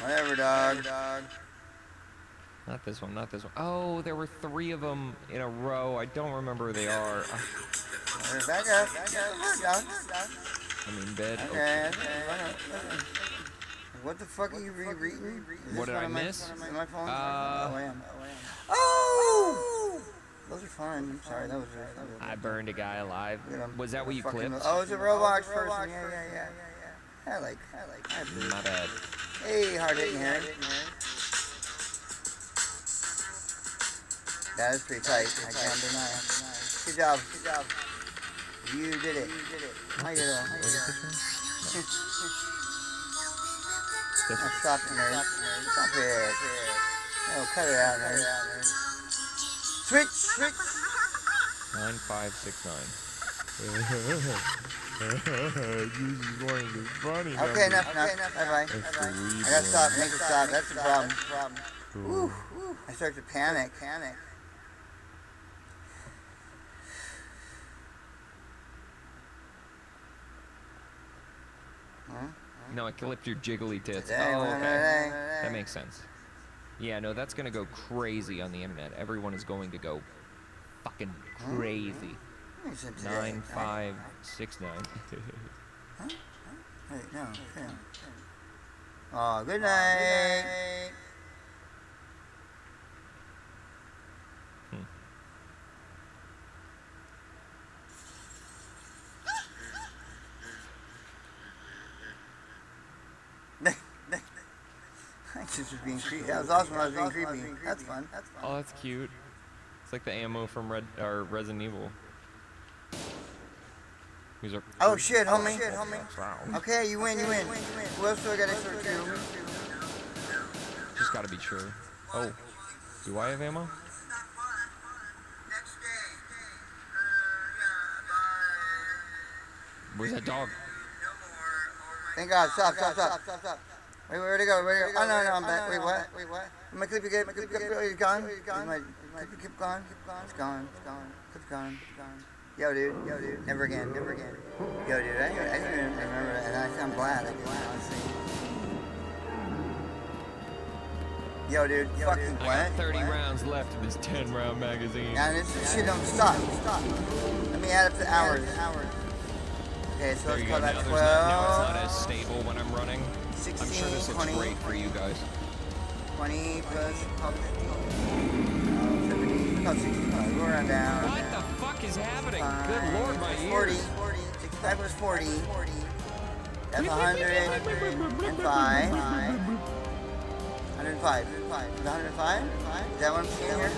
Whatever, dog. Not this one, not this one. Oh, there were 3 of them in a row. I don't remember who they are. Back up. Dog. I mean, bed. Okay. What the fuck are you reading? What did I miss? My phone? Oh! Those are fun. Sorry, that was really fun. I burned a guy alive. Was that what you clipped? Oh, it's a Roblox person. Yeah. I like. My bad. Hey, hard hitting Harry. That is pretty tight. I can't deny. Good job. You did it. How you doing? Stop it, nerd. Stop it. Oh, cut it out, nerd. Switch. 9569. This is going to be funny. Okay, enough. Bye-bye. I gotta stop. Make it stop. That's the problem. Ooh. I start to panic. No, I clipped your jiggly tits. Today, oh, okay. That makes sense. Yeah, no, that's gonna go crazy on the internet. Everyone is going to go fucking crazy. 9569. Huh? Hey, no. Okay. Oh, good night. This was being creepy. That was awesome when I was being creepy. That's fun. Oh, that's cute. It's like the ammo from Resident Evil. These are oh shit, homie. Okay, you win. Who else do I gotta search you? Just gotta be sure. Oh, do I have ammo? Where's that dog? Thank God. Stop. Wait, where'd it go? Oh, no, I'm back. Wait, what? My clip, you get, he's gone? My clip gone? It's gone. Clip's gone. Yo, dude. Never again. Yo, dude, I didn't even remember that, and I'm glad, honestly. Yo, dude, fucking what? I got 30 rounds left in this 10-round magazine. Yeah, this shit don't stop. Let me add up the hours. Okay, so let's call that 12. Now it's not as stable when I'm running. 16, I'm sure this looks 20, great for you guys. 20 plus 70, about 65. We're on down. What the fuck is happening? Good lord, my ears. 40. 65 plus 40. That's 105. 105. Is that 105? Is that what I'm seeing here?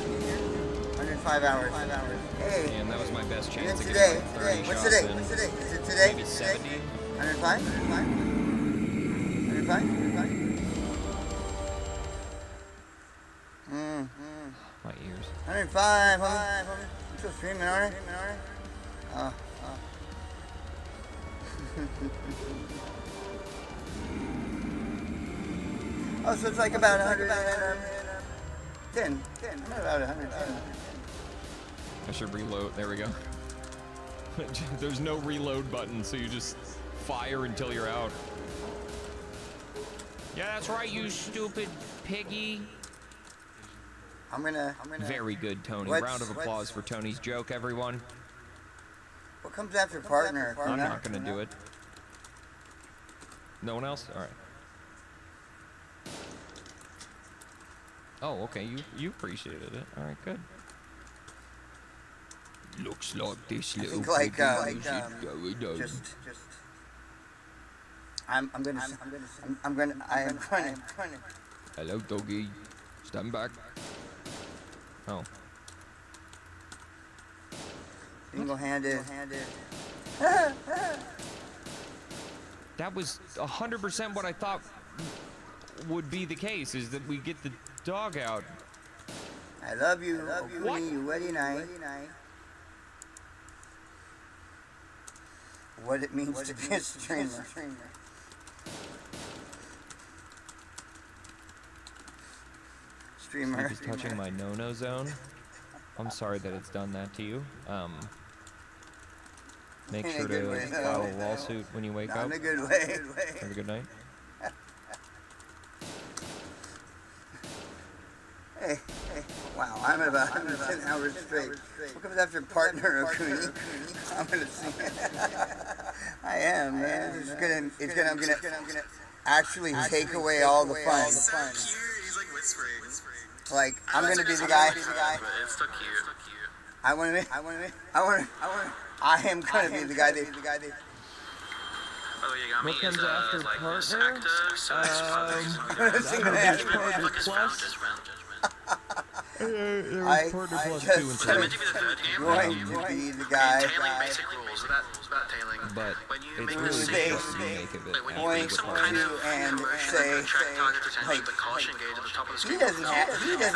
105 hours. Hey. And that was my best chance to today. get like 30 What's shots today? in. Is it today? Maybe 70. 105? 105? My ears. 105, homie. I'm still streaming, aren't I? Oh, so it's like about 110. I'm about 110. I should reload. There we go. There's no reload button, so you just fire until you're out. Yeah, that's right, you stupid piggy. I'm gonna. Very good, Tony. Round of applause for Tony's joke, everyone. What comes after partner? I'm not gonna do it. No one else? All right. Oh, okay. You appreciated it. All right, good. Looks like this little like, going on. I'm gonna. Hello, doggy. Stand back. Oh. Single-handed. That was 100% what I thought would be the case, is that we get the dog out. I love you. What? You Weddy night. What it means to be a streamer. Steve is touching my no-no zone. I'm sorry that it's done that to you. Make sure to file a lawsuit when you wake up. In a good way. Have a good night. Hey, wow, I'm about 10 hours straight. What comes after partner of Cooney? I'm gonna see. I am, man. I'm gonna actually take away all the fun. He's like whispering. Like, I'm gonna be the guy. It's so cute. I am gonna be the guy that. Oh, you got me. What comes after like this partner? actor, so it's probably Partner plus. I just They're meant to be the third game. going to be the guy. Tailing basic rules about tailing. But When you it's make really a just decision, what you make of it. like when you Point make some kind to of and conversion say, that attract target attention, like, the caution gauge at the top of the He screen. doesn't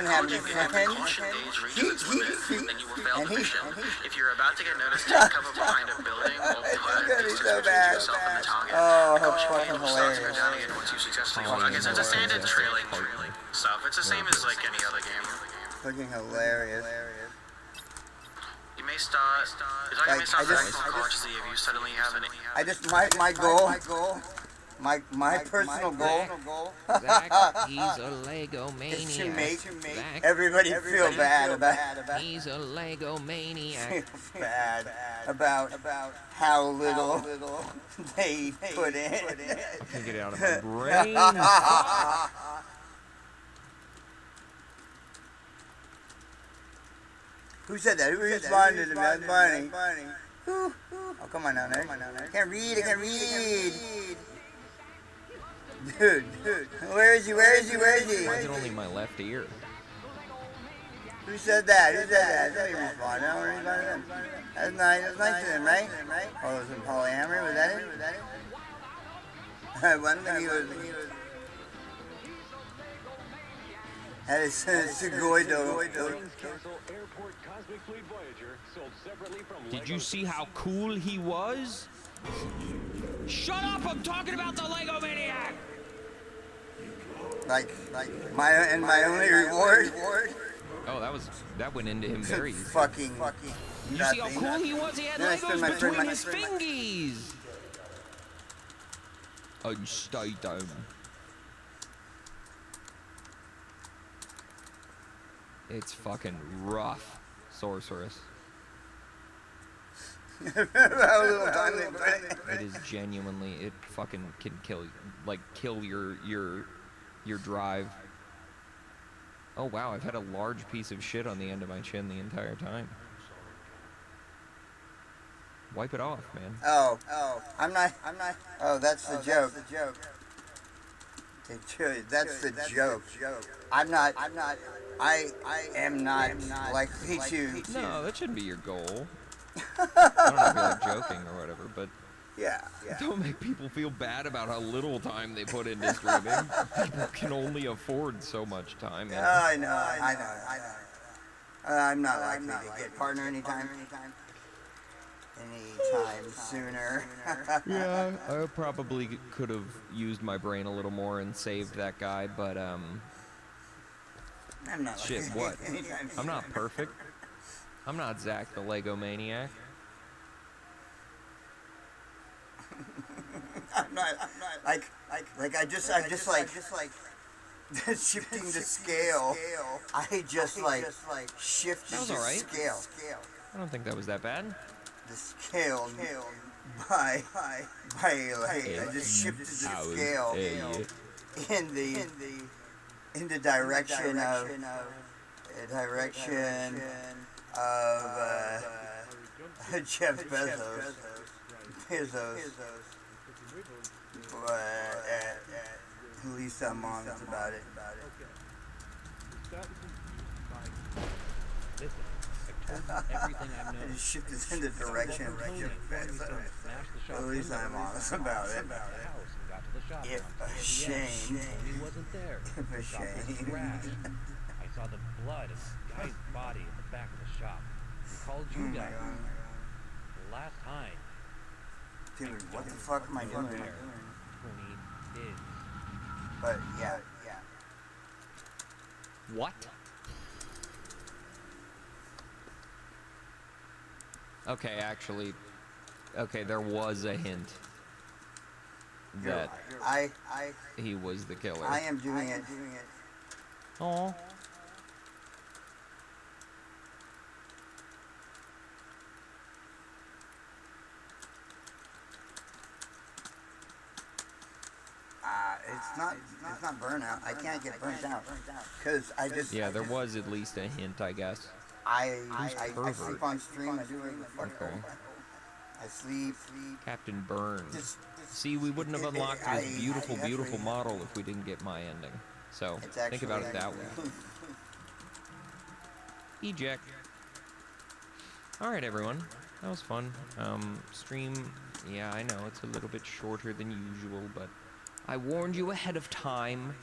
have any If the friends. caution gauge reaches its limit, then you will fail and the he- mission. If you're about to get noticed, take cover behind a building or It's put gonna be distance so between bad. yourself and the target. Oh, how Caution fucking gauge will start to go hilarious. down again once you successfully hold. I guess it's a standard trailing stuff. It's the same as like any other game. Fucking hilarious. You may start. It's like you may start acting unconsciously if you suddenly have an. I just my goal, my personal goal Zach, he's a Lego is to maniac. make Zach, everybody feel bad about he's a Lego maniac. about how little they put in. Can't get it out of my brain. Who said that? Who responded to me? That's Barney. Oh, come on now, Nick. I can't read. Dude. Where is he? Why is it only my left ear? Who said that? Somebody responded. I don't respond to them. That's nice. That's nice to them, right? Oh, it was in polyamory. Was that it? One thing he was. That is Sugoi Dogo. Did you see how cool he was? Shut up! I'm talking about the Lego maniac. Like my only reward. Oh, that went into him very easy. Fucking. You see how cool he was? He had Then I spend Legos between my- his fingies. And stay down. It's fucking rough, sorceress. How little time they put in. It is genuinely, it fucking can kill your drive. Oh wow, I've had a large piece of shit on the end of my chin the entire time. Wipe it off, man. Oh, I'm not. Oh, that's the joke. That's the joke. I'm not. I am not likely to. No, that shouldn't be your goal. I don't know if you're like joking or whatever, but Yeah. don't make people feel bad about how little time they put into streaming. People can only afford so much time. You know? I know. I'm not likely to get partner anytime sooner. Yeah, I probably could have used my brain a little more and saved that guy, but I'm not shit, likely to what? get anytime I'm not sooner. perfect. I'm not Zach the Lego maniac. I'm not like I just like shifting the scale. I just like shifted That was the alright. scale. I don't think that was that bad. The scale by like I just shifted the scale in the direction of Jeff Bezos. But at least I'm honest about it. Everything I know. I just shifted in the direction of Jeff Bezos. At least I'm honest about it. If ashamed. He wasn't there. If The shop was ashamed. trashed. I saw the blood of the guy's body in the back of the shop. We called you Oh my down. God. The last time, Dude, what the fuck am I doing? Tony is. But yeah. What? Okay, actually, there was a hint that I he was the killer. am doing it. Oh, It's not burnout. I can't get burnt out because I just. Yeah, there was at least a hint, I guess. I pervert? sleep on stream. I do whatever the fuck I Okay. want. I sleep. Captain Burn. Just See, we wouldn't have unlocked this beautiful, that's beautiful right. model if we didn't get my ending. So, It's think about it actually- that way. Eject. Alright, everyone. That was fun. Stream, yeah, I know, it's a little bit shorter than usual, but I warned you ahead of time.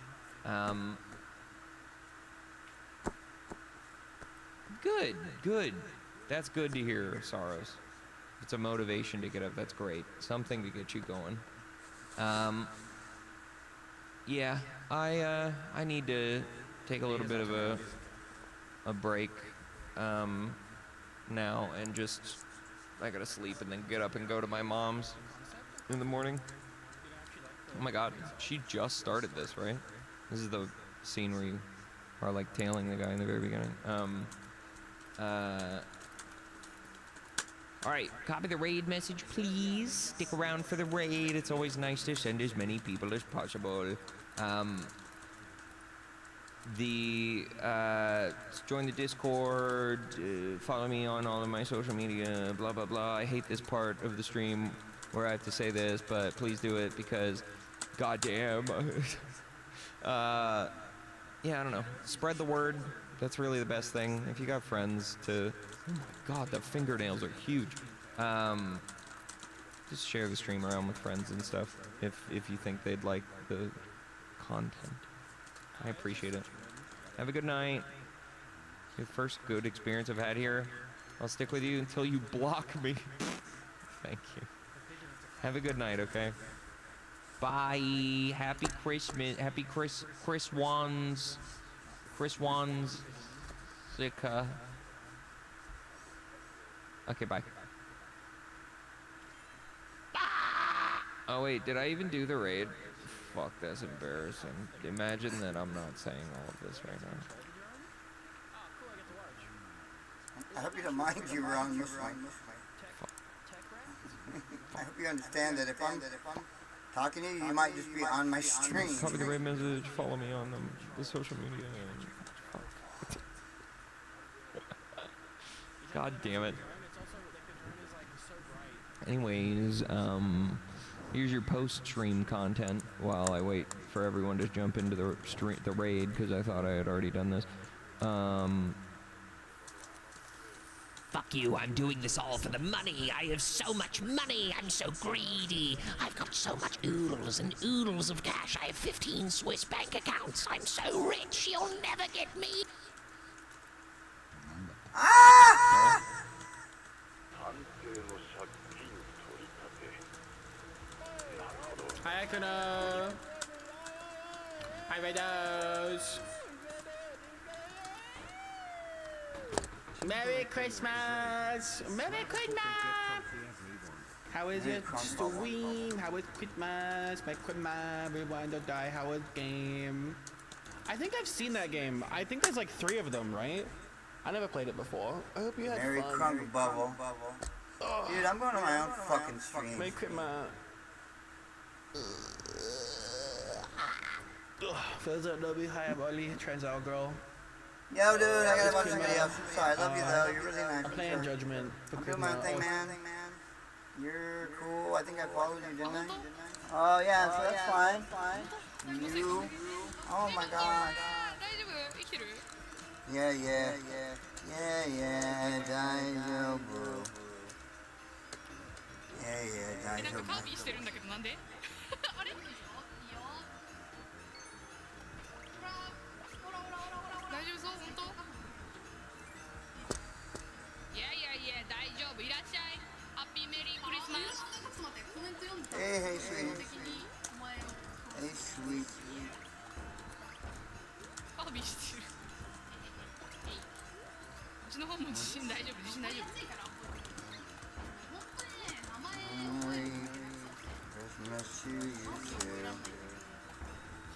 Good, good. That's good to hear, Sorrows. It's a motivation to get up, that's great. Something to get you going. Yeah, I need to take a little bit of a break, now, and just, I gotta sleep and then get up and go to my mom's in the morning. Oh my god, she just started this, right? This is the scene where you are, like, tailing the guy in the very beginning. Alright, copy the raid message, please. Stick around for the raid. It's always nice to send as many people as possible. Join the Discord, follow me on all of my social media, blah, blah, blah. I hate this part of the stream where I have to say this, but please do it because, goddamn. Yeah, I don't know. Spread the word. That's really the best thing. If you got friends to... Oh my god, the fingernails are huge. Just share the stream around with friends and stuff if you think they'd like the content. I appreciate it. Have a good night. Your first good experience I've had here. I'll stick with you until you block me. Thank you. Have a good night, okay? Bye. Happy Christmas. Happy Chris Wands. Chris Wands. Zika. Okay, bye. Oh wait, did I even do the raid? Fuck, that's embarrassing. Imagine that I'm not saying all of this right now. I hope you don't mind you wrong, Muslim. I hope you understand that if I'm talking to you, you might just be on my stream. Copy the raid message, follow me on the social media. Fuck. God damn it. Anyways, here's your post-stream content while I wait for everyone to jump into the raid, because I thought I had already done this. Fuck you, I'm doing this all for the money. I have so much money. I'm so greedy. I've got so much oodles and oodles of cash. I have 15 Swiss bank accounts. I'm so rich, you'll never get me. Hi, Kuno. Hi, Raidos. Merry Christmas! Merry Christmas! How is your stream? How is Christmas? My Christmas, everyone don't die. How is game? I think I've seen that game. I think there's like 3 of them, right? I never played it before. I hope you had Merry fun. Crumble Bubble. Dude, I'm going to my own fucking stream. Merry Christmas. For those that know me, hi, I'm Oli, Transal Girl. Yo, dude, I gotta watch somebody else. I'm sorry, I love you though. You're really nice. I'm playing Judgment. For I'm doing my Christmas. thing, man. You're cool. I think I followed you, didn't I? Oh yeah, so that's fine. You. Oh my god. Yeah, yeah. Yeah, yeah. Daijoubu. Yeah, yeah. なんかカー Daijoubu. ビィしてるんだけどなんであれ大丈夫そう本当いやいやいや大丈夫いらっしゃいハッピーメリークリスマス Hey, hey, sweetie. Hey, sweet. カービィしてるうちの方も地震大丈夫地震大丈夫 Merry Christmas to you too.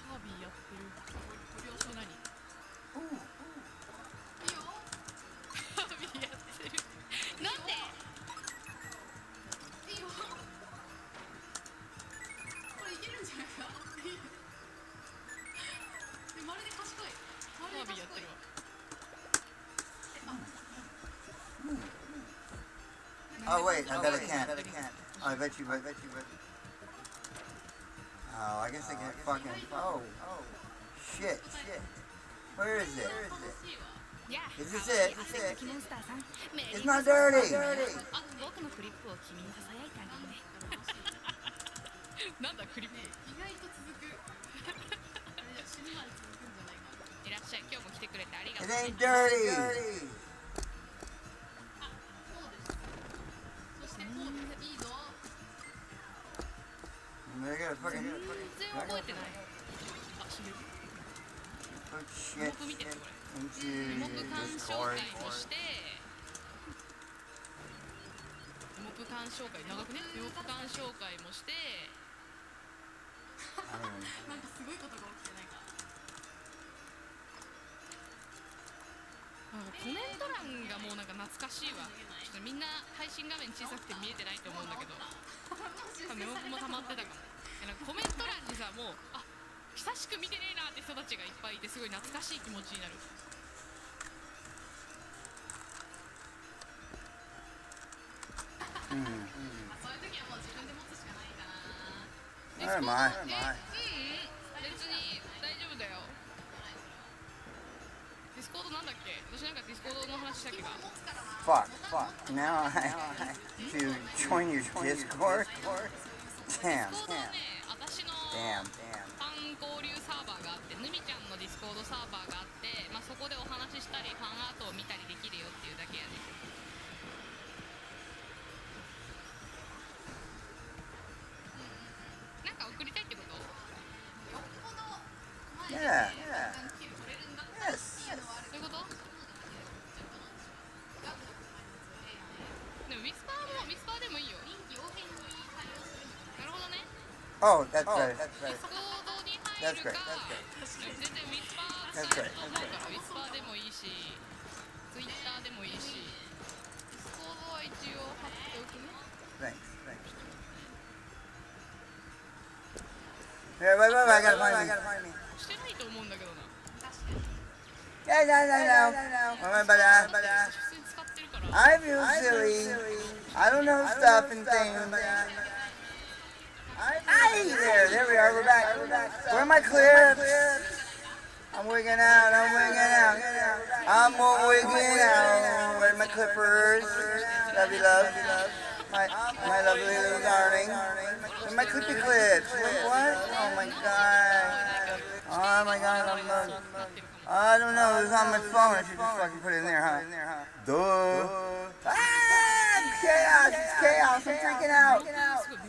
カービィやってるご了承何カービィやってるなんでいいよこれいけるんじゃないかバービーやってるわ。 Oh wait, I bet I can't. Oh, I bet you. Oh, I guess I can fucking. Oh, shit. Where is it? Is this it? It's not dirty. 僕のクリップを君に囁いてあげるね。なんだクリップ。意外と続く。死ぬまで続くんじゃないかな。いらっしゃい、今日も来てくれてありがとう It ね。 ain't dirty. そしてこうです。いいぞ。 I gotta fucking. 全然覚えてない。あ、死ぬ。 Put モ shit ップ見てこれ。 into モップ鑑賞 Discord. 会もして。モップ鑑賞会長くね。モップ鑑賞会もして。なんかすごいことが起きてないか。コメント欄がもうなんか懐かしいわ。ちょっとみんな配信画面小さくて見えてないと思うんだけど、多分メモも溜まってたかも。なんかコメント欄にさ、もう久しく見てねえなって人たちがいっぱいいて、すごい懐かしい気持ちになる。そういう時はもう自分で持つしかないかな。 Where am I? 別に大丈夫だよ。ディスコードなんだっけ？私なんかディスコードの話したっけか。 Fuck. Now I have to join your Discord? Damn. ディスコードはね、私の Damn. ファン交流サーバーがあって、ぬみちゃんのディスコードサーバーがあって、まあ、そこでお話ししたりファンアートを見たりできるよっていうだけやね。なんか送りたいってこと？よっぽど前で Yeah. 取れるんだったら Yes. そういうこと？でもウィスパーでもいいよ。臨機応変に対応する。なるほどね。 Oh, that's better. ディスコードに入るか、全然ウィスパー使えると思うから、ウィスパーでもいいし、ツイッターでもいいし、ディスコードは一応貼っておくね。 Thanks. Here, wait, I gotta find me. してないと思うんだけどな。 Yeah, no. What about that? 普通に使ってるから。 I feel silly. I don't know stuff and things. There we are. We're back. Where are my clips? I'm wigging out. Where are my clippers? Love. My lovely little darling. Where are my clippy clips? What? Oh my god. I don't know. It was on my phone. I should just fucking put it in there, huh? Duh. Chaos. It's chaos. I'm freaking out.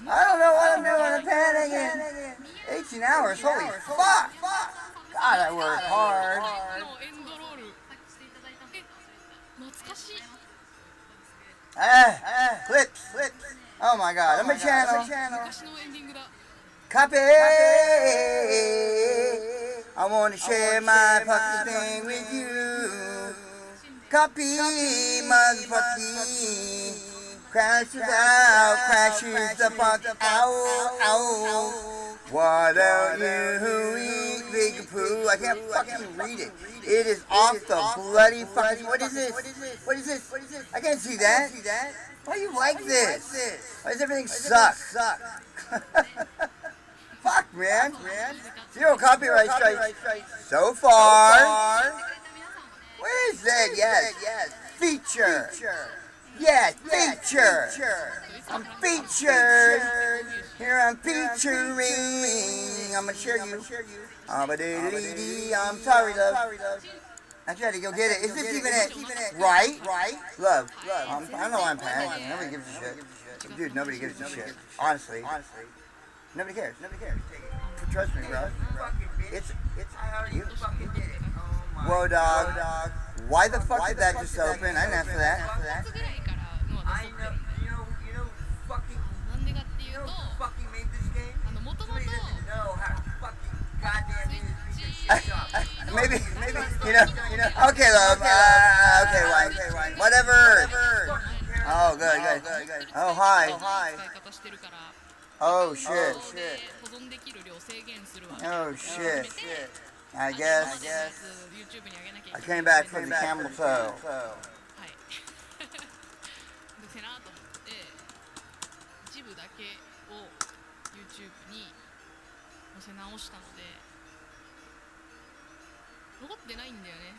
I don't know what I'm doing. I'm panicking. 18 hours. Holy fuck. God, I work hard. のエンドロール。懐かしい。 Clips. Oh my god. I'm a channel. 昔のエンディングだ。 Copy. I want to share my fucking thing with you. Copy, motherfucking. Crashes the fuck out. What about you eat big poo? I can't fucking read it. It is off the bloody fucking. What is this? I can't see that. Why do you like this? Why does everything suck? Fuck, man. Zero copyright strikes so far. Where is that? Yes. Feature. Yes, feature. I'm featured. Here I'm featuring. I'm gonna share you. I'm sorry, love. I tried to go get it. Is this even it? Right? Love. I know I'm panicking. Nobody gives a shit. Dude, nobody gives a shit. Honestly. Nobody cares. Trust me, bro. It's you. Whoa, dog. Why the fuck did that just open? I didn't ask for that. 月ぐらいからのは出そうってる。 なんでかっていうと、もともと Maybe, okay, love, okay, wine, whatever. Oh, good. Oh, hi. 使い方してるから、 Oh, shit. 保存できる量制限するわ。 Oh, shit. I 今 guess までのやつ YouTube に上げなきゃ I いけない came back from the camel toe. はいどうせなと思って一部だけを YouTube に載せ直したので残ってないんだよね。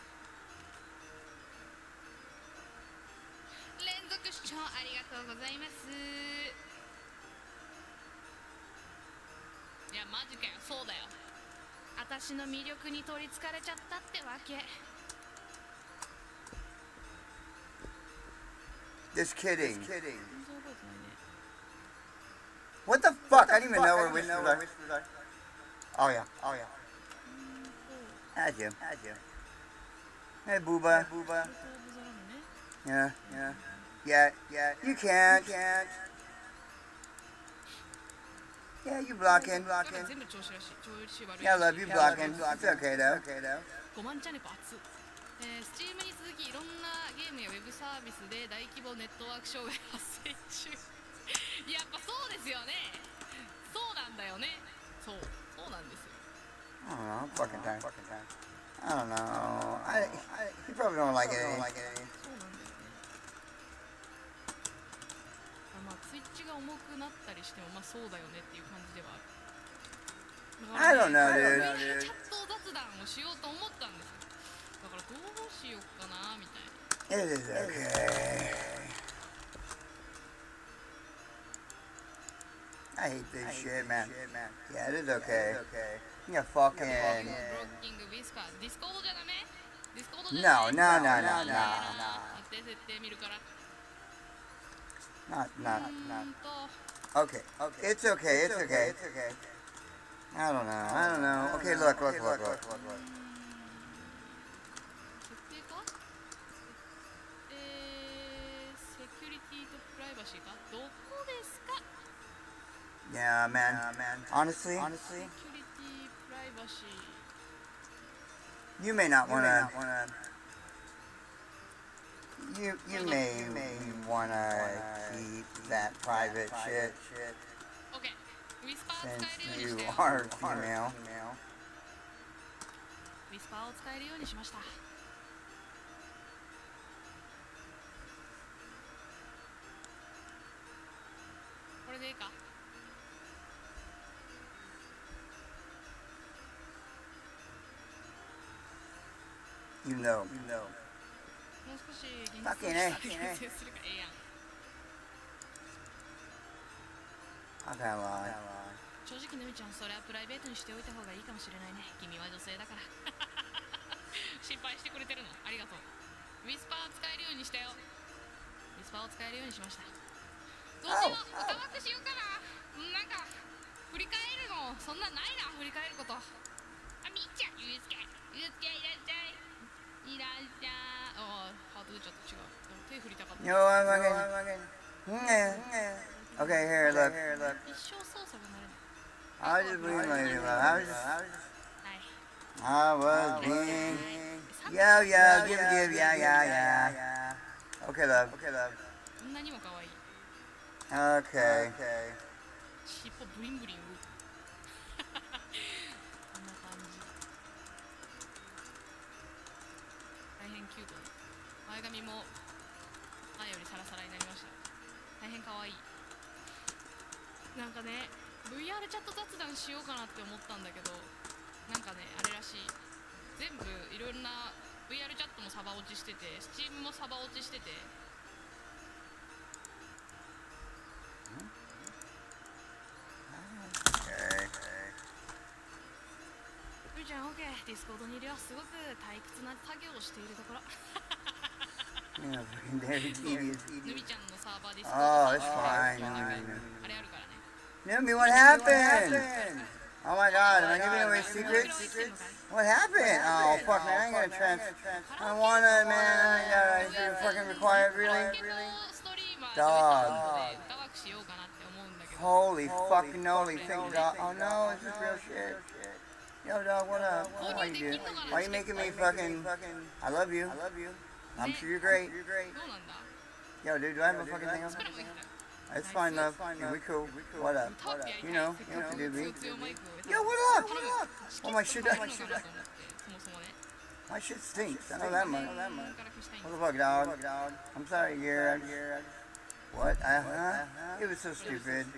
連続視聴ありがとうございます。いやマジかよ、そうだよ、私の魅力に取りつかれちゃったってわけ。 Just kidding. 全然覚えてないね。 What the fuck? I didn't even know where whispers are. Oh yeah. Had you. Hey booba. 東部空のね Yeah. You can't. Yeah, you blocking. 全部調子らしい。調子悪い。 Yeah, I love you blocking. It's okay though. 5万チャンネル熱。Steam に続きいろんなゲームやウェブサービスで大規模ネットワーク障害発生中。やっぱそうですよね。そうなんだよね。そうなんですよ。 I don't know. Fucking time. I don't know. You probably don't like it. そうなんだよね。まあツイッチが重くなったりしてもまあそうだよねっていう感じではある。 I don't know, だから dude. チャット雑談をしようと思ったんですよ。だからどうしようかなみたいな。 It is okay. I hate this shit, man. Yeah, it is okay. You fucking. ブロッキングウィスパーディスコードじゃダメ？ディスコードじゃ No, ダ no, メ？ no, no, no, no. 設定見るから。 Not. Okay. It's okay. I don't know. Okay, look. 設定か？セキュリティとプライバシーか？どこですか？ Yeah, man. Honestly, セキュリティプライバシー。 you may not wanna. You may wanna keep that private shit OK。ウィスパー since 使えるように you してよ。 are female. ウィスパーを使えるようにしました。これでいいか？ You know. もう少し現実 Fucking を A. 修正するか。ええやん。 I can't lie. 正直のみちゃん、それはプライベートにしておいた方がいいかもしれないね。君は女性だから。心配してくれてるのありがとう。ウィスパー使えるようにしたよ。ウィスパーを使えるようにしました。どうしよう、歌バックしようかな。なんか振り返るのそんなないな。振り返ること。あ、みっちゃん、ゆうすけいらっしゃい。いらっしゃい。ああ、ハート出ちゃった。違う。でも手振りたかった。 You know what? Okay, here, look. 一生操作がなれない。 I was just being like,はい。 I was being. Yeah, yeah. Okay, love. こんなにも可愛い。 Okay. 尻尾ブリンブリン動く。こんな感じ。大変キュートで。前髪も前よりサラサラになりました。大変可愛い。なんかね、VR チャット雑談しようかなって思ったんだけど、なんかね、あれらしい。全部いろんな VR チャットもサバ落ちしてて、Steam もサバ落ちしてて。ゆうちゃん OK。ディスコードにいるよ。すごく退屈な作業をしているところ。 Yeah, fucking very tedious. ぬみちゃんのサーバーディスコ Oh, ード it's さ fine. あれあるからね。 Numi, what happened? Oh my god, am I giving away secrets? What happened? Oh, fuck, man, I ain't gonna I wanna, man, I gotta fucking require it, really? ストリーマー Dog. で歌枠しようかなって思うんだけど。 Holy fucking holy thing, dog. Oh no, is this real shit? Yo, dog, what up? Why you making me fucking... I love you. I'm sure you're great. どうなんだ？ Yo, dude, do I have a fucking thing on? スプラもいいんだよ。It's fine, love. Yeah, we cool. What up? タープやりたい You know, せっ you か know, く do 強 me. 強マイクを得た Yo, の what 頼 up? むチケ Oh, ッ my ト shit, 買え my るの shit, かなと思ってそもそもね my shit stinks. I know that much. から消したいん What で the fuck, dog? I'm sorry, Gear. What? It was so stupid. It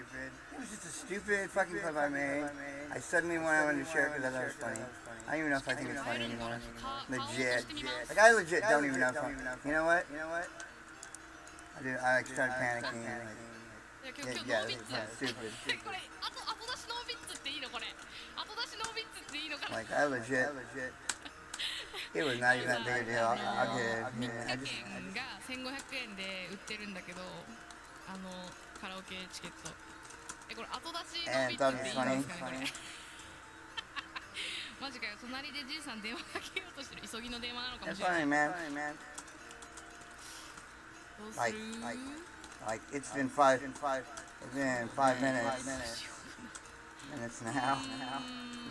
was just a stupid fucking clip I made. I suddenly wanted to share it because I thought it was funny. I don't even know if I think it's 買え funny るのかな anymore. 買おうと Legit. してみます Like, I legit don't even know if I'm... You know what? I like started panicking. いや今日 Yeah, ノービッ this ツ is kind of stupid. これ後出しノービッツっていいのこれ後出しノービッツっていいのかな Like, I legit... It was not even that big a deal. I'll get it. 3 Yeah, I 日 just... 券が1500円で売ってるんだけどカラオケチケットこれ後出しノービッツっていいんですかねこれマジかよ隣でじいさん電話かけようとしてる急ぎの電話なのかも It's しれない funny, man. どうす Like, る like it's been 5 minutes. Minutes now,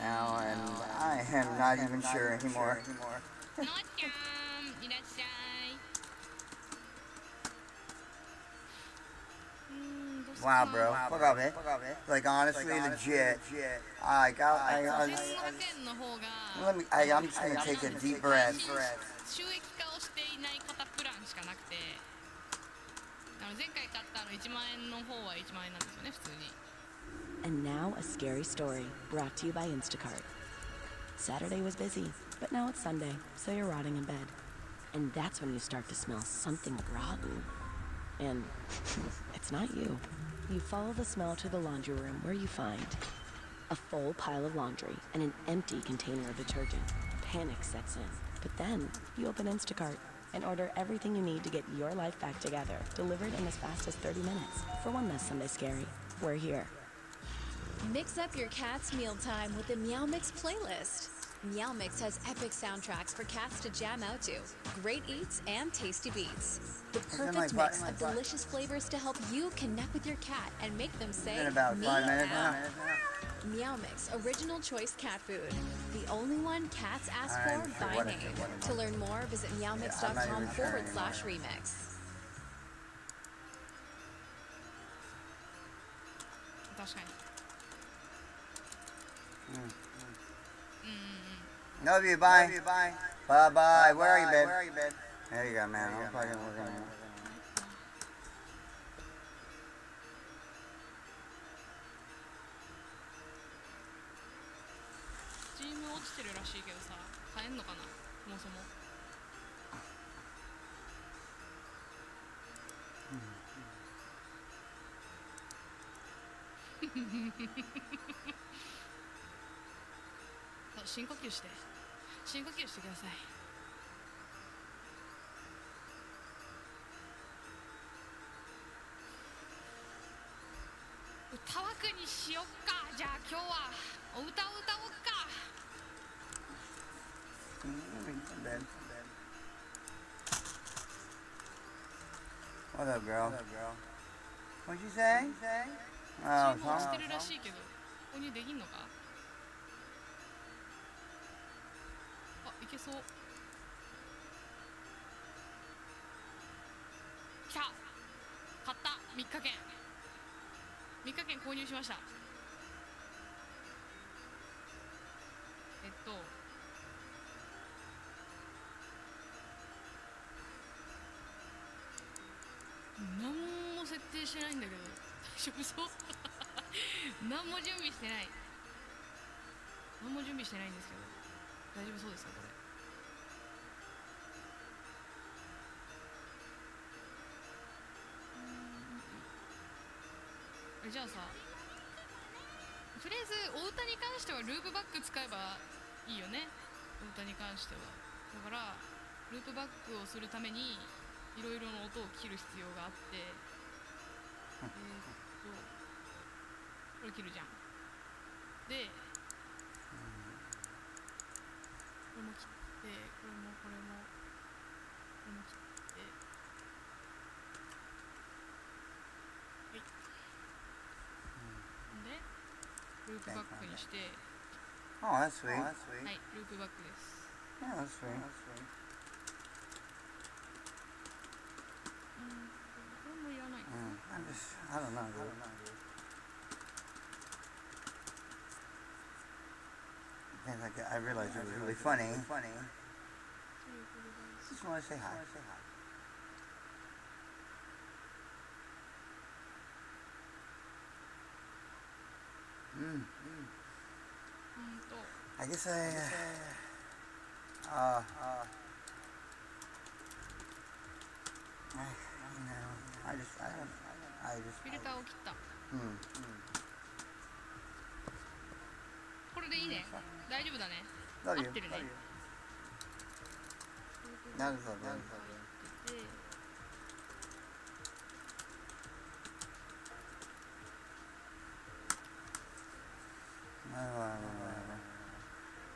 and I am not even sure anymore. のーちゃんいらっしゃいどうする Wow, bro. Fuck off, it. Like, honestly, legit. Like, I 1500円の方が I'm just gonna take a deep breath. 収益化をしていない方プランしかなくて前回買った1万円の方は1万円なんですよね普通に And now a scary story brought to you by Instacart. Saturday was busy, but now it's Sunday, so you're rotting in bed. And that's when you start to smell something rotten. And it's not you. You follow the smell to the laundry room where you find a full pile of laundry and an empty container of detergent. Panic sets in. But then you open Instacart and order everything you need to get your life back together, delivered in as fast as 30 minutes. For one less Sunday scary, we're here. Mix up your cat's mealtime with the Meow Mix playlist. Meow Mix has epic soundtracks for cats to jam out to, great eats and tasty beats. The perfect mix of delicious flavors to help you connect with your cat and make them say In about 5 minutes now. meow. Meow Mix original choice cat food. The only one cats ask I'm for sure by what name. it- To learn more, visit meowmix.com/remix. 確かに Love you, bye. Bye. Where are you, babe? There you go, man. I'm fucking looking at you. チーム落ちてるらしいけどさ買えんのかなそもそも深呼吸して深呼吸してください歌枠にしよっかじゃあ今日はお歌を歌おうか Babe. What up, girl? What'd you say? チ Oh, ーム落ち song. てるらしいけど購入できんのかあいけそう来た買った3日券3日券購入しました何も設定してないんだけど大丈夫そう何も準備してない何も準備してないんですけど大丈夫そうですかこれじゃあさとりあえずお歌に関してはループバック使えばいいよねお歌に関してはだからループバックをするためにいろいろな音を切る必要があってこれ切るじゃんでこれも切ってこれもこれもこれも切ってはいでループバックにして Oh, that's sweet. はいループバックです Yeah, that's sweet. これもいらないの I'm just I don't know, dude. I realized it was really funny. Just want to say hi. I guess you know, I just. フィルターを切った。これでいいね。大丈夫だね。合ってるね。なるほど。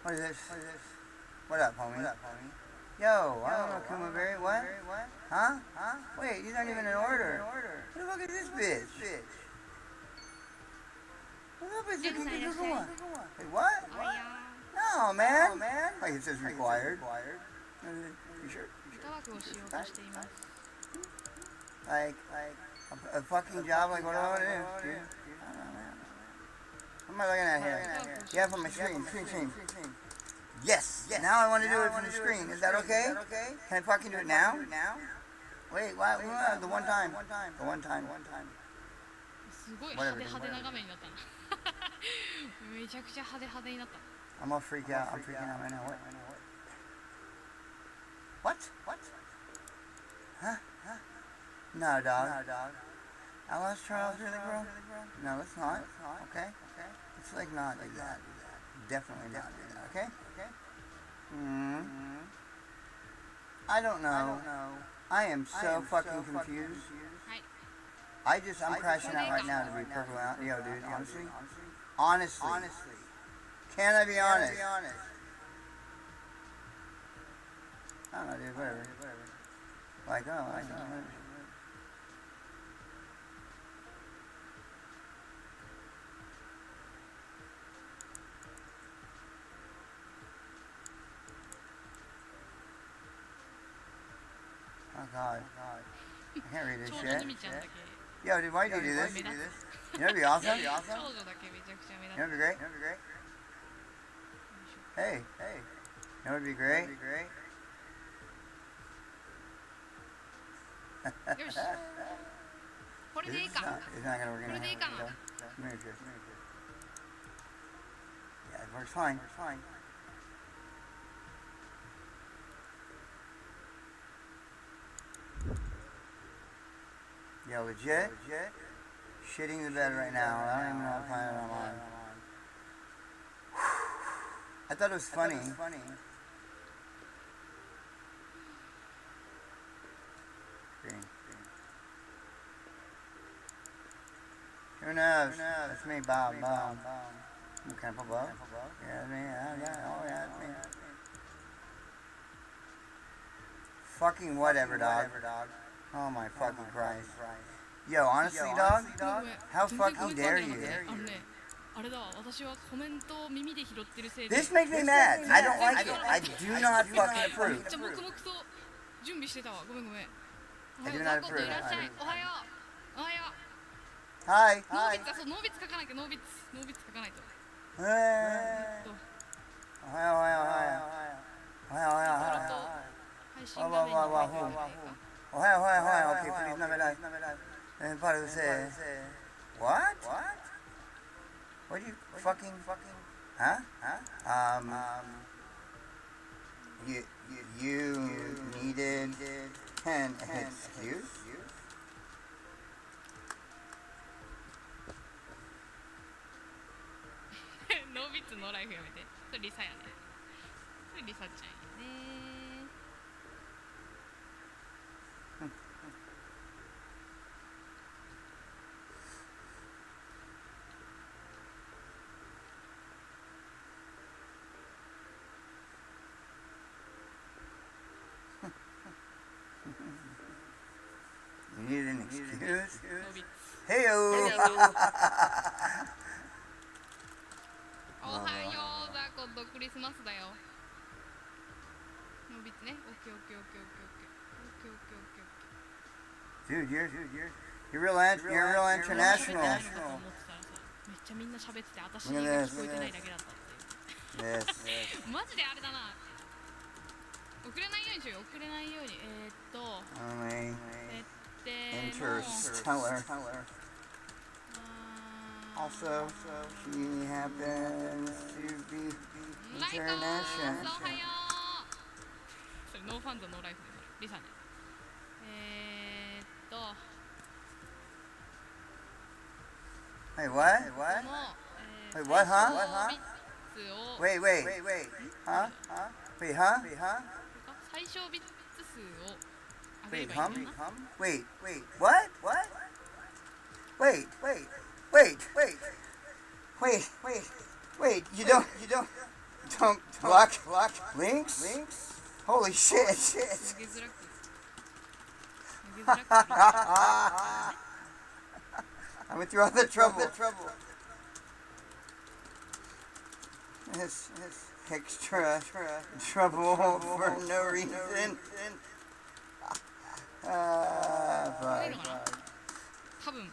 What is this? What up, homie? Yo, I don't know, Kumaberry. What? Huh? Wait, you're not even in order. Who the fuck is this bitch? Wait, what? No, man. Like it says required. You sure? Like a fucking job, like what do I do? I don't know, man. What am I looking at here? Yeah, from my screen. Yes. Now I want to do it from the screen. Is that okay? Can I fucking do it now? Wait, what? The one time. すごい派手な画面になったな。めちゃくちゃ派手になった。I'm all freak out. I'm freaking out right now. What? Huh? No, dog. Outlaws Charles, really, bro? No, let's not. Okay? Let's like not do that. Definitely not do that. Okay? I don't know. I am so fucking confused. I'm crashing out right now to be perfectly honest. Yo, dude, honestly. Can I be honest? I don't know, dude, whatever. Like, oh, I don't know. Oh, God. I can't read this shit. Yo, dude, why do you do this? You know what'd be awesome? You know what'd be great? Hey. You know what'd be great? It's not gonna work anymore. Come here. Yeah, it works fine. Yeah, legit. Shitting the bed right now. I don't even know what planet I'm on. I thought it was funny. Green. Who knows? That's me, Bob. You can't put Bob? Yeah, that's me. Oh, yeah, that's me. Fucking whatever, dog. Oh my fucking Christ. Yo, honestly, dog, how fucking dare you? This makes me mad. I don't like it. I do not fucking approve. I do not approve. Hi. Okay, please, no me la. Para usted. What? What do you fucking? Huh? You needed an excuse?ノービッツノーライフやめて。それリサやね。それリサちゃんやね。You need an excuse? Hey-o! おはようだ、今度クリスマスだよ。ノービッツね。オッケー。Dude, You're real international. 喋ってないのかと思ってたらさ、めっちゃみんな喋ってて、私が聞こえてないだけだったっていう。Yes. マジであれだな。遅れないようにしようよ。遅れないように。Only 設定の interstellar. Also, she happens to be ライト international. おはよう。それノーファンズノーライフね。リサね。Wait, what? この Wait, what, huh? ビッツを Wait. Huh? Wait, huh? 最小ビッツ数を上げれ Wait, ばいい hum? のかな。 Wait. What? Wait. You don't block links? Holy shit. 投げづらく。投げづらく。 I went through all the trouble. This extra trouble for no reason. いいのかな。多分。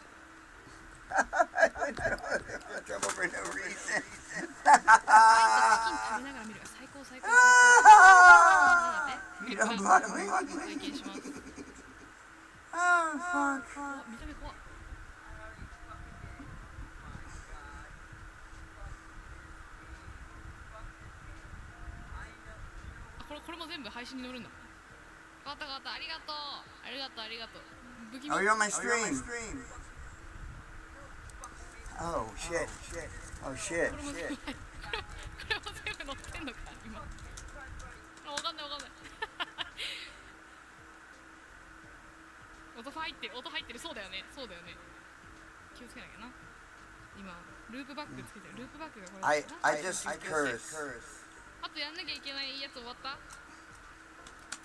Trouble for no reason. チキン食べながら見る。最高。You don't block me. 体験します。 Oh, fuck. 見た目怖い。これも全部配信に乗るんだ。わかったありがとう。不気味。 Oh, you're on my stream. Oh, shit. これも全部乗ってんのか今。わかんない。音入ってる。そうだよね。気をつけなきゃな。今ループバックつけてる。ループバックがこれだな。 I just curse. あとやんなきゃいけないやつ終わった？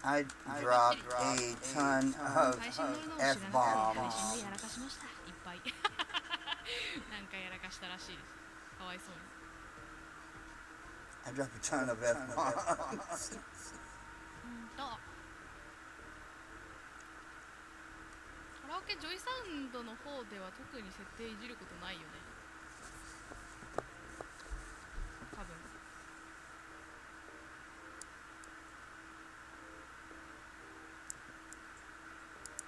I dropped a ton of 配信乗るのを知らなかった。配 F-bombs. 信でやらかしました。いっぱい。なんかやらかしたらしいです。かわいそうに。 I dropped a ton of F-bombs. カラオケジョイサウンドの方では特に設定いじることないよね。多分。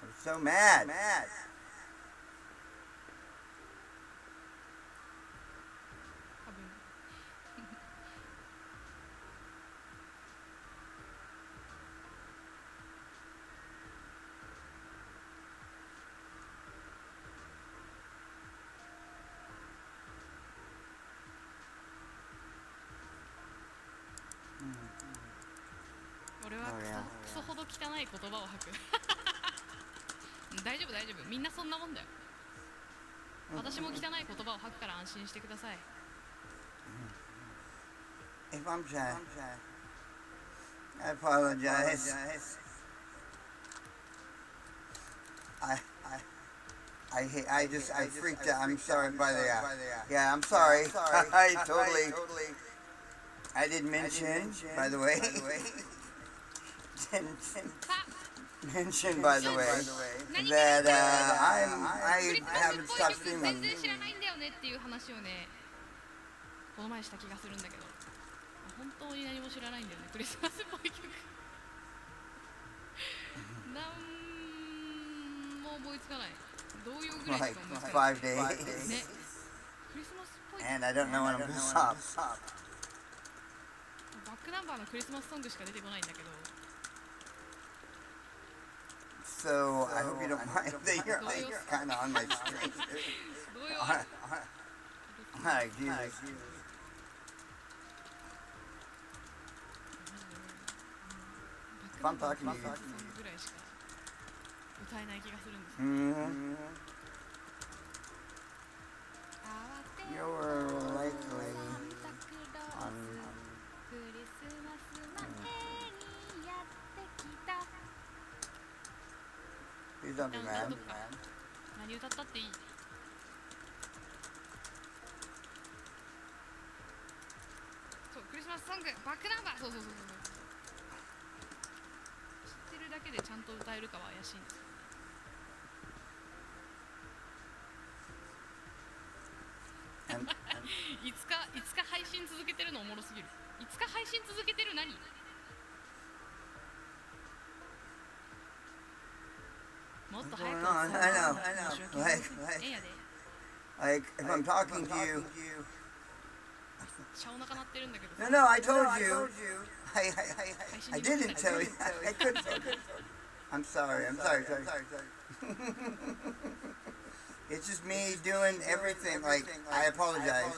I'm so mad. 多分。俺はクソほど汚い言葉を吐く。大丈夫。みんなそんなもんだよ。私も汚い言葉を吐くから安心してください。 If I'm shy, I apologize. I freaked out. I'm sorry, by the yeah, I'm sorry. I didn't mention, by the way. Mention, by the way, that I haven't stopped streaming. 全然知らないんだよねっていう話をね、この前した気がするんだけど、本当に何も知らないんだよね。クリスマスっぽい曲。なんも思いつかない。どういうぐらいしか思いつかない。 Like 5 days. ね。クリスマスっぽい。 And I don't know when I'm gonna stop. バックナンバーのクリスマスソングしか出てこないんだけど。 So I hope you don't mind that you're like kind of on my stream. どういう。 Like Jesus. バックナンバーのクリスマスソングぐらいしか歌えない気がするんですよ。 You're likely on. クリスマスの家にやってきた。 Please don't be mad. 何歌ったっていい。そう、クリスマスソング、バックナンバー。そう。知ってるだけでちゃんと歌えるかは怪しいんですよね。もっと What's 早 going く on? そう I know, 申し訳 I ない know. ええやで Like, if I'm talking to you. シャオナカ鳴ってるんだけど No, no, I told you. I didn't tell you. I couldn't. I'm sorry. Sorry. It's just me doing everything. Like, I apologize.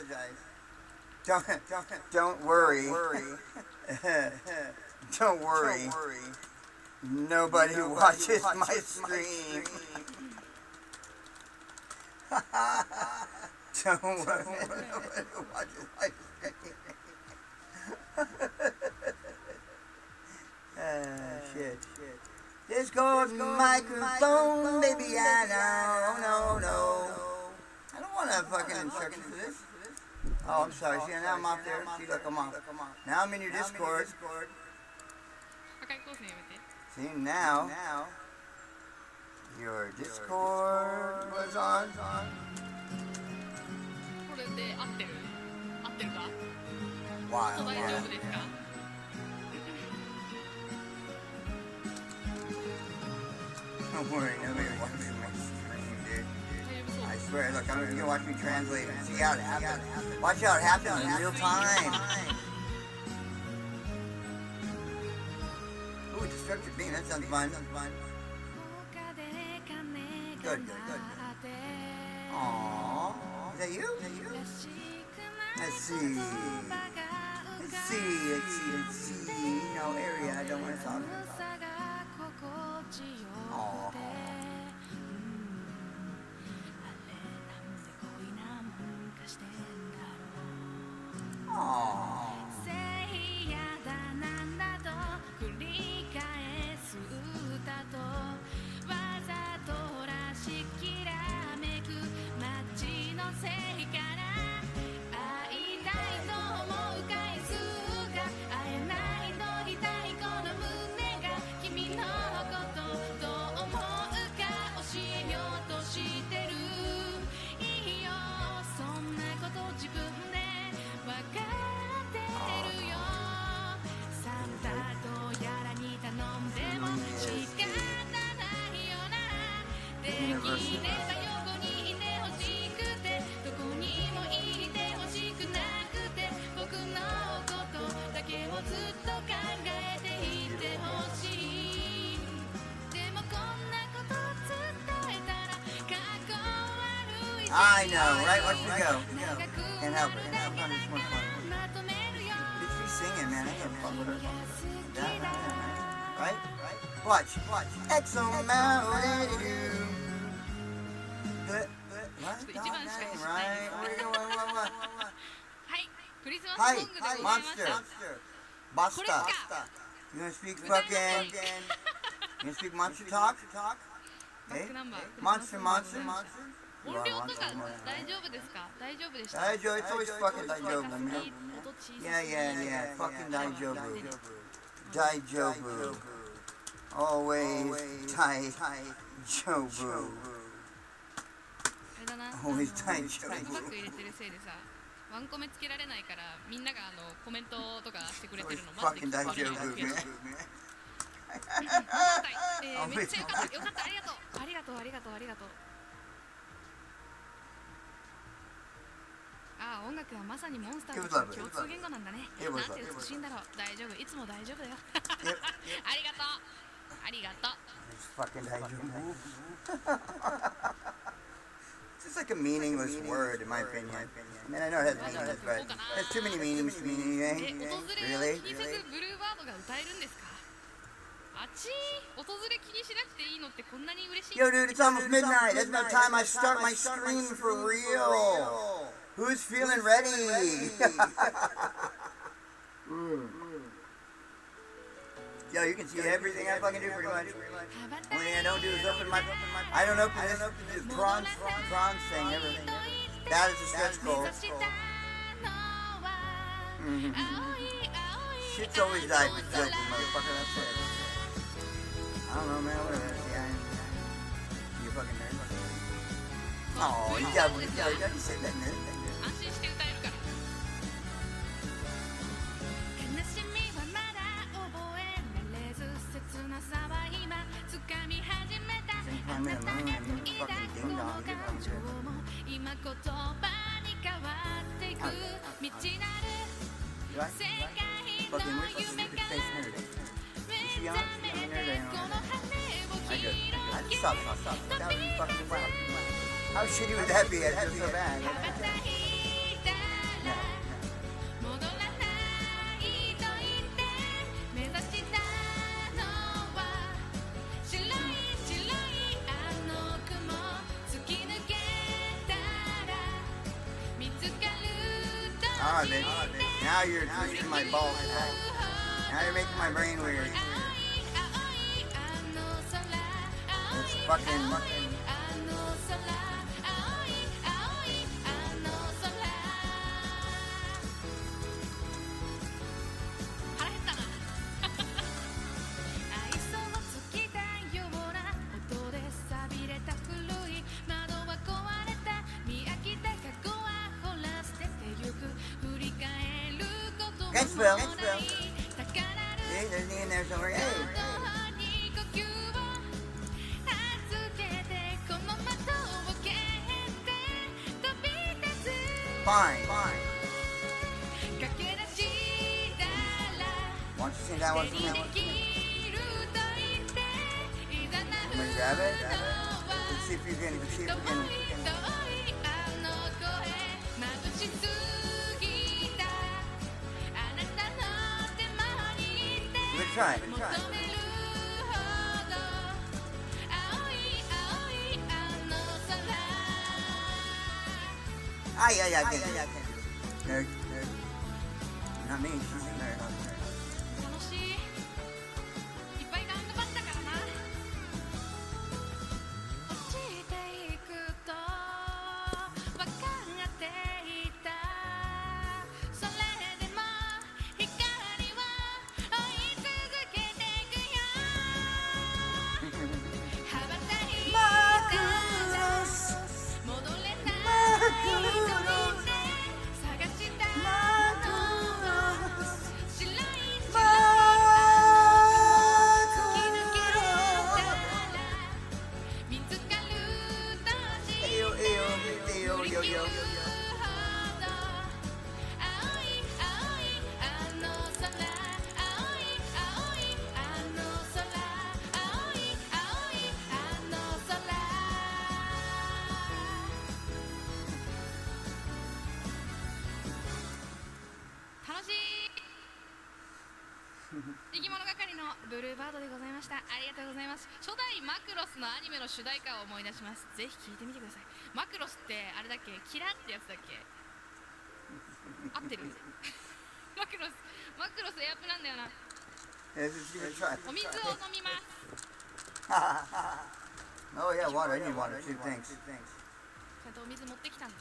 Don't worry. Don't worry. Nobody watches my stream. Don't worry. Nobody watches my stream. Shit. Discord microphone, baby, I know, no. I don't want a fucking instruction for this. Oh, I'm sorry. See, now I'm off there. See, look, I'm off. Now I'm in your Discord. 赤いコースにやめて See, now your Discord was on. これで合ってる合ってるか Wow. 大丈夫ですか Don't worry, nobody watches my stream, dude. 大丈夫そう I swear, look, you can watch me translate it. See how it happens. Watch how it happens in real time. Ooh, destructive beam, that sounds fun. Good. Aww. Is that you? Let's see. No area I don't want to talk about. Aww. Aww. 'I know, right? Watch me go. Can't help it. Sometimes it's more fun. She's singing, man. I can't fuck with her. Right? Watch. Exo Mountain. What? Right? Where you going? What? はいクリスマスソングでございました Basta. You wanna speak fucking... You wanna speak monster talk? バックナンバー Monster. 音量とか大丈夫ですか大丈夫でした It's always fucking 大丈夫 man. 音小さすぎて Yeah. Fucking 大丈夫 Always 大丈夫あれだなAlways 大丈バック夫入れてるせいでさワンコメつけられないからみんながコメントとかしてくれてるのマジで Fucking 大丈夫聞こえないんだけど めっちゃよかったありがとうああ音楽はまさにモンスターたちの共通言語なんだねなんて美しいんだろう大丈夫いつも大丈夫だよありがとう Fucking 大丈夫 It's just like a meaningless word in my opinion. I mean, I know it has meanings, but there's too many meanings to me, eh? 訪れを気にせずブルーバードが歌えるんですかあちー訪れ気にしなくていいのってこんなに嬉しい Yo, dude, it's almost midnight. That's about time I start my stream for real. Who's feeling ready? Yo, you can see everything I fucking do pretty much. Only thing I don't do is I don't open this prawn thing ever. That is a stretch goal. Shit's always died with joke, motherfucker. That's it. I don't know, man. Whatever. Yeah, you fucking nerd. Oh, you said that, man. 安心して歌えるから悲しみはまだ覚えられず切なさは今掴み始めたあ I'm in the moon and fucking ding dong. Get on shit. 今言葉に変わっていく道なる You like? 世界 Fucking, の we're supposed to 夢 be が space nerd. Is she 目 on? 覚 She's め on て nerd. I この don't know. 羽を I 広 just, げ stop. That was fucking wow. How shitty would that be? That's just so bad. 羽ばたいたら戻らないと言って目指したのは白いあの雲突き抜けたら見つかると Alright, bitch. Now you're twisting my balls. Now you're making my brain weird. It's fucking. 腹減ったな愛想を尽きたような音で錆びれた古い窓は壊れた見飽きた過去はほら捨ててゆく振り返ることも Thanks, も Bill. ない See, there's me in there somewhere. Hey. に呼吸を預けてこの窓を蹴って飛び立つ Fine. 駆け出したら Why don't you sing that one for me? 手にできると言っていざな I'm gonna grab it. Let's see if you can. See if 遠 we い can. あの声眩しすぎたあなたの手間にいて Good try. 求めるほど青いあの空 I can't. Nerd. Not me. She's a nerd. 楽しいいっぱい頑張ったからな落ちていくと分かっていたそれでも光は追い続けていくよ羽ばたいたら戻れないと言って探したのは白いあの突き抜けたら見つかると信じ Ayo, ayo, ayo, yo, yo. 青いあの空青いあの空青いあの空楽しい生き物係のブルーバードでございました。ありがとうございます。初代マクロスのアニメの主題歌を思い出します。ぜひ聴いてみてください。マクロスってあれだっけ、キラってやつだっけ、合ってるマクロスエアプなんだよな。 Let's just give it a try. お水を飲みます。 Oh yeah, water. I need water too. Thanks. ちゃんとお水持ってきたんだ。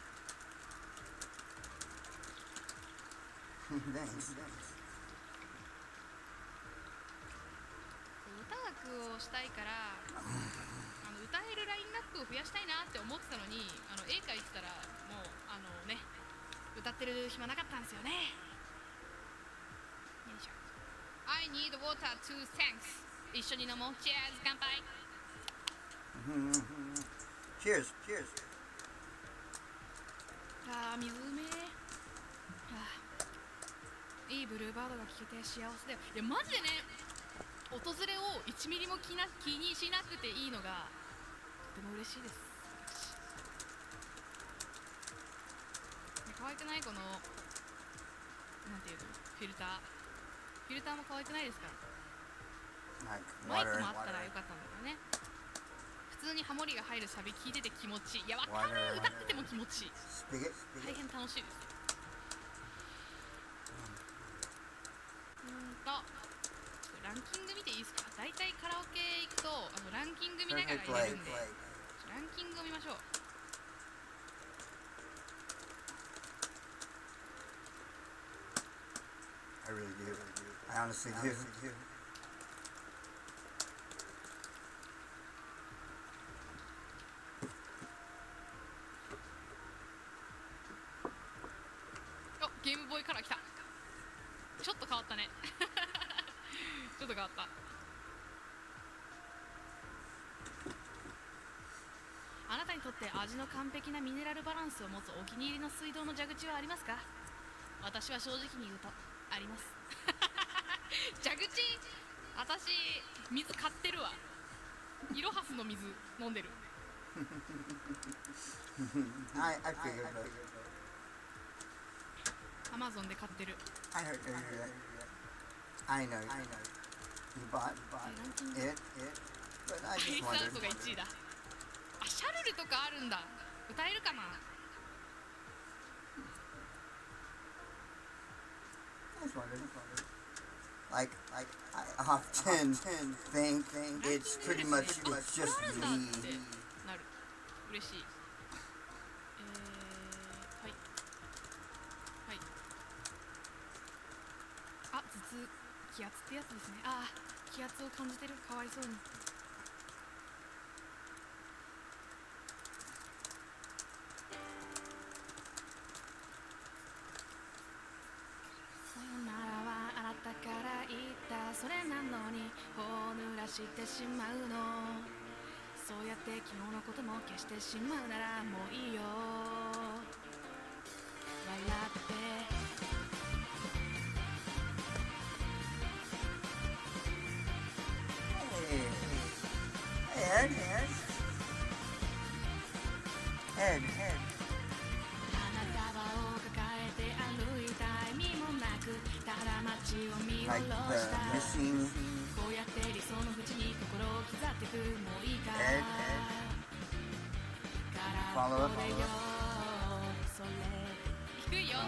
Thanks. 歌楽をしたいから歌えるラインナップを増やしたいなって思ってたのに絵描いてたらもうね歌ってる暇なかったんですよね。よいしょ。 I need water to thanks 一緒に飲もう。 Cheers 乾杯。 Cheers. あー水うめえ。いいブルーバードが聴けて幸せだよ。いやマジでね、訪れを1ミリも気にしなくていいのがとても嬉しいです。可愛くないこのなんていうの、フィルターも可愛くないですか。 Like マイク water. もあったらよかったんだけどね。普通にハモリが入るサビ聴いてて気持ちいい。いやわかる、歌ってても気持ちいい。 Spigot. 大変楽しいですよ。ランキング見ていいですか。だいたいカラオケ行くとランキング見ながら Perfect 入れ play. るんで、ランキングを見ましょう。 I really do. I honestly do. お、ゲームボーイから来た。ちょっと変わったね。ちょっと変わった。とって味の完璧なミネラルバランスを持つお気に入りの水道の蛇口はありますか？私は正直に言うとあります。蛇口、私水買ってるわ。イロハスの水飲んでる。I figured that. アマゾンで買ってる。I heard you that. I know. You bought it. But I テイ just クアウ wondered. トが1位だ。あ、シャルルとかあるんだ。歌えるかな？ I just wondered. Like I often think it's pretty much it's just あるんだって me. なる。嬉しい。はい。はい。あ、頭痛、気圧ってやつですね。ああ、気圧を感じてる。かわいそうに。さよならはあなたから言ったそれなのに頬を濡らしてしまうの。そうやって昨日のことも消してしまうならもういいよ。笑って Ed. 花束を抱えて歩いた意味もなくただ街を見下 Like ろした missing こうやって理想の淵に心を刻ってくもういいか Ed. から Follow up. これよそれ低いよ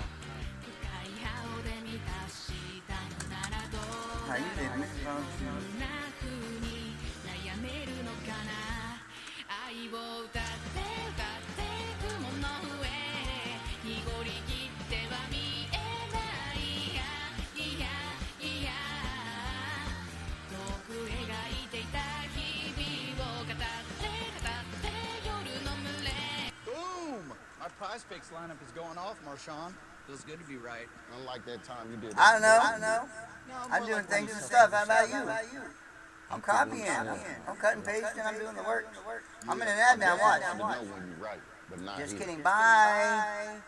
深い羽で満たしたのならどう How you doing? こんな風に悩めるのかな愛を歌って歌って雲の上濁りきっては見えないいや遠く描いていた日々を語って夜の群れ Boom! My prize picks lineup is going off, Marshawn. Feels good to be right. Unlike that time you did. I don't know. No, I'm more doing like things when and you stuff. said- How about you? I'm copying. I'm cutting, pasting. I'm doing the work. I'm in an ad now. Watch. I know when you're right, but not Just here. kidding. Bye.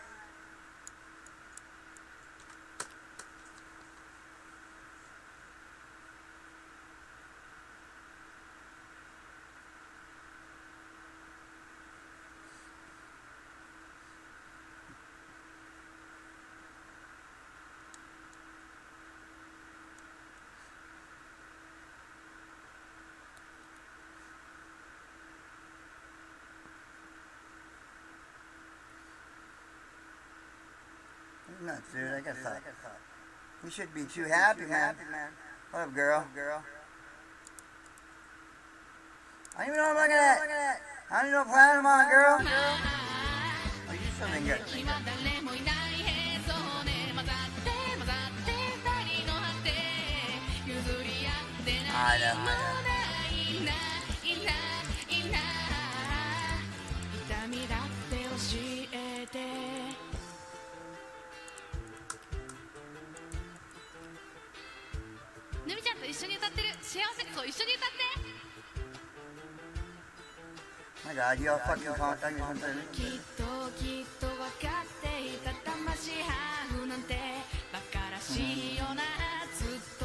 Nuts, dude. I guess you should be too happy, man. What up, girl? I don't even know what I'm looking at. I don't even know what planet I'm on, girl. Oh, you do something good. 今誰もいないへそね混ざって二人の果て譲り合って何もないな痛みだって教えてぬみちゃんと一緒に歌ってる幸せそう一緒に歌って My God, you all fucking talking something. きっと分かっていた魂ハーフなんてバカらしいよなずっと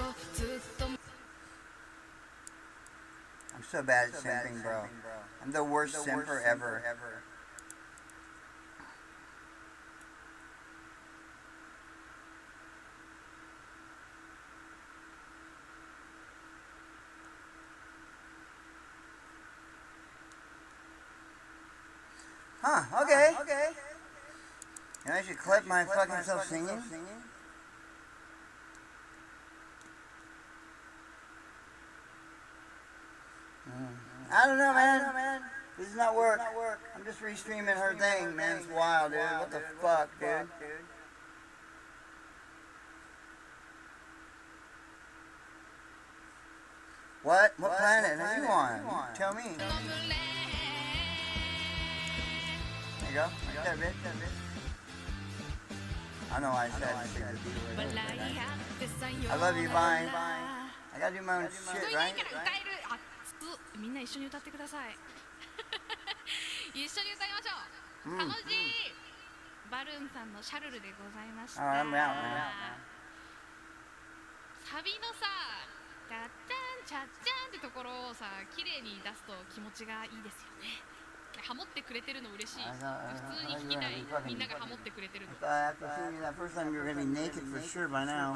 I'm so bad at simping, bro. I'm the worst simper ever. Huh, okay. And I should clip my fucking self singing? I don't know, man. This is not work. I'm just restreaming her thing, man. It's wild, dude. What the fuck, dude? What? What planet are you on? Tell me. There you go. That bit. I know I said I love you, bye. I gotta do my own shit, right? あ、みんな一緒に歌ってください。一緒に歌いましょう。楽しい。バルーンさんのシャルルでございました。I'm out, man. サビのさ、チャッチャンチャッチャンってところをさ、綺麗に出すと気持ちがいいですよね。ハモってくれてるの嬉しい。普通に聞きたい。みんながハモってくれてるの。 After seeing you that first time, you're gonna be naked for sure by now.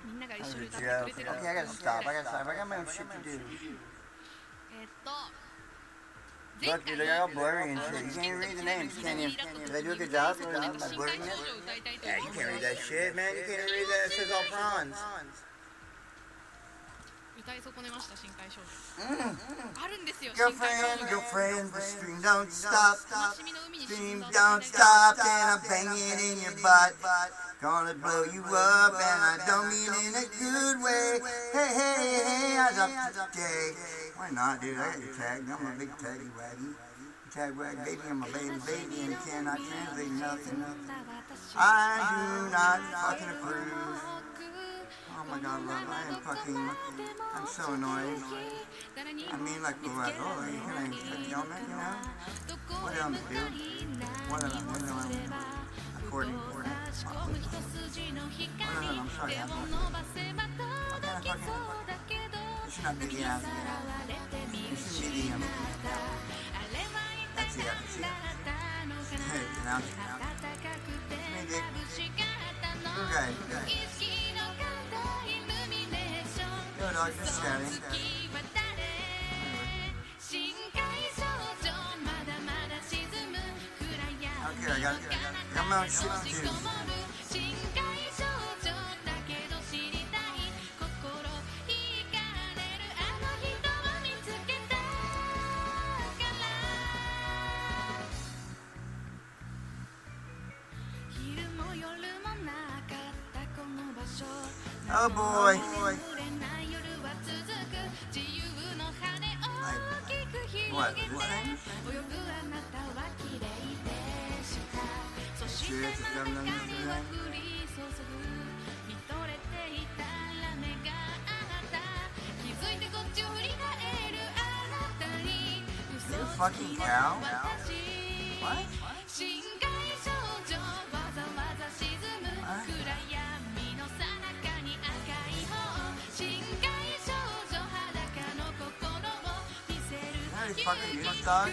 みんなが一緒に That 歌っ was て a くれてる joke. Okay, I gotta stop. I got my own shit to do. 前 Look, 回 they're all blurry and shit. You can't even read the names, can you? Did I do a good job? By blurring it? Yeah, you can't read that shit, man. You can't read that. It says all prawns. 歌い損ねました深海少女。あるんですよ。深海 Girlfriend, 少女。 girlfriend, the stream don't stop. 悲しみの海に Stream 沈んだ don't stop, and I'm banging in your butt. Gonna blow you up, and I don't mean in a good way. Hey, hey, hey, I up today. Why not, dude? I got your tag. I'm a big taggy waggy. Tag wag baby, I'm a baby, and cannot translate nothing. I do not fucking approve. Oh my god, love, I am fucking, I'm so annoyed. I mean, like, oh, you can yell at, you know? What did I do? What did I according? What did I'm sorry, I'm not. What kind of fucking, you should not be the ass. You should be the, that's the episode. Hey, now, hey, Dick. Good guy, good guy. Yo, dog, just chatting. Okay, I got my own shit to do. Oh boy. What? Shit, it's done nothing to that. You fucking cow? What? Fucking news dog?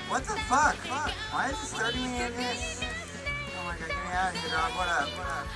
What the fuck? Why is it starting me in this? Oh my god, get me out of here, dog. What up? What up?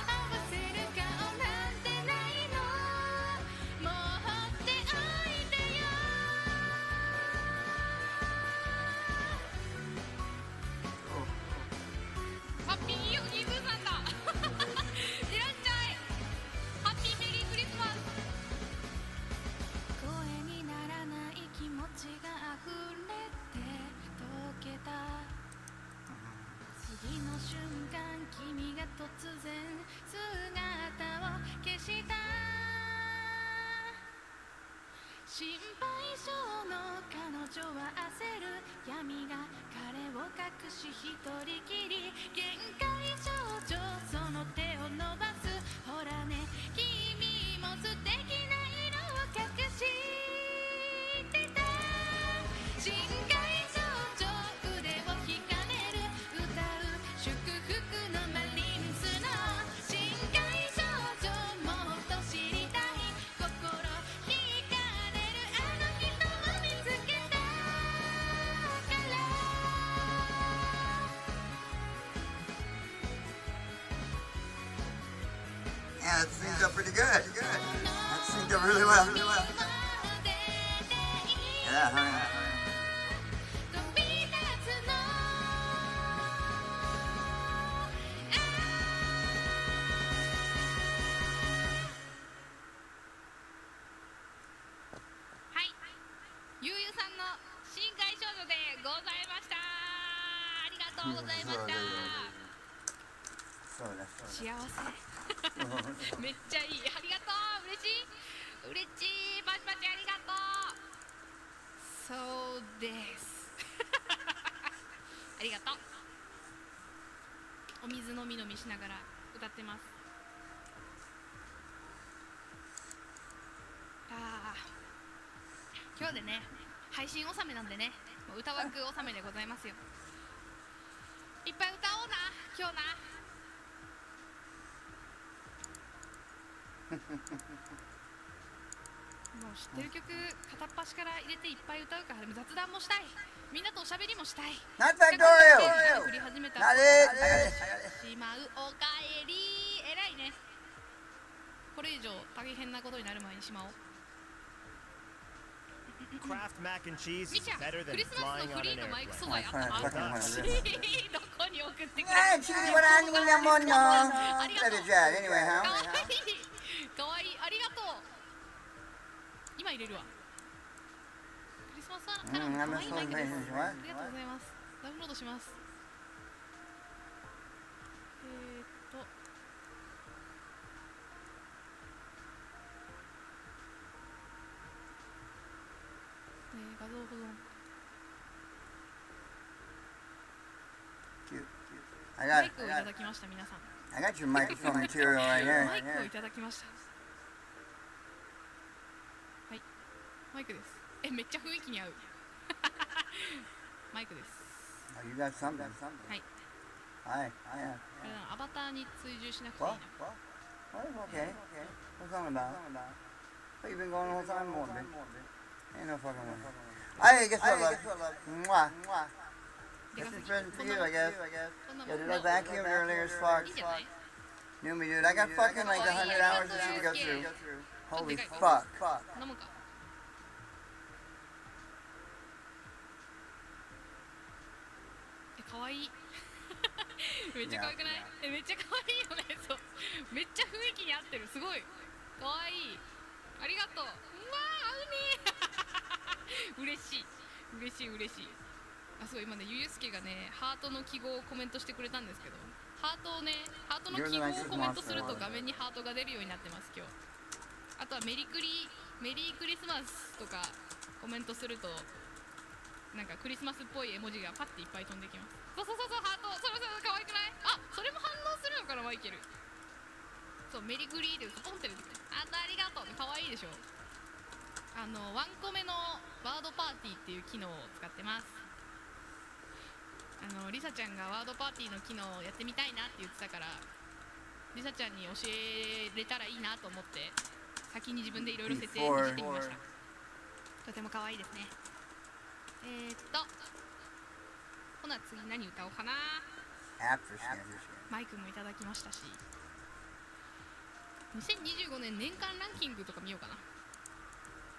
Yeah, that synced up pretty good. That synced up really well. Yeah, hurry up. Hi. ゆうゆさんの深海少女でございました。ありがとうございました。幸せ。めっちゃいい。ありがとう。嬉しい。嬉しい。パチパチありがとう。そうです。ありがとう。お水飲み飲みしながら歌ってます。今日でね配信納めなんでね、もう歌枠納めでございますよ。いっぱい歌おうな今日な。もう知ってる曲片っ端から入れていっぱい歌うから、雑談もしたい、みんなとおしゃべりもしたい。Not Factorio! 振り始めた Not it! しまうおかえり、えらいね。これ以上大変なことになる前にしまおう。Kraft mac and cheese み is ちゃん、 better ク than リスマス flying のフ on リ an ーのマイク airplane. 素材あったはいどこに送ってくれる。 Hey, Chidi, what on you, Yamono? ありが Let と it う。 jet anyway, か huh? わいいかわいい、ありがとう。今入れるわ。クリスマスカラーのかわいいマイクです。ありがとうございます。ダウンロードします。画像保存。I マ got, イクをいただきました皆さん。 I got your microphone material right here. マイクをいただきました。はい、マイクです。めっちゃ雰囲気に合う。マイクです。Oh, you got something? はい。Hi. これアバターに追従しなくていい What? な。 What? Okay. What's on about? What you been going the whole time more, man? Ain't no fucking way. Hey, guess what, love? Mwah. This is present for you, I guess. Yeah, dude, I vacuumed earlier as fuck. いいんじゃない？ Knew me, dude. I got fucking like 100 hours of shit to go through. Holy fuck. こんなもんか。かわいい。めっちゃ可愛くない？めっちゃ可愛いよね。そう。めっちゃ雰囲気に合ってる。すごい。可愛い。ありがとう。うわー、合うね。嬉しい。嬉しい嬉しい。あ、そう、今ね、ゆうすけがね、ハートの記号をコメントしてくれたんですけど、ハートをね、ハートの記号をコメントすると画面にハートが出るようになってます、今日。あとはメリークリスマスとかコメントすると、なんかクリスマスっぽい絵文字がパッていっぱい飛んできます。そうそうそうそう、ハート、それ可愛くない？あ、それも反応するのかな、マイケル。そう、メリクリでポンって出てきて、ありがとう、可愛いでしょ。ワンコメのワードパーティーっていう機能を使ってます。リサちゃんがワードパーティーの機能をやってみたいなって言ってたから、リサちゃんに教えれたらいいなと思って先に自分でいろいろ設定してみました。とても可愛いですね。ほな次何歌おうかな。マイクもいただきましたし、2025年年間ランキングとか見ようかな。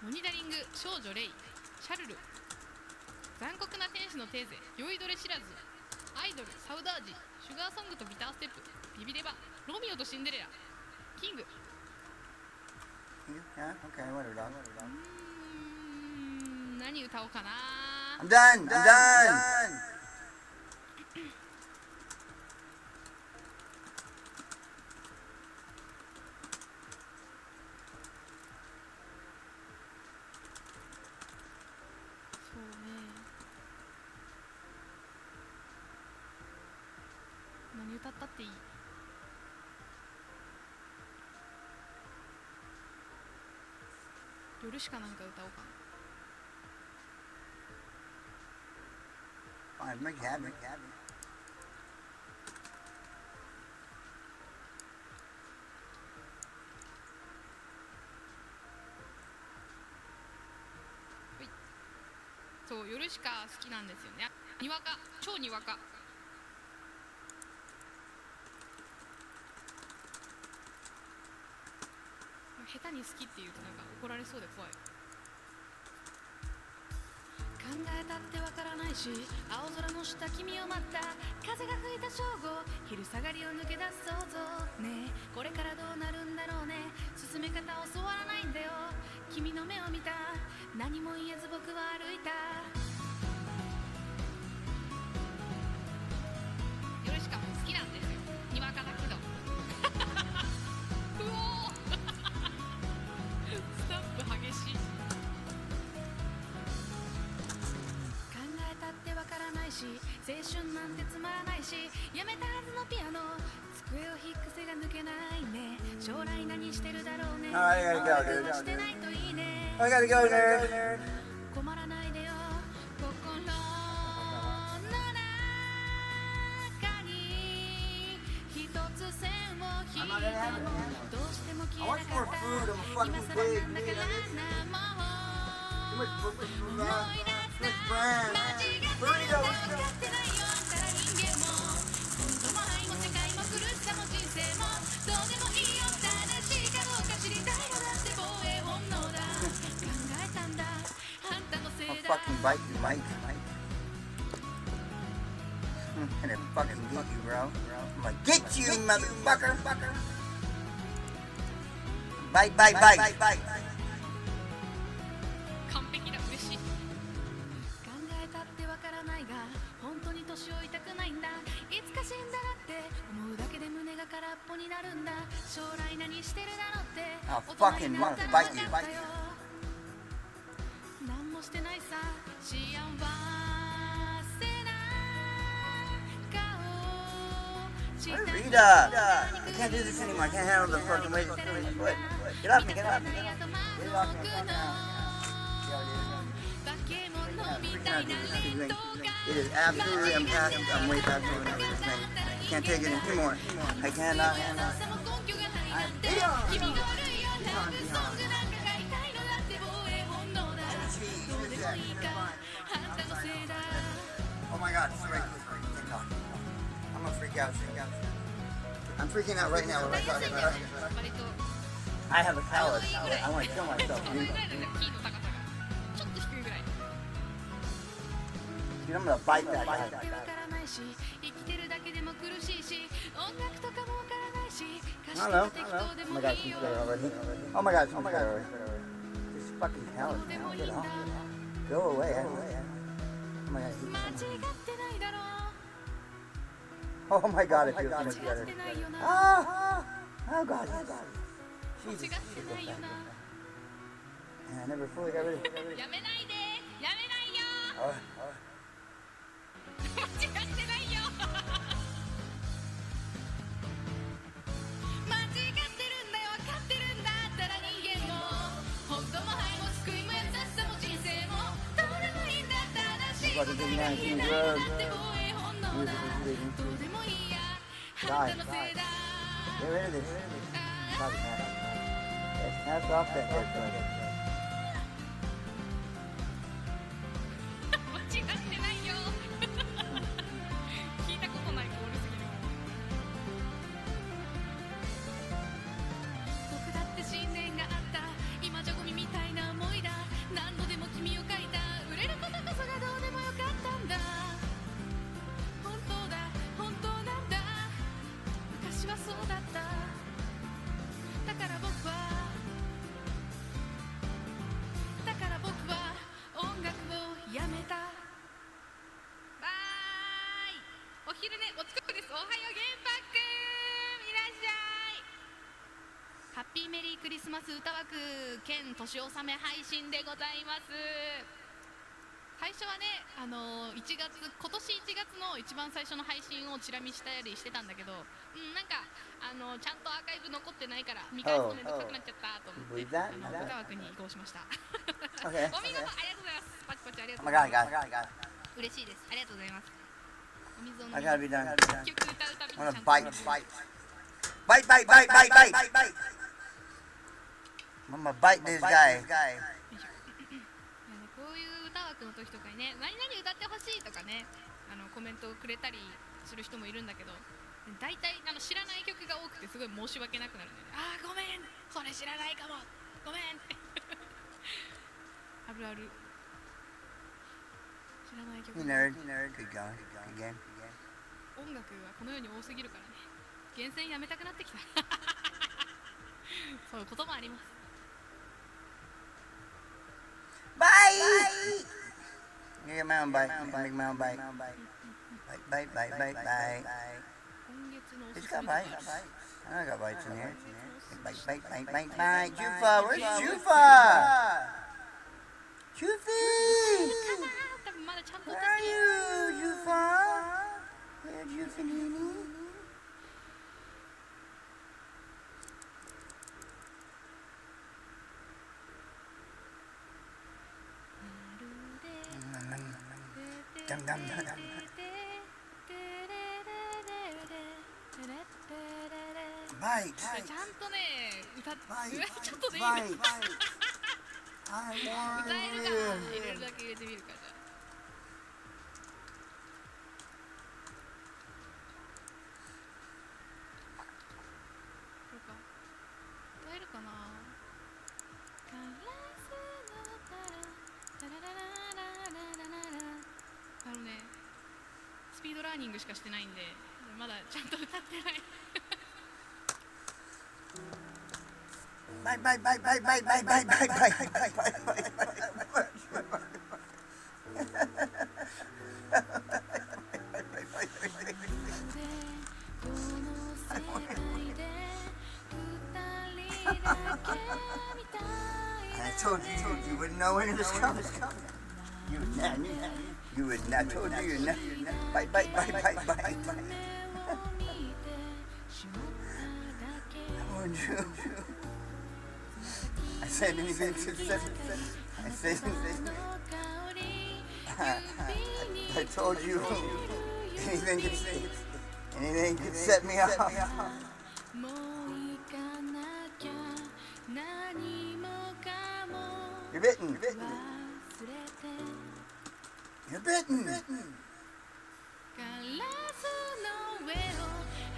モニタリング、少女レイ、シャルル、残酷な天使のテーゼ、酔いどれ知らず、アイドル、サウダージ、シュガーソングとビターステップ、ビビレバ、ロミオとシンデレラ、キング。何歌おうかな。I'm done. そうね。何歌ったっていい。夜しかなんか歌おうかな。Fine, make it happen. そう、夜しか好きなんですよね。にわか、超にわか。下手に好きって言うとなんか怒られそうで怖い。考えたってわからないし、青空の下君を待った。風が吹いた正午、昼下がりを抜け出す想像。ねえ、これからどうなるんだろうね。進め方教わらないんだよ。君の目を見た。何も言えず僕は歩いた。夜しかも好きなんですよ。にわかだけど。うおースタンプ激しい。考えたってわからないし、青春なんてつまらないし、やめたはずのピアノ、机を引く癖が抜けないね。将来何してるだろうね。 I gotta go, dude. してないといいね。I gotta go, nerd. I'm not gonna have it. I want some more food. I'm fucking big. Too much brand. Burritos. I'll fucking bite you, Mike. I'm gonna fucking get you, bro. I'm gonna get you, motherfucker. Bite. 完璧だ、嬉しい。考えたってわからないが、本当に年老いたくないんだ。いつか死んだらって思うだけで胸が空っぽになるんだ。将来何してるだろうって。I'll fucking bite you. 何もしてないさ、幸せな顔。 Rita! I can't do this anymore. I can't handle the fucking weight. Get off me. Get off me. It is absolutely, I'm way past moving over this thing. I can't take it anymore. I cannot handle it. I'm beyond. Oh my god, it's right. I'm gonna freak out. I'm freaking out right now when I talk about it. I have a callus. I want to kill myself, dude. Dude, I'm gonna bite that guy. Hello. Oh my god, she's there already. Oh my god, already. This fucking callus, man. Get off. Go away. Oh my god. Oh my god, it feels so much better. Oh god. Jesus. I never fully got rid of it. Oh. 間違ってないよ間違ってるんだよ分かってるんだったら人間も本当も愛も救いも優しさも人生もどうでもいいんだったらしいことになって防衛本能だどうでもいいやあんたのせいだ Get rid of this. Pass off that head. 間違ってないよ聞いたことない通りすぎる僕だって信念があった今じゃゴミみたいな思いだ何度でも君を書いた売れることこそがどうでもよかったんだ本当だ本当なんだ昔はそうだっただから僕は音楽をやめたバイお昼寝お疲れですおはようゲンパックいらっしゃいハッピーメリークリスマス歌枠兼年納め配信でございます最初はね今年1月の一番最初の配信をチラ見したりしてたんだけどなんかちゃんとアーカイブ残ってないから見返すのめんどくさくなっちゃったと思って歌枠に移行しましたお見事ありがとうございますパチパチありがとうございます嬉しいですありがとうございますお水を飲みます結局歌うたびにちゃんとbite I'm gonna bite this guy. こういう歌枠の時とかにね何々歌ってほしいとかねコメントをくれたりする人もいるんだけど大体知らない曲が多くてすごい申し訳なくなるんだよねごめんそれ知らないかもごめんってあるある知らない曲が音楽はこの世に多すぎるからね厳選やめたくなってきたそういうこともありますBye! You get my own bite. Make my own bite. Bite. It's got bites. I got bites in here. Bite. Jufa! Where's Jufa? Jufi! Where are you, Jufa? Where's Jufinini? Dum dum dum dum. Bite. ちゃんとね歌っちょっとでいい Bite. 歌 I え want るか you. 入れるだけ入れてみるかじゃあこれか歌えるかなスピードラーニングしかしてないんでまだちゃんと歌ってない Bite, bite, bite, bite, bite, bite, bite, bite, bite, bite, bite. 'I told you, you wouldn't know when it was coming. You would not. You would not. Told you, you're not. Bite, bite, bite, bite, bite, bite. I warned you. I said anything to say. I said anything. I told you anything could set me off. You're bitten. You're bitten. ガラスの上を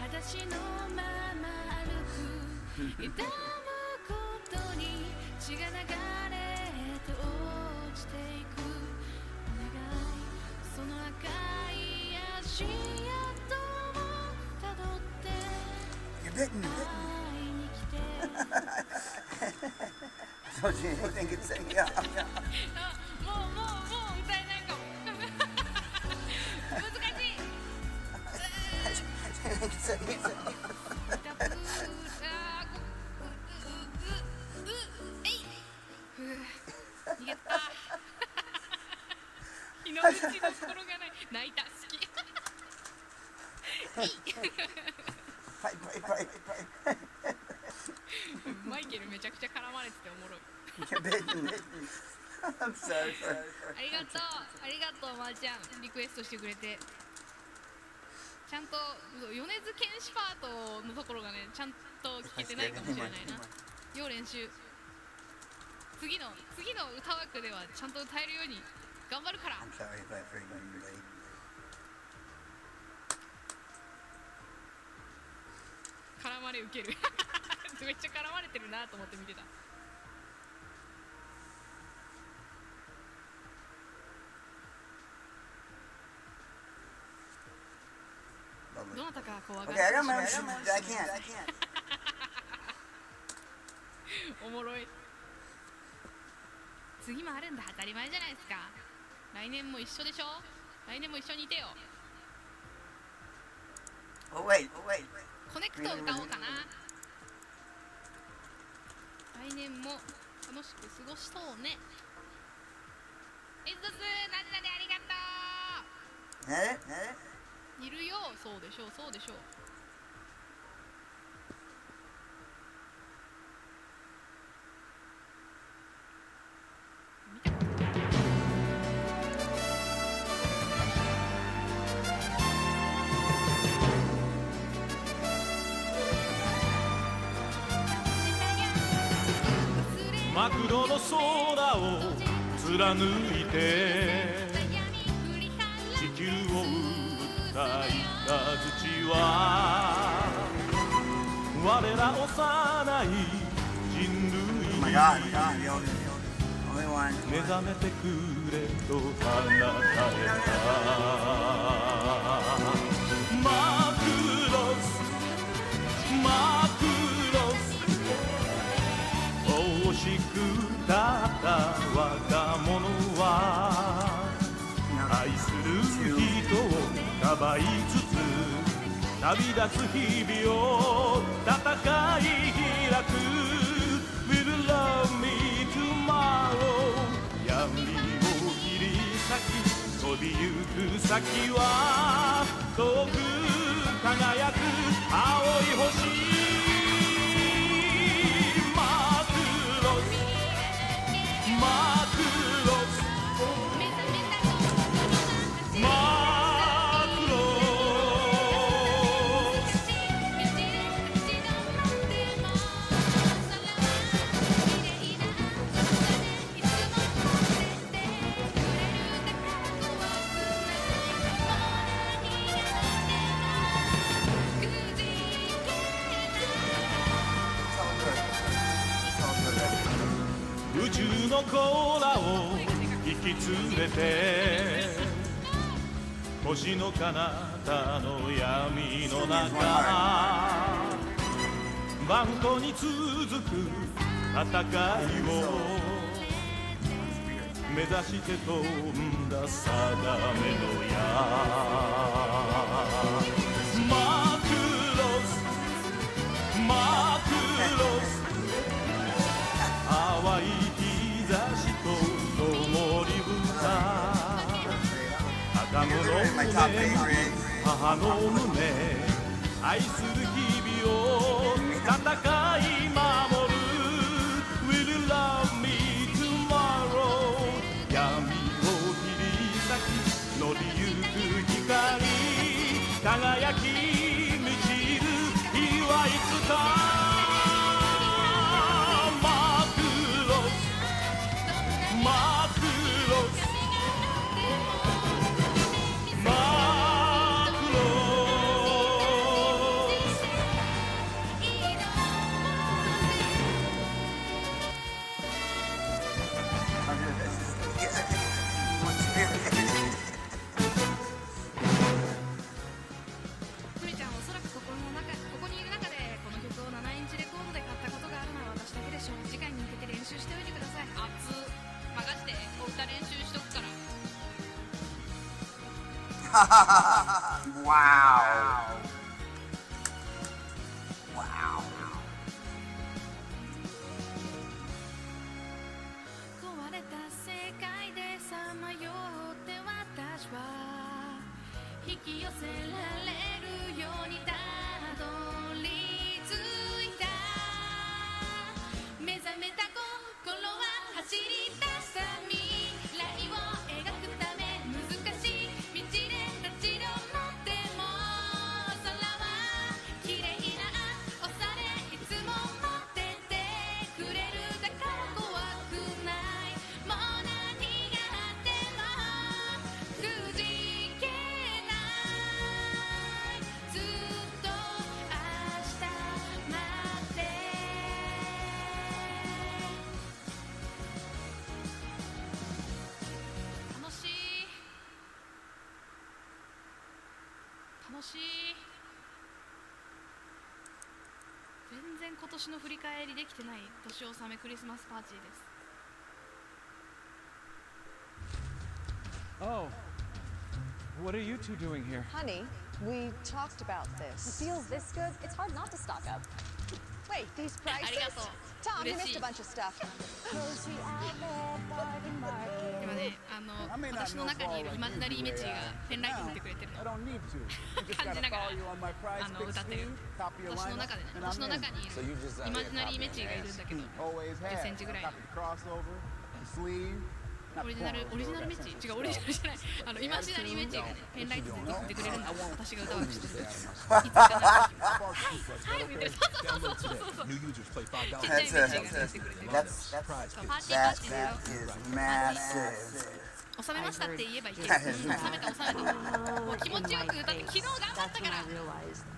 裸足のまま歩く痛むことに血が流れて落ちていくお願いその赤い足跡をたどって You're bitten. 会いに来て I told you anything could set me off. もう歌えないかも難しい Anything could set me off. 逃げた日の道の心がない泣いた好きマイケルめちゃくちゃ絡まれてておもろい I'm sorry. ありがとうまーちゃんリクエストしてくれてちゃんと米津玄師パートのところがねちゃんと聞けてないかもしれないな要練習次の歌枠ではちゃんと歌えるように頑張るから I'm sorry if I frightened you, lady. 絡まれ受けるめっちゃ絡まれてるなと思って見てたどなたか怖が Okay, I got my own shoes. I can't. おもろい次もあるんだ当たり前じゃないですか来年も一緒でしょ来年も一緒にいてよ Oh, wait. コネクト歌おうかな来年も楽しく過ごしそうねエズドスなでなでありがとういるよそうでしょうマクドの空を貫いて地球を歌いた土は我ら幼い人類に Oh my God, the only one. 目覚めてくれと放たれたマクロス惜しくたった若者は愛する人をかばいつつ旅立つ日々を戦い開く Will love me tomorrow 闇を切り裂き飛びゆく先は遠く輝く青い星の子らを引き連れて星の彼方の闇の中万古に続く戦いを目指して飛んだ定めの矢マクロスマクロス淡い日差しと灯り豚赤子の胸母の胸愛する日々を戦い守る Will you love me tomorrow 闇を切り裂き乗りゆく光輝き満ちる日はいつかWow. Wow. 壊れた世界でさまよって私は引き寄せられるようにたどり着いた目覚めた心は走り出した未来を描くため難しい道で立ち止まっても空は綺麗なおされいつも持っててくれるだから怖くないもう何があってもくじけないずっと明日待って楽しい楽しい全然今年の振り返りできてない年納めクリスマスパーティーです Oh, what are you two doing here? Honey, we talked about this. Feels this good? It's hard not to stock up. Wait, these prices? ありがとう Tom, you 嬉し missed い a bunch of stuff. 今ね、私の中にいるイマジナリーイメージがペンライト振ってくれてるの感じながら歌ってる私の中でね、私の中にいるイマジナリーイメージがいるんだけど10センチぐらいのオリジナルメッチ違うオリジナルじゃないイマジナリーメッチがねペンライトで振ってくれるんだ私が歌わなくしてるいつかなはいみたいなそうちっちゃいメッチが言ってくれてるパーティーパーティー収めましたって言えばいいけど収めたもう気持ちよく歌って昨日頑張ったから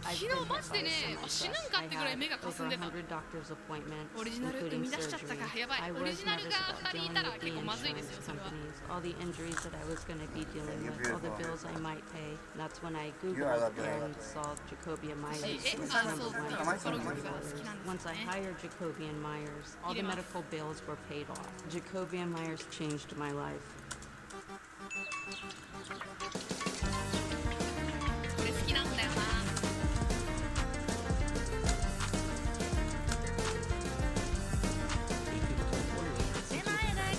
昨日マジでね死ぬんかってぐらい目がかすんでたオリジナル生み出しちゃったかやばいオリジナルが2人いたら結構まずいですよそれは all the injuries that I was going to be dealing with, all the bills I might pay. That's when I Googled and saw Jacoby and Myers. Once I hired Jacoby and Myers, all the medical bills were paid off. Jacoby and Myers changed my life. これ好きなんだよな手前だ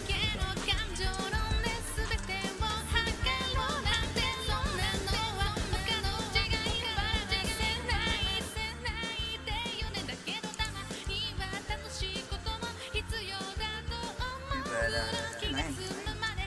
けの感情論で全てを測ろうなんてそんなのは他の違いは実践ないって言うねんだけどたまには楽しいことも必要だと思う気が済むまで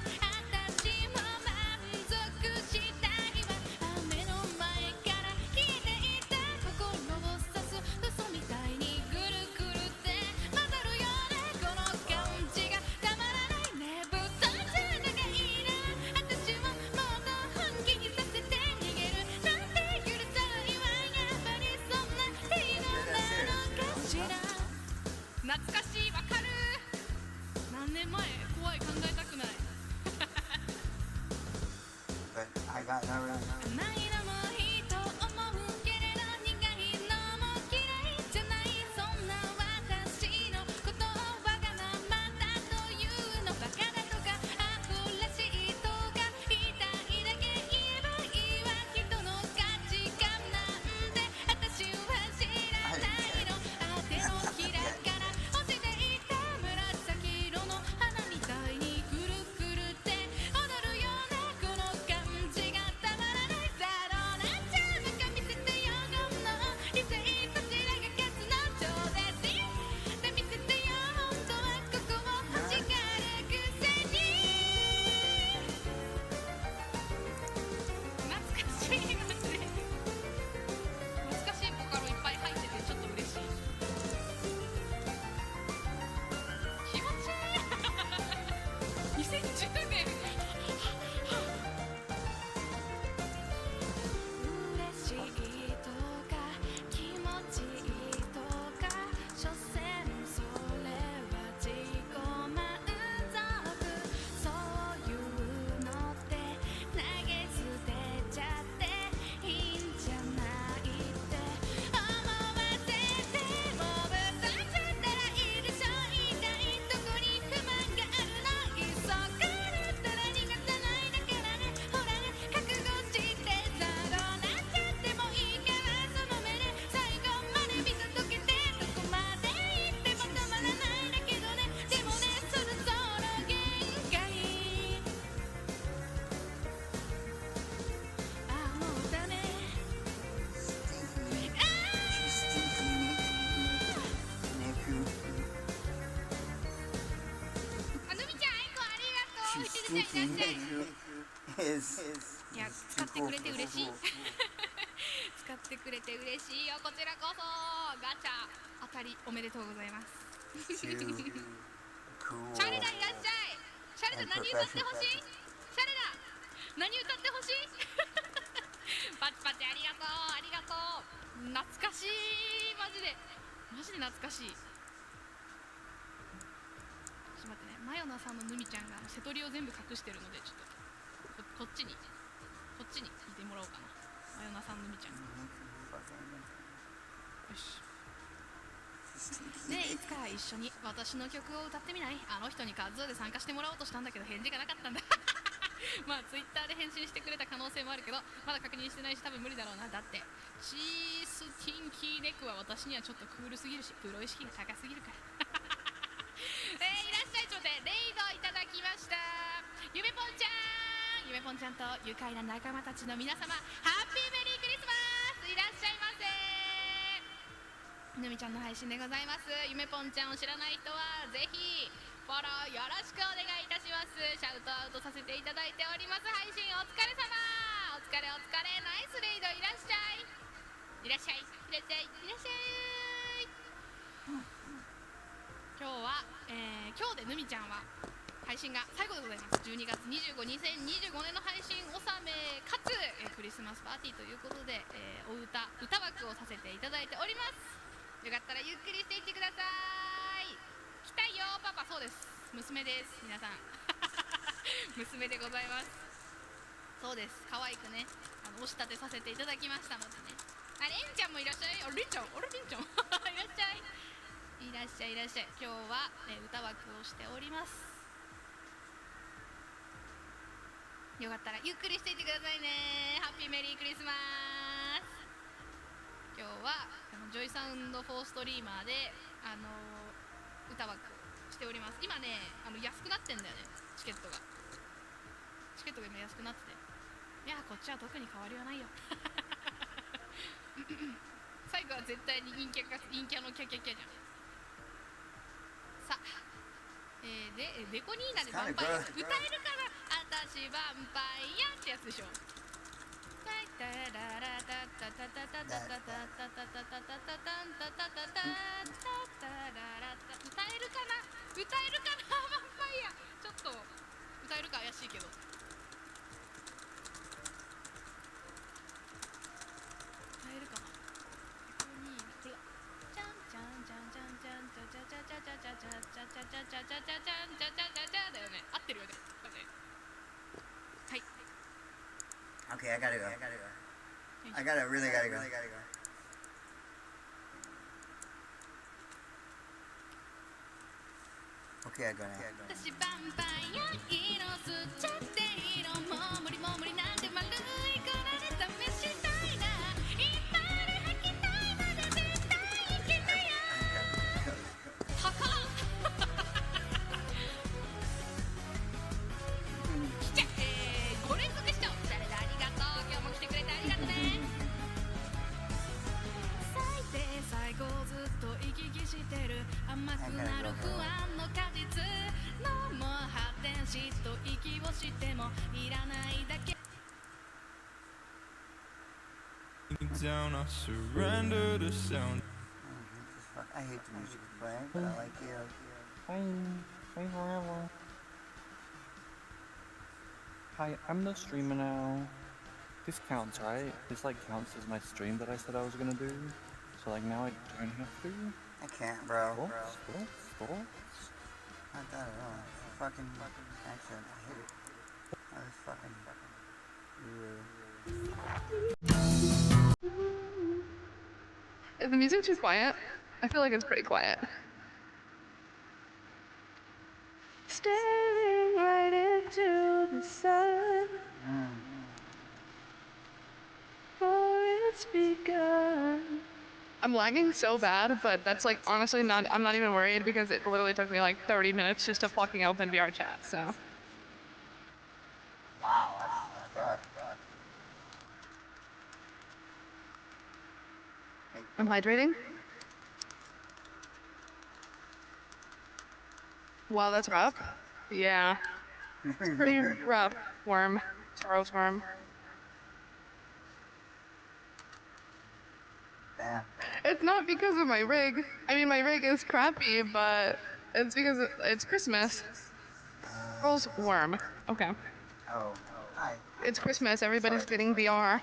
しいマジで懐かしいボカロいっぱい入っててちょっと嬉しい。気持ちいい2010年嬉しいとか気持ちいいとか所詮それは自己満足、そういうのって投げ捨てちゃっていいんじゃないって思わせてもぶっ飛んじゃったらいいでしょ。一体どこに不満があるの。急がれたら逃がさないだからね。ほらね覚悟してさ、どうなっちゃってもいいからその目で最後まで見届けて。どこまで行っても止まらないだけどね。でもねそろそろ限界。ああもうダメ。あぬみちゃんアイコありがとう。ひでちゃんいらっしゃい。いや使ってくれて嬉しい使ってくれて嬉しいよ。こちらこそガチャ当たりおめでとうございますシャレダいらっしゃい。シャレダ何歌ってほしい。シャレダ何歌ってほしいパチパチありがとうありがとう。懐かしいマジで懐かしい。ちょっと待ってね、マヨナさんのぬみちゃんが瀬戸りを全部隠してるのでちょっとこっちに聞いてもらおうかな。マヨナさんのみちゃん。よし。ねえいつか一緒に私の曲を歌ってみない。あの人にカズーで参加してもらおうとしたんだけど返事がなかったんだまあツイッターで返信してくれた可能性もあるけどまだ確認してないし多分無理だろうな。だってチースティンキーネックは私にはちょっとクールすぎるしプロ意識が高すぎるからいらっしゃい。ちょっと待ってレイドいただきました。ゆめぽんちゃんと愉快な仲間たちの皆様ハッピーメリークリスマス。いらっしゃいませ。ぬみちゃんの配信でございます。ゆめぽんちゃんを知らない人はぜひフォローよろしくお願いいたします。シャウトアウトさせていただいております。配信お疲れ様。お疲れナイスレイドいらっしゃい。いらっしゃい。今日は、今日でぬみちゃんは配信が最後でございます。12月25、2025年の配信納めかつ、クリスマスパーティーということで、お歌枠をさせていただいております。よかったらゆっくりしていってください。来たいよパパ。そうです、娘です。皆さん娘でございます。そうです、可愛くね押し立てさせていただきましたのでね。あ、れんちゃんもいらっしゃい。あ、れんちゃんいらっしゃい。いらっしゃい。今日は、歌枠をしております。よかったらゆっくりしていってくださいね。ハッピーメリークリスマス。今日はジョイサウンド4ストリーマーで歌枠しております。今ね安くなってんだよね。チケットが今安くなってて、いやこっちは特に変わりはないよ最後は絶対に陰キャのキャキャキャじゃん。さあ、でデコニーナでヴァンパイア歌えるかな。私ヴァンパイアってやつでしょ。歌えるかな。ヴァンパイア。ちょっと歌えるか怪しいけど。歌えるかな。デコニーナこれだ。チャンチャンチャンチャンチャンチャチャチャチャチャチャチャチャチャチャチャチャチャチャチャチャチャチャチャだよね。合ってるよね。はい。Okay, I gotta go. I really gotta go. Okay, I go now. 私ヴァンパイア色吸っちゃって色も無理なんて丸いからで試したいな。いっぱい吐きたいまだ絶対いけないよ。高っ来ちゃ5連続視聴誰だありがとう。今日も来てくれてありがとうね。最低最後ずっと行き来してる甘くなる不安の果実。のも発展しと息をしても down, I surrender the sound. I hate the music you're playing, but I like you. Bye forever. Hi, I'm the streamer now. This counts, right? This like counts as my stream that I said I was gonna do. So like now I don't have to. I can't, bro. Thoughts? Not that at all. It's a fucking accent. I hate it. I was fucking. Is the music too quiet? I feel like it's pretty quiet. Staring right into the sun. For it's begun. I'm lagging so bad, but that's like honestly not. I'm not even worried because it literally took me like 30 minutes just to fucking open VR chat. So. Wow, that's I'm hydrating. Wow, that's rough. Yeah. It's pretty rough. Worm. Taros worm. Damn. It's not because of my rig. I mean, my rig is crappy, but it's because it's Christmas. Taros worm. Okay. Oh. Hi. It's Christmas. Everybody's getting VR.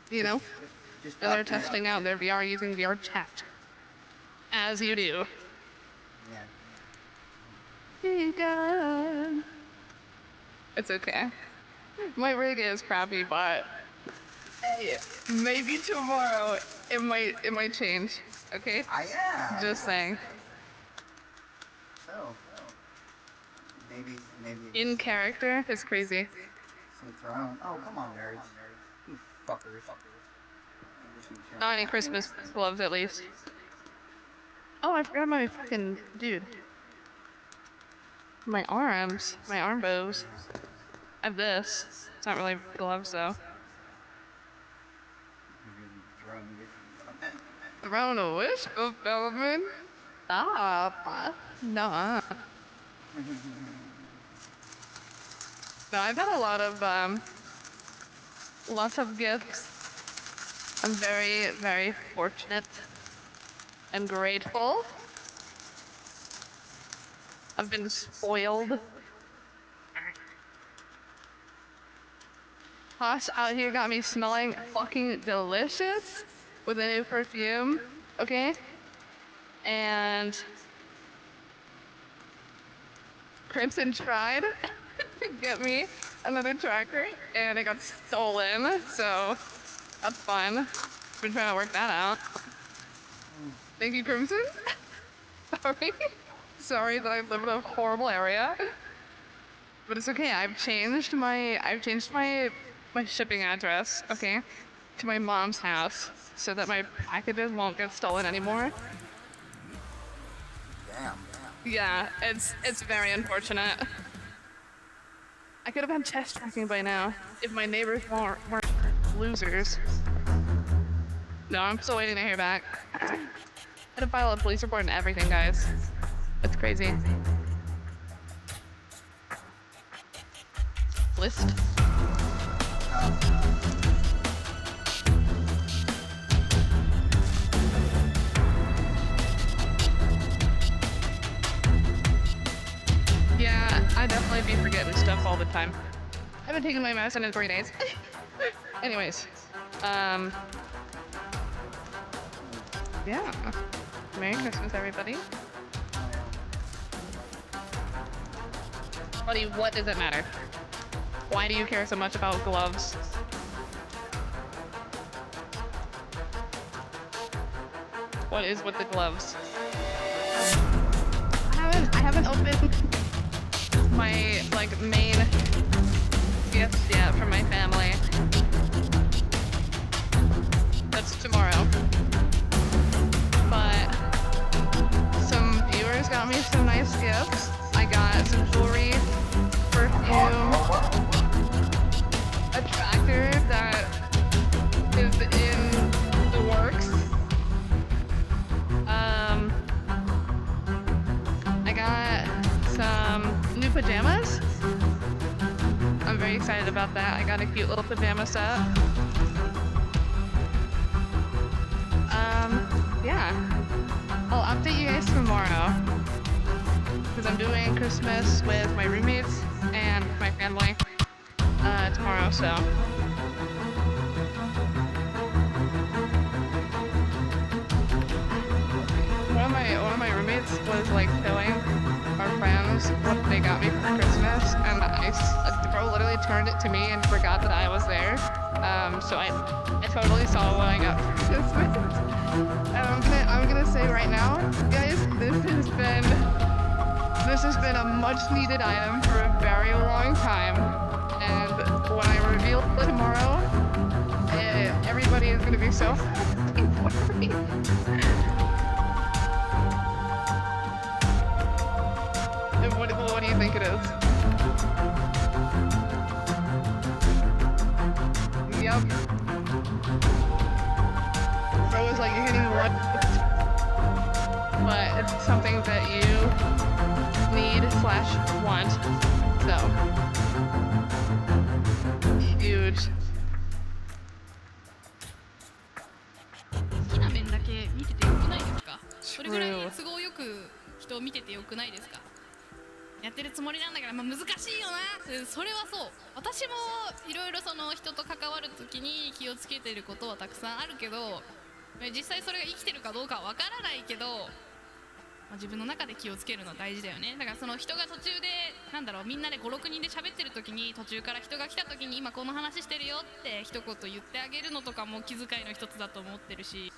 You know? They're testing out their VR using VR chat. As you do. Yeah. Begun. It's okay. My rig is crappy, but hey, maybe tomorrow it might change. Okay? Just saying. So. Maybe. In character is crazy. Some throne. Oh, come on, nerds. You fuckers. Not any Christmas gloves, at least. Oh, I forgot my fucking dude. My arms, my arm bows. I have this. It's not really gloves though. Throne of wish fulfillment. Stop. No. No, I've had a lot of lots of gifts. I'm very, very fortunate and grateful. I've been spoiled. Toss out here got me smelling fucking delicious with a new perfume, okay? And Crimson tried to get me another tracker and it got stolen, so that's fun. Been trying to work that out. Thank you, Crimson. Sorry that I live in a horrible area. But it's okay. I've changed my shipping address, okay, to my mom's house so that my packages won't get stolen anymore. Damn. Yeah, it's very unfortunate. I could have had chest tracking by now if my neighbors weren't losers. No, I'm still waiting to hear back. I had to file a police report and everything, guys. It's crazy. List. Yeah, I definitely be forgetting stuff all the time. I haven't taken my medicine in 3 days. Anyways, yeah. Merry Christmas, everybody. Buddy, what does it matter? Why do you care so much about gloves? What is with the gloves? I haven't opened my like main gifts yet from my family. That's tomorrow. But some viewers got me some nice gifts. I got some jewelry, perfume, a tractor that is in the works. I got some new pajamas. I'm very excited about that. I got a cute little pajama set. Yeah. I'll update you guys tomorrow. Because I'm doing Christmas with my roommates and my family tomorrow, so. One of my roommates was like showing our friends what they got me for Christmas, and the girl literally turned it to me and forgot that I was there. So I totally saw what I got for Christmas. And I'm gonna say right now, guys, this has been a much needed item for a very long time. And when I reveal it tomorrow, everybody is gonna be so happy for me. What do you think it is? Yep. Bro was like, you're hitting what? But it's something that you need/want. So. Huge. 好きな面だけ見ててよくないですか？それぐらい都合よく人を見ててよくないですか？やってるつもりなんだから、まあ、難しいよな。それはそう。私もいろいろその人と関わるときに気をつけてることはたくさんあるけど、実際それが生きてるかどうかはわからないけど、まあ、自分の中で気をつけるのは大事だよね。だからその人が途中でみんなで5、6人で喋ってるときに途中から人が来たときに今この話してるよって一言言ってあげるのとかも気遣いの一つだと思ってるし。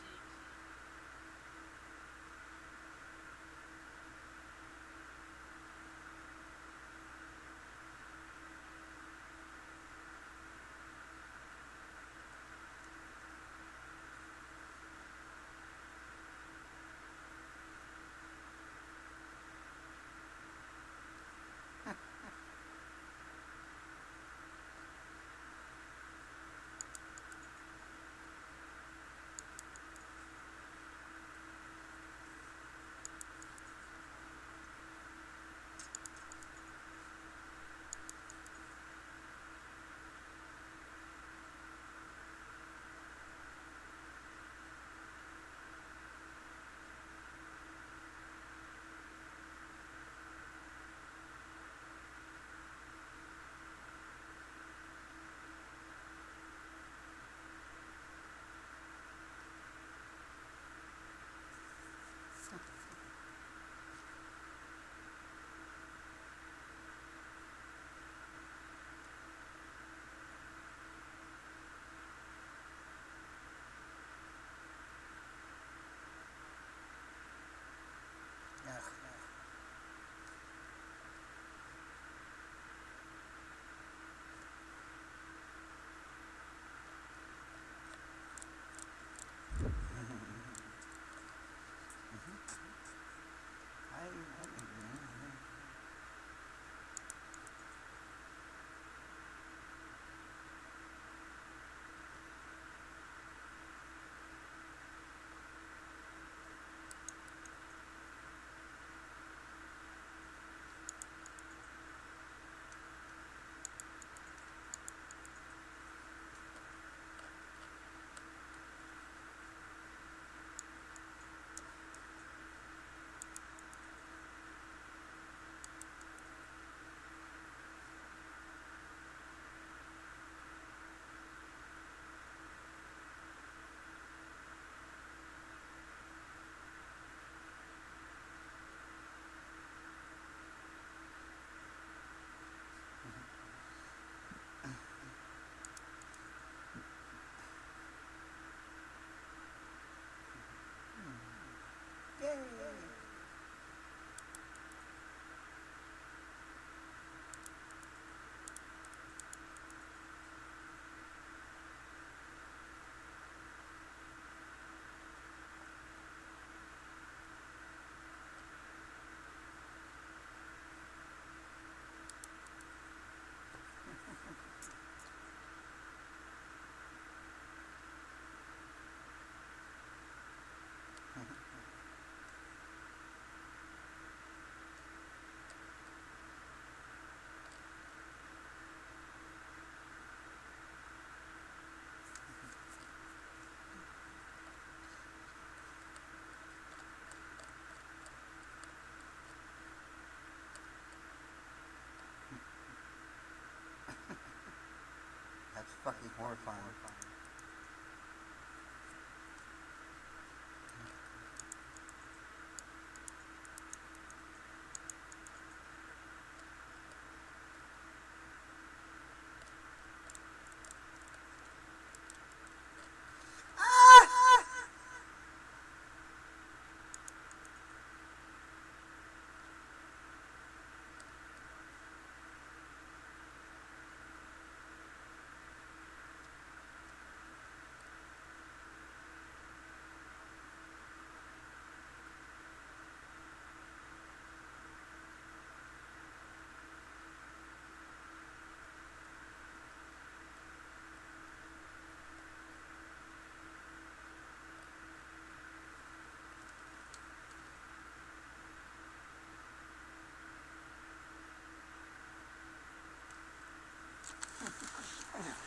fucking horrifying.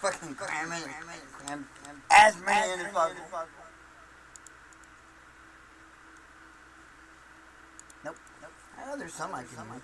Fucking cramming as many in as possible. Nope. I know there's some I can use.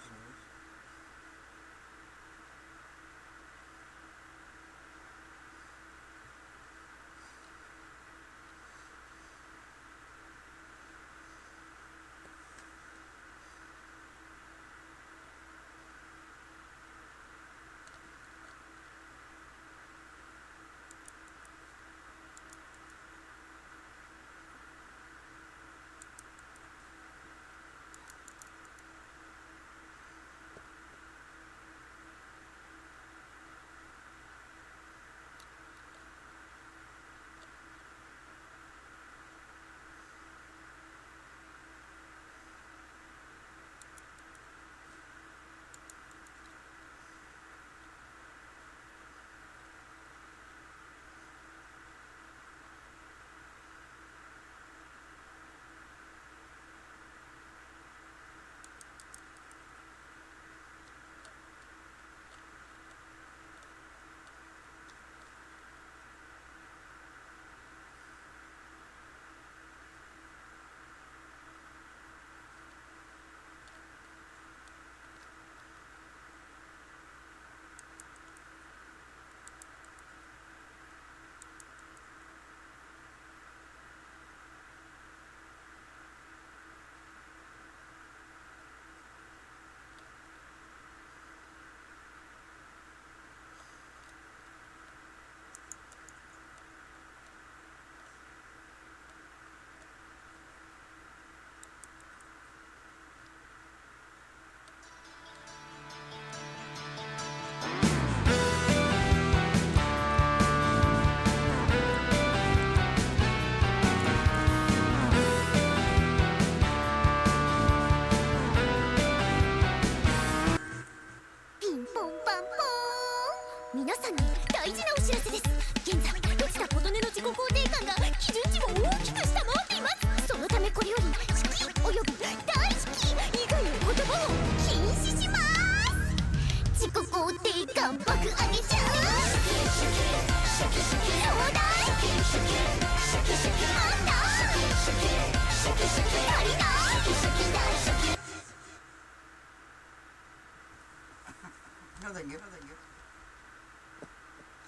No, thank you.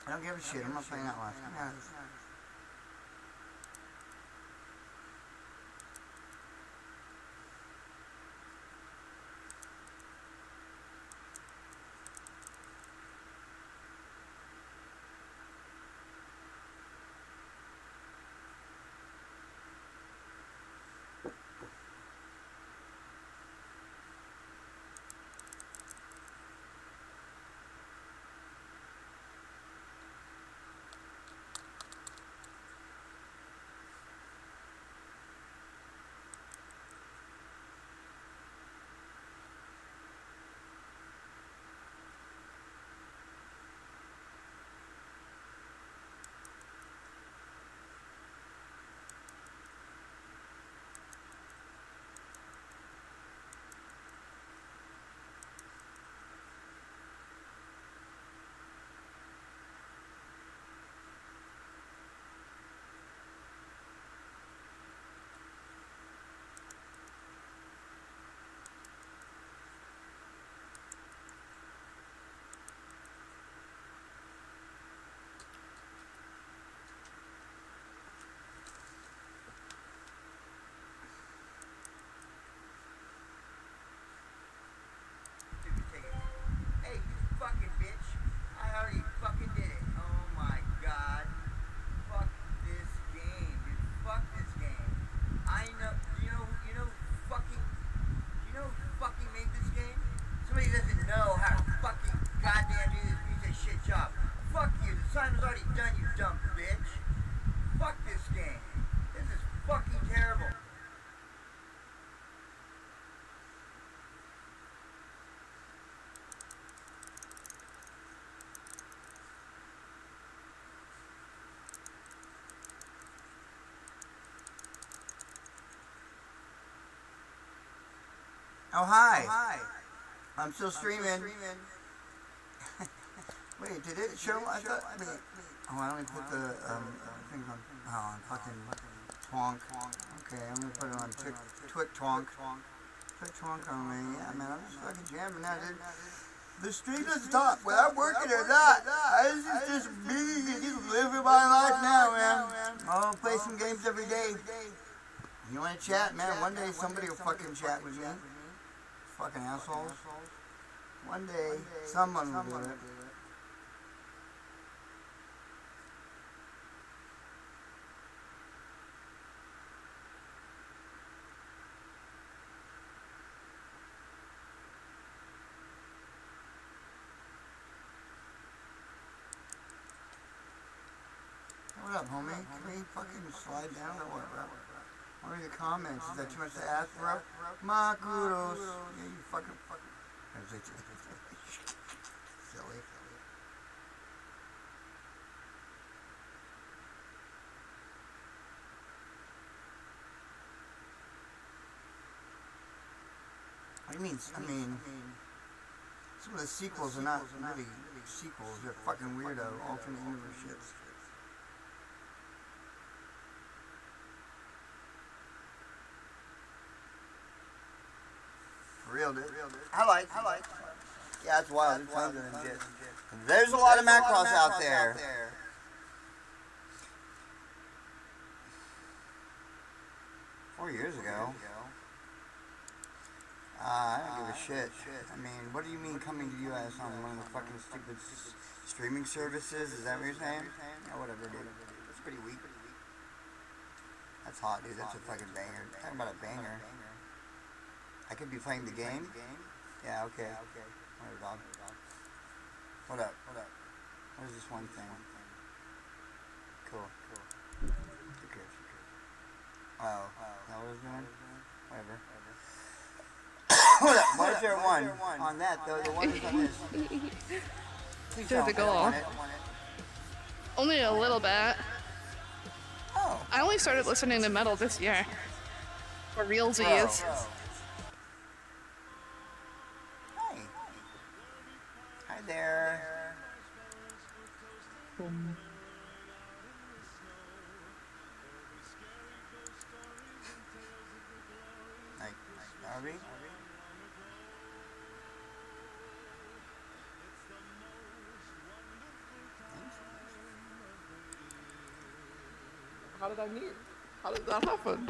I don't give a shit. I'm not playing that last time. done, you dumb bitch. Fuck this game. This is fucking terrible. Oh, hi. I'm still streaming. Wait, did it show? I thought. Wait. Oh, I only put the things on. Oh, on fucking twonk. Okay, I'm gonna put it on twit twonk. Twit twonk only. Yeah, man, I'm just fucking jamming now, dude. The stream doesn't stop. Well, I'm working or not. This is just me. Just living my life now, man. I'll play some games every day. You wanna chat, man? One day somebody will fucking chat with me. Fucking assholes. One day, someone will do it. What up, homie? Can we fucking slide down or what, bro? What are the comments? Is that too much to ask, bro? Makuros. Yeah, you fucking. Silly. What do you mean? I mean, some of the sequels are not really sequels. They're fucking weirdo alternate universe shits. Real dude. I like. Yeah, it's wild. There's tons of them shit. There's a lot of Macross out there. 4 years ago. I don't give a shit. I mean, what do you mean coming to US on one of the fucking stupid streaming services? Is that what you're saying? Yeah, whatever, dude. That's pretty weak. That's hot, dude. That's a fucking banger. Talking about a banger. I could be playing the game? Yeah, okay. Whatever, dog. What up? What is this one thing? Cool. Who cares? Oh, is that what I was doing? Whatever. What up? Why is there one on that, though? The one is on this. Please Through the goal. Only a little bit. Oh. I only started listening to metal this year. For realsies. Hi there. Are we? How did I mute? How did that happen?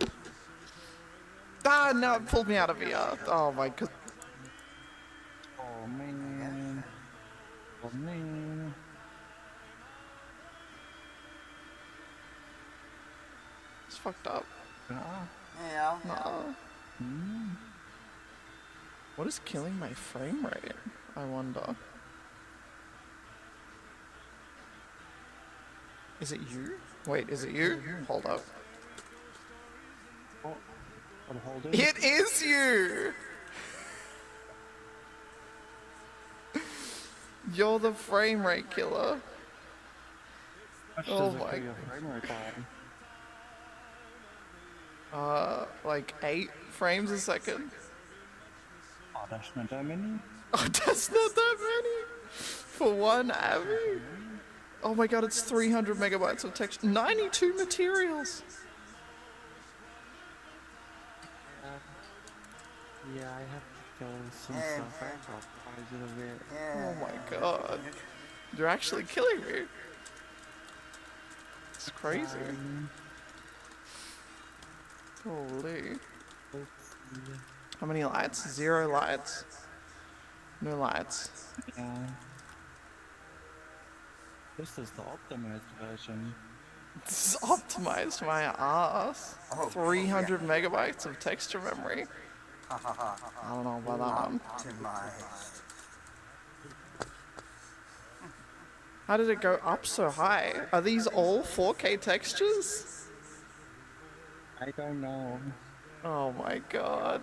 Ah, no, it pulled me out of VR. Oh my god. Oh man. Oh man. It's fucked up. Yeah. No. What is killing my frame rate? I wonder. Is it you? Wait, is it you? Hold up. Oh, I'm holding. It is you! You're the frame rate killer. Oh my god. Like 8 frames a second. Oh, that's not that many? Oh, that's not that many! For one Abby? Oh my god, it's 300 megabytes of text. 92 materials! Yeah, I have to kill some stuff. I optimized it a bit. Oh my god. You're actually killing me. It's crazy. Holy. How many lights? 0 lights. No lights. Yeah. This is the optimized version. This is optimized my ass. 300 megabytes of texture memory. I don't know about that one. Optimized. How did it go up so high? Are these all 4K textures? I don't know. Oh my god.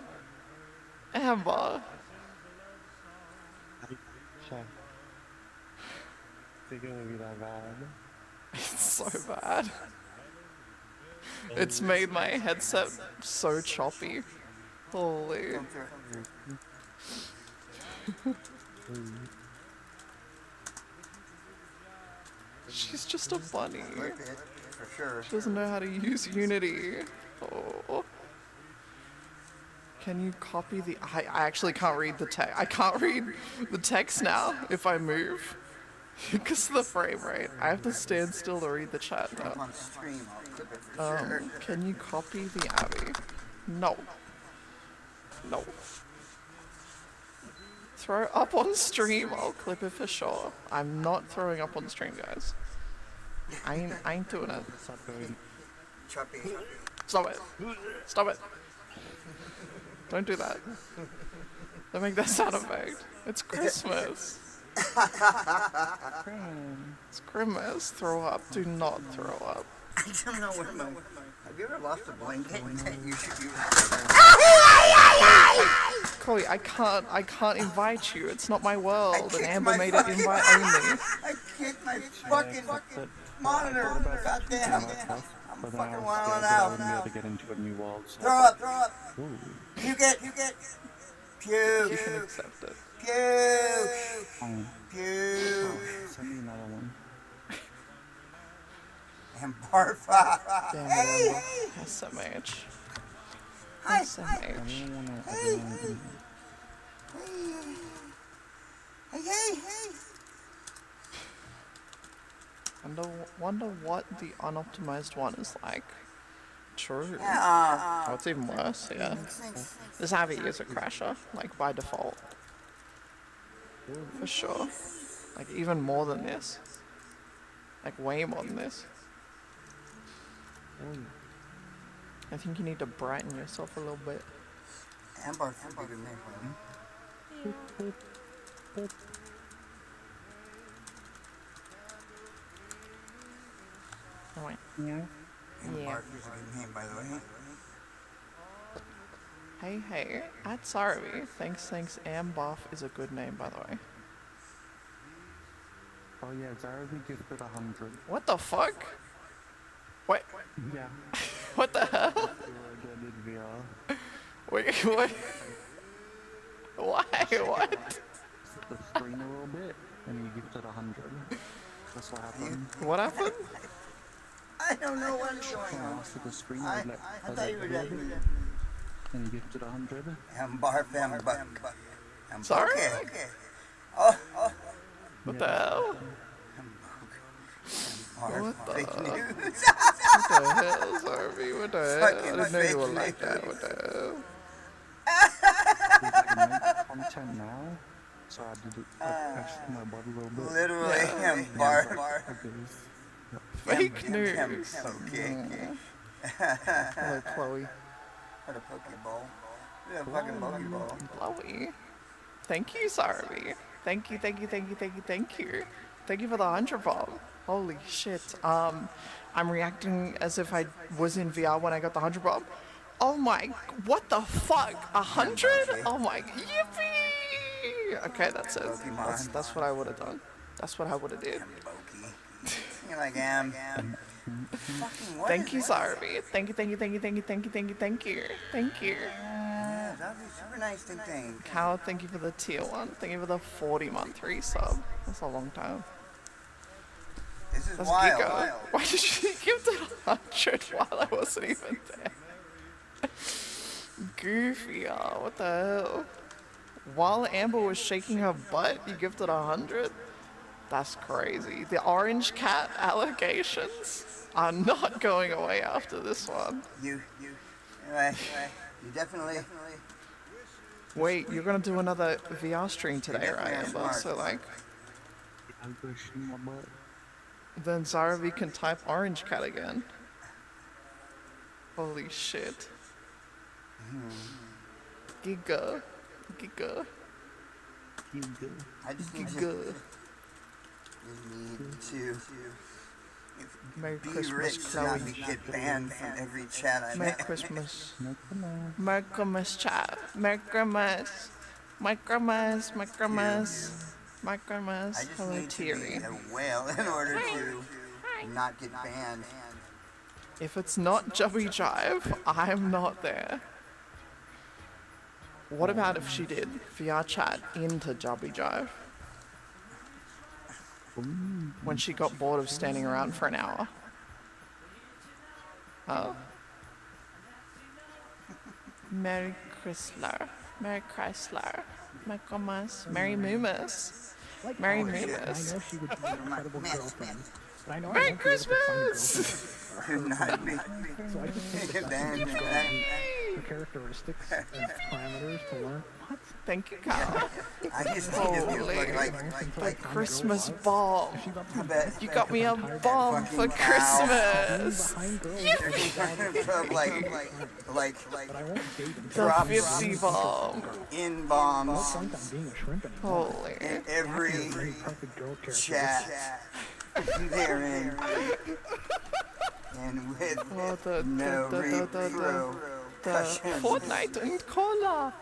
Amber. I think it would be that bad. It's so bad. It's made my headset so choppy. Holy. She's just a bunny. For sure. She doesn't know how to use Unity. Oh. Can you copy the... I actually can't read the text. I can't read the text now if I move. Because of the frame rate. I have to stand still to read the chat now. On stream, I'll clip it for sure. Can you copy the Abby? No. No. Throw up on stream, I'll clip it for sure. I'm not throwing up on stream, guys. I ain't doing it. Choppy. Stop it. Stop it. Don't do that. Don't make that sound effect. It's Christmas. It's Christmas. Throw up. Do not throw up. I don't know what my... Have you ever lost a blanket? You should use Chloe, I can't invite you. It's not my world. And Amber made it invite only. I kicked my fucking monitor. Goddamn. I'm fucking wilding out. I wouldn't be able to get into a new world. So Throw up. Ooh. You get. Puke. You can accept it. Puke. Send me another one. And barf. Damn Hey. it, SMH. Hi. SMH. Hey. Wonder what the unoptimized one is like. True. Yeah. Oh, it's even worse, yeah. This Abby is a crasher, like by default. For sure. Like even more than this. Like way more than this. I think you need to brighten yourself a little bit. Amber, good name for me. Oh, wait. Yeah. Yeah. Is a good name, by the way. Hey, at Sarvi. Thanks, Ambuff is a good name, by the way. Oh yeah, Zaravi gifted 100. What the fuck? Wait. Yeah. What the hell? Wait, what? Why? What? The screen a little bit, and he gifted 100. That's what happened. What happened? I don't know what's going on. After the screen, I thought you were dead. And he gifted 100. Sorry? Okay. Oh. What the hell? What the? Fake news. What the hell, Sarvi? What the hell? I didn't know you were like that. What the hell? I can make content now, so I did it. Actually, my butt a little bit. Literally, Fake news. Okay. Hello, Chloe. What a pokeball. What a fucking pokeball. Chloe. Thank you, Sarvi. Thank you. Thank you for the 100 bomb. Holy shit. I'm reacting as if I was in VR when I got the 100 bomb. Oh my, what the fuck? 100? Oh my, yippee! Okay, that's it. That's what I would have done. That's what I would have did. You're like, Thank you, Sarvi. Thank you. Yeah, that'd be super nice to think. Cal, thank you for the tier 1. Thank you for the 40-month resub. That's a long time. This is That's wild. Giga. Why did she give it 100 while I wasn't even there? Goofy, what the hell? While Amber was shaking her butt, you gifted 100? That's crazy. The orange cat allegations are not going away after this one. Anyway, you definitely. Wait, you're gonna do another VR stream today, right, Amber? So like, then Zaravi can type orange cat again. Holy shit. Giga. I just need You need to Merry be Christmas, rich, Chloe. not get banned from every chat I Merry met. Christmas. Merry Christmas, chat. Merry Christmas. Merry Christmas. Merry Christmas. Merry Christmas. I just Hello, need to be Thierry. a whale in order to not get banned. If it's not Jubby Jive, I'm not there. What about if she did VR chat into Jubby Jive? When she got bored of standing around for an hour. Oh. Merry Chrysler. Merry Chrysler. Merry Christmas. Merry Moomus. Merry Moomus. I know she would be an incredible girlfriend. But I know Merry I won't be able to find a Christmas! girlfriend for her. So I just take the steps to go and her characteristics and parameters to learn. What? Thank you, Kyle. I just need to be The Christmas bomb. I bet. You got me a bomb for Christmas. like The 50 bomb. In bombs. Holy. In every chat. They're in. And with no reproach. Fortnite and cola.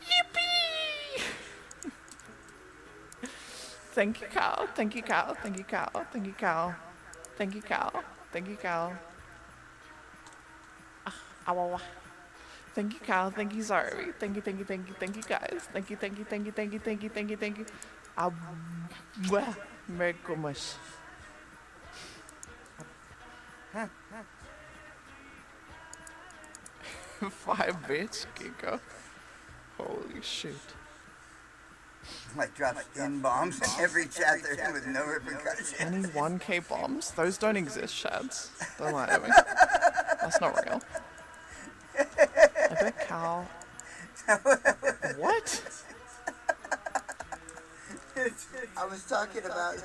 Yippee! Thank you, Cal. Thank you, Cal. Thank you, Cal. Thank you, Cal. Thank you, Cal. Thank you, Cal. Ow. Thank you, Cal. Thank you, Zarvi. Thank you, thank you, thank you, thank you, guys. Thank you, thank you, thank you, thank you, thank you, thank you, thank you. Merry Christmas. 5 bits, Giga. Holy shit. Like drops in bombs in every chat they're in with no repercussions. Any 1K bombs? Those don't exist, Shads. Don't lie to me. That's not real. I bet Cal. What? I was talking about.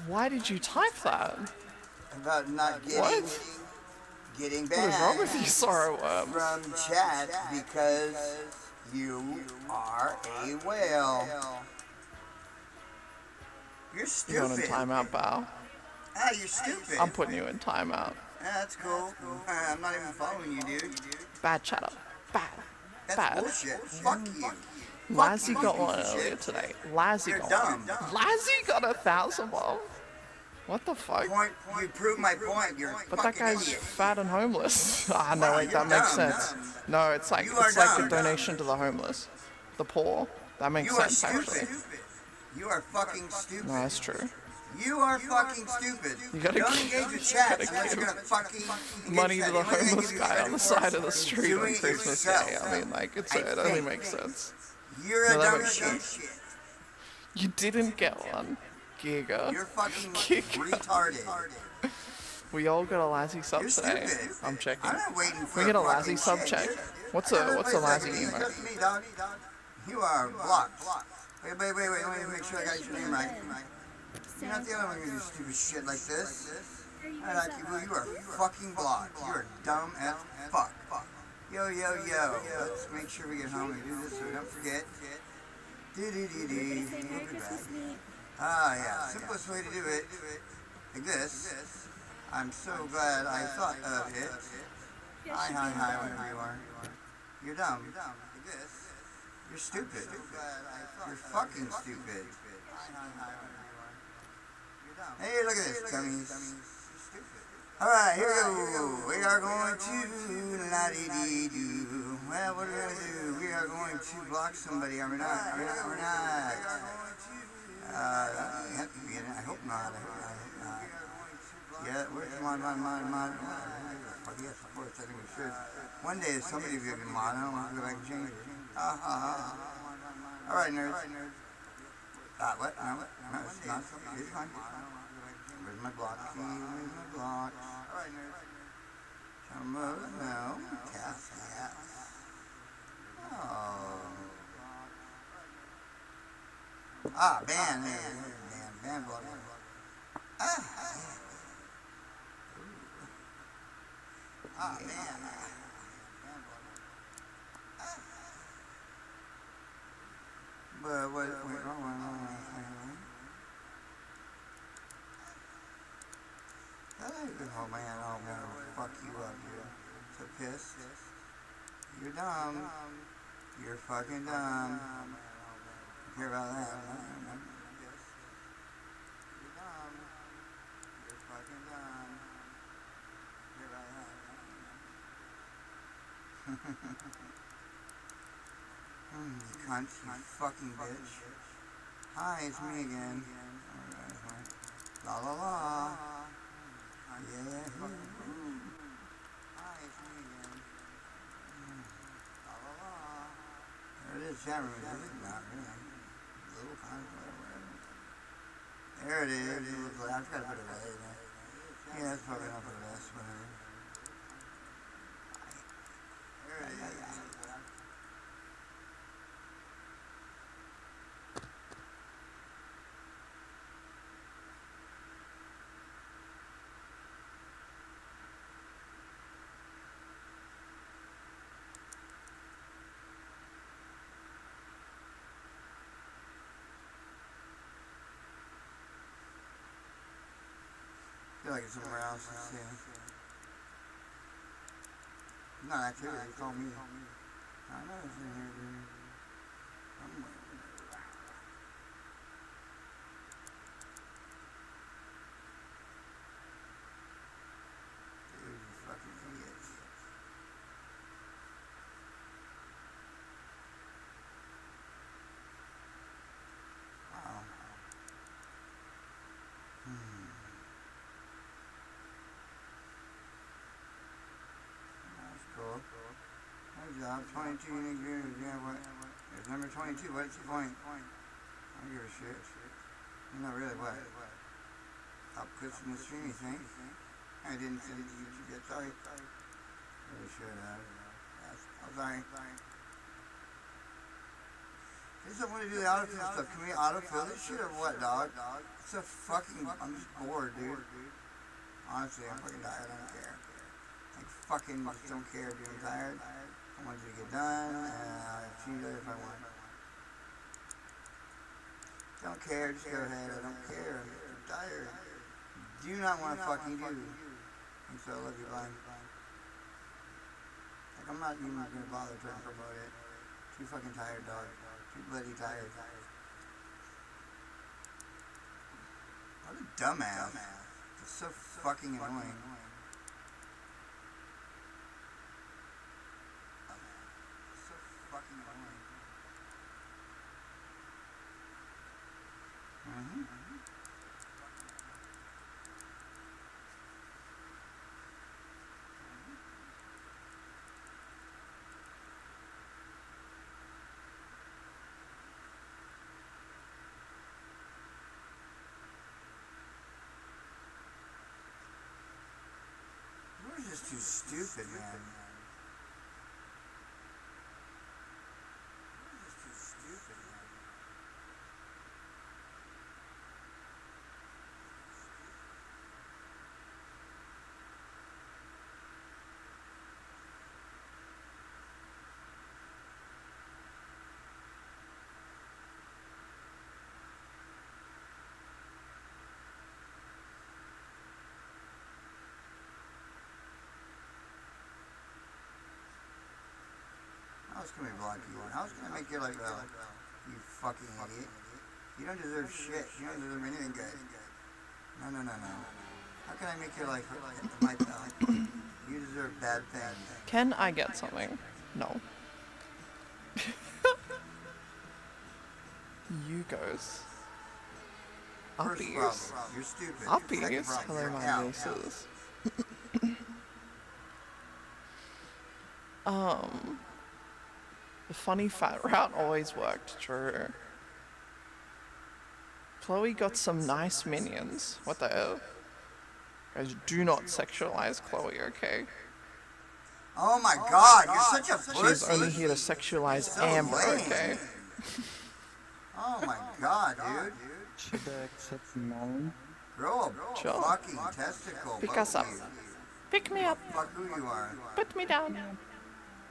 Why did you type that? About not getting. What? Getting What is wrong with you, Sorrow Worms? From chat because you are a whale. You're stupid. You're going in timeout, Bao. Ah, you're stupid. I'm putting you in timeout. That's cool. I'm not even following you, dude. Bad chatter. Bad. That's Bad. bullshit. Fuck you. Lazzy got one earlier today. Lazzy got one. Lazzy got 1,000 bomb. What the fuck? You proved my point. You're But that guy's idiot. fat and homeless. Ah, no, wait, that makes sense. No, it's like a donation to the homeless, the poor. That makes sense, actually. You are fucking stupid. No, that's true. You are fucking stupid. You gotta Don't give- engage with you chat gotta unless you're give gonna fucking money to the engage with chat. homeless guy on the side of the street on Doing it Christmas yourself. Day. I mean, like, it only makes sense. You're a No, that dumb makes shit. sense. You didn't get one, Giga. You're fucking Giga. retarded. We all got a Lazzy sub You're today. stupid. I'm checking. I'm not waiting for We get a fucking Lazzy sub shit. check. What's a Lazzy You emote? trust me, dog. You are blocked. Wait. Let me make sure I got your name right. You're not the only one who do stupid shit like this. I like you. You are fucking blocked. You are dumb as fuck. Yo. Let's make sure we get home and do this so we don't forget. We'll be back. Ah, yeah. Simplest way to do it. Like this. I'm so glad I thought of it. Hi, wherever you are. You're dumb. Like this. You're stupid. You're fucking stupid. Hey, look at this, dummies. Alright, here we go. We are going to la-dee-dee-doo. Well, what are we going to do? We are going to block somebody. Are we not? We're not. You have to be in it. I hope not. Yeah, where's mod? Yes, of course, I think we should. One day, somebody will give me mod. I don't want to go back and change it. Alright, nerds. What? No, it's not. It's fine. Where's my block key? Where's my block? Alright, nerds. Chumbo, no. Cast. Oh. Ban. Ban block. Man. But wait, wrong one. Oh man, I'm gonna fuck you up, dude. So pissed. You're dumb. You're fucking dumb. Don't care about that. I'm pissed. You're dumb. You're fucking dumb. Don't care about that. You cunt, you fucking bitch. Hi, it's me again. La la la. Yeah. Hi, it's me again. La la la. There it is, chat room. Is it? Not really. Little kind of whatever. There it is. I've got to put it away. Yeah, that's probably enough for this. Whatever. There it is. I feel like it's somewhere else. Let's see. Not activity, it's all me. I know it's in here, dude. Somewhere. Dude, you fucking idiots. Wow. That's cool. Good job. 22 unique viewers. Yeah, what? There's number 22. What's the point? I don't give a shit. Not really, what? Stop clicking the stream, you think? I didn't send it to YouTube yet. Sorry. Really should have. I'm sorry. They just want to do the autofill stuff. Can we autofill this shit or what, dog? It's a fucking... I'm just bored, dude. Honestly, I'm fucking tired. I don't care. Like, fucking just don't care, dude. I'm tired. I want you to get done, and I'll choose it if I want. Don't care, just go ahead. I don't care. I'm tired. Do not want to fucking do. And so I love you, bye. Like, I'm not even going to bother trying to promote it. Too fucking tired, dog. Too bloody tired. What a dumbass. It's so fucking annoying. So fucking annoying. You're just too stupid, man. You're just too stupid, man. How's can we block you? How's can I make you like that? You fucking idiot. You don't deserve shit. You don't deserve anything good. No. How can I make you like my pal? You deserve bad things. Can I get something? No. You guys. Uppies. You're stupid. Uppies. Hello, my nieces. The funny fat route always worked, true. Chloe got some nice minions. What the hell? Guys, do not sexualize Chloe, okay? Oh my god, you're such a pussy. She's only here to sexualize so Amber, lame. okay? Oh my god, dude. Should I accept Melon? Grow a Sure. fucking testicle. Pick both us up. of you. Pick me up. Fuck who you are. Put me down.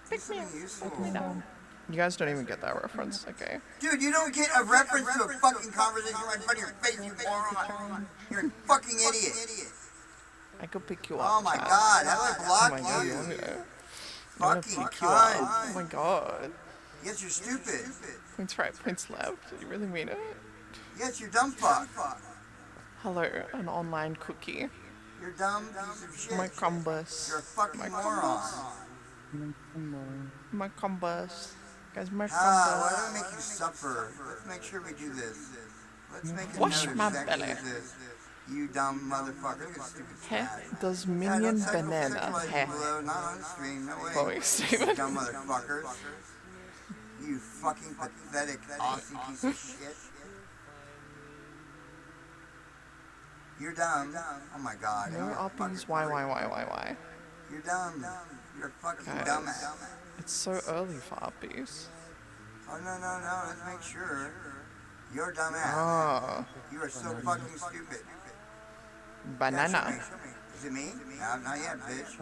Pick me up. Put me down. You guys don't even get that reference, okay? Dude, you don't get a reference to a fucking conversation right in front of your face, you moron. You're a fucking idiot. I could pick you up. Oh my chat. god, how do I block Oh my god, you? I'm gonna Fucking pick you up. cunt. Oh my god. Yes, you're stupid. Points right, points left. You really mean it? Yes, you're dumb fuck. Hello, an online cookie. You're dumb piece of shit. My combus. You're a fucking moron. My combus. Guys, my Why combus. do I make you suffer? Let's make sure we do this. Let's make a Wash note my exactly belly. this. You dumb motherfucker. Look at stupid cat. Does minion banana Below, not on stream, no way. Chloe Steven. Dumb motherfuckers. You fucking pathetic Aussie piece of shit. You're dumb. Oh my god. No uppies. Why? You're dumb. You're a fucking Guys, dumbass. it's so early for uppies. Oh no. Let's make sure. You're a dumbass. Oh. You are so fucking stupid. Banana. Yeah, show me. Is it me? No, not yet, bitch.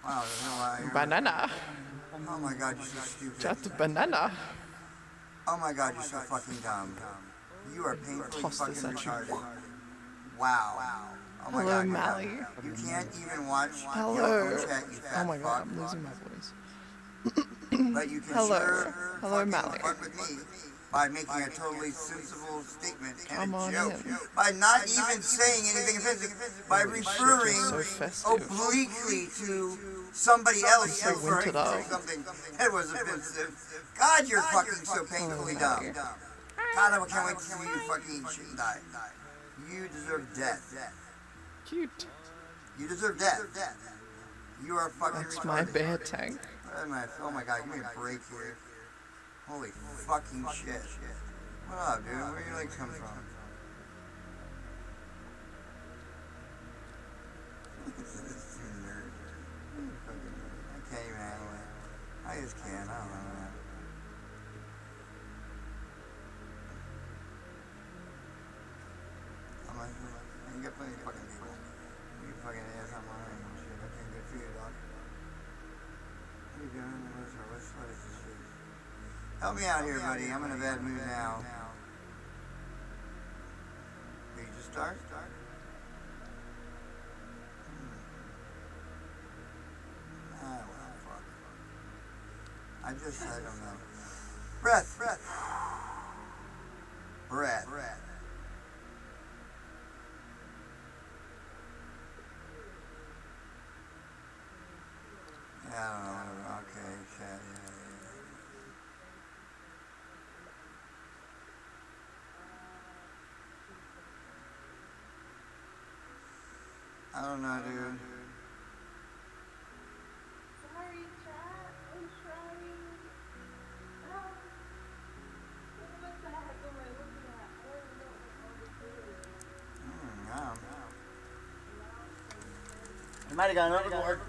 Wow, there's no lie. Banana. Oh my god, you're so stupid. Just banana. Oh my god, you're so fucking dumb. You are painfully Toss fucking this at you. retarded. Wow. Oh my Hello, god, Mally. you can't even watch Hello. your own chat, you fat Oh my god, fuck. I'm losing my voice. But you can Hello. sure Hello, fucking Mally. fuck with me by making a totally sensible statement and Come a on joke. in. By not even saying anything offensive. By referring So festive. obliquely to somebody else So referring wintered up. to something that was offensive. God, you're fucking so painfully dumb. God, I can't wait to see you fucking shit and die. You deserve death. Cute. You deserve death. You are fucking That's retarded. my bear tank. Oh my god, give me a break here. Holy fucking shit. What up, dude? Where your legs come from? This is too nerd. I can't even handle it. I just can't. I don't know, man. I'm like, you got plenty of fucking people. You can fucking ass on my and shit. I can't get for you, dog. What are you doing? What is this shit? Help me out here, buddy. I'm in a bad mood now. Did you just start? Ah, well, fuck. I don't know. Breath. Yeah, I don't know. Okay, chat, yeah. I don't know, dude. Sorry, chat. I'm trying. What the heck am I looking at? I don't even know what all this is. You might have gone overboard.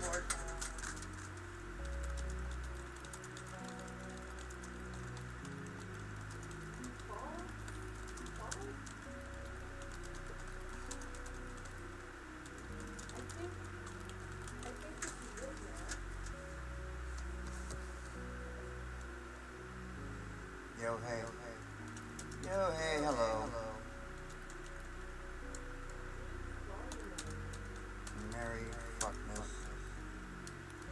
Yo, hey. Yo, hey, hello. Merry fuckness.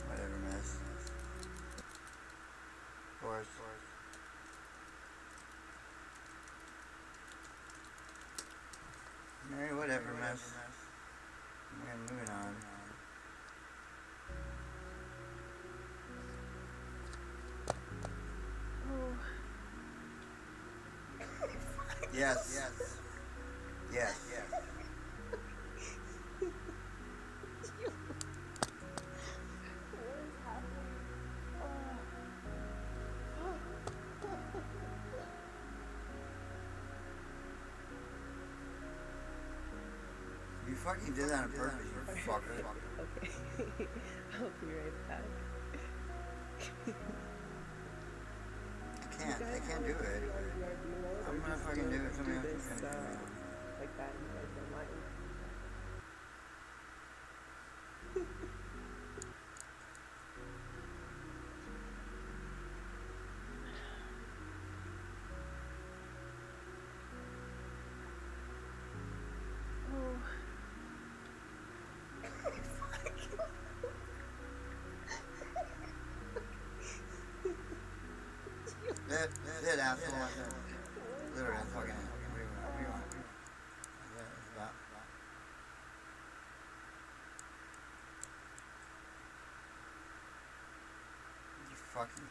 Whatever, miss. Of course. Merry whatever, miss. We're moving on. Yes. You fucking did that on purpose, you fucker. Okay. I'll be right back. I can't do it. I'm gonna fucking do it. Somebody else is gonna do it. Like that, you guys don't mind. it, asshole. Literally, that's fucking it. What do you want? That's about. You fucking.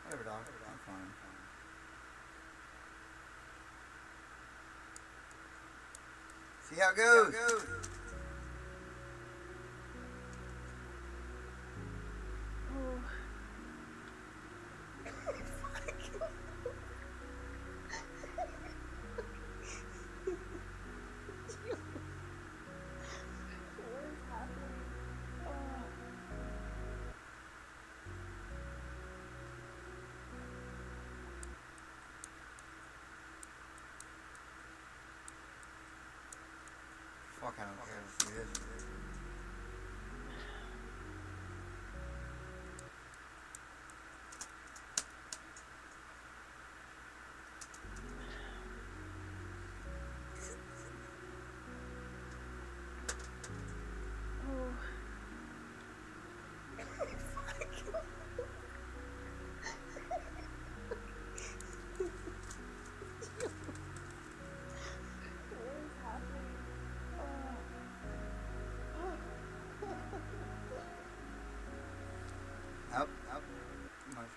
Whatever, dog. I'm fine. See how it goes. Fuck, I don't care to see this. Up. Much.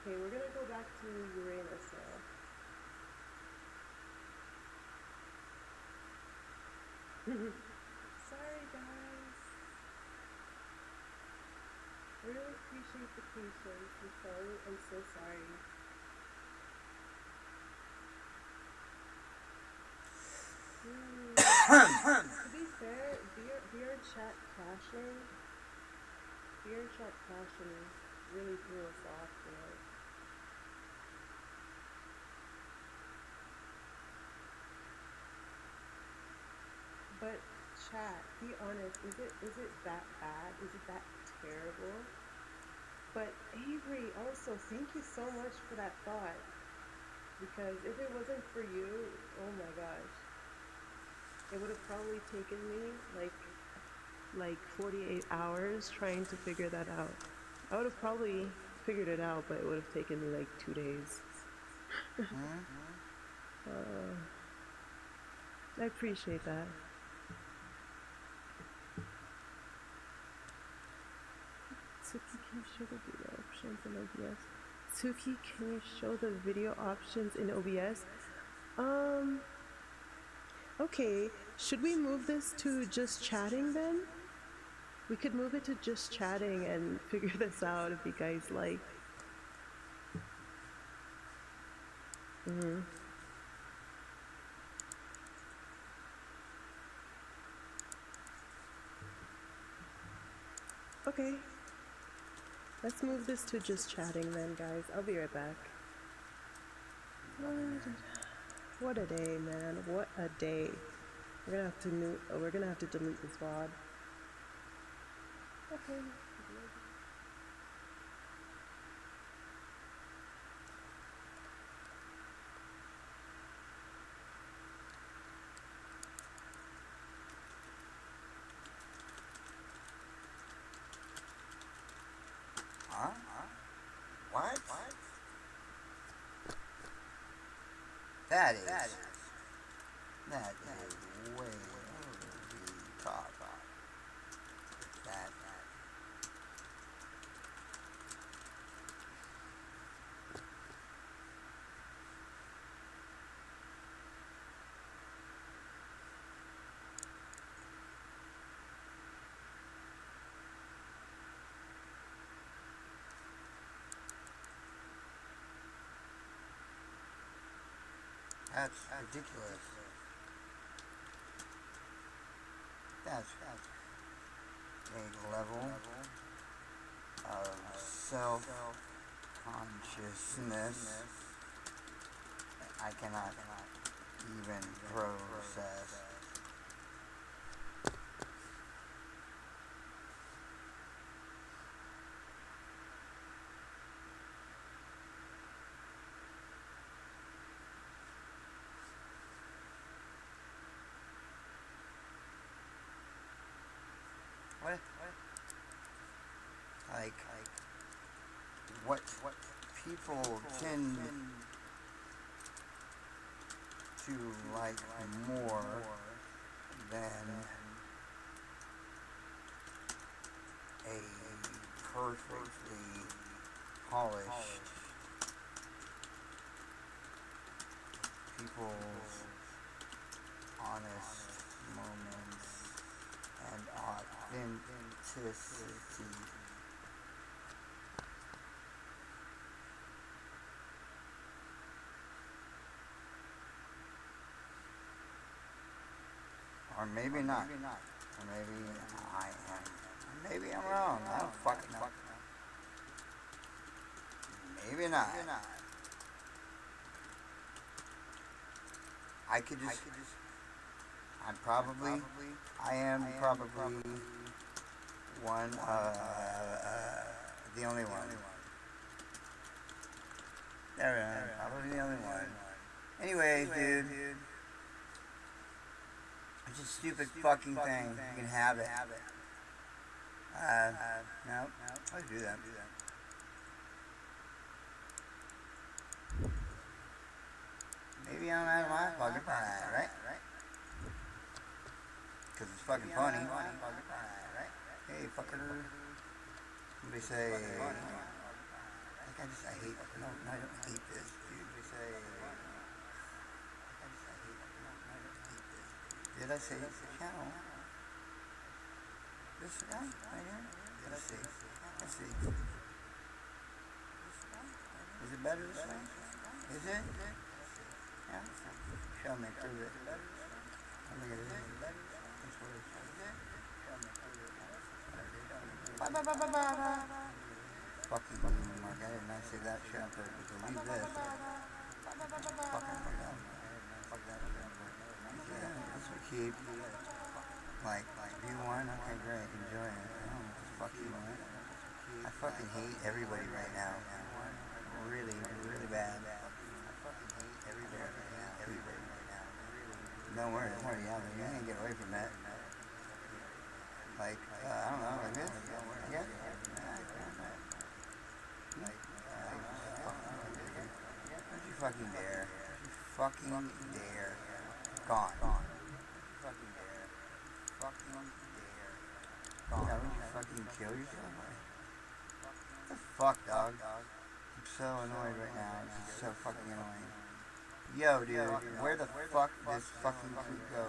Okay, we're gonna go back to Uranus now. Sorry, guys. I really appreciate the patience. I'm so sorry. chat crashing, your chat crashing really threw us off tonight. But chat, be honest, is it that bad? Is it that terrible? But Avery, also, thank you so much for that thought. Because if it wasn't for you, oh my gosh, it would have probably taken me like 48 hours trying to figure that out. I would have probably figured it out, but it would have taken me like 2 days. I appreciate that. Suki, can you show the video options in OBS? Suki, can you show the video options in OBS? Okay, should we move this to just chatting then? We could move it to just chatting and figure this out if you guys like. Okay. Let's move this to just chatting then, guys. I'll be right back. What a day, man. What a day. We're gonna have to delete this VOD. Okay. Huh? What? That is way over the top. That. That's ridiculous. That's a level of self-consciousness I cannot even process. What people tend to like more than a perfectly polished people's honest moments and authenticity. Or maybe not. Or maybe I am. Maybe I'm wrong. I don't fucking know. Maybe not. I am probably one, the only one. There I am, probably the only one. Anyways, dude. It's a stupid fucking thing. You can have it. No. I'll do that. Maybe I'm out of my fucking mind, right? Because it's fucking funny. Hey, fucker. Somebody say... I hate... No, I don't hate this, dude. They say... Did I say channel? This guy right here? Let's see. Is it better this way? Is it? Yeah? Show me, prove it. Look at it. That's what it is. Fucking Mark, I did not say that shit on purpose. Leave this. Fucking fuck that shit. Yeah, that's what keep. Like, if you won, okay, great, enjoy it. I don't know what the fuck you want. I fucking hate everybody right now. Really, really bad. I fucking hate everybody right now. Everybody right now. Don't worry, it's not reality. You can't get away from that. Like, I don't know, like this. I guess. Don't you fucking dare. Don't you fucking dare. Gone. Fucking dare. Fucking dare. Gone. Yeah, would you fucking kill yourself? What the fuck, dog? I'm so annoyed right now. This is so fucking annoying. Yo, dude, where the fuck does fucking tweet go?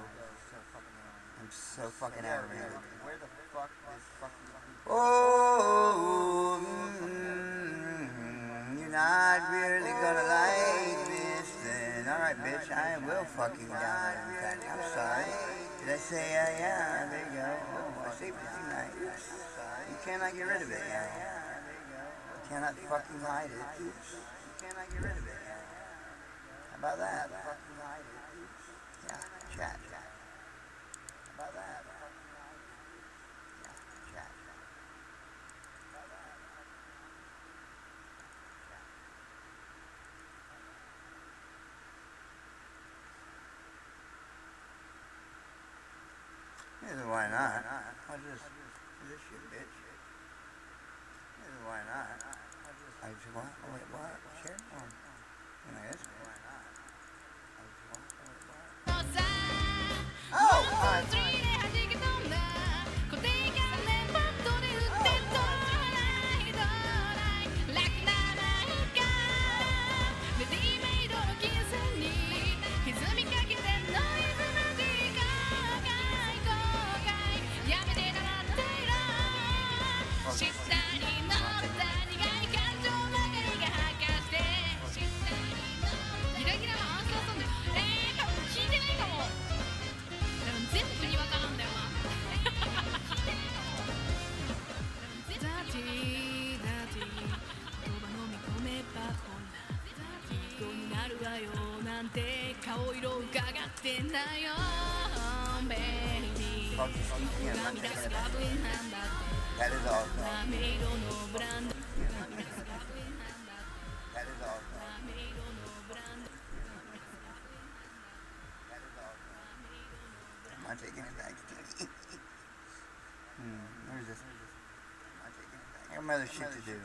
I'm so fucking aggravated. Where the fuck does fucking oh, you're not really gonna like this then. Alright, bitch, I will fucking download in fact. I'm sorry. Did I say, yeah, there you go. Oh, I saved it, didn't I? You cannot get rid of it, yeah. You cannot fucking hide it. You cannot get rid of it, yeah. How about that? Fucking hide it. Yeah, chat. How about that? Yeah, chat. Why not? What's this? This shit, bitch. Why not? I just what? Wait, what? Share? I guess. Why not? Oh! Alright. That is awesome. That is awesome. I'm not taking it back. Where's this? I got other shit to do.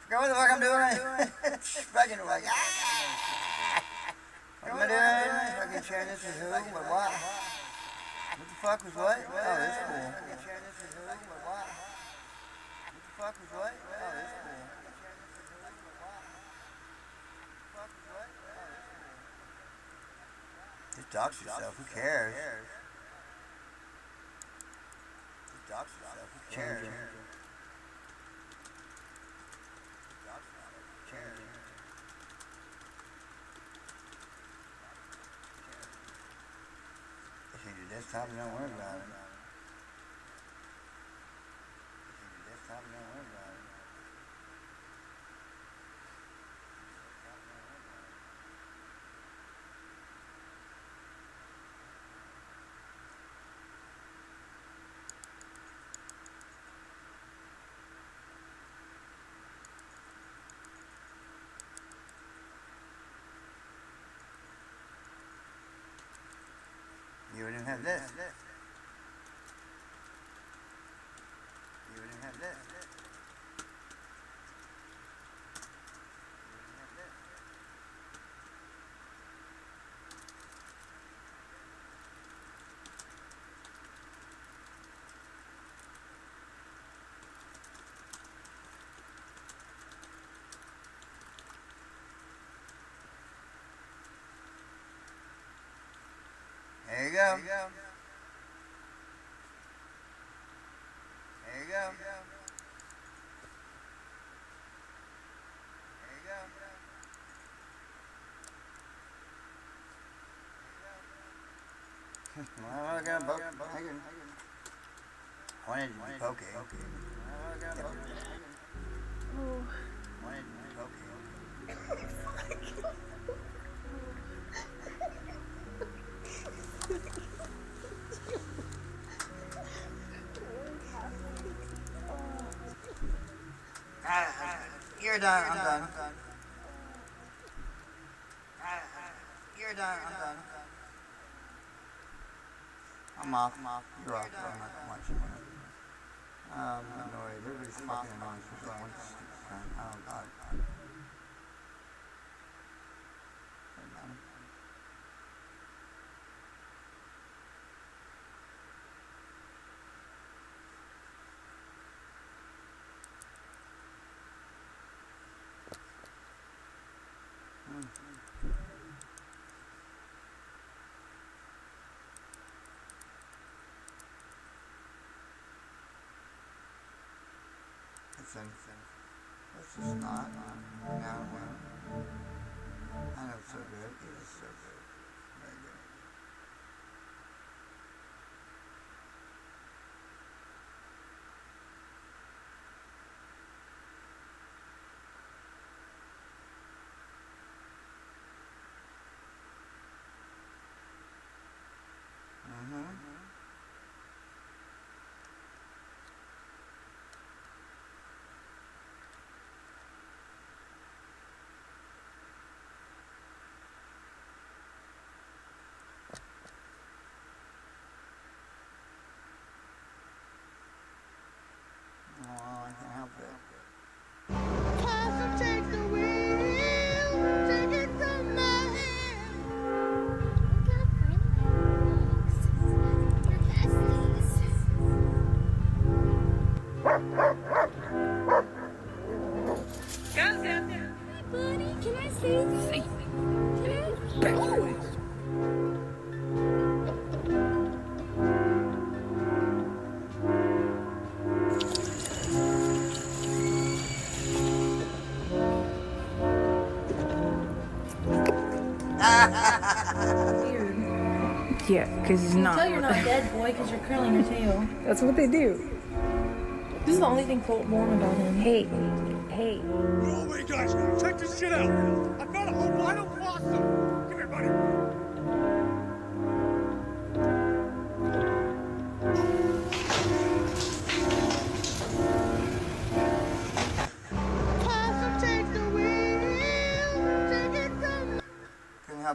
Forgot what the fuck I'm doing. Fucking like, what am I doing? Fucking sharing this with who? What? What the fuck was what? Oh, that's cool. Fucking sharing this with who? What the fuck was what? Oh, that's cool. Just dox yourself, who cares? Just dox yourself, who cares? Change your desktop and don't worry about it. Change your desktop and don't worry about it. You wouldn't have this. You wouldn't have this. There you go. There you go. There you go. Well, I got a poke. I wanted to be poke. Oh. You're done. I'm done. You're done. I'm done. I'm off. You're off. I'm not watching. Annoyed. Everybody's fucking annoying. Especially one stupid friend. Oh god. Listen, let's just not now when I know it's so good. It is so good. Very good. Oh, I can't help it. Take the wheel, take it from my hand. Hi, buddy. Can I say something? Yeah, because he's not. Tell you're not dead, boy, because you're curling your tail. That's what they do. This is the only thing warm about him. Hey. Oh wait, guys, check this shit out. I found a whole vital possum. Come here, buddy.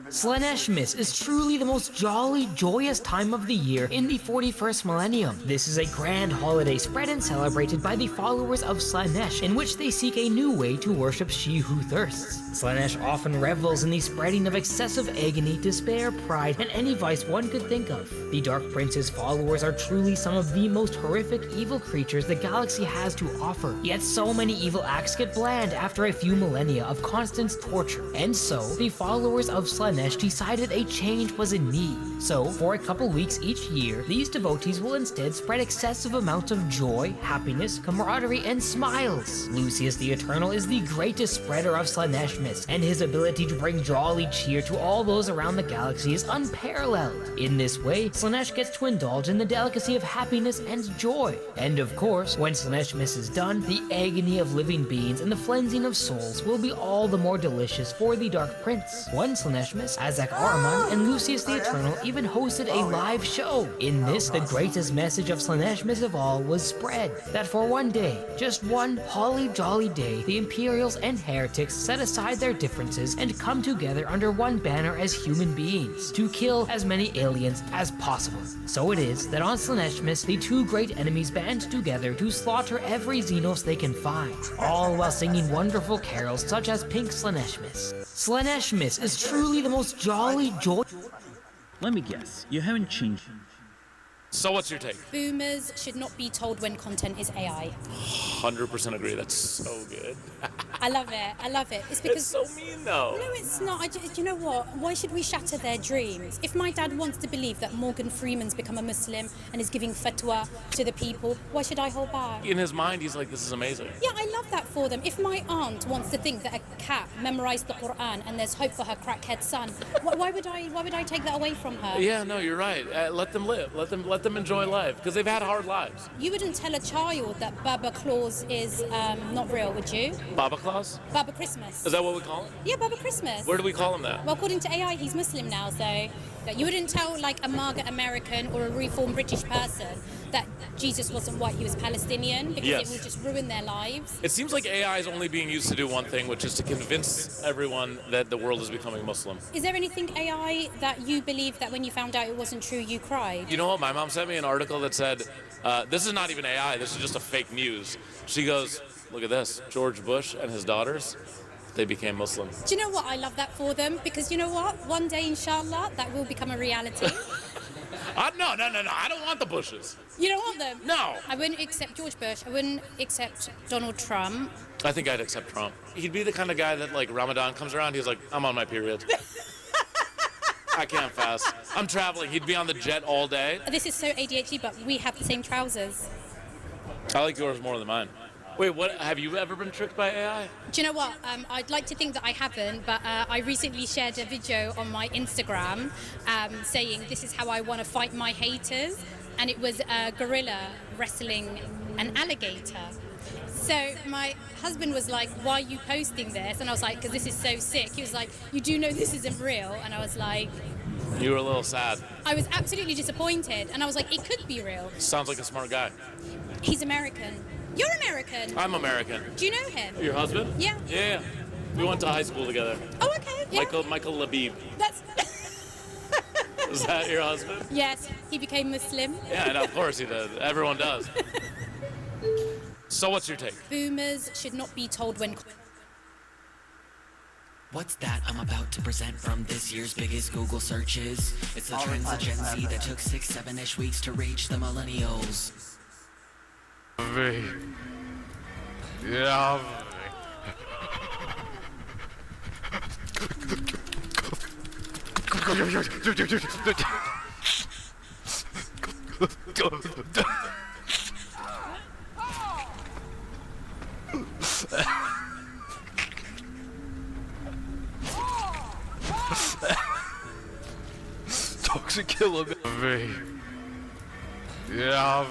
Slaneshmas is truly the most jolly, joyous time of the year in the 41st millennium. This is a grand holiday spread and celebrated by the followers of Slanesh, in which they seek a new way to worship she who thirsts. Slanesh often revels in the spreading of excessive agony, despair, pride, and any vice one could think of. The Dark Prince's followers are truly some of the most horrific evil creatures the galaxy has to offer. Yet so many evil acts get bland after a few millennia of constant torture. And so, the followers of Slanesh decided a change was in need. So, for a couple weeks each year, these devotees will instead spread excessive amounts of joy, happiness, camaraderie, and smiles. Lucius the Eternal is the greatest spreader of Slaneshmas, and his ability to bring jolly cheer to all those around the galaxy is unparalleled. In this way, Slanesh gets to indulge in the delicacy of happiness and joy. And of course, when Slaneshmas is done, the agony of living beings and the cleansing of souls will be all the more delicious for the Dark Prince. One Slaneshmas, Azak Araman and Lucius the Eternal even hosted a live show. In this, the greatest message of Slaneshmas of all was spread, that for one day, just one holly jolly day, the Imperials and heretics set aside their differences and come together under one banner as human beings, to kill as many aliens as possible. So it is that on Slaneshmas, the two great enemies band together to slaughter every Xenos they can find, all while singing wonderful carols such as Pink Slaneshmas. Slaneshmas is truly the most jolly joy. Let me guess, you haven't changed. So what's your take? Boomers should not be told when content is AI. 100% agree. That's so good. I love it. I love it. It's because... It's so mean, though. No, it's not. You know what? Why should we shatter their dreams? If my dad wants to believe that Morgan Freeman's become a Muslim and is giving fatwa to the people, why should I hold back? In his mind, he's like, this is amazing. Yeah, I love that for them. If my aunt wants to think that a cat memorized the Quran and there's hope for her crackhead son, why would I take that away from her? Yeah, no, you're right. Let them live. Let them enjoy life, because they've had hard lives. You wouldn't tell a child that Baba Claus Claus is not real, would you? Baba Claus? Baba Christmas. Is that what we call him? Yeah, Baba Christmas. Where do we call him that? Well, according to AI, he's Muslim now, so that you wouldn't tell like a MAGA American or a reformed British person that Jesus wasn't white, he was Palestinian, because Yes. it will just ruin their lives. It seems like AI is only being used to do one thing, which is to convince everyone that the world is becoming Muslim. Is there anything AI that you believe that when you found out it wasn't true, you cried? You know what? My mom sent me an article that said, this is not even AI, this is just a fake news. She goes, look at this, George Bush and his daughters, they became Muslim. Do you know what? I love that for them, because you know what? One day, inshallah, that will become a reality. No, I don't want the Bushes. You don't want them? No. I wouldn't accept George Bush. I wouldn't accept Donald Trump. I think I'd accept Trump. He'd be the kind of guy that, like, Ramadan comes around, he's like, I'm on my period. I can't fast. I'm traveling. He'd be on the jet all day. This is so ADHD, but we have the same trousers. I like yours more than mine. Wait, what? Have you ever been tricked by AI? Do you know what? I'd like to think that I haven't, but I recently shared a video on my Instagram saying this is how I want to fight my haters, and it was a gorilla wrestling an alligator. So my husband was like, why are you posting this? And I was like, because this is so sick. He was like, you do know this isn't real? And I was like... You were a little sad. I was absolutely disappointed, and I was like, it could be real. Sounds like a smart guy. He's American. You're American. I'm American. Do you know him? Your husband? Yeah. Yeah. We went to high school together. Oh, okay. Yeah. Michael Labib. That's... Is that your husband? Yes, he became Muslim. Yeah, and of course he does. Everyone does. So what's your take? Boomers should not be told when... What's that I'm about to present from this year's biggest Google searches? It's the trends of Gen Z that took 6-7-ish weeks to reach the millennials. Yeah. Toxic killer me. Yeah.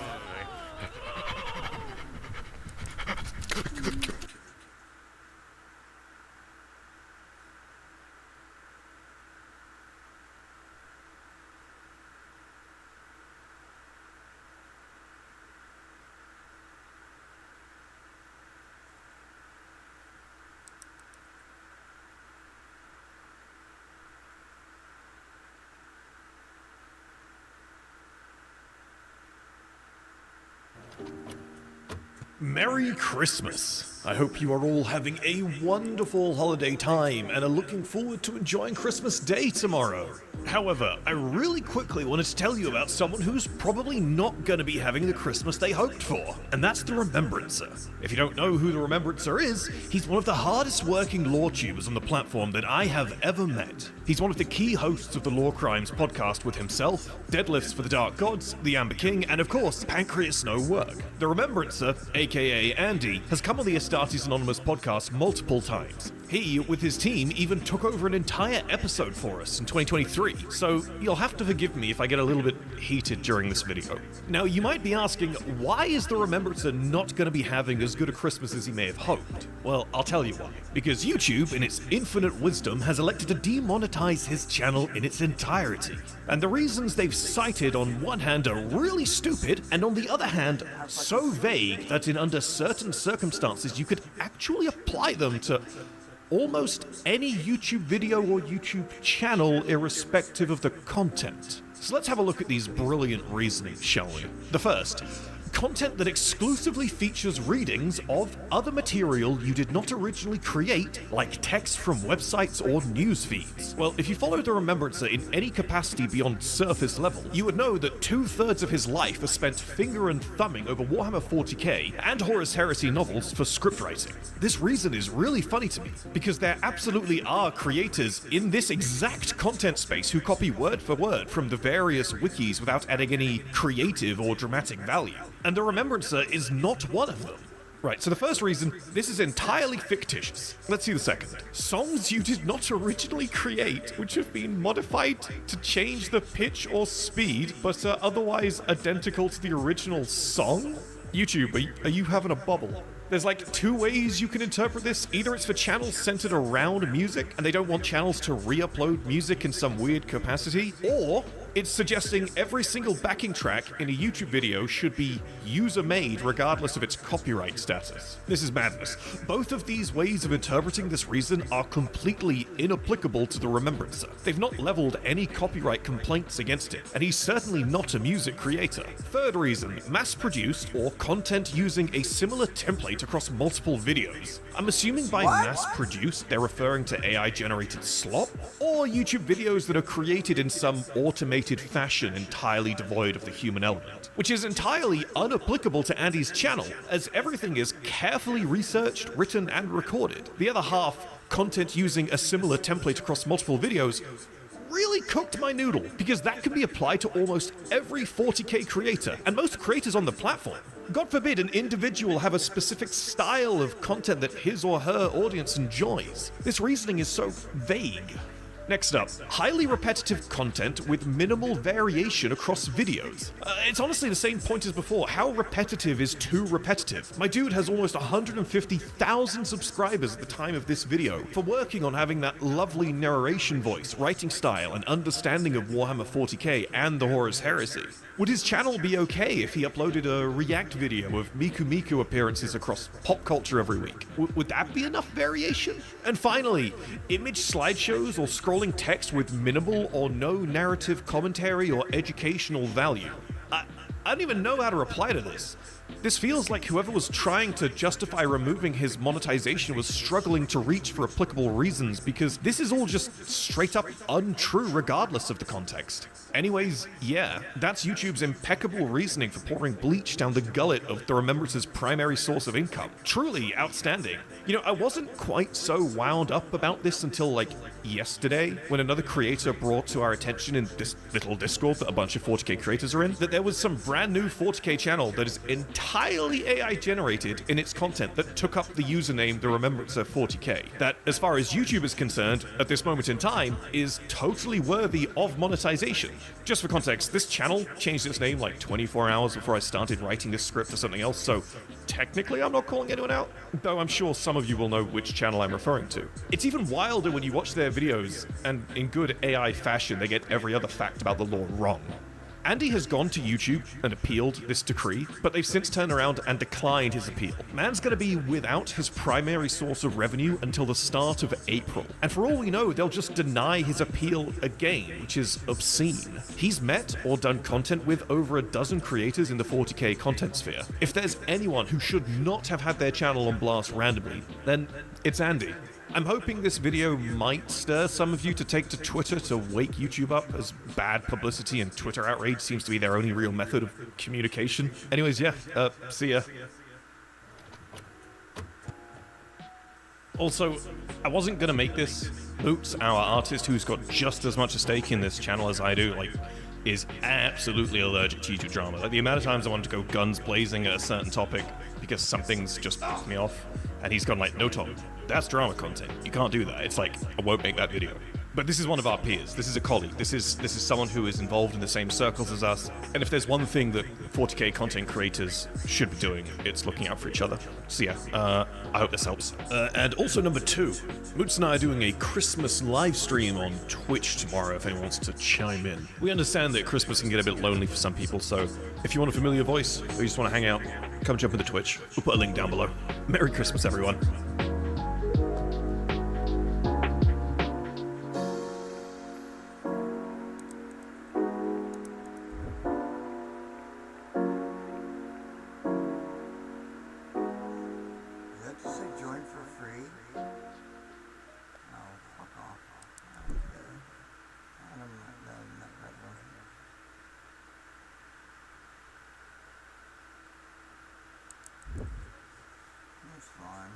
Merry Christmas! I hope you are all having a wonderful holiday time and are looking forward to enjoying Christmas Day tomorrow. However, I really quickly wanted to tell you about someone who's probably not going to be having the Christmas they hoped for, and that's the Remembrancer. If you don't know who the Remembrancer is, he's one of the hardest working lore tubers on the platform that I have ever met. He's one of the key hosts of the Lore Crimes podcast with himself, Deadlifts for the Dark Gods, the Amber King, and of course, Pancreas No Work. The Remembrancer, aka Andy, has come on the Astartes Anonymous podcast multiple times. He, with his team, even took over an entire episode for us in 2023, so you'll have to forgive me if I get a little bit heated during this video. Now, you might be asking, why is the Remembrancer not going to be having as good a Christmas as he may have hoped? Well, I'll tell you why. Because YouTube, in its infinite wisdom, has elected to demonetize his channel in its entirety. And the reasons they've cited on one hand are really stupid, and on the other hand, so vague that in under certain circumstances you could actually apply them to almost any YouTube video or YouTube channel, irrespective of the content. So let's have a look at these brilliant reasonings, shall we? The first, content that exclusively features readings of other material you did not originally create, like text from websites or news feeds. Well, if you follow the Remembrancer in any capacity beyond surface level, you would know that 2/3 of his life is spent finger and thumbing over Warhammer 40k and Horus Heresy novels for scriptwriting. This reason is really funny to me, because there absolutely are creators in this exact content space who copy word for word from the various wikis without adding any creative or dramatic value. And the Remembrancer is not one of them. Right, so the first reason, this is entirely fictitious. Let's see the second. Songs you did not originally create, which have been modified to change the pitch or speed, but are otherwise identical to the original song? YouTube, are you having a bubble? There's like two ways you can interpret this. Either it's for channels centered around music, and they don't want channels to re-upload music in some weird capacity, or it's suggesting every single backing track in a YouTube video should be user-made regardless of its copyright status. This is madness. Both of these ways of interpreting this reason are completely inapplicable to the Remembrancer. They've not leveled any copyright complaints against it, and he's certainly not a music creator. Third reason, mass-produced or content using a similar template across multiple videos. I'm assuming by mass-produced they're referring to AI-generated slop, or YouTube videos that are created in some automated fashion entirely devoid of the human element, which is entirely unapplicable to Andy's channel, as everything is carefully researched, written, and recorded. The other half, content using a similar template across multiple videos, really cooked my noodle, because that can be applied to almost every 40k creator, and most creators on the platform. God forbid an individual have a specific style of content that his or her audience enjoys. This reasoning is so vague. Next up, highly repetitive content with minimal variation across videos. It's honestly the same point as before. How repetitive is too repetitive? My dude has almost 150,000 subscribers at the time of this video for working on having that lovely narration voice, writing style, and understanding of Warhammer 40k and the Horus Heresy. Would his channel be okay if he uploaded a react video of Miku Miku appearances across pop culture every week? Would that be enough variation? And finally, image slideshows or scrolling text with minimal or no narrative commentary or educational value. I don't even know how to reply to this. This feels like whoever was trying to justify removing his monetization was struggling to reach for applicable reasons, because this is all just straight up untrue regardless of the context. Anyways, yeah, that's YouTube's impeccable reasoning for pouring bleach down the gullet of the Remembrance's primary source of income. Truly outstanding. You know, I wasn't quite so wound up about this until like yesterday, when another creator brought to our attention in this little Discord that a bunch of 40k creators are in, that there was some brand new 40k channel that is entirely AI generated in its content that took up the username The Remembrancer 40k. That, as far as YouTube is concerned, at this moment in time, is totally worthy of monetization. Just for context, this channel changed its name like 24 hours before I started writing this script or something else, so technically I'm not calling anyone out, though I'm sure some of you will know which channel I'm referring to. It's even wilder when you watch their videos, and in good AI fashion, they get every other fact about the law wrong. Andy has gone to YouTube and appealed this decree, but they've since turned around and declined his appeal. Man's gonna be without his primary source of revenue until the start of April. And for all we know, they'll just deny his appeal again, which is obscene. He's met or done content with over a dozen creators in the 40k content sphere. If there's anyone who should not have had their channel on blast randomly, then it's Andy. I'm hoping this video might stir some of you to take to Twitter to wake YouTube up, as bad publicity and Twitter outrage seems to be their only real method of communication. Anyways, yeah, see ya. Also, I wasn't gonna make this. Boots, our artist who's got just as much a stake in this channel as I do, like, is absolutely allergic to YouTube drama. Like, the amount of times I wanted to go guns blazing at a certain topic because something's just pissed me off, and he's gone like, no Tom, that's drama content. You can't do that. It's like, I won't make that video. But this is one of our peers. This is a colleague. This is someone who is involved in the same circles as us. And if there's one thing that 40k content creators should be doing, it's looking out for each other. So yeah, I hope this helps. And also number 2, Moots and I are doing a Christmas live stream on Twitch tomorrow if anyone wants to chime in. We understand that Christmas can get a bit lonely for some people, so if you want a familiar voice or you just want to hang out, come jump into Twitch. We'll put a link down below. Merry Christmas, everyone. That's fine.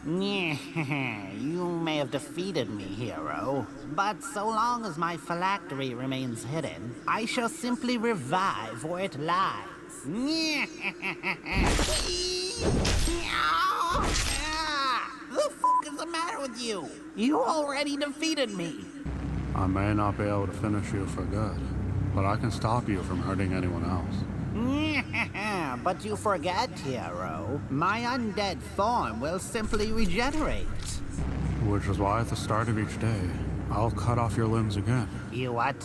You may have defeated me, hero, but so long as my phylactery remains hidden, I shall simply revive where it lies. The fuck is the matter with you? You already defeated me. I may not be able to finish you for good, but I can stop you from hurting anyone else. But you forget, hero. My undead form will simply regenerate. Which is why at the start of each day, I'll cut off your limbs again. You what?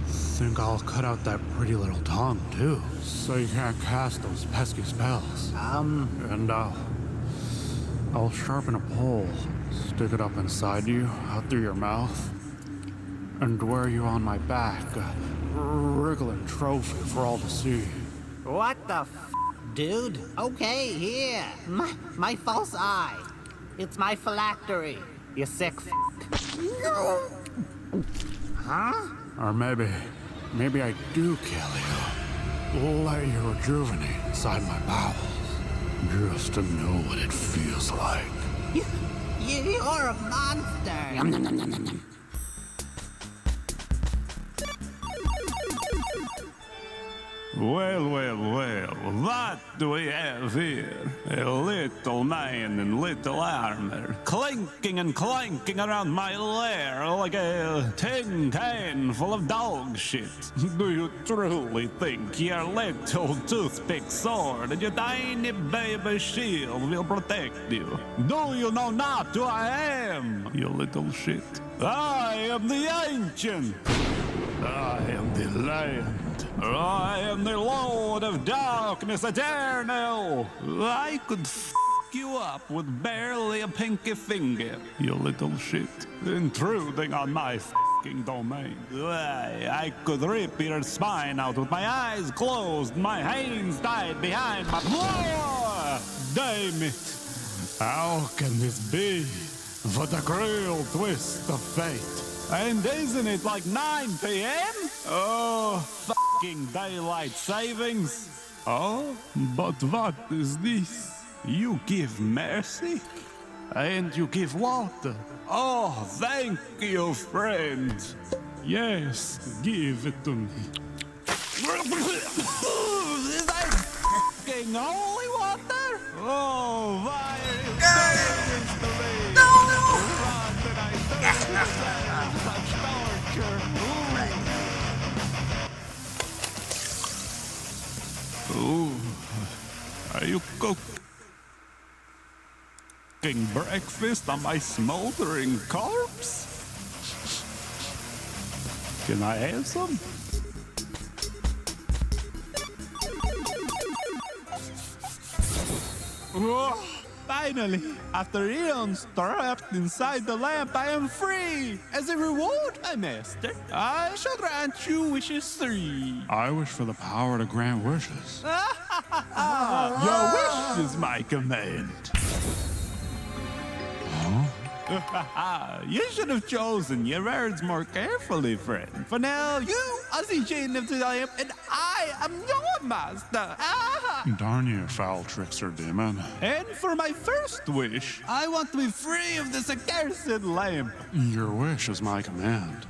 Think I'll cut out that pretty little tongue, too, so you can't cast those pesky spells. And I'll sharpen a pole, stick it up inside you, out through your mouth, and wear you on my back, a wriggling trophy for all to see. What the dude? Okay, here. My false eye. It's my phylactery. You sick Huh? Or maybe I do kill you. Let you rejuvenate inside my bowels. Just to know what it feels like. You're a monster. Yum, yum, yum, yum, yum, yum. Well, what do we have here? A little man in little armor, clinking and clanking around my lair like a tin can full of dog shit. Do you truly think your little toothpick sword and your tiny baby shield will protect you? Do you know not who I am, you little shit? I am the Ancient. I am the Land. I am the Lord of Darkness Eternal. I could f*** you up with barely a pinky finger, you little shit. Intruding on my f***ing domain. I could rip your spine out with my eyes closed, my hands tied behind my... Damn it! How can this be but a cruel twist of fate? And isn't it like 9 p.m.? Oh, fucking daylight savings. Oh, but what is this? You give mercy? And you give water? Oh, thank you, friend. Yes, give it to me. Is that fucking holy water? Oh, why are you doing this to me? What did I do? Such torture. Ooh. Are you cooking breakfast on my smoldering corpse? Can I have some? Oh, finally, after eons trapped inside the lamp, I am free. As a reward, my master, I shall grant you wishes 3. I wish for the power to grant wishes. Your wish is my command. You should have chosen your words more carefully, friend. For now, you are the chain of the lamp, and I am your master. Darn you, foul trickster demon. And for my first wish, I want to be free of this accursed lamp. Your wish is my command.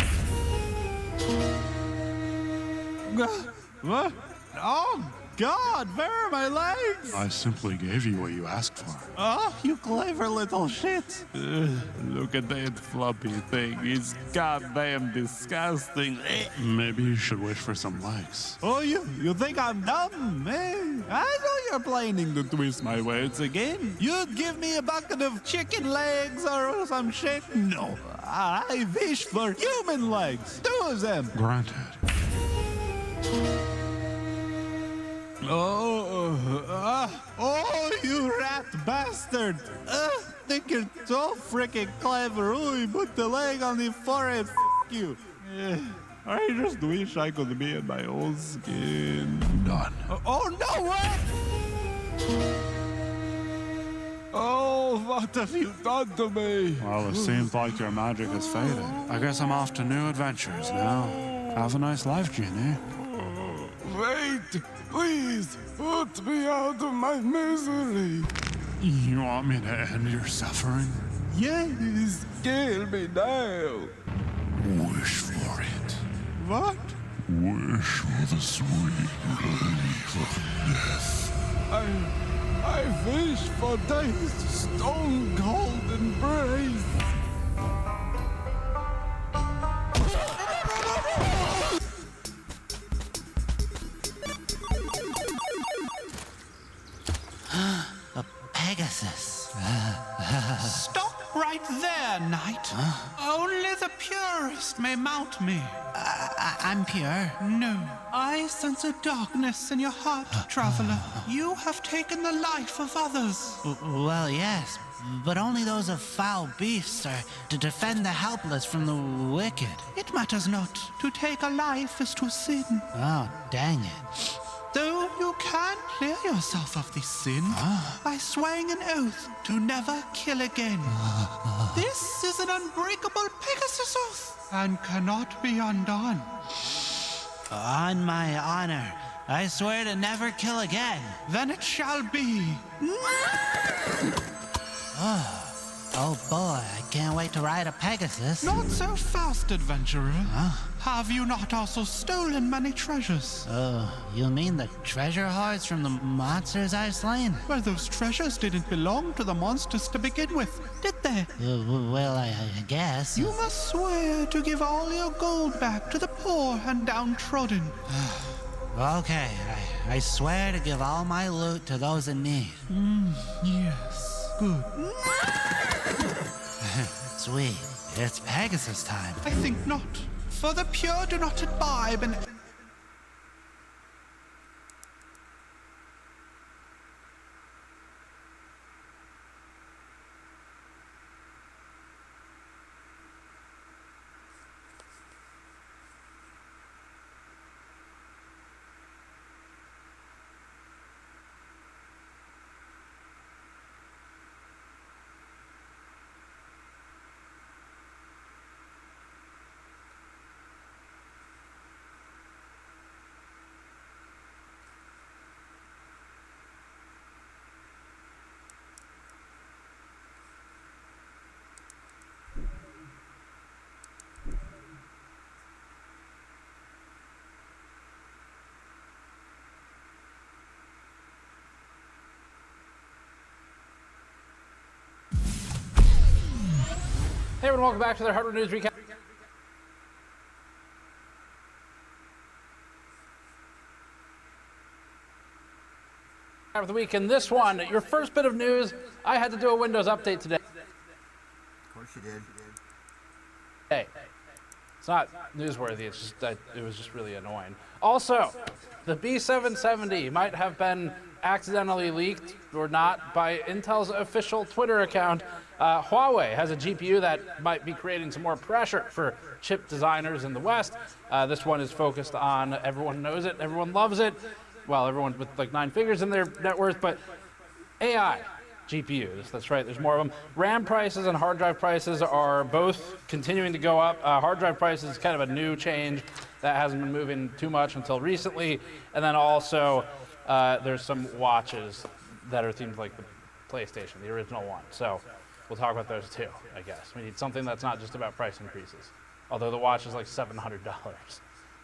What? Oh, God, where are my legs? I simply gave you what you asked for. Oh, you clever little shit. Look at that floppy thing. It's goddamn disgusting. Maybe you should wish for some legs. Oh, you think I'm dumb, man? I know you're planning to twist my words again. You'd give me a bucket of chicken legs or some shit? No, I wish for human legs. 2 of them. Granted. Oh, you rat bastard! Think you're so freaking clever. Oh, you put the leg on the forehead. F you. I just wish I could be in my own skin. Done. Oh, no, what? Oh, what have you done to me? Well, it seems like your magic has faded. I guess I'm off to new adventures now. Have a nice life, Genie. Wait! Please, put me out of my misery! You want me to end your suffering? Yes, kill me now. Wish for it. What? Wish for the sweet relief of death. I wish for death's stone cold embrace. A Pegasus. Stop right there, knight. Only the purest may mount me. I'm pure. No, I sense a darkness in your heart, traveler. You have taken the life of others. Well, yes, but only those of foul beasts are to defend the helpless from the wicked. It matters not. To take a life is to sin. Oh, dang it. Though you can clear yourself of this sin by swearing an oath to never kill again. This is an unbreakable Pegasus oath and cannot be undone. On my honor, I swear to never kill again. Then it shall be. Oh boy, I can't wait to ride a Pegasus. Not so fast, adventurer. Have you not also stolen many treasures? Oh, you mean the treasure hoards from the monsters I've slain? Well, those treasures didn't belong to the monsters to begin with, did they? Well, I guess. You must swear to give all your gold back to the poor and downtrodden. Okay, I swear to give all my loot to those in need. Yes, good. Sweet, it's Pegasus time. I think not, for the pure do not imbibe in... Hey everyone, welcome back to their Hardware News Recap. Of the week, in this one, your first bit of news, I had to do a Windows update today. Of course you did. Hey, it's not newsworthy, it's just that it was just really annoying. Also, the B770 might have been accidentally leaked or not by Intel's official Twitter account. Huawei has a GPU that might be creating some more pressure for chip designers in the West. This one is focused on, everyone knows it, everyone loves it. Well, everyone with like 9 figures in their net worth, but AI GPUs, that's right, there's more of them. RAM prices and hard drive prices are both continuing to go up. Hard drive prices is kind of a new change that hasn't been moving too much until recently. And then also, there's some watches that are themed like the PlayStation, the original one. So we'll talk about those too, I guess. We need something that's not just about price increases. Although the watch is like $700.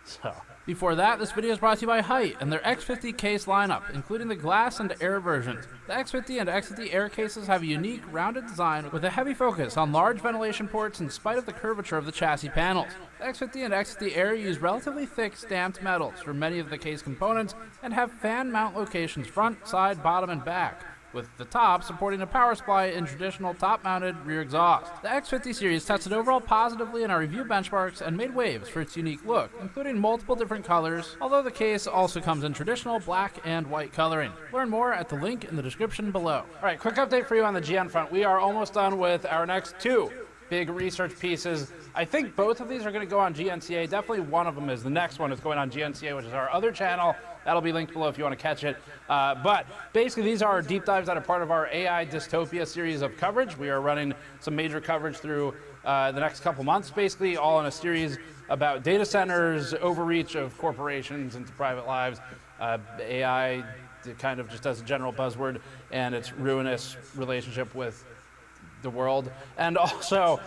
So. Before that, this video is brought to you by Height and their X50 case lineup, including the glass and air versions. The X50 and X50 Air cases have a unique, rounded design with a heavy focus on large ventilation ports in spite of the curvature of the chassis panels. The X50 and X50 Air use relatively thick stamped metals for many of the case components and have fan mount locations front, side, bottom, and back, with the top supporting a power supply and traditional top-mounted rear exhaust. The X50 series tested overall positively in our review benchmarks and made waves for its unique look, including multiple different colors, although the case also comes in traditional black and white coloring. Learn more at the link in the description below. Alright, quick update for you on the GN front. We are almost done with our next 2 big research pieces. I think both of these are going to go on GNCA. Definitely one of them is. The next one is going on GNCA, which is our other channel. That'll be linked below if you want to catch it. But basically, these are deep dives that are part of our AI Dystopia series of coverage. We are running some major coverage through the next couple months, basically, all in a series about data centers, overreach of corporations into private lives, AI kind of just as a general buzzword, and its ruinous relationship with the world. And also,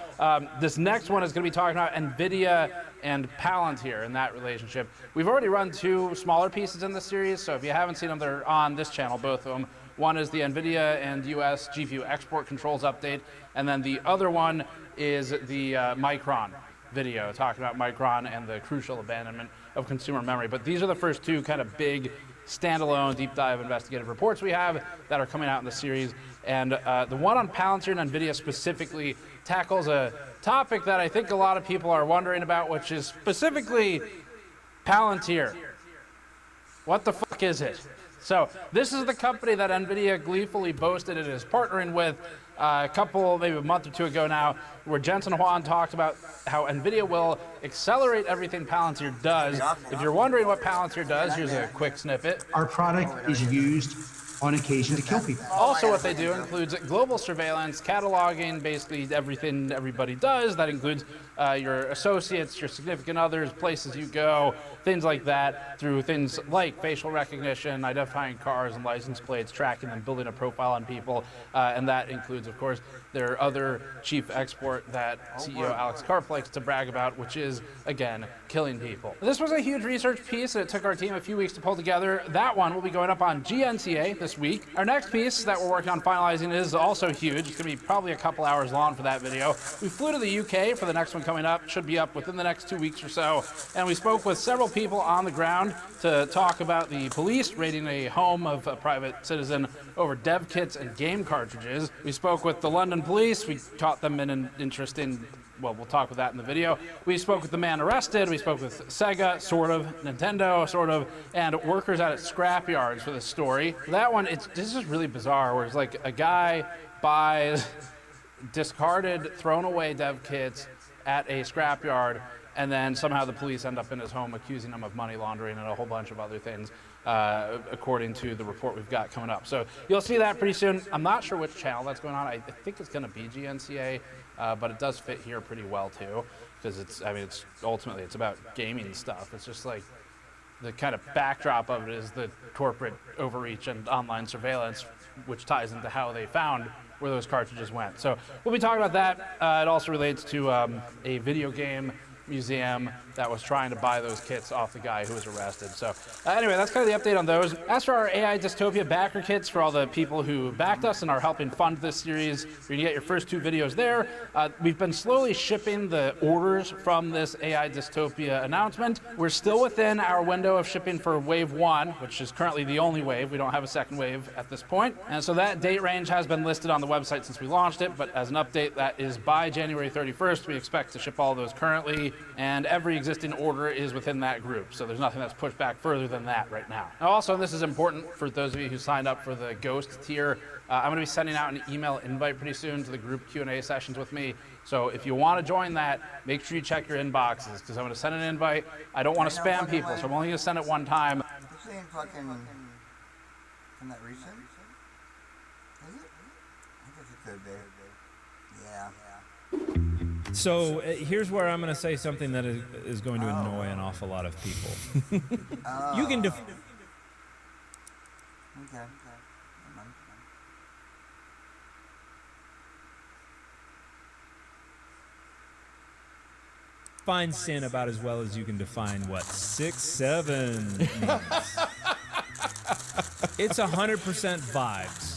this next one is going to be talking about NVIDIA and Palantir and that relationship. We've already run 2 smaller pieces in this series, so if you haven't seen them, they're on this channel, both of them. One is the NVIDIA and US GPU export controls update, and then the other one is the Micron video, talking about Micron and the crucial abandonment of consumer memory. But these are the first 2 kind of big standalone deep dive investigative reports we have that are coming out in the series. And the one on Palantir and NVIDIA specifically tackles a topic that I think a lot of people are wondering about, which is specifically Palantir. What the fuck is it? So this is the company that NVIDIA gleefully boasted it is partnering with maybe a month or 2 ago now, where Jensen Huang talked about how NVIDIA will accelerate everything Palantir does. If you're wondering what Palantir does, here's a quick snippet. Our product is used on occasion to kill people. Also, what they do includes global surveillance, cataloging, basically everything everybody does. That includes your associates, your significant others, places you go, things like that, through things like facial recognition, identifying cars and license plates, tracking them, building a profile on people. And that includes, of course, their other chief export that CEO Alex Karp likes to brag about, which is, again, killing people. This was a huge research piece that it took our team a few weeks to pull together. That one will be going up on GNCA this week. Our next piece that we're working on finalizing is also huge. It's going to be probably a couple hours long for that video. We flew to the UK for the next one coming up. Should be up within the next 2 weeks or so. And we spoke with several people on the ground to talk about the police raiding a home of a private citizen over dev kits and game cartridges. We spoke with the London police. We taught them an interest in, well, we'll talk with that in the video. We spoke with the man arrested. We spoke with Sega, sort of, Nintendo, sort of, and workers out at scrap yards for this story. That one, this is really bizarre, where it's like a guy buys discarded, thrown away dev kits at a scrapyard, and then somehow the police end up in his home accusing him of money laundering and a whole bunch of other things, according to the report we've got coming up. So you'll see that pretty soon. I'm not sure which channel that's going on. I think it's going to be GNCA, but it does fit here pretty well too, because it's ultimately it's about gaming stuff. It's just like the kind of backdrop of it is the corporate overreach and online surveillance, which ties into how they found where those cartridges went. So we'll be talking about that. It also relates to a video game museum that was trying to buy those kits off the guy who was arrested. So anyway, that's kind of the update on those. As for our AI Dystopia backer kits, for all the people who backed us and are helping fund this series, you're gonna get your first 2 videos there. We've been slowly shipping the orders from this AI Dystopia announcement. We're still within our window of shipping for wave 1, which is currently the only wave. We don't have a second wave at this point. And so that date range has been listed on the website since we launched it, but as an update, that is by January 31st. We expect to ship all those currently, and every existing order is within that group, so there's nothing that's pushed back further than that right now. Now also, this is important for those of you who signed up for the Ghost tier. I'm going to be sending out an email invite pretty soon to the group Q&A sessions with me, so if you want to join that, make sure you check your inboxes, because I'm going to send an invite. I don't want to spam people, so I'm only going to send it one time. You're saying fucking from that recent? Is it? I guess it could be. Yeah. So here's where I'm going to say something that is going to annoy an awful lot of people. You can Okay. define sin about as well as you can define what 6-7 means. It's 100% vibes.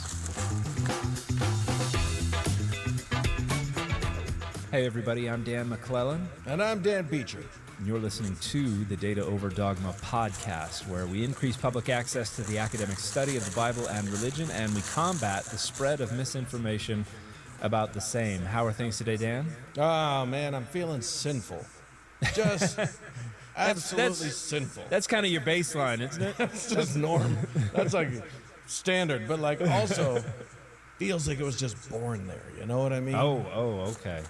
Hey everybody, I'm Dan McClellan. And I'm Dan Beecher. And you're listening to the Data Over Dogma podcast, where we increase public access to the academic study of the Bible and religion, and we combat the spread of misinformation about the same. How are things today, Dan? Oh man, I'm feeling sinful. Just absolutely sinful. That's kind of your baseline, isn't it? That's just norm. That's like standard, but like also feels like it was just born there. You know what I mean? Oh, okay.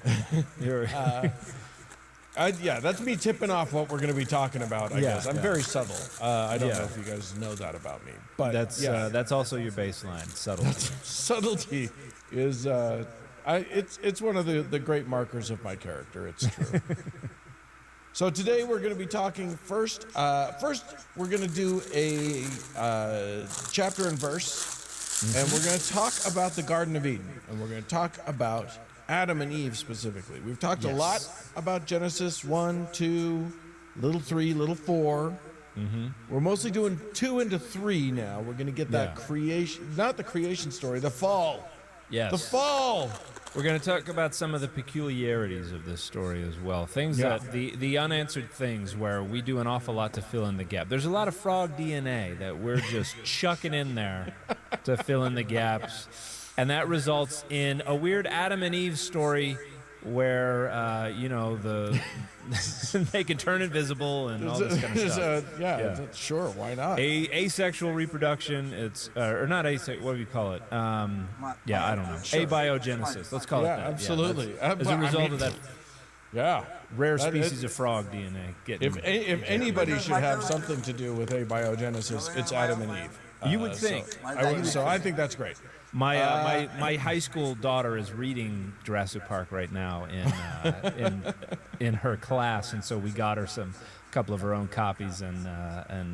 Yeah, that's me tipping off what we're going to be talking about, I guess. I'm very subtle. I don't know Yeah. if you guys know that about me. But That's also your baseline, subtlety. Subtlety is It's one of the great markers of my character. It's true. So today we're going to be talking first. First, we're going to do a chapter and verse, and we're going to talk about the Garden of Eden, and we're going to talk about Adam and Eve specifically. We've talked a lot about Genesis 1, 2, little 3, little 4. We're mostly doing 2 into 3 now. We're going to get that creation, not the creation story, the fall. Yes. The fall. We're going to talk about some of the peculiarities of this story as well. Things that, the unanswered things where we do an awful lot to fill in the gap. There's a lot of frog DNA that we're just chucking in there to fill in the gaps. And that results in a weird Adam and Eve story where, they can turn invisible and all this kind of stuff. Sure, why not? Asexual reproduction, it's, or not asexual, what do you call it? I don't know. Sure. Abiogenesis, let's call it that. Absolutely. As a result of that rare That species of frog DNA. If anybody should have something to do with abiogenesis, it's Adam and Eve. You would think. So I think that's great. My high school daughter is reading Jurassic Park right now in her class, and so we got her a couple of her own copies, and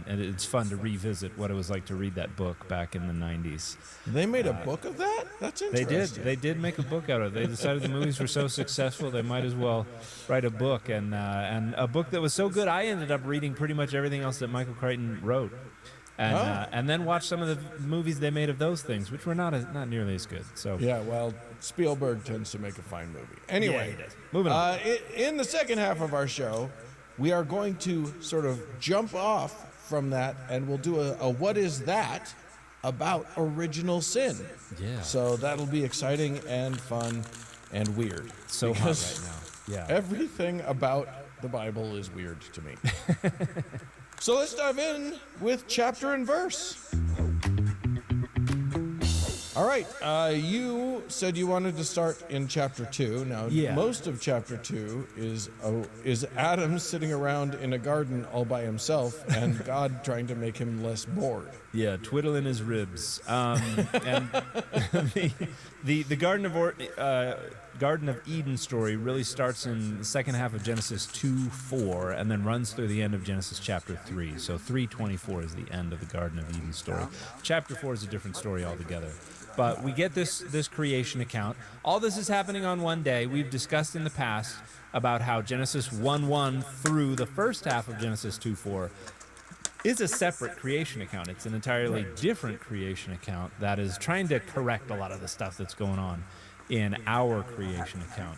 it's fun to revisit what it was like to read that book back in the 90s. They made a book of that? That's interesting. They did make a book out of it. They decided the movies were so successful they might as well write a book, and a book that was so good I ended up reading pretty much everything else that Michael Crichton wrote. And then watch some of the movies they made of those things, which were not nearly as good. So well, Spielberg tends to make a fine movie. Anyway, he does. Moving on. In the second half of our show, we are going to sort of jump off from that, and we'll do a what is that about original sin. Yeah. So that'll be exciting and fun and weird. So hot right now. Yeah. Everything about the Bible is weird to me. So let's dive in with chapter and verse. All right, you said you wanted to start in chapter 2. Now, most of chapter 2 is Adam sitting around in a garden all by himself and God trying to make him less bored. Yeah, twiddling his ribs. And the Garden of Eden story really starts in the second half of Genesis 2:4 and then runs through the end of Genesis chapter 3. So 3:24 is the end of the Garden of Eden story. Chapter 4 is a different story altogether. But we get this creation account. All this is happening on one day. We've discussed in the past about how Genesis 1:1 through the first half of Genesis 2:4 is a separate creation account. It's an entirely different creation account that is trying to correct a lot of the stuff that's going on in our creation account.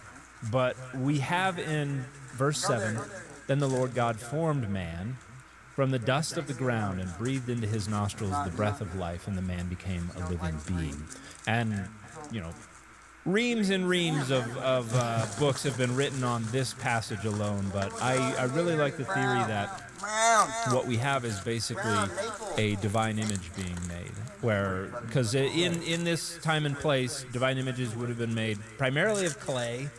But we have in verse 7, then the Lord God formed man from the dust of the ground and breathed into his nostrils the breath of life, and the man became a living being. And, reams and reams of books have been written on this passage alone, but I really like the theory that what we have is basically a divine image being made, because in this time and place, divine images would have been made primarily of clay,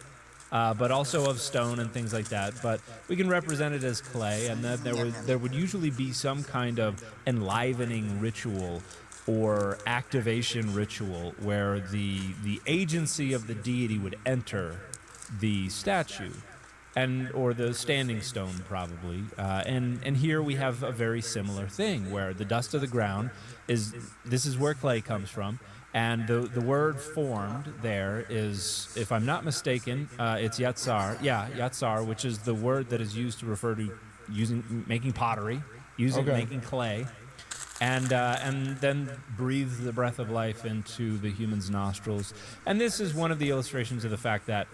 but also of stone and things like that. But we can represent it as clay, and that there would usually be some kind of enlivening ritual or activation ritual where the agency of the deity would enter the statue, or the standing stone probably. And here we have a very similar thing where the dust of the ground this is where clay comes from. And the word formed there is, if I'm not mistaken, it's yatsar. Yeah, yatsar, which is the word that is used to refer to making pottery, making clay. And then breathe the breath of life into the human's nostrils. And this is one of the illustrations of the fact that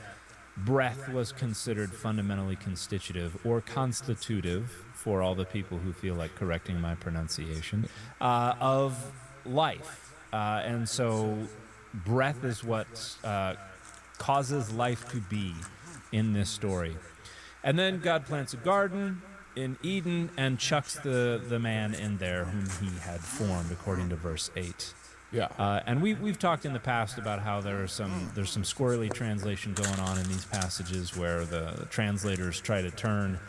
breath was considered fundamentally constitutive or constitutive, for all the people who feel like correcting my pronunciation, of life. And so breath is what causes life to be in this story. And then God plants a garden in Eden and chucks the man in there whom he had formed, according to verse 8. Yeah. And we've talked in the past about how there's some squirrely translation going on in these passages where the translators try to turn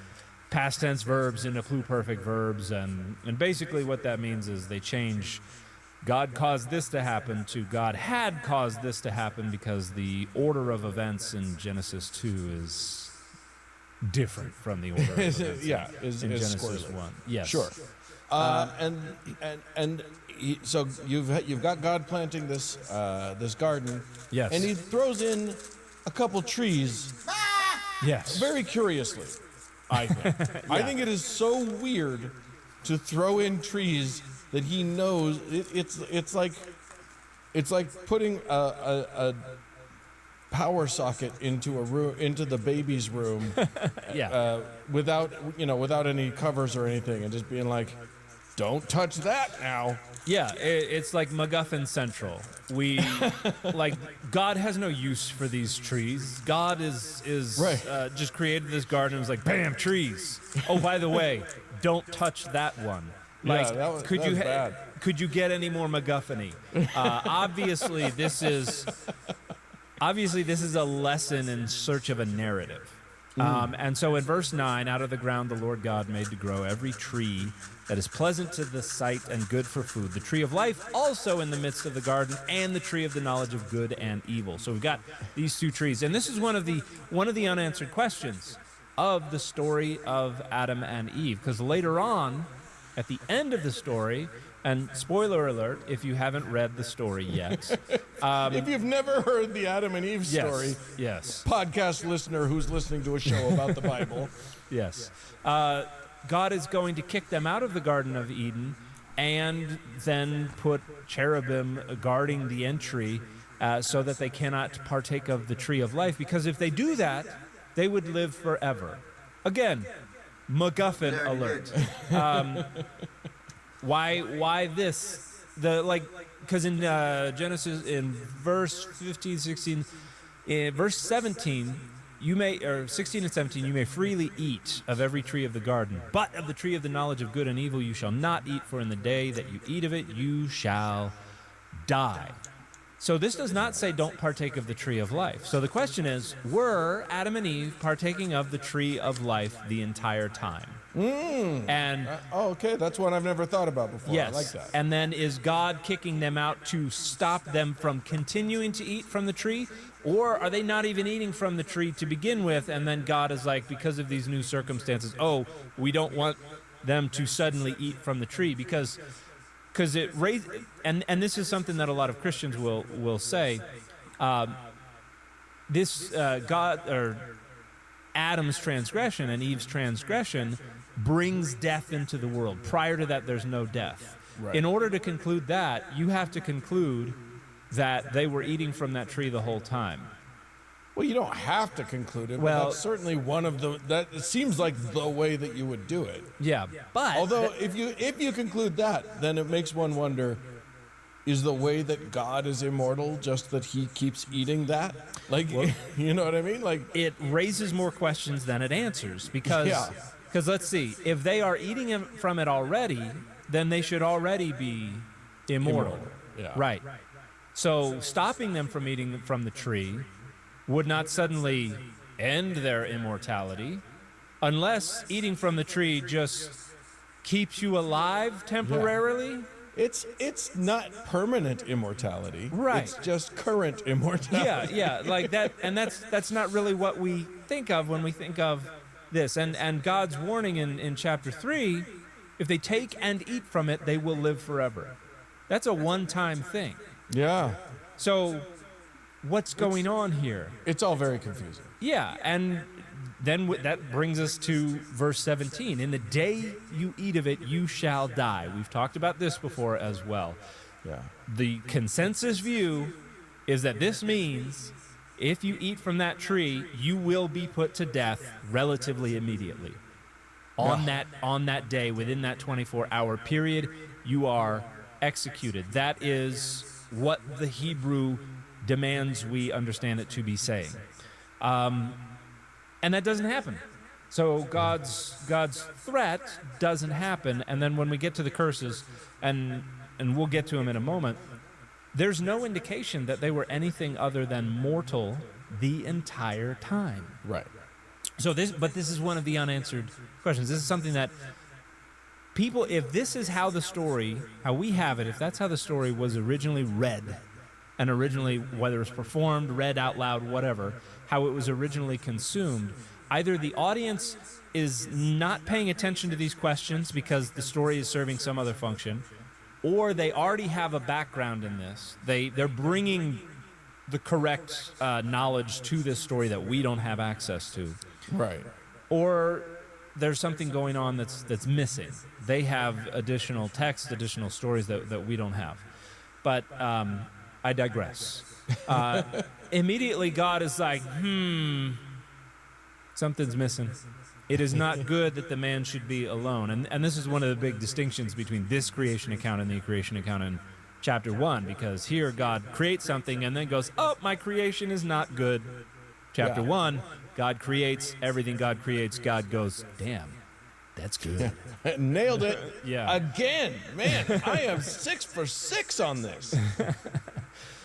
past tense verbs into pluperfect verbs, and basically what that means is they change God caused this to happen to God had caused this to happen, because the order of events in Genesis 2 is different from the order of events in Genesis squirrely. 1. Yes. Sure. So you've got God planting this this garden. Yes. And he throws in a couple trees. Yes. Very curiously, I think. I think it is so weird to throw in trees that he knows it's like putting a power socket into a room, into the baby's room, without any covers or anything, and just being like, don't touch that now. Yeah, it's like MacGuffin Central. We like God has no use for these trees. God is right. Just created this garden and was like, bam, trees. Oh, by the way, don't touch that one. Like, yeah, could you get any more MacGuffin-y? Obviously, this is a lesson in search of a narrative. And so in verse 9, out of the ground the Lord God made to grow every tree that is pleasant to the sight and good for food, the tree of life also in the midst of the garden, and the tree of the knowledge of good and evil. So we've got these two trees. And this is one of the unanswered questions of the story of Adam and Eve, because later on, at the end of the story, and spoiler alert, if you haven't read the story yet. If you've never heard the Adam and Eve story, yes. podcast listener who's listening to a show about the Bible. Yes. God is going to kick them out of the Garden of Eden and then put cherubim guarding the entry so that they cannot partake of the tree of life, because if they do that, they would live forever. Again, MacGuffin alert. Why this? Because in Genesis, in verse 15, 16, in verse 17, 16 and 17, you may freely eat of every tree of the garden, but of the tree of the knowledge of good and evil you shall not eat, for in the day that you eat of it, you shall die. So this does not say don't partake of the tree of life. So the question is, were Adam and Eve partaking of the tree of life the entire time? And okay, that's one I've never thought about before. Yes. I like that. And then is God kicking them out to stop them from continuing to eat from the tree? Or are they not even eating from the tree to begin with, and then God is like, because of these new circumstances, we don't want them to suddenly eat from the tree, because it raised, and this is something that a lot of Christians will say, Adam's transgression and Eve's transgression brings death into the world. Prior to that, there's no death. Right. In order to conclude that, you have to conclude that they were eating from that tree the whole time. Well, you don't have to conclude it, Well, but that's certainly one of that it seems like the way that you would do it. Yeah, but although if you conclude that, then it makes one wonder, is the way that God is immortal just that he keeps eating that? You know what I mean? Like, it raises more questions than it answers, because let's see, if they are eating from it already, then they should already be immortal. Yeah. Right. So stopping them from eating from the tree would not suddenly end their immortality, unless eating from the tree just keeps you alive temporarily. Yeah. It's not permanent immortality. Right. It's just current immortality. Yeah, like that, and that's not really what we think of when we think of this. And God's warning in chapter 3, if they take and eat from it, they will live forever. That's a one-time thing. Yeah. So what's going on here? It's all very confusing. Yeah, and then that brings us to verse 17. In the day you eat of it, you shall die. We've talked about this before as well. Yeah. The consensus view is that this means if you eat from that tree, you will be put to death relatively immediately. On that day, within that 24-hour period, you are executed. That is what the Hebrew demands we understand it to be saying. And that doesn't happen. So God's threat doesn't happen. And then when we get to the curses, and we'll get to them in a moment, there's no indication that they were anything other than mortal the entire time. Right. So this is one of the unanswered questions. This is something that people, if this is how the story, how we have it, if that's how the story was originally read, and originally, whether it's performed, read out loud, whatever, how it was originally consumed, either the audience is not paying attention to these questions because the story is serving some other function, or they already have a background in this. They're bringing the correct knowledge to this story that we don't have access to. Right. Or there's something going on that's missing. They have additional text, additional stories that we don't have. But I digress. Immediately, God is like, something's missing. It is not good that the man should be alone. And this is one of the big distinctions between this creation account and the creation account in chapter 1, because here God creates something and then goes, oh, my creation is not good. Chapter 1, God creates everything God creates. God goes, damn, that's good. Nailed it. Yeah. Again. Man, I am 6 for 6 on this.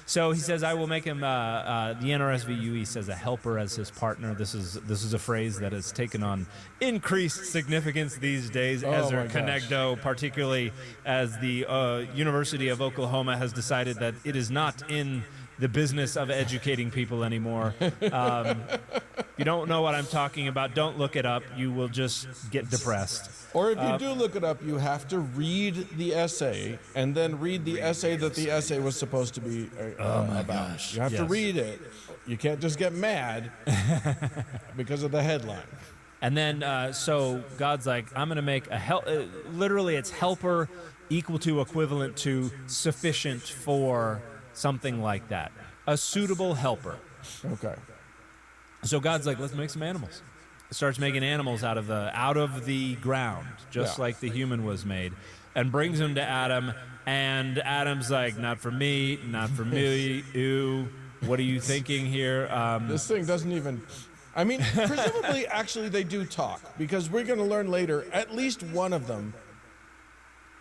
So he says, I will make him, the NRSV UE says, a helper as his partner. This is a phrase that has taken on increased significance these days. Ezer Kenegdo, particularly as the University of Oklahoma has decided that it is not in the business of educating people anymore. If you don't know what I'm talking about, don't look it up. You will just get depressed. Or if you do look it up, you have to read the essay and then read the essay that the essay was supposed to be about. Gosh. You have to read it. You can't just get mad because of the headline. And then, so God's like, I'm going to make a literally it's helper equal to, equivalent to, sufficient for something like that. A suitable helper. Okay. So God's like, let's make some animals. Starts making animals out of the ground, just like the human was made, and brings them to Adam. And Adam's like, not for me, not for me. Ew. What are you thinking here? This thing doesn't even. I mean, presumably, actually, they do talk, because we're going to learn later. At least one of them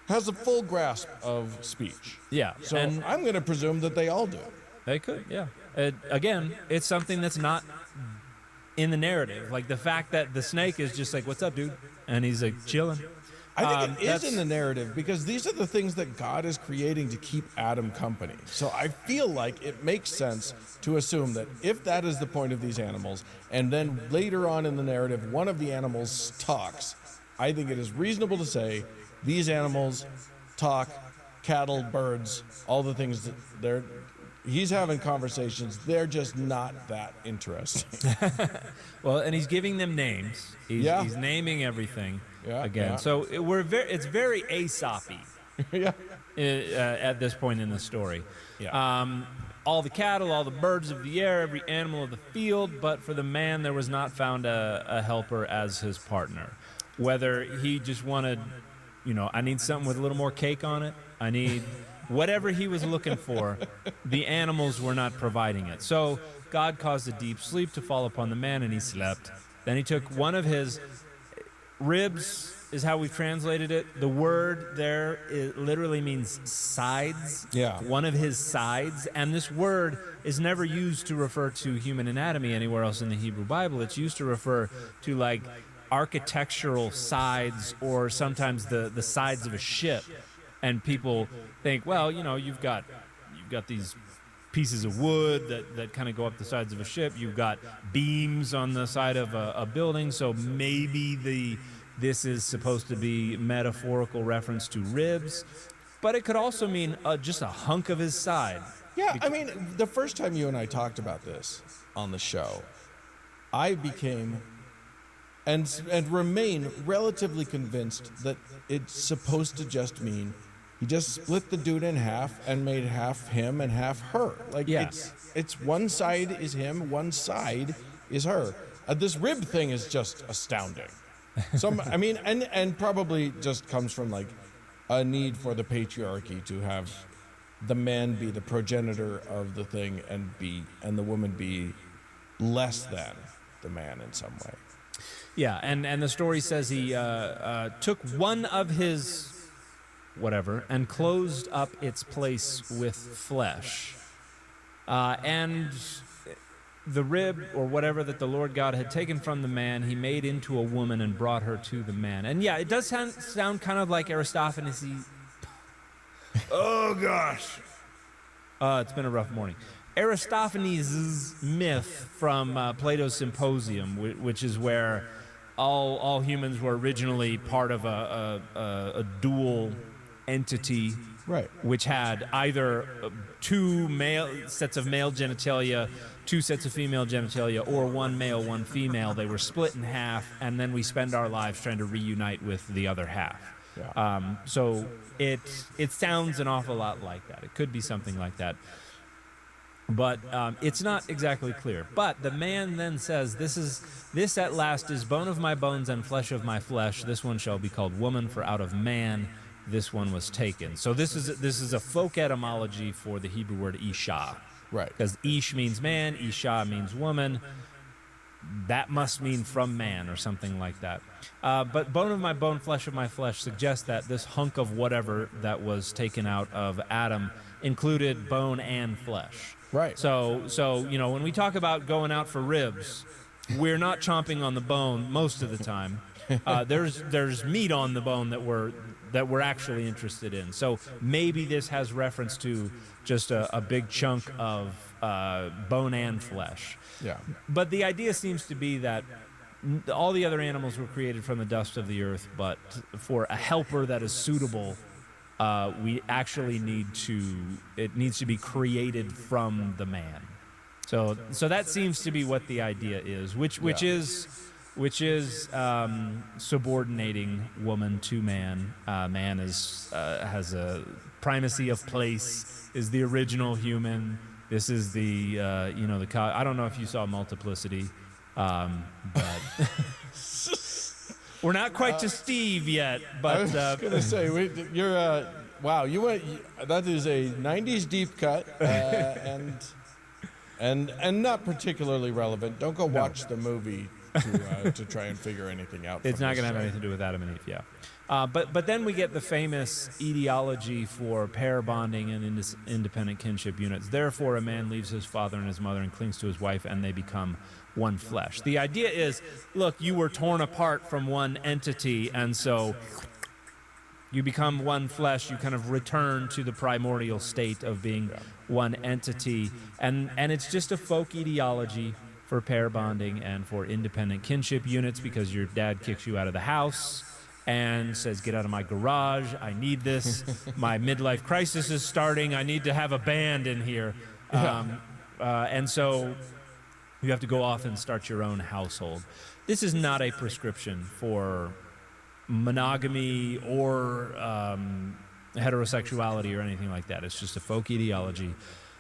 has a full grasp of speech. Yeah. So and I'm going to presume that they all do. They could, yeah. Again, it's something that's not in the narrative. Like the fact that the snake is just like, what's up, dude? And he's like, chilling. I think it is in the narrative, because these are the things that God is creating to keep Adam company. So I feel like it makes sense to assume that if that is the point of these animals, and then later on in the narrative, one of the animals talks, I think it is reasonable to say these animals talk, cattle, birds, all the things that he's having conversations. They're just not that interesting. Well, and he's giving them names. He's naming everything again. Yeah. So it's very Aesop-y at this point in the story. Yeah. All the cattle, all the birds of the air, every animal of the field, but for the man there was not found a helper as his partner. Whether he just wanted, I need something with a little more cake on it. I need... Whatever he was looking for, the animals were not providing it. So God caused a deep sleep to fall upon the man, and he slept. Then he took one of his ribs, is how we've translated it. The word there literally means sides. Yeah. One of his sides. And this word is never used to refer to human anatomy anywhere else in the Hebrew Bible. It's used to refer to like architectural sides, or sometimes the sides of a ship. And people think, well, you've got these pieces of wood that kind of go up the sides of a ship. You've got beams on the side of a building, so maybe this is supposed to be metaphorical reference to ribs, but it could also mean just a hunk of his side. Yeah, I mean, the first time you and I talked about this on the show, I became and remain relatively convinced that it's supposed to just mean he just split the dude in half and made half him and half her. Like, it's one side is him, one side is her. This rib thing is just astounding. So, I mean, and probably just comes from like a need for the patriarchy to have the man be the progenitor of the thing and the woman be less than the man in some way. Yeah, and the story says he took one of his and closed up its place with flesh. And the rib or whatever that the Lord God had taken from the man, he made into a woman and brought her to the man. And yeah, it does sound kind of like Aristophanes. Oh, gosh. It's been a rough morning. Aristophanes' myth from Plato's Symposium, which is where all humans were originally part of a dual entity, right, which had either two sets of male genitalia, two sets of female genitalia, or one male, one female. They were split in half, and then we spend our lives trying to reunite with the other half. Yeah. So it sounds an awful lot like that. It could be something like that. But it's not exactly clear. But the man then says, this at last is bone of my bones and flesh of my flesh. This one shall be called woman, for out of man this one was taken. So this is a folk etymology for the Hebrew word isha. Right. Because ish means man, isha means woman. That must mean from man or something like that. But bone of my bone, flesh of my flesh suggests that this hunk of whatever that was taken out of Adam included bone and flesh. Right. So when we talk about going out for ribs, we're not chomping on the bone most of the time. There's meat on the bone that we're actually interested in. So maybe this has reference to just a big chunk of bone and flesh. Yeah. But the idea seems to be that all the other animals were created from the dust of the earth, but for a helper that is suitable, we actually it needs to be created from the man. So that seems to be what the idea is, which is subordinating woman to man. Man has a primacy of place, is the original human. This is the I don't know if you saw Multiplicity, but we're not quite to Steve yet. But I was gonna say, you're wow, that is a '90s deep cut, and not particularly relevant. Don't go watch the movie to try and figure anything out. It's not going to have anything to do with Adam and Eve, yeah. But then we get the famous etiology for pair bonding and independent kinship units. Therefore, a man leaves his father and his mother and clings to his wife, and they become one flesh. The idea is, look, you were torn apart from one entity, and so you become one flesh. You kind of return to the primordial state of being one entity, and it's just a folk etiology for pair bonding and for independent kinship units, because your dad kicks you out of the house and says, get out of my garage, I need this, my midlife crisis is starting, I need to have a band in here. And so you have to go off and start your own household. This is not a prescription for monogamy or heterosexuality or anything like that. It's just a folk etiology.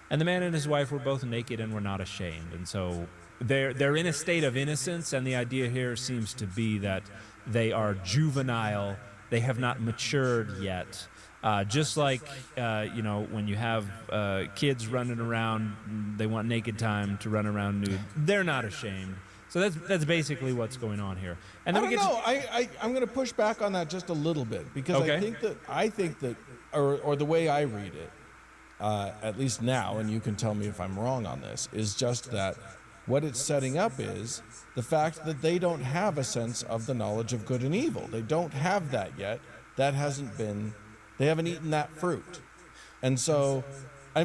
And the man and his wife were both naked and were not ashamed. And so they're in a state of innocence, and the idea here seems to be that they are juvenile. They have not matured yet. Just like, when you have kids running around, they want naked time to run around nude. They're not ashamed. So that's basically what's going on here. And then I'm going to push back on that just a little bit, because I think that, or the way I read it, at least now, and you can tell me if I'm wrong on this, is just that what it's setting up is the fact that they don't have a sense of the knowledge of good and evil. They don't have that yet. They haven't eaten that fruit. And so,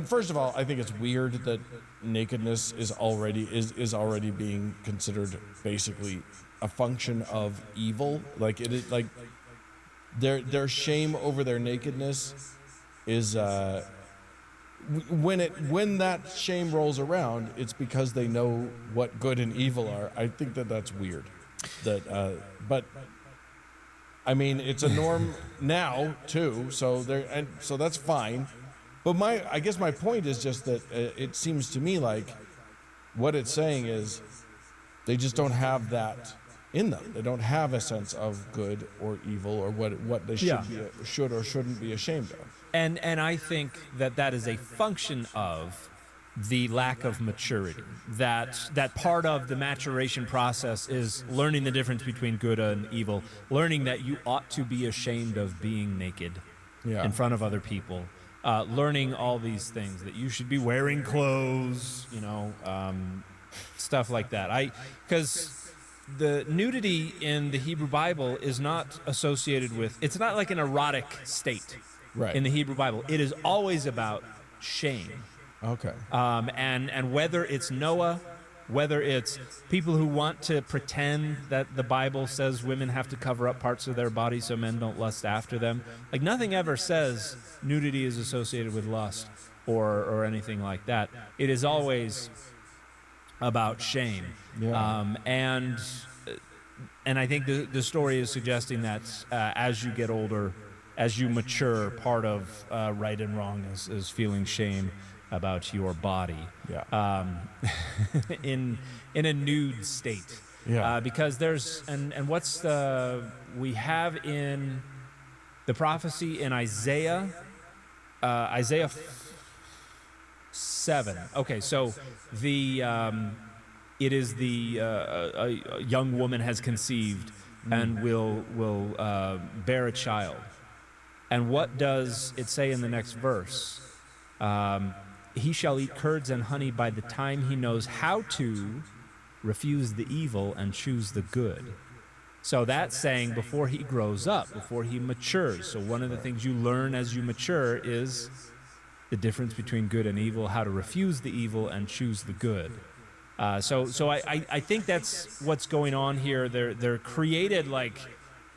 first of all, I think it's weird that nakedness is already being considered basically a function of evil. Like it is, like their shame over their nakedness is when that shame rolls around, it's because they know what good and evil are. I think that's weird. But I mean, it's a norm now too. So that's fine. But I guess my point is just that it seems to me like what it's saying is they just don't have that in them. They don't have a sense of good or evil, or what they should or shouldn't be ashamed of. And I think that is a function of the lack of maturity. That part of the maturation process is learning the difference between good and evil, learning that you ought to be ashamed of being naked in front of other people, learning all these things, that you should be wearing clothes, stuff like that. Because the nudity in the Hebrew Bible is not associated with, it's not like an erotic state in the Hebrew Bible. It is always about shame. Okay. And whether it's Noah, whether it's people who want to pretend that the Bible says women have to cover up parts of their body so men don't lust after them. Like, nothing ever says nudity is associated with lust or anything like that. It is always about shame. Yeah. And I think the story is suggesting that as you get older, as you mature, part of right and wrong is feeling shame about your body. Yeah. In a nude state. Yeah. Because there's and what's we have in the prophecy in Isaiah 7. Okay, so the it is the a young woman has conceived and will bear a child. And what does it say in the next verse? He shall eat curds and honey by the time he knows how to refuse the evil and choose the good. So that's saying before he grows up, before he matures. So one of the things you learn as you mature is the difference between good and evil, how to refuse the evil and choose the good. So I think that's what's going on here. They're created like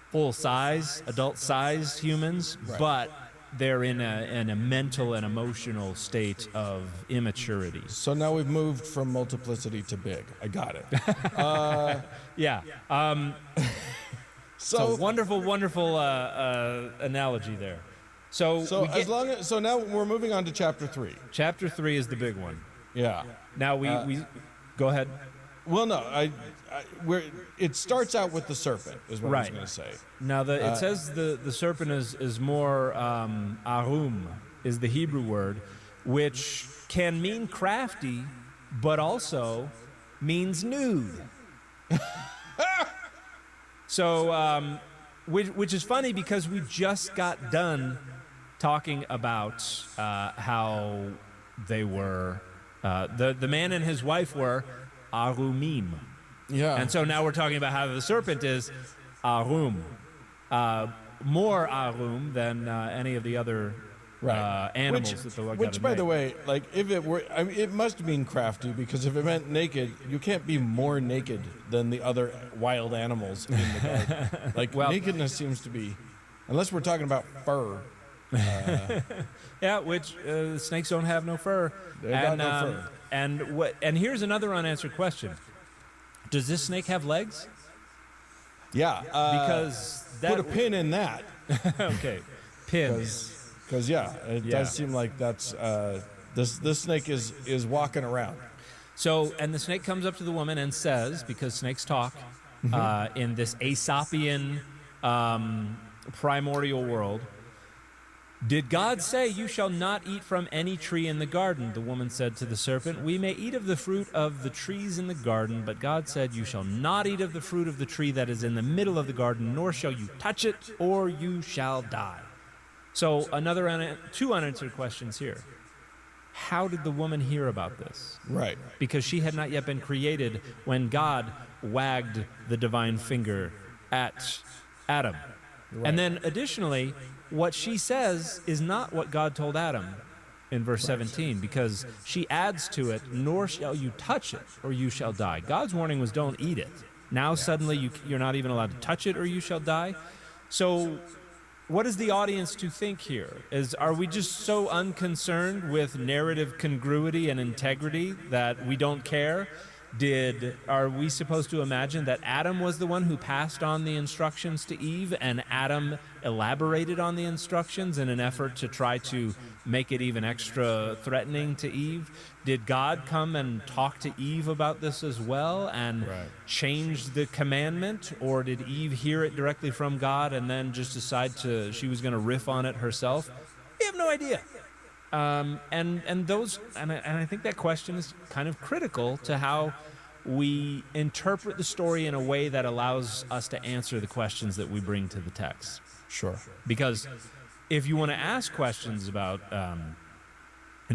full-size, adult-sized humans, but they're in a mental and emotional state of immaturity. So now we've moved from multiplicity to big. I got it. Yeah. So wonderful analogy there. So now we're moving on to chapter 3. Chapter 3 is the big one. Yeah. Now we go ahead. Well, no, it starts out with the serpent, is what I was going to say. Now, it says the serpent is more arum, is the Hebrew word, which can mean crafty, but also means nude. So, which is funny because we just got done talking about how they were, the man and his wife were arumim. Yeah. And so now we're talking about how the serpent is arum, more arum than any of the other animals that the Lord God had by made. the way, like if it were, I mean, it must mean crafty, because if it meant naked, you can't be more naked than the other wild animals in the garden. Like nakedness seems to be, unless we're talking about fur. Yeah, which snakes don't have no fur. They got no fur. And here's another unanswered question. Does this snake have legs? Yeah. Because put a pin in that. Okay. Pins. Because it does seem like that's this snake is walking around. So, and the snake comes up to the woman and says, because snakes talk, in this Aesopian primordial world, did God say, you shall not eat from any tree in the garden? The woman said to the serpent, we may eat of the fruit of the trees in the garden, but God said, you shall not eat of the fruit of the tree that is in the middle of the garden, nor shall you touch it, or you shall die. So two unanswered questions here. How did the woman hear about this? Right. Because she had not yet been created when God wagged the divine finger at Adam. Right. And then additionally, what she says is not what God told Adam in verse 17, because she adds to it, nor shall you touch it, or you shall die. God's warning was don't eat it. Now suddenly you're not even allowed to touch it, or you shall die. So what is the audience to think here? Are we just so unconcerned with narrative congruity and integrity that we don't care? Are we supposed to imagine that Adam was the one who passed on the instructions to Eve, and Adam elaborated on the instructions in an effort to try to make it even extra threatening to Eve? Did God come and talk to Eve about this as well and change the commandment? Or did Eve hear it directly from God and then just decide she was going to riff on it herself? We have no idea. And I think that question is kind of critical to how we interpret the story in a way that allows us to answer the questions that we bring to the text. Sure. Because if you want to ask questions about,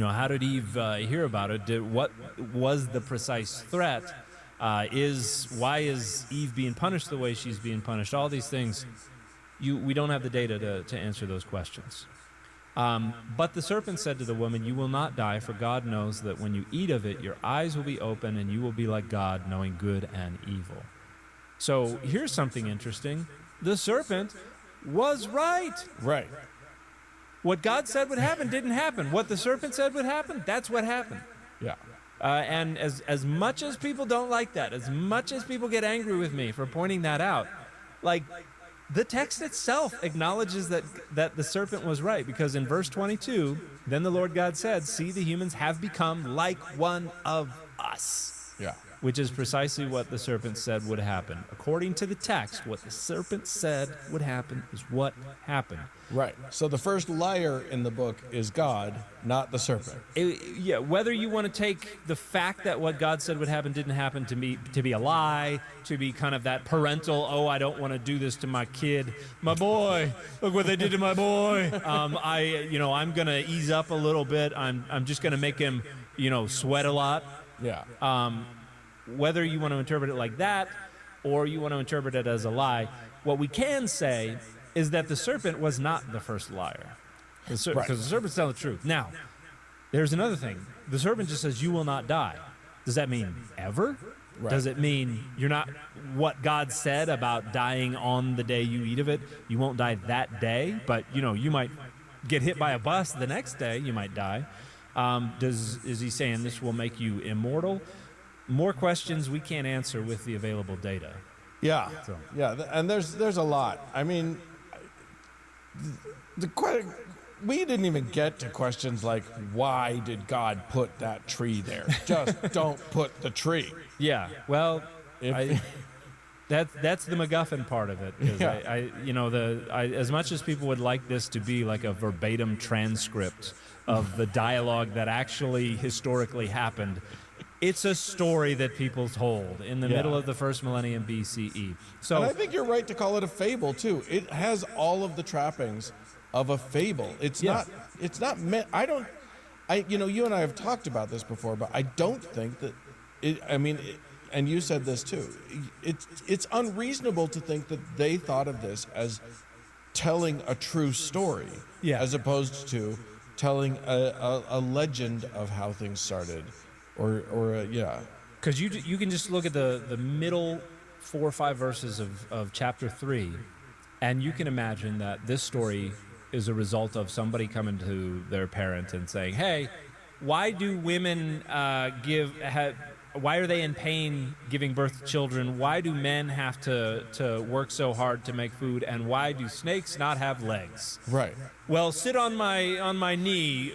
how did Eve hear about it? What was the precise threat? Why is Eve being punished the way she's being punished? All these things, we don't have the data to answer those questions. But the serpent said to the woman, "You will not die, for God knows that when you eat of it, your eyes will be open, and you will be like God, knowing good and evil." So here's something interesting. The serpent was right. Right. What God said would happen didn't happen. What the serpent said would happen, that's what happened. Yeah. And as much as people don't like that, as much as people get angry with me for pointing that out, like, the text itself acknowledges that the serpent was right, because in verse 22, then the Lord God said, "See, the humans have become like one of us." Yeah. Which is precisely what the serpent said would happen. According to the text, what the serpent said would happen is what happened. Right. So the first liar in the book is God, not the serpent. Whether you want to take the fact that what God said would happen didn't happen to be a lie, to be kind of that parental, I don't want to do this to my kid, my boy, look what they did to my boy. I'm going to ease up a little bit. I'm just going to make him, sweat a lot. Yeah. Whether you want to interpret it like that or you want to interpret it as a lie, what we can say is that the serpent was not the first liar. Because the serpent's telling the truth. Now, there's another thing. The serpent just says, "You will not die." Does that mean ever? Right. Does it mean you're not, what God said about dying on the day you eat of it, you won't die that day, but you might get hit by a bus the next day, you might die. Is he saying this will make you immortal? More questions we can't answer with the available data. Yeah, and there's a lot. I mean, we didn't even get to questions like, why did God put that tree there? Just don't put the tree. Yeah, well, that's the MacGuffin part of it. Yeah. As much as people would like this to be like a verbatim transcript of the dialogue that actually historically happened, it's a story that people told in the middle of the first millennium BCE. So, and I think you're right to call it a fable too. It has all of the trappings of a fable. It's not meant. You and I have talked about this before, but I don't think that and you said this too. It's unreasonable to think that they thought of this as telling a true story, as opposed to telling a legend of how things started. Because you can just look at the middle 4 or 5 verses of chapter 3, and you can imagine that this story is a result of somebody coming to their parent and saying, "Hey, why do women why are they in pain giving birth to children? Why do men have to work so hard to make food? And why do snakes not have legs?" Right. Well, sit on my knee,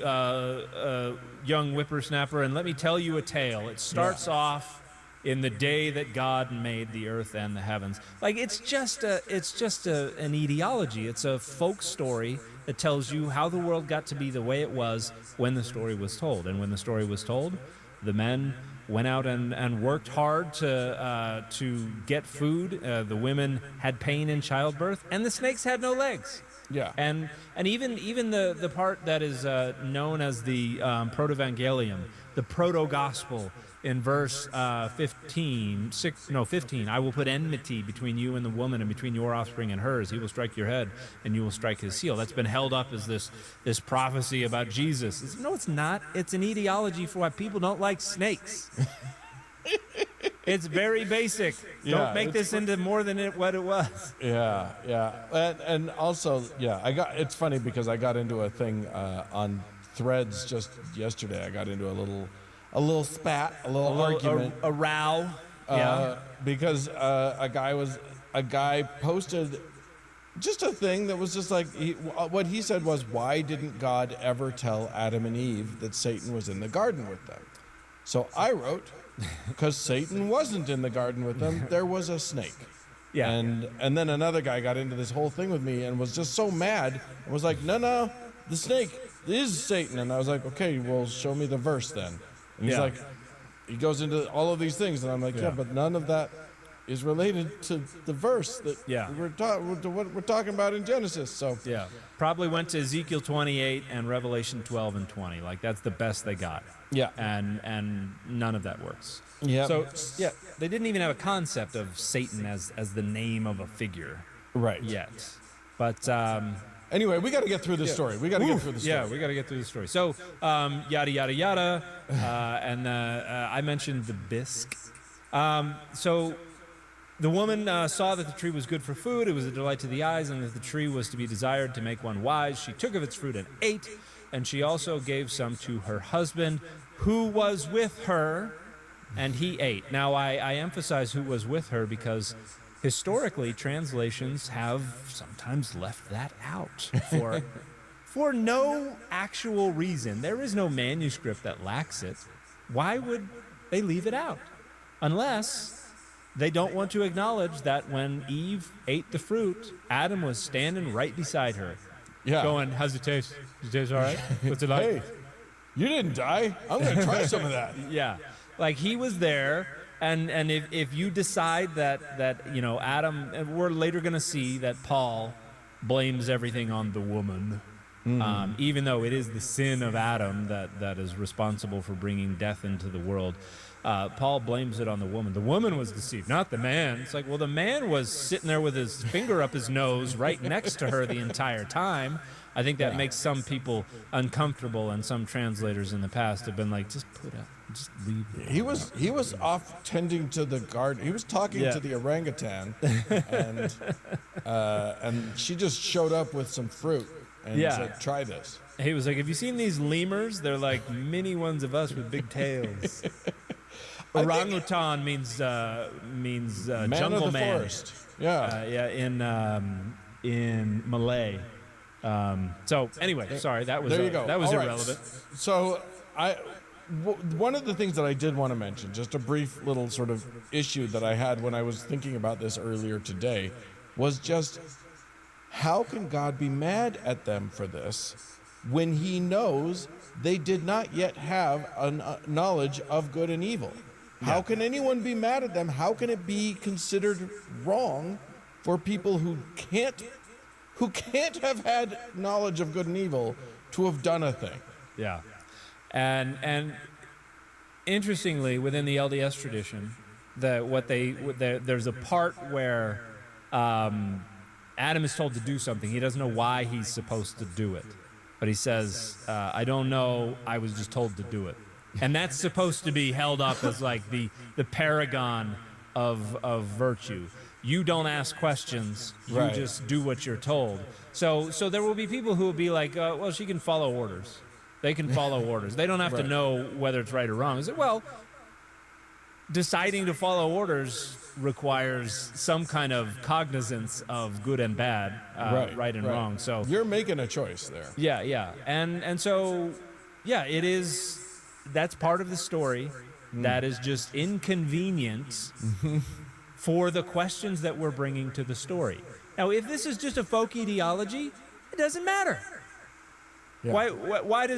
young whippersnapper, and let me tell you a tale. It starts off in the day that God made the earth and the heavens. Like, it's just an etiology. It's a folk story that tells you how the world got to be the way it was when the story was told. And when the story was told, the men went out and worked hard to get food. The women had pain in childbirth, and the snakes had no legs. Yeah. And even the part that is known as the proto-evangelium, the proto-gospel, in verse 15, I will put enmity between you and the woman, and between your offspring and hers. He will strike your head, and you will strike his heel. That's been held up as this prophecy about Jesus. No, it's not. It's an etiology for why people don't like snakes. It's very basic. Don't make this into more than what it was. Yeah. And also, it's funny because I got into a thing on Threads just yesterday. I got into a little spat, a little argument, a row. Because a guy posted just a thing that was just like, what he said was, why didn't God ever tell Adam and Eve that Satan was in the garden with them? So I wrote, because Satan wasn't in the garden with them, there was a snake. Yeah. And then another guy got into this whole thing with me and was just so mad and was like, no, the snake is Satan. And I was like, okay, well, show me the verse then. And he's like, he goes into all of these things, and I'm like, yeah, but none of that is related to the verse that what we're talking about in Genesis. So yeah, probably went to Ezekiel 28 and Revelation 12 and 20. Like that's the best they got. Yeah, and none of that works. Yeah. So yeah, they didn't even have a concept of Satan as the name of a figure. Right. Yet, but. Anyway, we got to get through this story. We got to get through the story. Yeah, we got to get through the story. So, yada, yada, yada. And I mentioned the bisque. So the woman saw that the tree was good for food. It was a delight to the eyes, and that the tree was to be desired to make one wise. She took of its fruit and ate, and she also gave some to her husband, who was with her, and he ate. Now, I emphasize who was with her because historically, translations have sometimes left that out for no actual reason. There is no manuscript that lacks it. Why would they leave it out? Unless they don't want to acknowledge that when Eve ate the fruit, Adam was standing right beside her. Yeah. Going, how's it taste? Does it taste all right? What's it like? Hey, you didn't die. I'm going to try some of that. Yeah. Like he was there. And if you decide that Adam, and we're later going to see that Paul blames everything on the woman, even though it is the sin of Adam that is responsible for bringing death into the world. Paul blames it on the woman. The woman was deceived, not the man. It's like, well, the man was sitting there with his finger up his nose right next to her the entire time. I think that makes some people uncomfortable, and some translators in the past have been like, just leave it. He was off tending to the garden. He was talking to the orangutan, and she just showed up with some fruit and said, "Try this." He was like, "Have you seen these lemurs? They're like mini ones of us with big tails." Orangutan means man jungle of the man. forest. Yeah, in Malay. So anyway, sorry, that was irrelevant. So one of the things that I did want to mention, just a brief little sort of issue that I had when I was thinking about this earlier today, was just how can God be mad at them for this when he knows they did not yet have a knowledge of good and evil? How can anyone be mad at them? How can it be considered wrong for people who can't have had knowledge of good and evil to have done a thing? Yeah. And interestingly, within the LDS tradition, there's a part where Adam is told to do something. He doesn't know why he's supposed to do it, but he says, "I don't know. I was just told to do it," and that's supposed to be held up as like the paragon of virtue. You don't ask questions. You just do what you're told. So there will be people who will be like, "Well, she can follow orders." They can follow orders. They don't have to know whether it's right or wrong. Is it? Well, deciding to follow orders requires some kind of cognizance of good and bad, right and wrong. So you're making a choice there. Yeah. And so, it is. That's part of the story. That is just inconvenience for the questions that we're bringing to the story. Now, if this is just a folk ideology, it doesn't matter. Yeah. Why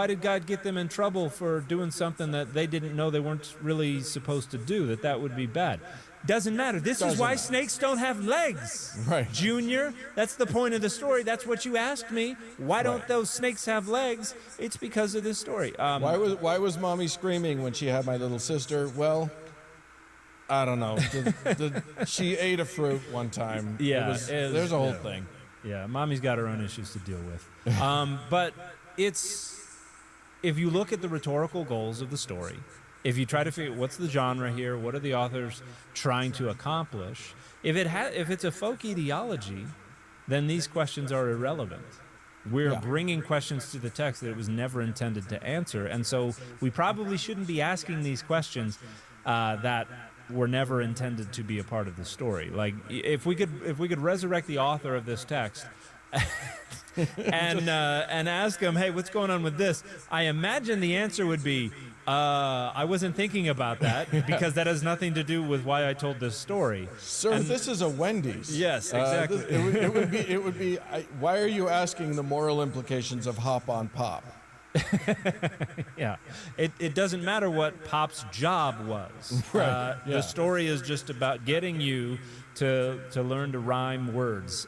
did God get them in trouble for doing something that they didn't know they weren't really supposed to do? That would be bad. Doesn't matter. This is why snakes don't have legs. Right. Junior, that's the point of the story. That's what you asked me. Why don't those snakes have legs? It's because of this story. Why was Mommy screaming when she had my little sister? Well, I don't know. She ate a fruit one time. Yeah. There's a whole thing. Yeah, Mommy's got her own issues to deal with. But if you look at the rhetorical goals of the story, if you try to figure what's the genre here, what are the authors trying to accomplish, if it's a folk ideology, then these questions are irrelevant. We're bringing questions to the text that it was never intended to answer, and so we probably shouldn't be asking these questions that were never intended to be a part of the story. Like if we could resurrect the author of this text and ask him, hey, what's going on with this? I imagine the answer would be, I wasn't thinking about that because that has nothing to do with why I told this story. Sir, this is a Wendy's. Yes, exactly. It would be. Why are you asking the moral implications of hop on pop? Yeah, it doesn't matter what Pop's job was. Right, yeah. The story is just about getting you to learn to rhyme words.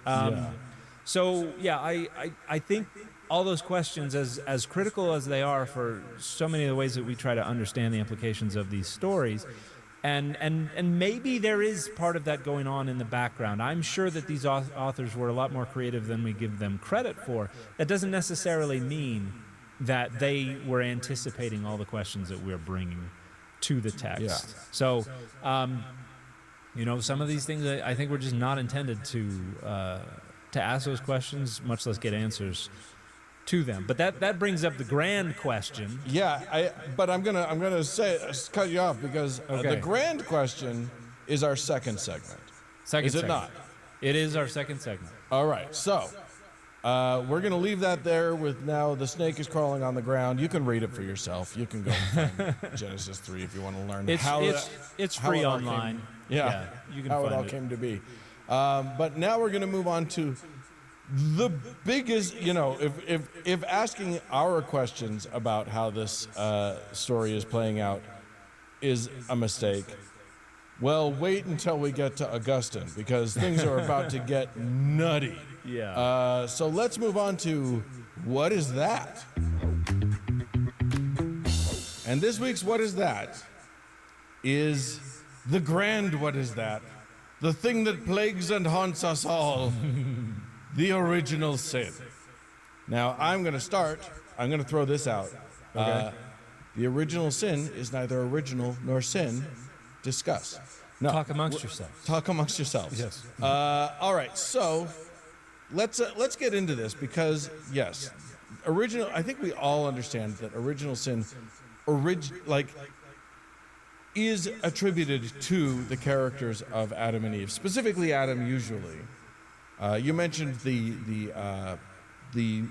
So yeah, I think all those questions, as critical as they are for so many of the ways that we try to understand the implications of these stories, and maybe there is part of that going on in the background. I'm sure that these authors were a lot more creative than we give them credit for. That doesn't necessarily mean that they were anticipating all the questions that we're bringing to the text. Yeah. So, some of these things I think were just not intended to ask those questions, much less get answers to them. But that brings up the grand question. Yeah, but I'm gonna cut you off because the grand question is our second segment. Is it not? It is our second segment. All right, so we're gonna leave that there. With now the snake is crawling on the ground. You can read it for yourself. You can go and find Genesis 3 if you want to learn it's free online. Yeah, you can how find it all came to be. But now we're gonna move on to the biggest, if asking our questions about how this story is playing out is a mistake, well, wait until we get to Augustine, because things are about to get nutty. Yeah. So let's move on to What Is That? And this week's What Is That is the grand What Is That? The thing that plagues and haunts us all. The original sin. Now, I'm going to throw this out. Okay. The original sin is neither original nor sin. Discuss. No. Talk amongst yourselves. Talk amongst yourselves. Yes. All right, so let's get into this because, yes, I think we all understand that original sin is attributed to the characters of Adam and Eve, specifically Adam usually. You mentioned the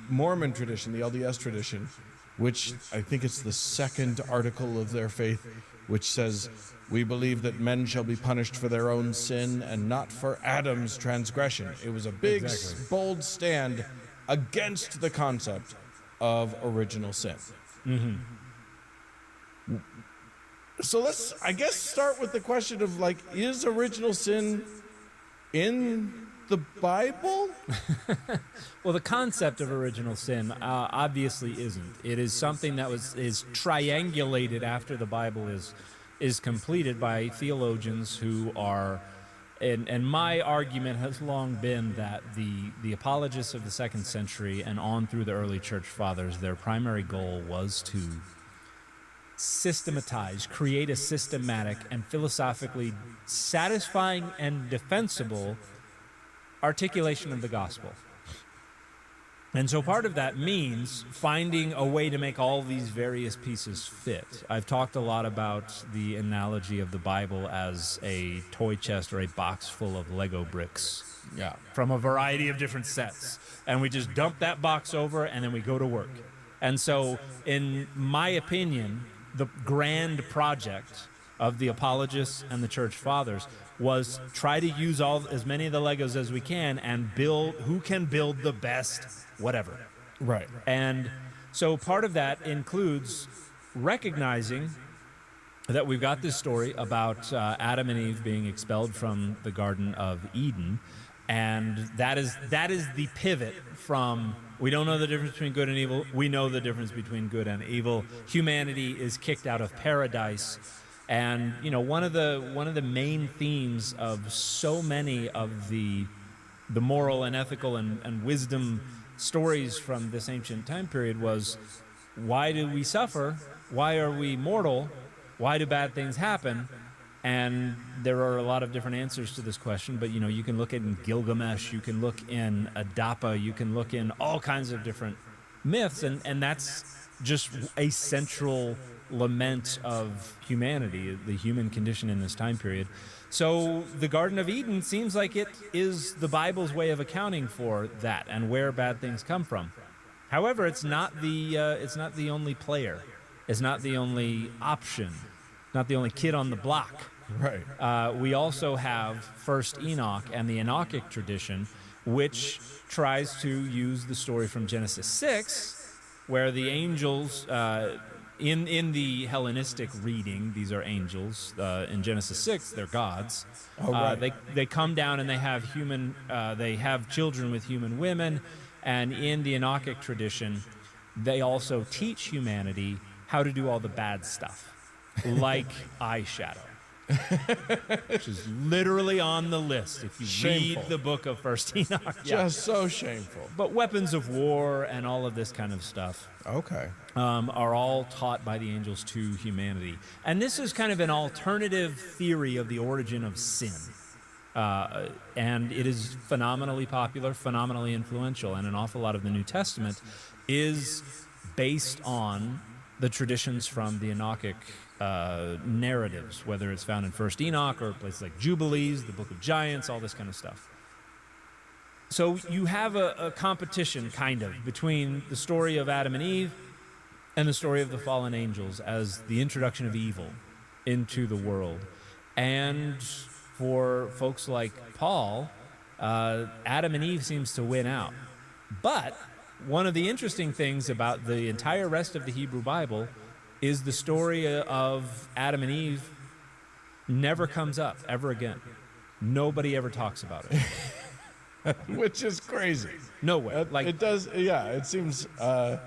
Mormon tradition, the LDS tradition, which I think it's the second article of their faith, which says, "We believe that men shall be punished for their own sin and not for Adam's transgression." It was a big, bold stand against the concept of original sin. Mm-hmm. So let's, I guess, start with the question of, is original sin in the Bible? Well, the concept of original sin obviously isn't. It is something that is triangulated after the Bible is completed by theologians who are, and my argument has long been that the apologists of the 2nd century and on through the early church fathers, their primary goal was to systematize, create a systematic and philosophically satisfying and defensible articulation of the gospel. And so part of that means finding a way to make all these various pieces fit. I've talked a lot about the analogy of the Bible as a toy chest or a box full of Lego bricks. Yeah. From a variety of different sets. And we just dump that box over and then we go to work. And so, in my opinion, the grand project of the apologists and the church fathers was try to use as many of the Legos as we can and build who can build the best whatever. Right. And so part of that includes recognizing that we've got this story about Adam and Eve being expelled from the Garden of Eden, and that is the pivot from we don't know the difference between good and evil, we know the difference between good and evil. Humanity is kicked out of paradise. And one of the main themes of so many of the moral and ethical and wisdom stories from this ancient time period was, why do we suffer? Why are we mortal? Why do bad things happen? And there are a lot of different answers to this question, but you can look in Gilgamesh, you can look in Adapa, you can look in all kinds of different myths, and that's just a central lament of humanity, the human condition in this time period. So the Garden of Eden seems like it is the Bible's way of accounting for that and where bad things come from. However, it's not the only player. It's not the only option. Not the only kid on the block. Right. We also have First Enoch and the Enochic tradition, which tries to use the story from Genesis 6 where the angels, in the Hellenistic reading, these are angels. In Genesis 6, they're gods. Oh, right. They come down and they have children with human women, and in the Enochic tradition, they also teach humanity how to do all the bad stuff, like eyeshadow, which is literally on the list if you read the book of First Enoch. Just so shameful. But weapons of war and all of this kind of stuff, are all taught by the angels to humanity. And this is kind of an alternative theory of the origin of sin. And it is phenomenally popular, phenomenally influential, and an awful lot of the New Testament is based on the traditions from the Enochic narratives, whether it's found in First Enoch or places like Jubilees, the Book of Giants, all this kind of stuff. So you have a competition, kind of, between the story of Adam and Eve and the story of the fallen angels as the introduction of evil into the world. And for folks like Paul, Adam and Eve seems to win out. But one of the interesting things about the entire rest of the Hebrew Bible is the story of Adam and Eve never comes up ever again. Nobody ever talks about it. Which is crazy. No way. Like it does. Yeah, it seems like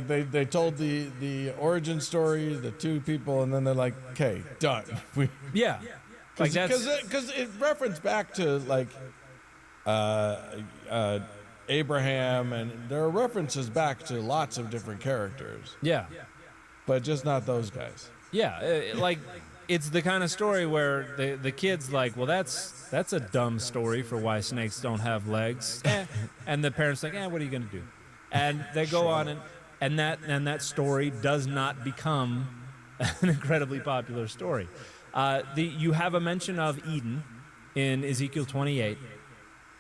they told the origin story, the two people, and then they're like, okay, done. Yeah. Because it referenced back to like Abraham, and there are references back to lots of different characters. Yeah. But just not those guys. Yeah, like it's the kind of story where the kid's like, well, that's a dumb story for why snakes don't have legs. And the parents like, what are you going to do? And they go on, and that story does not become an incredibly popular story. You have a mention of Eden in Ezekiel 28,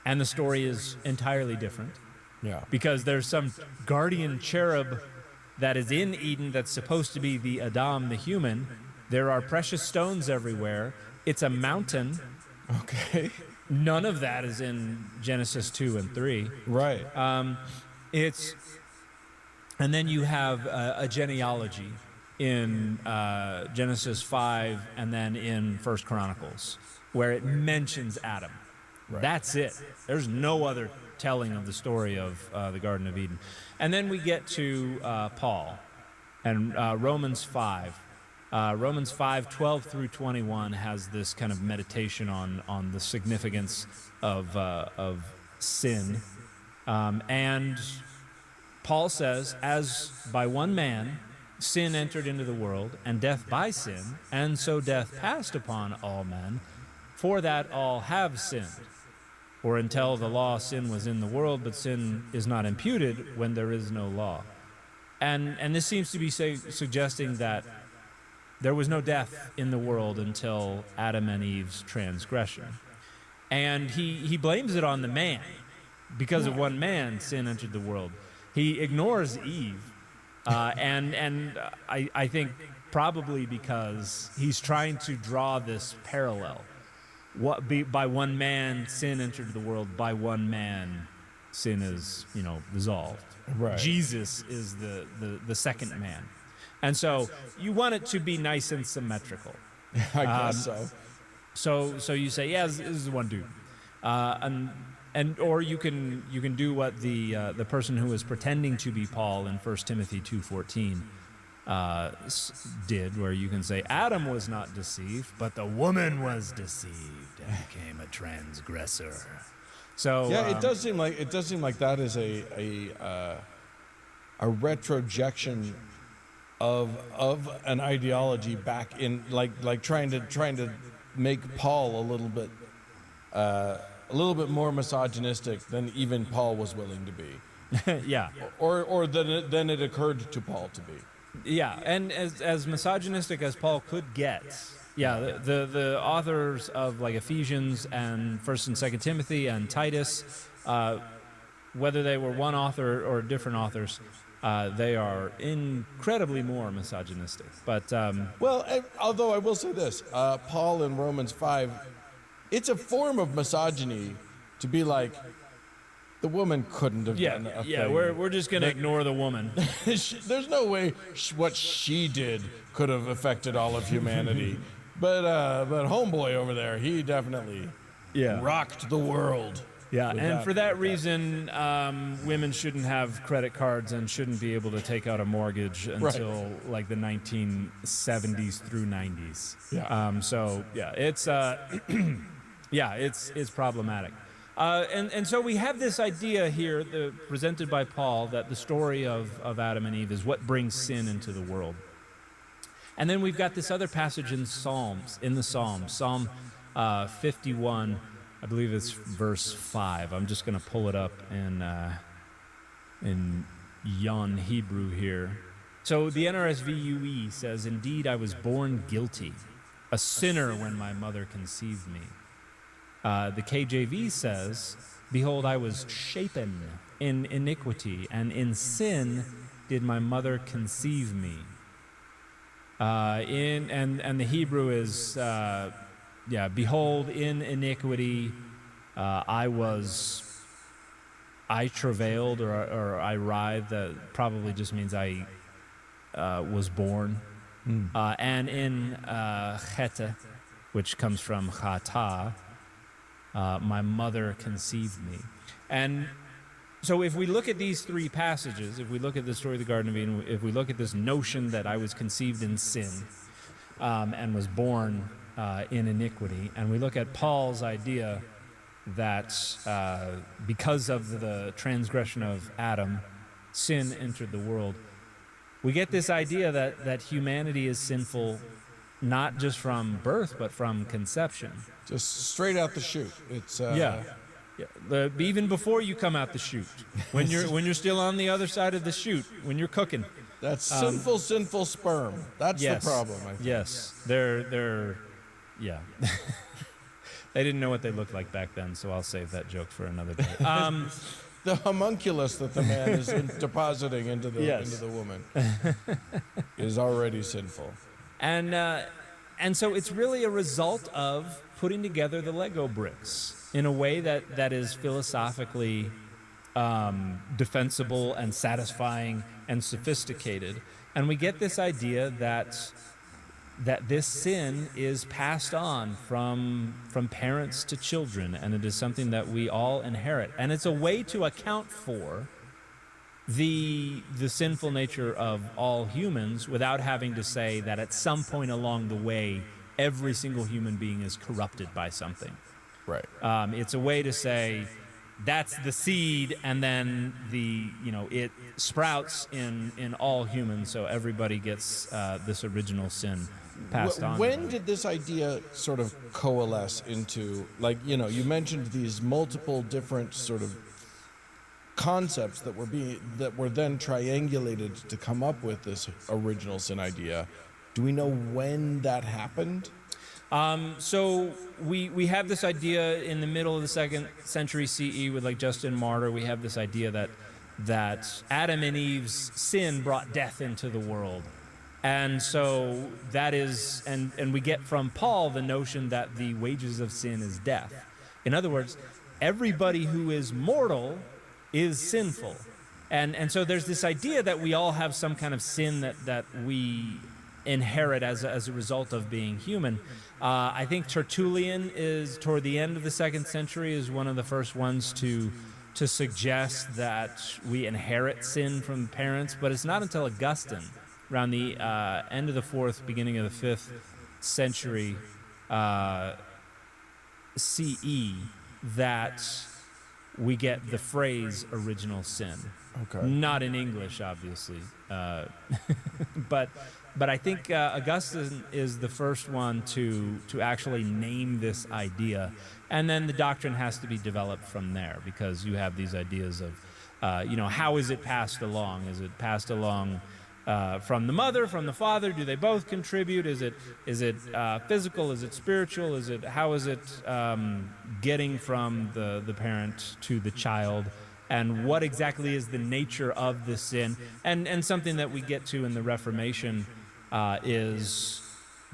and the story is entirely different. Yeah. Because there's some guardian cherub that is in Eden that's supposed to be the Adam, the human. There are precious stones everywhere. It's a mountain. Okay. None of that is in Genesis 2 and 3. Right. And then you have a genealogy in Genesis 5 and then in 1 Chronicles, where it mentions Adam. Right. That's it. There's no other telling of the story of the Garden of Eden. And then we get to Paul and Romans 5. Romans 5:12 through 21 has this kind of meditation on the significance of sin. And Paul says, as by one man sin entered into the world, and death by sin, and so death passed upon all men, for that all have sinned. For until the law, sin was in the world, but sin is not imputed when there is no law. And this seems to be suggesting that there was no death in the world until Adam and Eve's transgression. And he blames it on the man. Because of one man, sin entered the world. He ignores Eve. And I think probably because he's trying to draw this parallel. By one man, sin entered the world. By one man, sin is, dissolved. Right. Jesus is the second man. And so you want it to be nice and symmetrical. I guess so. So you say, this is one dude. Or you can do what the person who is pretending to be Paul in 1 Timothy 2:14 did, where you can say Adam was not deceived, but the woman was deceived and became a transgressor. So it does seem like that is a retrojection of an ideology back in like trying to make Paul a little bit more misogynistic than even Paul was willing to be. Yeah. Or than it occurred to Paul to be. Yeah, and as misogynistic as Paul could get. Yeah, the authors of like Ephesians and 1st and 2nd Timothy and Titus, whether they were one author or different authors, they are incredibly more misogynistic. But although I will say this, Paul in Romans 5, it's a form of misogyny to be like, The woman couldn't have done a thing. We're just gonna ignore the woman. There's no way what she did could have affected all of humanity. But homeboy over there, he definitely rocked the world. Yeah, and for that reason, women shouldn't have credit cards and shouldn't be able to take out a mortgage until like the 1970s through 90s. Yeah. So yeah, it's it's problematic. And so we have this idea here presented by Paul that the story of Adam and Eve is what brings sin into the world. And then we've got this other passage in Psalm 51, I believe it's verse 5. I'm just going to pull it up in Yon Hebrew here. So the NRSV says, "Indeed, I was born guilty, a sinner when my mother conceived me." The KJV says, "Behold, I was shapen in iniquity, and in sin did my mother conceive me." And the Hebrew is, "Behold, in iniquity, I travailed," or I writhed. That probably just means I was born. And in cheta, which comes from chata, my mother conceived me. And so if we look at these three passages, if we look at the story of the Garden of Eden, if we look at this notion that I was conceived in sin and was born in iniquity, and we look at Paul's idea that because of the transgression of Adam, sin entered the world, we get this idea that humanity is sinful not just from birth, but from conception. Just straight out the chute. It's even before you come out the chute, when you're still on the other side of the chute, when you're cooking. That's sinful sperm. That's the problem, I think. Yes, they're they didn't know what they looked like back then, so I'll save that joke for another day. The homunculus that the man is depositing into the woman is already sinful. And so it's really a result of putting together the Lego bricks in a way that is philosophically defensible and satisfying and sophisticated. And we get this idea that this sin is passed on from parents to children, and it is something that we all inherit. And it's a way to account for the sinful nature of all humans without having to say that at some point along the way, every single human being is corrupted by something. Right. It's a way to say that's the seed, and then it sprouts in all humans, so everybody gets this original sin passed on. When did this idea sort of coalesce into, you mentioned these multiple different sort of concepts that were then triangulated to come up with this original sin idea. Do we know when that happened? So we have this idea in the middle of the 2nd century CE with Justin Martyr. We have this idea that Adam and Eve's sin brought death into the world. And so that is, and we get from Paul the notion that the wages of sin is death. In other words, everybody who is mortal is sinful. And so there's this idea that we all have some kind of sin that we inherit as a result of being human. I think Tertullian is, toward the end of the 2nd century, is one of the first ones to suggest that we inherit sin from parents, but it's not until Augustine, around the end of the 4th, beginning of the 5th century CE, that we get the phrase original sin. Okay. Not in English, obviously. But I think Augustine is the first one to actually name this idea. And then the doctrine has to be developed from there, because you have these ideas of, how is it passed along? Is it passed along from the mother, from the father? Do they both contribute? Is it physical? Is it spiritual? How is it getting from the parent to the child? And what exactly is the nature of the sin? And something that we get to in the Reformation is,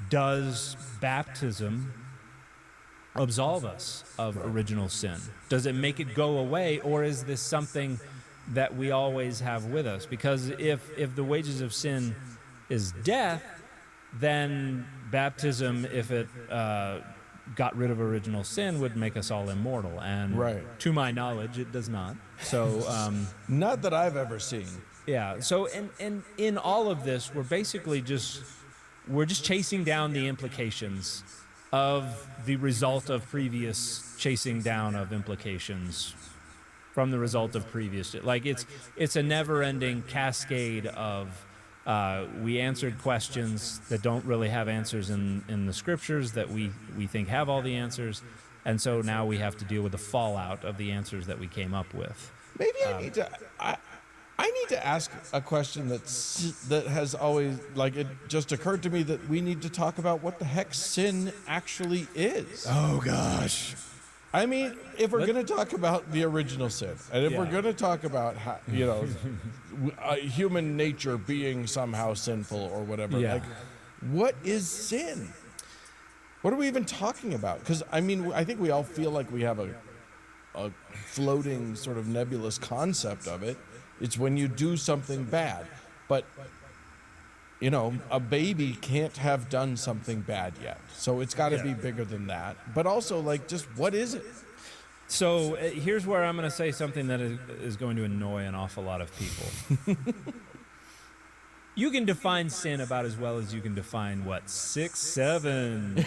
does baptism absolve us of original sin? Does it make it go away, or is this something that we always have with us? Because if the wages of sin is death, then baptism, if it got rid of original sin, would make us all immortal. And to my knowledge, it does not. So not that I've ever seen. Yeah. So in all of this, we're basically just chasing down the implications of the result of previous chasing down of implications from the result of previous. Like it's a never-ending cascade of we answered questions that don't really have answers in the scriptures that we think have all the answers, and so now we have to deal with the fallout of the answers that we came up with. Maybe I need to ask a question that has always, like, it just occurred to me that we need to talk about what the heck sin actually is. Oh gosh. I mean, if we're going to talk about the original sin, and if we're going to talk about how, human nature being somehow sinful or whatever, like, what is sin? What are we even talking about? Because I mean, I think we all feel like we have a floating sort of nebulous concept of it. It's when you do something bad. But, a baby can't have done something bad yet. So it's got to be bigger than that. But also, like, just what is it? So here's where I'm going to say something that is going to annoy an awful lot of people. You can define sin about as well as you can define what 6, 7 means.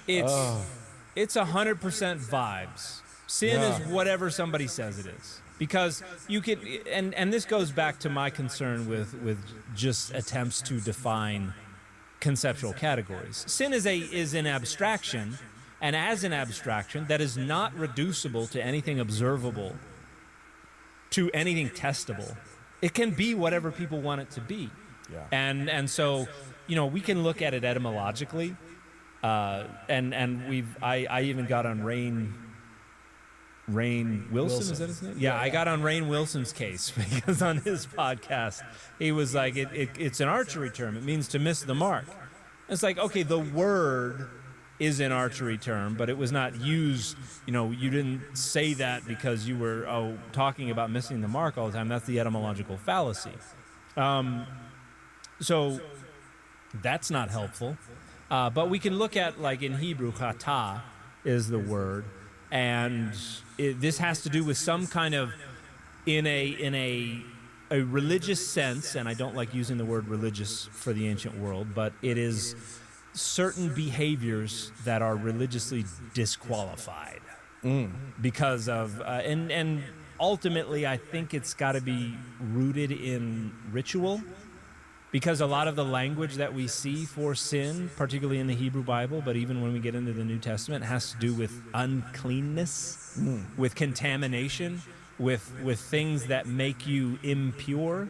It's 100% vibes. Sin is whatever somebody says it is. Because you can, and this goes back to my concern with just attempts to define conceptual categories. Sin is an abstraction, and as an abstraction, that is not reducible to anything observable, to anything testable. It can be whatever people want it to be. Yeah. And so, we can look at it etymologically, and I even got on Rainn Wilson, is that his name? Yeah, I got on Rainn Wilson's case because on his podcast, he was like, it's an archery term. It means to miss the mark. It's like, okay, the word is an archery term, but it was not used, you didn't say that because you were talking about missing the mark all the time. That's the etymological fallacy. So that's not helpful. But we can look at, like in Hebrew, chata is the word. And this has to do with some kind of, in a religious sense, and I don't like using the word religious for the ancient world, but it is certain behaviors that are religiously disqualified because of, and ultimately I think it's got to be rooted in ritual. Because a lot of the language that we see for sin, particularly in the Hebrew Bible, but even when we get into the New Testament, has to do with uncleanness, with contamination, with things that make you impure.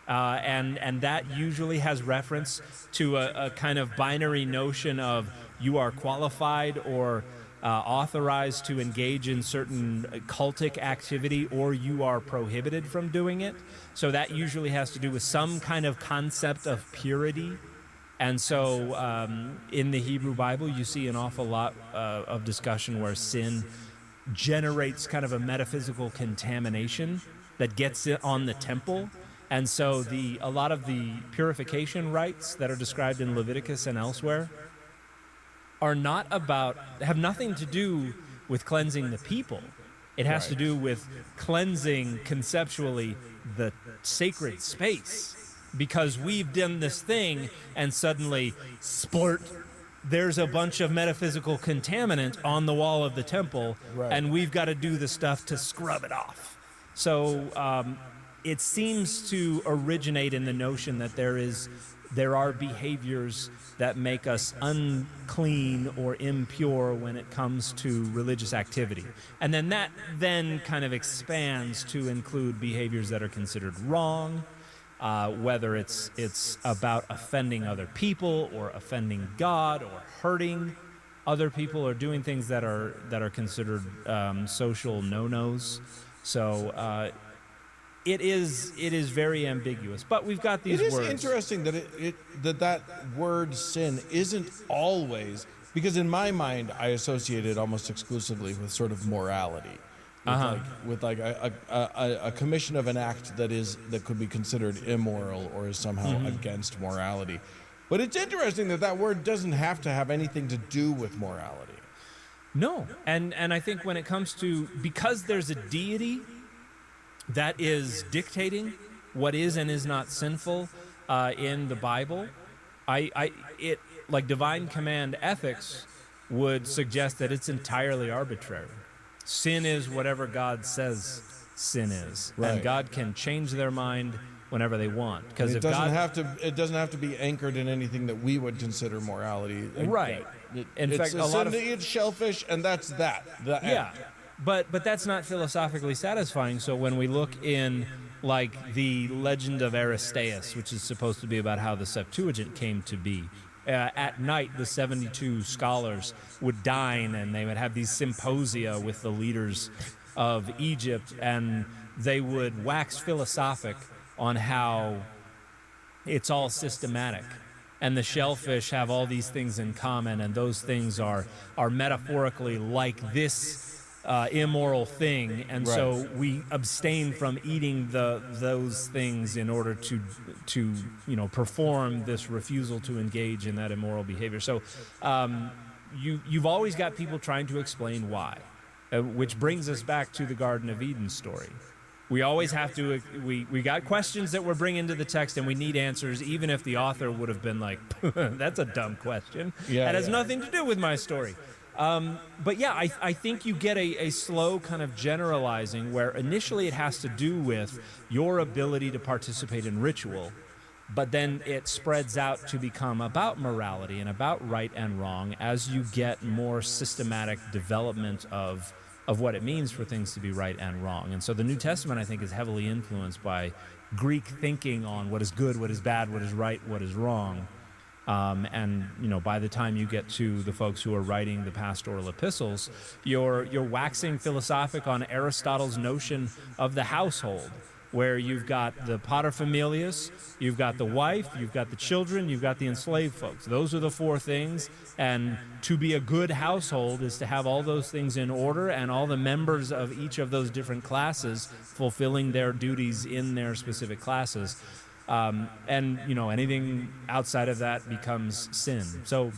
And that usually has reference to a kind of binary notion of you are qualified or authorized to engage in certain cultic activity, or you are prohibited from doing it. So that usually has to do with some kind of concept of purity. And so in the Hebrew Bible, you see an awful lot of discussion where sin generates kind of a metaphysical contamination that gets it on the temple. And so a lot of the purification rites that are described in Leviticus and elsewhere have nothing to do with cleansing the people. It has to do with cleansing conceptually the sacred space, because we've done this thing and suddenly splurt, there's a bunch of metaphysical contaminant on the wall of the temple, and we've got to do the stuff to scrub it off. So it seems to originate in the notion that there are behaviors that make us unclean or impure when it comes to religious activity. And then that kind of expands to include behaviors that are considered wrong, whether it's about offending other people or offending God or hurting other people or doing things that are considered social no-nos. So it is very ambiguous. But we've got these words. It is interesting that that word sin isn't always, because in my mind I associate it almost exclusively with sort of morality. With a commission of an act that could be considered immoral or is somehow against morality. But it's interesting that word doesn't have to have anything to do with morality. No, and I think when it comes to, because there's a deity that is dictating what is and is not sinful in the Bible, it like divine command ethics would suggest that it's entirely arbitrary. Sin is whatever God says sin is, and God can change their mind whenever they want. Because it doesn't have to be anchored in anything that we would consider morality. Right. In fact, a lot of to eat shellfish, and that's that. Yeah, but that's not philosophically satisfying. So when we look in like the legend of Aristeas, which is supposed to be about how the Septuagint came to be. At night, the 72 scholars would dine, and they would have these symposia with the leaders of Egypt, and they would wax philosophic on how it's all systematic. And the shellfish have all these things in common, and those things are metaphorically like this immoral thing, and so we abstain from eating those things in order to perform this refusal to engage in that immoral behavior. So you've always got people trying to explain why, which brings us back to the Garden of Eden story. We always have to, we got questions that we're bringing to the text, and we need answers, even if the author would have been like, that's a dumb question. That has nothing to do with my story. But yeah, I think you get a slow kind of generalizing where initially it has to do with your ability to participate in ritual, but then it spreads out to become about morality and about right and wrong as you get more systematic development of what it means for things to be right and wrong. And so the New Testament, I think, is heavily influenced by Greek thinking on what is good, what is bad, what is right, what is wrong. And by the time you get to the folks who are writing the pastoral epistles, you're waxing philosophic on Aristotle's notion of the household, where you've got the paterfamilias, you've got the wife, you've got the children, you've got the enslaved folks. Those are the four things, and to be a good household is to have all those things in order and all the members of each of those different classes fulfilling their duties in their specific classes. And anything outside of that becomes sin. So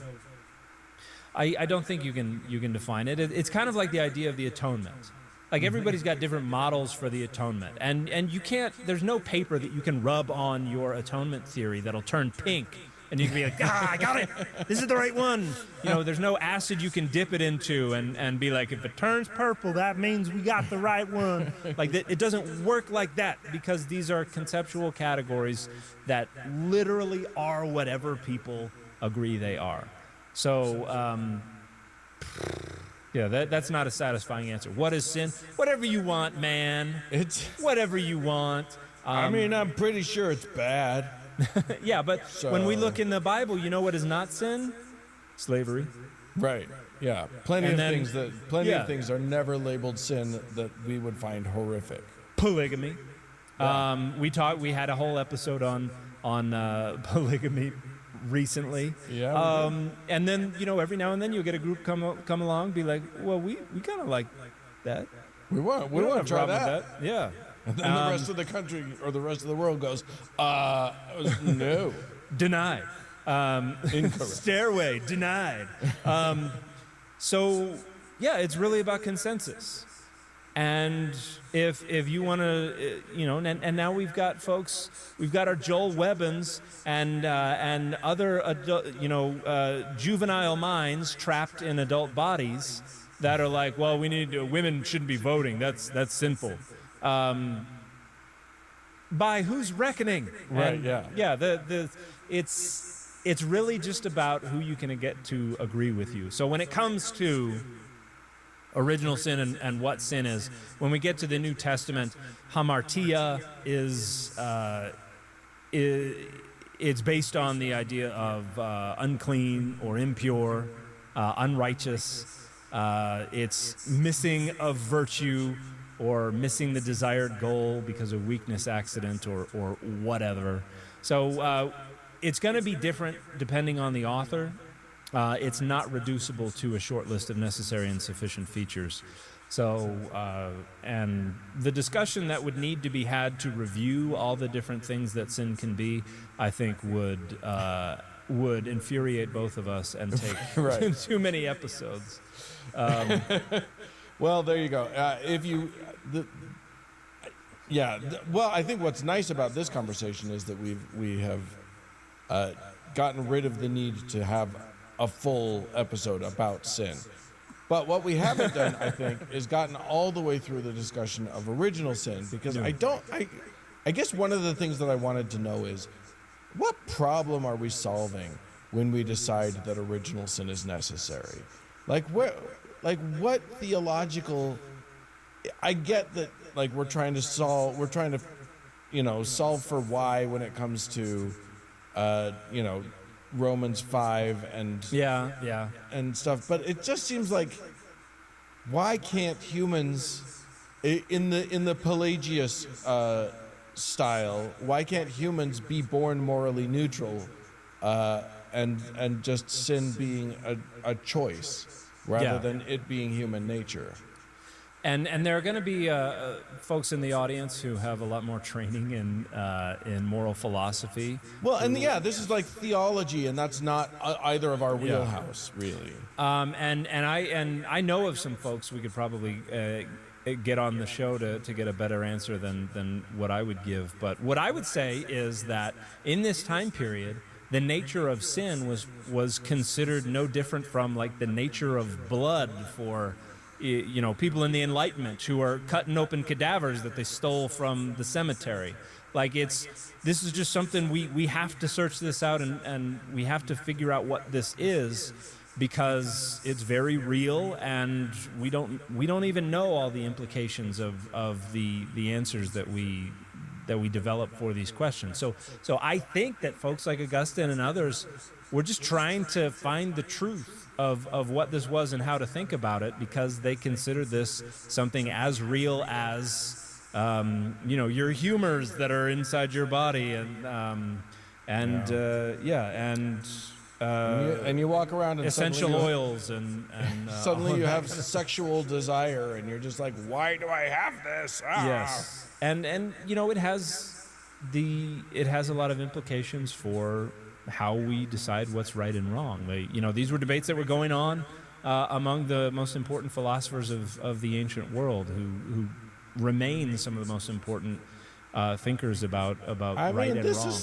I don't think you can define it. It's kind of like the idea of the atonement. Like everybody's got different models for the atonement, and you can't. There's no paper that you can rub on your atonement theory that'll turn pink, and you can be like, I got it. This is the right one. There's no acid you can dip it into and be like, if it turns purple, that means we got the right one. Like it doesn't work like that, because these are conceptual categories that literally are whatever people agree they are. So, yeah, that's not a satisfying answer. What is sin? Whatever you want, man. It's whatever you want. I'm pretty sure it's bad. Yeah, but when we look in the Bible, you know what is not sin? Slavery. Right. Yeah. Plenty of things are never labeled sin that we would find horrific. Polygamy. Yeah. We had a whole episode on polygamy recently. Yeah. And then every now and then you'll get a group come along, be like, well, we kind of like that. We want to try that. Yeah. And then the rest of the country or the rest of the world goes, no. Denied. Incorrect. Stairway, denied. So, yeah, it's really about consensus. And if you want to, and now we've got folks, we've got our Joel Webbins and other, juvenile minds trapped in adult bodies that are like, well, women shouldn't be voting. That's sinful. By whose reckoning? Right. And, yeah. It's really just about who you can get to agree with you. So when it comes to original sin and what sin is, when we get to the New Testament, hamartia it's based on the idea of unclean or impure, unrighteous. It's missing of virtue. or missing the desired goal because of weakness, accident, or whatever. So it's going to be different depending on the author. It's not reducible to a short list of necessary and sufficient features. So, and the discussion that would need to be had to review all the different things that sin can be, I think would infuriate both of us and take Right. too many episodes. Well, there you go. Well, I think what's nice about this conversation is that we have gotten rid of the need to have a full episode about sin. But what we haven't done, I think, is gotten all the way through the discussion of original sin, because I guess one of the things that I wanted to know is, what problem are we solving when we decide that original sin is necessary? Like what theological? I get that, like, we're trying to solve for why when it comes to, Romans 5 and and stuff, but it just seems like, why can't humans in the Pelagius style, why can't humans be born morally neutral and just sin being a choice rather than it being human nature? And there are going to be folks in the audience who have a lot more training in moral philosophy. Well, and this is like theology, and that's not either of our wheelhouse, really. And I know of some folks we could probably get on the show to get a better answer than what I would give. But what I would say is that in this time period, the nature of sin was considered no different from like the nature of blood for people in the Enlightenment who are cutting open cadavers that they stole from the cemetery. Like, this is just something we have to search this out, and we have to figure out what this is, because it's very real, and we don't even know all the implications of the answers that we develop for these questions. So I think that folks like Augustine and others were just trying to find the truth of what this was and how to think about it, because they consider this something as real as your humors that are inside your body, and you walk around and essential oils and suddenly you have sexual desire, and you're just like, why do I have this? Yes, and it has a lot of implications for how we decide what's right and wrong. These were debates that were going on among the most important philosophers of the ancient world, who remain some of the most important thinkers about right and wrong.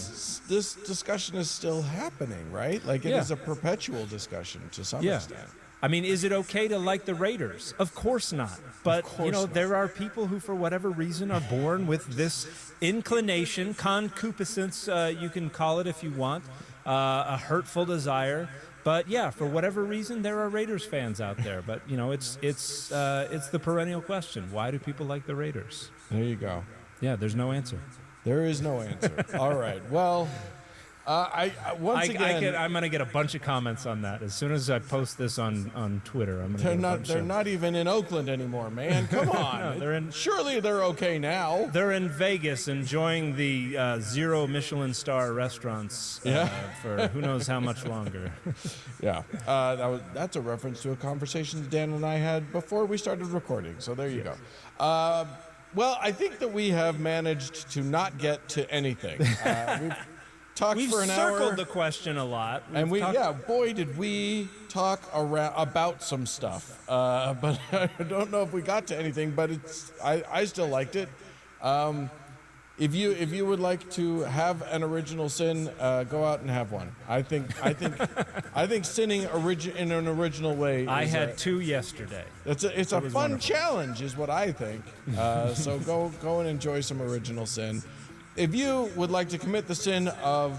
This discussion is still happening, right? Like, it is a perpetual discussion to some extent. I mean, is it okay to like the Raiders? Of course not. But, there are people who, for whatever reason, are born with this inclination, concupiscence, you can call it if you want, a hurtful desire. But for whatever reason, there are Raiders fans out there. But, it's the perennial question. Why do people like the Raiders? There you go. Yeah, there's no answer. There is no answer. All right. Well, I'm going to get a bunch of comments on that as soon as I post this on Twitter. They're not even in Oakland anymore, man. Come on. No, surely they're okay now. They're in Vegas enjoying the 0 Michelin star restaurants for who knows how much longer. That's a reference to a conversation Dan and I had before we started recording. So there you go. Well, I think that we have managed to not get to anything. We've talked for an hour. We've circled the question a lot. Boy, did we talk about some stuff. But I don't know if we got to anything, but I still liked it. If you would like to have an original sin, go out and have one. I think sinning in an original way. I had 2 yesterday. It's a fun wonderful challenge, is what I think. So go and enjoy some original sin. If you would like to commit the sin of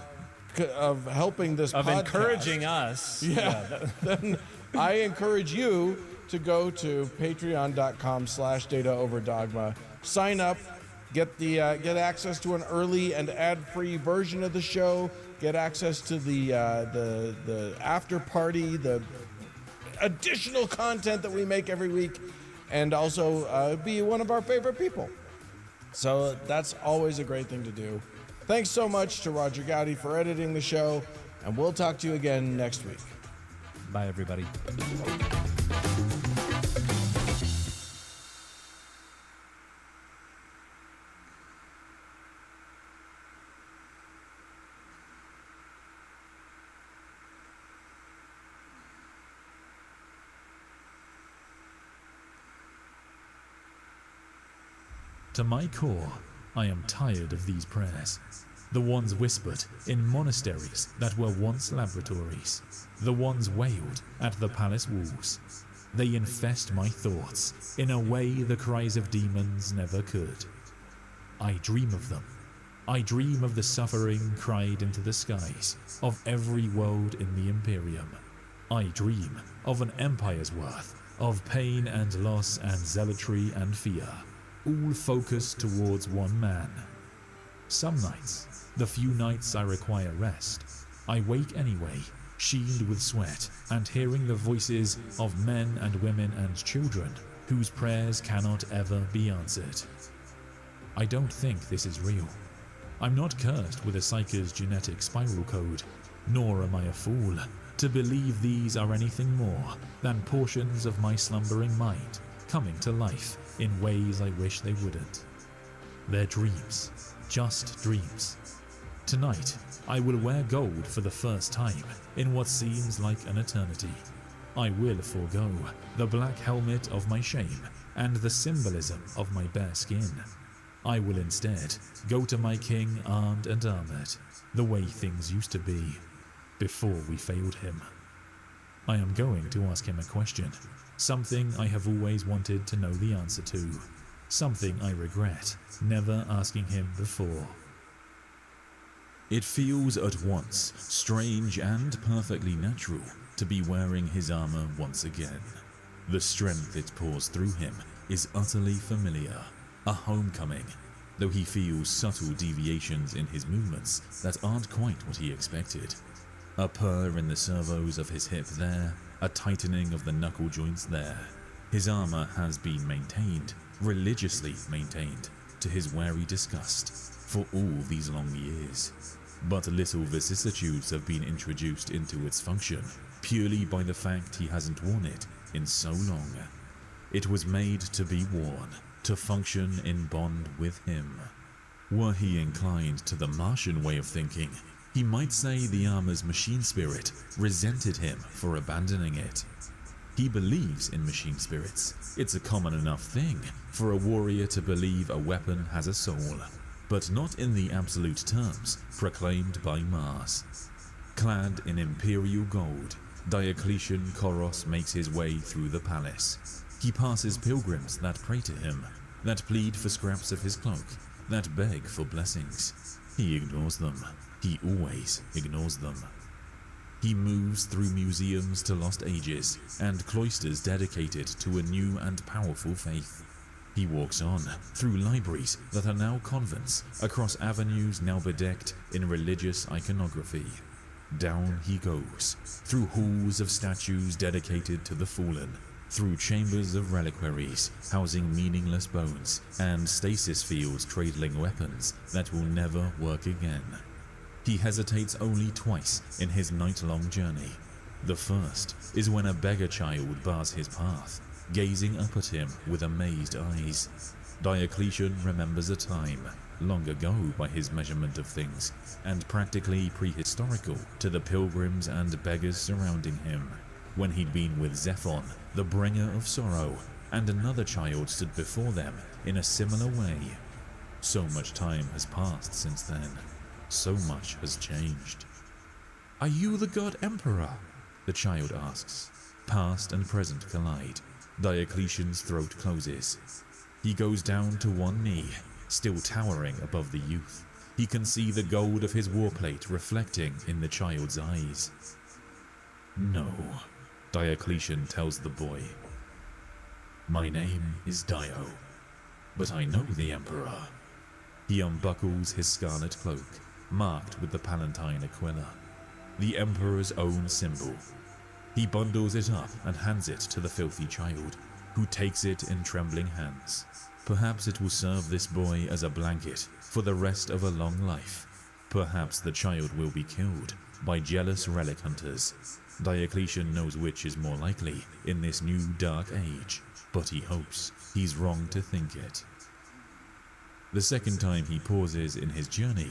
helping this podcast, encouraging us, then I encourage you to go to patreon.com/dataoverdogma, sign up, get access to an early and ad-free version of the show, get access to the after party, the additional content that we make every week, and also be one of our favorite people. So that's always a great thing to do. Thanks so much to Roger Gowdy for editing the show, and we'll talk to you again next week. Bye, everybody. To my core, I am tired of these prayers. The ones whispered in monasteries that were once laboratories. The ones wailed at the palace walls. They infest my thoughts in a way the cries of demons never could. I dream of them. I dream of the suffering cried into the skies of every world in the Imperium. I dream of an empire's worth of pain and loss and zealotry and fear, all focused towards one man. Some nights, the few nights I require rest, I wake anyway, sheened with sweat, and hearing the voices of men and women and children whose prayers cannot ever be answered. I don't think this is real. I'm not cursed with a psyker's genetic spiral code, nor am I a fool to believe these are anything more than portions of my slumbering mind coming to life in ways I wish they wouldn't. They're dreams, just dreams. Tonight, I will wear gold for the first time in what seems like an eternity. I will forego the black helmet of my shame and the symbolism of my bare skin. I will instead go to my king armed and armored, the way things used to be, before we failed him. I am going to ask him a question, something I have always wanted to know the answer to, something I regret never asking him before. It feels at once strange and perfectly natural to be wearing his armor once again. The strength it pours through him is utterly familiar, a homecoming, though he feels subtle deviations in his movements that aren't quite what he expected. A purr in the servos of his hip there, a tightening of the knuckle joints there. His armor has been maintained, religiously maintained, to his wary disgust, for all these long years. But little vicissitudes have been introduced into its function, purely by the fact he hasn't worn it in so long. It was made to be worn, to function in bond with him. Were he inclined to the Martian way of thinking, he might say the armor's machine spirit resented him for abandoning it. He believes in machine spirits. It's a common enough thing for a warrior to believe a weapon has a soul, but not in the absolute terms proclaimed by Mars. Clad in imperial gold, Diocletian Koros makes his way through the palace. He passes pilgrims that pray to him, that plead for scraps of his cloak, that beg for blessings. He ignores them. He always ignores them. He moves through museums to lost ages and cloisters dedicated to a new and powerful faith. He walks on through libraries that are now convents, across avenues now bedecked in religious iconography. Down he goes, through halls of statues dedicated to the fallen, through chambers of reliquaries housing meaningless bones, and stasis fields cradling weapons that will never work again. He hesitates only twice in his night-long journey. The first is when a beggar child bars his path, gazing up at him with amazed eyes. Diocletian remembers a time, long ago by his measurement of things, and practically prehistorical to the pilgrims and beggars surrounding him, when he'd been with Zephon, the bringer of sorrow, and another child stood before them in a similar way. So much time has passed since then. So much has changed. "Are you the god emperor?" the child asks. Past and present collide. Diocletian's throat closes. He goes down to one knee, still towering above the youth. He can see the gold of his warplate reflecting in the child's eyes. "No," Diocletian tells the boy. "My name is Dio, but I know the emperor." He unbuckles his scarlet cloak, marked with the Palatine Aquila, the emperor's own symbol. He bundles it up and hands it to the filthy child. who takes it in trembling hands. Perhaps it will serve this boy as a blanket for the rest of a long life. Perhaps the child will be killed by jealous relic hunters. Diocletian knows which is more likely in this new dark age, but he hopes he's wrong to think it. The second time he pauses in his journey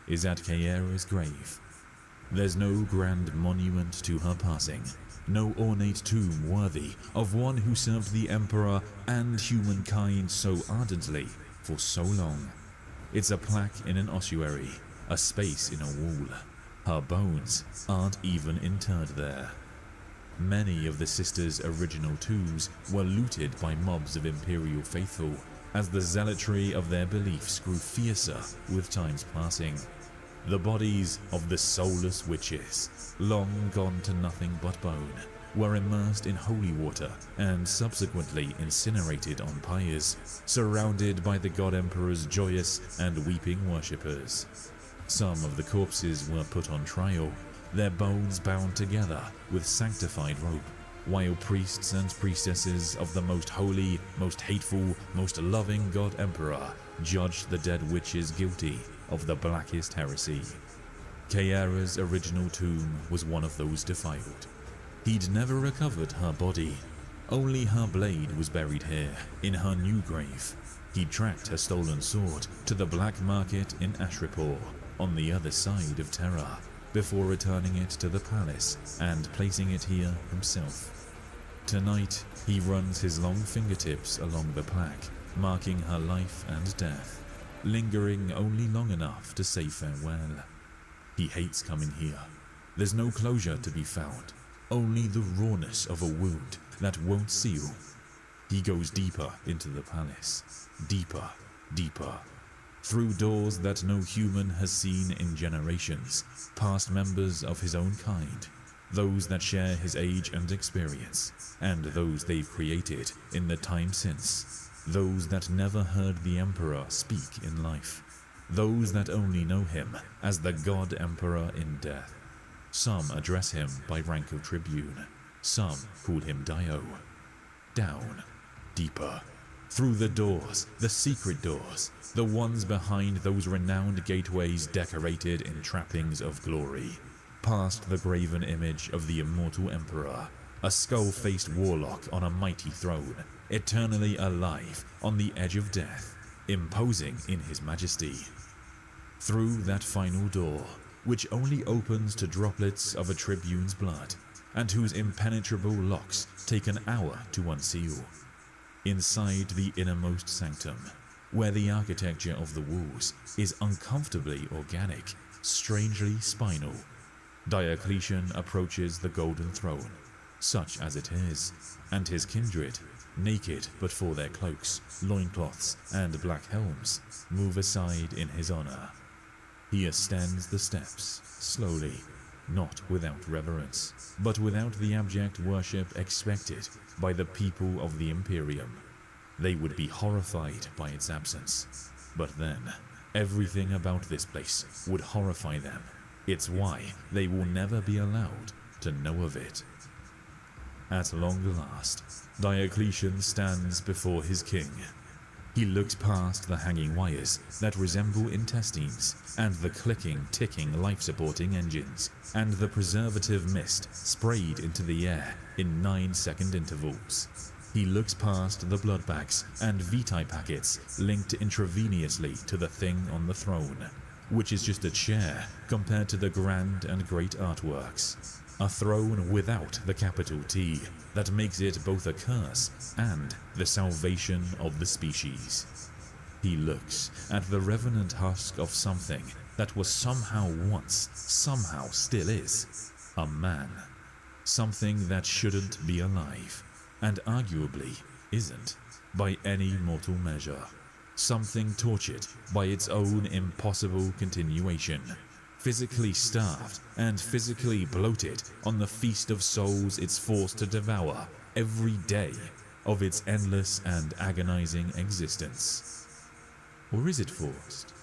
is at Chaera's grave. There's no grand monument to her passing, no ornate tomb worthy of one who served the Emperor and humankind so ardently for so long. It's a plaque in an ossuary, a space in a wall. Her bones aren't even interred there. Many of the sisters' original tombs were looted by mobs of Imperial faithful, as the zealotry of their beliefs grew fiercer with time's passing. The bodies of the soulless witches, long gone to nothing but bone, were immersed in holy water and subsequently incinerated on pyres, surrounded by the God Emperor's joyous and weeping worshippers. Some of the corpses were put on trial, their bones bound together with sanctified rope, while priests and priestesses of the most holy, most hateful, most loving God Emperor judged the dead witches guilty of the blackest heresy. Chaera's original tomb was one of those defiled. He'd never recovered her body. Only her blade was buried here, in her new grave. He tracked her stolen sword to the black market in Ashripur, on the other side of Terra, before returning it to the palace and placing it here himself. Tonight, he runs his long fingertips along the plaque, marking her life and death, lingering only long enough to say farewell. He hates coming here. There's no closure to be found, only the rawness of a wound that won't seal. He goes deeper into the palace, deeper, deeper, through doors that no human has seen in generations, past members of his own kind, those that share his age and experience, and those they've created in the time since, those that never heard the Emperor speak in life, those that only know him as the God Emperor in death. Some address him by rank of tribune, some call him Dio. Down, deeper, through the doors, the secret doors, the ones behind those renowned gateways decorated in trappings of glory, past the graven image of the immortal Emperor, a skull-faced warlock on a mighty throne, eternally alive on the edge of death, imposing in his majesty. Through that final door, which only opens to droplets of a tribune's blood, and whose impenetrable locks take an hour to unseal. Inside the innermost sanctum, where the architecture of the walls is uncomfortably organic, strangely spinal, Diocletian approaches the golden throne, such as it is, and his kindred, naked but for their cloaks, loincloths, and black helms, move aside in his honor. He ascends the steps, slowly, not without reverence, but without the abject worship expected by the people of the Imperium. They would be horrified by its absence, but then, everything about this place would horrify them. It's why they will never be allowed to know of it. At long last, Diocletian stands before his king. He looks past the hanging wires that resemble intestines, and the clicking, ticking life-supporting engines, and the preservative mist sprayed into the air in 9-second intervals. He looks past the blood bags and vitae packets linked intravenously to the thing on the throne, which is just a chair compared to the grand and great artworks. A throne without the capital T that makes it both a curse and the salvation of the species. He looks at the revenant husk of something that was somehow once, somehow still is, a man. Something that shouldn't be alive, and arguably isn't, by any mortal measure. Something tortured by its own impossible continuation. Physically starved and physically bloated on the feast of souls it's forced to devour every day of its endless and agonizing existence. Or is it forced?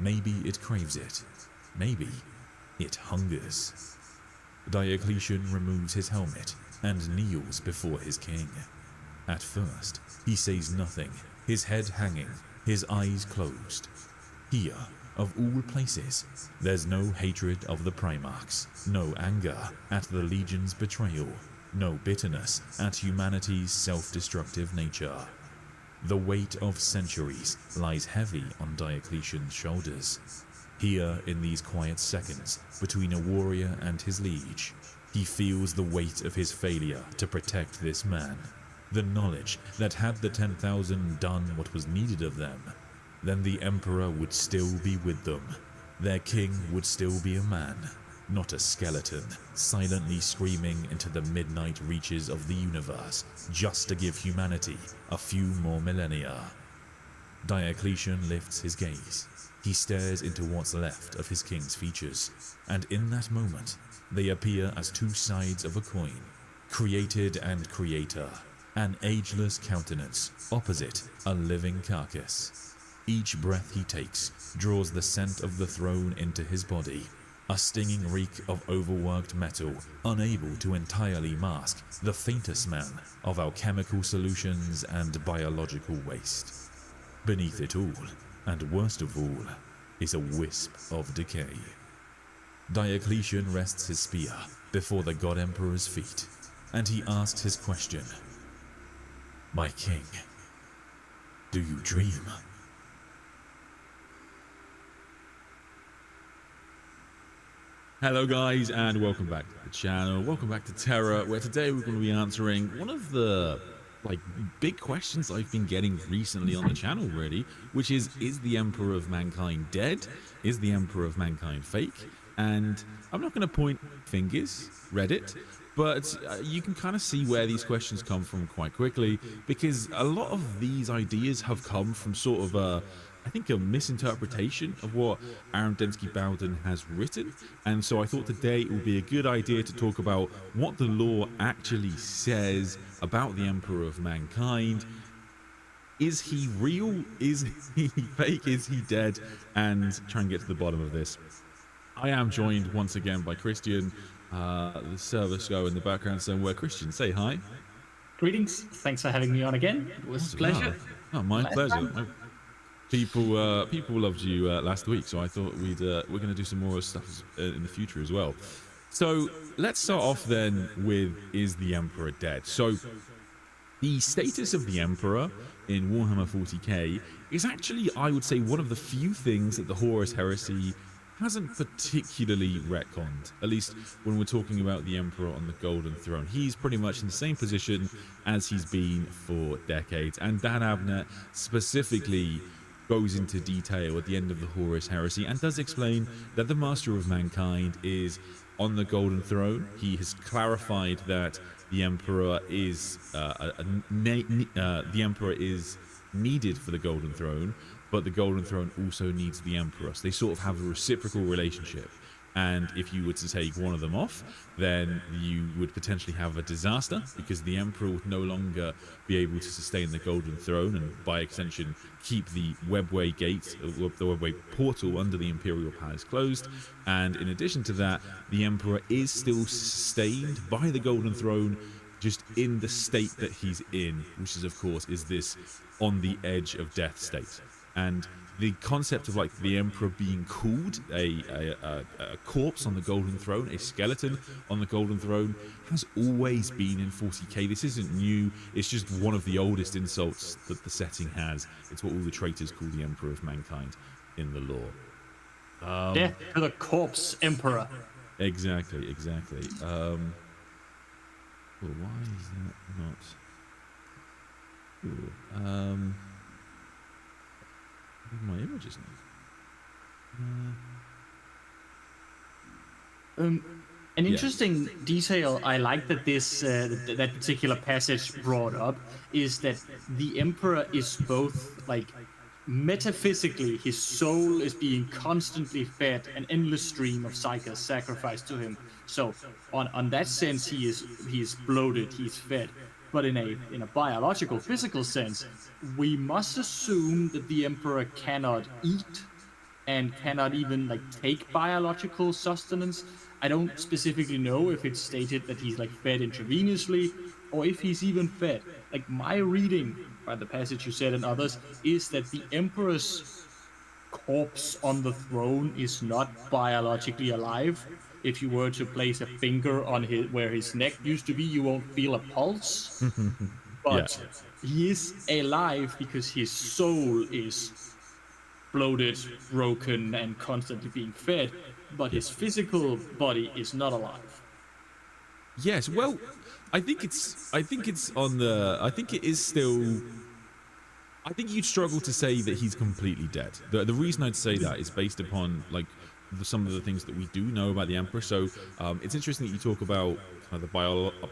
Maybe it craves it. Maybe it hungers. Diocletian removes his helmet and kneels before his king. At first, he says nothing, his head hanging, his eyes closed. Here, of all places, there's no hatred of the Primarchs, no anger at the Legion's betrayal, no bitterness at humanity's self-destructive nature. The weight of centuries lies heavy on Diocletian's shoulders. Here, in these quiet seconds between a warrior and his liege, he feels the weight of his failure to protect this man. The knowledge that had the 10,000 done what was needed of them, then the Emperor would still be with them. Their king would still be a man, not a skeleton, silently screaming into the midnight reaches of the universe, just to give humanity a few more millennia. Diocletian lifts his gaze. He stares into what's left of his king's features, and in that moment, they appear as two sides of a coin, created and creator, an ageless countenance opposite a living carcass. Each breath he takes draws the scent of the throne into his body, a stinging reek of overworked metal, unable to entirely mask the fainter smell of alchemical solutions and biological waste. Beneath it all, and worst of all, is a wisp of decay. Diocletian rests his spear before the God Emperor's feet, and he asks his question. My king, do you dream? Hello guys, and welcome back to the channel. Welcome back to Terra, where today we're going to be answering one of the big questions I've been getting recently on the channel, really, which is the Emperor of Mankind dead? Is the Emperor of Mankind fake? And I'm not going to point fingers, Reddit, but you can kind of see where these questions come from quite quickly, because a lot of these ideas have come from sort of a misinterpretation of what Aaron Dembski Bowden has written. And so I thought today it would be a good idea to talk about what the lore actually says about the Emperor of Mankind. Is he real? Is he fake? Is he dead? And try and get to the bottom of this. I am joined once again by Christian, the service go in the background somewhere. Christian, say hi. Greetings. Thanks for having me on again. It was a pleasure. Oh, my pleasure. People loved you last week, so I thought we're going to do some more stuff in the future as well. So let's start off then with, is the Emperor dead? So the status of the Emperor in Warhammer 40k is actually, I would say, one of the few things that the Horus Heresy hasn't particularly retconned, at least when we're talking about the Emperor on the Golden Throne. He's pretty much in the same position as he's been for decades, and Dan Abnett specifically goes into detail at the end of the Horus Heresy and does explain that the Master of Mankind is on the Golden Throne. He has clarified that the Emperor is needed for the Golden Throne, but the Golden Throne also needs the Emperor. So they sort of have a reciprocal relationship. And if you were to take one of them off, then you would potentially have a disaster, because the Emperor would no longer be able to sustain the Golden Throne and, by extension, keep the Webway gate, the Webway portal under the Imperial Palace closed. And in addition to that, the Emperor is still sustained by the Golden Throne, just in the state that he's in, which is, of course, is this on the edge of death state. And the concept of the Emperor being called a corpse on the Golden Throne, a skeleton on the Golden Throne, has always been in 40k. This isn't new. It's just one of the oldest insults that the setting has. It's what all the traitors call the Emperor of Mankind in the lore. Death to the corpse Emperor. Exactly. Well, why is that not? Ooh, my images now. An interesting detail I like that this that particular passage brought up is that the Emperor is both metaphysically, his soul is being constantly fed an endless stream of psychers sacrificed to him. So on that sense, he is bloated, he's fed. But in a biological, physical sense, we must assume that the Emperor cannot eat and cannot even take biological sustenance. I don't specifically know if it's stated that he's fed intravenously, or if he's even fed. like my reading by the passage you said and others is that the emperor's corpse on the throne is not biologically alive. If you were to place a finger on where his neck used to be, you won't feel a pulse. But he is alive because his soul is bloated, broken, and constantly being fed, but his physical body is not alive. Yes, well, I think it is still. I think you'd struggle to say that he's completely dead. The reason I'd say that is based upon like some of the things that we do know about the Emperor. So it's interesting that you talk about kind of the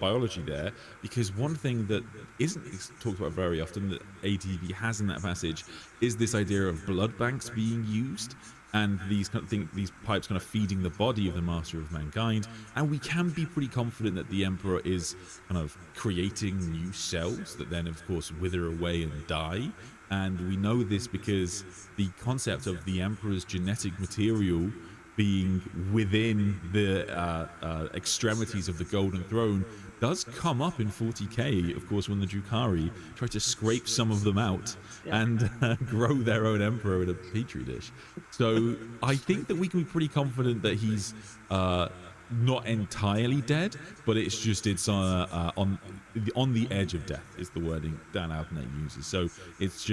biology there, because one thing that isn't talked about very often that ATB has in that passage is this idea of blood banks being used. And these pipes kind of feeding the body of the Master of Mankind, and we can be pretty confident that the Emperor is kind of creating new cells that then, of course, wither away and die. And we know this because the concept of the Emperor's genetic material being within the extremities of the Golden Throne does come up in 40k, of course, when the Drukhari try to scrape some of them out and grow their own emperor in a petri dish. So I think that we can be pretty confident that he's not entirely dead, but it's on the edge of death is the wording Dan Abnett uses. So he's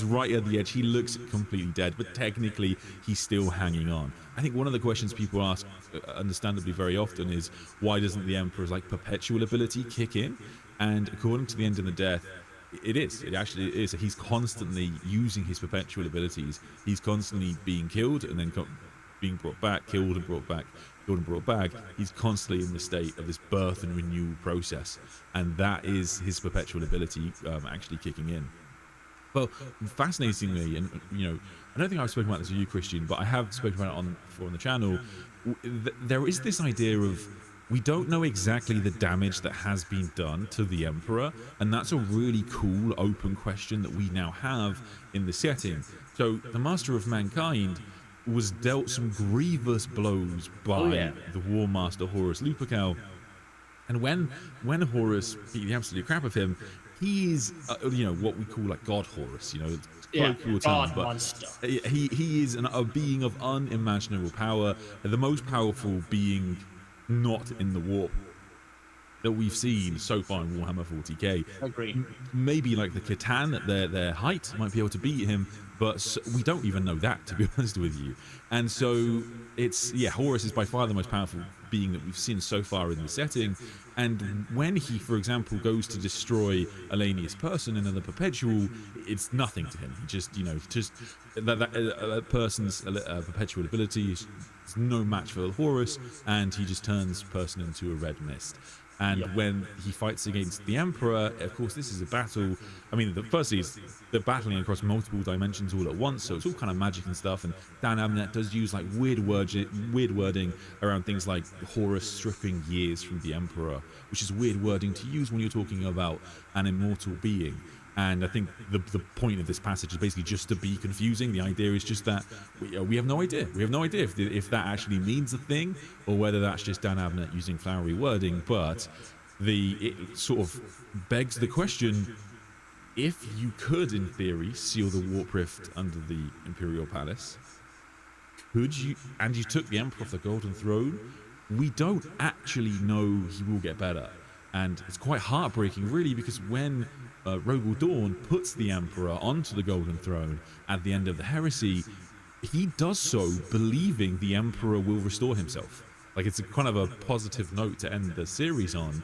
right at the edge. He looks completely dead, but technically he's still hanging on. I think one of the questions people ask, understandably very often, is why doesn't the Emperor's like perpetual ability kick in? And according to the End of the Death, it actually is. He's constantly using his perpetual abilities. He's constantly being killed and then being brought back, killed and brought back, killed and brought back. He's constantly in the state of this birth and renewal process, and that is his perpetual ability actually kicking in. Well, fascinatingly, and I don't think I've spoken about this with you, Christian, but I have spoken about it before on the channel. There is this idea of we don't know exactly the damage that has been done to the Emperor, and that's a really cool open question that we now have in the setting. So the Master of Mankind was dealt some grievous blows by the War Master Horus Lupercal, and when Horus beat the absolute crap of him, he is what we call like God Horus, God monster. He is a being of unimaginable power, the most powerful being not in the warp that we've seen so far in Warhammer 40k. Agreed. Maybe like the Catan at their height might be able to beat him, but we don't even know that, to be honest with you. And so Horus is by far the most powerful being that we've seen so far in the setting. And when he, for example, goes to destroy Elenius Person and the Perpetual, it's nothing to him. He just that person's perpetual ability is no match for Horus, and he just turns Person into a red mist. And when he fights against the Emperor, of course, this is a battle. I mean, firstly, they're battling across multiple dimensions all at once, so it's all kind of magic and stuff. And Dan Abnett does use like weird wording around things like Horus stripping years from the Emperor, which is weird wording to use when you're talking about an immortal being. And I think the point of this passage is basically just to be confusing. The idea is just that we have no idea. We have no idea if that actually means a thing or whether that's just Dan Abnett using flowery wording. But it sort of begs the question: if you could, in theory, seal the warp rift under the Imperial Palace, could you? And you took the Emperor off the Golden Throne. We don't actually know he will get better, and it's quite heartbreaking, really, because when Rogel Dawn puts the Emperor onto the Golden Throne at the end of the Heresy, he does so believing the Emperor will restore himself. Like, it's a kind of a positive note to end the series on,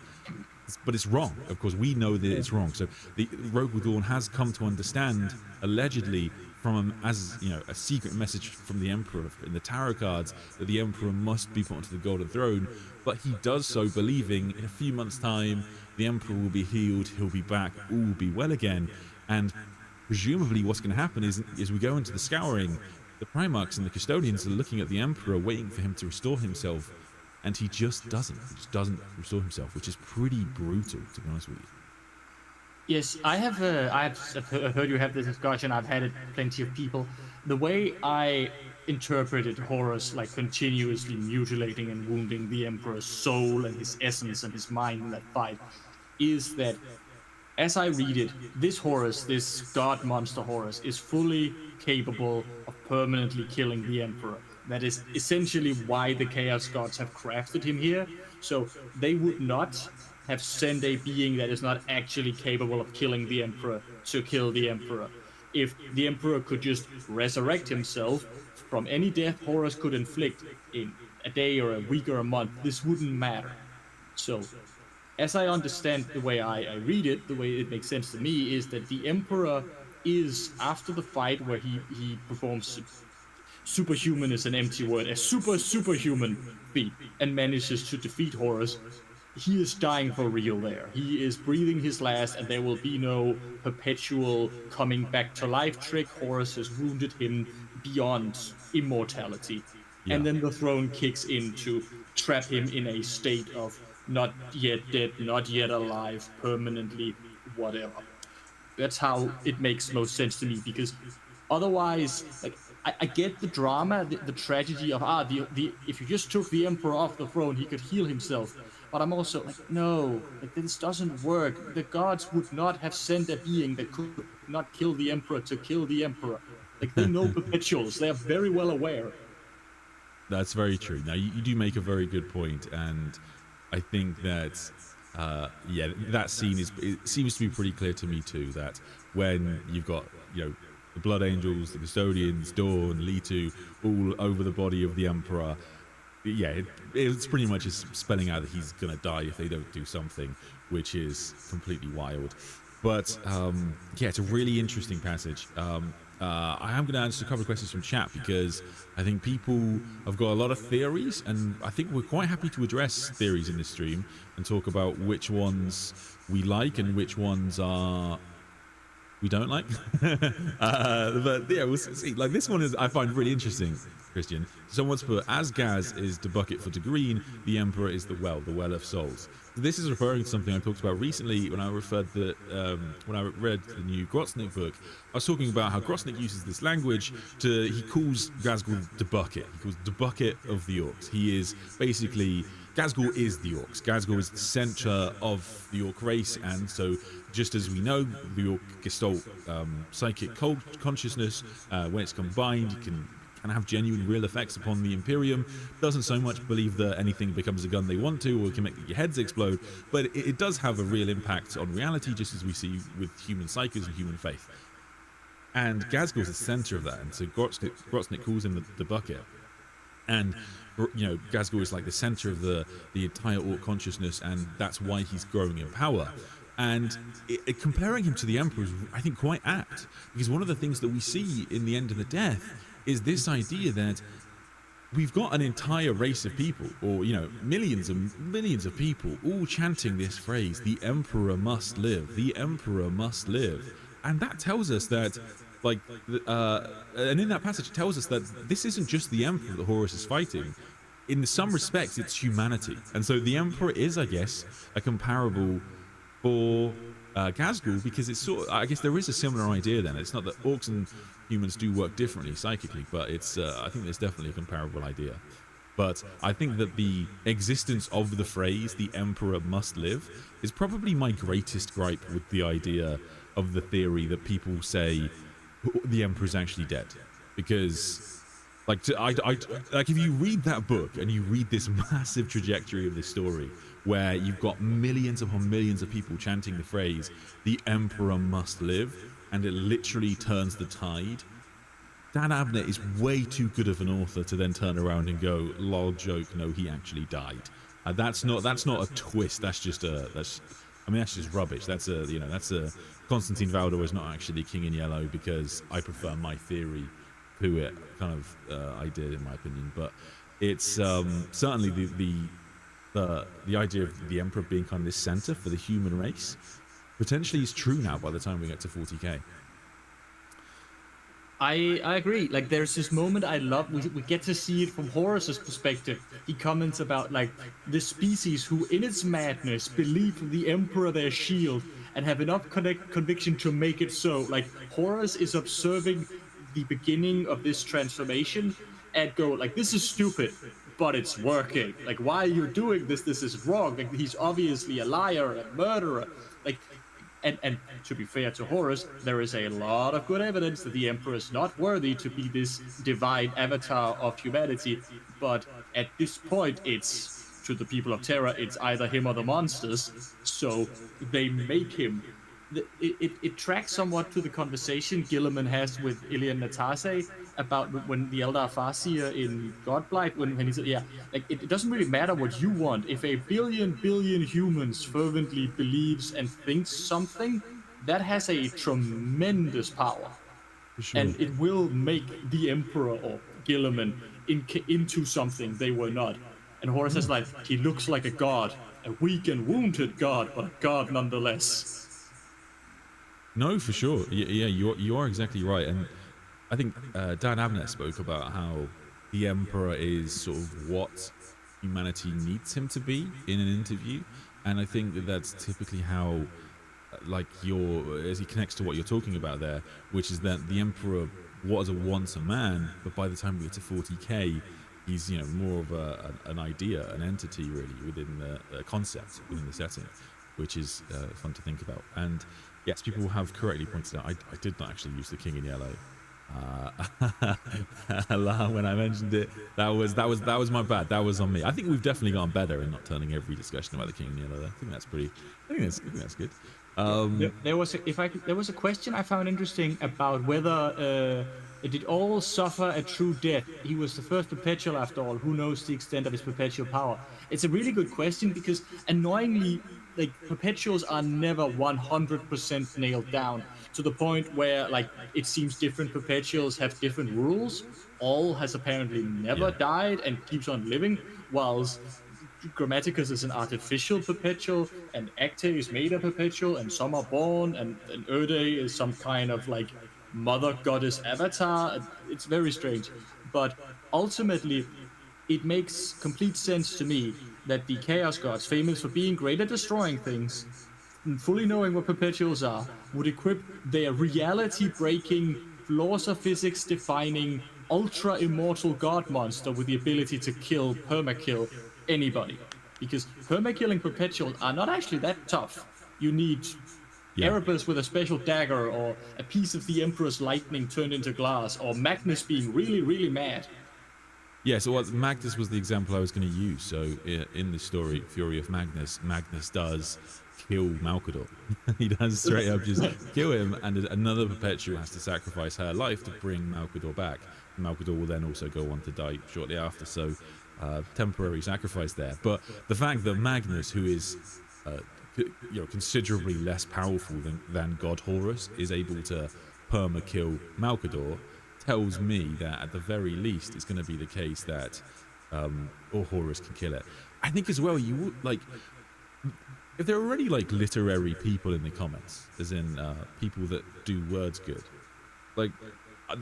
but it's wrong. Of course, we know that it's wrong. So the Rogel Dawn has come to understand, allegedly, from a secret message from the Emperor in the tarot cards, that the Emperor must be put onto the Golden Throne, but he does so believing in a few months' time the Emperor will be healed, he'll be back, all will be well again. And presumably what's going to happen is we go into the Scouring, the Primarchs and the Custodians are looking at the Emperor, waiting for him to restore himself, and he just doesn't restore himself, which is pretty brutal, to be honest with you. Yes, I've heard you have this discussion. I've had it plenty of people. The way I interpreted Horus like continuously mutilating and wounding the Emperor's soul and his essence and his mind in that fight is that, as I read it, this Horus, this god monster Horus, is fully capable of permanently killing the Emperor. That is essentially why the Chaos Gods have crafted him here. So they would not have sent a being that is not actually capable of killing the Emperor to kill the Emperor. If the Emperor could just resurrect himself from any death Horus could inflict in a day or a week or a month, this wouldn't matter. So, as I understand the way I read it, the way it makes sense to me, is that the Emperor is, after the fight where he performs superhuman is an empty word, a superhuman feat, and manages to defeat Horus, he is dying for real there. He is breathing his last, and there will be no perpetual coming back to life trick. Horus has wounded him beyond immortality. Yeah. And then the throne kicks in to trap him in a state of not yet dead, not yet alive, permanently, whatever. That's how it makes most sense to me, because otherwise, like, I get the drama, the tragedy of, if you just took the Emperor off the throne, he could heal himself. But I'm also like, no, like, this doesn't work. The gods would not have sent a being that could not kill the Emperor to kill the Emperor. Like, they know perpetuals. They are very well aware. That's very true. Now, you do make a very good point, and I think that, that scene it seems to be pretty clear to me too, that when you've got, the Blood Angels, the Custodians, Dawn, Litu, all over the body of the Emperor, it's pretty much just spelling out that he's going to die if they don't do something, which is completely wild. But, it's a really interesting passage. I am going to answer a couple of questions from chat, because I think people have got a lot of theories, and I think we're quite happy to address theories in this stream and talk about which ones we like and which ones we don't like. But yeah, we'll see. Like, this one I find really interesting, Christian. Someone's put, as Gaz is the bucket for Degreen, the Emperor is the well of souls. This is referring to something I talked about recently when I referred when I read the new Grotznik book. I was talking about how Grotznik uses this language he calls Gazgul the bucket. He calls the bucket of the orcs. He is basically, Gazgul is the orcs. Gazgul is the center of the orc race, and so just as we know, the orc gestalt psychic consciousness, when it's combined, you can have genuine real effects upon the Imperium. Doesn't so much believe that anything becomes a gun they want to, or can make your heads explode, but it does have a real impact on reality, just as we see with human psyches and human faith. And Gazgul is the center of that, and so Grotznik calls him the bucket. And Gazgul is like the center of the entire orc consciousness, and that's why he's growing in power. And comparing him to the Emperor is, I think, quite apt, because one of the things that we see in the End of the Death is this idea that we've got an entire race of people, or millions and millions of people, all chanting this phrase, the Emperor must live, the Emperor must live. And that tells us that, and in that passage it tells us that this isn't just the Emperor that Horus is fighting. In some respects, it's humanity. And so the Emperor is, I guess, a comparable for Gazgul, because it's I guess there is a similar idea then. It's not that orcs and humans do work differently psychically, but it's I think there's definitely a comparable idea. But I think that the existence of the phrase the Emperor must live is probably my greatest gripe with the idea of the theory that people say the Emperor is actually dead. Because if you read that book and you read this massive trajectory of this story, where you've got millions upon millions of people chanting the phrase, the Emperor must live, and it literally turns the tide, Dan Abnett is way too good of an author to then turn around and go, lol, joke, no, he actually died. That's not a twist, that's just rubbish. That's Constantine Valdor is not actually King in Yellow, because I prefer my theory to it kind of idea, in my opinion. But it's certainly the idea of the Emperor being kind of this center for the human race potentially is true now by the time we get to 40k. I agree. Like, there's this moment I love. We get to see it from Horus's perspective. He comments about, like, the species who, in its madness, believe the Emperor their shield and have enough conviction to make it so. Like, Horus is observing the beginning of this transformation and go, like, this is stupid. but it's working. Like, why are you doing this? This is wrong. Like, he's obviously a liar, a murderer. Like, and to be fair to Horus, there is a lot of good evidence that the Emperor is not worthy to be this divine avatar of humanity. But at this point, it's, to the people of Terra, it's either him or the monsters. So they make him. It tracks somewhat to the conversation Gilliman has with Ilian Natase about when the Eldar Farseer in Godblight, when he said, like, it doesn't really matter what you want. If a billion humans fervently believes and thinks something, that has a tremendous power. Sure. And it will make the Emperor or Gilliman into something they were not. And Horus is like, he looks like a god, a weak and wounded god, but a god nonetheless. No, for sure. Yeah, you are exactly right. And I think Dan Abnett spoke about how the Emperor is sort of what humanity needs him to be in an interview. And I think that that's typically how, like, as he connects to what you're talking about there, which is that the Emperor was once a man, but by the time we get to 40k, he's, you know, more of an idea, an entity really within the concept, within the setting, which is fun to think about. And yes, people have correctly pointed out, I did not actually use the King in Yellow. When I mentioned it, that was my bad. That was on me. I think we've definitely gotten better in not turning every discussion about the King in Yellow. I think that's good. There was a question I found interesting about whether did all suffer a true death. He was the first perpetual after all. Who knows the extent of his perpetual power? It's a really good question because annoyingly, like, perpetuals are never 100% nailed down to the point where, like, it seems different perpetuals have different rules. All has apparently never died and keeps on living, whilst Grammaticus is an artificial perpetual, and Acte is made a perpetual, and some are born, and Erde is some kind of, like, mother goddess avatar. It's very strange. But ultimately, it makes complete sense to me that the Chaos Gods, famous for being great at destroying things, and fully knowing what perpetuals are, would equip their reality-breaking, laws of physics-defining, ultra-immortal god monster with the ability to permakill anybody. Because permakilling perpetuals are not actually that tough. You need Erebus with a special dagger, or a piece of the Emperor's lightning turned into glass, or Magnus being really, really mad. Yeah, so Magnus was the example I was going to use. So in the story, Fury of Magnus, Magnus does kill Malkador. He does straight up just kill him, and another perpetual has to sacrifice her life to bring Malkador back. Malkador will then also go on to die shortly after, so temporary sacrifice there. But the fact that Magnus, who is considerably less powerful than God Horus, is able to perma-kill Malkador, tells me that at the very least it's going to be the case that Horus can kill it. I think as well, you would, like, if there are already, like, literary people in the comments, as in people that do words good, like,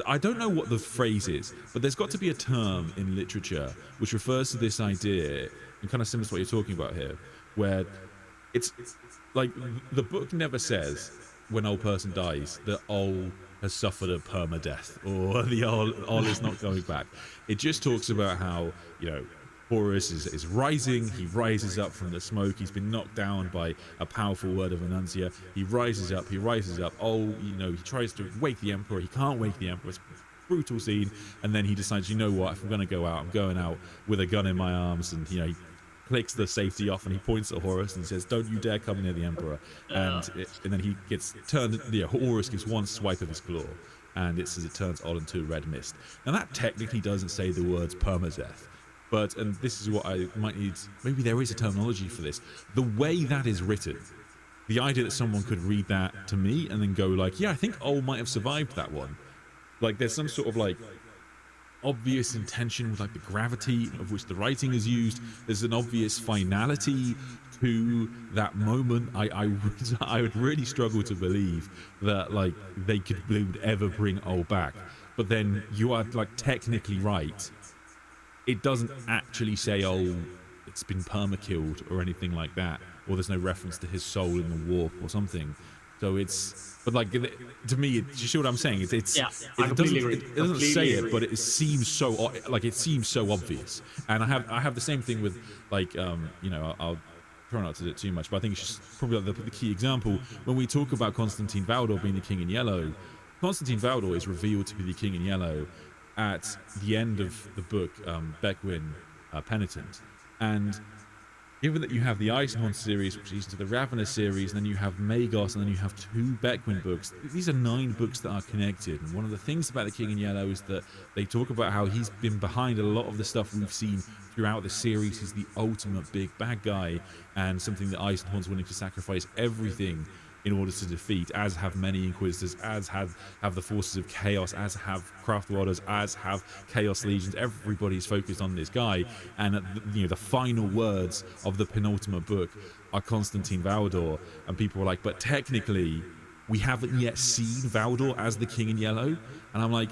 I don't know what the phrase is, but there's got to be a term in literature which refers to this idea, and kind of similar to what you're talking about here, where it's like the book never says when old person dies that old has suffered a permadeath, or the Ol is not going back. It just talks about how, you know, Horus is rising, he rises up from the smoke, he's been knocked down by a powerful word of Annuncia, he rises up, he tries to wake the Emperor, he can't wake the Emperor, it's a brutal scene, and then he decides, you know what, if I'm going to go out, I'm going out with a gun in my arms, and, you know, he clicks the safety off and he points at Horus and says, don't you dare come near the Emperor. And then he gets turned, Horus gives one swipe of his claw, and it says it turns Ol into a red mist. Now that technically doesn't say the words permadeath, but, and this is what I might need, maybe there is a terminology for this, the way that is written, the idea that someone could read that to me and then go like, yeah, I think Ol might have survived that one. Like, there's some sort of, like, obvious intention with, like, the gravity of which the writing is used. There's an obvious finality to that moment. I would really struggle to believe that, like, they would ever bring Ol back. But then you are, like, technically right. It doesn't actually say, oh, it's been perma-killed or anything like that, or there's no reference to his soul in the warp or something So it's, but like to me, do you see what I'm saying? Yeah, it doesn't say it, but it seems so it seems so obvious. And I have the same thing with like I'll try not to do it too much, but I think it's just probably like the key example when we talk about Constantine Valdor being the King in Yellow. Constantine Valdor is revealed to be the King in Yellow at the end of the book, Beckwin Penitent, and given that you have the Eisenhorn series, which leads to the Ravenous series, and then you have Magos, and then you have 2 Beckwin books, these are 9 books that are connected. And one of the things about the King in Yellow is that they talk about how he's been behind a lot of the stuff we've seen throughout the series. He's the ultimate big bad guy, and something that Eisenhorn's willing to sacrifice everything in order to defeat, as have many Inquisitors, as have the forces of Chaos, as have Craftwaters, as have Chaos Legions. Everybody's focused on this guy, and the final words of the penultimate book are Constantine Valdor, and people were like, but technically we haven't yet seen Valdor as the King in Yellow. And I'm like,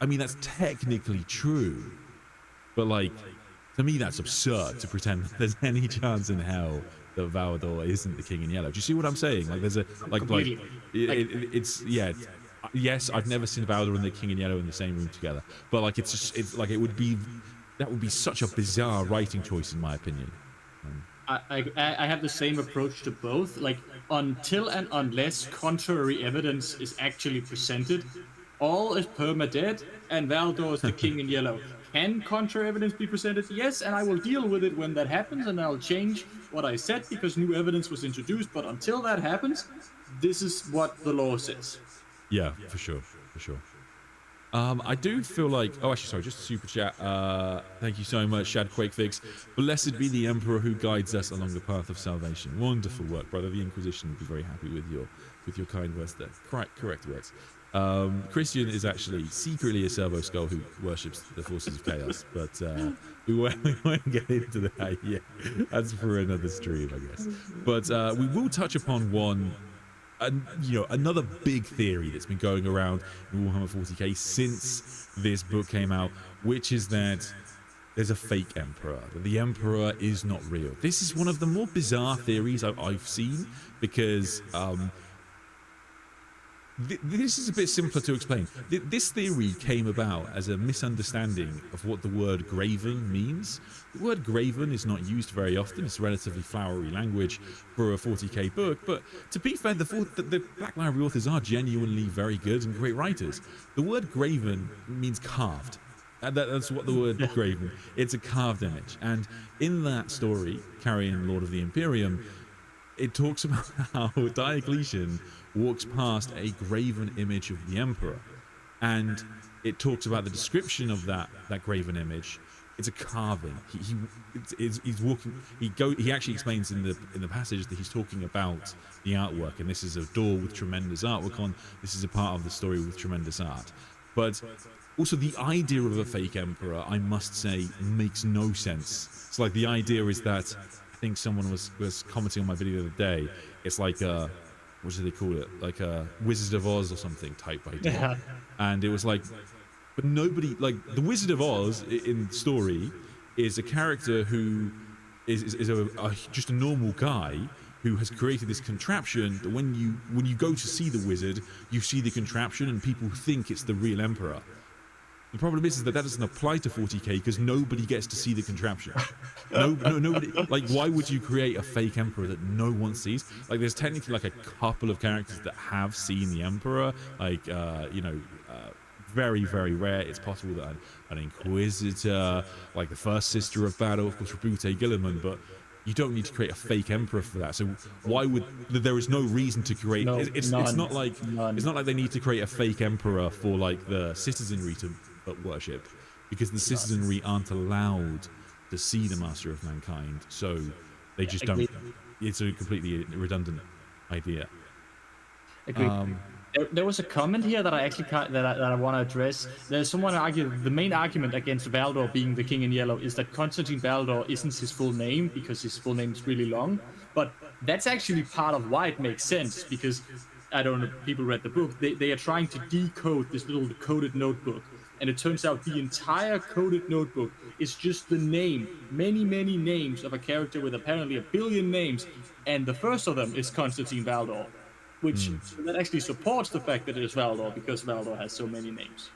I mean, that's technically true, but like, to me that's absurd to pretend there's any chance in hell that Valdor isn't the King in Yellow. Do you see what I'm saying? Like, there's a it's yes, I've never seen Valdor and the King in Yellow in the same room together, but like it's like that would be such a bizarre writing choice in my opinion. I have the same approach to both. Like, until and unless contrary evidence is actually presented, all is perma-dead, and Valdor is the King in Yellow. Can contrary evidence be presented? Yes, and I will deal with it when that happens, and I'll change what I said because new evidence was introduced. But until that happens, this is what the law says. Yeah, for sure. I do feel like, oh, actually, sorry, just a super chat. Thank you so much, Shad Quakefix. Blessed be the Emperor who guides us along the path of salvation. Wonderful work, brother. The Inquisition will be very happy with your kind words there. Correct words. Christian is actually secretly a Servo Skull who worships the forces of chaos, but we won't get into that yet. That's for another stream, I guess. But we will touch upon another big theory that's been going around in Warhammer 40k since this book came out, which is that there's a fake emperor, that the emperor is not real. This is one of the more bizarre theories I've seen, because this is a bit simpler to explain. This theory came about as a misunderstanding of what the word graven means. The word graven is not used very often. It's relatively flowery language for a 40k book, but to be fair, the Black Library authors are genuinely very good and great writers. The word graven means carved. That's what the word graven. It's a carved image. And in that story, Carrion, Lord of the Imperium, it talks about how Diocletian walks past a graven image of the emperor, and it talks about the description of that graven image. It's a carving. He's walking. He actually explains in the passage that he's talking about the artwork, and this is a door with tremendous artwork on. This is a part of the story with tremendous art, but also the idea of a fake emperor, I must say, makes no sense. It's like the idea is that, I think someone was commenting on my video the other day. It's like what do they call it? Like a Wizard of Oz or something type idea. Yeah. And it was like, but nobody, like, the Wizard of Oz in the story is a character who is just a normal guy who has created this contraption that when you go to see the wizard, you see the contraption and people think it's the real emperor. The problem is that doesn't apply to 40k because nobody gets to see the contraption. Nobody. Like, why would you create a fake emperor that no one sees? Like, there's technically like a couple of characters that have seen the emperor. Like, very, very rare. It's possible that an inquisitor, like the first sister of battle, of course, Rebute Gilliman, but you don't need to create a fake emperor for that. So why would there is no reason to create? It's not like they need to create a fake emperor for like the citizenry to worship, because the citizenry aren't allowed to see the Master of Mankind, so they just don't. It's a completely redundant idea. Agreed. There was a comment here that I actually that I want to address. There's someone argued the main argument against Valdor being the King in Yellow is that Constantine Valdor isn't his full name because his full name is really long. But that's actually part of why it makes sense, because I don't know if people read the book. They are trying to decode this little coded notebook, and it turns out the entire coded notebook is just the name, many names of a character with apparently 1 billion names, and the first of them is Constantine Valdor. which that actually supports the fact that it is Valdor, because Valdor has so many names.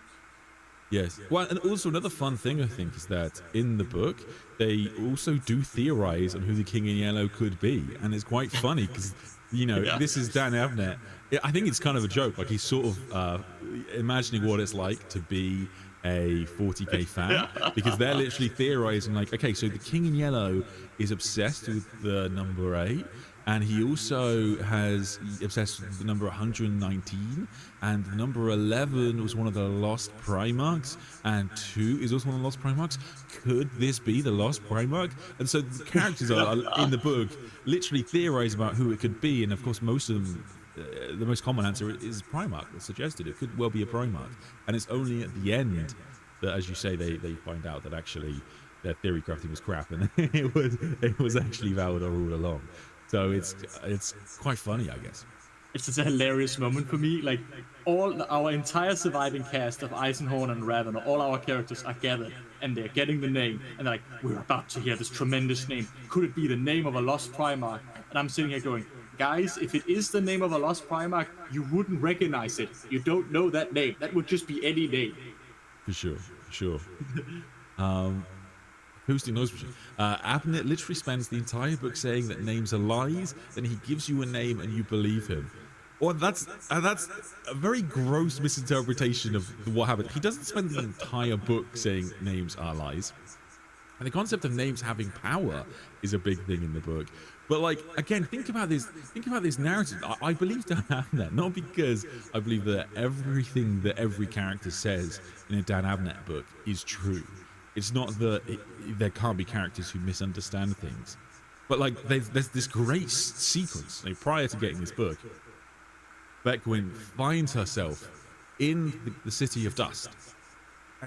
Yes. Well, and also another fun thing I think is that in the book they also do theorize on who the King in Yellow could be, and it's quite funny because this is Dan Abnett. I think it's kind of a joke, like he's sort of imagining what it's like to be a 40k fan, because they're literally theorizing like, okay, so the King in Yellow is obsessed with the number 8, and he also has obsessed with the number 119, and the number 11 was one of the lost Primarchs, and 2 is also one of the lost Primarchs. Could this be the lost Primarch? And so the characters are in the book literally theorizing about who it could be, and of course most of them, the most common answer is Primarch. That's suggested. It could well be a Primarch, and it's only at the end that, as you say, they find out that actually their theory crafting was crap, and it was actually Valdor all along. So it's quite funny, I guess. It's just a hilarious moment for me. Like, our entire surviving cast of Eisenhorn and Ravenor, all our characters are gathered, and they're getting the name, and they're like, we're about to hear this tremendous name. Could it be the name of a lost Primarch? And I'm sitting here going, guys, if it is the name of a lost Primarch, you wouldn't recognize it. You don't know that name. That would just be any name. For sure. Boosting those. Abnett literally spends the entire book saying that names are lies, then he gives you a name and you believe him. Well, that's a very gross misinterpretation of what happened. He doesn't spend the entire book saying names are lies. And the concept of names having power is a big thing in the book. But like, again, think about this narrative. I believe Dan Abnett, not because I believe that everything that every character says in a Dan Abnett book is true. It's not that there can't be characters who misunderstand things. But like, there's this great sequence, like, prior to getting this book. Beckwin finds herself in the city of dust.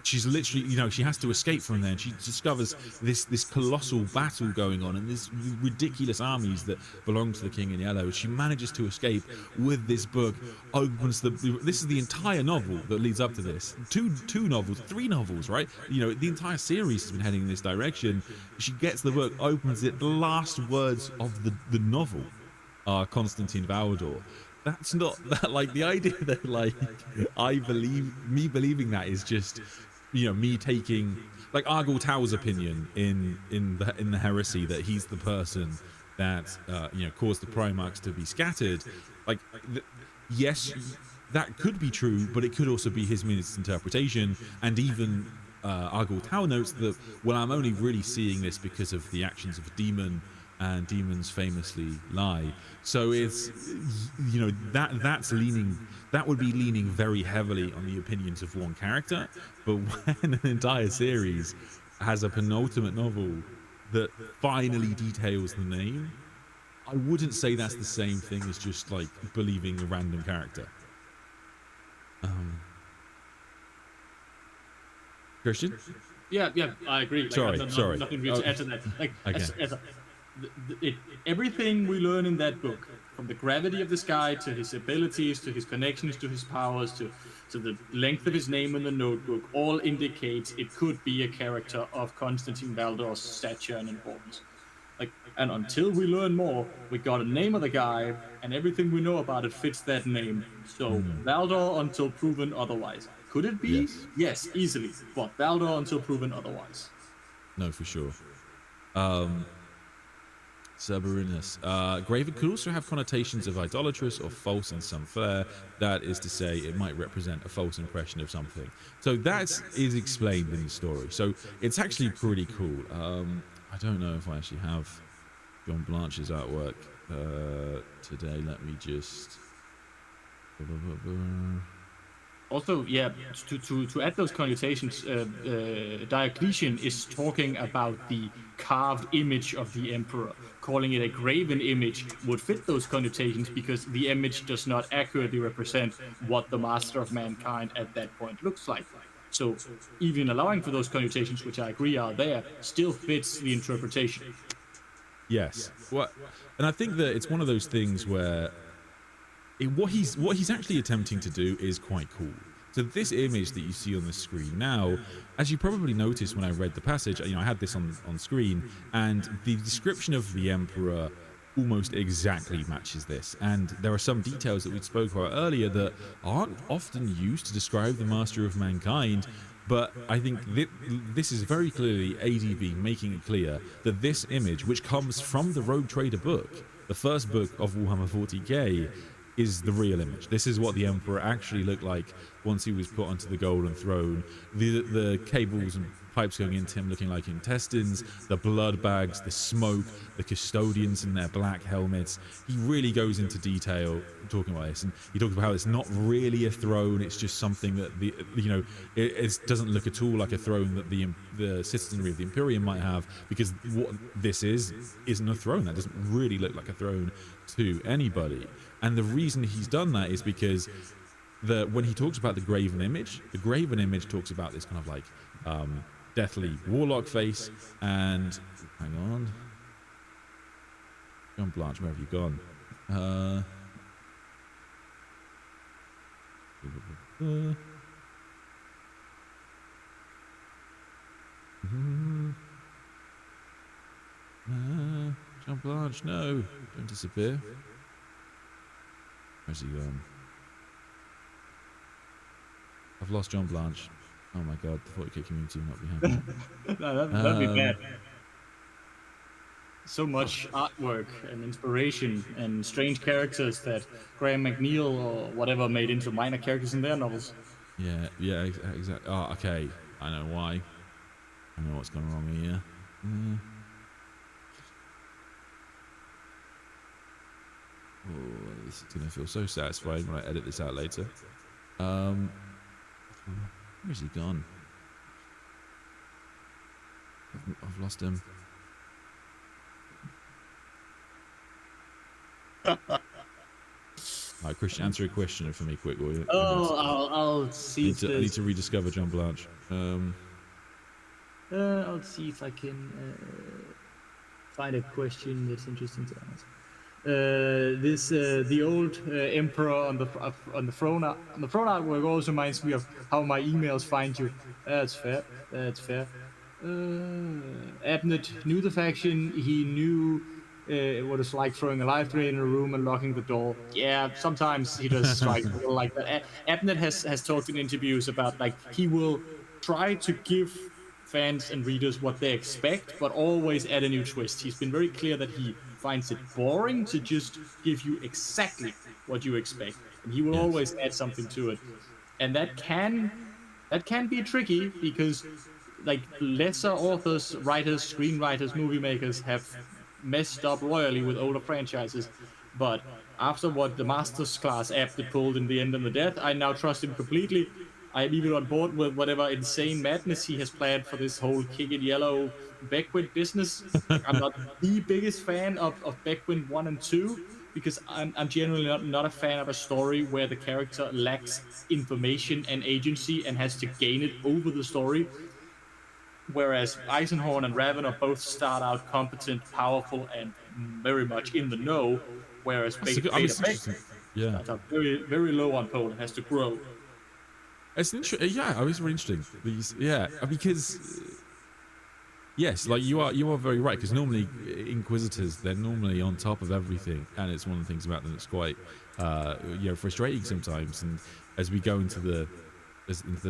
She's literally, she has to escape from there, and she discovers this colossal battle going on, and this ridiculous armies that belong to the King in Yellow. She manages to escape with this book. This is the entire novel that leads up to this. Two novels, 3 novels, right? The entire series has been heading in this direction. She gets the book, opens it. The last words of the novel are Constantine Valdor. That's not that, like, the idea that, like, me believing that is just, me taking, like, Argyle Tau's opinion in the heresy that he's the person that caused the Primarchs to be scattered. Like, yes, that could be true, but it could also be his misinterpretation. And even Argyle Tau notes that, well, I'm only really seeing this because of the actions of a demon, and demons famously lie. So it's, that would be leaning very heavily on the opinions of one character. But when an entire series has a penultimate novel that finally details the name, I wouldn't say that's the same thing as just like believing a random character. Christian? Yeah, I agree. Like, sorry. Nothing really to add to that. Like, Okay. Everything we learn in that book, from the gravity of this guy to his abilities to his connections to his powers to the length of his name in the notebook, all indicates it could be a character of Constantine Valdor's stature and importance. Like, and until we learn more, we got a name of the guy, and everything we know about it fits that name. So Valdor until proven otherwise. Could it be? Yes, easily. But Valdor until proven otherwise. No, for sure. Cerberus. Graven could also have connotations of idolatrous or false in some flair. That is to say, it might represent a false impression of something. So that is explained in the story. So it's actually pretty cool. I don't know if I actually have John Blanche's artwork today. Let me just... Also, yeah, to add those connotations, Diocletian is talking about the carved image of the emperor. Calling it a graven image would fit those connotations because the image does not accurately represent what the master of mankind at that point looks like. So even allowing for those connotations, which I agree are there, still fits the interpretation. Yes. Well, and I think that it's one of those things where what he's actually attempting to do is quite cool. So this image that you see on the screen now, as you probably noticed when I read the passage, I had this on screen, and the description of the emperor almost exactly matches this. And there are some details that we spoke about earlier that aren't often used to describe the master of mankind. But I think this is very clearly ADB making it clear that this image, which comes from the Rogue Trader book, the first book of Warhammer 40k, is the real image. This is what the Emperor actually looked like once he was put onto the Golden Throne. The cables and pipes going into him looking like intestines, the blood bags, the smoke, the custodians in their black helmets. He really goes into detail talking about this, and he talks about how it's not really a throne, it's just something that it doesn't look at all like a throne that the citizenry of the Imperium might have, because what this isn't a throne. That doesn't really look like a throne to anybody. And the reason he's done that is because when he talks about the graven image talks about this kind of like deathly warlock face. And hang on, John Blanche, where have you gone? John Blanche, no, don't disappear. Where's he gone? I've lost John Blanche. Oh my god, the 40k community will not be happy. No, that'd be bad. So much artwork and inspiration and strange characters that Graham McNeil or whatever made into minor characters in their novels. Yeah, exactly. Oh, okay. I know why. I know what's gone wrong here. Oh, this is gonna feel so satisfying when I edit this out later. Where's he gone? I've lost him. Alright, Christian, answer a question for me quick, will you? I'll see. I need to rediscover John Blanche. I'll see if I can find a question that's interesting to ask. The old emperor on the throne artwork also reminds me of how my emails find you. That's fair. Abnett knew the faction. He knew what it's like throwing a live grenade in a room and locking the door. Yeah, sometimes he does strike people like that. Abnett has talked in interviews about like he will try to give fans and readers what they expect, but always add a new twist. He's been very clear that he finds it boring to just give you exactly what you expect, and he will always add something to it. And that can be tricky because like lesser authors, writers, screenwriters, movie makers have messed up royally with older franchises. But after what the Masters class app that pulled in the End and the Death, I now trust him completely. I'm even on board with whatever insane madness he has planned for this whole King in Yellow Beckwith business. I'm not the biggest fan of Beckwith 1 and 2 because I'm generally not a fan of a story where the character lacks information and agency and has to gain it over the story. Whereas Eisenhorn and Ravener both start out competent, powerful, and very much in the know, whereas Beta starts out very, very low on pole and has to grow. It's interesting. Yeah, it was really interesting. Because yes, like you are very right. Because normally Inquisitors, they're normally on top of everything, and it's one of the things about them that's quite frustrating sometimes. And as we go into the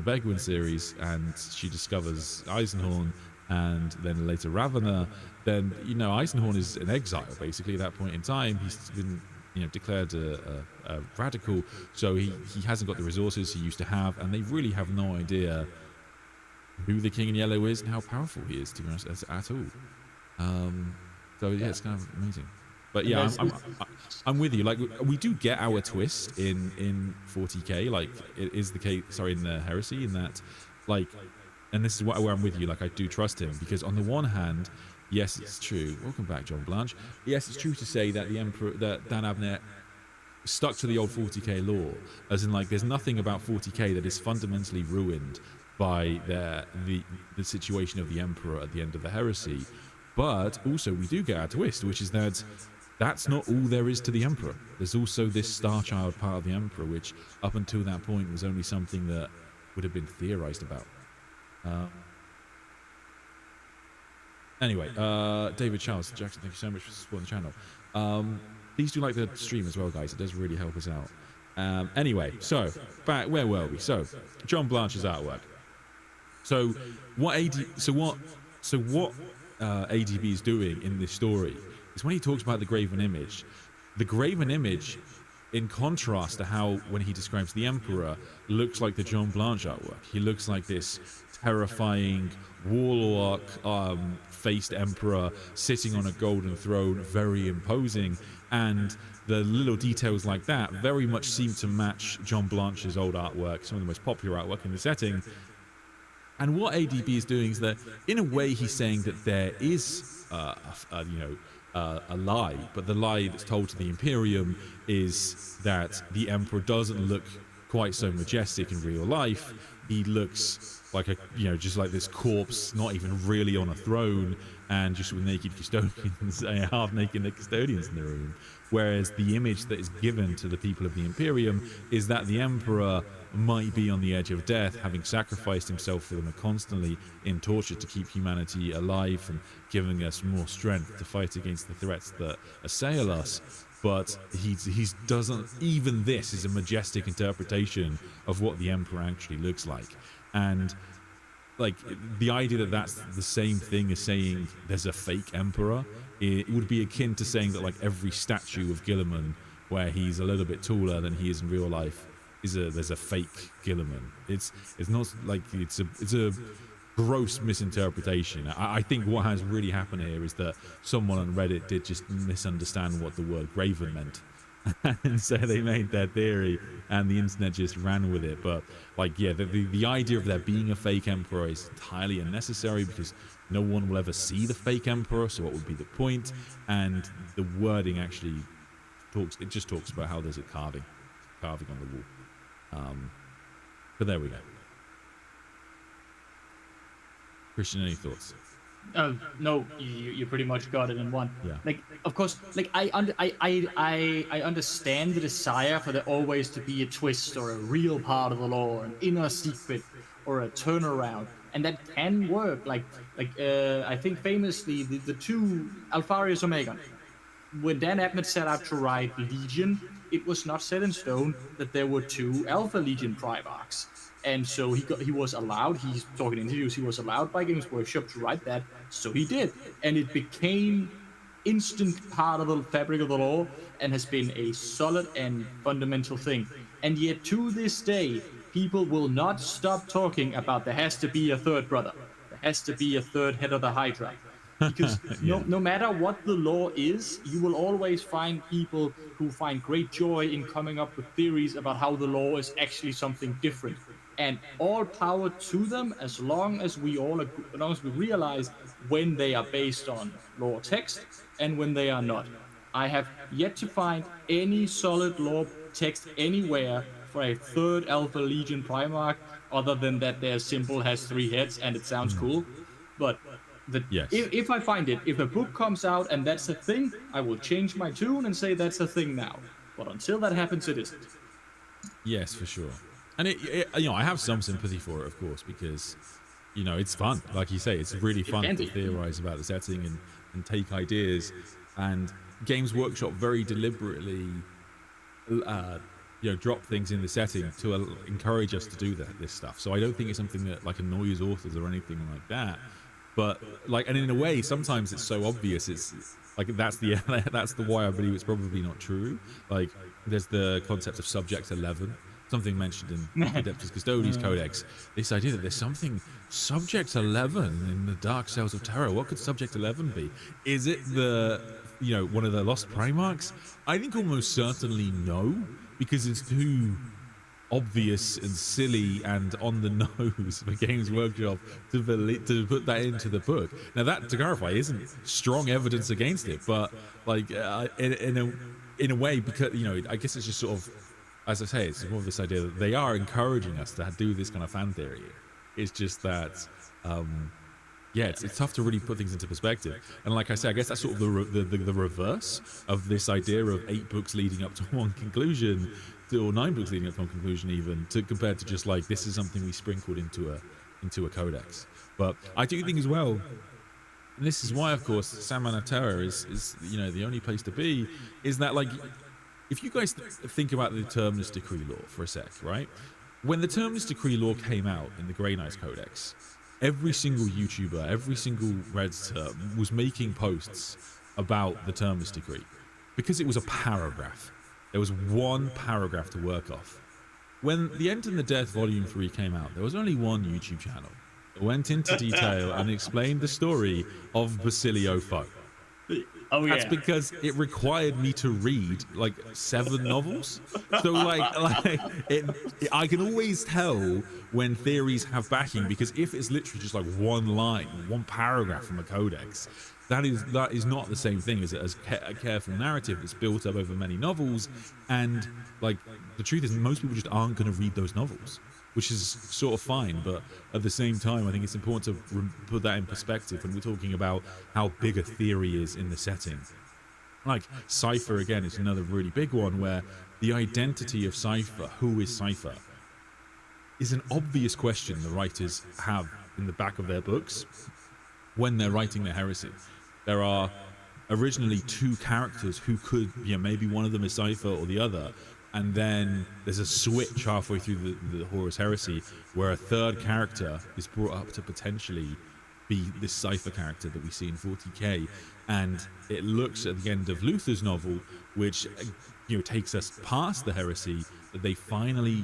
Begwin series, and she discovers Eisenhorn, and then later Ravener, then Eisenhorn is in exile basically at that point in time. He's been declared a radical, so he hasn't got the resources he used to have, and they really have no idea who the King in Yellow is and how powerful he is, to be honest, at all. So yeah, it's kind of amazing. But yeah, I'm with you. Like we do get our twist in 40k, like it is the case. Sorry, in the Heresy, in that, like, and this is where I'm with you. Like I do trust him because on the one hand, yes, it's true. Welcome back, John Blanche. Yes, it's true to say that the Emperor, that Dan Abnett, stuck to the old 40k lore, as in like there's nothing about 40k that is fundamentally ruined by the situation of the Emperor at the end of the Heresy. But also we do get our twist, which is that that's not all there is to the Emperor. There's also this Star Child part of the Emperor, which up until that point was only something that would have been theorized about. Anyway, David Charles Jackson, thank you so much for supporting the channel. Please do like the stream as well, guys. It does really help us out. Anyway, so back where were we? So John Blanche's artwork. So what ADB is doing in this story is when he talks about the graven image. The graven image, in contrast to how when he describes the Emperor, looks like the John Blanche artwork. He looks like this terrifying warlock faced emperor sitting on a golden throne, very imposing, and the little details like that very much seem to match John Blanche's old artwork, some of the most popular artwork in the setting. And what ADB is doing is that, in a way, he's saying that there is a lie, but the lie that's told to the Imperium is that the Emperor doesn't look quite so majestic in real life. He looks like just like this corpse, not even really on a throne, and just with naked custodians, half-naked custodians in the room. Whereas the image that is given to the people of the Imperium is that the Emperor might be on the edge of death, having sacrificed himself for them, and constantly in torture to keep humanity alive and giving us more strength to fight against the threats that assail us. But he doesn't, even this is a majestic interpretation of what the Emperor actually looks like. And like the idea that that's the same thing as saying there's a fake Emperor, it would be akin to saying that like every statue of Gilliman where he's a little bit taller than he is in real life there's a fake Gilliman. It's not like it's a gross misinterpretation. I think what has really happened here is that someone on Reddit did just misunderstand what the word graven meant. And so they made their theory and the internet just ran with it. But like, yeah, the idea of there being a fake Emperor is entirely unnecessary because no one will ever see the fake Emperor, so what would be the point? And the wording actually talks about how there's a carving on the wall. But there we go. Christian, any thoughts? No, you pretty much got it in one. Yeah. Like, of course, like I understand the desire for there always to be a twist or a real part of the lore, an inner secret, or a turnaround, and that can work. Like I think famously the two Alpharius Omega, when Dan Abnett set out to write Legion, it was not set in stone that there were two Alpha Legion Primarchs. And so he was allowed, he's talking in interviews, he was allowed by Games Workshop to write that, so he did. And it became instant part of the fabric of the lore and has been a solid and fundamental thing. And yet to this day, people will not stop talking about there has to be a third brother. There has to be a third head of the Hydra. Because no matter what the law is, you will always find people who find great joy in coming up with theories about how the law is actually something different. And all power to them, as long as we realize when they are based on lore text and when they are not. I have yet to find any solid lore text anywhere for a third Alpha Legion Primarch, other than that their symbol has 3 heads and it sounds cool. But if I find it, if a book comes out and that's a thing, I will change my tune and say that's a thing now. But until that happens, it isn't. Yes, for sure. And I have some sympathy for it, of course, because it's fun. Like you say, it's really fun to theorize about the setting and take ideas. And Games Workshop very deliberately drop things in the setting to encourage us to do this stuff. So I don't think it's something that like annoys authors or anything like that. But like, and in a way, sometimes it's so obvious. It's like that's the why I believe it's probably not true. Like there's the concept of Subject 11. Something mentioned in Adeptus Custodes Codex. This idea that there's something Subject 11 in the Dark Cells of Terror. What could Subject 11 be? Is it one of the Lost Primarchs? I think almost certainly no, because it's too obvious and silly and on the nose for Games Workshop to put that into the book. Now that, to clarify, isn't strong evidence against it, but like in a way, because I guess it's just sort of, as I say, it's more of this idea that they are encouraging us to do this kind of fan theory. It's just that, it's tough to really put things into perspective. And like I say, I guess that's sort of the reverse of this idea of 8 books leading up to one conclusion, or 9 books leading up to one conclusion, even compared to just like this is something we sprinkled into a codex. But I do think as well, And this is why, of course, Samanaterra is the only place to be. Is that like, if you guys think about the Terminus Decree lore for a sec, right? When the Terminus Decree lore came out in the Grey Knights Codex, every single YouTuber, every single Redditor was making posts about the Terminus Decree because it was a paragraph. There was one paragraph to work off. When The End and the Death Volume 3 came out, there was only one YouTube channel that went into detail and explained the story of Basilio Foe. Oh, yeah. That's because it required me to read like 7 novels. So I can always tell when theories have backing, because if it's literally just like one line, one paragraph from a codex, that is not the same thing as a careful narrative that's built up over many novels. And like, the truth is, most people just aren't going to read those novels, which is sort of fine. But at the same time, I think it's important to put that in perspective when we're talking about how big a theory is in the setting. Like Cypher, again, is another really big one, where the identity of Cypher, who is Cypher, is an obvious question the writers have in the back of their books when they're writing their heresy. There are originally 2 characters who could, maybe one of them is Cypher or the other, and then there's a switch halfway through the Horus Heresy where a 3rd character is brought up to potentially be this Cypher character that we see in 40k, and it looks at the end of Luther's novel, which takes us past the heresy, that they finally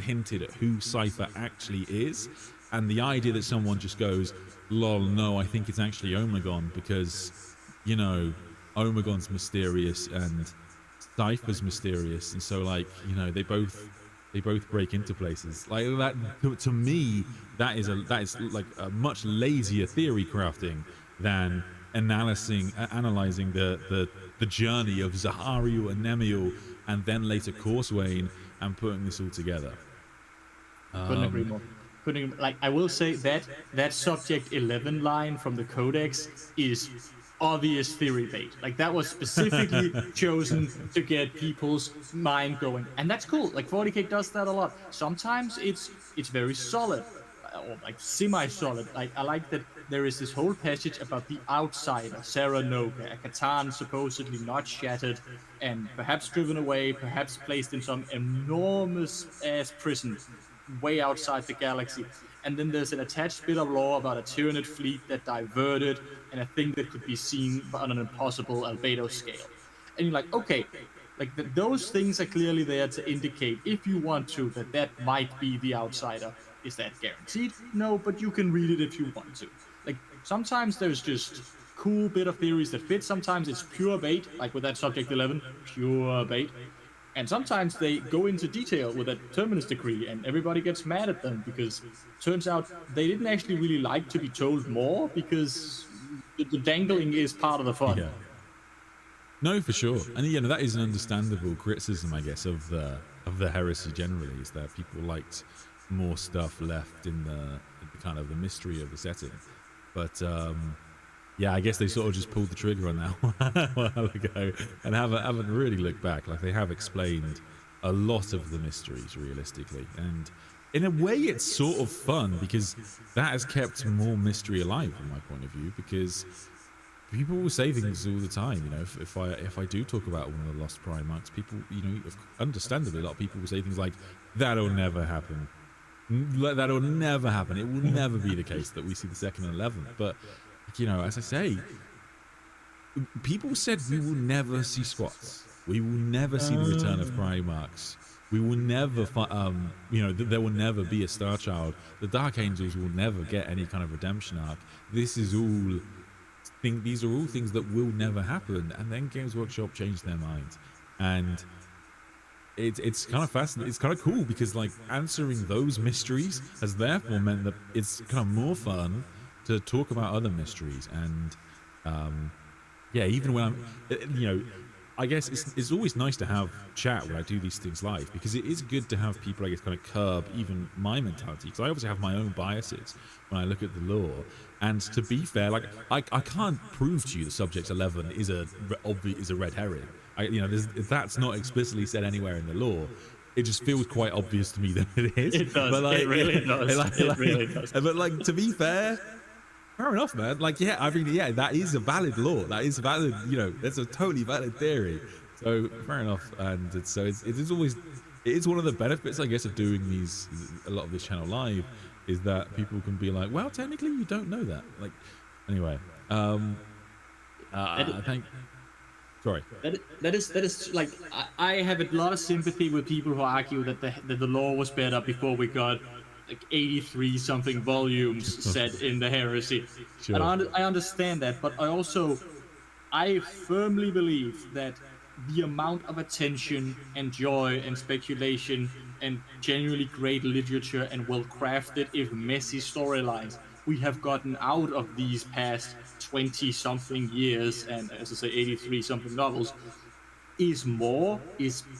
hinted at who Cypher actually is. And the idea that someone just goes, lol, no, I think it's actually Omegon, because Omegon's mysterious and Cypher's mysterious, and so they both break into places like that. To me, that is like a much lazier theory crafting than analyzing the journey of Zahariel and Nemiel, and then later Corswain, and putting this all together. Couldn't agree more. I will say that subject 11 line from the Codex is obvious theory bait. Like, that was specifically chosen to get people's mind going, and that's cool. Like, 40k does that a lot. Sometimes it's very solid, or like semi-solid. Like, I like that there is this whole passage about the outsider, Sarah Noga, a Catan supposedly not shattered and perhaps driven away, perhaps placed in some enormous ass prison way outside the galaxy. And then there's an attached bit of lore about a Tyranid fleet that diverted, and a thing that could be seen on an impossible albedo scale. And you're like, okay, like those things are clearly there to indicate, if you want to, that might be the outsider. Is that guaranteed? No, but you can read it if you want to. Like, sometimes there's just cool bit of theories that fit. Sometimes it's pure bait, like with that Subject 11, pure bait. And sometimes they go into detail with that Terminus Decree, and everybody gets mad at them because it turns out they didn't actually really like to be told more, because the dangling is part of the fun. Yeah. No, for sure. And that is an understandable criticism, I guess, of the heresy generally, is that people liked more stuff left in the kind of the mystery of the setting. But yeah, I guess they sort of just pulled the trigger on that a while ago and haven't really looked back. Like, they have explained a lot of the mysteries realistically, and in a way it's sort of fun, because that has kept more mystery alive from my point of view, because people will say things all the time. If I do talk about one of the Lost Primarchs, people, understandably, a lot of people will say things like, that'll never happen. That'll never happen. It will never be the case that we see the 2nd and 11th. But as I say, people said we will never see squats. We will never see the return of Primarchs. We will never, there will never be a Star Child. The Dark Angels will never get any kind of redemption arc. These are all things that will never happen. And then Games Workshop changed their mind, and it's kind of fascinating. It's kind of cool, because like, answering those mysteries has therefore meant that it's kind of more fun to talk about other mysteries. And yeah, even when I'm I guess it's always nice to have chat when I do these things live, because it is good to have people, I guess, kind of curb even my mentality, because I obviously have my own biases when I look at the lore. And to be fair, like, I can't prove to you that Subject 11 is a red herring. That's not explicitly said anywhere in the lore. It just feels quite obvious to me that it is. It does. But like, it really does. It really does. But like, to be fair, Fair enough, man. Like, yeah, I mean, yeah, that is a valid law. That is valid, that's a totally valid theory. So fair enough. And it is one of the benefits, I guess, of doing a lot of this channel live, is that people can be like, well, technically you don't know that. Like, anyway, I think, sorry. That is like, I have a lot of sympathy with people who argue that the law was better before we got like 83 something volumes set in the heresy. Sure. And I understand that, but I firmly believe that the amount of attention and joy and speculation and genuinely great literature and well-crafted, if messy storylines we have gotten out of these past 20 something years, and as I say, 83 something novels, is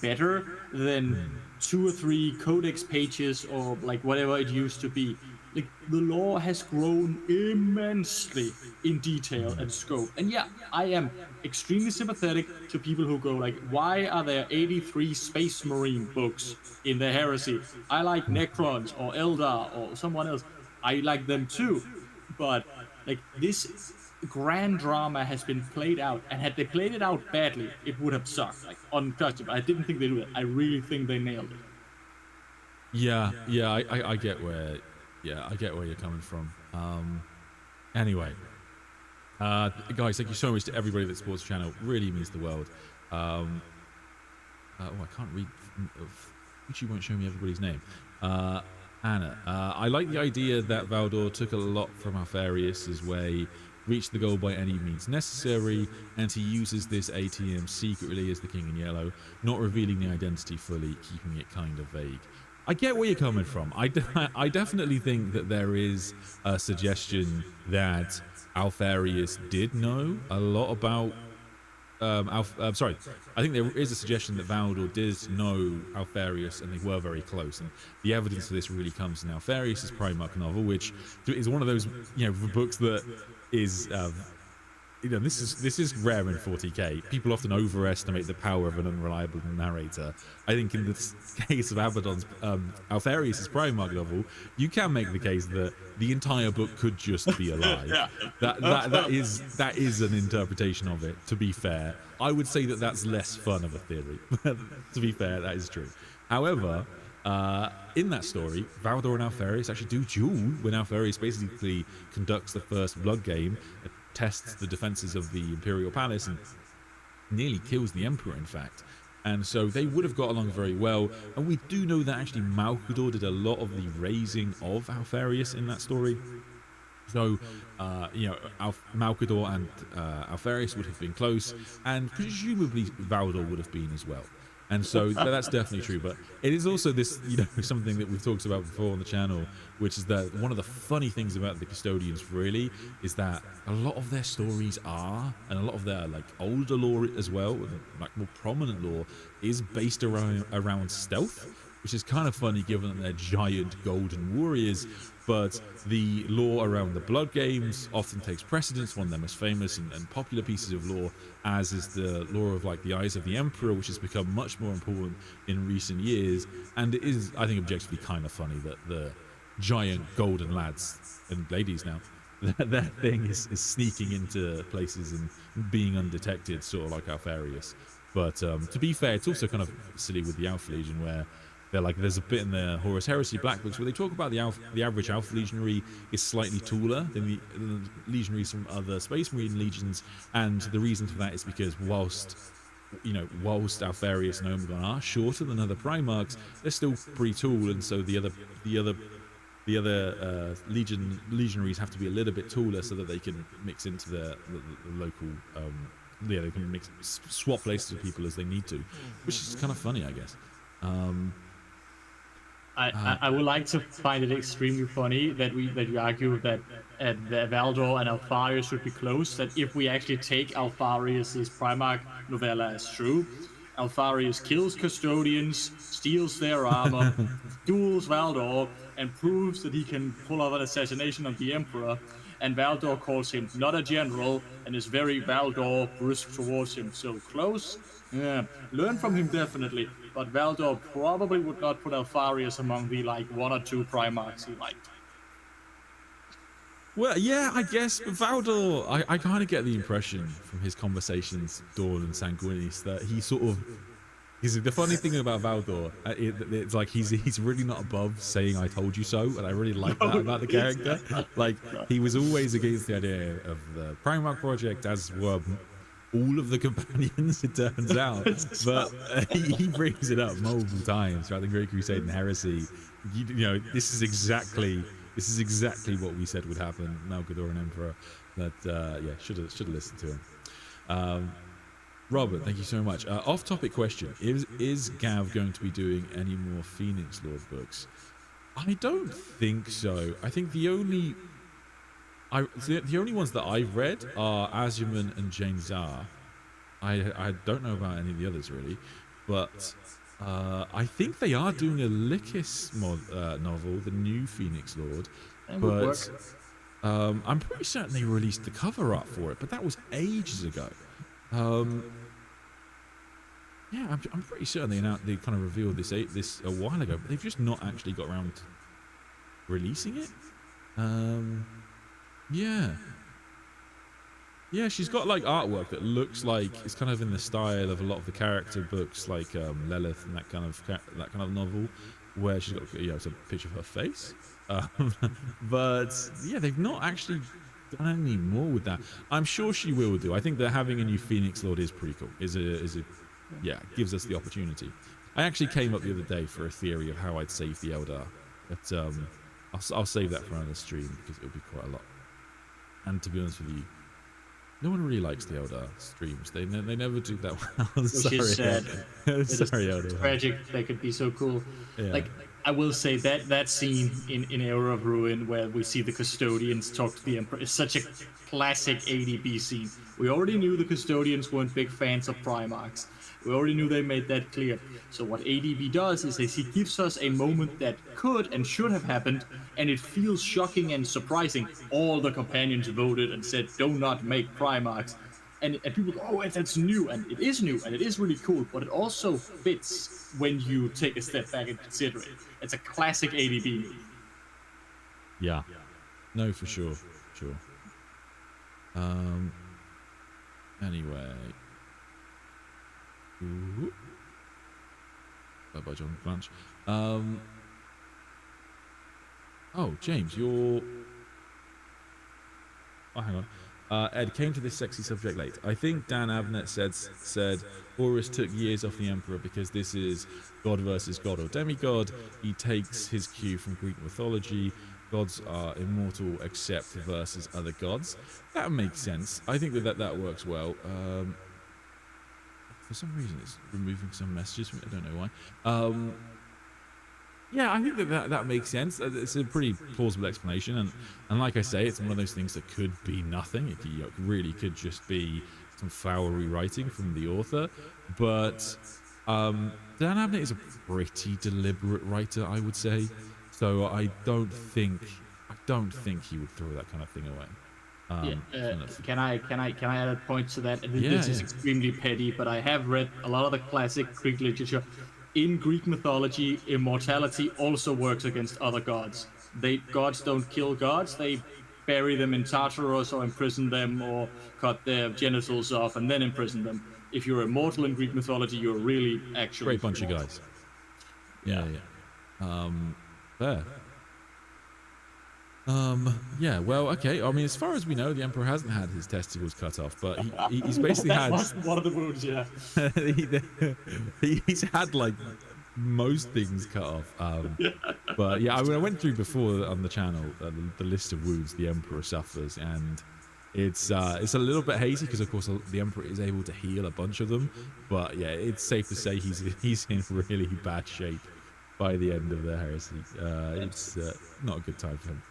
better than 2 or 3 codex pages or like whatever it used to be. Like, the lore has grown immensely in detail and scope. And yeah, I am extremely sympathetic to people who go like, why are there 83 Space Marine books in the heresy? I like Necrons or Eldar or someone else. I like them too. But like, this grand drama has been played out, and had they played it out badly, it would have sucked, like, untouchable. I didn't think they do it. I really think they nailed it. Yeah, I get where you're coming from. Anyway, guys, thank you so much to everybody that supports the channel. Really means the world. I can't read. YouTube won't show me everybody's name. Anna, I like the idea that Valdor took a lot from Alfarius's way, reached the goal by any means necessary, and he uses this ATM secretly as the King in Yellow, not revealing the identity fully, keeping it kind of vague. I get where you're coming from. I definitely think that there is a suggestion that Alfarius did know a lot about sorry, I think there is a suggestion that Valdor did know Alfarius, and they were very close. And the evidence for this really comes in Alfarius's Primarch novel, which is one of those books that is this is rare in 40k. People often overestimate the power of an unreliable narrator. I think in this case of Abaddon's Alfarius's Primarch novel, you can make the case that the entire book could just be a lie. Yeah. That is an interpretation of it. To be fair, I would say that that's less fun of a theory. To be fair, that is true. However, in that story, Valdor and Alfarius actually do duel when Alfarius basically conducts the first blood game, tests the defenses of the Imperial Palace, and nearly kills the Emperor, in fact. And so they would have got along very well. And we do know that actually Malcador did a lot of the raising of Alfarius in that story. So, Malcador and Alfarius would have been close, and presumably Valdor would have been as well. And so that's definitely true. But it is also this, something that we've talked about before on the channel, which is that one of the funny things about the Custodians really is that a lot of their stories are, and a lot of their like older lore as well, like more prominent lore, is based around stealth, which is kind of funny given that they're giant golden warriors. But the lore around the blood games often takes precedence. One of the most famous and popular pieces of lore, as is the lore of like the Eyes of the Emperor, which has become much more important in recent years. And it is, I think, objectively kind of funny that the giant golden lads and ladies now, their thing is sneaking into places and being undetected, sort of like Alfarius. But to be fair, it's also kind of silly with the Alpha Legion, where there's a bit in the Horus Heresy Black Books where they talk about the average Alpha Legionary is slightly taller than the legionaries from other Space Marine legions, and the reason for that is because whilst Alfarius and Omegon are shorter than other Primarchs, they're still pretty tall, and so the other legionaries have to be a little bit taller so that they can mix into the local. They can swap places with people as they need to, which is kind of funny, I guess. I would like to find it extremely funny that we argue that Valdor and Alfarius should be close. That if we actually take Alfarius's Primarch novella as true, Alfarius kills Custodians, steals their armor, duels Valdor, and proves that he can pull off an assassination of the Emperor. And Valdor calls him not a general and is very Valdor brusque towards him. So close. Yeah, learn from him definitely. But Valdor probably would not put Alfarius among the 1 or 2 Primarchs he liked. Well, yeah, I guess, but Valdor, I kind of get the impression from his conversations, Dawn and Sanguinis, that he sort of. The funny thing about Valdor, it's like he's really not above saying "I told you so," and I really like that about the character. Like he was always against the idea of the Primarch project, as were all of the companions. It turns out, but he brings it up multiple times throughout the Great Crusade and Heresy. You know, this is exactly what we said would happen. Malgador Emperor. That yeah, should have listened to him. Robert, thank you so much. Off-topic question: Is Gav going to be doing any more Phoenix Lord books? I don't think so. I think the only ones that I've read are Azuman and Jane Zar. I don't know about any of the others really, but I think they are doing a Lycus novel, the new Phoenix Lord. But I'm pretty certain they released the cover art for it, but that was ages ago. Yeah, I'm pretty certain they kind of revealed this a while ago, but they've just not actually got around to releasing it. Yeah, she's got like artwork that looks like it's kind of in the style of a lot of the character books, like Lilith and that kind of novel, where she's got it's a picture of her face. But yeah, they've not actually done any more with that. I'm sure she will do. I think that having a new Phoenix Lord is pretty cool. Yeah, gives us the opportunity. I actually came up the other day for a theory of how I'd save the Eldar, but I'll save that for another stream because it'll be quite a lot. And to be honest with you, no one really likes the Eldar streams. They never do that well. Which is sad. Sorry, It's Eldar. tragic. They could be so cool. Yeah. Like, I will say that scene in Era of Ruin where we see the custodians talk to the Emperor is such a classic ADB scene. We already knew the custodians weren't big fans of Primarchs. We already knew they made that clear. So what ADB does is he gives us a moment that could and should have happened, and it feels shocking and surprising. All the companions voted and said, "Do not make Primarchs." And people go, "Oh, that's new," and it is new, and it is really cool, but it also fits when you take a step back and consider it. It's a classic ADB move. Yeah. No, for sure. Sure. Anyway. Ooh. Bye-bye, John Blanche. Oh, James, you're... Oh, hang on. Ed came to this sexy subject late. I think Dan Abnett said Horus took years off the Emperor because this is God versus God or demigod. He takes his cue from Greek mythology. Gods are immortal except versus other gods. That makes sense. I think that works well. For some reason, it's removing some messages from it. I don't know why. Yeah, I think that makes sense. It's a pretty plausible explanation, and like I say, it's one of those things that could be nothing. It really could just be some flowery writing from the author. But Dan Abnett is a pretty deliberate writer, I would say. So I don't think he would throw that kind of thing away. Can I add a point to that? This is extremely petty, but I have read a lot of the classic Greek literature. In Greek mythology, immortality also works against other gods. Gods don't kill gods; they bury them in Tartarus or imprison them or cut their genitals off and then imprison them. If you're immortal in Greek mythology, you're really actually great bunch of guys. Yeah. Fair. Yeah, well, okay. I mean, as far as we know, the Emperor hasn't had his testicles cut off, but he's basically had... one of the wounds, yeah. He's had, like, most things cut off. But, yeah, I mean, I went through before on the channel the list of wounds the Emperor suffers, and it's a little bit hazy because, of course, the Emperor is able to heal a bunch of them. But, yeah, it's safe to say he's in really bad shape by the end of the heresy. It's not a good time for him.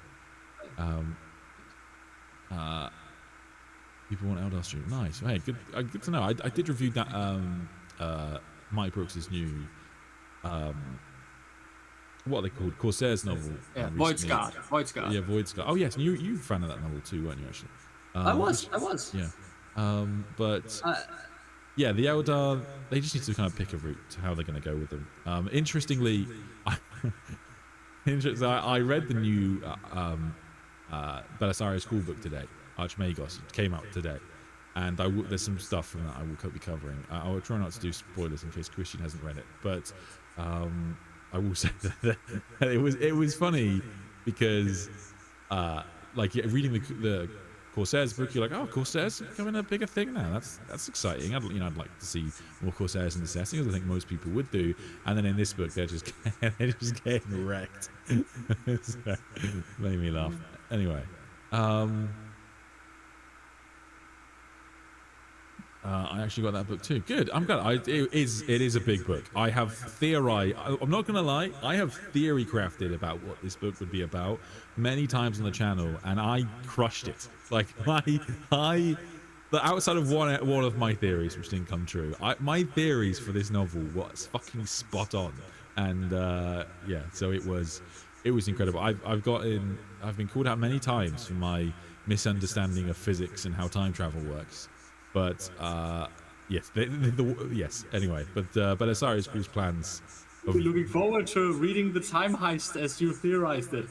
People want Eldar stream. Nice. Hey, good to know. I did review that Mike Brooks's new what are they called? Corsairs novel. Yeah, Void's Guard. Yeah, Void's Guard. Oh yes, you're a fan of that novel too, weren't you? Actually, I was. Yeah. But yeah, the Eldar, they just need to kind of pick a route to how they're going to go with them. Interestingly, I read the new Belisarius Cool book today. Archmagos came out today, and there's some stuff from that I will be covering. I will try not to do spoilers in case Christian hasn't read it, but I will say that it was funny because reading the Corsairs book, you're like, oh, Corsairs becoming a bigger thing now. That's exciting. I'd like to see more Corsairs in the setting, as I think most people would do. And then in this book, they're just getting wrecked. So, made me laugh. Anyway, I actually got that book too. Good. I'm glad. It is a big book. I have theorized. I'm not gonna lie. I have theory crafted about what this book would be about many times on the channel, and I crushed it. Like outside of one of my theories, which didn't come true, my theories for this novel was fucking spot on, and yeah. So it was incredible. I've been called out many times for my misunderstanding of physics and how time travel works. But yes, yes. Anyway, but Belisarius Cool's plans. We're looking forward to reading the time heist as you theorized it.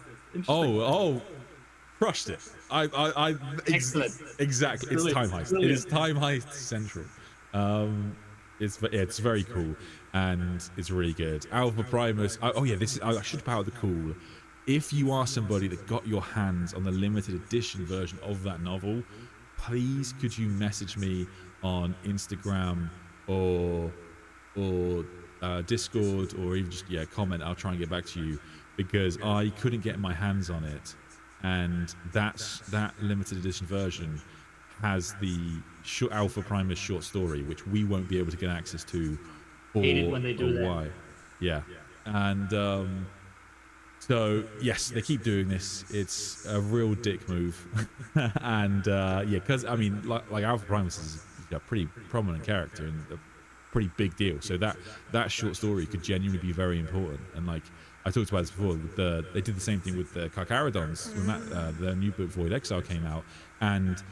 Oh, crushed it. Excellent. Exactly. It's time heist. Brilliant. It is time heist central. It's very cool and it's really good. Alpha Primus. Oh yeah, I should power the cool. If you are somebody that got your hands on the limited edition version of that novel, please could you message me on Instagram or Discord, or even just comment. I'll try and get back to you, because I couldn't get my hands on it, and that limited edition version has the Alpha Primus short story, which we won't be able to get access to for Hate it when they do a that. while. Yeah, and so yes, they keep doing this. It's a real dick move, and yeah, because I mean, like Alpha Primus is a pretty prominent character and a pretty big deal. So that short story could genuinely be very important. And like I talked about this before, they did the same thing with the Carcharodons when the new book Void Exile came out, and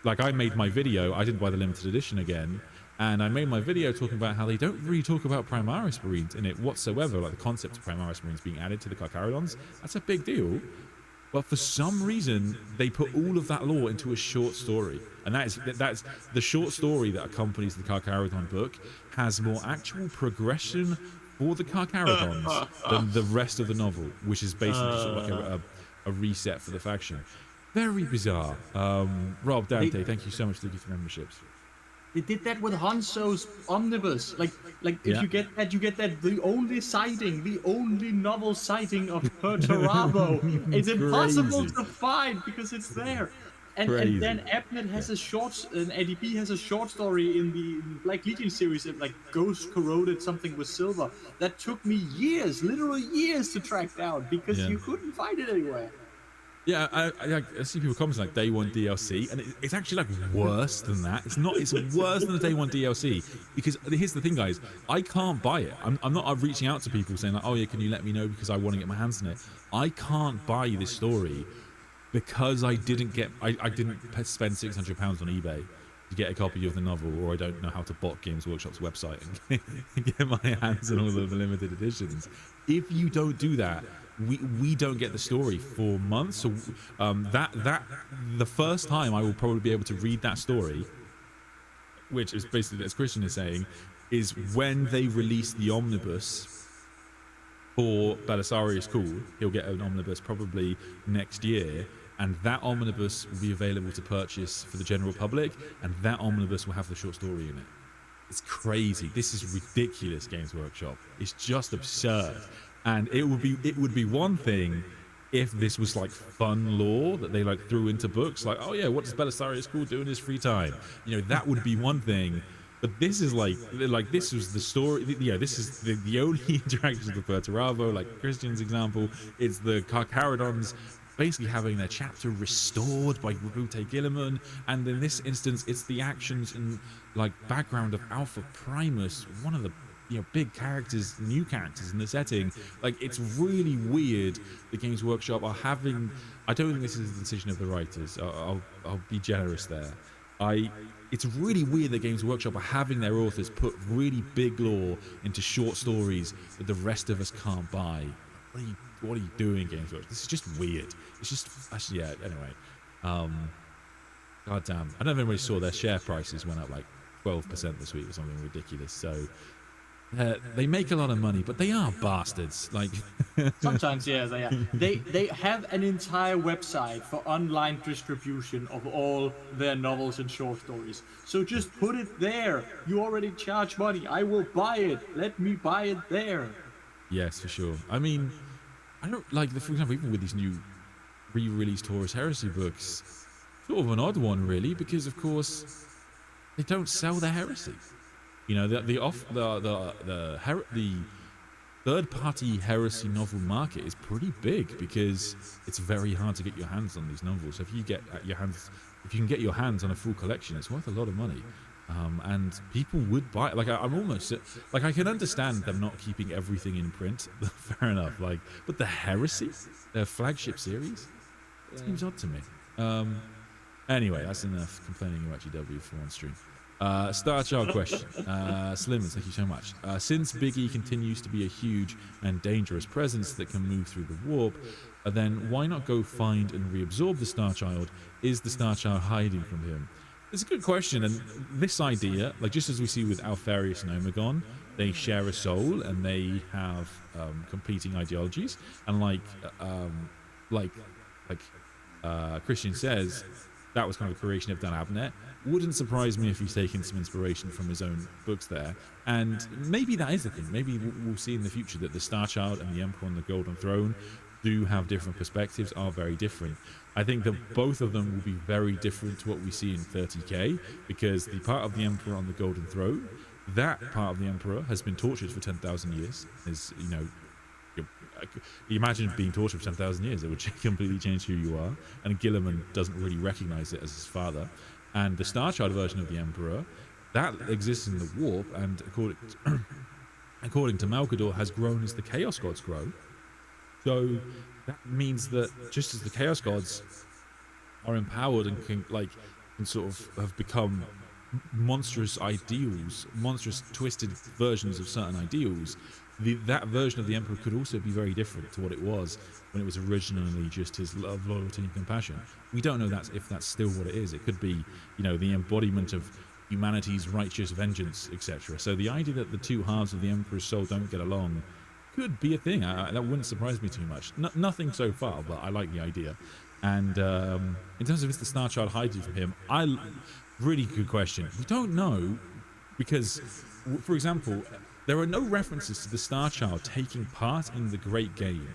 like I made my video. I didn't buy the limited edition again. And I made my video talking about how they don't really talk about Primaris Marines in it whatsoever, like the concept of Primaris Marines being added to the Carcharodons. That's a big deal. But for some reason, they put all of that lore into a short story. And that's the short story that accompanies the Carcharodon book has more actual progression for the Carcharodons than the rest of the novel, which is basically sort of like a reset for the faction. Very bizarre. Rob, Dante, thank you so much for the gift memberships. They did that with Hanzo's omnibus. Like if you get that, the only sighting, the only novel sighting of Perturabo, it's impossible to find because it's there. And then Abnett has and ADB has a short story in the Black Legion series that like Ghost corroded something with silver. That took me years, literally years to track down because you couldn't find it anywhere. Yeah, I see people commenting like Day 1 DLC, and it's actually like worse than that. It's worse than the Day 1 DLC, because here's the thing, guys. I can't buy it. I'm not reaching out to people saying like, oh yeah, can you let me know because I want to get my hands on it. I can't buy this story because I didn't spend £600 on eBay to get a copy of the novel, or I don't know how to bot Games Workshop's website and get my hands on all of the limited editions. If you don't do that, we don't get the story for months. So that the first time I will probably be able to read that story, which is basically, as Christian is saying, is when they release the omnibus for Belisarius Cool. He'll get an omnibus probably next year, and that omnibus will be available to purchase for the general public, and that omnibus will have the short story in it. It's crazy. This is ridiculous, Games Workshop. It's just absurd. And it would be one thing if this was like fun lore that they like threw into books, like, oh yeah, what does Belisarius Cool do in his free time? You know, that would be one thing. But this is like this was the story. Yeah, this is the only interactions with Perturabo, like Christian's example. It's the Carcharodons basically having their chapter restored by Rabute Gilliman, and in this instance, it's the actions and like background of Alpha Primus, one of the big characters, new characters in the setting. Like, it's really weird the Games Workshop are having. I don't think this is the decision of the writers. I'll be generous there. It's really weird that Games Workshop are having their authors put really big lore into short stories that the rest of us can't buy. Really what are you doing, Games Workshop? This is just weird. It's just actually, yeah. Anyway, god damn, I don't know if anybody saw their share prices went up like 12% this week or something ridiculous. So they make a lot of money, but they are bastards. Like sometimes, yeah, they are. They have an entire website for online distribution of all their novels and short stories. So just put it there. You already charge money. I will buy it. Let me buy it there. Yes, for sure. I mean, I don't like for example, even with these new re-released Horus Heresy books, sort of an odd one really, because of course they don't sell the heresy. You know, the third-party heresy novel market is pretty big because it's very hard to get your hands on these novels. So if you can get your hands on a full collection, it's worth a lot of money, and people would buy it. Like I'm almost like I can understand them not keeping everything in print. Fair enough. Like, but the heresy, their flagship series, seems odd to me. Anyway, that's enough complaining about GW for one stream. Star Child question. Slimmers, thank you so much. Since Biggie continues to be a huge and dangerous presence that can move through the warp, then why not go find and reabsorb the Star Child? Is the Star Child hiding from him? It's a good question, and this idea, like just as we see with Alpharius and Omegon, they share a soul and they have competing ideologies, and like Christian says, that was kind of a creation of Dan Abnett. Wouldn't surprise me if he's taken some inspiration from his own books there, and maybe that is the thing. Maybe we'll see in the future that the Star Child and the Emperor on the Golden Throne do have different perspectives, are very different. I think that both of them will be very different to what we see in 30k, because the part of the Emperor on the Golden Throne, that part of the Emperor has been tortured for 10,000 years. Is, you know, you imagine being tortured for 10,000 years, it would completely change who you are, and Gilliman doesn't really recognize it as his father. And the Star Child version of the Emperor, that exists in the warp, and according to Malkador, has grown as the Chaos Gods grow. So that means that just as the Chaos Gods are empowered and can sort of have become monstrous ideals, monstrous twisted versions of certain ideals, that version of the Emperor could also be very different to what it was when it was originally just his love, loyalty, and compassion. We don't know if that's still what it is. It could be, you know, the embodiment of humanity's righteous vengeance, etc. So the idea that the two halves of the Emperor's soul don't get along could be a thing. That wouldn't surprise me too much. Nothing so far, but I like the idea. And in terms of is the Star Child hiding from him, really good question. We don't know, because, for example, there are no references to the Star Child taking part in the Great Game.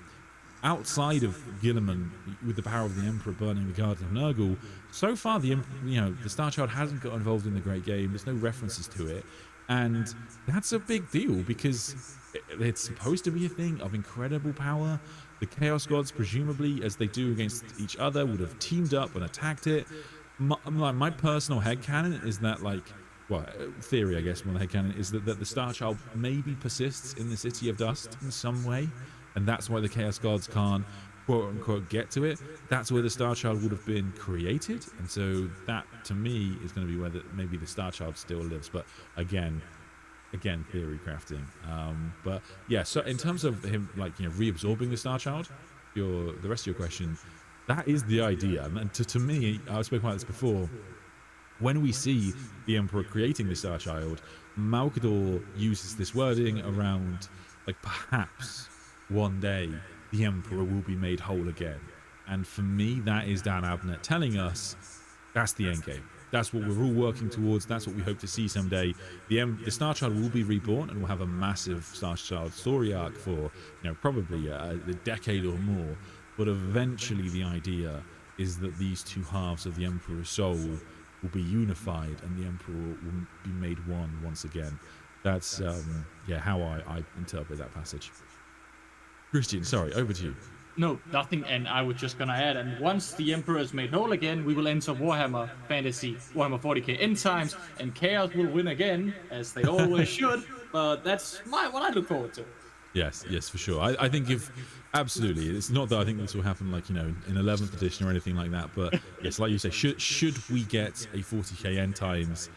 Outside of Gilliman, with the power of the Emperor burning the Garden of Nurgle, so far the Star Child hasn't got involved in the Great Game. There's no references to it, and that's a big deal because it's supposed to be a thing of incredible power. The Chaos Gods, presumably, as they do against each other, would have teamed up and attacked it. My personal headcanon is that, theory, I guess, more than headcanon, is that the Star Child maybe persists in the City of Dust in some way, and that's why the Chaos Gods can't, quote-unquote, get to it. That's where the Star Child would have been created, and so that, to me, is going to be where maybe the Star Child still lives. But again, theory crafting. But yeah, so in terms of him, reabsorbing the Star Child, the rest of your question, that is the idea. And to me, I've spoken about this before, when we see the Emperor creating the Star Child, Malkador uses this wording around, perhaps one day the Emperor will be made whole again. And for me, that is Dan Abnett telling us that's the end game. That's what we're all working towards. That's what we hope to see someday. The Star Child will be reborn, and we'll have a massive Star Child story arc for, probably a decade or more. But eventually, the idea is that these two halves of the Emperor's soul will be unified, and the Emperor will be made one once again. That's how I interpret that passage. Christian, sorry, over to you. No, nothing, and I was just gonna add, and once the Emperor is made whole again, we will enter Warhammer Fantasy, Warhammer 40k End Times, and Chaos will win again, as they always should, but that's what I look forward to. Yes, for sure. I think absolutely, it's not that I think this will happen in 11th edition or anything like that, but yes, like you say, should we get a 40k End Times,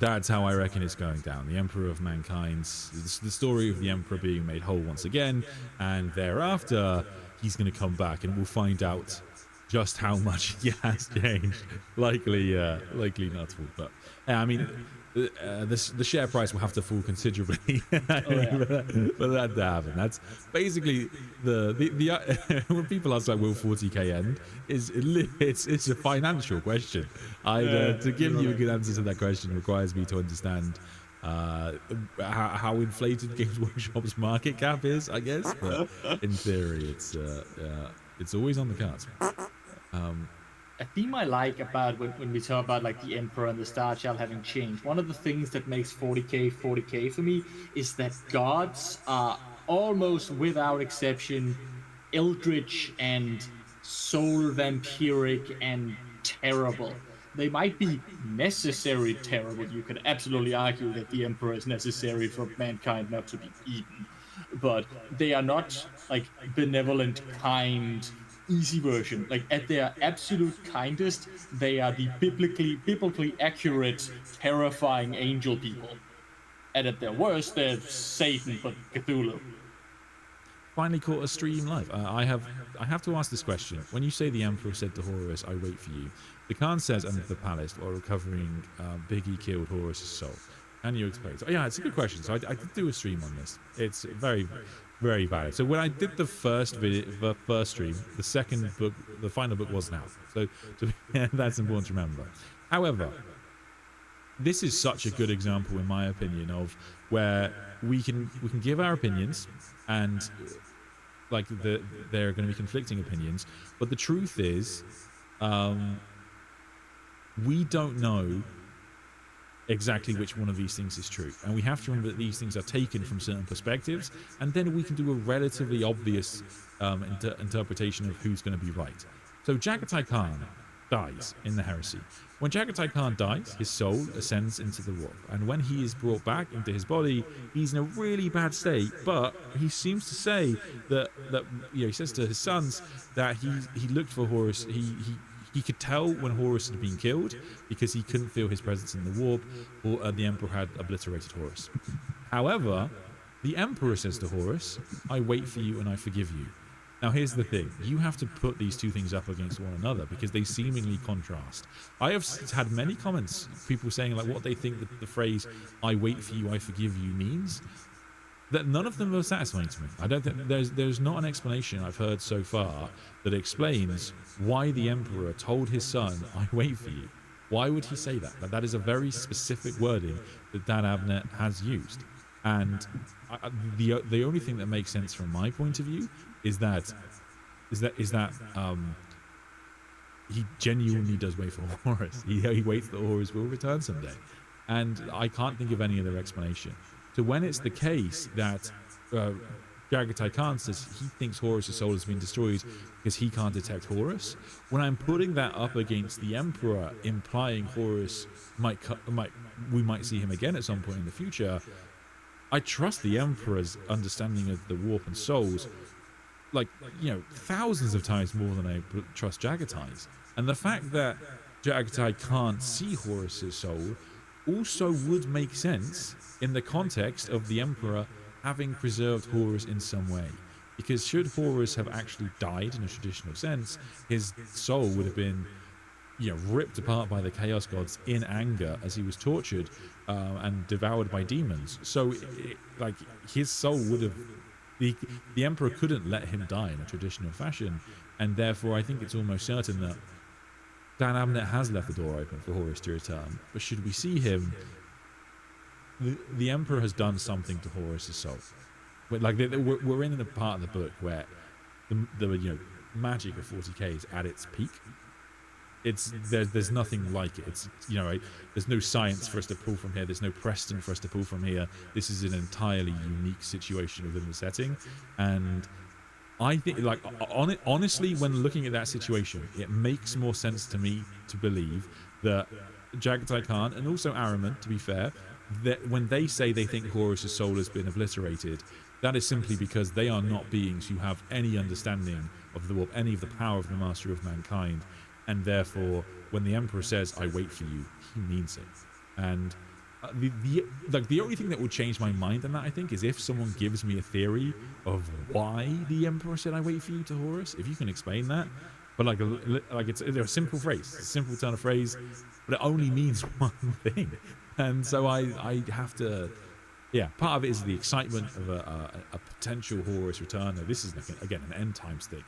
That's how I reckon it's going down. The Emperor of Mankind, the story of the Emperor being made whole once again, and thereafter he's going to come back, and we'll find out just how much he has changed. Likely not all, but I mean, the share price will have to fall considerably for that to happen. That's basically the when people ask like, will 40k end? It's a financial question. To give you a good answer to that question requires me to understand how inflated Games Workshop's market cap is, I guess. But in theory, it's always on the cards. A theme I like about when we talk about like the Emperor and the Star Child having changed, one of the things that makes 40k for me is that gods are almost without exception eldritch and soul vampiric and terrible. They might be necessary terrible. You could absolutely argue that the Emperor is necessary for mankind not to be eaten, but they are not like benevolent, kind, easy version. Like at their absolute kindest, they are the biblically accurate, terrifying angel people. And at their worst, they're Satan but Cthulhu. Finally caught a stream live. I have to ask this question. When you say the Emperor said to Horus, "I wait for you," the Khan says under the palace while recovering Biggie killed Horus' soul. Can you explain? So, yeah, it's a good question. So I did do a stream on this. It's very, very valid. So when I did the first stream, the second book, the final book wasn't out. So that's important to remember. However, this is such a good example, in my opinion, of where we can give our opinions, and like there are going to be conflicting opinions. But the truth is, we don't know exactly which one of these things is true, and we have to remember that these things are taken from certain perspectives, and then we can do a relatively obvious interpretation of who's going to be right. So Jagatai Khan dies in the heresy. When Jagatai Khan dies, his soul ascends into the warp, and when he is brought back into his body, he's in a really bad state, but he seems to say that he says to his sons that he looked for Horus. He could tell when Horus had been killed because he couldn't feel his presence in the warp, or the Emperor had obliterated Horus. However, the Emperor says to Horus, "I wait for you and I forgive you." Now here's the thing, you have to put these two things up against one another because they seemingly contrast. I have had many comments, people saying like what they think that the phrase "I wait for you, I forgive you" means. That none of them are satisfying to me. I don't think there's not an explanation I've heard so far that explains why the Emperor told his son, "I wait for you." Why would he say that? That is a very specific wording that Dan Abnett has used. And the only thing that makes sense from my point of view is that he genuinely does wait for Horus. He waits that Horus will return someday. And I can't think of any other explanation. So when it's the case that Jagatai Khan says he thinks Horus' soul has been destroyed because he can't detect Horus, when I'm putting that up against the Emperor, implying Horus we might see him again at some point in the future, I trust the Emperor's understanding of the warp and souls, thousands of times more than I trust Jagatai's. And the fact that Jagatai can't see Horus' soul also would make sense in the context of the Emperor having preserved Horus in some way. Because should Horus have actually died in a traditional sense, his soul would have been ripped apart by the Chaos Gods in anger as he was tortured and devoured by demons. So his soul would have... The Emperor couldn't let him die in a traditional fashion, and therefore I think it's almost certain that Dan Abnett has left the door open for Horus to return. But should we see him, the Emperor has done something to Horus' soul. We're in the part of the book where the magic of 40k is at its peak. There's nothing like it. It's there's no science for us to pull from here. There's no precedent for us to pull from here. This is an entirely unique situation within the setting, and I think, honestly, when looking at that situation, it makes more sense to me to believe that Jagatai Khan, and also Ahriman, to be fair, that when they say they think Horus' soul has been obliterated, that is simply because they are not beings who have any understanding of the warp, any of the power of the Master of Mankind, and therefore, when the Emperor says, "I wait for you," he means it. And the only thing that would change my mind on that, I think, is if someone gives me a theory of why the Emperor said, "I wait for you" to Horus. If you can explain that, but like it's a simple phrase, a simple turn of phrase, but it only means one thing, and so I have to. Yeah, part of it is the excitement of a potential Horus return. Now, this is like again an end times thing.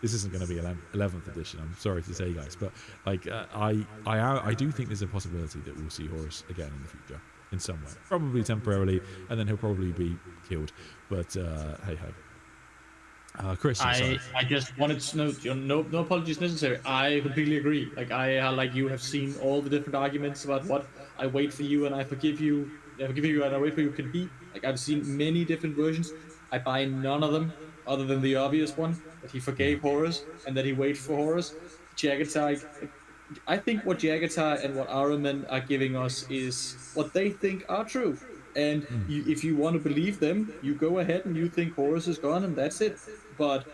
This isn't going to be 11th edition. I'm sorry to say, guys, but like I do think there's a possibility that we'll see Horus again in the future in some way, probably temporarily, and then he'll probably be killed. But hey ho. Chris, I just wanted to note, no apologies necessary. I completely agree. Like like you have seen all the different arguments about what I wait for you and I forgive you. I forgive you and I wait for you can be. Like I've seen many different versions. I buy none of them other than the obvious one that he forgave Horus and that he waited for Horus. Jagatai, I think what Jagatai and what Ahriman are giving us is what they think are true. And if you want to believe them, you go ahead and you think Horus is gone and that's it. But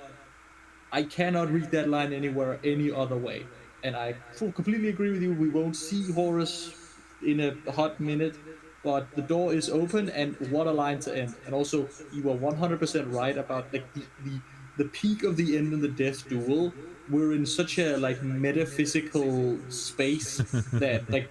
I cannot read that line anywhere any other way. And I completely agree with you. We won't see Horus in a hot minute, but the door is open, and what a line to end. And also, you are 100% right about like the peak of the end and the death duel. We're in such a like metaphysical space that like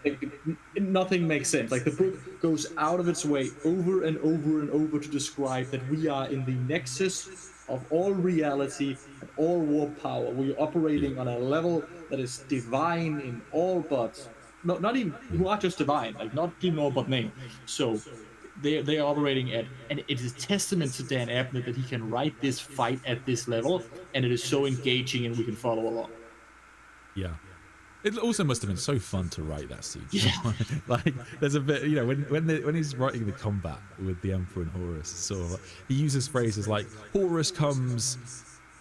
nothing makes sense. Like the book goes out of its way over and over and over to describe that we are in the nexus of all reality and all warp power. We're operating on a level that is divine in all but not even not just divine, like not in all but name. So they are operating at, and it is a testament to Dan Abnett that he can write this fight at this level, and it is so engaging and we can follow along. Yeah. It also must have been so fun to write that scene. Yeah. Like, there's a bit, you know, when he's writing the combat with the Emperor and Horus, sort of, he uses phrases like Horus comes,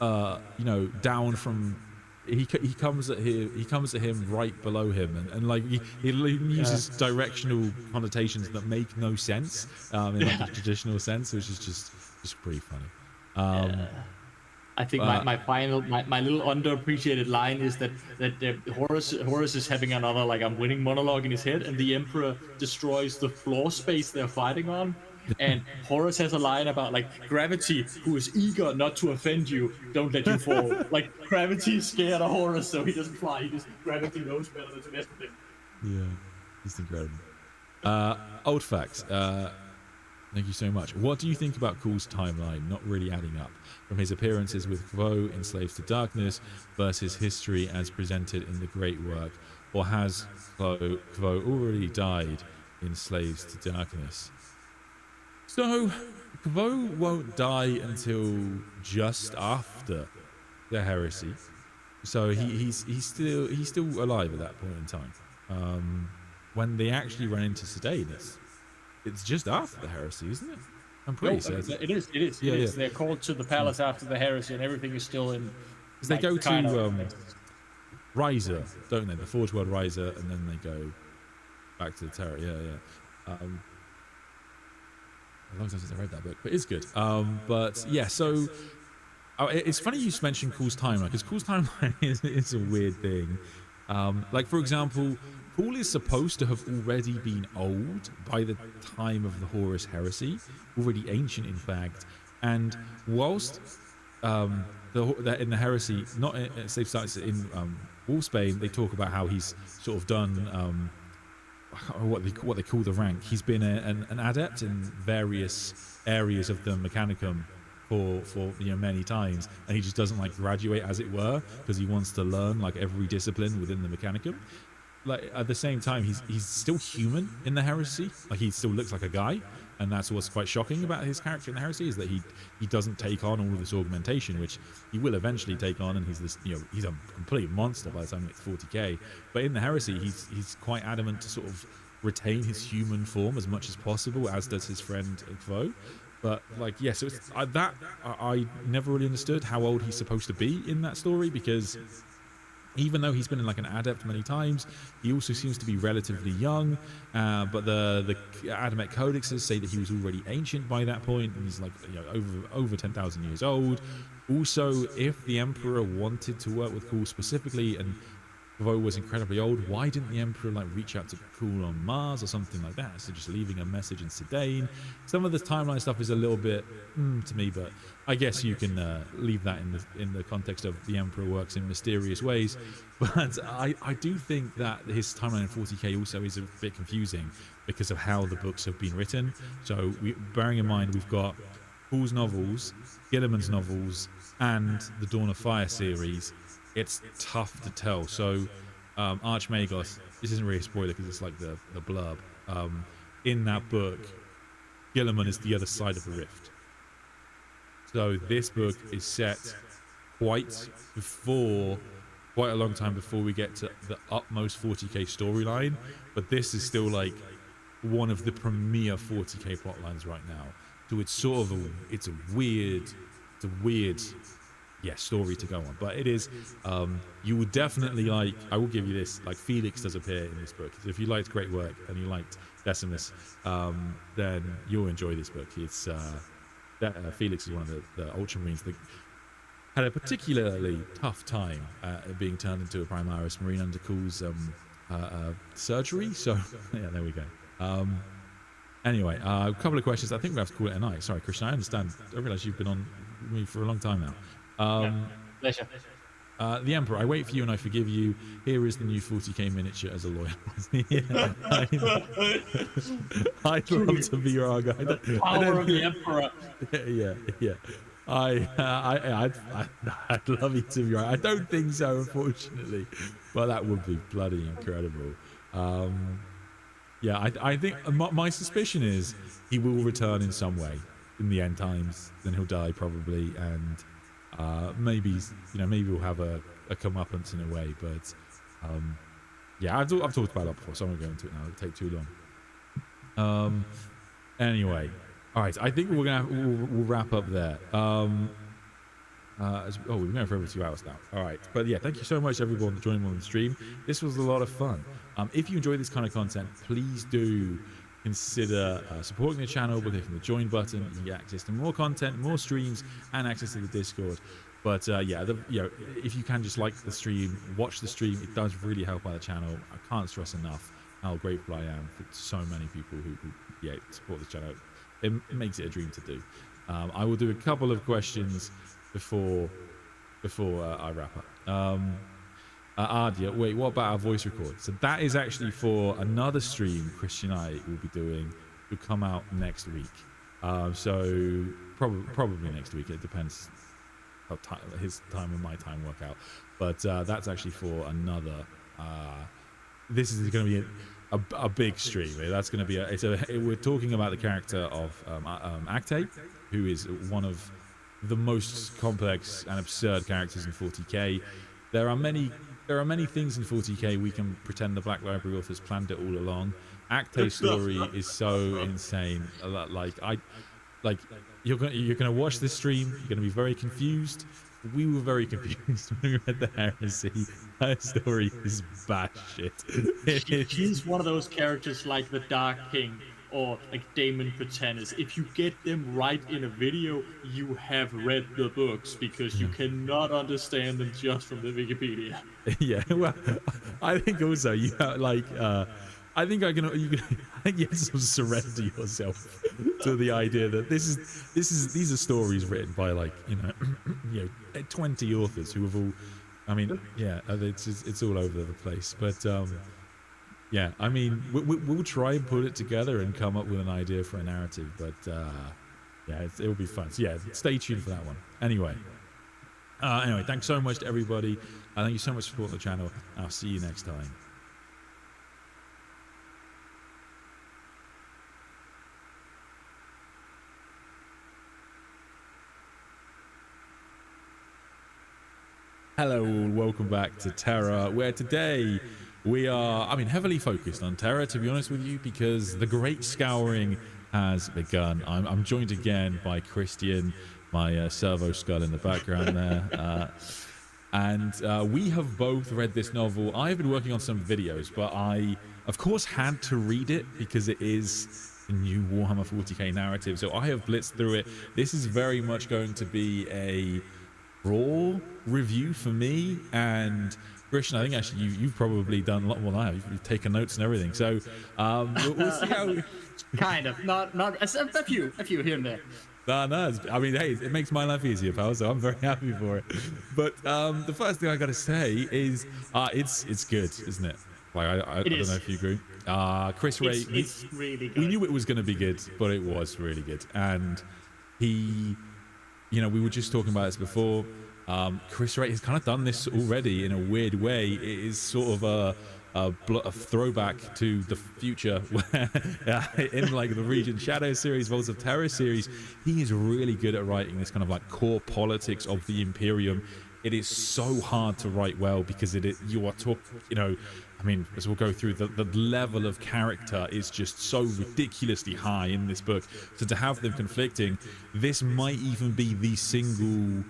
you know, down from. He comes at him right below him, and like he uses directional connotations that make no sense in like a traditional sense, which is just pretty funny. I think my little underappreciated line is that Horus is having another like I'm winning monologue in his head, and the Emperor destroys the floor space they're fighting on. And Horus has a line about like gravity, who is eager not to offend you, don't let you fall. Like gravity is scared of Horus, so he doesn't fly. Gravity knows better than to mess with him. Yeah, it's incredible. Old facts. Thank you so much. What do you think about Cool's timeline not really adding up? From his appearances with Kvo in Slaves to Darkness versus history as presented in the great work, or has Kvo already died in Slaves to Darkness? So, Kvo won't die until just after the heresy. So he's still alive at that point in time. When they actually run into Sedaine, it's just after the heresy, isn't it? I'm pretty certain. It is. They're called to the palace after the heresy, and everything is still in. Because they go to Riser, don't they? The Forge World Riser, and then they go back to the Terror. Yeah. A long time since I read that book, but it's good. But yeah, so it's funny you mentioned Cool's timeline, because Cool's timeline is a weird thing. Like, for example, Cool is supposed to have already been old by the time of the Horus heresy, already ancient, in fact. And whilst in the heresy, not in Slave Sites, in Wolfsbane, they talk about how he's sort of done what they call the rank. He's been an adept in various areas of the Mechanicum for many times, and he just doesn't like graduate, as it were, because he wants to learn like every discipline within the Mechanicum. Like at the same time, he's still human in the heresy. Like he still looks like a guy, and that's what's quite shocking about his character in the heresy, is that he doesn't take on all of this augmentation, which he will eventually take on, and he's this, he's a complete monster by the time he gets 40k. But in the heresy, he's quite adamant to sort of retain his human form as much as possible, as does his friend Kvo. But like, yeah, so I never really understood how old he's supposed to be in that story, because even though he's been in like an adept many times, he also seems to be relatively young. But the Adamec codexes say that he was already ancient by that point, and he's like over 10,000 years old. Also, if the Emperor wanted to work with Cool specifically and Vo was incredibly old. Why didn't the Emperor like reach out to Cool on Mars or something like that? So just leaving a message in Sedaine. Some of the timeline stuff is a little bit to me, but I guess you can leave that in the context of the Emperor works in mysterious ways. But I do think that his timeline in 40k also is a bit confusing because of how the books have been written. So bearing in mind we've got Cool's novels, Gilliman's novels, and the Dawn of Fire series. It's tough to tell. So Archmagos, this isn't really a spoiler because it's like the blurb. In that book, Gilliman is the other side of the rift. So this book is set quite a long time before we get to the utmost 40k storyline, but this is still like one of the premier 40k plot lines right now. So it's sort of it's a weird story to go on, but it is you will definitely like, I will give you this, like Felix does appear in this book. If you liked Great Work and you liked Decimus, then you'll enjoy this book. It's Felix is one of the Ultramarines that had a particularly tough time being turned into a Primaris Marine under Cool's surgery, so yeah, there we go. Anyway, a couple of questions. I think we have to call it a night. Sorry, Christian, I understand. I realise you've been on me for a long time now. Pleasure. The Emperor, I wait for you and I forgive you. Here is the new 40k miniature as a lawyer. I'd love to be your guy. The power of the Emperor. Yeah. I'd love you to be right. I don't think so, unfortunately, but that would be bloody incredible. Yeah, I think my suspicion is he will return in some way in the end times. Then he'll die probably, and maybe we'll have a comeuppance in a way. But yeah, I've talked about that before, so I won't go into it now. It'll take too long. Anyway, all right. I think we'll wrap up there. We've been going for over 2 hours now. All right, but yeah, thank you so much everyone for joining me on the stream. This was a lot of fun. If you enjoy this kind of content, please do consider supporting the channel by clicking the join button. You can get access to more content, more streams, and access to the Discord. But if you can just like the stream, watch the stream, it does really help out the channel. I can't stress enough how grateful I am for so many people who support the channel. It makes it a dream to do. I will do a couple of questions before I wrap up. Ardia, wait, what about our voice record? So that is actually for another stream Christian and I will be doing. Will come out next week. So probably next week. It depends how his time and my time work out. But that's actually for another. This is going to be a big stream. That's going to be we're talking about the character of Acte, who is one of the most complex and absurd characters in 40k. There are many things in 40k we can pretend the Black Library authors planned it all along. Acte's story is so insane. You're gonna watch this stream. You're gonna be very confused. We were very confused when we read the Heresy. Her story is batshit. She's one of those characters like the Dark King or like Damon Patanis. If you get them right in a video, you have read the books, because you cannot understand them just from the Wikipedia. Yeah, well, I think also you I think you have to surrender yourself to the idea that these are stories written by 20 authors who have all. I mean, yeah, it's all over the place, but yeah, I mean, we'll try and put it together and come up with an idea for a narrative, but yeah, it'll be fun. So yeah, stay tuned for that one. Anyway, thanks so much to everybody. Thank you so much for supporting the channel. I'll see you next time. Hello, welcome back to Terra, where today we are, heavily focused on Terra, to be honest with you, because the Great Scouring has begun. I'm joined again by Christian, my servo skull in the background there. And we have both read this novel. I've been working on some videos, but I, of course, had to read it because it is the new Warhammer 40k narrative. So I have blitzed through it. This is very much going to be a raw review for me, and Christian, I think actually you've probably done a lot more than I have. You've taken notes and everything. So we'll see how. Kind of, not a few here and there. No, I mean, hey, it makes my life easier, pal. So I'm very happy for it. But the first thing I got to say is, it's good, isn't it? Like I don't know if you agree. Chris Ray, it's really good. We knew it was going to be good, but it was really good. And he, we were just talking about this before. Chris Ray has kind of done this already in a weird way. It is sort of a throwback to the future where in like the Regent Shadow series, Vaults of Terror series, he is really good at writing this kind of like core politics of the Imperium. It is so hard to write well because you are talking, I mean, as we'll go through, the level of character is just so ridiculously high in this book. So to have them conflicting, this might even be the single,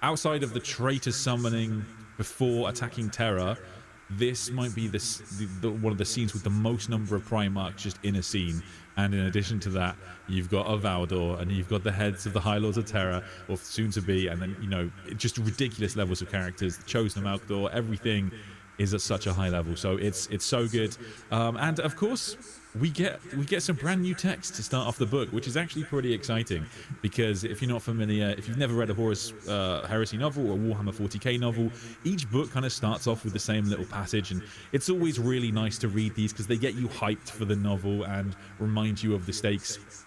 outside of the traitor summoning before attacking Terra, this might be one of the scenes with the most number of Primarchs just in a scene. And in addition to that, you've got Avaldor, and you've got the heads of the High Lords of Terror, or soon to be, and then, just ridiculous levels of characters. The Chosen of Malkador, everything is at such a high level. So it's so good. And of course, we get some brand new text to start off the book, which is actually pretty exciting, because if you're not familiar, if you've never read a Horus Heresy novel or Warhammer 40k novel, each book kind of starts off with the same little passage, and it's always really nice to read these because they get you hyped for the novel and remind you of the stakes.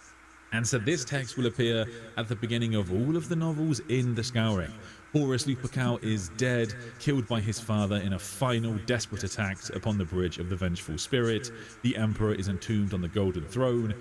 And so this text will appear at the beginning of all of the novels in the Scouring. Horus Lupercal is dead, killed by his father in a final desperate attack upon the bridge of the Vengeful Spirit. The Emperor is entombed on the Golden Throne.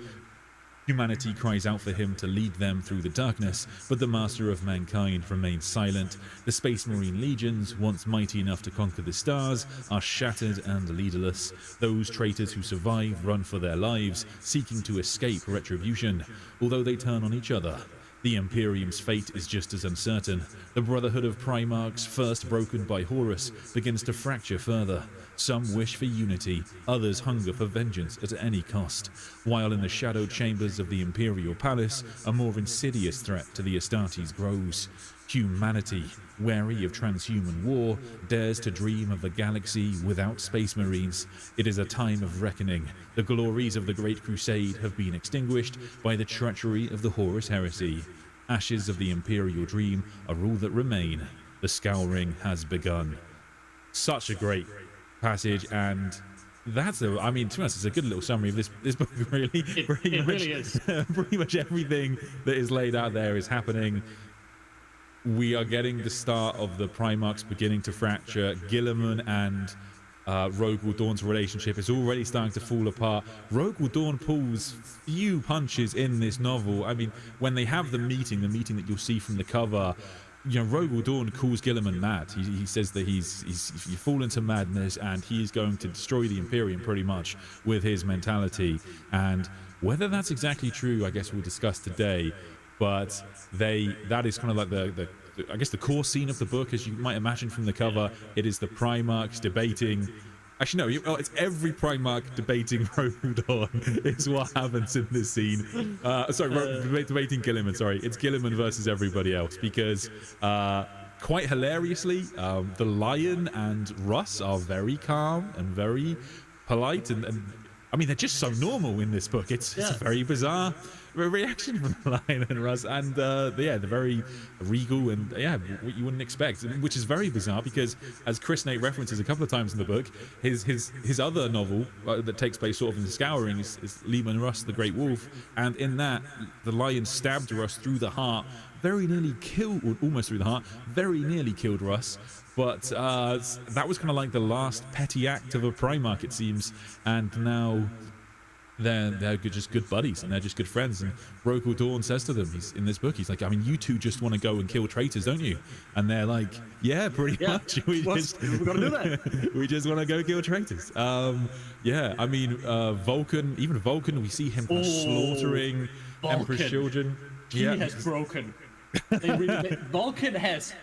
Humanity cries out for him to lead them through the darkness, but the Master of Mankind remains silent. The Space Marine legions, once mighty enough to conquer the stars, are shattered and leaderless. Those traitors who survive run for their lives, seeking to escape retribution, although they turn on each other. The Imperium's fate is just as uncertain. The Brotherhood of Primarchs, first broken by Horus, begins to fracture further. Some wish for unity, others hunger for vengeance at any cost, while in the shadow chambers of the Imperial Palace, a more insidious threat to the Astartes grows. Humanity, wary of transhuman war, dares to dream of a galaxy without space marines. It is a time of reckoning. The glories of the Great Crusade have been extinguished by the treachery of the Horus Heresy. Ashes of the Imperial dream are all that remain. The Scouring has begun. Such a great passage, and that's to be honest, it's a good little summary of this book. Really, it really is. Pretty much everything that is laid out there is happening. We are getting the start of the Primarchs beginning to fracture. Guilliman and Rogue Dawn's relationship is already starting to fall apart. Rogue Dawn pulls few punches in this novel. I mean, when they have the meeting that you'll see from the cover, Rogue Dawn calls Guilliman mad. He says that he's you fall into madness, and he is going to destroy the Imperium pretty much with his mentality. And whether that's exactly true, I guess we'll discuss today. But that is kind of like the core scene of the book, as you might imagine from the cover. It is the Primarchs debating. Actually, no, it's every Primarch debating Rogue Dawn is what happens in this scene. Debating Guilliman, sorry. It's Guilliman versus everybody else, because quite hilariously, the Lion and Russ are very calm and very polite, and I mean, they're just so normal in this book. It's a very bizarre reaction from the Lion and Russ, and they're very regal and what you wouldn't expect, which is very bizarre because, as Chris Nate references a couple of times in the book, his other novel that takes place sort of in the Scouring is Leman Russ, the Great Wolf, and in that the Lion stabbed Russ through the heart, almost through the heart, very nearly killed Russ. But that was kind of like the last petty act of a Primarch, it seems, and now they're just good buddies, and they're just good friends. And Rogue Dawn says to them, in this book, he's like, I mean, you two just want to go and kill traitors, don't you? And they're like, yeah, pretty much. We gotta do that. We just want to go kill traitors. I mean, Vulcan, we see him slaughtering Emperor's children. He has broken. Vulcan has.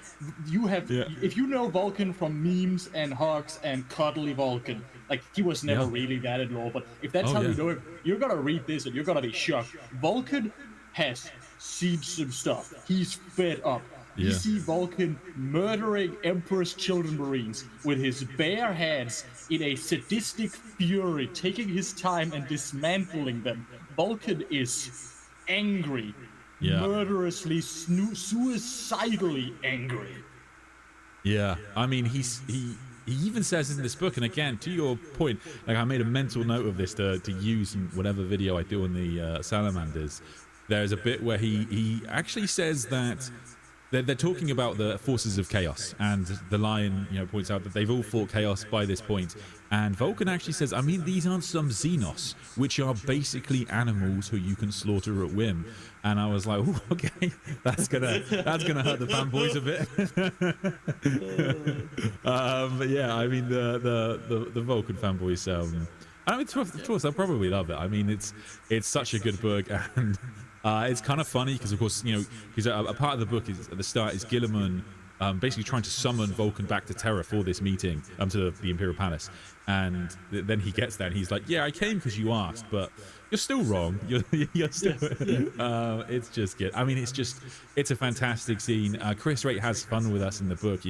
If you know Vulcan from memes and hugs and cuddly Vulcan, like, he was never really that at all. But if that's how you know him, you're gonna read this and you're gonna be shocked. Vulcan has seen some stuff. He's fed up. we see Vulcan murdering Emperor's children Marines with his bare hands in a sadistic fury, taking his time and dismantling them. Vulcan is angry, murderously, suicidally angry. Yeah, I mean, he even says in this book, and again, to your point, like I made a mental note of this to use in whatever video I do on the salamanders. There's a bit where he actually says that they're talking about the forces of chaos, and the Lion, points out that they've all fought chaos by this point. And Vulcan actually says, I mean, these aren't some Xenos, which are basically animals who you can slaughter at whim. And I was like, oh, okay, that's gonna hurt the fanboys a bit. But yeah, I mean, the Vulcan fanboys. I mean, of course, they'll probably love it. I mean, it's such a good book, and it's kind of funny because, of course, because a part of the book is at the start is Gilliman basically trying to summon Vulcan back to Terra for this meeting, to the Imperial Palace, and then he gets there and he's like, yeah, I came because you asked, but you're still wrong. You're still. It's just good. I mean, it's a fantastic scene. Chris Wright has fun with us in the book.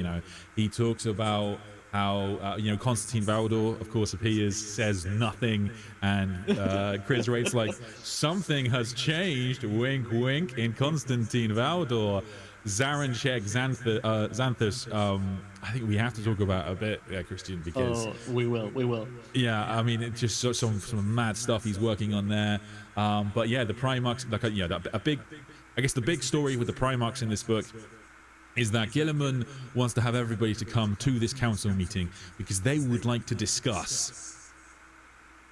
He talks about how Constantine Valdor, of course, appears, says nothing, and Chris Wright's like, something has changed, wink wink, in Constantine Valdor. Zaranchek Xanthus, I think we have to talk about a bit, Christian, because we will. Yeah, I mean, it's just some mad stuff he's working on there. But yeah, the Primarchs, the big story with the Primarchs in this book is that Gilliman wants to have everybody to come to this council meeting because they would like to discuss,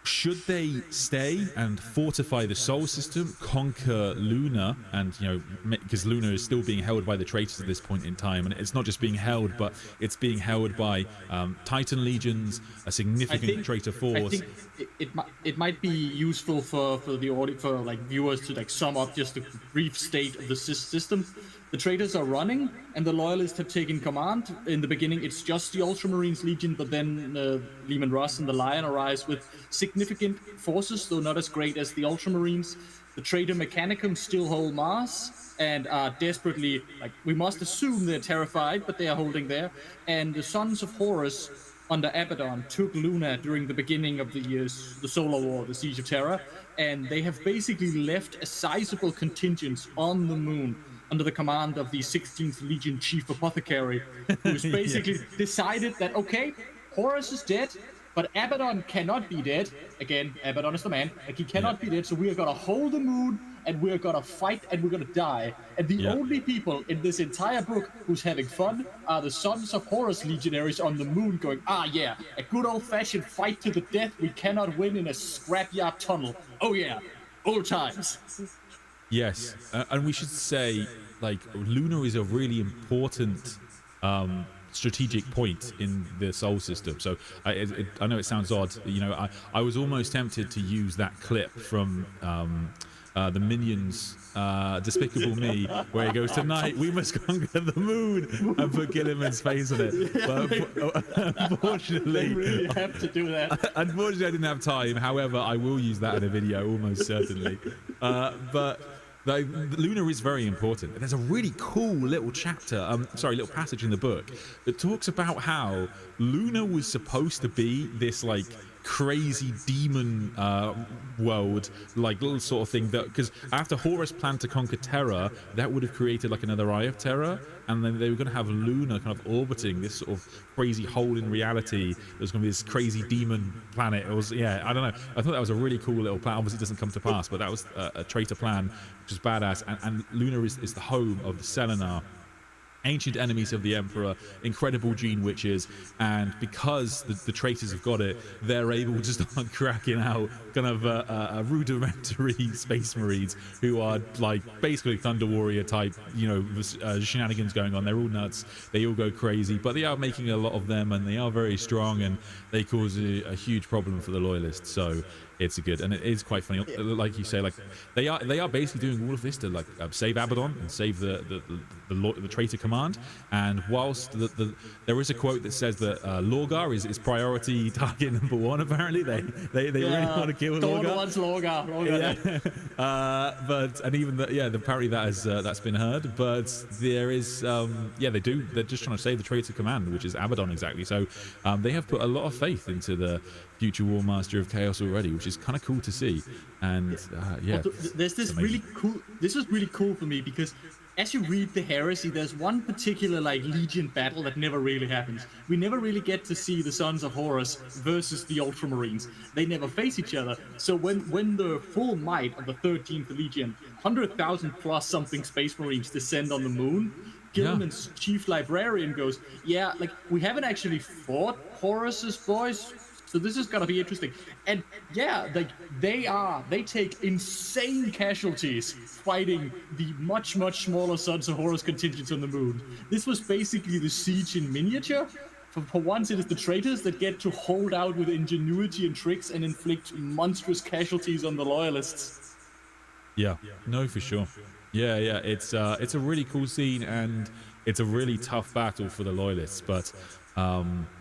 should they stay and fortify the Sol system, conquer Luna, and because Luna is still being held by the traitors at this point in time, and it's not just being held, but it's being held by Titan legions, a significant traitor force. I think it might be useful for the audience, for viewers, to sum up just the brief state of the system. The traitors are running, and the loyalists have taken command. In the beginning, it's just the Ultramarines Legion, but then Leman Russ and the Lion arrives with significant forces, though not as great as the Ultramarines. The traitor Mechanicum still hold Mars, and are desperately, we must assume they're terrified, but they are holding there. And the Sons of Horus under Abaddon took Luna during the beginning of the Solar War, the Siege of Terra, and they have basically left a sizable contingent on the moon under the command of the 16th Legion Chief Apothecary, who's basically decided that, okay, Horus is dead, but Abaddon cannot be dead. Again, Abaddon is the man. He cannot be dead, so we are going to hold the moon, and we're going to fight, and we're going to die. And the only people in this entire book who's having fun are the Sons of Horus legionaries on the moon going, a good old-fashioned fight to the death. We cannot win in a scrapyard tunnel. Oh yeah, old times. Yes, and we should say, Luna is a really important strategic point in the Sol system. So I know it sounds odd. I was almost tempted to use that clip from the Minions, Despicable Me, where he goes, tonight we must conquer the moon, and put Gilliman's face on it. But unfortunately, they really have to do that. Unfortunately, I didn't have time. However, I will use that in a video, almost certainly. But Luna is very important. There's a really cool little little passage in the book that talks about how Luna was supposed to be this crazy demon world, little sort of thing, that because after Horus planned to conquer Terra, that would have created another Eye of Terror, and then they were going to have Luna kind of orbiting this sort of crazy hole in reality. There's going to be this crazy demon planet. It was, I don't know, I thought that was a really cool little plan. Obviously it doesn't come to pass, but that was a traitor plan, which is badass. And Luna is the home of the Selenar, ancient enemies of the Emperor, incredible gene witches, and because the traitors have got it, they're able to start cracking out kind of rudimentary space marines who are basically Thunder Warrior type, shenanigans going on. They're all nuts, they all go crazy, but they are making a lot of them, and they are very strong, and they cause a huge problem for the loyalists. So it's good, and it is quite funny, like you say, they are basically doing all of this to save Abaddon and save the traitor command. command. And whilst there is a quote that says that Lorgar is priority target number 1. Apparently, they really want to kill Dawn Lorgar. wants Lorgar. But and even apparently that's been heard. But there is they're just trying to save the traitor command, which is Abaddon exactly. So they have put a lot of faith into the future War Master of Chaos already, which is kind of cool to see. And there's this really cool. This was really cool for me because as you read the Heresy, there's one particular Legion battle that never really happens. We never really get to see the Sons of Horus versus the Ultramarines. They never face each other. So when the full might of the 13th Legion, 100,000 plus something Space Marines descend on the moon, Gilliman's chief librarian goes, we haven't actually fought Horus's boys, so this is gonna be interesting. And they take insane casualties fighting the much smaller Sons of Horus contingents on the moon. This was basically the siege in miniature. For once, it is the traitors that get to hold out with ingenuity and tricks and inflict monstrous casualties on the loyalists. Yeah, no, for sure. Yeah, it's a really cool scene, and it's a really tough battle for the loyalists, but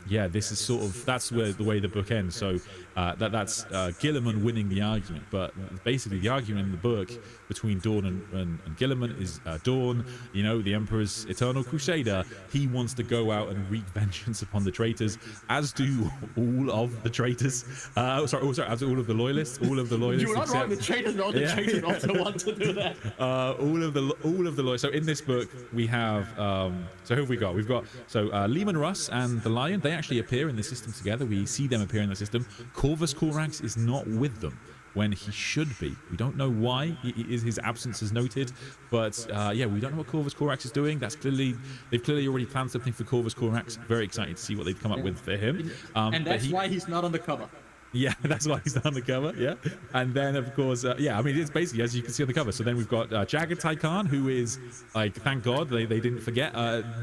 this is that's where the way the book ends. So that's Gilliman winning the argument, but basically the argument in the book between Dawn and Gilliman is Dawn, the Emperor's eternal crusader. He wants to go out and wreak vengeance upon the traitors, as do all of the traitors. As all of the loyalists. All of the loyalists. You're not wrong. The traitors also want to do that. All of the loyalists. So in this book we have so who have we got? We've got Leman Russ and the Lion. They actually appear in the system together. We see them appear in the system. Corvus Corax is not with them when he should be. We don't know why. His absence is noted, but we don't know what Corvus Corax is doing. They've clearly already planned something for Corvus Corax. Very excited to see what they've come up with for him. And that's why he's not on the cover. Yeah, that's why he's not on the cover. Yeah, and then of course, it's basically as you can see on the cover. So then we've got Jagatai Khan, who is thank God they didn't forget,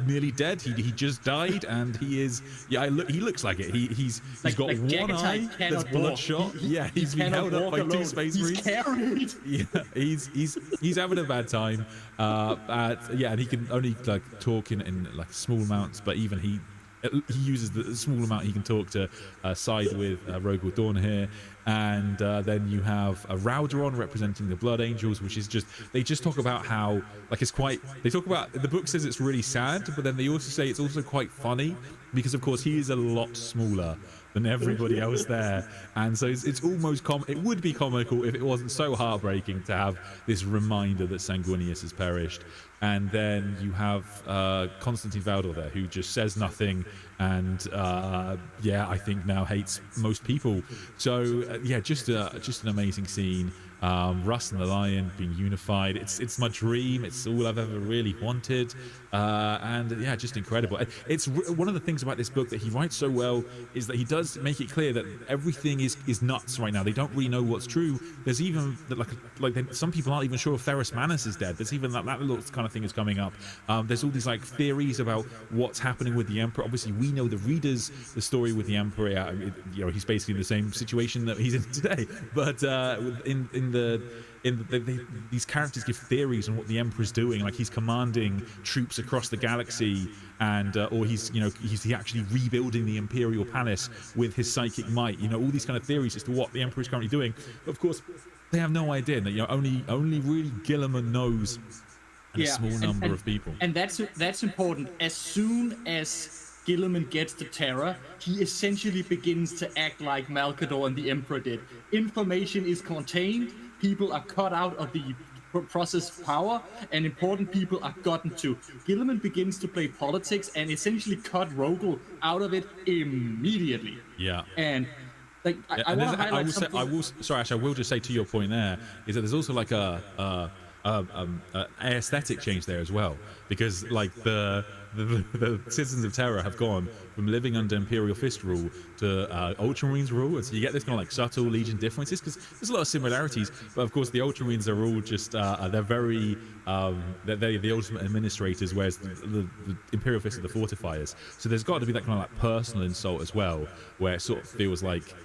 nearly dead. He just died, and he is. Yeah, he looks like it. He's got one eye that's bloodshot. He's been held up by two Space Marines. He's carried. Yeah, he's having a bad time. And he can only talk in small amounts, but even he uses the small amount he can talk to side with Rogue with Dawn here. And then you have a Rauderon representing the Blood Angels, which is they just talk about how they talk about, the book says it's really sad, but then they also say it's also quite funny, because of course he is a lot smaller than everybody else there, and so it's almost it would be comical if it wasn't so heartbreaking to have this reminder that Sanguinius has perished. And then you have Constantine Valdor there, who just says nothing, and I think now hates most people. So just an amazing scene. Russ and the Lion being unified. It's my dream. It's all I've ever really wanted. And just incredible. It's one of the things about this book that he writes so well is that he does make it clear that everything is nuts right now. They don't really know what's true. There's even some people aren't even sure if Ferrus Manus is dead. There's even that little kind of thing is coming up. There's all these theories about what's happening with the Emperor. Obviously, we know the readers the story with the Emperor. He's basically in the same situation that he's in today. But these characters give theories on what the Emperor's doing, like he's commanding troops across the galaxy, and or he's actually rebuilding the Imperial Palace with his psychic might. All these kind of theories as to what the Emperor is currently doing. But of course, they have no idea that only really Gilliman knows, and a small number of people. And that's important. As soon as Gilliman gets to Terra, he essentially begins to act like Malcador and the Emperor did. Information is contained, people are cut out of the process of power, and important people are gotten to. Gilliman begins to play politics and essentially cut Rogel out of it immediately. Yeah. And I want to highlight something. I will just say to your point there, is that there's also aesthetic change there as well, because the citizens of Terra have gone from living under Imperial Fist rule to Ultramarines rule, and so you get this kind of subtle Legion differences, because there's a lot of similarities, but of course the Ultramarines are all just they're very they're the ultimate administrators, whereas the Imperial Fist are the fortifiers. So there's got to be that kind of personal insult as well, where it sort of feels like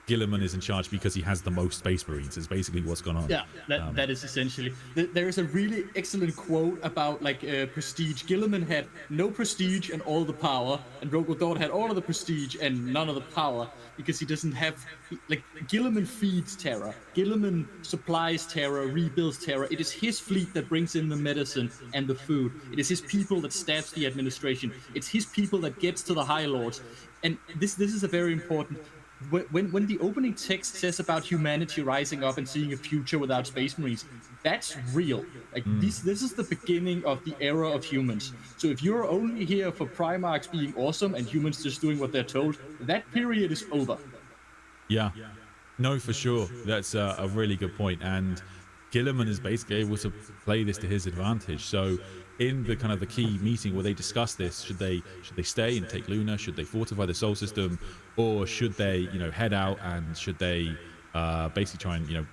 Gilliman is in charge because he has the most Space Marines. Is basically what's gone on. Yeah, that is essentially. There is a really excellent quote about like prestige. Gilliman had no prestige and all the power, and Rogel Dawn had all of the prestige and none of the power because he doesn't have. Like Gilliman feeds Terra. Gilliman supplies Terra, rebuilds Terra. It is his fleet that brings in the medicine and the food. It is his people that stabs the administration. It's his people that gets to the High Lords. And this is a very important. When the opening text says about humanity rising up and seeing a future without Space Marines, that's real. Like this is the beginning of the era of humans. So if you're only here for Primarchs being awesome and humans just doing what they're told, that period is over. Yeah, no, for sure. That's a really good point. And Gilliman is basically able to play this to his advantage. So in the kind of the key meeting where they discuss this, should they stay and take Luna? Should they fortify the Sol system, or should they head out and should they basically try and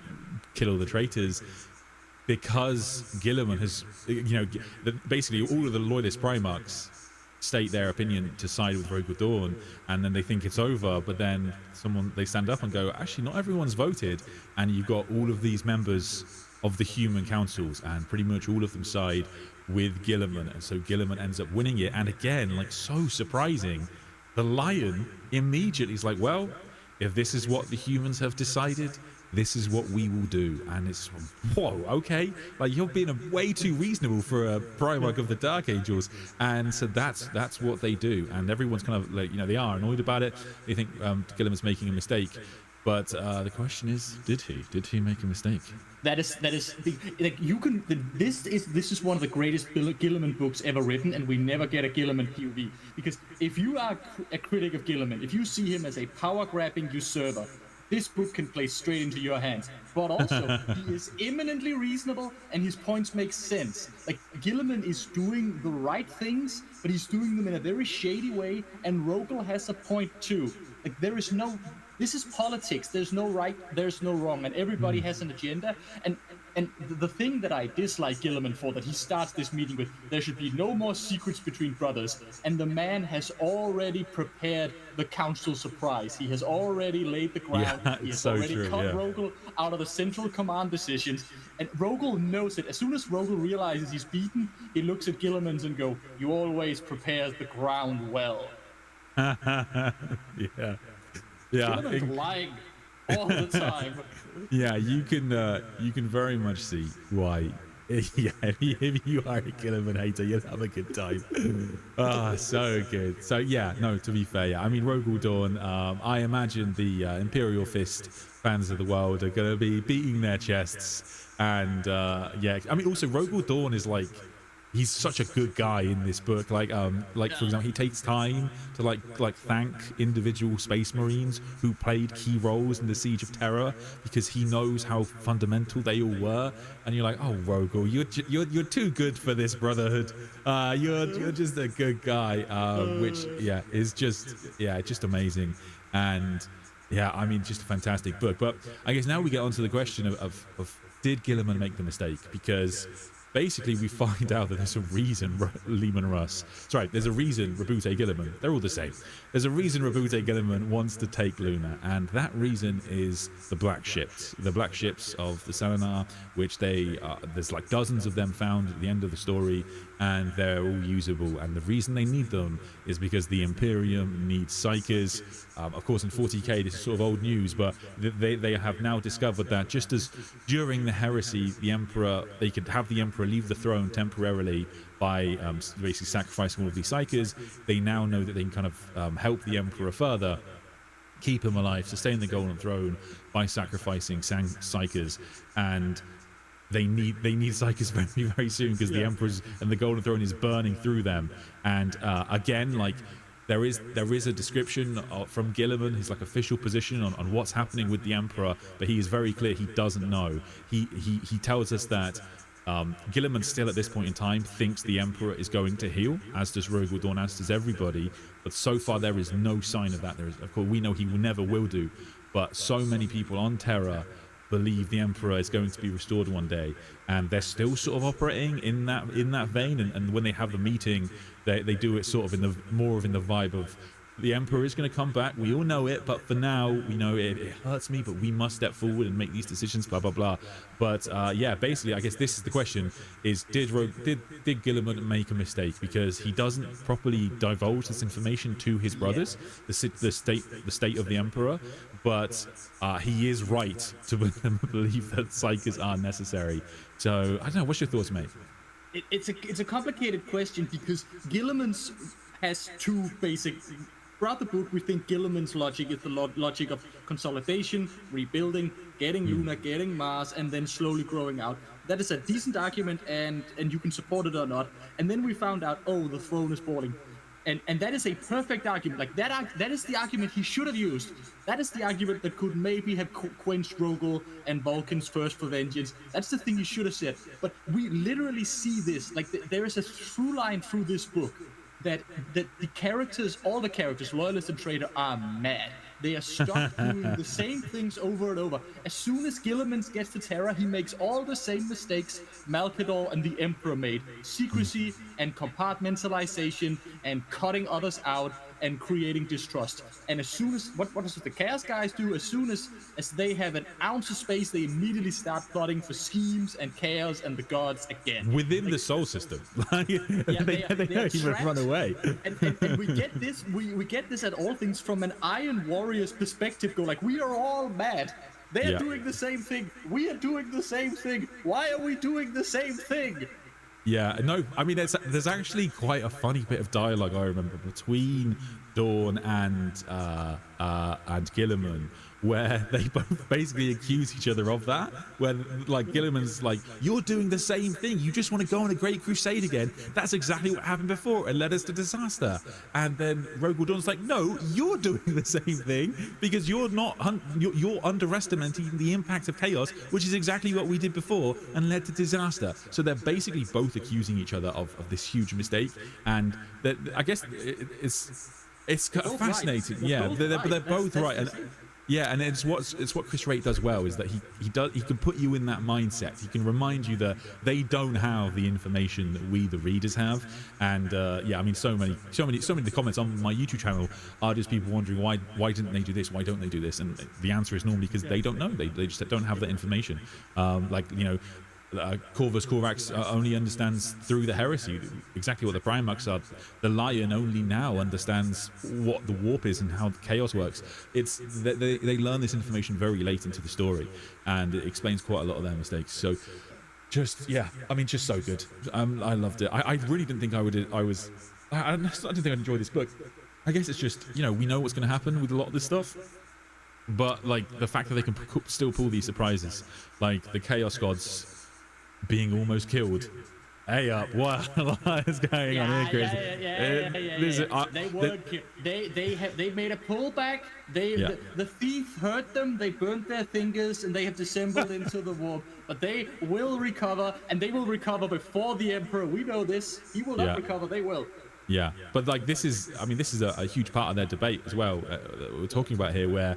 kill all the traitors? Because Gilliman has basically all of the loyalist Primarchs state their opinion to side with Rogel Dawn, and then they think it's over, but then they stand up and go, actually not everyone's voted, and you've got all of these members of the human councils and pretty much all of them side with Gilliman, and so Gilliman ends up winning it. And again, like, so surprising, the Lion immediately is like, well, if this is what the humans have decided, this is what we will do. And it's, whoa, okay, like, you're being way too reasonable for a Primarch of the Dark Angels. And so that's what they do, and everyone's kind of like, they are annoyed about it. They think Gilliman's making a mistake, but the question is, did he make a mistake? That is like, you can. This is one of the greatest Gilliman books ever written, and we never get a Gilliman POV, because if you are a critic of Gilliman, if you see him as a power-grabbing usurper, this book can play straight into your hands. But also, he is eminently reasonable, and his points make sense. Like, Gilliman is doing the right things, but he's doing them in a very shady way, and Rogel has a point too. Like, this is politics. There's no right, there's no wrong, and everybody has an agenda. And the thing that I dislike Gilliman for, that he starts this meeting with, there should be no more secrets between brothers, and the man has already prepared the council surprise. He has already laid the ground. Yeah, he has so already true, cut yeah. Rogel out of the central command decisions, and Rogel knows it. As soon as Rogel realizes he's beaten, he looks at Gilliman and go, "You always prepare the ground well." Yeah. Gilliman's lying all the time. Yeah, you can very much see why. Yeah, if you are a Gilliman hater, you'll have a good time. So good. So yeah, no, to be fair, yeah, I mean, Rogel Dawn, I imagine the Imperial Fist fans of the world are going to be beating their chests. And yeah, I mean, also Rogel Dawn is like, he's such a good guy in this book. Like for example, he takes time to like thank individual Space Marines who played key roles in the Siege of Terror, because he knows how fundamental they all were. And you're like, oh, Rogel, you're too good for this brotherhood. You're just a good guy, which is just amazing. And yeah, I mean, just a fantastic book. But I guess now we get onto the question of did Gilliman make the mistake? Because basically, we find out that there's a reason there's a reason Rabute Gilliman, they're all the same. There's a reason Rabute Gilliman wants to take Luna, and that reason is the black ships. The black ships of the Selenar, which there's like dozens of them found at the end of the story, and they're all usable. And the reason they need them is because the Imperium needs Psykers. Of course, in 40k, this is sort of old news, but they have now discovered that just as during the heresy, they could have the Emperor leave the throne temporarily by basically sacrificing all of these Psykers, they now know that they can kind of help the Emperor further, keep him alive, sustain the Golden Throne by sacrificing Psykers. And they need Psykers very, very soon, because the Emperor's and the Golden Throne is burning through them. And again, like, there is a description from Gilliman, his like official position on what's happening with the Emperor, but he is very clear he doesn't know. He tells us that Gilliman still at this point in time thinks the Emperor is going to heal, as does Rogel Dawn, as does everybody, but so far there is no sign of that. Of course, we know he never will do, but so many people on Terra believe the Emperor is going to be restored one day, and they're still sort of operating in that vein. And when they have the meeting, they do it sort of in the vibe of The Emperor is going to come back. We all know it, but for now, we know it hurts me, but we must step forward and make these decisions, blah, blah, blah. But yeah, basically, I guess this is the question, is did Gilliman make a mistake? Because he doesn't properly divulge this information to his brothers, the state of the Emperor, but he is right to believe that psykers are necessary. So, I don't know, what's your thoughts, mate? It's a complicated question because Gilliman's has two basic. Throughout the book, we think Gilliman's logic is the logic of consolidation, rebuilding, getting Luna, getting Mars, and then slowly growing out. That is a decent argument, and you can support it or not. And then we found out, oh, the throne is falling. And that is a perfect argument. Like that is the argument he should have used. That is the argument that could maybe have quenched Rogel and Vulcan's thirst for vengeance. That's the thing he should have said. But we literally see this. Like there is a through line through this book that the characters, all the characters, Loyalist and Traitor, are mad. They are stuck doing the same things over and over. As soon as Gilliman gets to Terra, he makes all the same mistakes Malkador and the Emperor made. Secrecy and compartmentalization and cutting others out and creating distrust. And as soon as, what does the Chaos guys do? As soon as they have an ounce of space, they immediately start plotting for schemes and chaos and the gods again. Within the soul system. They know he would run away. And we get this, we get this at all things from an Iron Warrior's perspective. Go like, we are all mad. They're doing the same thing. We are doing the same thing. Why are we doing the same thing? Yeah, no, I mean, there's actually quite a funny bit of dialogue I remember between Dawn and Gilliman, where they both basically accuse each other of that. When like Gilliman's like, "You're doing the same thing. You just want to go on a great crusade again. That's exactly what happened before and led us to disaster." And then Rogel Dawn's like, "No, you're doing the same thing because you're underestimating the impact of chaos, which is exactly what we did before and led to disaster." So they're basically both accusing each other of this huge mistake, and I guess it's kind of fascinating. Right. Yeah, they're both right. And yeah, and it's what Chris Wright does well, is that he can put you in that mindset. He can remind you that they don't have the information that we, the readers, have. And yeah, I mean, so many of the comments on my YouTube channel are just people wondering why didn't they do this? Why don't they do this? And the answer is normally because they don't know. They just don't have that information. Like, you know, Corvus Corax only understands through the heresy exactly what the Primarchs are. The Lion only now understands what the warp is and how the chaos works. It's they learn this information very late into the story, and it explains quite a lot of their mistakes. So just, yeah, I mean, just so good. I loved it. I really didn't think I didn't think I'd enjoy this book. I guess it's just, you know, we know what's going to happen with a lot of this stuff, but like the fact that they can still pull these surprises, like the Chaos Gods being almost killed. Hey up, what is going on here, Chris? They made a pullback. The thief hurt them. They burnt their fingers and they have dissembled into the warp. But they will recover, and they will recover before the Emperor. We know this. He will not recover. They will. Yeah, but like this is a huge part of their debate as well. We're talking about here where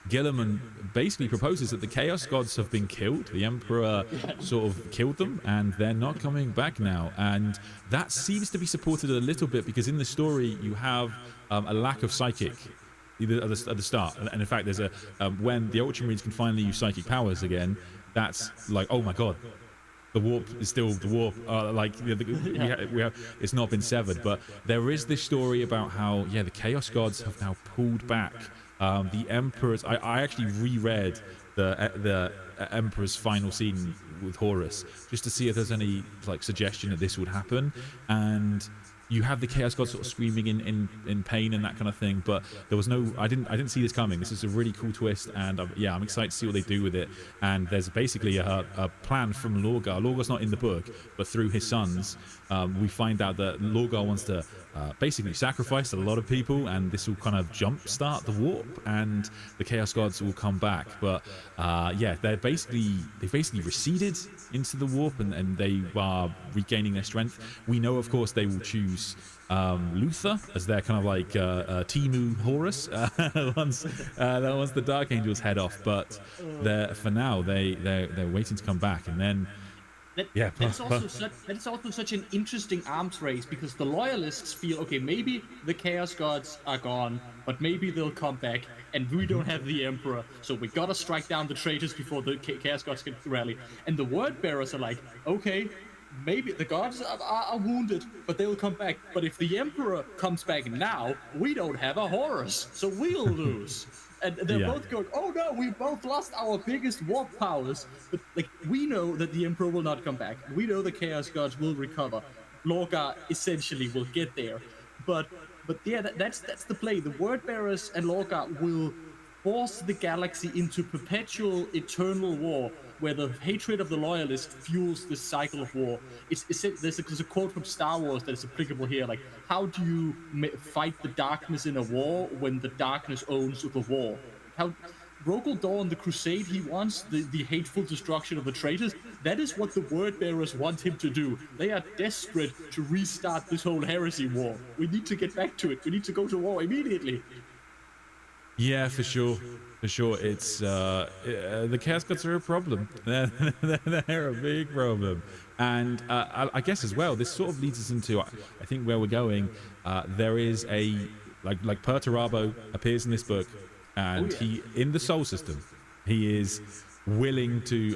Gilliman basically proposes that the Chaos Gods have been killed. The Emperor sort of killed them, and they're not coming back now. And that seems to be supported a little bit because in the story you have a lack of psychic at the start. And in fact, there's when the Ultramarines can finally use psychic powers again, that's like, oh my god, the warp is still the warp. It's not been severed. But there is this story about how the Chaos Gods have now pulled back. The Emperor's, I actually reread the Emperor's final scene with Horus just to see if there's any like suggestion that this would happen, and you have the Chaos Gods sort of screaming in pain and that kind of thing, but there was no, I didn't see this coming. This is a really cool twist, and I'm excited to see what they do with it. And there's basically a plan from Lorgar. Lorgar's not in the book, but through his sons, we find out that Lorgar wants to basically sacrifice a lot of people, and this will kind of jumpstart the warp, and the Chaos Gods will come back. But they basically receded into the warp, and they are regaining their strength. We know, of course, they will choose Luther as their kind of like Timu Horus once the Dark Angels head off. But for now, they're waiting to come back, and then That's also such an interesting arms race, because the loyalists feel, okay, maybe the Chaos Gods are gone, but maybe they'll come back, and we don't have the Emperor, so we gotta strike down the traitors before the Chaos Gods can rally. And the Word Bearers are like, okay, maybe the gods are wounded, but they'll come back. But if the Emperor comes back now, we don't have a Horus, so we'll lose. And they're both going, oh no, we both lost our biggest warp powers. But like, we know that the Emperor will not come back. We know the Chaos Gods will recover. Lorgar essentially will get there. But yeah, that's the play. The Word Bearers and Lorgar will force the galaxy into perpetual, eternal war, where the hatred of the loyalist fuels this cycle of war. There's a quote from Star Wars that is applicable here, like, how do you fight the darkness in a war when the darkness owns the war? How Rogel Dawn, the Crusade he wants, the hateful destruction of the traitors, that is what the Word Bearers want him to do. They are desperate to restart this whole heresy war. We need to get back to it. We need to go to war immediately. Yeah, for sure. For sure. It's the Chaos Gods are a problem. They're a big problem. And I guess as well, this sort of leads us into, I think, where we're going. There is a, like Perturabo appears in this book, and he, in the Soul System, he is willing to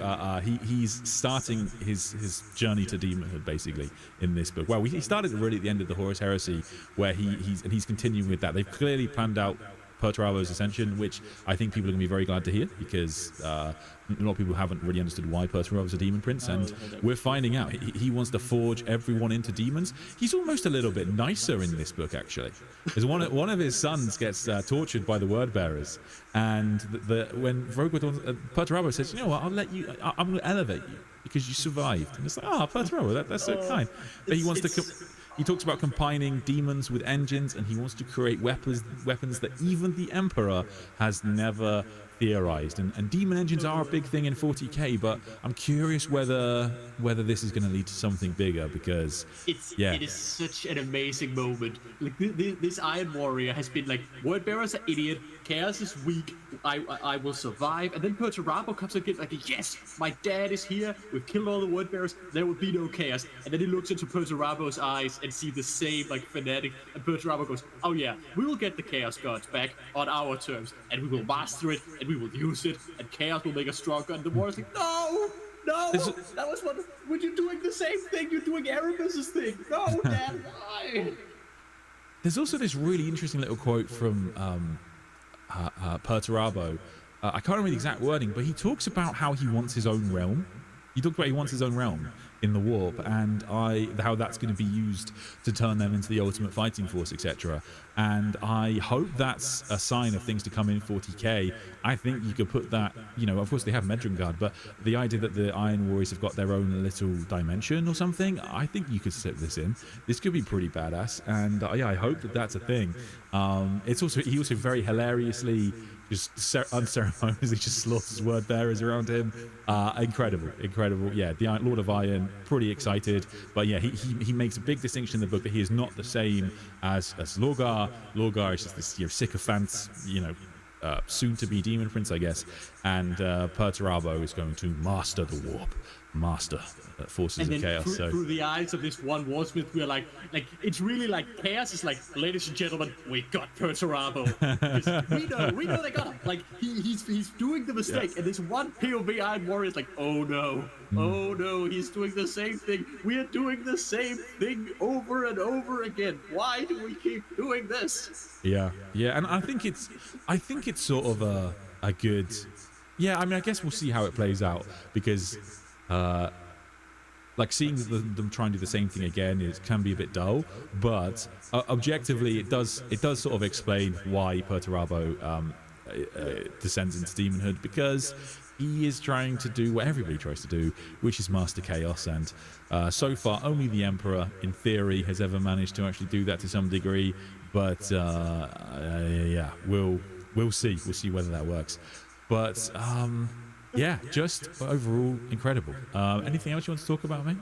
he's starting his journey to demonhood basically in this book. Well, he started really at the end of the Horus Heresy, where he's continuing with that. They've clearly planned out Perturabo's ascension, which I think people are going to be very glad to hear, because a lot of people haven't really understood why Perturabo's a demon prince, and we're finding out he wants to forge everyone into demons. He's almost a little bit nicer in this book, actually, because one of his sons gets tortured by the Word Bearers, and when Perturabo says, you know what, I'm going to elevate you because you survived, and it's like, Perturabo, that's so kind. But he wants to he talks about combining demons with engines, and he wants to create weapons that even the Emperor has never theorized. And demon engines are a big thing in 40k, but I'm curious whether this is going to lead to something bigger, because it is such an amazing moment. Like this Iron Warrior has been like, Word Bearers are idiot, Chaos is weak, I will survive. And then Perturabo comes and gets like, yes, my dad is here, we've killed all the Word Bearers, there will be no chaos. And then he looks into Perturabo's eyes and sees the same like fanatic, and Perturabo goes, oh yeah, we will get the Chaos Gods back on our terms, and we will master it, and we will use it, and Chaos will make us stronger. And the Warrior's like, no, that was what you're doing the same thing, you're doing Erebus's thing. No, Dad, why? There's also this really interesting little quote from Perturabo. I can't remember the exact wording, but he talks about how he wants his own realm. He talks about he wants his own realm in the warp, and how that's going to be used to turn them into the ultimate fighting force, etc. And I hope that's a sign of things to come in 40k. I think you could put that, of course they have Medringard, but the idea that the Iron Warriors have got their own little dimension or something, I think you could slip this in. This could be pretty badass, and I hope that that's a thing. He also very hilariously just unceremoniously just slaughters Word Bearers around him. Incredible. Yeah, the Lord of Iron, pretty excited. But yeah, he makes a big distinction in the book that he is not the same as Lorgar. Lorgar is just this sycophant, soon-to-be demon prince, I guess. And Perturabo is going to master the warp. Master forces of chaos. Through the eyes of this one warsmith, we're like it's really like Chaos is like, ladies and gentlemen, we got Perturabo. we know they got him. Like he's doing the mistake, and this one POV Iron Warrior is like, oh no, he's doing the same thing. We are doing the same thing over and over again. Why do we keep doing this? Yeah, and I think it's sort of a good. Yeah, I mean, I guess we'll see how it plays out, because seeing them try and do the same thing again can be a bit dull, but objectively it does sort of explain why Perturabo descends into demonhood, because he is trying to do what everybody tries to do, which is master chaos, and so far only the Emperor in theory has ever managed to actually do that to some degree, but yeah, we'll see whether that works. But yeah, just overall incredible. Anything else you want to talk about, mate?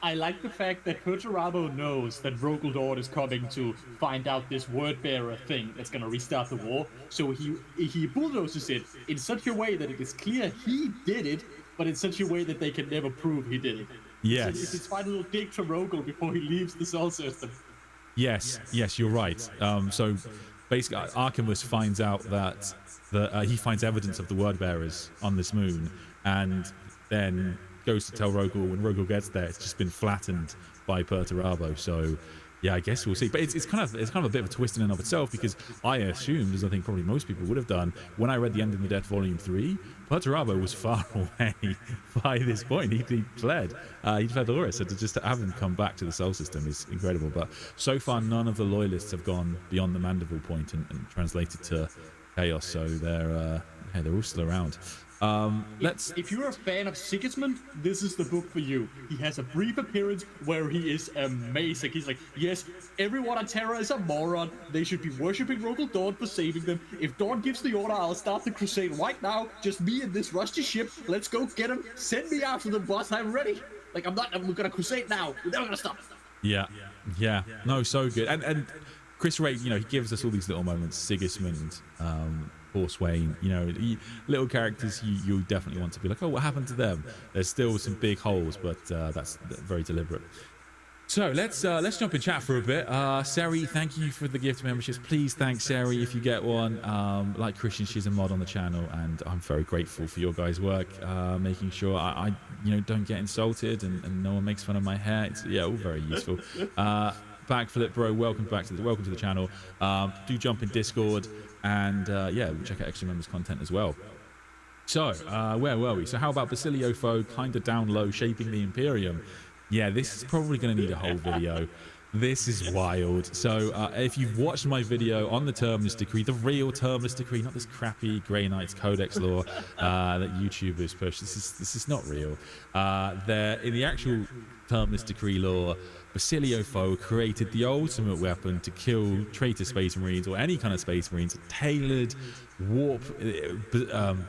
I like the fact that Perturabo knows that Rogel Dawn is coming to find out this Word Bearer thing that's going to restart the war. So he bulldozes it in such a way that it is clear he did it, but in such a way that they can never prove he did it. Yes. It's his final dig to Rogel before he leaves the Sol system. Yes, you're right. So basically, Archimus finds out that he finds evidence of the word bearers on this moon, and then goes to tell Rogel. When Rogel gets there, it's just been flattened by Perturabo. So yeah, I guess we'll see. But it's kind of a bit of a twist in and of itself, because I assumed, as I think probably most people would have done, when I read The End in the Death Volume 3, Perturabo was far away by this point. He fled. He'd fled Aura, so to have him come back to the Sol system is incredible. But so far, none of the loyalists have gone beyond the Mandible point and translated to Chaos, so they're all still around. If you're a fan of Sigismund, this is the book for you. He has a brief appearance where he is amazing. He's like, yes, everyone on Terra is a moron. They should be worshipping Rogel Dawn for saving them. If Dawn gives the order, I'll start the crusade right now. Just me and this rusty ship. Let's go get him. Send me after them, boss. I'm ready. Like, I'm gonna crusade now. We're never gonna stop. Yeah. No, so good. And Chris Ray, he gives us all these little moments. Sigismund, Horswain, little characters you definitely want to be like, oh, what happened to them? There's still some big holes, but that's very deliberate. So let's jump in chat for a bit. Sari, thank you for the gift memberships. Please thank Sari if you get one. Like Christian, she's a mod on the channel, and I'm very grateful for your guys' work, making sure I don't get insulted and no one makes fun of my hair. It's all very useful. Backflip bro, welcome to the channel. Do jump in Discord, and we'll check out extra members content as well. So where were we? So how about Basilio Foe kind of down low shaping the Imperium? Yeah, this is probably going to need a whole video. This is wild. So if you've watched my video on the Terminus Decree, the real Terminus Decree, not this crappy Grey Knights Codex lore that YouTubers push, this is not real. In the actual Terminus Decree lore, Basilio Foe created the ultimate weapon to kill traitor Space Marines or any kind of Space Marines, a tailored warp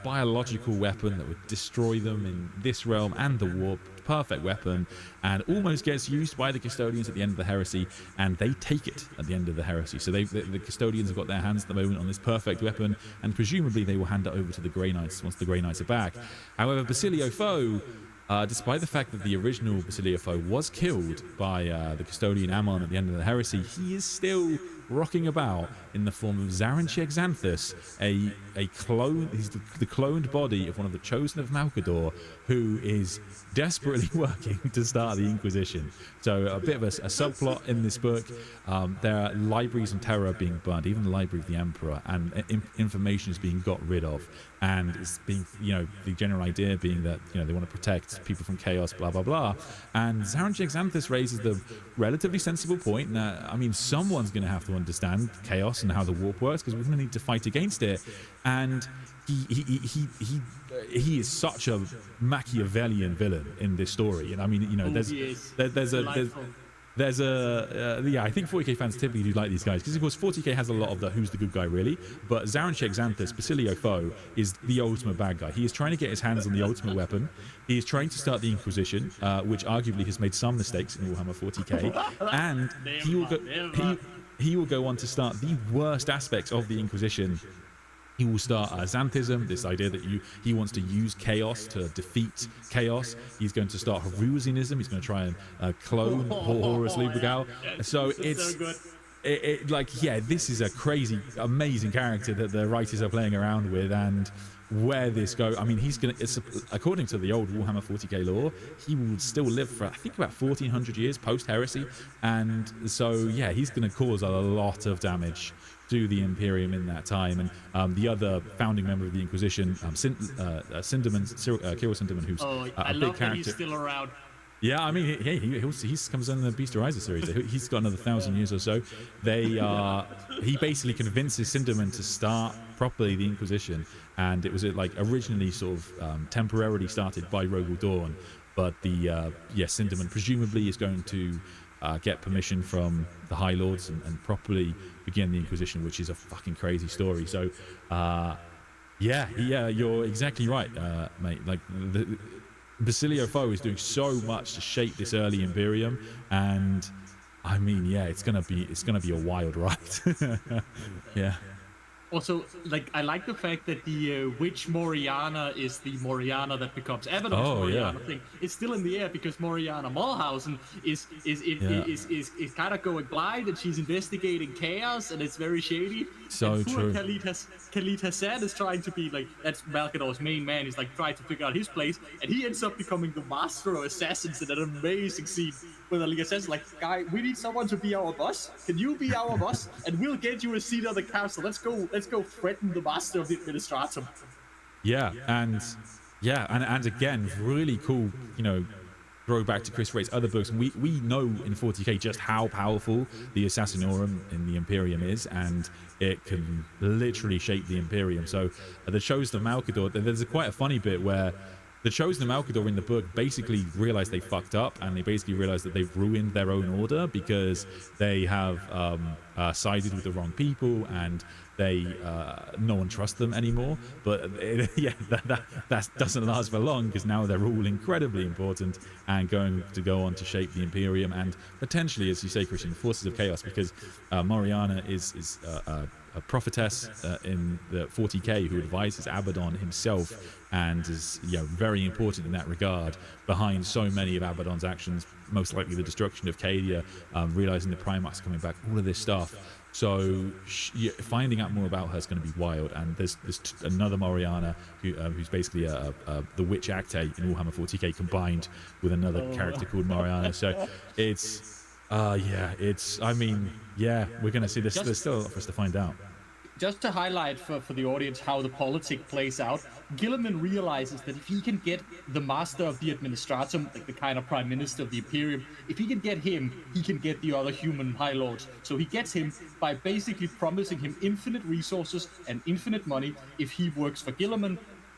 biological weapon that would destroy them in this realm and the warp. Perfect weapon, and almost gets used by the Custodians at the end of the Heresy, and they take it at the end of the Heresy. So the Custodians have got their hands at the moment on this perfect weapon, and presumably they will hand it over to the Grey Knights once the Grey Knights are back. However, Basilio Foe, despite the fact that the original Basilio Foe was killed by the Custodian Ammon at the end of the Heresy, he is still rocking about in the form of Zaranchek Xanthus, a clone. He's the cloned body of one of the Chosen of Malkador, who is desperately working to start the Inquisition. So a bit of a subplot in this book. There are libraries in Terra being burned, even the Library of the Emperor, and information is being got rid of. And it's being, the general idea being that, they want to protect people from chaos, blah, blah, blah. And Zaranchek Xanthus raises the relatively sensible point that, someone's going to have to understand chaos and how the warp works, because we're going to need to fight against it. And he is such a Machiavellian villain in this story. And there's I think 40k fans typically do like these guys, because of course 40k has a lot of the who's the good guy really, but Zaranchek Xanthus, Basilio Foe, is the ultimate bad guy. He is trying to get his hands on the ultimate weapon. He is trying to start the Inquisition, which arguably has made some mistakes in Warhammer 40k, and he will go on to start the worst aspects of the Inquisition. He will start Xanthism, this idea that he wants to use chaos to defeat chaos. He's going to start Harusianism. He's going to try and clone Horus Lubrigal. So it's this is a crazy, amazing character that the writers are playing around with, and where this goes. It's according to the old Warhammer 40k lore, he will still live for I think about 1400 years post heresy, and so he's going to cause a lot of damage to the Imperium in that time. And the other founding member of the Inquisition, Kirill Sinderman, who's a big character. He's still around. Yeah, he comes in the Beast Ariser series. He's got another 1,000 years or so. He basically convinces Sinderman to start properly the Inquisition, and it was originally sort of temporarily started by Rogel Dawn, but Sinderman presumably is going to get permission from the High Lords and properly begin the Inquisition, which is a fucking crazy story. So you're exactly right, mate. Basilio Foe is doing so much to shape this early Imperium, and it's gonna be a wild ride. Yeah. Also, like, I like the fact that the which Moriana is the Moriana that becomes Abaddon's Moriana thing. It's still in the air because Moriana Mulhausen is kind of going blind, and she's investigating chaos, and it's very shady. So and poor true. Khalid Hassan is trying to be like, that's Malkador's main man. He's like trying to figure out his place, and he ends up becoming the master of assassins in an amazing scene where the assassin's like, guy, we need someone to be our boss. Can you be our boss? And we'll get you a seat on the council. Let's go threaten the master of the administratum. And again, really cool, throwback to Chris Wright's other books. We know in 40k just how powerful the Assassinorum in the Imperium is, and it can literally shape the Imperium. So the Chosen of Malkador, there's quite a funny bit where the Chosen of Malkador in the book basically realize they fucked up, and they basically realize that they've ruined their own order because they have sided with the wrong people, and no one trusts them anymore. But that doesn't last for long, because now they're all incredibly important and going to go on to shape the Imperium, and potentially, as you say, Christian, forces of chaos, because Moriana is a prophetess in the 40k who advises Abaddon himself, and is very important in that regard, behind so many of Abaddon's actions, most likely the destruction of Cadia, realizing the Primarch's coming back, all of this stuff. So finding out more about her is going to be wild. And there's another Moriana who's basically the Witch Acte in Warhammer 40k combined with another character called Moriana. So it's we're going to see this. There's still a lot for us to find out. Just to highlight for the audience how the politic plays out, Gilliman realizes that if he can get the master of the administratum, like the kind of prime minister of the Imperium, if he can get him, he can get the other human high lords. So he gets him by basically promising him infinite resources and infinite money if he works for Gilliman.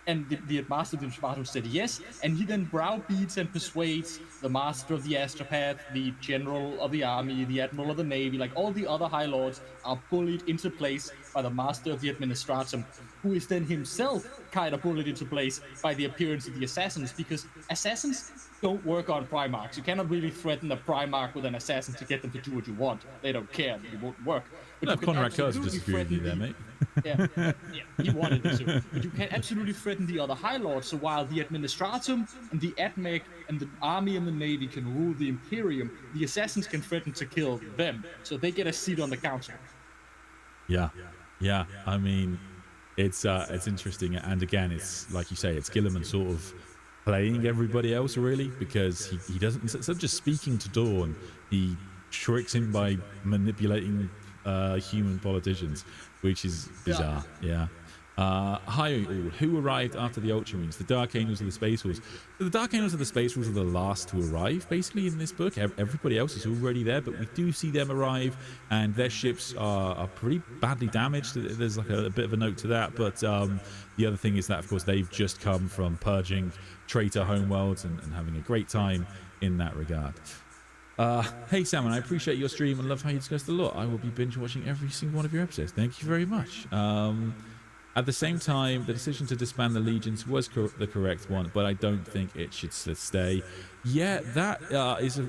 And the master of the administratum said yes, and he then browbeats and persuades the master of the astropath, the general of the army, the admiral of the navy, like all the other high lords are bullied into place by the master of the administratum, who is then himself kind of bullied into place by the appearance of the assassins, because assassins don't work on Primarchs. You cannot really threaten a Primarch with an assassin to get them to do what you want. They don't care. It won't work. But Conrad Kurz disagree with you there, mate. He wanted to. But you can absolutely threaten the other High Lords. So while the Administratum and the Admech and the army and the navy can rule the Imperium, the assassins can threaten to kill them. So they get a seat on the council. Yeah. I mean, it's interesting, and again, it's like you say, it's Gilliman sort of playing everybody else, really, because he doesn't, instead of just speaking to Dawn, he tricks him by manipulating human politicians, which is bizarre. Hi all. Who arrived after the Ultramarines? The Dark Angels of the Space Wolves. The Dark Angels of the Space Wolves are the last to arrive, basically, in this book. Everybody else is already there, but we do see them arrive, and their ships are pretty badly damaged. There's like a bit of a note to that, but the other thing is that, of course, they've just come from purging traitor homeworlds and having a great time in that regard. Hey Salmon, I appreciate your stream and love how you discuss the lore. I will be binge watching every single one of your episodes. Thank you very much. At the same time, the decision to disband the legions was the correct one, but I don't think it should stay. Yeah, that is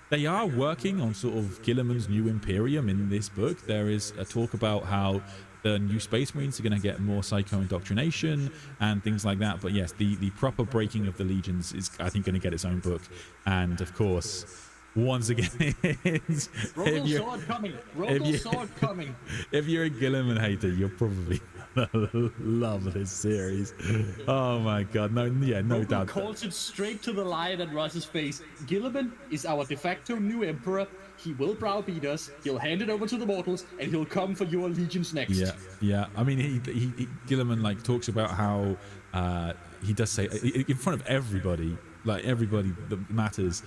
they are working on sort of Gilliman's new Imperium in this book. There is a talk about how the new Space Marines are going to get more psycho-indoctrination and things like that. But yes, the proper breaking of the legions is, I think, going to get its own book. And of course, once again, Rogal sword coming. Rogal sword coming. If you're a Gilliman hater, you're probably love this series. Oh my god, no doubt. Calls it straight to the lion at Russ's face. Gilliman is our de facto new emperor. He will browbeat us. He'll hand it over to the mortals, and he'll come for your legions next. Yeah. I mean, he Gilliman like talks about how he does say in front of everybody. Like everybody that matters,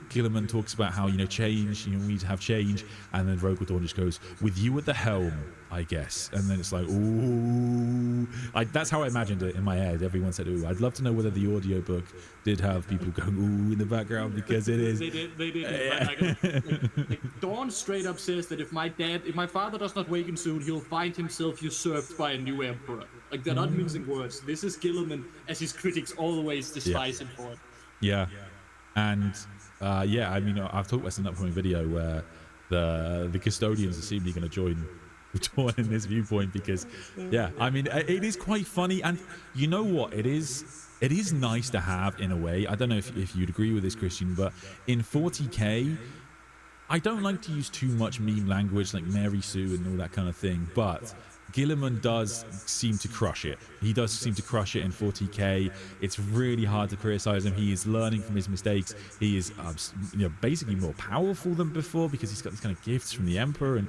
Gilliman talks about how, change, we need to have change, and then Rogal Dorn just goes, with you at the helm, I guess. And then it's like, ooh. That's how I imagined it in my head. Everyone said, ooh. I'd love to know whether the audiobook did have people going, ooh, in the background, because it is. They did. Like, Dawn straight up says that if my father does not waken soon, he'll find himself usurped by a new emperor. Like, they're not mincing words. This is Gilliman, as his critics always despise him for it. Yeah. And, I mean, I've talked about this in an upcoming video where the custodians are seemingly going to join Dawn in this viewpoint, because yeah, I mean, it is quite funny, and you know what, it is nice to have in a way. I don't know if you'd agree with this, Christian, but in 40k I don't like to use too much meme language like Mary Sue and all that kind of thing, but Gilliman does seem to crush it. He does seem to crush it in 40k. It's really hard to criticize him. He is learning from his mistakes. He is basically more powerful than before because he's got these kind of gifts from the Emperor, and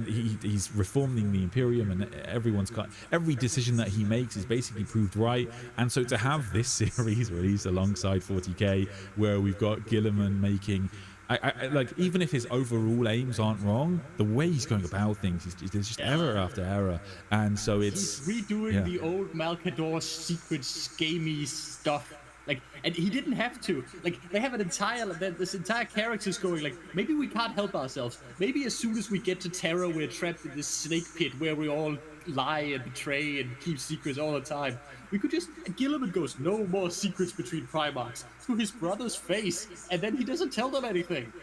he's reforming the Imperium, and every decision that he makes is basically proved right. And so to have this series released alongside 40k, where we've got Gilliman making, I like, even if his overall aims aren't wrong, the way he's going about things is just error after error, and so it's he's redoing the old Malcador secret gamey stuff. Like, and he didn't have to. Like, they have this entire character's going like, maybe we can't help ourselves. Maybe as soon as we get to Terra, we're trapped in this snake pit where we all lie and betray and keep secrets all the time. We could just, and Gilliman goes, no more secrets between Primarchs, to his brother's face, and then he doesn't tell them anything.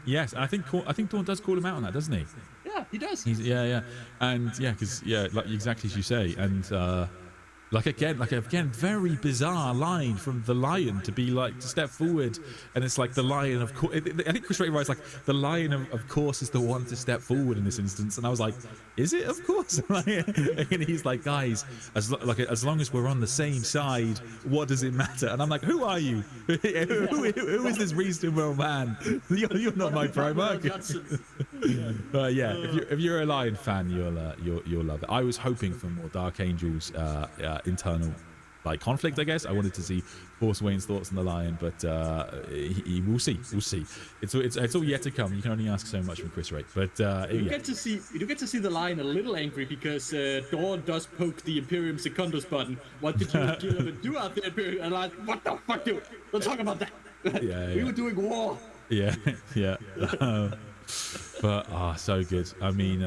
Yes, I think Dawn does call him out on that, doesn't he? Yeah, he does. And like exactly as you say, and like again, very bizarre line from the Lion to be like, to step forward, and it's like the Lion, of course. I think Chris Ray writes like, the Lion of course is the one to step forward in this instance, and I was like, is it? Of course. And he's like, guys, as long as we're on the same side, what does it matter? And I'm like, who are you? who is this reasonable man? You're not my Primarch. But yeah, if you're a Lion fan, you'll love it. I was hoping for more Dark Angels internal like conflict, I guess. I wanted to see Force Wayne's thoughts on the Lion, but we'll see. It's all yet to come. You can only ask so much from Chris Ray, but you get to see the Lion a little angry because Dawn does poke the Imperium Secundus button. What did you Gilliman do out there, Imperium? And like, what the fuck, dude? Don't talk about that. We were doing war. Yeah. But so good. I mean,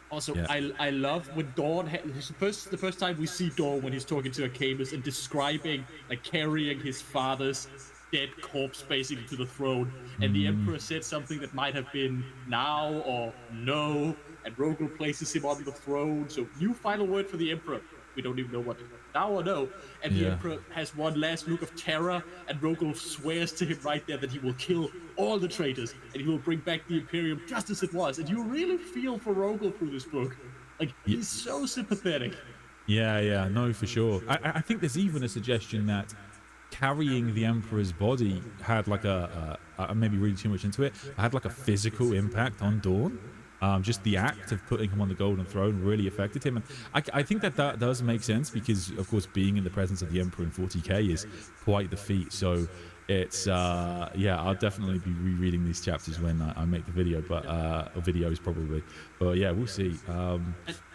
also, I love when Dawn, the first time we see Dawn when he's talking to Akamus and describing, like, carrying his father's dead corpse basically to the throne, and the Emperor said something that might have been now or no, and Rogel places him on the throne, so new final word for the Emperor. We don't even know what now or no. And the Emperor has one last look of terror, and Rogel swears to him right there that he will kill all the traitors, and he will bring back the Imperium just as it was. And you really feel for Rogel through this book. Like, he's so sympathetic. Yeah, no, for sure. I think there's even a suggestion that carrying the Emperor's body had like I may be reading too much into it, had like a physical impact on Dawn. Just the act of putting him on the Golden Throne really affected him, and I think that does make sense because, of course, being in the presence of the Emperor in 40k is quite the feat. So it's I'll definitely be rereading these chapters when I make the video, or videos probably. But yeah, we'll see.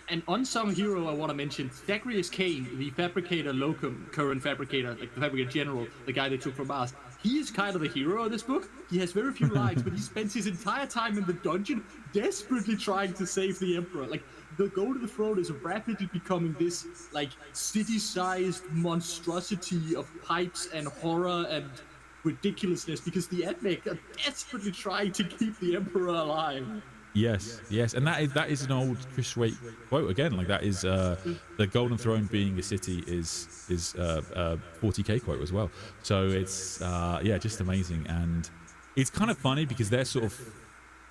An unsung hero I want to mention, Thagrius Kane, the Fabricator Locum, current Fabricator, like the Fabricator General, the guy they took from Mars. He is kind of the hero of this book. He has very few lines, but he spends his entire time in the dungeon desperately trying to save the Emperor. Like, the Golden Throne is rapidly becoming this, like, city-sized monstrosity of pipes and horror and ridiculousness because the Admech are desperately trying to keep the Emperor alive. Yes, and that is an old Chris Ray quote again. Like, that is the Golden Throne being a city is 40k quote as well. So it's just amazing, and it's kind of funny because they're sort of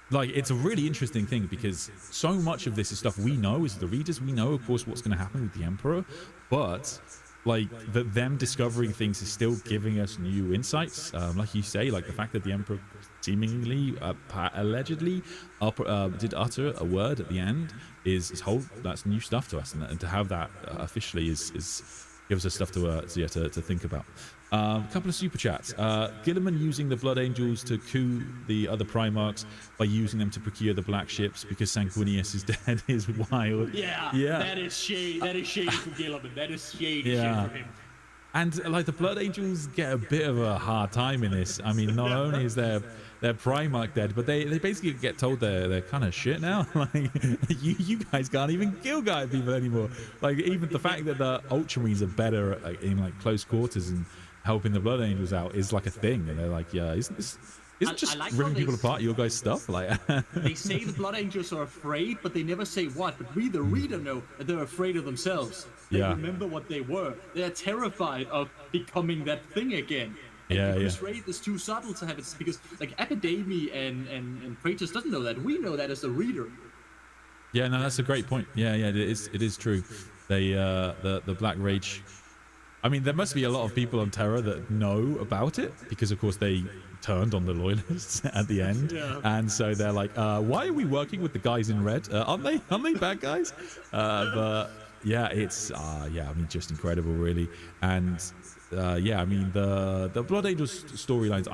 like, it's a really interesting thing because so much of this is stuff we know as the readers. We know, of course, what's going to happen with the Emperor, but like them discovering things is still giving us new insights. Like you say, like the fact that the Emperor seemingly allegedly did utter a word at the end that's new stuff to us, and to have that officially is gives us stuff to think about. A couple of super chats. Gilliman using the Blood Angels to coup the other Primarchs by using them to procure the black ships because Sanguinius is dead is wild. Yeah. That is shady. That is shady for Gilliman. That is shady shit for him. And like, the Blood Angels get a bit of a hard time in this. I mean, not only is their Primarch dead, but they basically get told they're kind of shit now. Like, you guys can't even kill guy people anymore. Like, even the fact that the Ultramarines are better in like close quarters and helping the Blood Angels out is like a thing, and they're like, yeah, isn't this isn't just like how ripping they people apart your guys' stuff? Like, they say the Blood Angels are afraid, but they never say what. But we, the reader, know that they're afraid of themselves. They remember what they were. They're terrified of becoming that thing again. And because Raid is too subtle to have it, because like Academy and Kratos doesn't know that. We know that as the reader. Yeah, no, that's a great point. Yeah, it is true. They the Black Rage. I mean, there must be a lot of people on Terra that know about it because, of course, they turned on the loyalists at the end, and so they're like, "Why are we working with the guys in red? Aren't they bad guys?" But yeah, it's I mean, just incredible, really. And I mean, the Blood Angels storylines,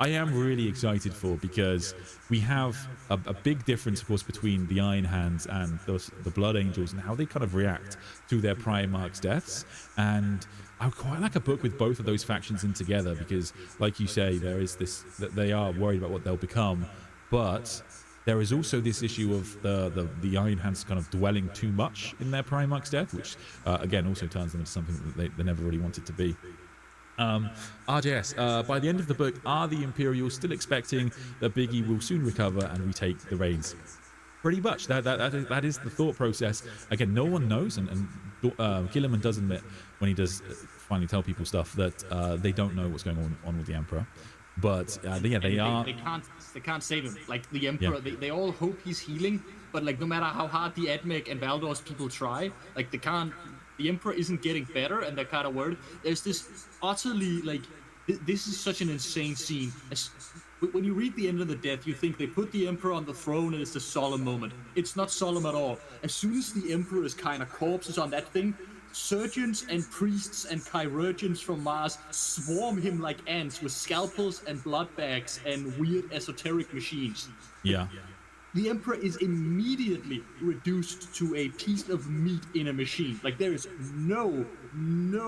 I am really excited for, because we have a big difference, of course, between the Iron Hands and the Blood Angels and how they kind of react to their Primarch's deaths. And I would quite like a book with both of those factions in together, because, like you say, there is this that they are worried about what they'll become, but there is also this issue of the Iron Hands kind of dwelling too much in their Primarch's death, which again also turns them into something that they never really wanted to be. RJS, by the end of the book, are the Imperials still expecting that Biggie will soon recover and retake the reins? Pretty much. That is the thought process. Again, no one knows, and Gilliman does admit, when he does finally tell people stuff, that they don't know what's going on with the Emperor. But they can't save him. Like the Emperor, they all hope he's healing, but like no matter how hard the Admech and Valdor's people try, like they can't. The Emperor isn't getting better, and they're kind of worried. There's this utterly like this is such an insane scene. When you read the end of the death, you think they put the Emperor on the throne and it's a solemn moment. It's not solemn at all. As soon as the Emperor is kind of corpses on that thing, surgeons and priests and chirurgeons from Mars swarm him like ants with scalpels and blood bags and weird esoteric machines. Yeah. The Emperor is immediately reduced to a piece of meat in a machine. Like there is no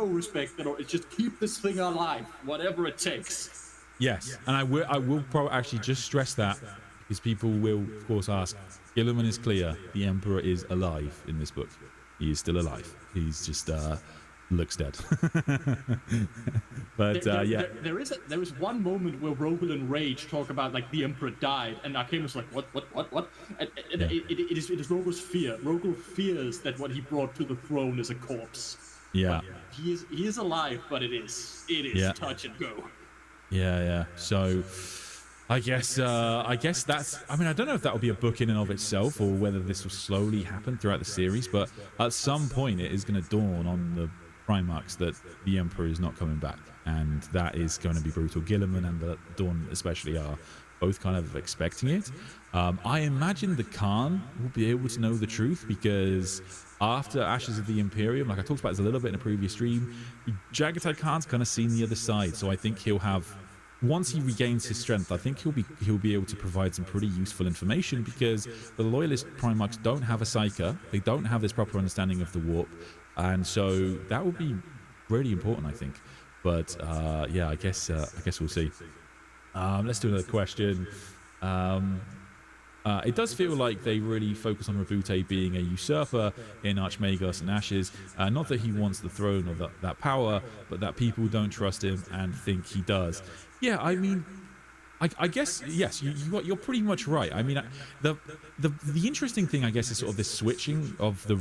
respect at all. It's just keep this thing alive, whatever it takes. Yes, and I will probably actually just stress that, because people will, of course, ask. Gilliman is clear. The Emperor is alive in this book. He is still alive. He's just looks dead. But there is one moment where Rogel and Rage talk about like the Emperor died, and Arcane was like, what? And it is Rogel's fear. Rogel fears that what he brought to the throne is a corpse. Yeah. But he is alive, but it is touch and go. Yeah. So I guess that's, I mean, I don't know if that will be a book in and of itself, or whether this will slowly happen throughout the series, but at some point it is going to dawn on the Primarchs that the Emperor is not coming back, and that is going to be brutal. Gilliman and the Dawn especially are both kind of expecting it. I imagine the Khan will be able to know the truth, because after Ashes of the Imperium, like I talked about this a little bit in a previous stream, Jagatai Khan's kind of seen the other side, so I think he'll have, once he regains his strength, I think he'll be able to provide some pretty useful information, because the Loyalist Primarchs don't have a Psyker, they don't have this proper understanding of the warp, and so that would be really important, I think. But yeah, I guess we'll see. Let's do another question. It does feel like they really focus on Rabute being a usurper in Archmagos and Ashes. Not that he wants the throne or that power, but that people don't trust him and think he does. Yeah, I mean, I guess, yes, you're pretty much right. I mean, the interesting thing, I guess, is sort of this switching of the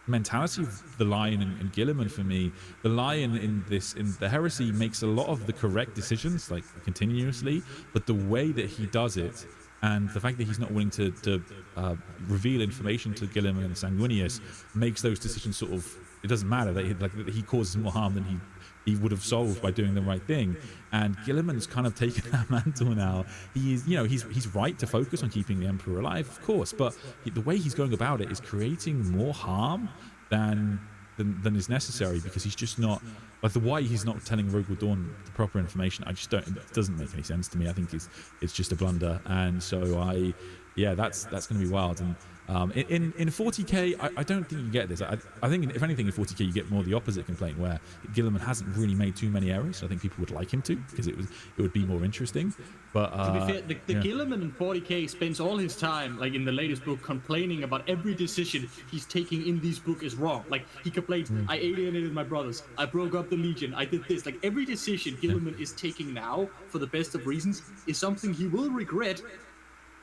mentality of the Lion and Gilliman for me. The Lion in the Heresy makes a lot of the correct decisions, like continuously, but the way that he does it, and the fact that he's not willing to reveal information to Gilliman and Sanguinius, makes those decisions sort of, it doesn't matter that he causes more harm than he would have solved by doing the right thing. And Gilliman's kind of taken that mantle now. He is, he's right to focus on keeping the Emperor alive, of course, but the way he's going about it is creating more harm than is necessary, because he's just not, like, the why he's not telling Rogel Dawn the proper information, I just don't, it doesn't make any sense to me. I think it's just a blunder, and so that's going to be wild. And In 40k, I don't think you get this. I think if anything in 40k you get more the opposite complaint, where Gilliman hasn't really made too many errors. I think people would like him to, because it would be more interesting. But to be fair, the Gilliman in 40k spends all his time, like in the latest book, complaining about every decision he's taking in this book is wrong. Like he complains, I alienated my brothers, I broke up the Legion, I did this. Like every decision Gilliman is taking now, for the best of reasons, is something he will regret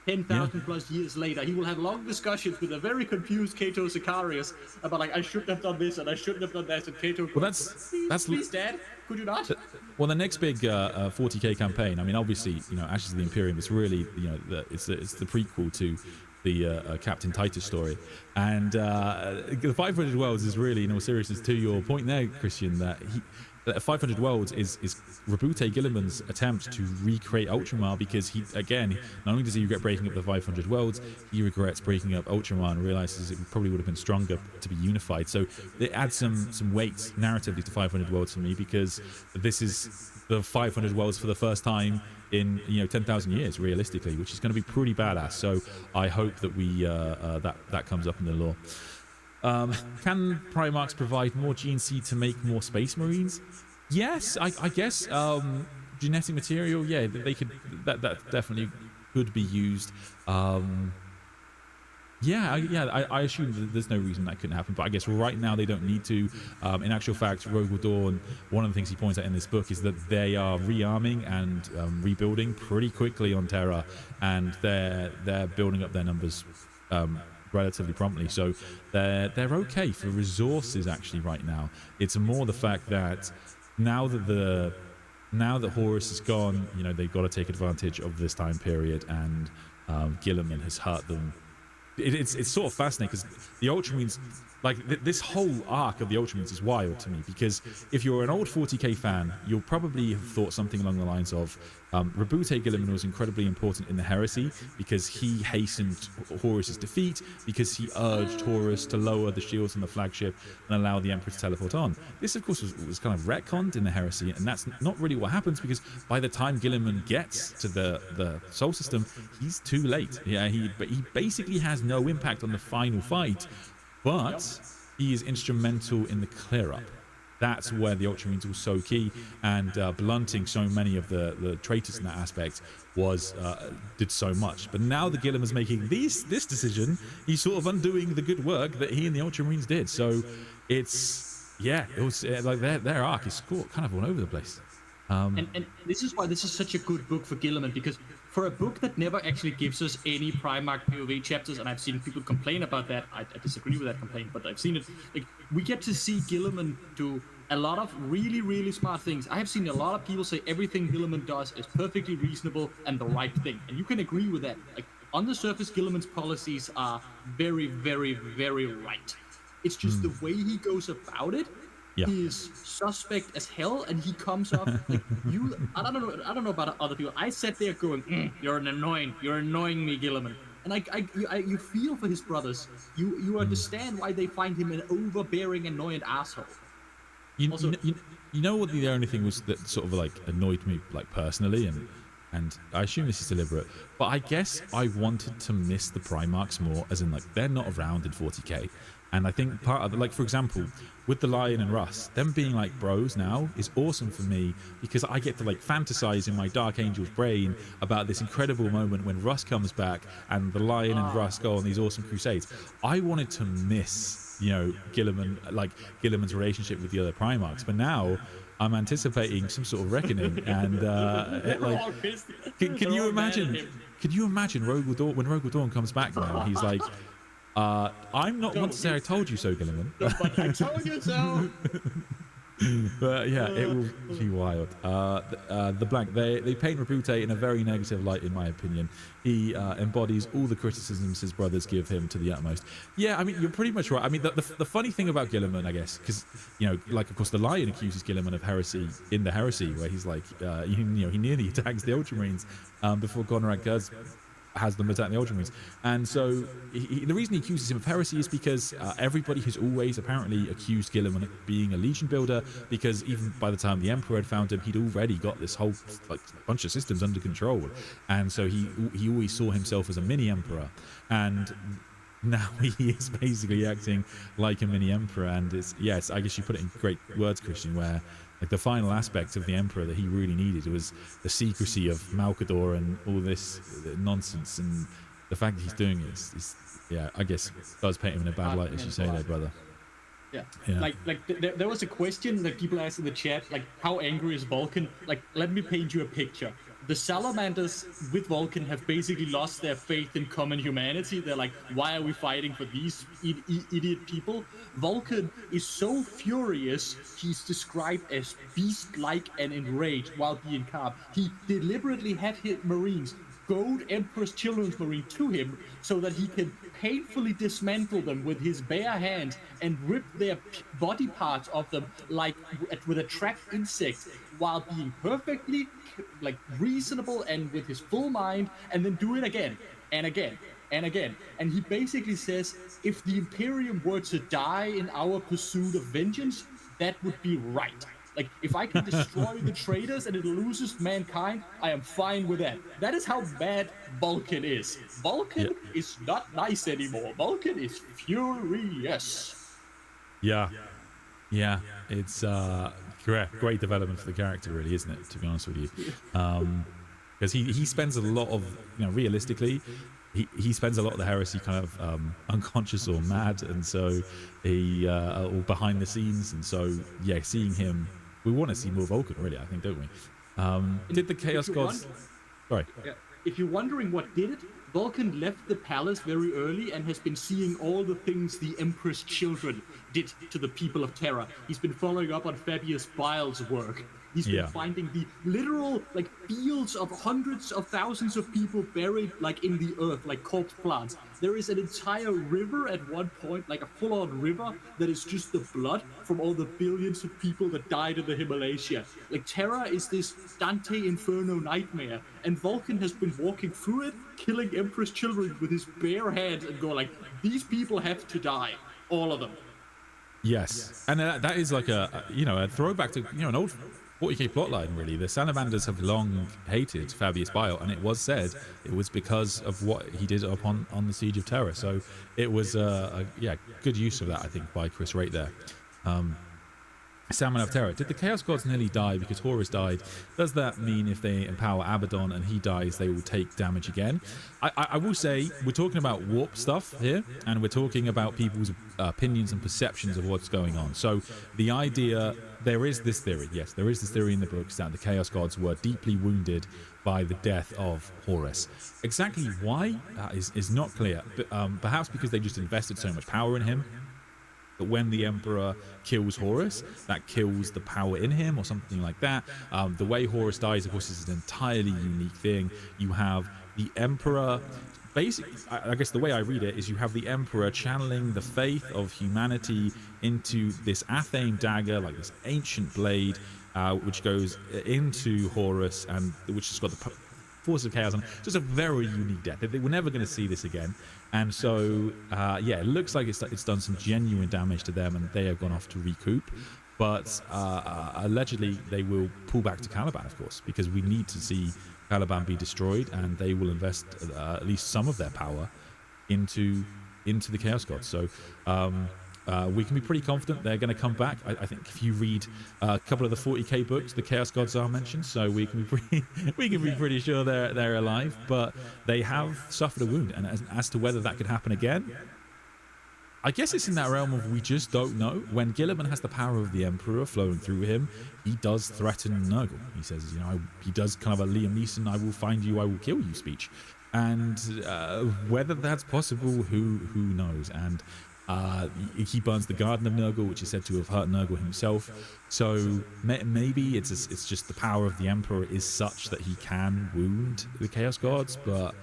10,000 plus years later. He will have long discussions with a very confused Cato Sicarius about, like, I shouldn't have done this and I shouldn't have done that. And Cato, well, that's please, Dad, could you not? Well, the next big 40k campaign. I mean, obviously, Ashes of the Imperium is really, it's the prequel to the Captain Titus story, and the 500 Worlds is really, in all seriousness, to your point there, Christian, that 500 Worlds is Rabute Gilliman's attempt to recreate Ultramar, because he, again, not only does he regret breaking up the 500 Worlds, he regrets breaking up Ultramar and realizes it probably would have been stronger to be unified. So it adds some weight narratively to 500 Worlds for me, because this is the 500 Worlds for the first time in 10,000 years, realistically, which is going to be pretty badass. So I hope that we that comes up in the lore. Can Primarchs provide more GNC to make more Space Marines? Yes, I guess. Genetic material, yeah, they could. That definitely could be used. I assume that there's no reason that couldn't happen, but I guess right now they don't need to. In actual fact, Rogal Dawn, one of the things he points out in this book is that they are rearming and rebuilding pretty quickly on Terra, and they're building up their numbers relatively promptly, so they're okay for resources actually right now. It's more the fact that now that Horus is gone, they've got to take advantage of this time period, and Gilliman has hurt them. It's sort of fascinating, because the Ultramarines, like this whole arc of the Ultramarines is wild to me, because if you're an old 40k fan, you'll probably have thought something along the lines of Rabute Gilliman was incredibly important in the Heresy, because he hastened Horus's defeat, because he urged Horus to lower the shields on the flagship and allow the Emperor to teleport on. This, of course, was kind of retconned in the Heresy, and that's not really what happens, because by the time Gilliman gets to the Sol System, he's too late. Yeah, he basically has no impact on the final fight, but he is instrumental in the clear-up. That's where the Ultramarines were so key, and blunting so many of the traitors in that aspect did so much. But now that Gilliman is making this decision, he's sort of undoing the good work that he and the Ultramarines did. So it was like their arc is kind of all over the place. And this is why this is such a good book for Gilliman, because for a book that never actually gives us any Primarch POV chapters, and I've seen people complain about that, I disagree with that complaint, but I've seen it, like, we get to see Gilliman do a lot of really, really smart things. I have seen a lot of people say everything Gilliman does is perfectly reasonable and the right thing, and you can agree with that. Like, on the surface, Gilliman's policies are very, very, very right. It's just the way he goes about it is suspect as hell, and he comes off like you. I don't know about other people. I sat there going, "You're annoying me, Gilliman." And you feel for his brothers. You understand why they find him an overbearing, annoying asshole. You know what the only thing was that sort of like annoyed me, like personally, and I assume this is deliberate, but I guess I wanted to miss the Primarchs more, as in like they're not around in 40k. And I think part of like, for example, with the Lion and Russ, them being like bros now is awesome for me, because I get to like fantasize in my Dark Angel's brain about this incredible moment when Russ comes back and the Lion and Russ go on these awesome crusades. I wanted to miss, Gilliman's relationship with the other Primarchs, but now I'm anticipating some sort of reckoning, and can you imagine? Could you imagine Rogal Dawn, when Rogal Dawn comes back now? He's like, I'm not one to say I told you so, Gilliman. But I told you so. But yeah, it will be wild. The blank, they paint Rabute in a very negative light, in my opinion. He embodies all the criticisms his brothers give him to the utmost. Yeah, I mean, you're pretty much right. I mean, the funny thing about Gilliman, I guess, because like, of course, the Lion accuses Gilliman of heresy in the Heresy, where he's like, he nearly attacks the Ultramarines before Gonorrhea Kurz has them attack the Ultramarines. And so the reason he accuses him of heresy is because everybody has always apparently accused Gilliman of being a Legion builder, because even by the time the Emperor had found him, he'd already got this whole like bunch of systems under control, and so he always saw himself as a mini Emperor. And now he is basically acting like a mini emperor, and it's I guess you put it in great words, Christian, where like the final aspect of the emperor that he really needed was the secrecy of Malcador and all this nonsense, and the fact that he's doing it is I guess does paint him in a bad light, as you say there, brother. Yeah. Like there was a question that people asked in the chat, like, how angry is Vulcan? Like, let me paint you a picture. The salamanders with Vulcan have basically lost their faith in common humanity. They're like, why are we fighting for these idiot people? Vulcan is so furious, he's described as beast-like and enraged while being calm. He deliberately had his Marines goad Emperor's Children's Marine to him so that he can painfully dismantle them with his bare hands and rip their body parts off them like with a trapped insect, while being perfectly like reasonable and with his full mind, and then do it again and again and again. And he basically says, if the Imperium were to die in our pursuit of vengeance, that would be right. Like, if I can destroy the traitors and it loses mankind, I am fine with that. That is how bad Vulcan is. Vulcan is not nice anymore. Vulcan is furious. Yeah, it's great development for the character, really, isn't it? To be honest with you, because he spends a lot of, realistically, he spends a lot of the heresy kind of unconscious or mad, and so he or behind the scenes, and so seeing him, we want to see more Vulcan, really, I think, don't we? Did the Chaos Gods? Sorry. If you're wondering what did it, Vulcan left the palace very early and has been seeing all the things the Emperor's children did to the people of Terra. He's been following up on Fabius Bile's work. He's been finding the literal, like, fields of hundreds of thousands of people buried, like, in the earth, like corpse plants. There is an entire river at one point, like a full-on river, that is just the blood from all the billions of people that died in the Himalaya. Like, Terra is this Dante Inferno nightmare, and Vulcan has been walking through it, killing Emperor's children with his bare hands, and going like, these people have to die. All of them. Yes, and that is like a throwback to, an old 40k plotline, really. The Salamanders have long hated Fabius Bile, and it was said it was because of what he did on the Siege of Terra. So it was a good use of that, I think, by Chris Raitt there. Salmon of Terror. Did the Chaos Gods nearly die because Horus died? Does that mean if they empower Abaddon and he dies, they will take damage again? I will say, we're talking about warp stuff here, and we're talking about people's opinions and perceptions of what's going on. So the idea, there is this theory, yes, there is this theory in the books that the Chaos Gods were deeply wounded by the death of Horus. Exactly why is not clear, but perhaps because they just invested so much power in him. But when the Emperor kills Horus, that kills the power in him or something like that. The way Horus dies, of course, is an entirely unique thing. You have the Emperor, basically, I guess the way I read it is you have the Emperor channeling the faith of humanity into this Athame dagger, like this ancient blade, which goes into Horus, and which has got the force of chaos on it. Just a very unique death. They were never going to see this again. And so, it looks like it's done some genuine damage to them, and they have gone off to recoup. But allegedly, they will pull back to Caliban, of course, because we need to see Caliban be destroyed, and they will invest at least some of their power into the Chaos Gods. So we can be pretty confident they're going to come back. I think if you read a couple of the 40k books, the Chaos Gods are mentioned, so we can be pretty sure they're alive. But they have suffered a wound, and as to whether that could happen again, I guess it's in that realm of we just don't know. When Gilliman has the power of the Emperor flowing through him, he does threaten Nurgle. He says, he does kind of a Liam Neeson, I will find you, I will kill you speech. And whether that's possible, who knows? And he burns the Garden of Nurgle, which is said to have hurt Nurgle himself. So maybe it's just the power of the Emperor is such that he can wound the Chaos Gods. But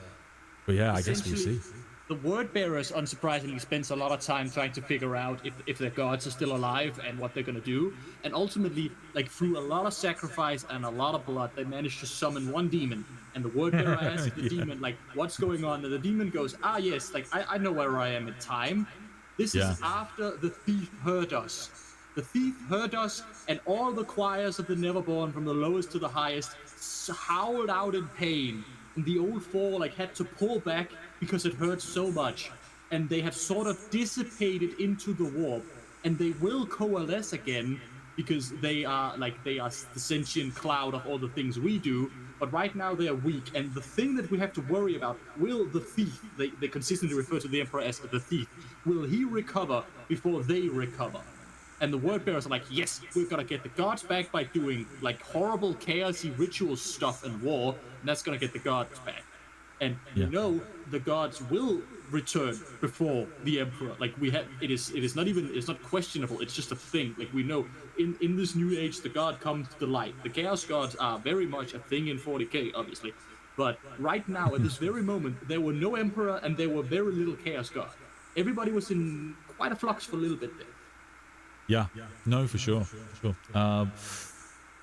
yeah, I guess we'll see. The Word Bearers, unsurprisingly, spends a lot of time trying to figure out if their gods are still alive and what they're going to do. And ultimately, like, through a lot of sacrifice and a lot of blood, they manage to summon one demon. And the Word Bearer asks the demon, like, what's going on? And the demon goes, yes, like, I know where I am in time. This is after the thief heard us. The thief heard us, and all the choirs of the Neverborn, from the lowest to the highest, howled out in pain. And the old four, like, had to pull back because it hurt so much. and they have sort of dissipated into the warp, and they will coalesce again because they are the sentient cloud of all the things we do. But right now they are weak, and the thing that we have to worry about, will the thief, they consistently refer to the Emperor as the thief, will he recover before they recover? And the word bearers are like, yes, we're gonna get the gods back by doing like horrible chaosy ritual stuff and war, and that's gonna get the gods back. And you know the gods will return before the Emperor. Like it's not questionable, it's just a thing. Like we know in this new age the god comes to light. The chaos gods are very much a thing in 40k, obviously. But right now, at this very moment, there were no Emperor and there were very little chaos god. Everybody was in quite a flux for a little bit there. Yeah, no, for sure.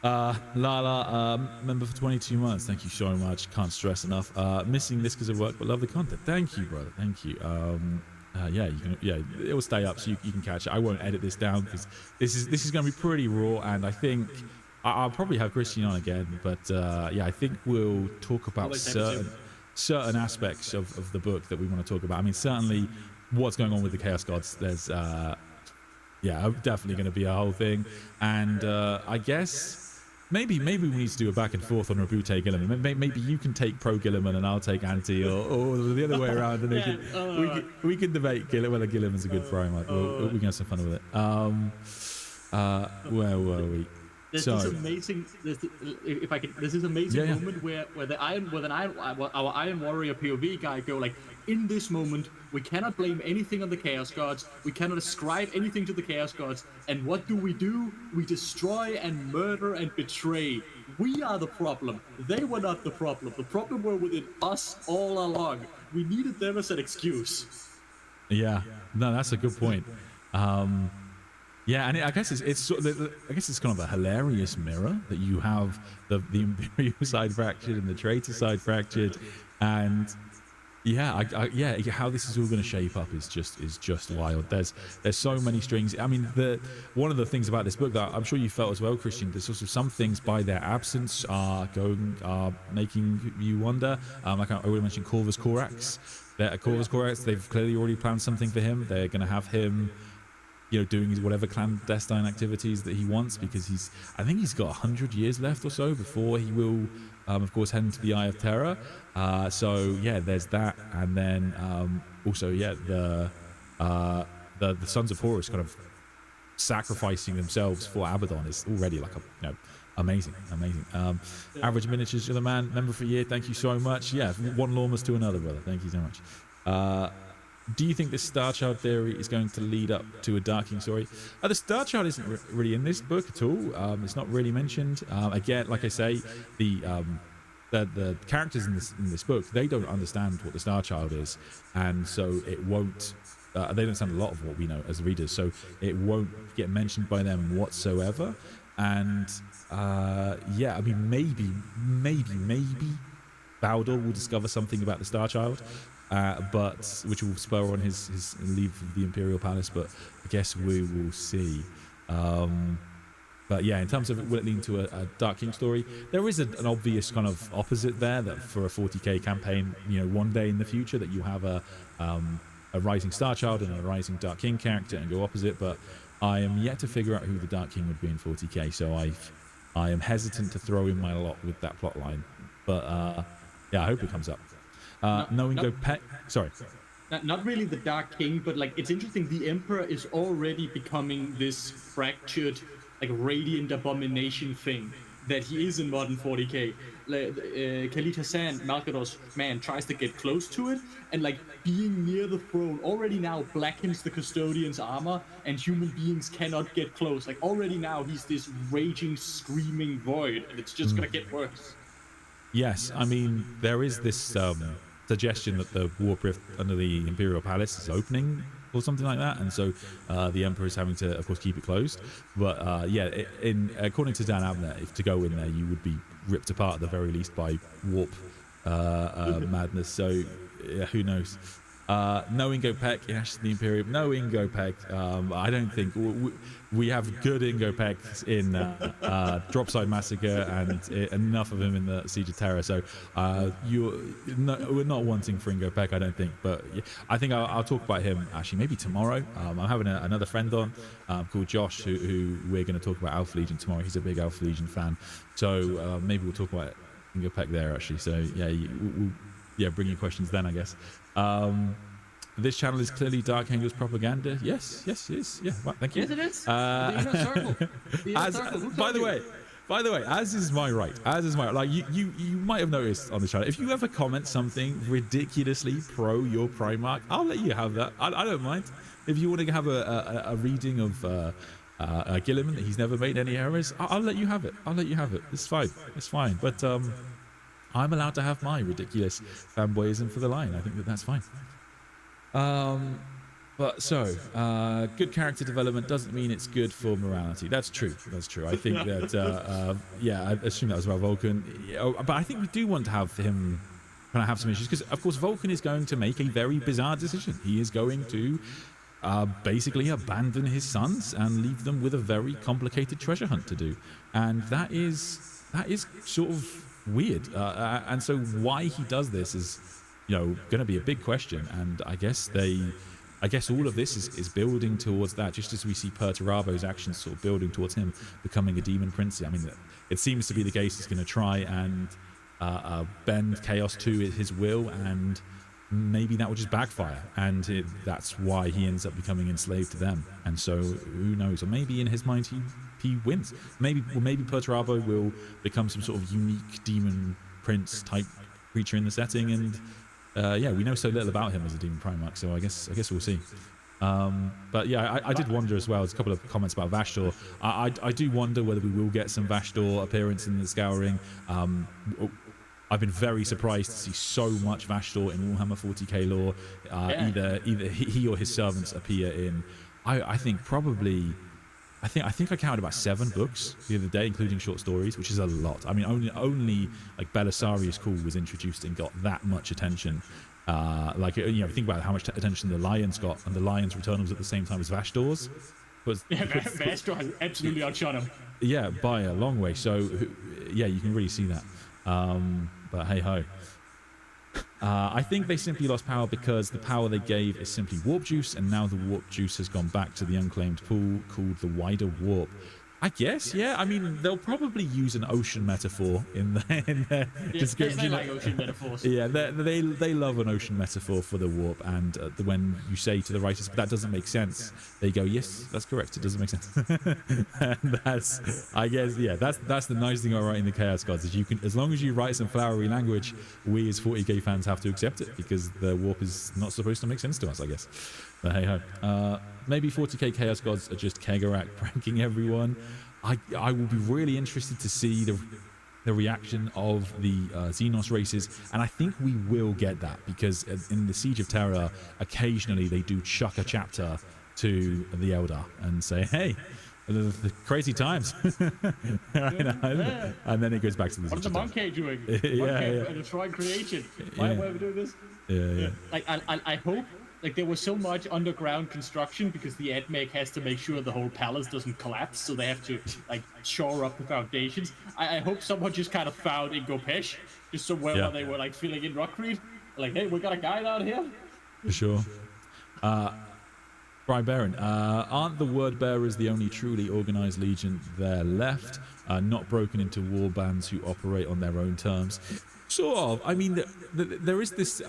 Lala, member for 22 months. Thank you so much. Can't stress enough. Missing this because of work, but love the content. Thank you, brother. Thank you. It will stay up so you can catch it. I won't edit this down because this is going to be pretty raw, and I think I'll probably have Christian on again. But I think we'll talk about certain aspects of the book that we want to talk about. I mean, certainly what's going on with the Chaos Gods. There's definitely going to be a whole thing, and I guess. Maybe we need to do a back and forth on Rabute Gilliman. Maybe you can take pro Gilliman and I'll take anti, or the other way around, and we can debate whether Gilliman's a good pro. We can have some fun with it. Where were we? There's this amazing, moment where our Iron Warrior POV guy go like, in this moment, we cannot blame anything on the Chaos Gods, we cannot ascribe anything to the Chaos Gods, and what do? We destroy and murder and betray. We are the problem. They were not the problem. The problem were within us all along. We needed them as an excuse. Yeah, no, that's a good point. And I guess it's kind of a hilarious mirror that you have the Imperial side fractured and the traitor side fractured, and how this is all going to shape up is just wild. There's so many strings. I mean, one of the things about this book that I'm sure you felt as well, Christian, there's also some things by their absence are making you wonder. Like I already mentioned, Corvus Corax. They've clearly already planned something for him. They're going to have him, doing whatever clandestine activities that he wants, because I think he's got 100 years left or so before he will, of course, head into the Eye of Terror. There's that, and then the Sons of Horus kind of sacrificing themselves for Abaddon is already like amazing. Average Miniatures, you're the man, member for a year. Thank you so much. Yeah, one Lawmas to another, brother. Thank you so much. Do you think this Star Child theory is going to lead up to a Dark King story? The Star Child isn't really in this book at all. It's not really mentioned. Again, like I say, the characters in this book, they don't understand what the Star Child is, and so it won't. They don't understand a lot of what we know as readers, so it won't get mentioned by them whatsoever. And I mean, maybe Baldor will discover something about the Star Child. But which will spur on his leave of the Imperial Palace, but I guess we will see. But yeah, in terms of will it lead to a Dark King story, there is an obvious kind of opposite there, that for a 40k campaign, one day in the future that you have a rising Star Child and a rising Dark King character and go opposite. But I am yet to figure out who the Dark King would be in 40k, so I am hesitant to throw in my lot with that plot line. But I hope it comes up. Sorry. Not really the Dark King, but like it's interesting. The Emperor is already becoming this fractured, like radiant abomination thing that he is in modern 40k. Khalid Hassan, Malkador's man, tries to get close to it, and like being near the throne already now blackens the custodian's armor, and human beings cannot get close. Like already now he's this raging, screaming void, and it's just gonna get worse. Yes, I mean there is this suggestion that the warp rift under the Imperial Palace is opening or something like that, and so the Emperor is having to, of course, keep it closed. But according to Dan Abner, if to go in there, you would be ripped apart at the very least by warp madness. So yeah, who knows? No Ingo Peck in Ashes of the Imperium. No Ingo Peck. I don't think we have good Ingo Pecks in Dropside Massacre, and enough of him in the Siege of Terror. So we're not wanting for Ingo Peck, I don't think. But I think I'll talk about him actually maybe tomorrow. I'm having another friend on called Josh, who we're going to talk about Alpha Legion tomorrow. He's a big Alpha Legion fan, so maybe we'll talk about Ingo Peck there actually. So we'll bring your questions then, I guess. This channel is clearly Dark Angel's propaganda. Yes, it is. Yeah, well, thank you. Yes, it is. The inner circle. By the way, as is my right. Like you might have noticed on the channel, if you ever comment something ridiculously pro your Primarch, I'll let you have that. I don't mind. If you want to have a reading of Gilliman that he's never made any errors, I'll let you have it. It's fine. But I'm allowed to have my ridiculous fanboyism for the line. I think that's fine. But good character development doesn't mean it's good for morality. That's true. I think that I assume that was about Vulcan. But I think we do want to have him kind of have some issues, because of course Vulcan is going to make a very bizarre decision. He is going to basically abandon his sons and leave them with a very complicated treasure hunt to do, and that is sort of weird. And so why he does this is, going to be a big question. And I guess all of this is building towards that, just as we see Perturabo's actions sort of building towards him becoming a demon prince. I mean, it seems to be the case he's going to try and bend Chaos to his will, and maybe that will just backfire, and that's why he ends up becoming enslaved to them. And so who knows, or maybe in his mind he wins. Maybe Perturabo will become some sort of unique demon prince type creature in the setting, and we know so little about him as a demon Primarch, so I guess we'll see. But yeah, I did wonder as well. There's a couple of comments about Vashtor. I do wonder whether we will get some Vashtor appearance in the Scouring. I've been very surprised to see so much Vashtor in Warhammer 40k lore. Either he or his servants appear in, I think I counted about 7 books the other day, including short stories, which is a lot. I mean, only like Belisarius Call was introduced and got that much attention. Think about how much attention the Lions got, and the Lions' return was at the same time as Vashtor's. Vashtor has absolutely outshone him. Yeah, by a long way. So yeah, you can really see that. But hey ho. I think they simply lost power because the power they gave is simply warp juice, and now the warp juice has gone back to the unclaimed pool called the wider warp. I guess, yeah. I mean, they'll probably use an ocean metaphor in their description. They like ocean metaphors. Yeah, they love an ocean metaphor for the warp, and when you say to the writers, that doesn't make sense, they go, yes, that's correct, it doesn't make sense. And that's, I guess, yeah, that's the nice thing about writing the Chaos Gods, is you can, as long as you write some flowery language, we as 40k fans have to accept it, because the warp is not supposed to make sense to us, I guess. But hey ho. Maybe 40k Chaos Gods are just Kegarak pranking everyone. I will be really interested to see the reaction of the Xenos races, and I think we will get that, because in the Siege of Terror, occasionally they do chuck a chapter to the Eldar and say, hey, the crazy times. And then it goes back to the What is the Monkey doing? Yeah. Destroying creation. Why are we doing this? Yeah. Like, I hope, like, there was so much underground construction because the AdMech has to make sure the whole palace doesn't collapse, so they have to, like, shore up the foundations. I hope someone just kind of found Ingo Pesh, just somewhere where they were, like, filling in Rockreed. Like, hey, we got a guy down here. For sure. Brian Barron, aren't the Word Bearers the only truly organized legion there left, not broken into war bands who operate on their own terms? Sort of. I mean, there is this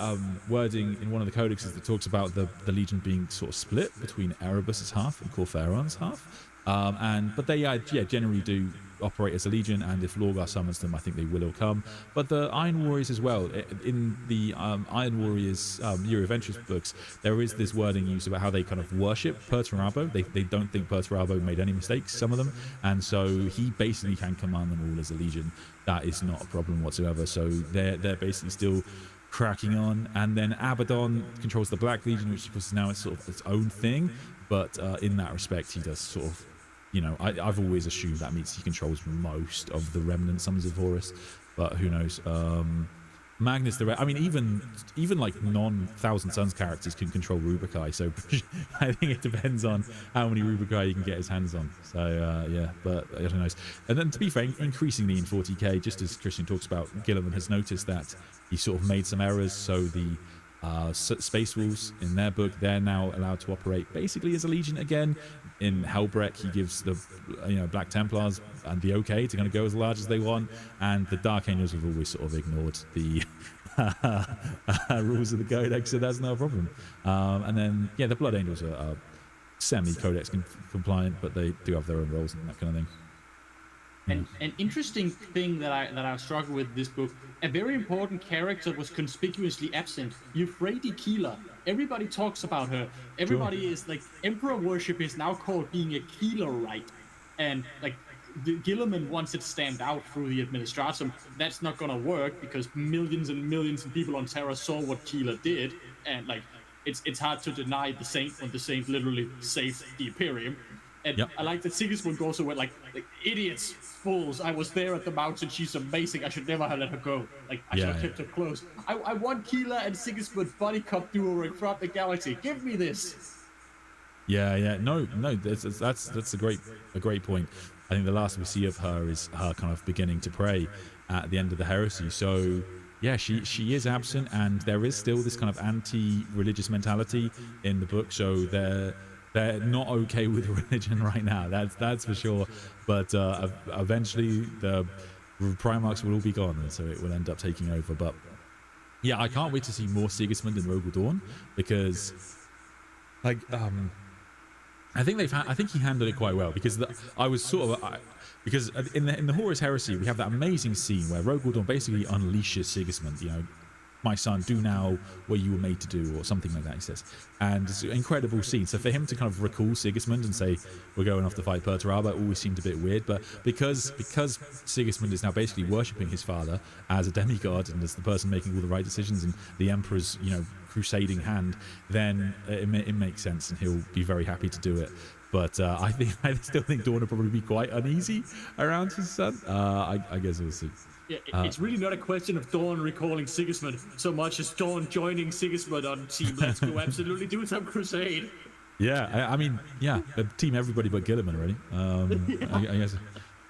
wording in one of the codexes that talks about the Legion being sort of split between Erebus's half and Corpheron's half. But they generally do operate as a legion, and if Lorgar summons them, I think they will all come. But the Iron Warriors as well, in the Iron Warriors Year Adventures books, there is this wording used about how they kind of worship Perturabo. They don't think Perturabo made any mistakes, some of them, and so he basically can command them all as a legion. That is not a problem whatsoever. So they're basically still cracking on. And then Abaddon controls the Black Legion, which was now sort of its own thing, but in that respect he does sort of, I've always assumed that means he controls most of the remnant Sons of Horus, but who knows. Magnus the Red. I mean, even like non-Thousand Sons characters can control Rubikai, so I think it depends on how many Rubikai you can get his hands on. So yeah, but I don't know. And then to be fair, increasingly in 40k, just as Christian talks about, Gilliman has noticed that he sort of made some errors. So the Space Wolves in their book, they're now allowed to operate basically as a legion again. In Hellbreck, he gives the Black Templars and the okay to kind of go as large as they want, and the Dark Angels have always sort of ignored the rules of the Codex, so that's no problem. And then yeah, the Blood Angels are semi-Codex compliant, but they do have their own roles and that kind of thing. And an interesting thing that I struggle with this book, a very important character was conspicuously absent. Euphrates Keeler. Everybody talks about her. Everybody is like, Emperor worship is now called being a Keelerite. And like, Gilliman wants it stamped out through the Administratum. That's not gonna work because millions and millions of people on Terra saw what Keeler did. And like, it's hard to deny the Saint when the Saint literally saved the Imperium. And yep. I like that Sigismund also went like idiots, fools. I was there at the mountain. She's amazing. I should never have let her go. Like I should have kept her close. I want Keeler and Sigismund buddy cop duo across the galaxy. Give me this. Yeah. No. That's a great point. I think the last we see of her is her kind of beginning to pray at the end of the heresy. So yeah, she is absent, and there is still this kind of anti-religious mentality in the book. So they're not okay with religion right now. That's for sure. But eventually the Primarchs will all be gone, and so it will end up taking over. But yeah, I can't wait to see more Sigismund in Rogel Dawn, because like I think he handled it quite well, because I was sort of because in the Horus Heresy we have that amazing scene where Rogel Dawn basically unleashes Sigismund. My son, do now what you were made to do, or something like that, he says. And it's an incredible scene. So for him to kind of recall Sigismund and say, we're going off to fight Perturaba, always seemed a bit weird. But because Sigismund is now basically worshipping his father as a demigod and as the person making all the right decisions and the Emperor's, crusading hand, then it makes sense, and he'll be very happy to do it. But I still think Dawn will probably be quite uneasy around his son. I guess we'll see. Yeah, it's really not a question of Dawn recalling Sigismund so much as Dawn joining Sigismund on Team Let's Go absolutely do some crusade. Yeah, I mean, team everybody but Gilliman, really.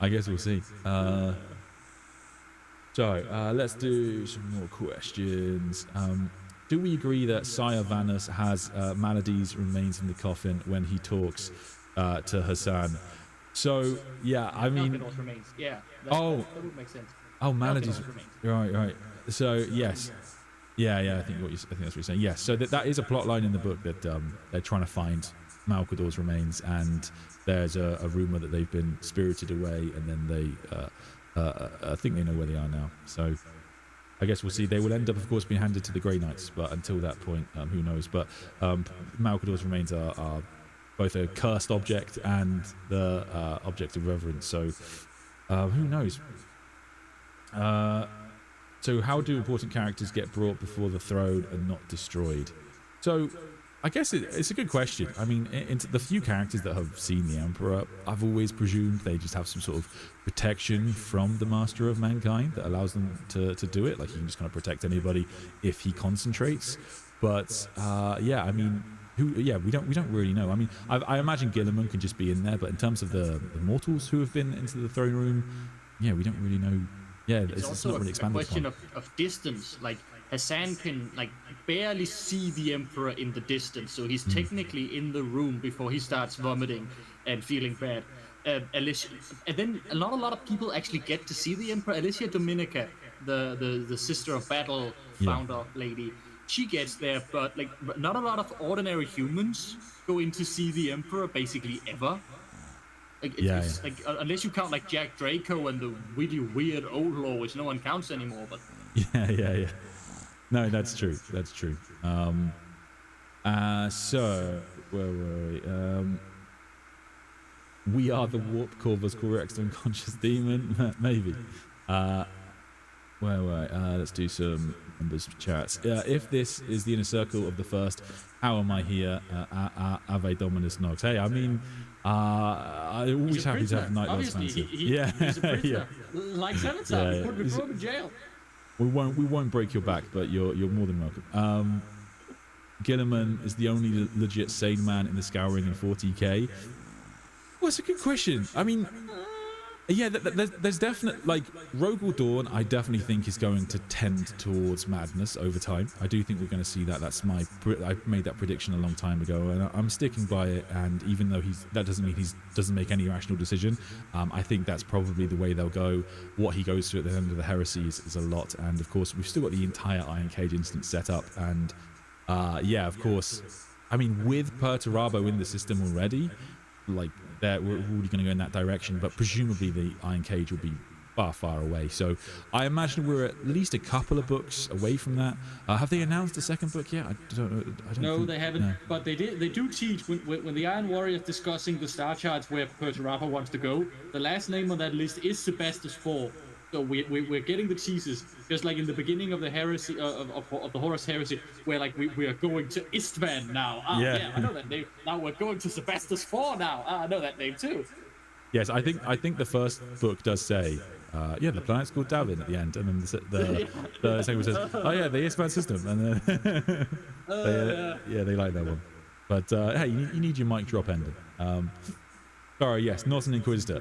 I guess we'll see. So let's do some more questions. Do we agree that Sire Vanus has Maladi's remains in the coffin when he talks to Hassan? So yeah, I mean, remains. Yeah. That would make sense. Oh, Maladies. Right. So yes, yeah. I think that's what you're saying. Yes. So that is a plot line in the book that they're trying to find Malcador's remains, and there's a rumor that they've been spirited away, and then I think they know where they are now. So I guess we'll see. They will end up, of course, being handed to the Grey Knights, but until that point, who knows? But Malcador's remains are both a cursed object and the object of reverence. So who knows? So how do important characters get brought before the throne and not destroyed? So I guess it's a good question. I mean, the few characters that have seen the Emperor, I've always presumed they just have some sort of protection from the Master of Mankind that allows them to do it. Like, he can just kind of protect anybody if he concentrates. But yeah, I mean, we don't really know. I mean, I imagine Gilliman can just be in there, but in terms of the mortals who have been into the throne room, yeah, we don't really know. Yeah, it's also not really expanded a question of distance. Like, Hassan can barely see the Emperor in the distance, so he's technically in the room before he starts vomiting and feeling bad. Alicia, and then not a lot of people actually get to see the Emperor. Alicia Dominica, the sister of battle founder lady, she gets there, but not a lot of ordinary humans go in to see the Emperor basically ever. Unless you count Jack Draco and the really weird old law, which no one counts anymore. But yeah. No, that's true. That's true. So where were we? We are the warp core was correct unconscious demon. Maybe. Let's do some numbers chats. If this is the inner circle of the first, how am I here? Ave Dominus Nox. Hey, I mean, I'm always happy to have Night Lord's fancy. He's a prisoner. Like Senator, put him in jail. We won't break your back, but you're more than welcome. Gilliman is the only legit sane man in the Scouring in 40k. Well, that's a good question. I mean, yeah, there's definite, like, Rogel Dawn, I definitely think is going to tend towards madness over time. I do think we're going to see that. I made that prediction a long time ago, and I'm sticking by it. And even though that doesn't mean he doesn't make any rational decision, I think that's probably the way they'll go. What he goes through at the end of the heresy is a lot. And of course, we've still got the entire Iron Cage instance set up. And yeah, of course, I mean, with Perturabo in the system already, like, we're already going to go in that direction, but presumably the Iron Cage will be far away. So I imagine we're at least a couple of books away from that. Have they announced a second book yet? I don't know. No, they haven't. No. But they do teach when the Iron Warrior is discussing the star charts where Perturabo wants to go. The last name on that list is Sebastus IV. So we're getting the teasers, just like in the beginning of the heresy of the Horus heresy, where like we are going to Istvan now. Yeah, I know that name. Now we're going to Sebastus IV now. I know that name too. Yes, I think the first book does say, yeah, the planet's called Davin at the end, and then the second one says, oh yeah, the Istvan system, and then they like that one. But hey, you need your mic drop ending. Sorry, yes, not an Inquisitor.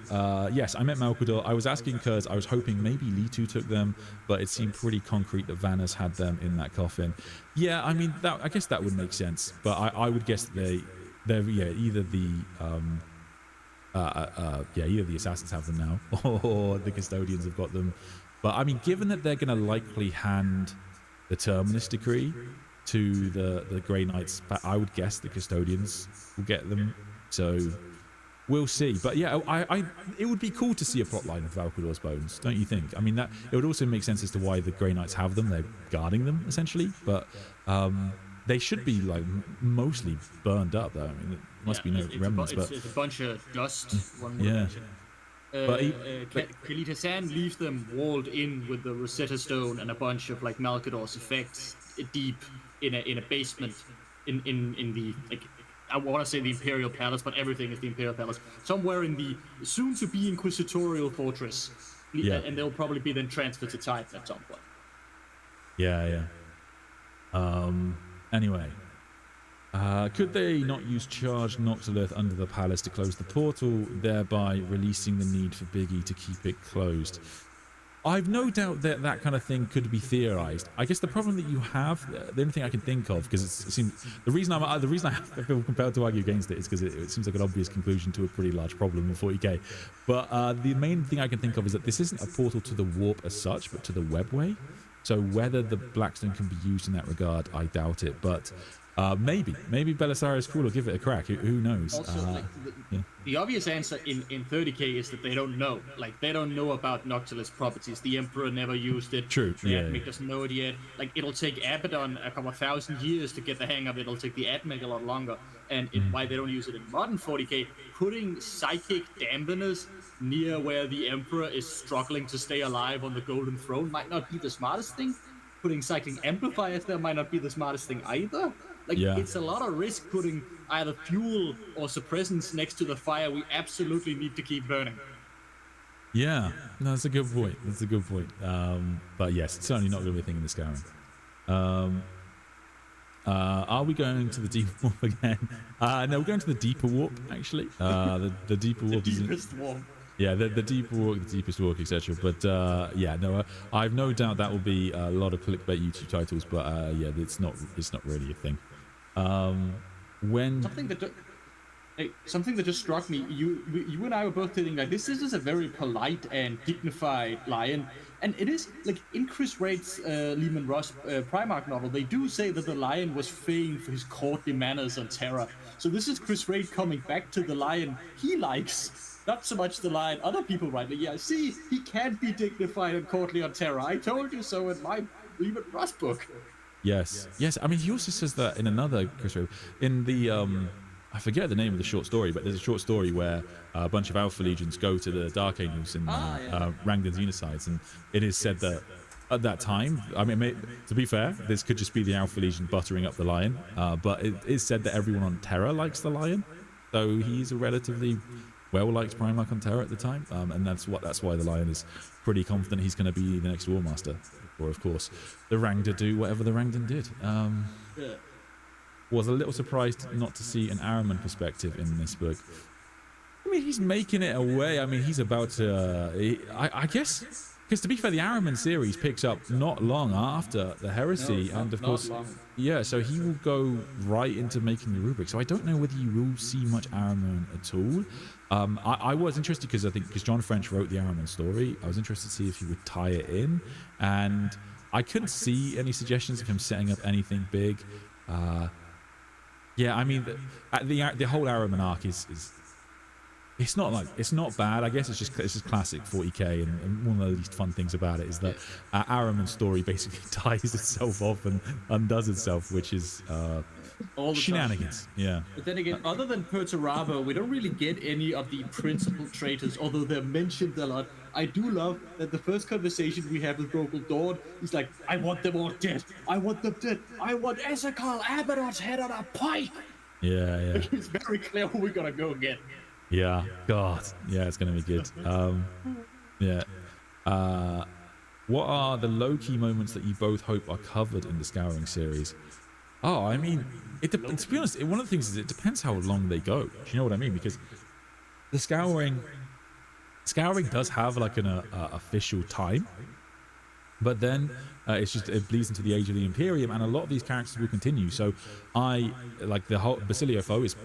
Yes, I met Malkador. I was asking because I was hoping maybe Litu took them, but it seemed pretty concrete that Vanus had them in that coffin. Yeah, I mean, I guess that would make sense, but I would guess they're either the either the assassins have them now, or the custodians have got them. But I mean, given that they're going to likely hand the Terminus decree to the Grey Knights, I would guess the custodians will get them. So we'll see. But yeah, it would be cool to see a plotline of Valkador's bones, don't you think? I mean, that it would also make sense as to why the Grey Knights have them. They're guarding them essentially, but they should be like mostly burned up though. I mean, there must be no remnants. But it's a bunch of dust. Yeah. Kalita San leaves them walled in with the Rosetta Stone and a bunch of like Malkador's effects deep in a basement in the, like, I want to say the Imperial Palace, but everything is the Imperial Palace. Somewhere in the soon-to-be Inquisitorial Fortress. Yeah. And they'll probably be then transferred to Titan at some point. Yeah. Anyway. Could they not use charged Noctilith under the palace to close the portal, thereby releasing the need for Biggie to keep it closed? I've no doubt that that kind of thing could be theorized. I guess the problem that you have, the only thing I can think of, because it seems the reason I feel compelled to argue against it is because it seems like an obvious conclusion to a pretty large problem in 40k. But the main thing I can think of is that this isn't a portal to the warp as such, but to the webway. So whether the Blackstone can be used in that regard, I doubt it. But maybe Belisarius Cruel will give it a crack. Who knows? Also, the obvious answer in 30k is that they don't know. Like, they don't know about Noctilus properties. The Emperor never used it. True. Admec doesn't know it yet. Like, it'll take Abaddon a couple of thousand years to get the hang of it. It'll take the Admec a lot longer. And why they don't use it in modern 40k, putting psychic dampeners near where the Emperor is struggling to stay alive on the Golden Throne might not be the smartest thing. Putting psychic amplifiers there might not be the smartest thing either. Like, it's a lot of risk putting either fuel or suppressants next to the fire we absolutely need to keep burning. Yeah, no, that's a good point. But yes, it's certainly not going to be a thing in the Scouring. Are we going to the deep warp again? No, we're going to the deeper warp, actually. The deeper warp is... The deepest warp. Yeah, the deeper walk, the deepest walk, etc. But yeah, no, I have no doubt that will be a lot of clickbait YouTube titles. But yeah, it's not really a thing. Something that just struck me, you and I were both thinking like this is a very polite and dignified lion, and it is like in Chris Wraith's Lehman Russ Primarch novel, they do say that the lion was famed for his courtly manners on Terra. So this is Chris Wraith coming back to the lion he likes, not so much the lion other people write. Like, yeah, see, he can't be dignified and courtly on Terra. I told you so in my Lehman Russ book. Yes. I mean, he also says that in another Chris Wraith, in the I forget the name of the short story, but there's a short story where a bunch of Alpha Legions go to the Dark Angels in Rangdon's Unicides, and it is said that at that time, I mean, to be fair, this could just be the Alpha Legion buttering up the lion, but it is said that everyone on Terra likes the lion, so he's a relatively well-liked Primarch on Terra at the time, and that's why the Lion is pretty confident he's going to be the next War Master. Or of course, the Rangda do whatever the Rangdan did. Was a little surprised not to see an Ahriman perspective in this book. I mean, he's making it away. I mean, he's about to... I guess... Because to be fair, the Ahriman series picks up not long after the Heresy, and of course... Yeah, so he will go right into making the rubric. So I don't know whether you will see much Ahriman at all. I was interested because John French wrote the Ahriman story. I was interested to see if he would tie it in. And I couldn't see any suggestions of him setting up anything big. Yeah, I mean, the whole Ahriman arc is it's not bad. I guess it's just classic 40k, and one of the least fun things about it is that Ahriman's story basically ties itself off and undoes itself, which is all the shenanigans. Time. Yeah. But then again, other than Perturabo, we don't really get any of the principal traitors, although they're mentioned a lot. I do love that the first conversation we have with Rogel Dawn, he's like, I want them all dead. I want them dead. I want Ezekal Abaddon's head on a pike. Yeah, yeah. It's very clear who we're gonna go get. Yeah, God. Yeah, it's going to be good. Yeah. What are the low-key moments that you both hope are covered in the Scouring series? Oh, I mean, to be honest, one of the things is it depends how long they go. Do you know what I mean? Because the Scouring does have like an official time, but then it bleeds into the Age of the Imperium, and a lot of these characters will continue. So I like the whole Basilio Foe is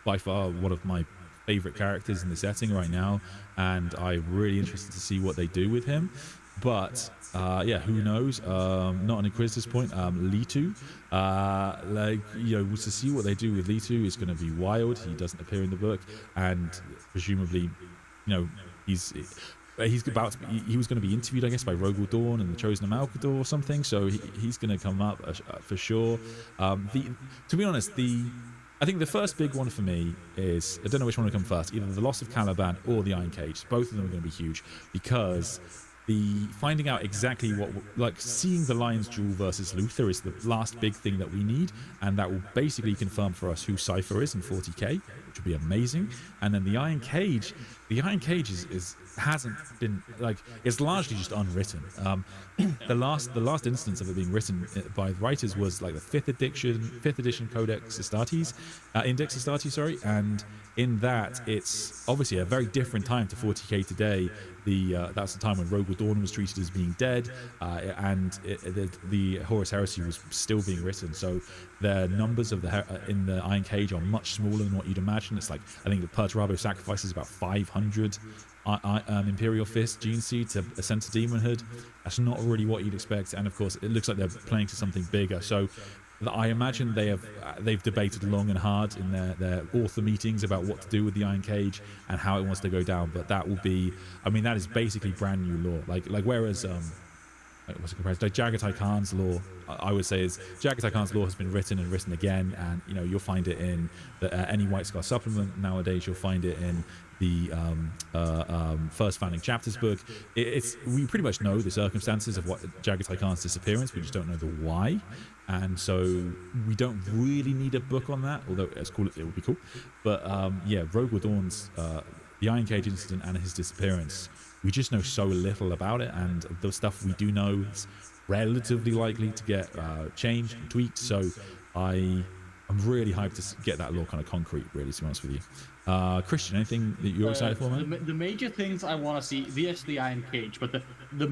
by far one of my favorite characters in the setting right now, and I'm really interested to see what they do with him. But yeah, who knows? Not an Inquisitor's point. Litu, to see what they do with Litu is going to be wild. He doesn't appear in the book, and presumably, he was going to be interviewed, I guess, by Rogel Dawn and the Chosen of Malcador or something. So he's going to come up for sure. To be honest, I think the first big one for me is, I don't know which one will come first, either the loss of Caliban or the Iron Cage. Both of them are going to be huge, because finding out exactly seeing the Lion's Jewel versus Luther is the last big thing that we need, and that will basically confirm for us who Cypher is in 40k, which would be amazing. And then the Iron Cage hasn't been, it's largely just unwritten. The last instance of it being written by the writers was like the 5th edition Codex Astartes, Index Astartes, sorry, and in that it's obviously a very different time to 40k today. That's the time when Rogel Dawn was treated as being dead, and the Horus Heresy was still being written. So the numbers of in the Iron Cage are much smaller than what you'd imagine. It's like, I think the Perturabo sacrifices about 500 Imperial Fist Gene Seed to ascend to demonhood. That's not really what you'd expect, and of course it looks like they're playing to something bigger. So I imagine they've debated long and hard in their author meetings about what to do with the Iron Cage and how it wants to go down. But that will be, I mean, that is basically brand new lore. Like whereas what's it compared to? Like Jagatai Khan's lore, I would say is Jagatai Khan's lore has been written and written again, and you'll find it in any White Scar supplement nowadays. You'll find it in the first Founding Chapters book. We pretty much know the circumstances of what Jagatai Khan's disappearance. We just don't know the why, and so we don't really need a book on that. Although it's cool, it would be cool. But yeah, Rogel Dawn's the Iron Cage incident and his disappearance, we just know so little about it, and the stuff we do know is relatively likely to get changed and tweaked. So I'm really hyped to get that lore kind of concrete, really, to be honest with you. Christian, anything that you're excited for, man? The major things I want to see, yes, the Iron Cage, but the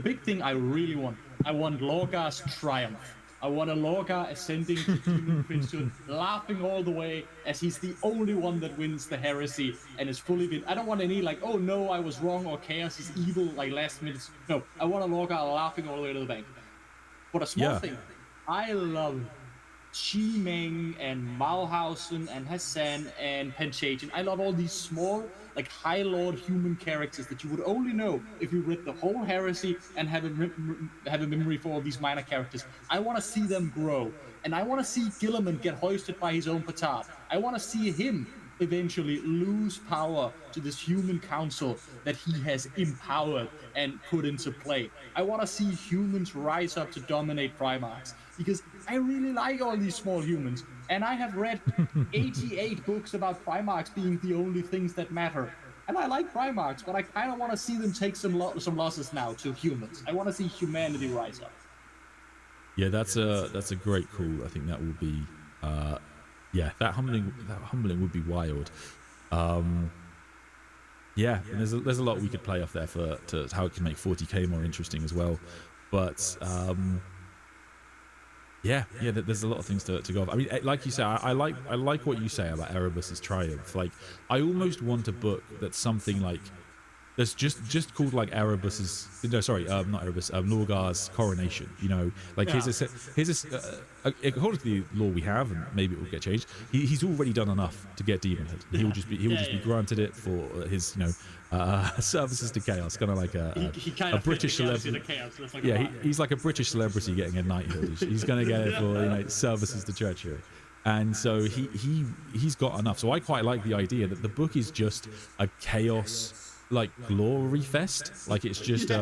big thing I really want, I want Lorgar's triumph. I want a Lorgar ascending to human priesthood, laughing all the way as he's the only one that wins the heresy and is fully. I don't want any oh no, I was wrong, or Chaos is evil last minute. No, I want a Lorgar laughing all the way to the bank. But a small thing, I love Chi-Meng and Malhausen and Hassan and Penchagen. I love all these small, High Lord human characters that you would only know if you read the whole heresy and have a memory for all these minor characters. I want to see them grow, and I want to see Gilliman get hoisted by his own petard. I want to see him eventually lose power to this human council that he has empowered and put into play. I want to see humans rise up to dominate Primarchs, because I really like all these small humans, and I have read 88 books about Primarchs being the only things that matter. And I like Primarchs, but I kind of want to see them take some losses now to humans. I want to see humanity rise up. Yeah, that's a great call. I think that will be, yeah, that humbling would be wild. Yeah, and there's a lot we could play off there to how it can make 40k more interesting as well. But yeah, there's a lot of things to go off. I mean, like you say, I like what you say about Erebus's triumph. Like, I almost want a book that's something like that's just called like Erebus's, no, sorry, not Erebus, Lorgar's coronation. You know, like here's a according to the law we have, and maybe it will get changed. He's already done enough to get demonhood. He will just be granted it for his, you know, services to chaos, kind of like a British celebrity. Like yeah, he's like a British celebrity getting a knighthood. He's going to get it for, you know, services to treachery. And so he's got enough. So I quite like the idea that the book is just a chaos, like, glory fest. Like, it's just you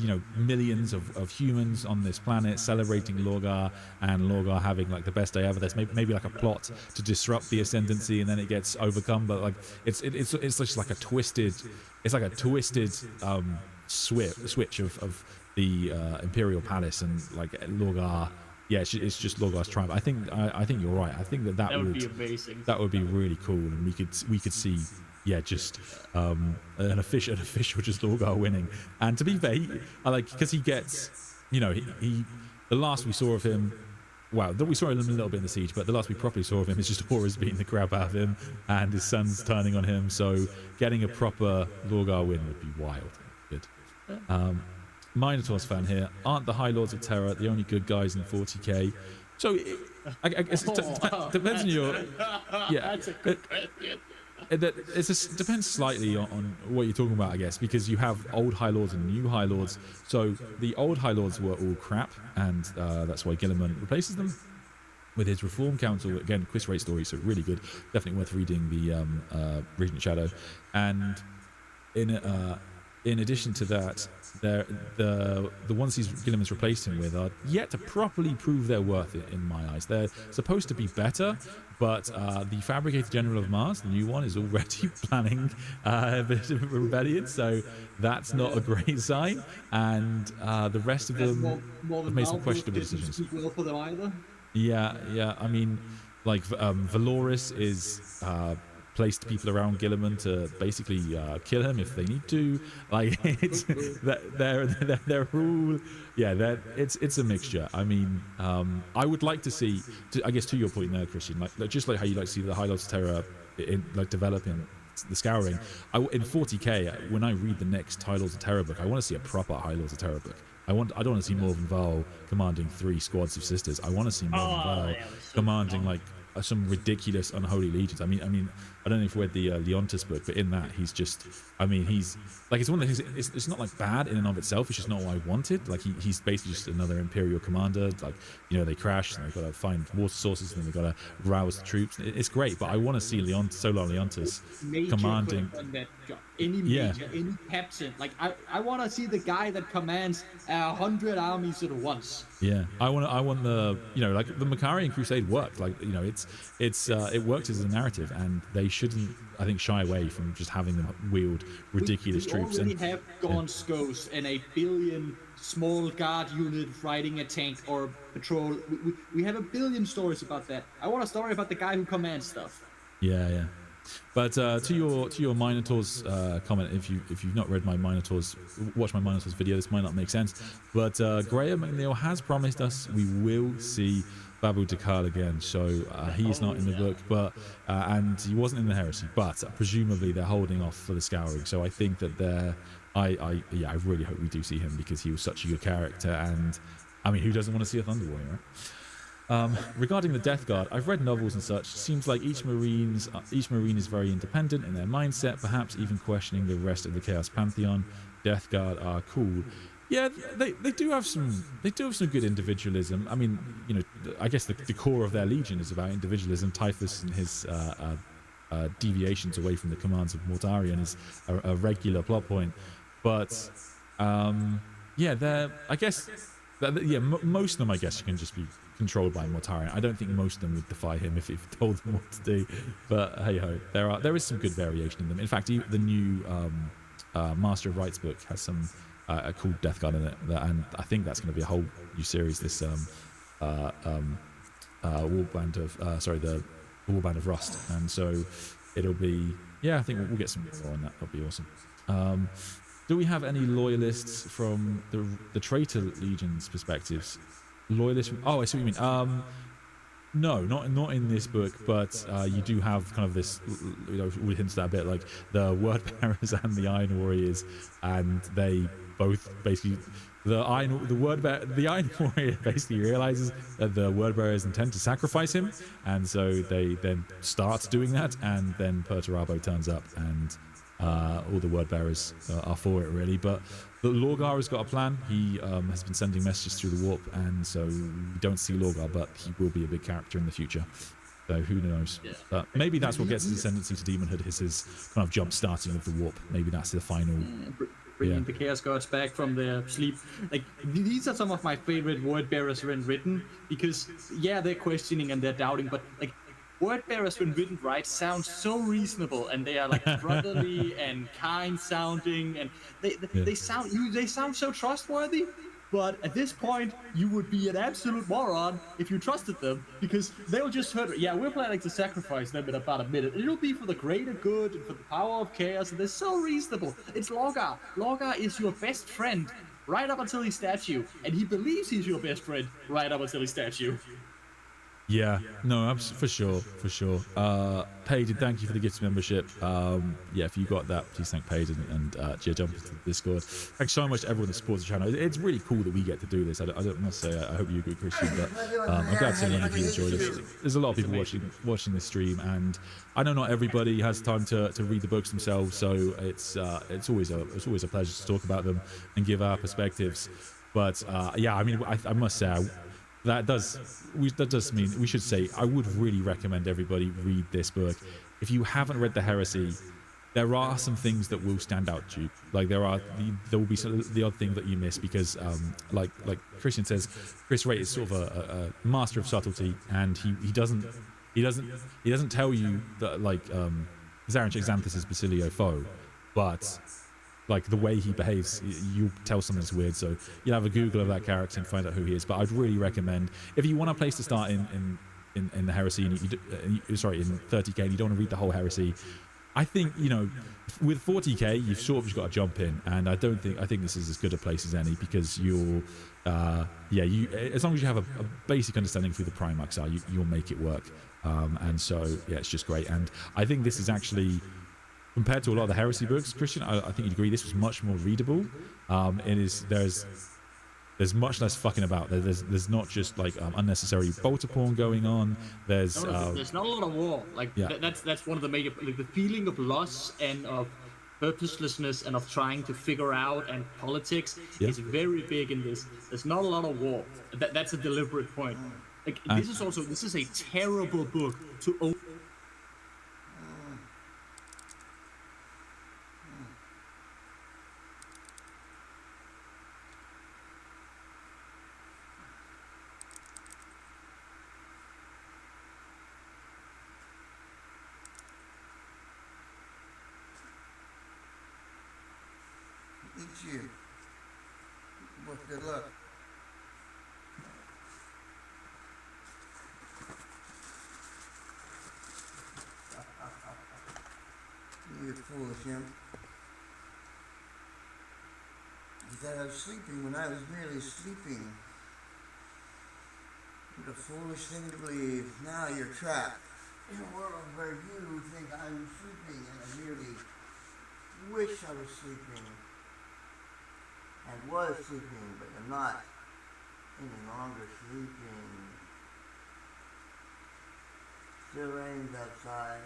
know, millions of humans on this planet celebrating Lorgar, and Lorgar having like the best day ever. There's maybe like a plot to disrupt the ascendancy, and then it gets overcome. But like it's just like a twisted, switch of the Imperial Palace, and like Lorgar. Yeah, it's just Lorgar's triumph. I think you're right. I think that would be amazing. That would be really cool, and we could see. Yeah, just an official just Lorgar winning. And to be fair, I like, because he gets, you know, he the last we saw of him, wow, we saw him a little bit in the siege, but the last we properly saw of him is just Horus beating the crap out of him and his son's turning on him. So getting a proper Lorgar win would be wild. Good. Minotaur's fan here. Aren't the High Lords of Terror the only good guys in 40k? So I guess it depends on your. Yeah. That's a good question. It depends slightly on what you're talking about, I guess, because you have old High Lords and new High Lords. So the old High Lords were all crap, and that's why Guilliman replaces them with his Reform Council. Again, quiz rate story, so really good. Definitely worth reading the Regent Shadow. And in addition to that, the ones Guilliman's replaced him with are yet to properly prove their worth in my eyes. They're supposed to be better, but the Fabricator General of Mars, the new one, is already planning a bit of a rebellion, so that's not a great sign. And the rest of them have made some questionable decisions. Well for them either. Yeah. I mean, like Valoris is placed people around Guilliman to basically kill him if they need to. Like, it's they're all, yeah, it's a mixture. I mean, I would like to see, I guess to your point there, Christian, like just like how you like to see the High Lords of Terror developing the Scouring. In 40k, when I read the next High Lords of Terror book, I want to see a proper High Lords of Terror book. I don't want to see Morven Val commanding 3 squads of sisters. I want to see Morven Val commanding like some ridiculous unholy legions. I mean, I don't know if you read the Leontis book, but in that he's just, I mean, he's like, it's one of the things. It's not like bad in and of itself. It's just not what I wanted. Like he's basically just another Imperial commander. Like, you know, they crash and they've got to find water sources and they've got to rouse the troops. It's great, but I want to see Solar Leontis commanding. Any captain. Like I want to see the guy that commands 100 armies at once. Yeah, I want the, you know, like the Macarian Crusade worked. Like, you know, it worked as a narrative, and they shouldn't, I think, shy away from just having them wield ridiculous troops. We already have Gaunt Scos and a billion small guard unit riding a tank or patrol. We have a billion stories about that. I want a story about the guy who commands stuff. Yeah. But to your Minotaurs comment, if you've not read my Minotaurs, watch my Minotaurs video. This might not make sense, but Graham McNeil has promised us we will see Babu Dakal again. So he's not in the book, but and he wasn't in the Heresy, but presumably they're holding off for the Scouring. So I think that I really hope we do see him, because he was such a good character, and I mean, who doesn't want to see a Thunder Warrior, right? Regarding the Death Guard, I've read novels and such. Seems like each marine is very independent in their mindset, perhaps even questioning the rest of the Chaos Pantheon. Death Guard are cool. Yeah, they do have some good individualism. I mean, you know, I guess the core of their legion is about individualism. Typhus and his deviations away from the commands of Mortarion is a regular plot point. But yeah, I guess most of them, I guess, can just be controlled by Mortarion. I don't think most of them would defy him if he told them what to do. But hey ho, there is some good variation in them. In fact, the new Master of Rites book has some a cool Death Guard in it, and I think that's going to be a whole new series. This Warband of Rust, and so it'll be, yeah, I think we'll get some more on that. That'll be awesome. Do we have any loyalists from the traitor legion's perspectives? Loyalists? Oh, I see what you mean. No, not in this book, but you do have kind of this, you know, we hinted at a bit, like the Word Bearers and the Iron Warriors, and they both basically, the Iron Warrior basically realizes that the Word Bearers intend to sacrifice him, and so they then start doing that, and then Perturabo turns up, and all the Word Bearers are for it, really. But the Lorgar has got a plan. He has been sending messages through the warp, and so we don't see Lorgar, but he will be a big character in the future. So who knows? Yeah. But maybe that's what gets his ascendancy to demonhood, is his kind of jump starting of the warp. Maybe that's the final. Bringing the Chaos Gods back from their sleep. Like, these are some of my favorite Word Bearers when written, because yeah, they're questioning and they're doubting, but like, Word Bearers when written right sound so reasonable, and they are like brotherly and kind sounding, and they sound so trustworthy. But at this point, you would be an absolute moron if you trusted them, because they'll just hurt. Yeah, we're planning to sacrifice them in about a minute. It'll be for the greater good and for the power of chaos, and they're so reasonable. It's Lorgar. Lorgar is your best friend right up until he stabs you, and he believes he's your best friend right up until he stabs you. Yeah, no, for sure. Paden, thank you for the gift membership. Yeah, if you got that, please thank Paden, and yeah, jump into the Discord. Thanks so much to everyone that supports the channel. It's really cool that we get to do this. I must say, I hope you agree, Christian, but I'm glad to see many of you enjoyed it. There's a lot of people watching this stream, and I know not everybody has time to read the books themselves, so it's always a pleasure to talk about them and give our perspectives. But yeah, I mean, I must say, that does mean we should say I would really recommend everybody read this book. If you haven't read The Heresy, there are some things that will stand out to you. Like there will be the odd thing that you miss, because like Christian says, Chris Wright is sort of a master of subtlety, and he doesn't tell you that like Zaranch Xanthus is Basilio foe, but like the way he behaves, you'll tell something's weird. So you'll have a Google of that character and find out who he is. But I'd really recommend, if you want a place to start in the Heresy, and in 30k, and you don't want to read the whole Heresy, I think, you know, with 40k, you've sort of just got to jump in, and I think this is as good a place as any, because you'll as long as you have a basic understanding of who the Primarchs are, you'll make it work. And so yeah, it's just great. And I think this is actually, compared to a lot of the Heresy books, Christian, I think you'd agree, this was much more readable. There's much less fucking about. There's not just like unnecessary bolter porn going on. There's not a lot of war. Like yeah. that's one of the major, like the feeling of loss and of purposelessness and of trying to figure out, and politics is very big in this. There's not a lot of war. That's a deliberate point. Like this is a terrible book to open. Eat you. Well, good luck. You foolish imp. He said I was sleeping when I was merely sleeping. What a foolish thing to believe. Now you're trapped in a world where you think I'm sleeping, and I merely wish I was sleeping. And was sleeping, but I'm not any longer sleeping. Still rains outside.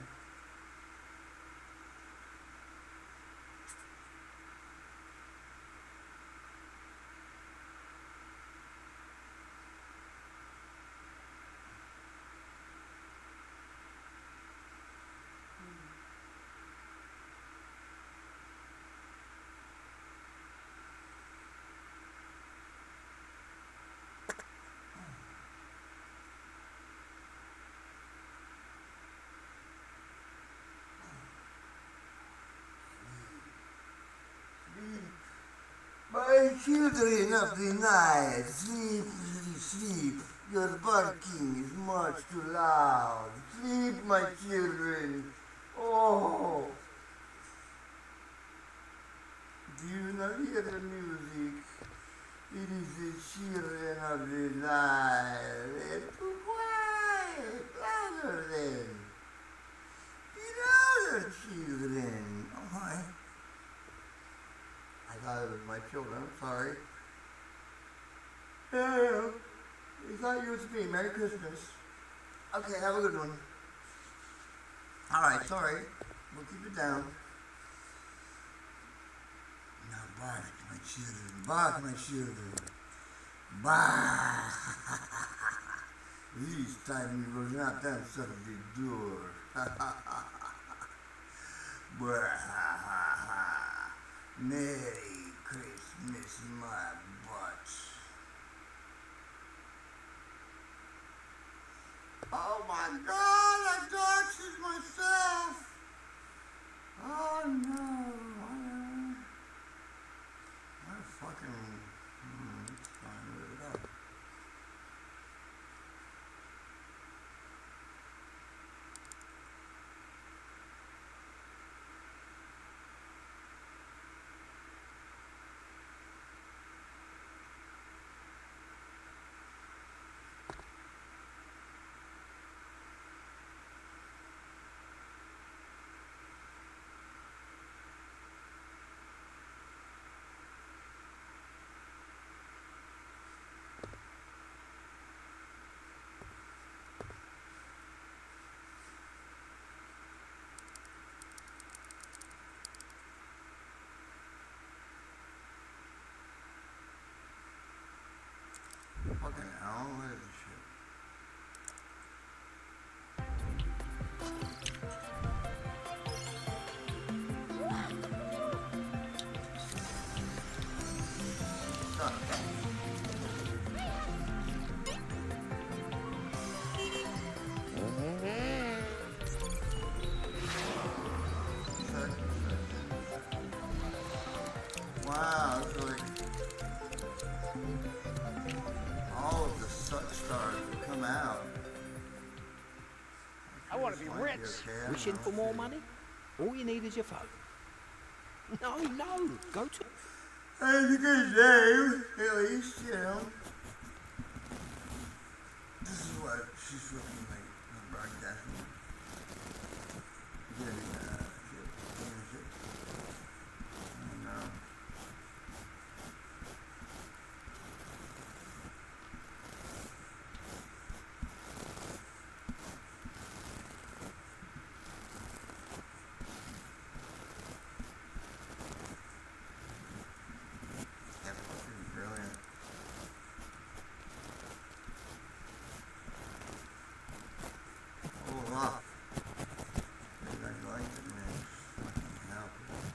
My children of the night, sleep, sleep. Your barking is much too loud. Sleep, my children. Oh. Do you not hear the music? It is the children of the night. They're too quiet. Louder then. Be louder, children. Oh, I thought it was my children. I'm sorry. Yeah, it's not you, it's me. Merry Christmas. Okay, have a good one. Alright, sorry. We'll keep it down. Now bark, my children. Bark, my children. Bark. This time you will not answer the door. Merry Christmas, my butt. Oh my God, I tortured myself. Oh no. I fucking. It's fine with it up. Fucking hell, what is this shit? Wow, it's like all of the such stars have come out. I want to be rich. Wishing for more money? All you need is your phone. No, go to... That's a good name, at least, you know. This is what she's looking like, broadcasting. Getting, shit. I know. That's fucking brilliant. Oh, wow. Maybe I like it, man. Fucking hell,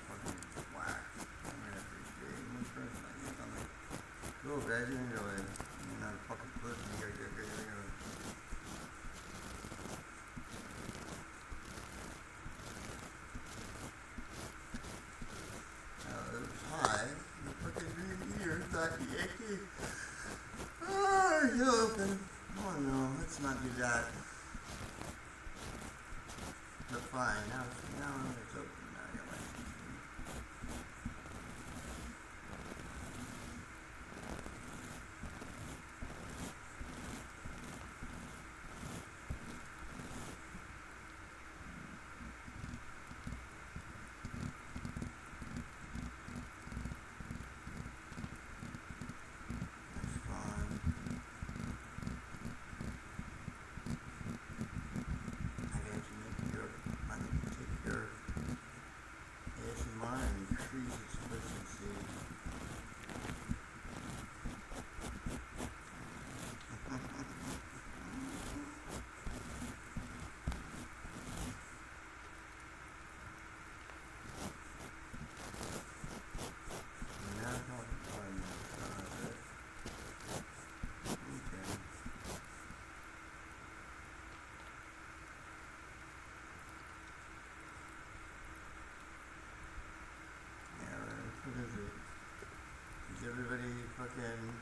fucking whack. I mean, appreciate it. One person, I get something. Cool, guys, you enjoy it. You're not a fucking pussy. It was high. The fucking green ears got the icky. Oh, you open. Oh no, let's not do that. But fine, now it's open. Now I got my everybody fucking...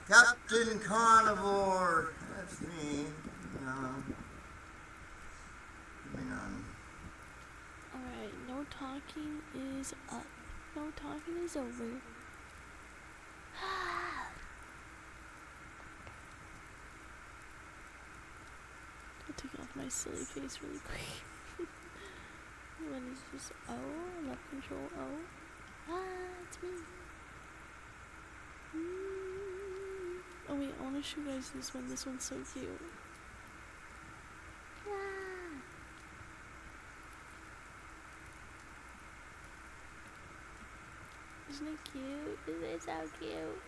Captain Carnivore. That's me. Alright, no talking is up. No talking is over. I'll take off my silly face really quick. What is this? O? Left control O? It's me. Oh wait, I want to show you guys this one. This one's so cute. Isn't it cute? Isn't it so cute?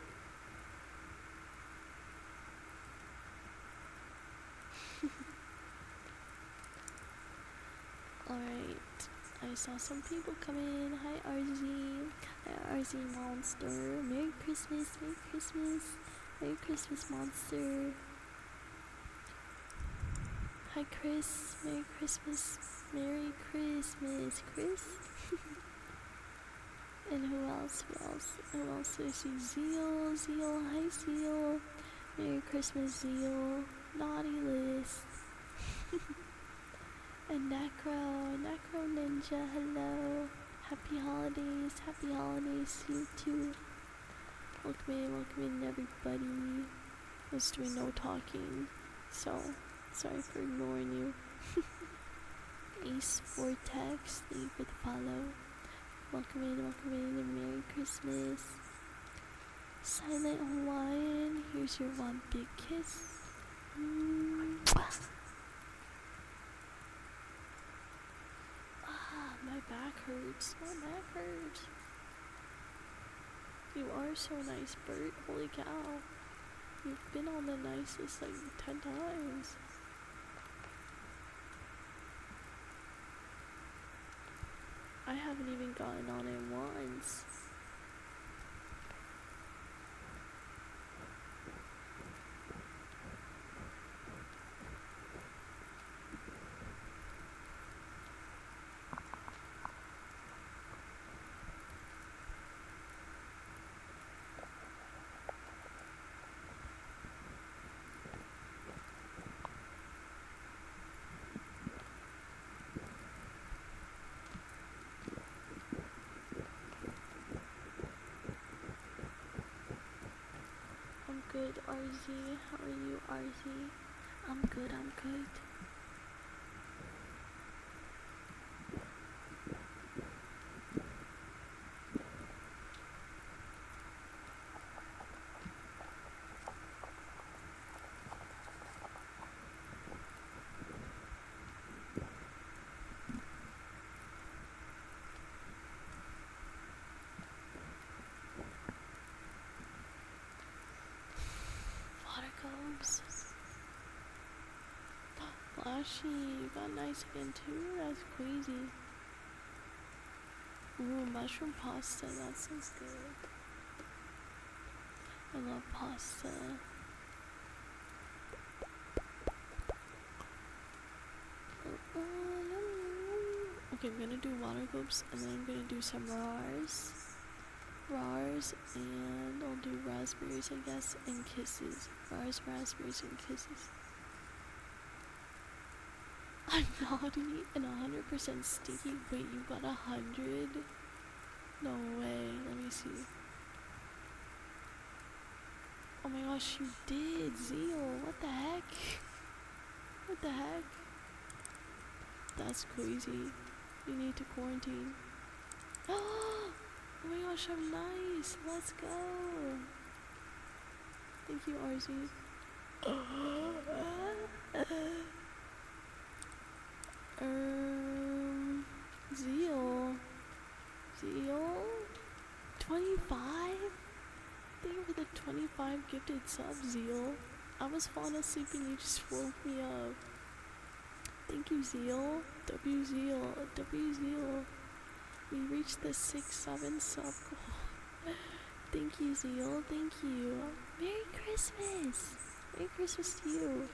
Alright, I saw some people come in. Hi RZ. Hi RZ Monster. Merry Christmas, Merry Christmas. Merry Christmas Monster. Hi Chris. Merry Christmas. Merry Christmas, Chris. And who else? Who else? Who else? I see Zeal. Zeal. Hi Zeal. Merry Christmas Zeal. Naughty List. And Necro Ninja, hello. Happy holidays to you too. Welcome in everybody. I was doing no talking, so sorry for ignoring you. Ace Vortex, thank you for the follow. Welcome in, and Merry Christmas. Silent Hawaiian, here's your one big kiss. My back hurts. My back hurts. You are so nice, Bert. Holy cow. You've been on the nicest like 10 times. I haven't even gotten on it once. Good, RZ. How are you, RZ? I'm good, I'm good. Flashy, you got nice again too? That's crazy. Ooh, mushroom pasta, that sounds good. I love pasta. Okay, I'm gonna do water globes and then I'm gonna do some rars, and I'll do raspberries, I guess, and kisses. Rars, raspberries, and kisses. I'm naughty and 100% sticky. Wait, you got 100? No way. Let me see. Oh my gosh, you did, Zeal. What the heck? What the heck? That's crazy. You need to quarantine. Oh my gosh, I'm nice. Let's go. Thank you, RZ. Zeal. Zeal? 25? Thank you for the 25 gifted subs, Zeal. I was falling asleep and you just woke me up. Thank you, Zeal. W Zeal. W Zeal. We reached the 6-7 sub goal. Thank you, Zeal. Thank you. Merry Christmas. Merry Christmas to you.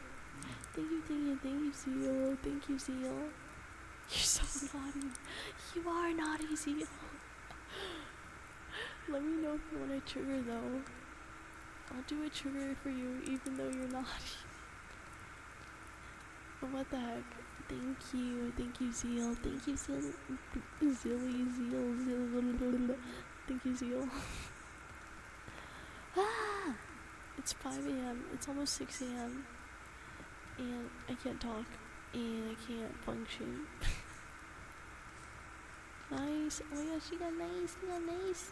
Thank you, thank you, thank you, Zeal. Thank you, Zeal. You're so naughty. You are naughty, Zeal. Let me know if you want a trigger, though. I'll do a trigger for you, even though you're naughty. But what the heck? Thank you, Zeal. Thank you, Zeal. Zeal. Thank you, Zeal. Ah! It's 5 a.m. It's almost 6 a.m. And I can't talk. And I can't function. Nice. Oh my gosh, you got nice. You got nice.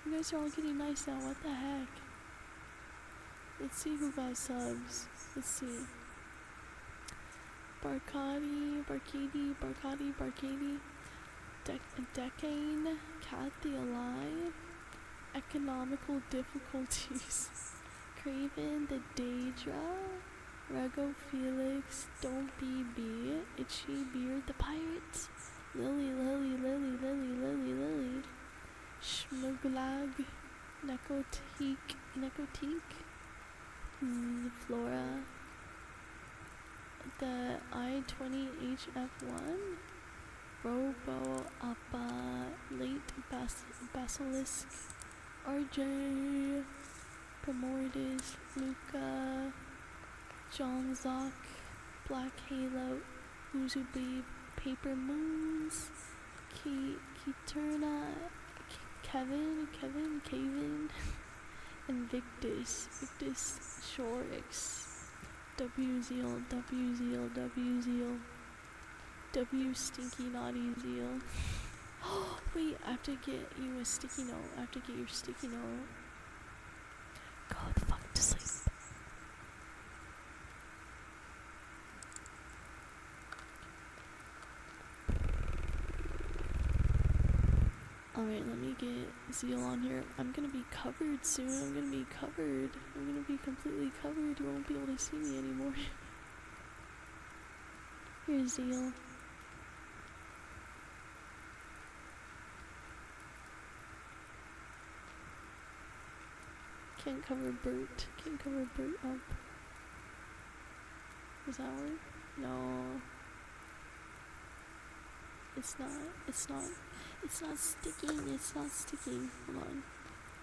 You guys are all getting nice now. What the heck? Let's see who got subs. Let's see. Barcadi, Decane, Kathy Alive, Economical Difficulties, Craven the Daedra, Rego Felix, Don't Be B, Itchy Beard the Pirates, Lily, Schmuglag, Nekotique, Flora, the I-20HF1, Robo Appa, Late Basilisk, RJ, Primordis, Luca, John Zock, Black Halo, Uzu Babe, Paper Moons, Keturna, Kevin, and Victus Shorix. W Zeal, W Stinky Naughty Zeal. Wait, I have to get you a sticky note. I have to get your sticky note. Go the fuck to sleep. Alright, let me get Zeal on here. I'm gonna be covered soon. I'm gonna be completely covered. You won't be able to see me anymore. Here's Zeal. Can't cover Bert up. Does that work? No. It's not sticking. Hold on.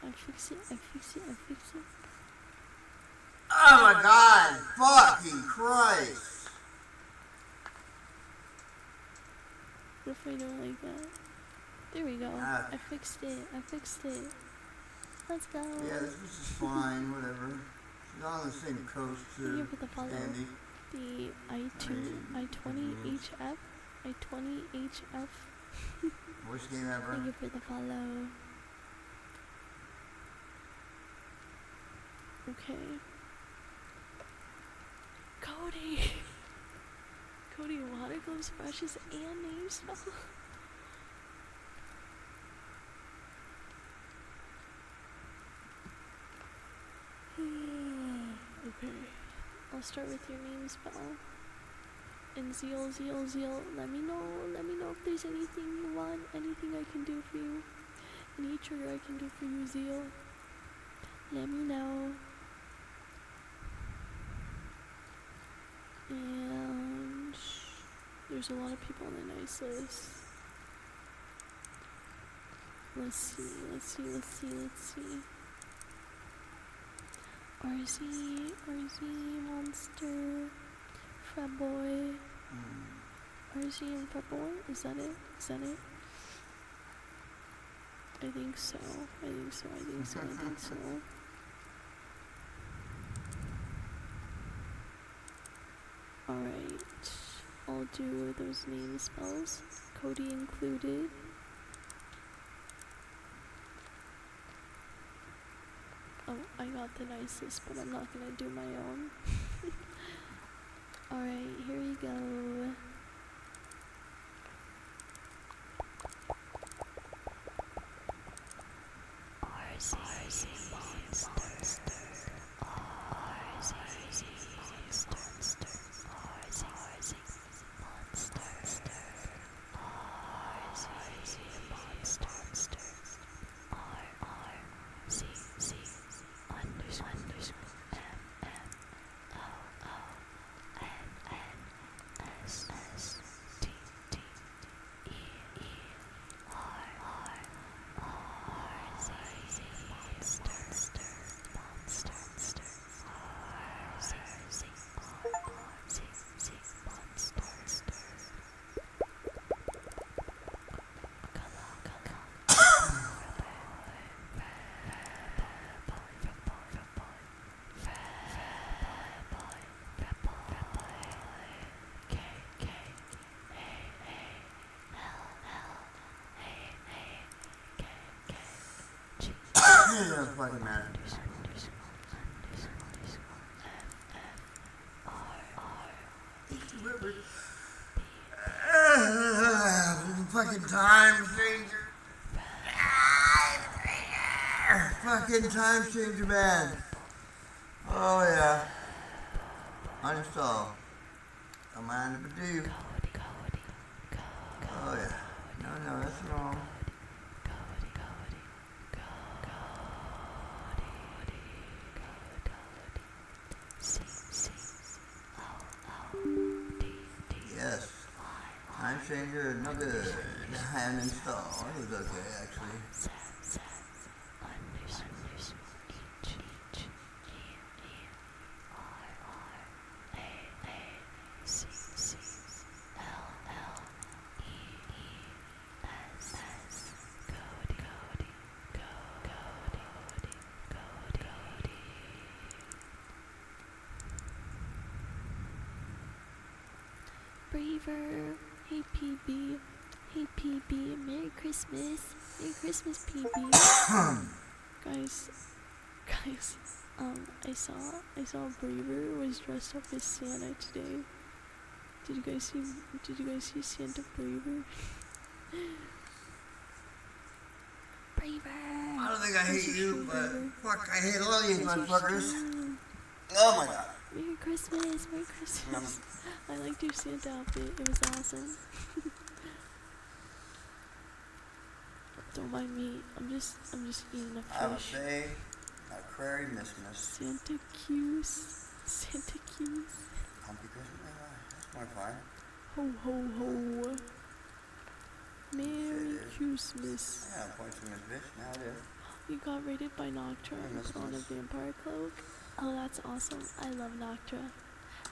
I fix it. Oh my god! Fucking Christ! What if I don't like that? There we go. I fixed it. Let's go. Yeah, this is fine, whatever. She's on the same coast too. Thank you for the follow. Andy. The I-20HF. Worst game ever. Thank you for the follow. Okay. Cody, water gloves, brushes, and name spell. Okay. I'll start with your name spell. And Zeal. Let me know if there's anything you want, anything I can do for you. Any trigger I can do for you, Zeal. Let me know. And there's a lot of people on the nice list. Let's see. RZ, Monster, Fretboy, RZ and Fretboy, is that it? I think so. Alright. I'll do those name spells. Cody included. Oh, I got the nicest, but I'm not gonna do my own. Alright, here we go. It fucking matters. Fucking time changer. Fucking time changer, man. Oh yeah. Uninstall. Come on, do. Oh yeah. No, that's wrong. Yes. Time changer, no good. Uninstall. It was okay, actually. Braver. Hey PB. Hey PB. Merry Christmas. Merry Christmas, PB. Guys, I saw Braver was dressed up as Santa today. Did you guys see Santa Braver? Braver. I don't think I hate you, but fuck, I hate all you motherfuckers. Oh my god. Merry Christmas, Merry Christmas. I liked your Santa outfit. It was awesome. Don't mind me. I'm just eating a fish. I would say a prairie Christmas. Santa Q's. Santa Q's. Humpy Christmas? That's more fun. Ho ho ho. Merry Christmas. Yeah, point to this bitch. Now it is. You got raided by Noctra and put on a vampire cloak. Oh, that's awesome. I love Noctra.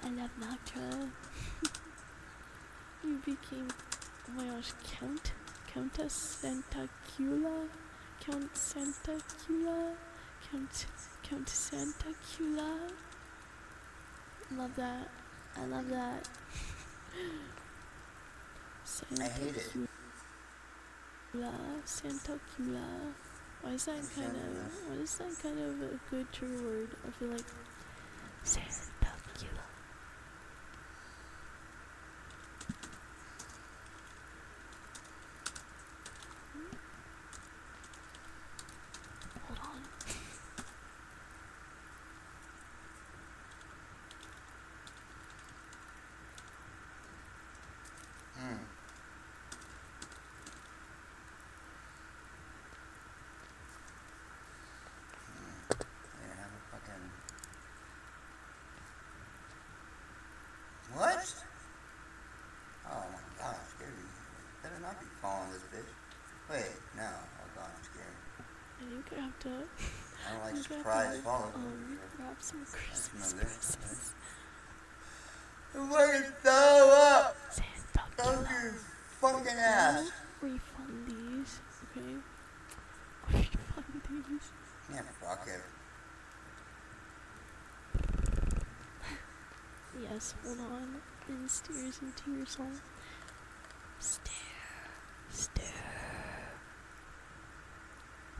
I love Noctra. You became, oh my gosh, Countess Santacula? Count Santacula? Count Santacula? Love that. I love that. I hate it. Santacula. Why is that kind of a good trigger word? I feel like Santacula. Hold on. What? Oh my gosh, dude. Better not be following this bitch. Wait, no. Hold on, I'm scared. I think I have to. I don't like surprise follow. Grab some Christmas presents. I'm fucking throw up! Fuck your fucking ass! Refund these, okay? Yes, hold on. And stares into your soul. Stare.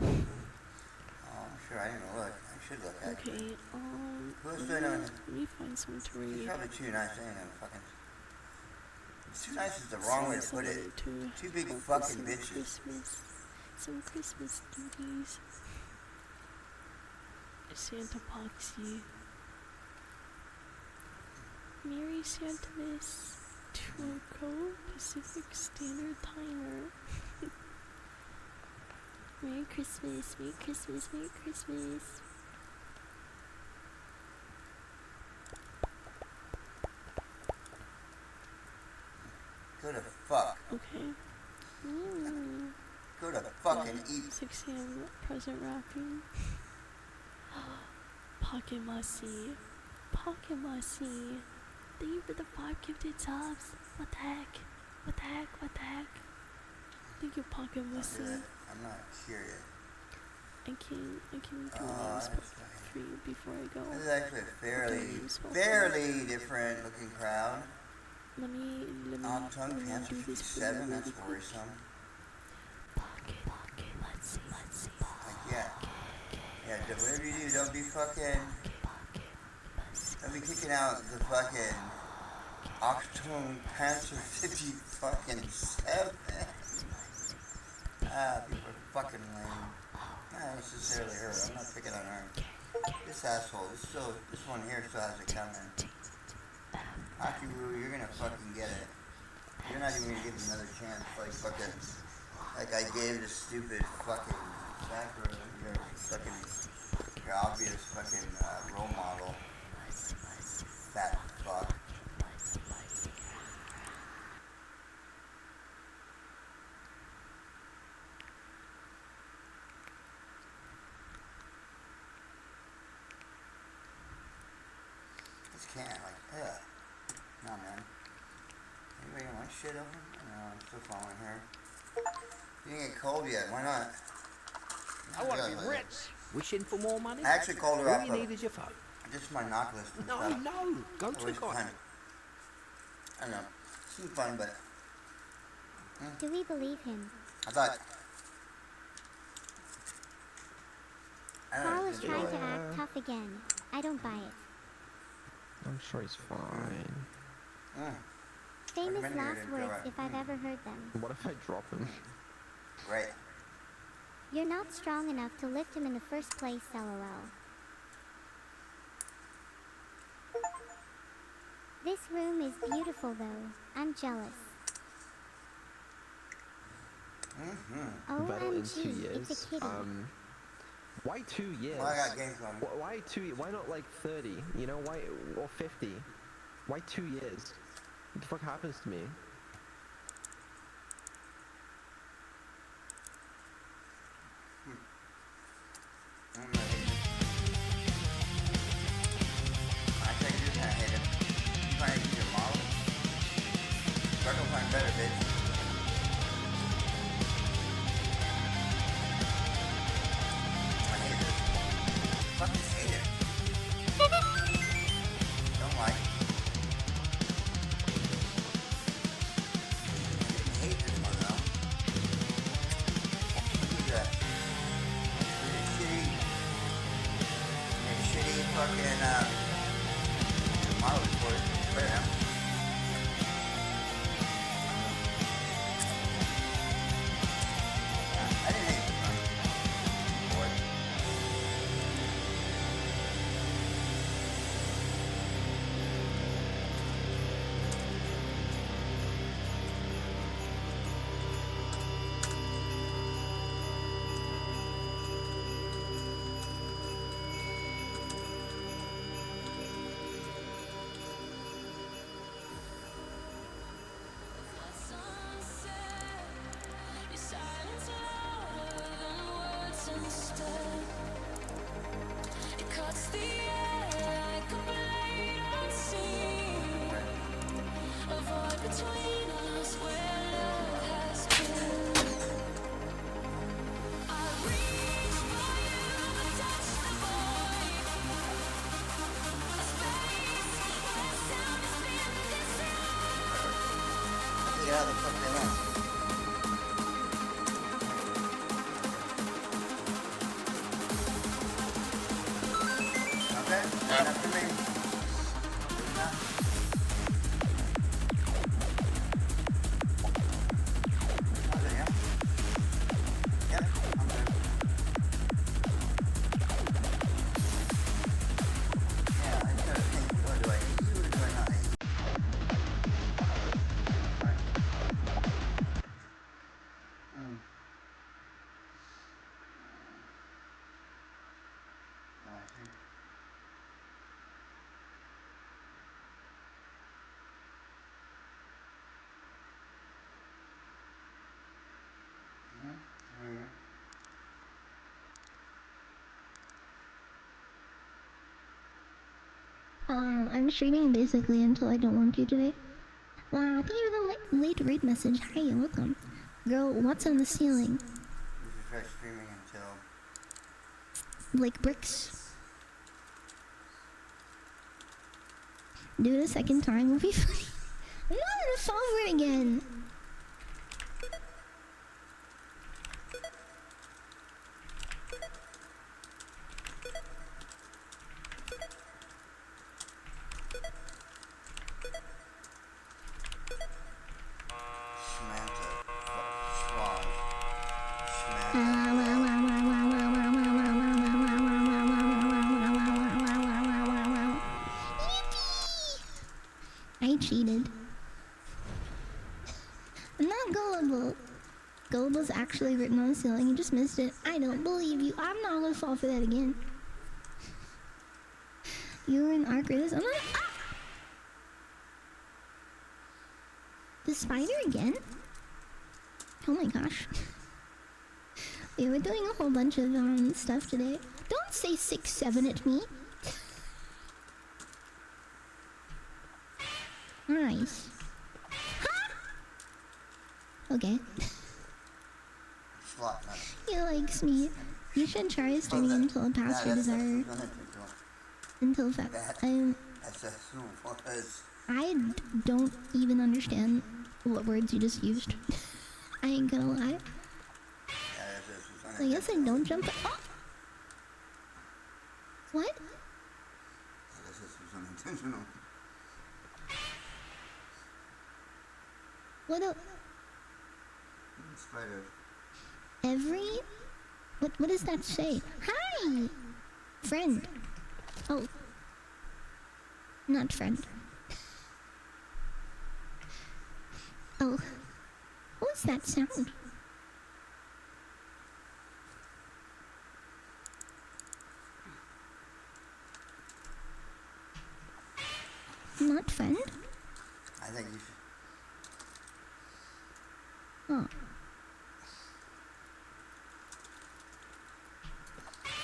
Oh, I'm sure I didn't look. I should look at it. Okay, Who's doing on it? let me find some to read. He's probably too nice, ain't him? Fucking. Too nice is the wrong way to put it. Two big fucking bitches. Some Christmas duties. Santa Poxy. Merry Santamas. Turco Pacific Standard Timer. Merry Christmas, Merry Christmas, Merry Christmas. Go to fuck. Okay. Go to fucking eat. 6 a.m. present wrapping. Pocket Mussy. Pocket Mussy. Thank you for the 5 gifted subs. What the heck? What the heck? What the heck? Thank you, Pocket Mussy. I'm not curious. I can do names for you before I go. This is actually a fairly different looking crowd. Let me Tongue Pants do this 57, that's really quick. worrisome. Pocket, let's see. Like, yeah, whatever you do, don't be fucking, don't be kicking out the fucking Octone Panther 50 fucking 7. People are fucking lame. Not necessarily her, I'm not picking on her. This asshole, this one here still has it coming. Akiru, you're gonna fucking get it. You're not even gonna give him another chance, like I gave this stupid fucking Sakura, your obvious fucking role model. Fat fuck. Just can't, ugh. No, man. Anybody want shit over? No, I'm still following her. You didn't get cold yet, why not? I want to be rich. Wishing for more money? I actually called her All up. you need is your phone. Just my knock list and No, stuff. no. Go to God. I don't know. Seemed fun, but... Do we believe him? I thought... Carl is trying to act tough again. I don't buy it. I'm sure he's fine. Famous last words if I've ever heard them. What if I drop him? Right. You're not strong enough to lift him in the first place, LOL. This room is beautiful though. I'm jealous. Battle in 2 OMG, years. it's a kitty. Why 2 years? Well, I got games on. Why 2? Why not like 30? You know, why or 50? Why 2 years? What the fuck happens to me? I think you're gonna hate him. You trying to get your model? Start to find better, bitch. I hate this. Fucking hate it. Don't like it. I hate this one though. Look at that. Shitty fucking model report. Right now. I didn't hate this one. Boy. Yeah, the fuck they want. Okay, enough for me. Okay, yeah. Yep, I'm good. Yeah, I just gotta think, what do I eat or do I not eat? I'm streaming basically until I don't want to today. Wow, thank you for the late read message. Hi, welcome. Girl, what's on the ceiling? We should try streaming until... Like bricks. Do it a second time, we'll be fine. I'm not gonna solve it again. I cheated. I'm not gullible. Gullible's actually written on the ceiling. You just missed it. I don't believe you. I'm not gonna fall for that again. You're an archivist. I'm not. Ah! The spider again? Oh my gosh. Yeah, we're doing a whole bunch of stuff today. Don't say 6-7 at me. Nice. Ha! Okay. He likes me. You should try streaming until past your desire. Until I don't even understand what words you just used. I ain't gonna lie. I guess I don't jump. Oh! What? This was unintentional. What a... Spider. What does that say? Hi! Friend. Oh. Not friend. Oh. What's that sound? Not friend? I think you should. Oh.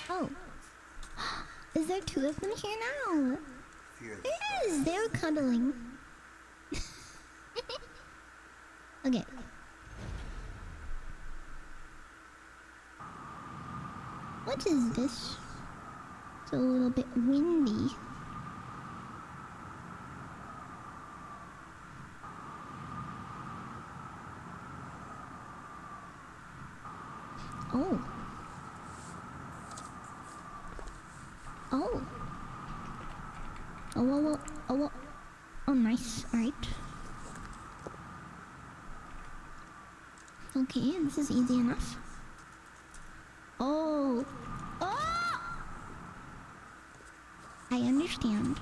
Oh. Is there two of them here now? There is! They're cuddling. Okay. What is this? It's a little bit windy. Oh. Oh. Oh, nice. Alright. Okay, this is easy enough. Oh. Oh! I understand.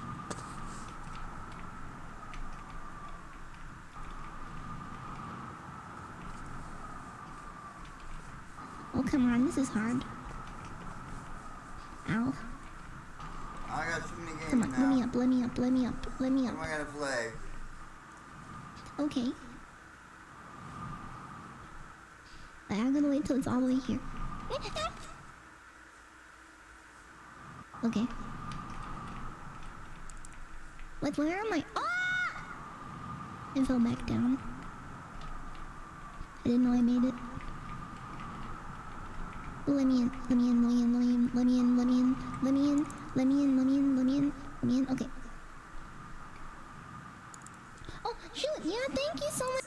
Oh, come on, this is hard. Ow. I got too many games Come on, now. let me up. What am I gonna play? Okay. I'm gonna wait till it's all the way here. Okay. Where am I? Ah! I fell back down. I didn't know I made it. Let me in. Okay. Oh, shoot. Yeah, thank you so much.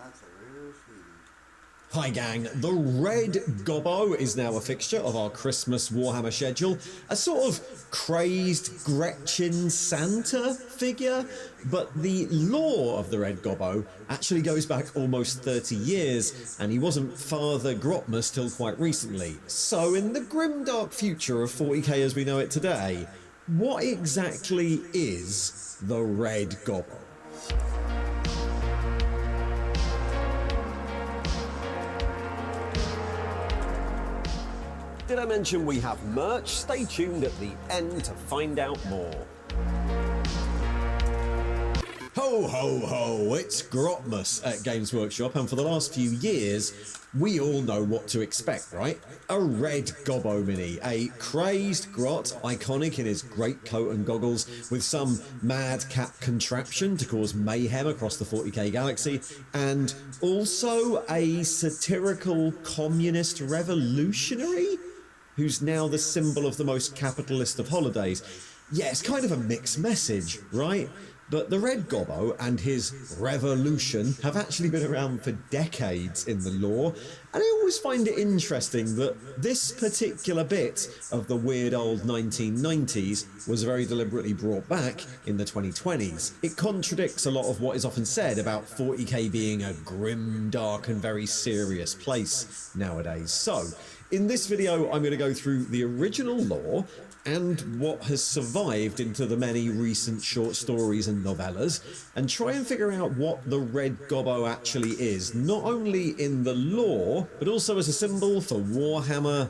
That's a real sweetie. Hi gang, the red gobbo is now a fixture of our Christmas Warhammer schedule, a sort of crazed Gretchen Santa figure, but the lore of the red gobbo actually goes back almost 30 years, and he wasn't Father Grotmus till quite recently. So in the grimdark future of 40k as we know it today, what exactly is the red gobbo? Did I mention we have merch? Stay tuned at the end to find out more. Ho ho ho, it's Grotmus at Games Workshop, and for the last few years, we all know what to expect, right? A red gobbo mini, a crazed grot, iconic in his great coat and goggles, with some madcap contraption to cause mayhem across the 40k galaxy, and also a satirical communist revolutionary who's now the symbol of the most capitalist of holidays. Yeah, it's kind of a mixed message, right? But the red gobbo and his revolution have actually been around for decades in the lore, and I always find it interesting that this particular bit of the weird old 1990s was very deliberately brought back in the 2020s. It contradicts a lot of what is often said about 40k being a grim, dark and very serious place nowadays. So, in this video I'm going to go through the original lore and what has survived into the many recent short stories and novellas, and try and figure out what the red gobbo actually is, not only in the lore, but also as a symbol for Warhammer,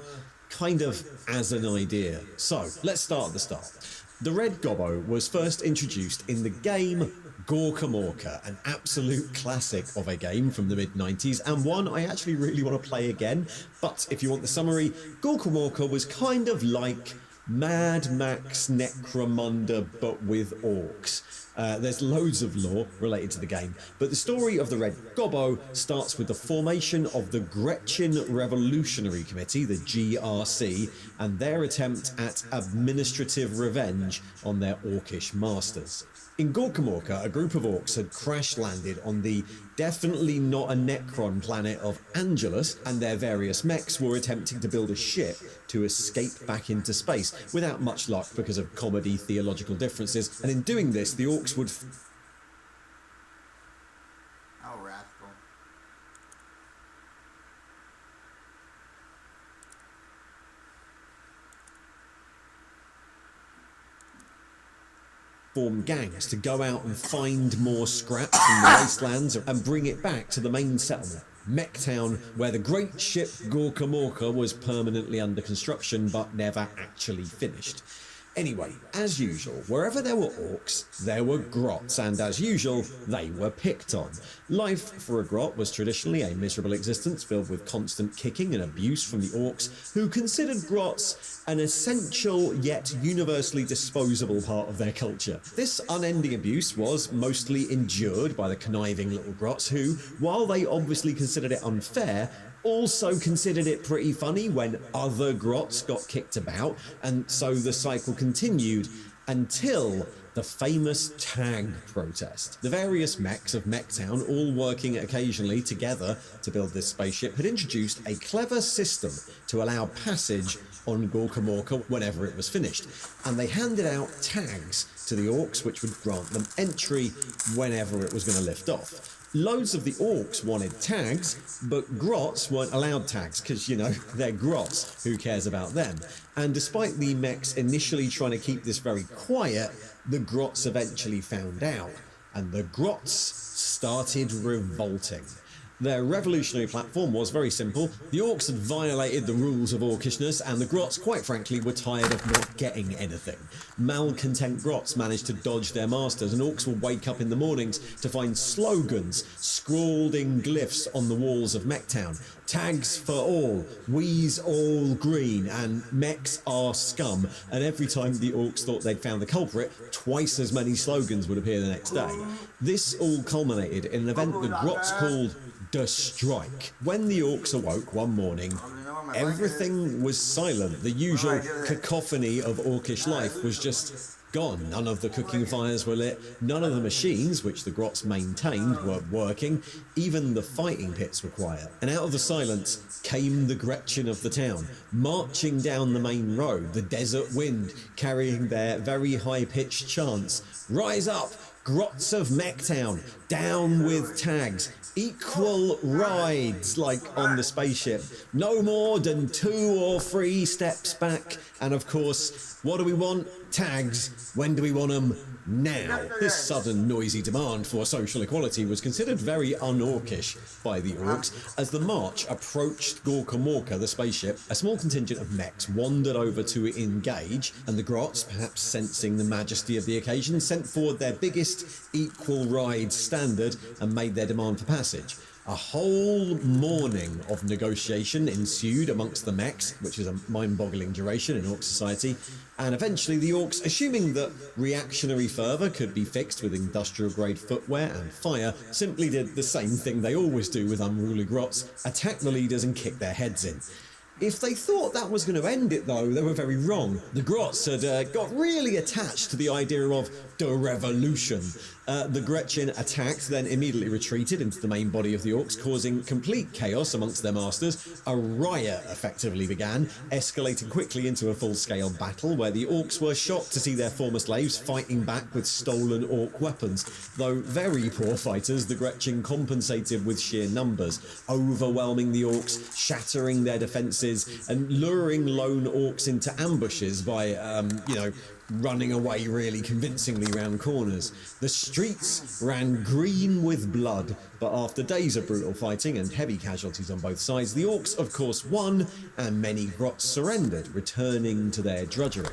kind of as an idea. So, let's start at the start. The red gobbo was first introduced in the game Gorka Morka, an absolute classic of a game from the mid-90s, and one I actually really want to play again. But if you want the summary, Gorka Morka was kind of like Mad Max Necromunda, but with orcs. There's loads of lore related to the game, but the story of the Red Gobbo starts with the formation of the Gretchen Revolutionary Committee, the GRC, and their attempt at administrative revenge on their orcish masters. In Gorka Morka, a group of orcs had crash-landed on the definitely not a Necron planet of Angelus, and their various mechs were attempting to build a ship to escape back into space, without much luck because of comedy theological differences, and in doing this, the orcs would Oh, rascal. form gangs to go out and find more scrap from the wastelands and bring it back to the main settlement, Mechtown, where the great ship Gorka Morka was permanently under construction but never actually finished. Anyway, as usual, wherever there were orcs, there were grots, and as usual, they were picked on. Life for a grot was traditionally a miserable existence filled with constant kicking and abuse from the orcs, who considered grots an essential yet universally disposable part of their culture. This unending abuse was mostly endured by the conniving little grots who, while they obviously considered it unfair, also considered it pretty funny when other grots got kicked about, and so the cycle continued until the famous tag protest. The various mechs of Mechtown, all working occasionally together to build this spaceship, had introduced a clever system to allow passage on Gorka Morka whenever it was finished, and they handed out tags to the orcs which would grant them entry whenever it was going to lift off. Loads of the orcs wanted tags, but grots weren't allowed tags, because, you know, they're grots, who cares about them? And despite the mechs initially trying to keep this very quiet, the grots eventually found out, and the grots started revolting. Their revolutionary platform was very simple. The orcs had violated the rules of orcishness, and the grots, quite frankly, were tired of not getting anything. Malcontent grots managed to dodge their masters, and orcs would wake up in the mornings to find slogans scrawled in glyphs on the walls of Mechtown. Tags for all, we's all green, and mechs are scum. And every time the orcs thought they'd found the culprit, twice as many slogans would appear the next day. This all culminated in an event the grots called the Strike. When the orcs awoke one morning, everything was silent. The usual cacophony of orcish life was just gone. None of the cooking fires were lit, none of the machines, which the grots maintained, were working, even the fighting pits were quiet. And out of the silence came the Gretchen of the town, marching down the main road, the desert wind carrying their very high-pitched chants. Rise up, grots of Mechtown, down with tags, equal rides like on the spaceship, no more than 2 or 3 steps back, and of course, what do we want? Tags. When do we want them? Now. This sudden noisy demand for social equality was considered very un-orcish by the orcs. As the march approached Gorkamorka, the spaceship, a small contingent of mechs wandered over to engage, and the grots, perhaps sensing the majesty of the occasion, sent forward their biggest equal ride standard and made their demand for passage. A whole morning of negotiation ensued amongst the mechs, which is a mind-boggling duration in orc society, and eventually the orcs, assuming that reactionary fervour could be fixed with industrial-grade footwear and fire, simply did the same thing they always do with unruly grots, attack the leaders and kick their heads in. If they thought that was going to end it, though, they were very wrong. The grots had got really attached to the idea of the revolution. The Gretchen attacked, then immediately retreated into the main body of the orcs, causing complete chaos amongst their masters. A riot effectively began, escalating quickly into a full-scale battle where the orcs were shocked to see their former slaves fighting back with stolen orc weapons. Though very poor fighters, the Gretchen compensated with sheer numbers, overwhelming the orcs, shattering their defences, and luring lone orcs into ambushes by, running away really convincingly round corners. The streets ran green with blood, but after days of brutal fighting and heavy casualties on both sides, the orcs of course won, and many grots surrendered, returning to their drudgery.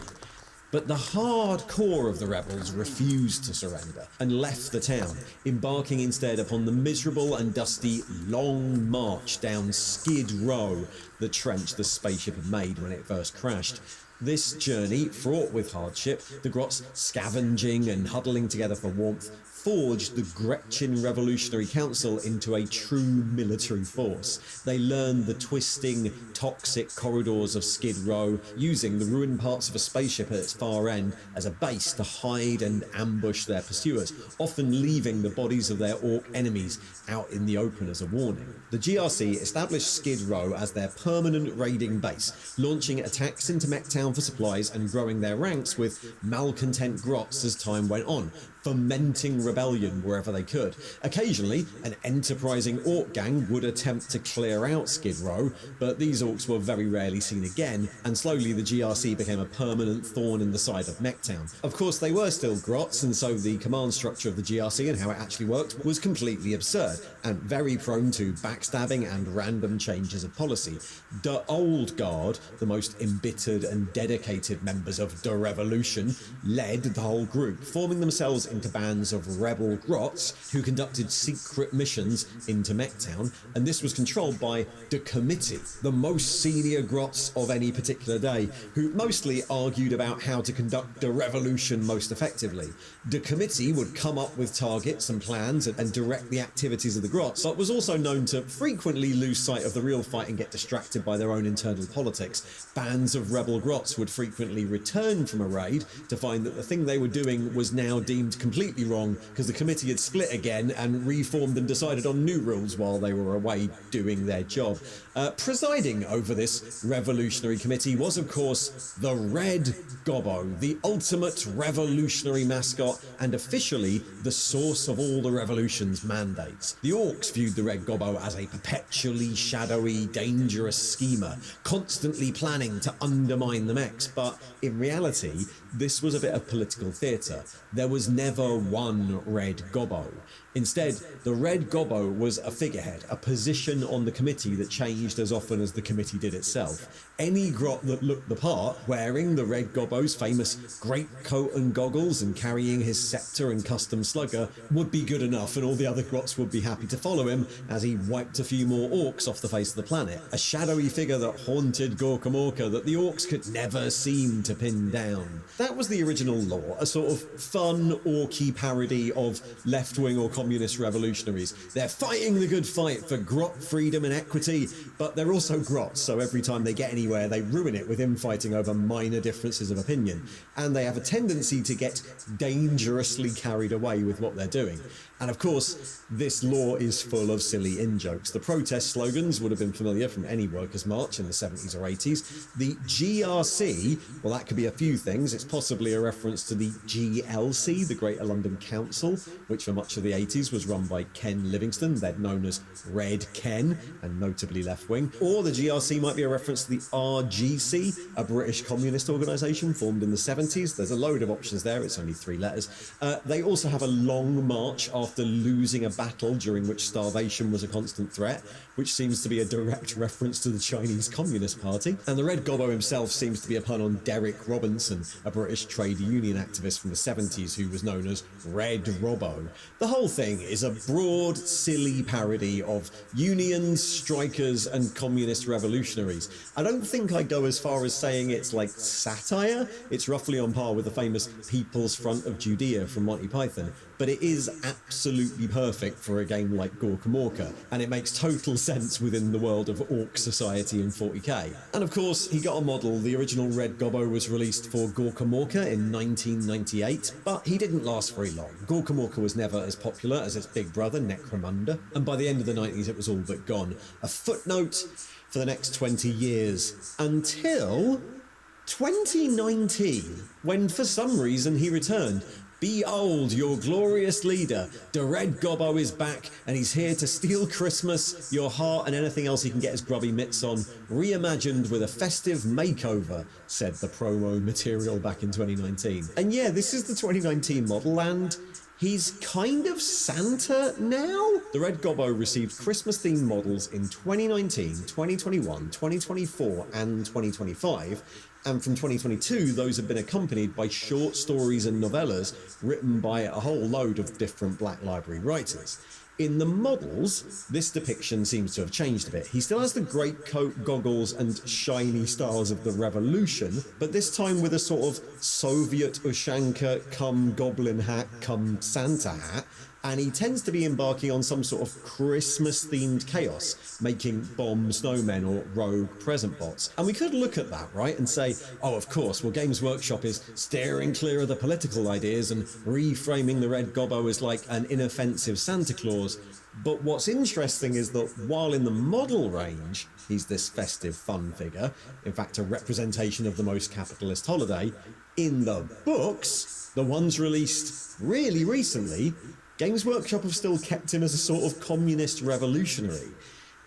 But the hardcore of the rebels refused to surrender and left the town, embarking instead upon the miserable and dusty long march down Skid Row, the trench the spaceship had made when it first crashed. This journey, fraught with hardship, the grots scavenging and huddling together for warmth, forged the Gretchen Revolutionary Council into a true military force. They learned the twisting, toxic corridors of Skid Row, using the ruined parts of a spaceship at its far end as a base to hide and ambush their pursuers, often leaving the bodies of their orc enemies out in the open as a warning. The GRC established Skid Row as their permanent raiding base, launching attacks into Mechtown for supplies and growing their ranks with malcontent grots as time went on, fomenting rebellion wherever they could. Occasionally, an enterprising orc gang would attempt to clear out Skid Row, but these orcs were very rarely seen again, and slowly the GRC became a permanent thorn in the side of Mechtown. Of course, they were still grots, and so the command structure of the GRC and how it actually worked was completely absurd, and very prone to backstabbing and random changes of policy. The Old Guard, the most embittered and dedicated members of the Revolution, led the whole group, forming themselves into bands of rebel grots who conducted secret missions into Mechtown, and this was controlled by the Committee, the most senior grots of any particular day, who mostly argued about how to conduct the revolution most effectively. The Committee would come up with targets and plans and direct the activities of the grots, but was also known to frequently lose sight of the real fight and get distracted by their own internal politics. Bands of rebel grots would frequently return from a raid to find that the thing they were doing was now deemed completely wrong because the committee had split again and reformed and decided on new rules while they were away doing their job. Presiding over this revolutionary committee was, of course, the Red Gobbo, the ultimate revolutionary mascot and officially the source of all the revolution's mandates. The orcs viewed the Red Gobbo as a perpetually shadowy, dangerous schemer, constantly planning to undermine the mechs, but in reality, this was a bit of political theatre. There was never one Red Gobbo. Instead, the Red Gobbo was a figurehead, a position on the committee that changed as often as the committee did itself. Any grot that looked the part, wearing the Red Gobbo's famous greatcoat and goggles and carrying his sceptre and custom slugger, would be good enough, and all the other grots would be happy to follow him as he wiped a few more orcs off the face of the planet. A shadowy figure that haunted Gorkamorka that the orcs could never seem to pin down. That was the original lore, a sort of fun, orky parody of left-wing or communist communist revolutionaries. They're fighting the good fight for grot freedom and equity, but they're also grots, so every time they get anywhere, they ruin it with infighting over minor differences of opinion. And they have a tendency to get dangerously carried away with what they're doing. And of course, this law is full of silly in-jokes. The protest slogans would have been familiar from any workers' march in the 70s or 80s. The GRC, well, that could be a few things. It's possibly a reference to the GLC, the Greater London Council, which for much of the 80s was run by Ken Livingstone, then known as Red Ken, and notably left-wing. Or the GRC might be a reference to the RGC, a British communist organisation formed in the 70s. There's a load of options there. It's only 3 letters. They also have a long march after losing a battle during which starvation was a constant threat, which seems to be a direct reference to the Chinese Communist Party. And the Red Gobbo himself seems to be a pun on Derek Robinson, a British trade union activist from the 70s who was known as Red Robbo. The whole thing is a broad, silly parody of unions, strikers, and communist revolutionaries. I don't think I'd go as far as saying it's like satire. It's roughly on par with the famous People's Front of Judea from Monty Python, but it is absolutely perfect for a game like Gorkamorka, and it makes total sense within the world of Orc Society in 40k. And of course, he got a model. The original Red Gobbo was released for Gorkamorka in 1998, but he didn't last very long. Gorkamorka was never as popular as its big brother, Necromunda, and by the end of the 90s it was all but gone. A footnote for the next 20 years, until 2019, when for some reason he returned. Behold, your glorious leader, the Red Gobbo is back, and he's here to steal Christmas, your heart, and anything else he can get his grubby mitts on, reimagined with a festive makeover, said the promo material back in 2019. And yeah, this is the 2019 model, and he's kind of Santa now? The Red Gobbo received Christmas-themed models in 2019, 2021, 2024, and 2025. And from 2022, those have been accompanied by short stories and novellas written by a whole load of different Black Library writers. In the models, this depiction seems to have changed a bit. He still has the greatcoat, goggles, and shiny stars of the Revolution, but this time with a sort of Soviet Ushanka come goblin hat come Santa hat, and he tends to be embarking on some sort of Christmas-themed chaos, making bomb snowmen or rogue present bots. And we could look at that, right, and say, oh, of course, well, Games Workshop is steering clear of the political ideas and reframing the Red Gobbo as like an inoffensive Santa Claus. But what's interesting is that while in the model range, he's this festive fun figure, in fact, a representation of the most capitalist holiday, in the books, the ones released really recently, Games Workshop have still kept him as a sort of communist revolutionary.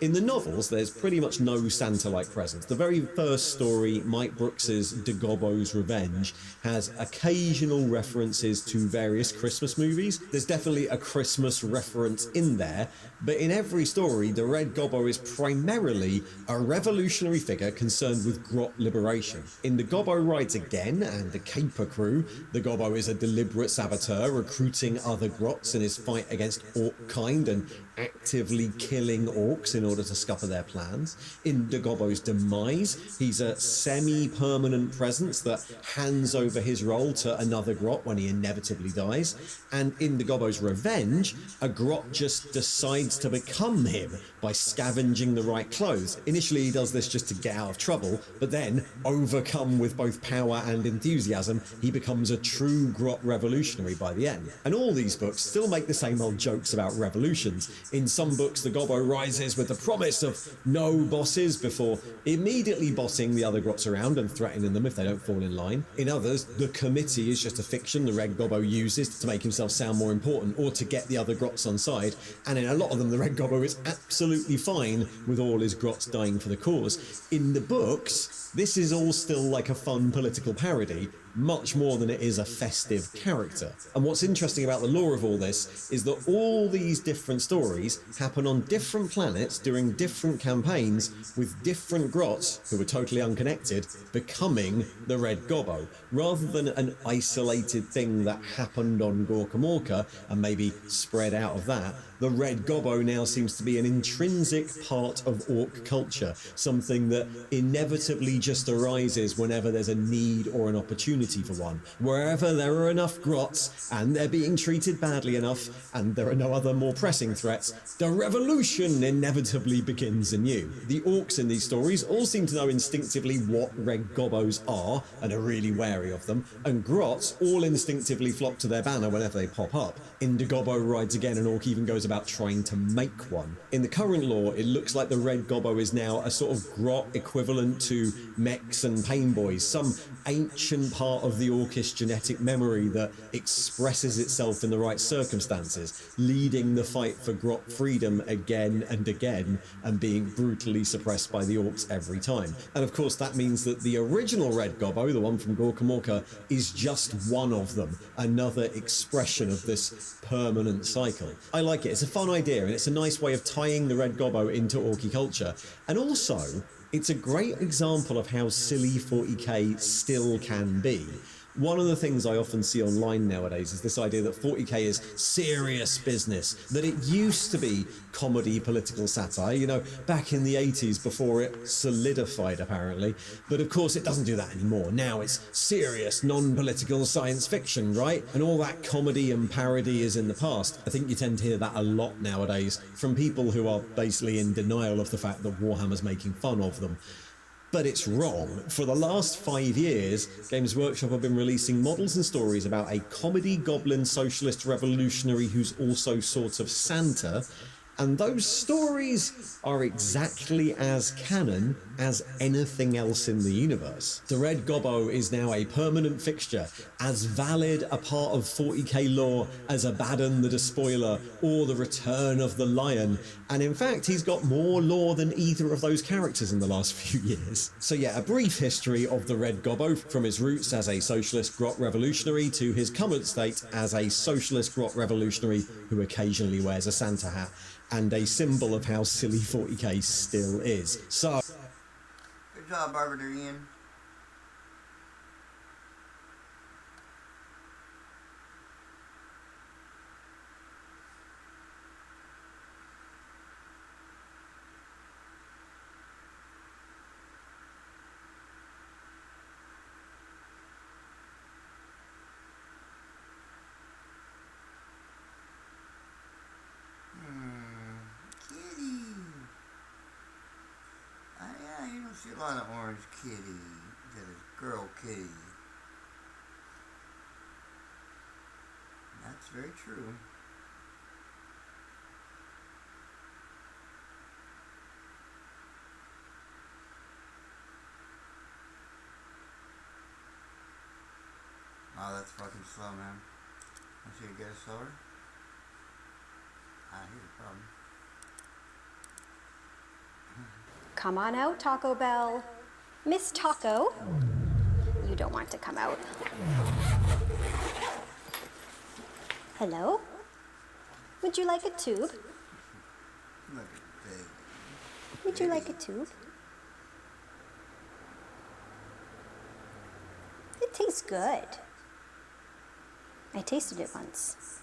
In the novels, there's pretty much no Santa-like presence. The very first story, Mike Brooks's De Gobbo's Revenge, has occasional references to various Christmas movies. There's definitely a Christmas reference in there, but in every story, the Red Gobbo is primarily a revolutionary figure concerned with grot liberation. In The Gobbo Rides Again and The Caper Crew, the Gobbo is a deliberate saboteur recruiting other grots in his fight against orc kind and actively killing orcs in order to scupper their plans. In De Gobbo's Demise, he's a semi-permanent presence that hands over his role to another grot when he inevitably dies. And in De Gobbo's Revenge, a grot just decides to become him by scavenging the right clothes. Initially he does this just to get out of trouble, but then, overcome with both power and enthusiasm, he becomes a true grot revolutionary by the end. And all these books still make the same old jokes about revolutions. In some books, the Gobbo rises with the promise of no bosses before immediately bossing the other grots around and threatening them if they don't fall in line. In others, the committee is just a fiction the Red Gobbo uses to make himself sound more important or to get the other grots on side. And in a lot of them, the Red Gobbo is absolutely fine with all his grots dying for the cause. In the books, this is all still like a fun political parody, much more than it is a festive character. And what's interesting about the lore of all this is that all these different stories happen on different planets during different campaigns with different grots, who are totally unconnected, becoming the Red Gobbo, rather than an isolated thing that happened on Gorkamorka and maybe spread out of that. The red gobbo now seems to be an intrinsic part of orc culture, something that inevitably just arises whenever there's a need or an opportunity for one. Wherever there are enough grots, and they're being treated badly enough, and there are no other more pressing threats, the revolution inevitably begins anew. The orcs in these stories all seem to know instinctively what red gobbos are, and are really wary of them, and grots all instinctively flock to their banner whenever they pop up. Indogobbo rides again, an orc even goes about trying to make one. In the current lore, it looks like the red gobbo is now a sort of grot equivalent to mechs and pain boys, some ancient part of the orcish genetic memory that expresses itself in the right circumstances, leading the fight for grot freedom again and again, and being brutally suppressed by the orcs every time. And of course that means that the original red gobbo, the one from Gorka Morka, is just one of them, another expression of this permanent cycle. I like it, it's a fun idea, and it's a nice way of tying the red gobbo into orky culture, and also it's a great example of how silly 40k still can be. One of the things I often see online nowadays is this idea that 40k is serious business, that it used to be comedy political satire, you know, back in the 80s before it solidified apparently, but of course it doesn't do that anymore. Now it's serious, non-political science fiction, right? And all that comedy and parody is in the past. I think you tend to hear that a lot nowadays from people who are basically in denial of the fact that Warhammer's making fun of them. But it's wrong. For the last 5 years, Games Workshop have been releasing models and stories about a comedy goblin socialist revolutionary who's also sort of Santa, and those stories are exactly as canon as anything else in the universe. The Red Gobbo is now a permanent fixture, as valid a part of 40k lore as Abaddon the Despoiler or the Return of the Lion, and in fact he's got more lore than either of those characters in the last few years. So yeah, a brief history of the Red Gobbo, from his roots as a socialist grot revolutionary to his current state as a socialist grot revolutionary who occasionally wears a Santa hat, and a symbol of how silly 40k still is. So, good job, Arbiter Ian. See a lot of orange kitty that is girl kitty. That's very true. Oh, that's fucking slow, man. I should get it slower. Here's the problem. Come on out, Taco Bell. Miss Taco, you don't want to come out. Hello? Would you like a tube? Would you like a tube? It tastes good. I tasted it once.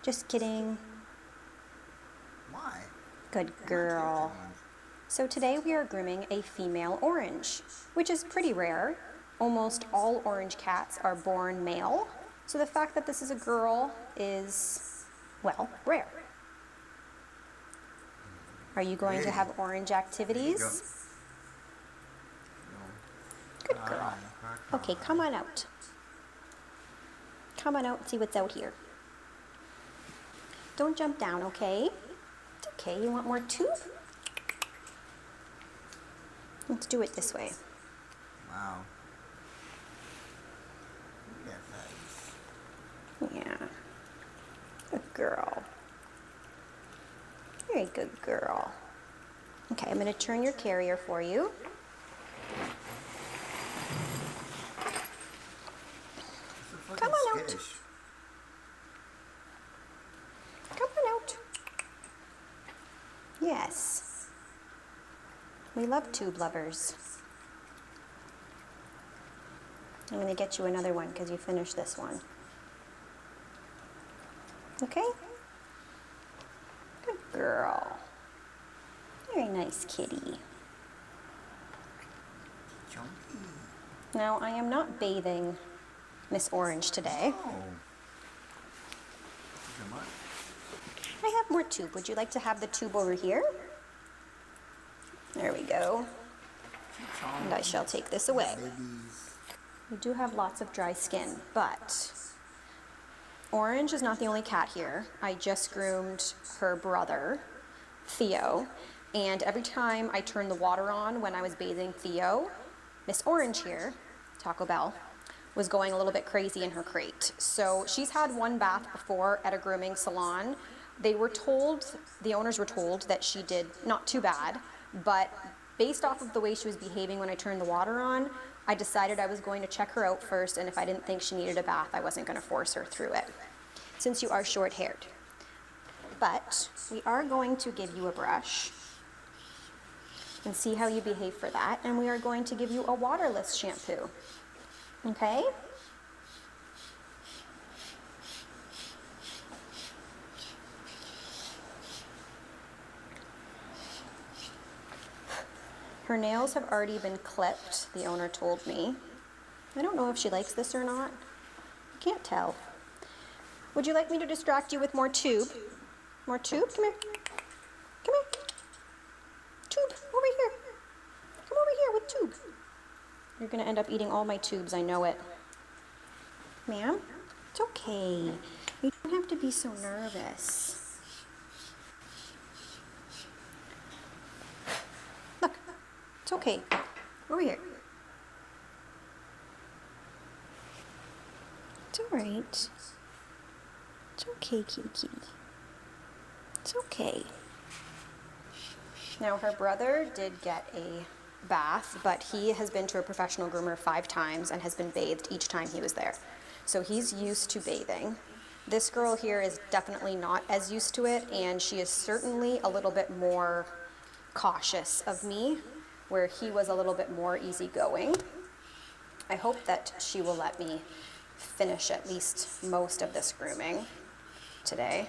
Just kidding. Why? Good girl. So today we are grooming a female orange, which is pretty rare. Almost all orange cats are born male. So the fact that this is a girl is, well, rare. Are you going to have orange activities? Good girl. Okay, come on out. Come on out and see what's out here. Don't jump down, okay? It's okay, you want more tube? Let's do it this way. Wow. Yeah. Good girl. Very good girl. Okay, I'm going to turn your carrier for you. Come on out. Come on out. Yes. We love tube lovers. I'm going to get you another one because you finished this one. Okay? girl. Very nice kitty. Chunky. Now, I am not bathing Miss Orange today. I have more tube. Would you like to have the tube over here? There we go. And I shall take this away. We do have lots of dry skin, but Orange is not the only cat here. I just groomed her brother, Theo, and every time I turned the water on when I was bathing Theo, Miss Orange here, Taco Bell, was going a little bit crazy in her crate. So she's had one bath before at a grooming salon. The owners were told that she did not too bad, but based off of the way she was behaving when I turned the water on, I decided I was going to check her out first, and if I didn't think she needed a bath, I wasn't going to force her through it, since you are short-haired. But we are going to give you a brush and see how you behave for that, and we are going to give you a waterless shampoo, okay? Her nails have already been clipped, the owner told me. I don't know if she likes this or not. I can't tell. Would you like me to distract you with more tube? More tube? Come here. Come here. Tube, over here. Come over here with tube. You're gonna end up eating all my tubes, I know it. Ma'am, it's okay. You don't have to be so nervous. Look, it's okay. Over here. It's all right. It's okay, kitty kitty. It's okay. Now, her brother did get a bath, but he has been to a professional groomer 5 times and has been bathed each time he was there. So he's used to bathing. This girl here is definitely not as used to it, and she is certainly a little bit more cautious of me, where he was a little bit more easygoing. I hope that she will let me finish at least most of this grooming today.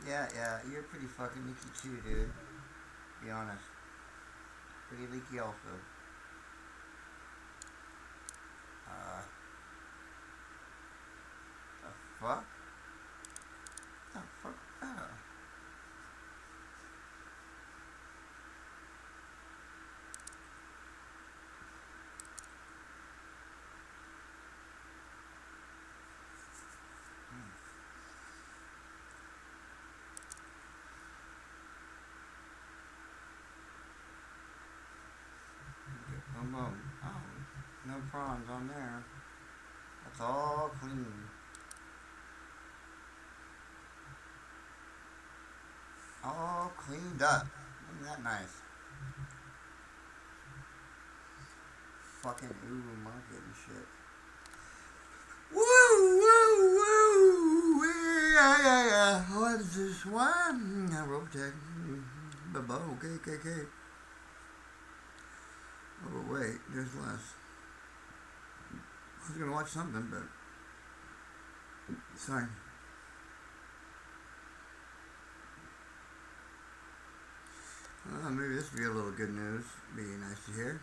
Yeah, you're pretty fucking leaky too, dude. Be honest. Pretty leaky also. The fuck? The fuck? Boom, boom. Oh, no prawns on there. That's all clean. All cleaned up. Isn't that nice? fucking market and shit. Woo, woo, woo, yeah. What is this one? Rope tag. Okay. Oh, but wait, there's less. I was gonna watch something, but sorry. Maybe this will be a little good news. Be nice to hear.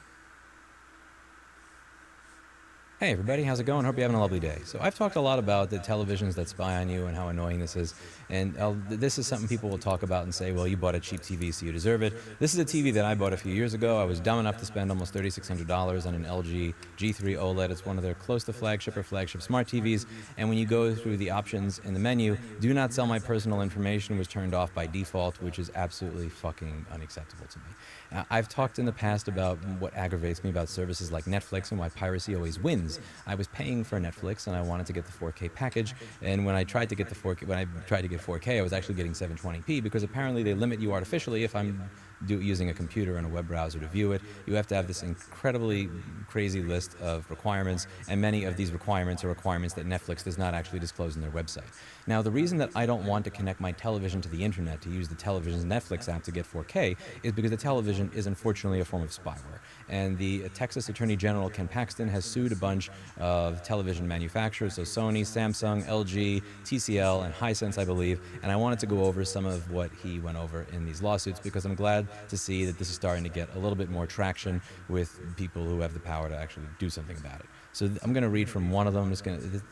Hey everybody, how's it going? Hope you're having a lovely day. So I've talked a lot about the televisions that spy on you and how annoying this is. And this is something people will talk about and say, well, you bought a cheap TV, so you deserve it. This is a TV that I bought a few years ago. I was dumb enough to spend almost $3,600 on an LG G3 OLED. It's one of their close to flagship smart TVs. And when you go through the options in the menu, do not sell my personal information was turned off by default, which is absolutely fucking unacceptable to me. I've talked in the past about what aggravates me about services like Netflix and why piracy always wins. I was paying for Netflix and I wanted to get the 4K package, and when I tried to get 4K, I was actually getting 720p because apparently they limit you artificially. If I'm using a computer and a web browser to view it, you have to have this incredibly crazy list of requirements, and many of these requirements are requirements that Netflix does not actually disclose in their website. Now, the reason that I don't want to connect my television to the internet to use the television's Netflix app to get 4K is because the television is unfortunately a form of spyware. And the Texas Attorney General, Ken Paxton, has sued a bunch of television manufacturers, so Sony, Samsung, LG, TCL, and Hisense, I believe, and I wanted to go over some of what he went over in these lawsuits because I'm glad to see that this is starting to get a little bit more traction with people who have the power to actually do something about it. So I'm going to read from one of them.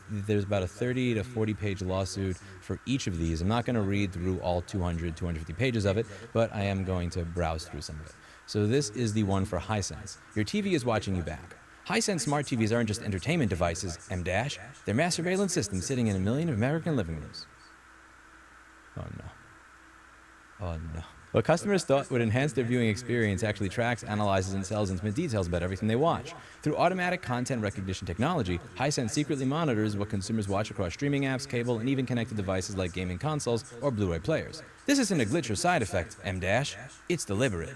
There's about a 30 to 40 page lawsuit for each of these. I'm not going to read through all 200, 250 pages of it, but I am going to browse through some of it. So this is the one for Hisense. Your TV is watching you back. Hisense smart TVs aren't just entertainment devices, M-dash. They're mass surveillance systems sitting in 1 million American living rooms. Oh no. What customers thought would enhance their viewing experience actually tracks, analyzes, and sells intimate details about everything they watch. Through automatic content recognition technology, Hisense secretly monitors what consumers watch across streaming apps, cable, and even connected devices like gaming consoles or Blu-ray players. This isn't a glitch or side effect, M-dash. It's deliberate.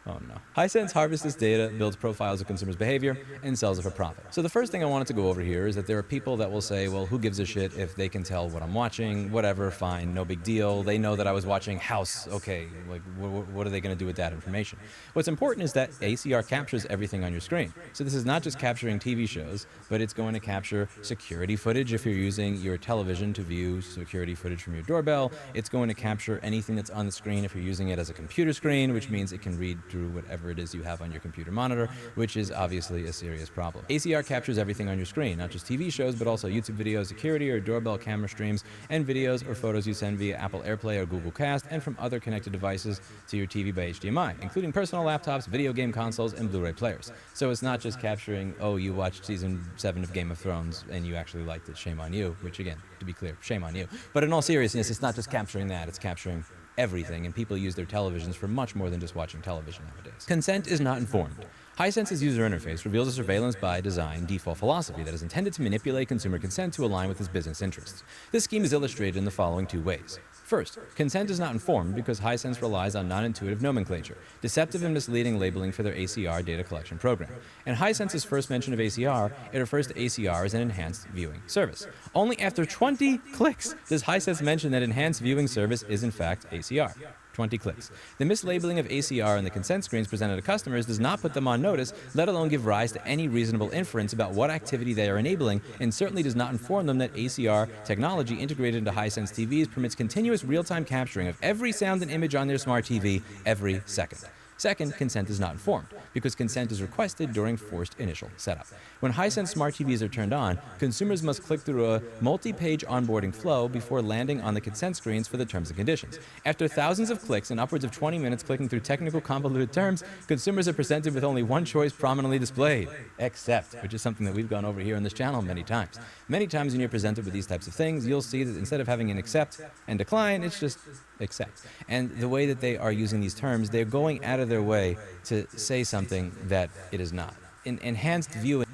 Oh no. Hisense harvests this data, builds profiles of consumers' behavior, and sells it for profit. So the first thing I wanted to go over here is that there are people that will say, well, who gives a shit if they can tell what I'm watching, whatever, fine, no big deal. They know that I was watching House, okay, like what are they going to do with that information? What's important is that ACR captures everything on your screen. So this is not just capturing TV shows, but it's going to capture security footage if you're using your television to view security footage from your doorbell. It's going to capture anything that's on the screen if you're using it as a computer screen, which means it can read through whatever it is you have on your computer monitor, which is obviously a serious problem. ACR captures everything on your screen, not just TV shows, but also YouTube videos, security or doorbell camera streams, and videos or photos you send via Apple AirPlay or Google Cast, and from other connected devices to your TV by HDMI, including personal laptops, video game consoles, and Blu-ray players. So it's not just capturing, oh, you watched season 7 of Game of Thrones and you actually liked it, shame on you, which again, to be clear, shame on you. But in all seriousness, it's not just capturing that, it's capturing everything, and people use their televisions for much more than just watching television nowadays. Consent is not informed. Hisense's user interface reveals a surveillance by design default philosophy that is intended to manipulate consumer consent to align with its business interests. This scheme is illustrated in the following two ways. First, consent is not informed because Hisense relies on non-intuitive nomenclature, deceptive and misleading labeling for their ACR data collection program. In Hisense's first mention of ACR, it refers to ACR as an enhanced viewing service. Only after 20 clicks does Hisense mention that enhanced viewing service is in fact ACR. 20 clicks. The mislabeling of ACR in the consent screens presented to customers does not put them on notice, let alone give rise to any reasonable inference about what activity they are enabling, and certainly does not inform them that ACR technology integrated into Hisense TVs permits continuous real-time capturing of every sound and image on their smart TV every second. Second, consent is not informed, because consent is requested during forced initial setup. When Hisense smart TVs are turned on, consumers must click through a multi-page onboarding flow before landing on the consent screens for the terms and conditions. After thousands of clicks and upwards of 20 minutes clicking through technical convoluted terms, consumers are presented with only one choice prominently displayed, accept, which is something that we've gone over here on this channel many times. Many times when you're presented with these types of things, you'll see that instead of having an accept and decline, it's just accept. And the way that they are using these terms, they're going out of their way to say something that it is not. Enhanced viewing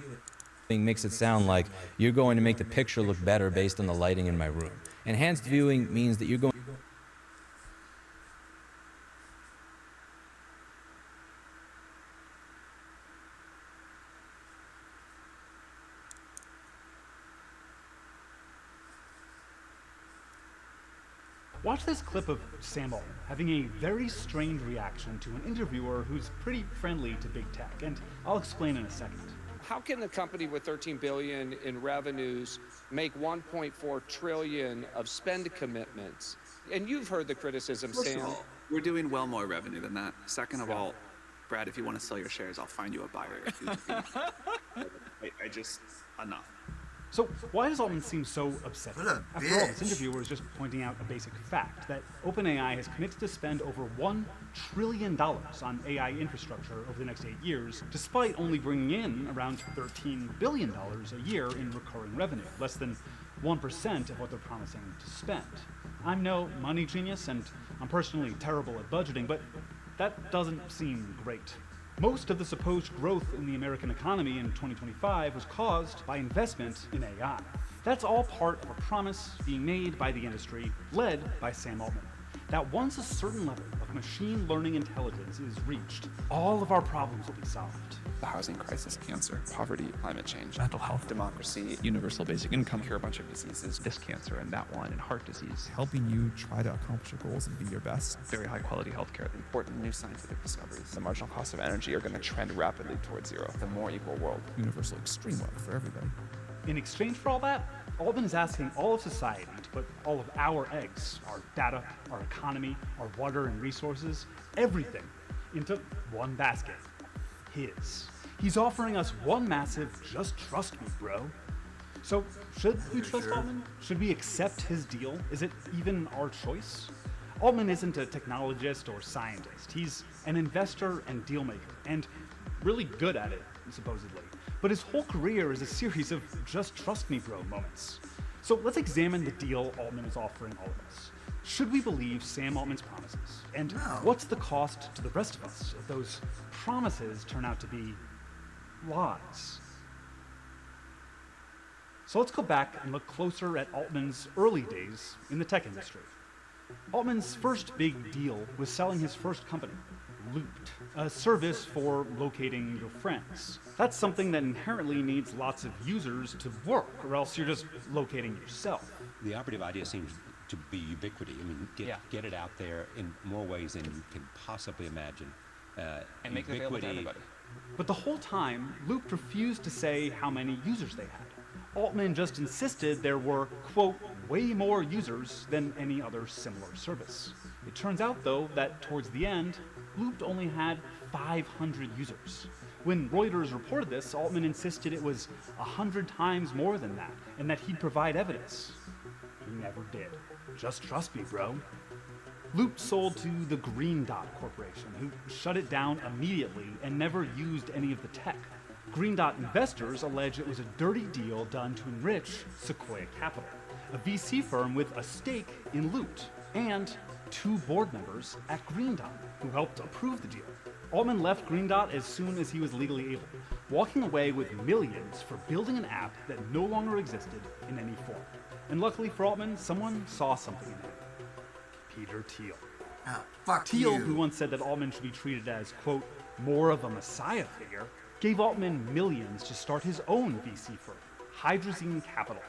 makes it sound like you're going to make the picture look better based on the lighting in my room. Enhanced viewing means that you're going Watch this clip of Sam Altman having a very strange reaction to an interviewer who's pretty friendly to big tech, and I'll explain in a second. How can a company with 13 billion in revenues make 1.4 trillion of spend commitments? And you've heard the criticism, First Sam. of all, we're doing well more revenue than that. Second of all, Brad, if you want to sell your shares, I'll find you a buyer. I just, enough. So why does Altman seem so upset? What a After all, this bitch. interviewer is just pointing out a basic fact that OpenAI has committed to spend over $1 trillion on AI infrastructure over the next 8 years, despite only bringing in around $13 billion a year in recurring revenue, less than 1% of what they're promising to spend. I'm no money genius, and I'm personally terrible at budgeting, but that doesn't seem great. Most of the supposed growth in the American economy in 2025 was caused by investment in AI. That's all part of a promise being made by the industry, led by Sam Altman, that once a certain level of machine learning intelligence is reached, all of our problems will be solved. The housing crisis, cancer, poverty, climate change, mental health, democracy, universal basic income, cure a bunch of diseases, this cancer and that one, and heart disease. Helping you try to accomplish your goals and be your best. Very high quality healthcare, important new scientific discoveries. The marginal costs of energy are going to trend rapidly towards zero. The more equal world. Universal extreme wealth for everybody. In exchange for all that, Altman is asking all of society to put all of our eggs, our data, our economy, our water and resources, everything, into one basket. His. He's offering us one massive, just trust me, bro. So, should we trust Altman? Should we accept his deal? Is it even our choice? Altman isn't a technologist or scientist. He's an investor and deal maker, and really good at it, supposedly. But his whole career is a series of just trust me, bro moments. So let's examine the deal Altman is offering all of us. Should we believe Sam Altman's promises? And what's the cost to the rest of us if those promises turn out to be lies? So let's go back and look closer at Altman's early days in the tech industry. Altman's first big deal was selling his first company, Looped, a service for locating your friends. That's something that inherently needs lots of users to work, or else you're just locating yourself. The operative idea seems to be ubiquity. I mean, get it out there in more ways than you can possibly imagine. And make it available to everybody. But the whole time, Looped refused to say how many users they had. Altman just insisted there were, quote, way more users than any other similar service. It turns out, though, that towards the end, Looped only had 500 users. When Reuters reported this, Altman insisted it was 100 times more than that, and that he'd provide evidence. He never did. Just trust me, bro. Looped sold to the Green Dot Corporation, who shut it down immediately and never used any of the tech. Green Dot investors allege it was a dirty deal done to enrich Sequoia Capital, a VC firm with a stake in Looped, and 2 board members at Green Dot who helped approve the deal. Altman left Green Dot as soon as he was legally able, walking away with millions for building an app that no longer existed in any form. And luckily for Altman, someone saw something in him. Peter Thiel. Fuck Thiel, you. who once said that Altman should be treated as, quote, more of a messiah figure, gave Altman millions to start his own VC firm, Hydrazine Capital.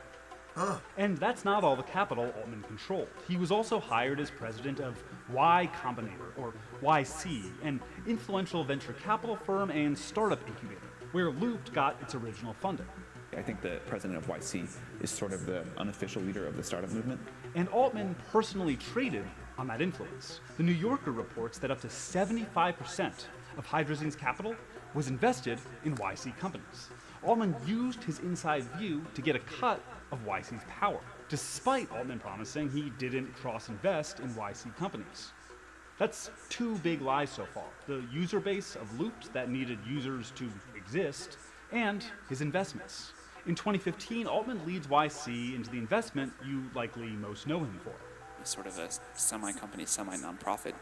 And that's not all the capital Altman controlled. He was also hired as president of Y Combinator, or YC, an influential venture capital firm and startup incubator, where Looped got its original funding. I think the president of YC is sort of the unofficial leader of the startup movement. And Altman personally traded on that influence. The New Yorker reports that up to 75% of Hydrazine's capital was invested in YC companies. Altman used his inside view to get a cut of YC's power, despite Altman promising he didn't cross-invest in YC companies. That's 2 big lies so far. The user base of Looped that needed users to exist, and his investments. In 2015, Altman leads YC into the investment you likely most know him for. Sort of a semi-company, semi-nonprofit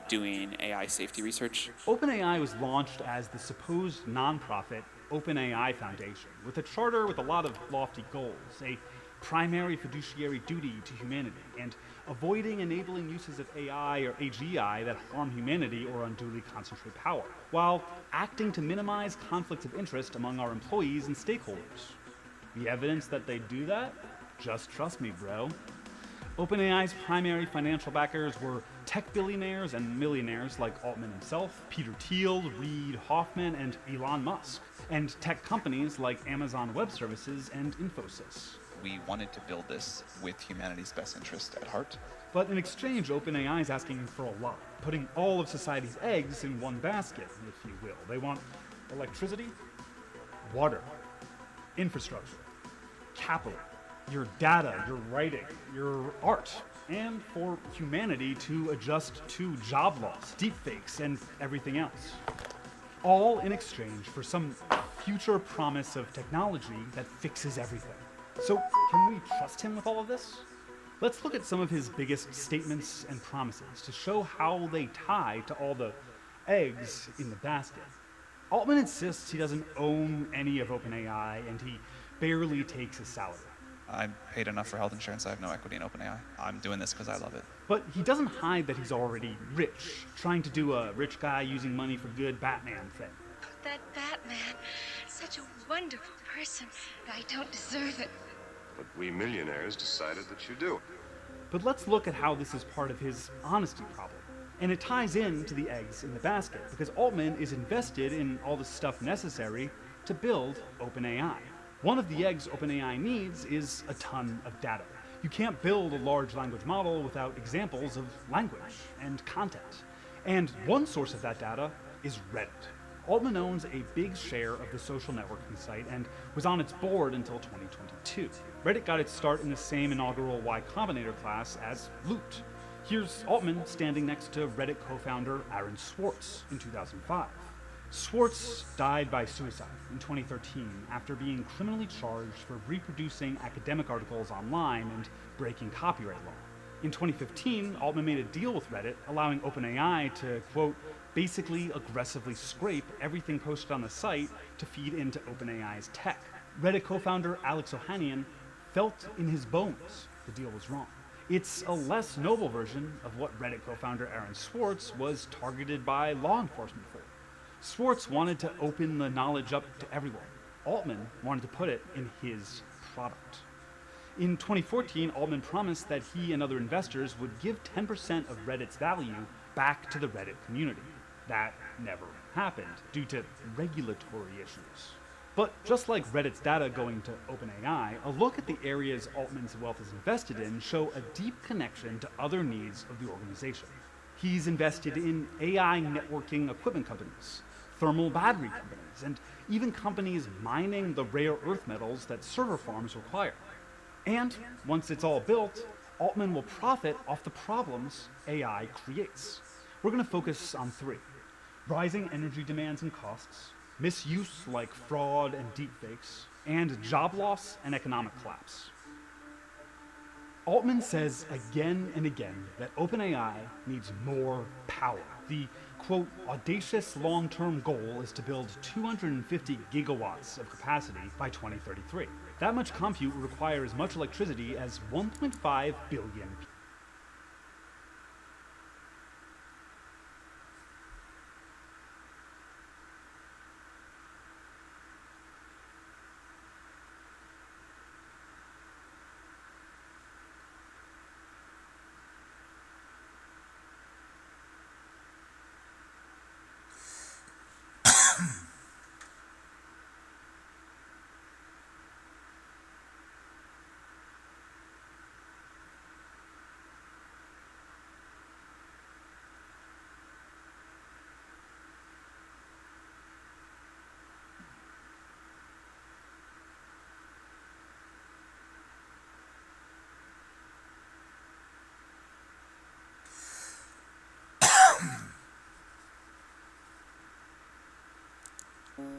doing AI safety research. OpenAI was launched as the supposed nonprofit OpenAI Foundation, with a charter with a lot of lofty goals, a primary fiduciary duty to humanity, and avoiding enabling uses of AI or AGI that harm humanity or unduly concentrate power, while acting to minimize conflicts of interest among our employees and stakeholders. The evidence that they do that? Just trust me, bro. OpenAI's primary financial backers were tech billionaires and millionaires like Altman himself, Peter Thiel, Reid Hoffman, and Elon Musk, and tech companies like Amazon Web Services and Infosys. We wanted to build this with humanity's best interest at heart. But in exchange, OpenAI is asking for a lot, putting all of society's eggs in one basket, if you will. They want electricity, water, infrastructure, capital, your data, your writing, your art, and for humanity to adjust to job loss, deepfakes, and everything else. All in exchange for some future promise of technology that fixes everything. So, can we trust him with all of this? Let's look at some of his biggest statements and promises to show how they tie to all the eggs in the basket. Altman insists he doesn't own any of OpenAI, and he barely takes his salary. I'm paid enough for health insurance. I have no equity in OpenAI. I'm doing this because I love it. But he doesn't hide that he's already rich, trying to do a rich guy using money for good Batman thing. That Batman, such a wonderful person. I don't deserve it. But we millionaires decided that you do. But let's look at how this is part of his honesty problem. And it ties in to the eggs in the basket, because Altman is invested in all the stuff necessary to build OpenAI. One of the eggs OpenAI needs is a ton of data. You can't build a large language model without examples of language and content. And one source of that data is Reddit. Altman owns a big share of the social networking site and was on its board until 2022. Reddit got its start in the same inaugural Y Combinator class as Loot. Here's Altman standing next to Reddit co-founder Aaron Swartz in 2005. Swartz died by suicide in 2013 after being criminally charged for reproducing academic articles online and breaking copyright law. In 2015, Altman made a deal with Reddit, allowing OpenAI to, quote, basically aggressively scrape everything posted on the site to feed into OpenAI's tech. Reddit co-founder Alex Ohanian felt in his bones the deal was wrong. It's a less noble version of what Reddit co-founder Aaron Swartz was targeted by law enforcement for. Swartz wanted to open the knowledge up to everyone. Altman wanted to put it in his product. In 2014, Altman promised that he and other investors would give 10% of Reddit's value back to the Reddit community. That never happened due to regulatory issues. But just like Reddit's data going to OpenAI, a look at the areas Altman's wealth is invested in show a deep connection to other needs of the organization. He's invested in AI networking equipment companies, thermal battery companies, and even companies mining the rare earth metals that server farms require. And once it's all built, Altman will profit off the problems AI creates. We're going to focus on three: rising energy demands and costs, misuse like fraud and deepfakes, and job loss and economic collapse. Altman says again and again that OpenAI needs more power. The, quote, audacious long-term goal is to build 250 gigawatts of capacity by 2033. That much compute would require as much electricity as 1.5 billion people.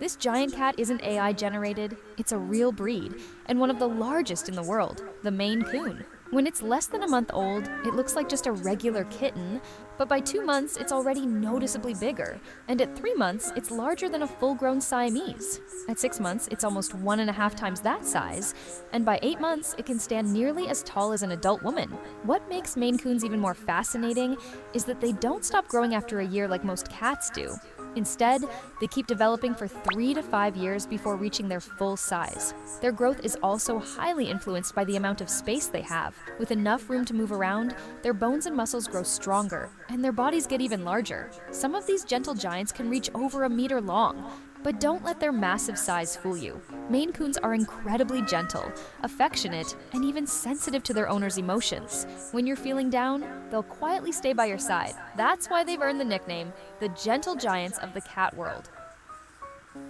This giant cat isn't AI generated, it's a real breed, and one of the largest in the world, the Maine Coon. When it's less than a month old, it looks like just a regular kitten, but by 2 months, it's already noticeably bigger, and at 3 months, it's larger than a full-grown Siamese. At 6 months, it's almost 1.5 times that size, and by 8 months, it can stand nearly as tall as an adult woman. What makes Maine Coons even more fascinating is that they don't stop growing after a year like most cats do. Instead, they keep developing for 3 to 5 years before reaching their full size. Their growth is also highly influenced by the amount of space they have. With enough room to move around, their bones and muscles grow stronger, and their bodies get even larger. Some of these gentle giants can reach over a meter long. But don't let their massive size fool you. Maine Coons are incredibly gentle, affectionate, and even sensitive to their owner's emotions. When you're feeling down, they'll quietly stay by your side. That's why they've earned the nickname, the gentle giants of the cat world.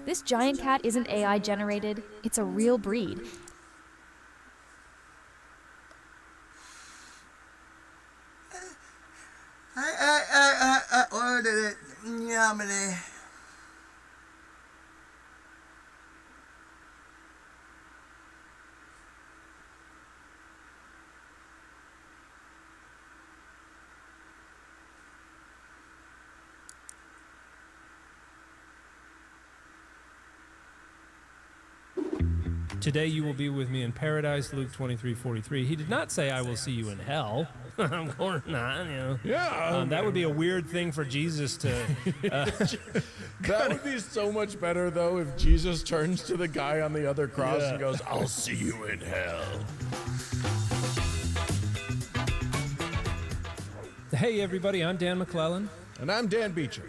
This giant cat isn't AI generated, it's a real breed. I ordered it. Yummy. Today you will be with me in paradise, Luke 23:43. He did not say, I will see you in hell. Of course not, you know. Yeah. That would be a weird thing for Jesus to... that would be so much better, though, if Jesus turns to the guy on the other cross and goes, I'll see you in hell. Hey, everybody, I'm Dan McClellan. And I'm Dan Beecher.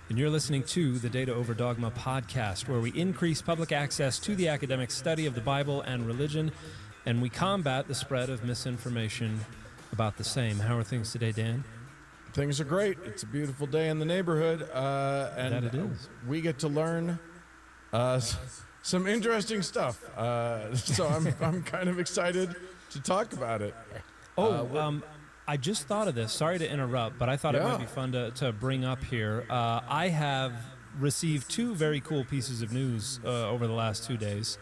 And you're listening to the Data Over Dogma podcast, where we increase public access to the academic study of the Bible and religion, and we combat the spread of misinformation about the same. How are things today, Dan? Things are great. It's a beautiful day in the neighborhood, and that it is. We get to learn some interesting stuff. So I'm kind of excited to talk about it. I just thought of this. Sorry to interrupt, but I thought it might be fun to bring up here. I have received 2 very cool pieces of news over the last 2 days.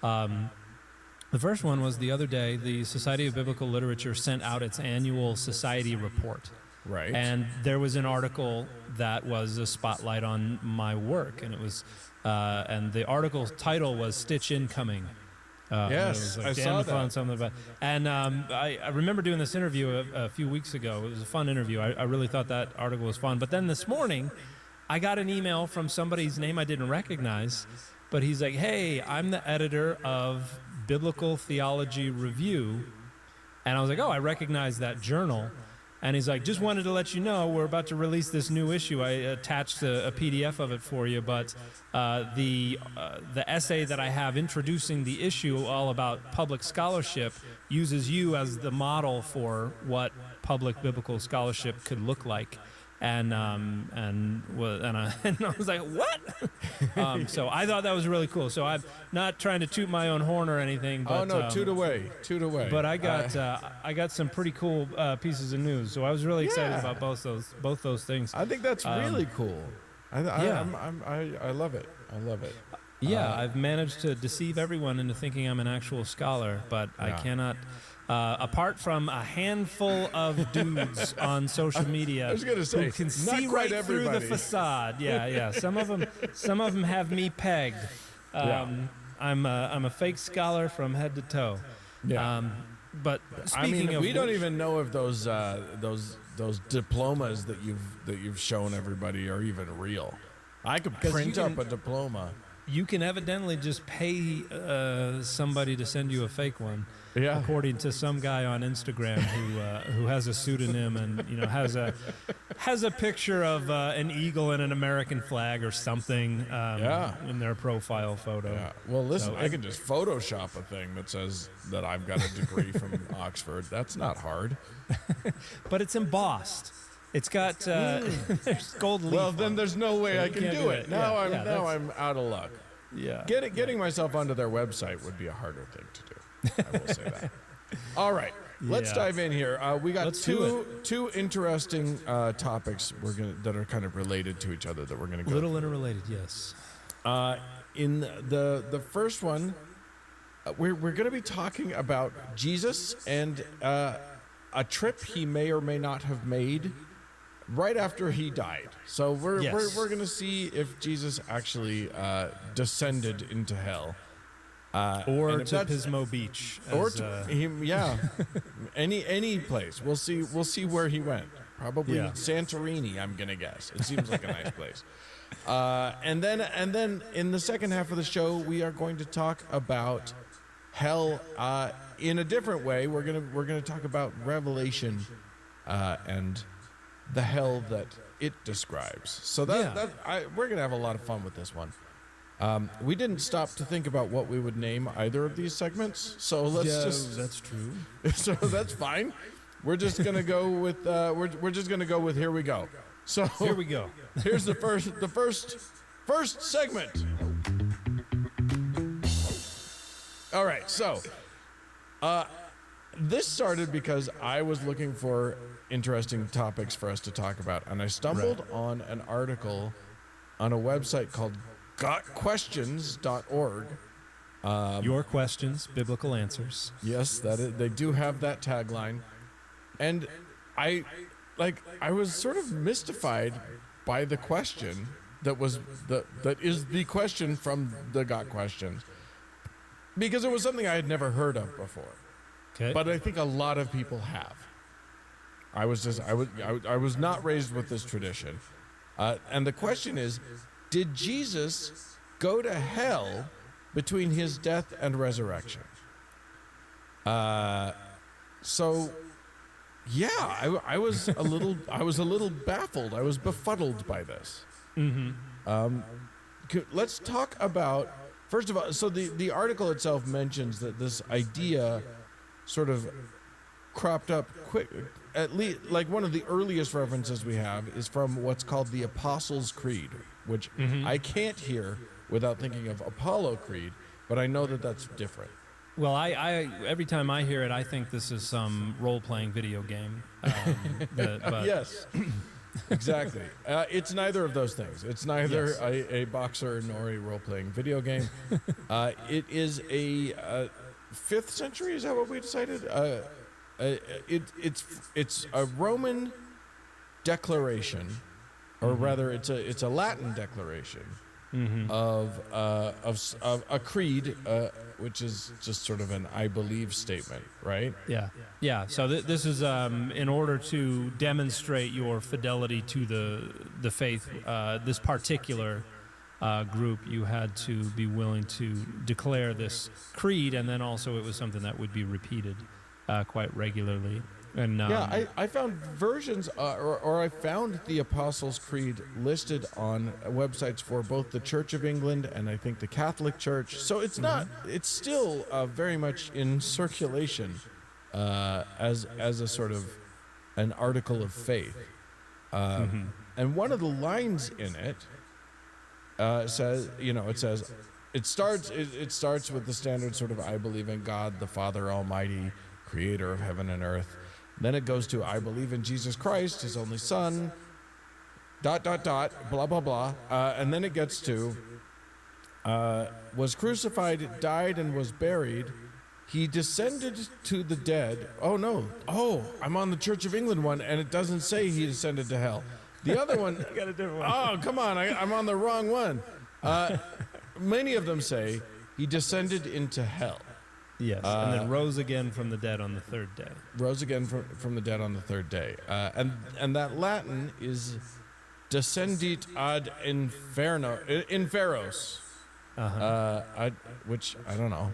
The first one was the other day, the Society of Biblical Literature sent out its annual society report. Right. And there was an article that was a spotlight on my work, and it was, and the article's title was "Stitch Incoming." Yes, I saw that. Something about, and I remember doing this interview a few weeks ago. It was a fun interview. I really thought that article was fun. But then this morning, I got an email from somebody's name I didn't recognize, but he's like, "Hey, I'm the editor of Biblical Theology Review," and I was like, "Oh, I recognize that journal." And he's like, just wanted to let you know, we're about to release this new issue. I attached a PDF of it for you, but the essay that I have introducing the issue all about public scholarship uses you as the model for what public biblical scholarship could look like. And I was like, what? So I thought that was really cool. So I'm not trying to toot my own horn or anything. But, toot away. But I got some pretty cool pieces of news. So I was really excited about both those things. I think that's really cool. I love it. I love it. Yeah, I've managed to deceive everyone into thinking I'm an actual scholar, but I cannot. Apart from a handful of dudes on social media, I was gonna say, who can not see quite right through the everybody. facade. Yeah. Some of them have me pegged. I'm a fake scholar from head to toe. Yeah. But speaking of we don't even know if those diplomas that you've shown everybody are even real. I could print up a diploma. You can evidently just pay somebody to send you a fake one. Yeah. According to some guy on Instagram who has a pseudonym and has a picture of an eagle and an American flag or something in their profile photo. Yeah. Well, listen, I can just Photoshop a thing that says that I've got a degree from Oxford. That's not hard. But it's embossed. It's got there's gold leaf. Well, then there's no way I can do it. Now I'm out of luck. Yeah. Getting myself onto their website would be a harder thing to do. I will say that. All right, let's dive in here. We got two interesting topics that are kind of related to each other that we're going to go. Little interrelated, yes. In the first one, we're going to be talking about Jesus and a trip he may or may not have made right after he died. So we're going to see if Jesus actually descended into hell. Or to Pismo Beach. Or any place. We'll see where he went. Probably Santorini, I'm going to guess. It seems like a nice place. And then in the second half of the show, we are going to talk about hell in a different way. We're gonna talk about Revelation and the hell that it describes. So we're gonna have a lot of fun with this one. We didn't stop to think about what we would name either of these segments, so that's true. So that's fine. We're just gonna go with we're just gonna go with here we go. So here we go. Here's the first segment. All right, so this started because I was looking for interesting topics for us to talk about, and I stumbled on an article on a website called gotquestions.org. Your questions, biblical answers. Yes, they do have that tagline, and I was sort of mystified by the question that is the question from the Got Questions, because it was something I had never heard of before. Okay. But I think a lot of people have. I was not raised with this tradition, and the question is, did Jesus go to hell between his death and resurrection? So. Yeah, I was a little baffled. I was befuddled by this. Mm-hmm. Let's talk about, first of all, so the article itself mentions that this idea sort of cropped up quick. At least, like, one of the earliest references we have is from what's called the Apostles' Creed, which I can't hear without thinking of Apollo Creed, but I know that that's different. Well, I every time I hear it, I think this is some role-playing video game. But yes, exactly. It's neither of those things. It's neither Yes. a boxer nor a role-playing video game. It is a 5th century. Is that what we decided? It's a Roman declaration, or rather, it's a Latin declaration. Of a creed, which is just sort of an I believe statement, right? Yeah. So this is in order to demonstrate your fidelity to the faith. This particular group, you had to be willing to declare this creed, and then also it was something that would be repeated quite regularly. And I found versions, or I found the Apostles' Creed listed on websites for both the Church of England and I think the Catholic Church. So it's not, it's still very much in circulation as a sort of an article of faith. And one of the lines in it says, it starts with the standard sort of I believe in God, the Father Almighty, creator of heaven and earth. Then it goes to I believe in Jesus Christ, his only son, ... blah, blah, blah. And then it gets to was crucified, died, and was buried. He descended to the dead. Oh, no. Oh, I'm on the Church of England one, and it doesn't say he descended to hell. The other one... I got a different one. Oh, come on. I'm on the wrong one. Many of them say he descended into hell. Yes, and then rose again from the dead on the 3rd day. Rose again from the dead on the 3rd day. And that Latin is descendit ad inferos. Which, I don't know.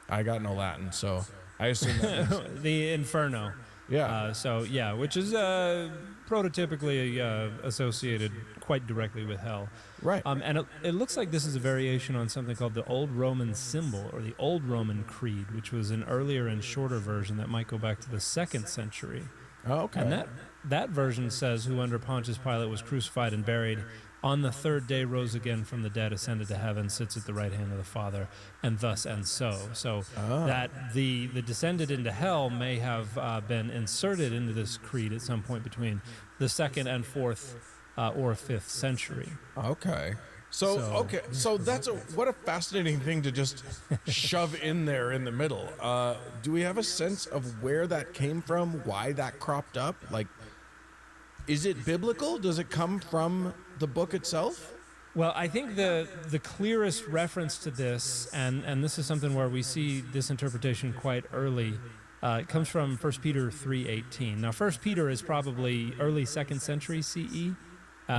I got no Latin, so I assume that means the Inferno. Yeah. Which is prototypically associated quite directly with hell. Right. And it looks like this is a variation on something called the Old Roman Symbol, or the Old Roman Creed, which was an earlier and shorter version that might go back to the 2nd century. Oh, okay. And that version says, who under Pontius Pilate was crucified and buried, on the 3rd day rose again from the dead, ascended to heaven, sits at the right hand of the Father, and thus and so. So that the descended into hell may have been inserted into this creed at some point between the 2nd and 4th or 5th century. Okay. So that's what a fascinating thing to just shove in there in the middle. Do we have a sense of where that came from? Why that cropped up? Like, is it biblical? Does it come from the book itself? Well, I think the clearest reference to this, and this is something where we see this interpretation quite early, it comes from 1 Peter 3:18. Now, 1 Peter is probably early 2nd century CE.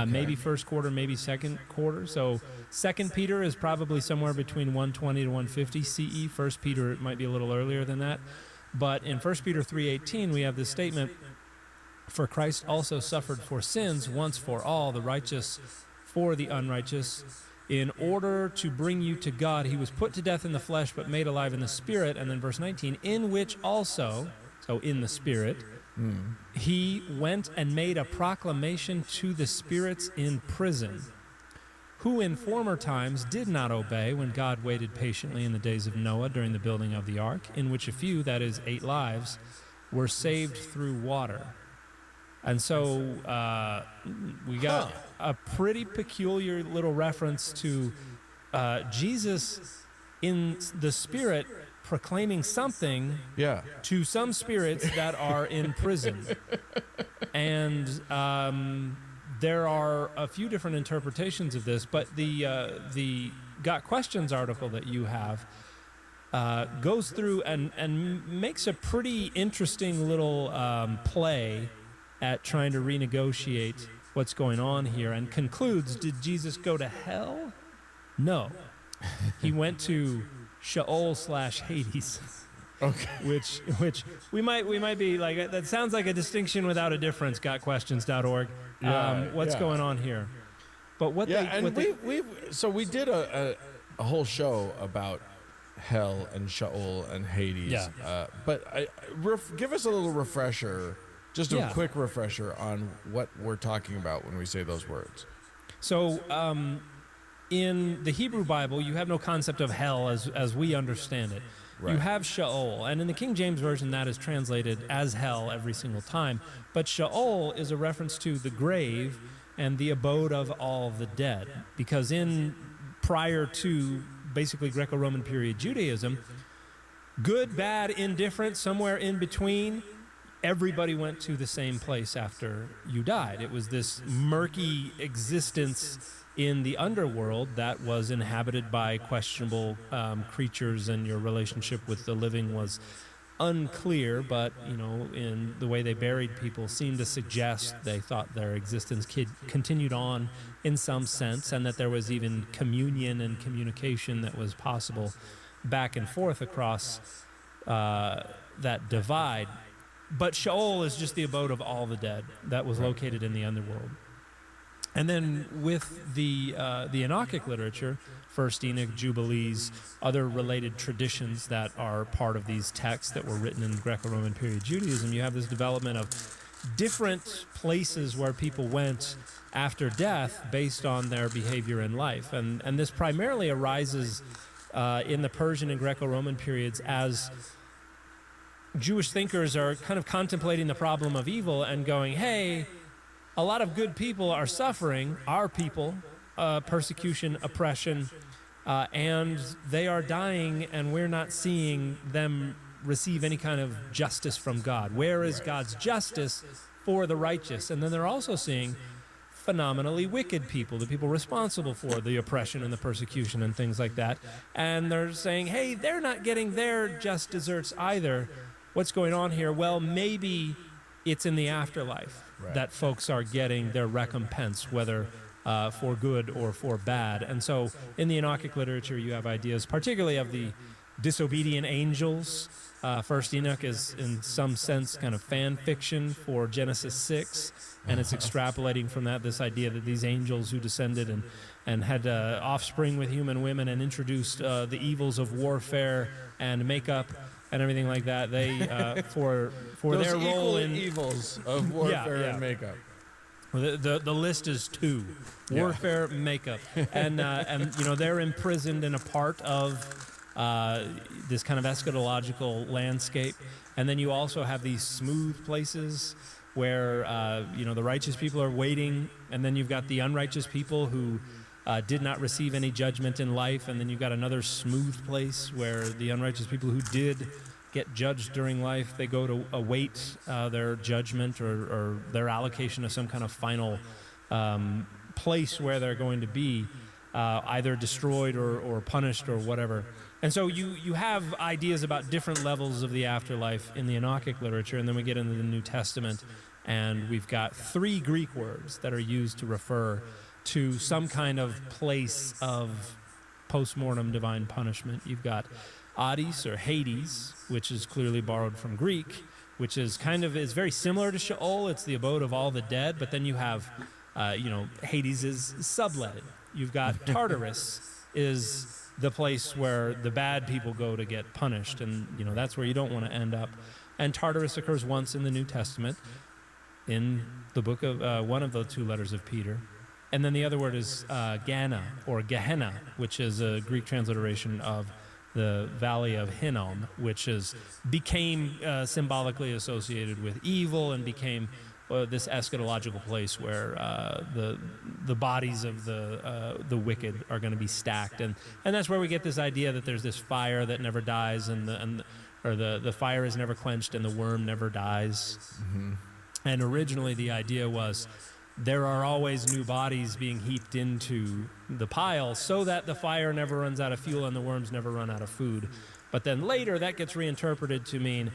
maybe first quarter, maybe second quarter. So 2 Peter is probably somewhere between 120 to 150 CE. 1 Peter might be a little earlier than that. But in 1 Peter 3:18, we have this statement, "For Christ also suffered for sins once for all, the righteous for the unrighteous, in order to bring you to God. He was put to death in the flesh, but made alive in the spirit." And then verse 19, "In which also," so in the spirit, "he went and made a proclamation to the spirits in prison, who in former times did not obey when God waited patiently in the days of Noah during the building of the ark, in which a few, that is 8 lives, were saved through water." And so we got a pretty peculiar little reference to Jesus in the spirit proclaiming something to some spirits that are in prison. And there are a few different interpretations of this, but the Got Questions article that you have goes through and makes a pretty interesting little play at trying to renegotiate what's going on here, and concludes, did Jesus go to hell? No. He went to Sheol/Hades. Okay. Which we might be like, that sounds like a distinction without a difference, gotquestions.org. What's going on here? But we did a whole show about hell and Sheol and Hades. Yeah. But give us a little refresher, just a quick refresher on what we're talking about when we say those words. So in the Hebrew Bible, you have no concept of hell as we understand it. Right. You have Sheol, and in the King James Version, that is translated as hell every single time. But Sheol is a reference to the grave and the abode of all the dead, because prior to basically Greco-Roman period Judaism, good, bad, indifferent, somewhere in between, everybody went to the same place after you died. It was this murky existence in the underworld that was inhabited by questionable creatures, and your relationship with the living was unclear, but in the way they buried people seemed to suggest they thought their existence continued on in some sense, and that there was even communion and communication that was possible back and forth across that divide. But Sheol is just the abode of all the dead that was located in the underworld. And then with the Enochic literature, First Enoch, Jubilees, other related traditions that are part of these texts that were written in Greco-Roman period Judaism, you have this development of different places where people went after death based on their behavior in life. And this primarily arises in the Persian and Greco-Roman periods as Jewish thinkers are kind of contemplating the problem of evil and going, hey, a lot of good people are suffering, our people, persecution, oppression, and they are dying, and we're not seeing them receive any kind of justice from God. Where is God's justice for the righteous? And then they're also seeing phenomenally wicked people, the people responsible for the oppression and the persecution and things like that. And they're saying, hey, they're not getting their just deserts either. What's going on here? Well, maybe it's in the afterlife that folks are getting their recompense, whether for good or for bad. And so in the Enochic literature, you have ideas, particularly of the disobedient angels. First Enoch is, in some sense, kind of fan fiction for Genesis 6, and it's extrapolating from that this idea that these angels who descended and had offspring with human women and introduced the evils of warfare and makeup and everything like that, they for those their role in evils of warfare and makeup. Well, the list is 2: warfare, makeup, and they're imprisoned in a part of this kind of eschatological landscape. And then you also have these smooth places where the righteous people are waiting, and then you've got the unrighteous people who did not receive any judgment in life, and then you've got another smooth place where the unrighteous people who did get judged during life, they go to await their judgment or their allocation of some kind of final place where they're going to be either destroyed or punished or whatever. And so you have ideas about different levels of the afterlife in the Enochic literature, and then we get into the New Testament, And we've got 3 Greek words that are used to refer to some kind of place of post-mortem divine punishment. You've got Outage, or Hades, which is clearly borrowed from Greek, which is very similar to Sheol. It's the abode of all the dead, but then you have, Hades is subletted. You've got Tartarus is the place where the bad people go to get punished, and that's where you don't want to end up. And Tartarus occurs once in the New Testament in the book of one of the 2 letters of Peter. And then the other word is Gana, or Gehenna, which is a Greek transliteration of the Valley of Hinnom, which became symbolically associated with evil and became this eschatological place where the bodies of the wicked are going to be stacked, and that's where we get this idea that there's this fire that never dies, and the fire is never quenched, and the worm never dies. Mm-hmm. And originally the idea was there are always new bodies being heaped into the pile so that the fire never runs out of fuel and the worms never run out of food. But then later that gets reinterpreted to mean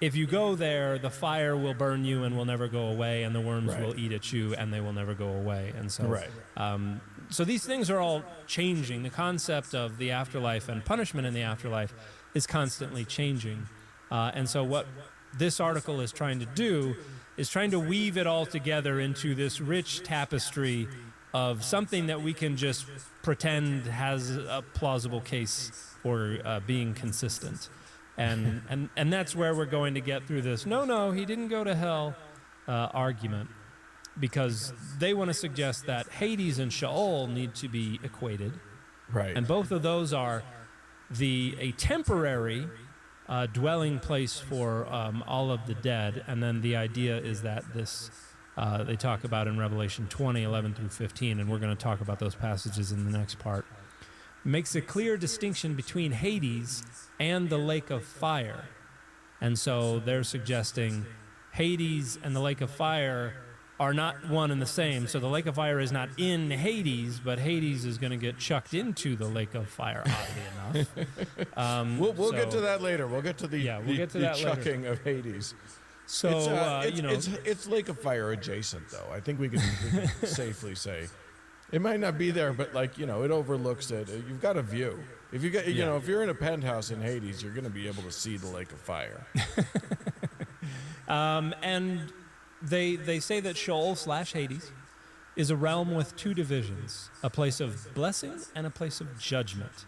if you go there, the fire will burn you and will never go away, and the worms will eat at you and they will never go away. And so, so these things are all changing. The concept of the afterlife and punishment in the afterlife is constantly changing. And so what this article is trying to do is trying to weave it all together into this rich tapestry of something that we can just pretend has a plausible case for being consistent. And that's where we're going to get through this no, he didn't go to hell argument, because they want to suggest that Hades and Sheol need to be equated. Right. And both of those are a temporary dwelling place for all of the dead, and then the idea is that this they talk about in Revelation 20, 11 through 15, and we're going to talk about those passages in the next part, makes a clear distinction between Hades and the lake of fire. And so they're suggesting Hades and the lake of fire are not one and the same. So the lake of fire is not in Hades, but Hades is going to get chucked into the lake of fire, oddly enough. We'll get to that later. We'll get to the chucking later of Hades. So, it's Lake of Fire adjacent, though. I think we can safely say. It might not be there, but it overlooks it. You've got a view. If if you're in a penthouse in Hades, you're going to be able to see the Lake of Fire. And they say that Sheol/Hades is a realm with 2 divisions, a place of blessing and a place of judgment.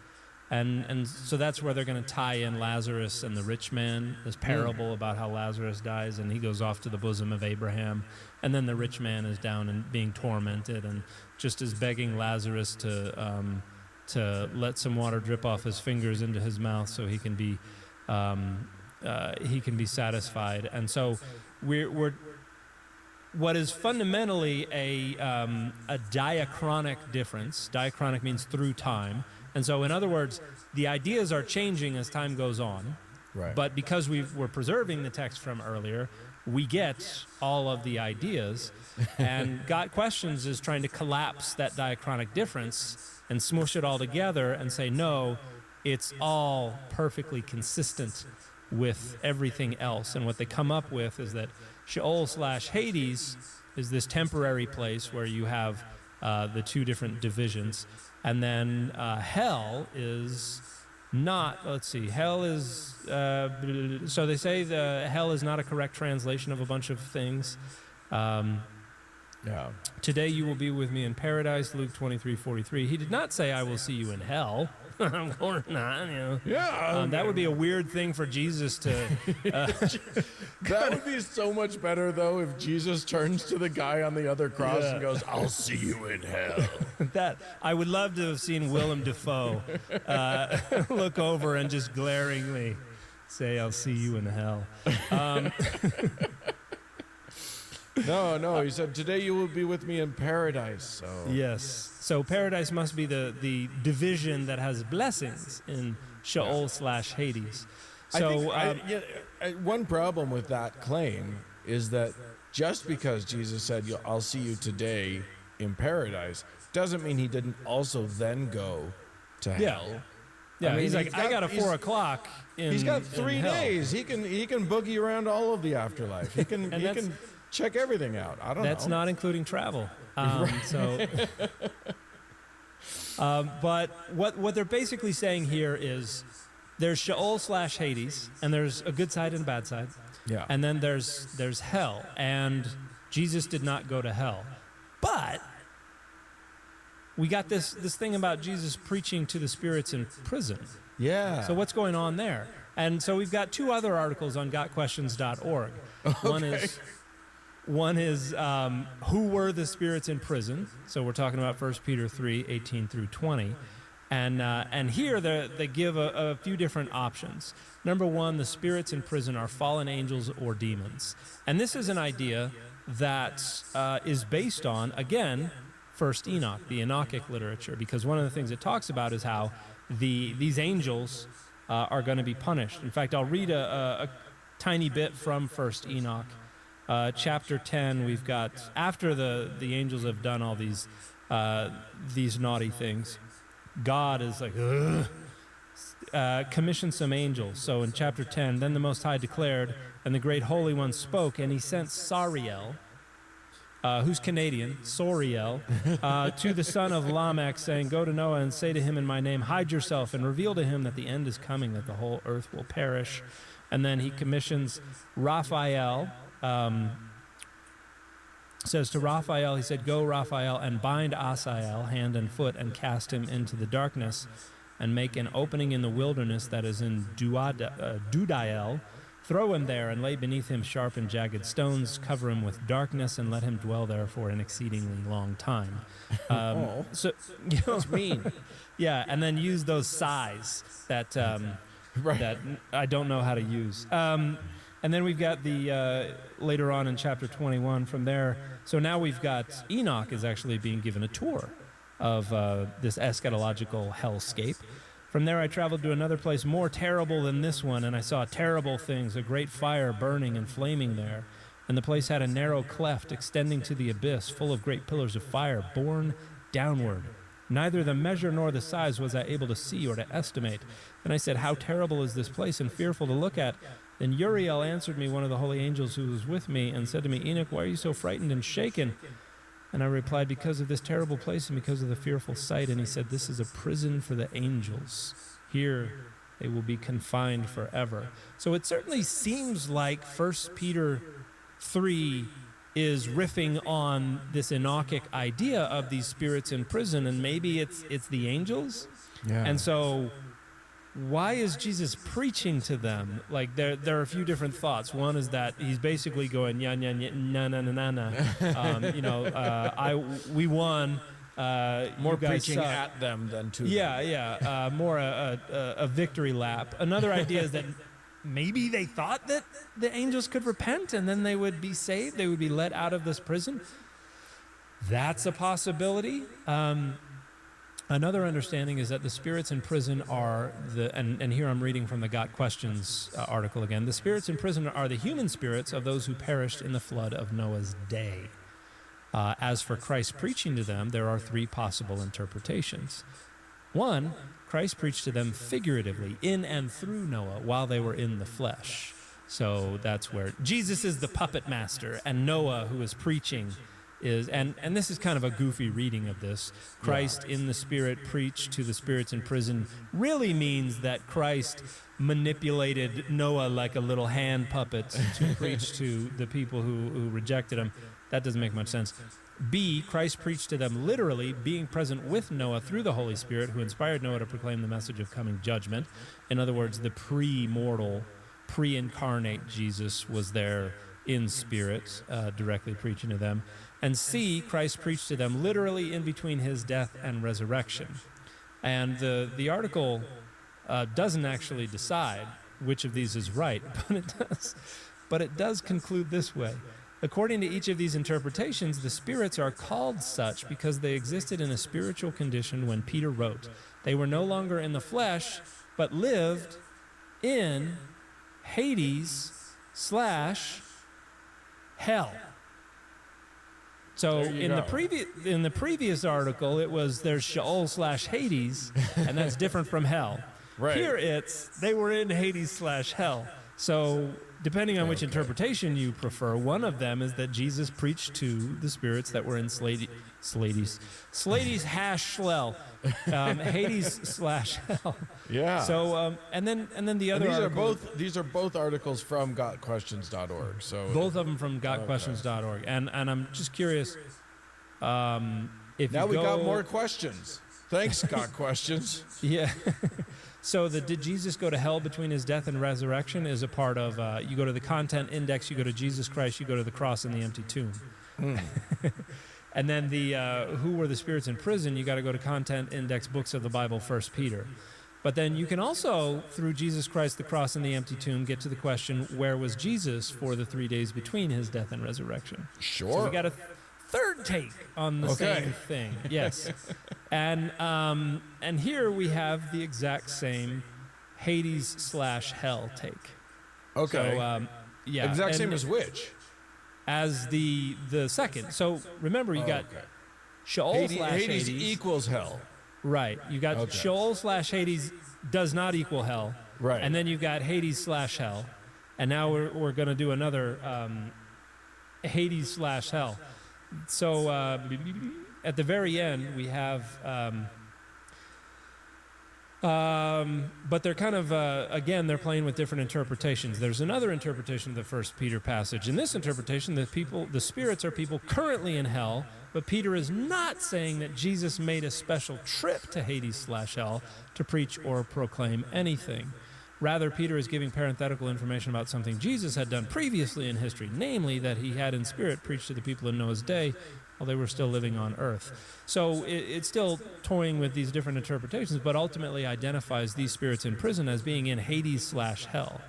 And so that's where they're going to tie in Lazarus and the rich man, this parable about how Lazarus dies and he goes off to the bosom of Abraham. And then the rich man is down and being tormented and just is begging Lazarus to let some water drip off his fingers into his mouth so he can be satisfied. And so we're what is fundamentally a diachronic difference. Diachronic means through time. And so, in other words, the ideas are changing as time goes on. Right. But because we're preserving the text from earlier, we get all of the ideas. And Got Questions is trying to collapse that diachronic difference and smush it all together and say, no, it's all perfectly consistent with everything else. And what they come up with is that Sheol/Hades is this temporary place where you have the 2 different divisions. And then hell is not, hell is, so they say the hell is not a correct translation of a bunch of things. Today you will be with me in paradise, Luke 23:43. He did not say, I will see you in hell. Of course not, that would be a weird thing for Jesus to... that would be so much better, though, if Jesus turns to the guy on the other cross and goes, I'll see you in hell. That I would love to have seen Willem Dafoe look over and just glaringly say, I'll see you in hell. No, he said, today you will be with me in paradise. So. Yes. So paradise must be the division that has blessings in Sheol/Hades. So one problem with that claim is that just because Jesus said, I'll see you today in paradise, doesn't mean he didn't also then go to hell. Yeah, I mean, he's like, I got a 4 o'clock in He's got 3 hell. days. He can boogie around all of the afterlife. He can check everything out. I don't know. That's not including travel. But what they're basically saying here is there's Sheol/Hades, and there's a good side and a bad side. Yeah. And then there's hell, and Jesus did not go to hell. But we got this thing about Jesus preaching to the spirits in prison. Yeah. So what's going on there? And so we've got two other articles on gotquestions.org. Okay. One is who were the spirits in prison? So we're talking about 1 Peter 3:18 through 20. And here they give a few different options. Number one, the spirits in prison are fallen angels or demons. And this is an idea that is based on, again, First Enoch, the Enochic literature, because one of the things it talks about is how these angels are going to be punished. In fact, I'll read a tiny bit from First Enoch. Chapter 10, we've got, after the angels have done all these naughty things, God is like, commission some angels. So in chapter 10, then the Most High declared, and the great Holy One spoke, and he sent Sariel, who's Canadian, Soriel, to the son of Lamech, saying, go to Noah and say to him in my name, hide yourself, and reveal to him that the end is coming, that the whole earth will perish. And then he commissions Raphael, says to Raphael, he said, go, Raphael, and bind Asael hand and foot, and cast him into the darkness, and make an opening in the wilderness that is in Dudael. Throw him there, and lay beneath him sharp and jagged stones, cover him with darkness, and let him dwell there for an exceedingly long time. So, you know, that's mean. Yeah, and then use those sighs that that I don't know how to use. And then we've got the, later on in chapter 21 from there, so now we've got Enoch is actually being given a tour of this eschatological hellscape. From there I traveled to another place more terrible than this one, and I saw terrible things, a great fire burning and flaming there. And the place had a narrow cleft extending to the abyss, full of great pillars of fire, borne downward. Neither the measure nor the size was I able to see or to estimate. And I said, how terrible is this place, and fearful to look at. Then Uriel answered me, one of the holy angels who was with me, and said to me, Enoch, why are you so frightened and shaken? And I replied, because of this terrible place and because of the fearful sight. And he said, this is a prison for the angels. Here they will be confined forever. So it certainly seems like 1 Peter 3 is riffing on this Enochic idea of these spirits in prison, and maybe it's the angels. Yeah. And so why is Jesus preaching to them? Like there are a few different thoughts. One is that he's basically going na na na na na na. We won. More preaching at them than to them. Yeah. More a victory lap. Another idea is that maybe they thought that the angels could repent and then they would be saved. They would be let out of this prison. That's a possibility. Another understanding is that the spirits in prison are and here I'm reading from the Got Questions article again. The spirits in prison are the human spirits of those who perished in the flood of Noah's day. As for Christ preaching to them, there are three possible interpretations. One, Christ preached to them figuratively in and through Noah while they were in the flesh. So that's where Jesus is the puppet master, and Noah, who is preaching, is, and this is kind of a goofy reading of this. Christ in the Spirit preached to the spirits in prison really means that Christ manipulated Noah like a little hand puppet to preach to the people who rejected him. That doesn't make much sense. B, Christ preached to them literally, being present with Noah through the Holy Spirit, who inspired Noah to proclaim the message of coming judgment. In other words, the pre-mortal, pre-incarnate Jesus was there in spirit, directly preaching to them. And C, Christ preached to them literally in between his death and resurrection. And the article doesn't actually decide which of these is right, but it does conclude this way. According to each of these interpretations, the spirits are called such because they existed in a spiritual condition when Peter wrote. They were no longer in the flesh, but lived in Hades/hell. So in the previous article, it was there's Sheol/Hades, and that's different from hell. Right. Here it's they were in Hades/hell. So depending on which interpretation you prefer, one of them is that Jesus preached to the spirits that were in Slady's hash schlell, Hades/hell. Yeah. So and then the other these are both articles from gotquestions.org. So both of them from gotquestions.org, and I'm just curious. If now we go, got more questions. Thanks, Got Questions. Yeah. So the Did Jesus Go to Hell Between His Death and Resurrection is a part of, you go to the content index, you go to Jesus Christ, you go to the cross and the empty tomb. And then the Who Were the Spirits in Prison, you got to go to content index Books of the Bible, 1 Peter. But then you can also, through Jesus Christ, the cross and the empty tomb, get to the question, where was Jesus for the 3 days between his death and resurrection? Sure. So we got a third take on the same thing. Yes. And here we have the exact same Hades/hell take. Okay. So, yeah. Exact same as which? As the second. So remember, you got Sheol/Hades. Hades equals hell. Right. You got Sheol/Hades does not equal hell. Right. And then you've got Hades/hell. And now we're going to do another Hades/hell. So at the very end, we have, but they're kind of, again, they're playing with different interpretations. There's another interpretation of the 1 Peter passage. In this interpretation, the spirits are people currently in hell, but Peter is not saying that Jesus made a special trip to Hades/hell to preach or proclaim anything. Rather, Peter is giving parenthetical information about something Jesus had done previously in history, namely that he had in spirit preached to the people in Noah's day while they were still living on earth. So it's still toying with these different interpretations, but ultimately identifies these spirits in prison as being in Hades/hell.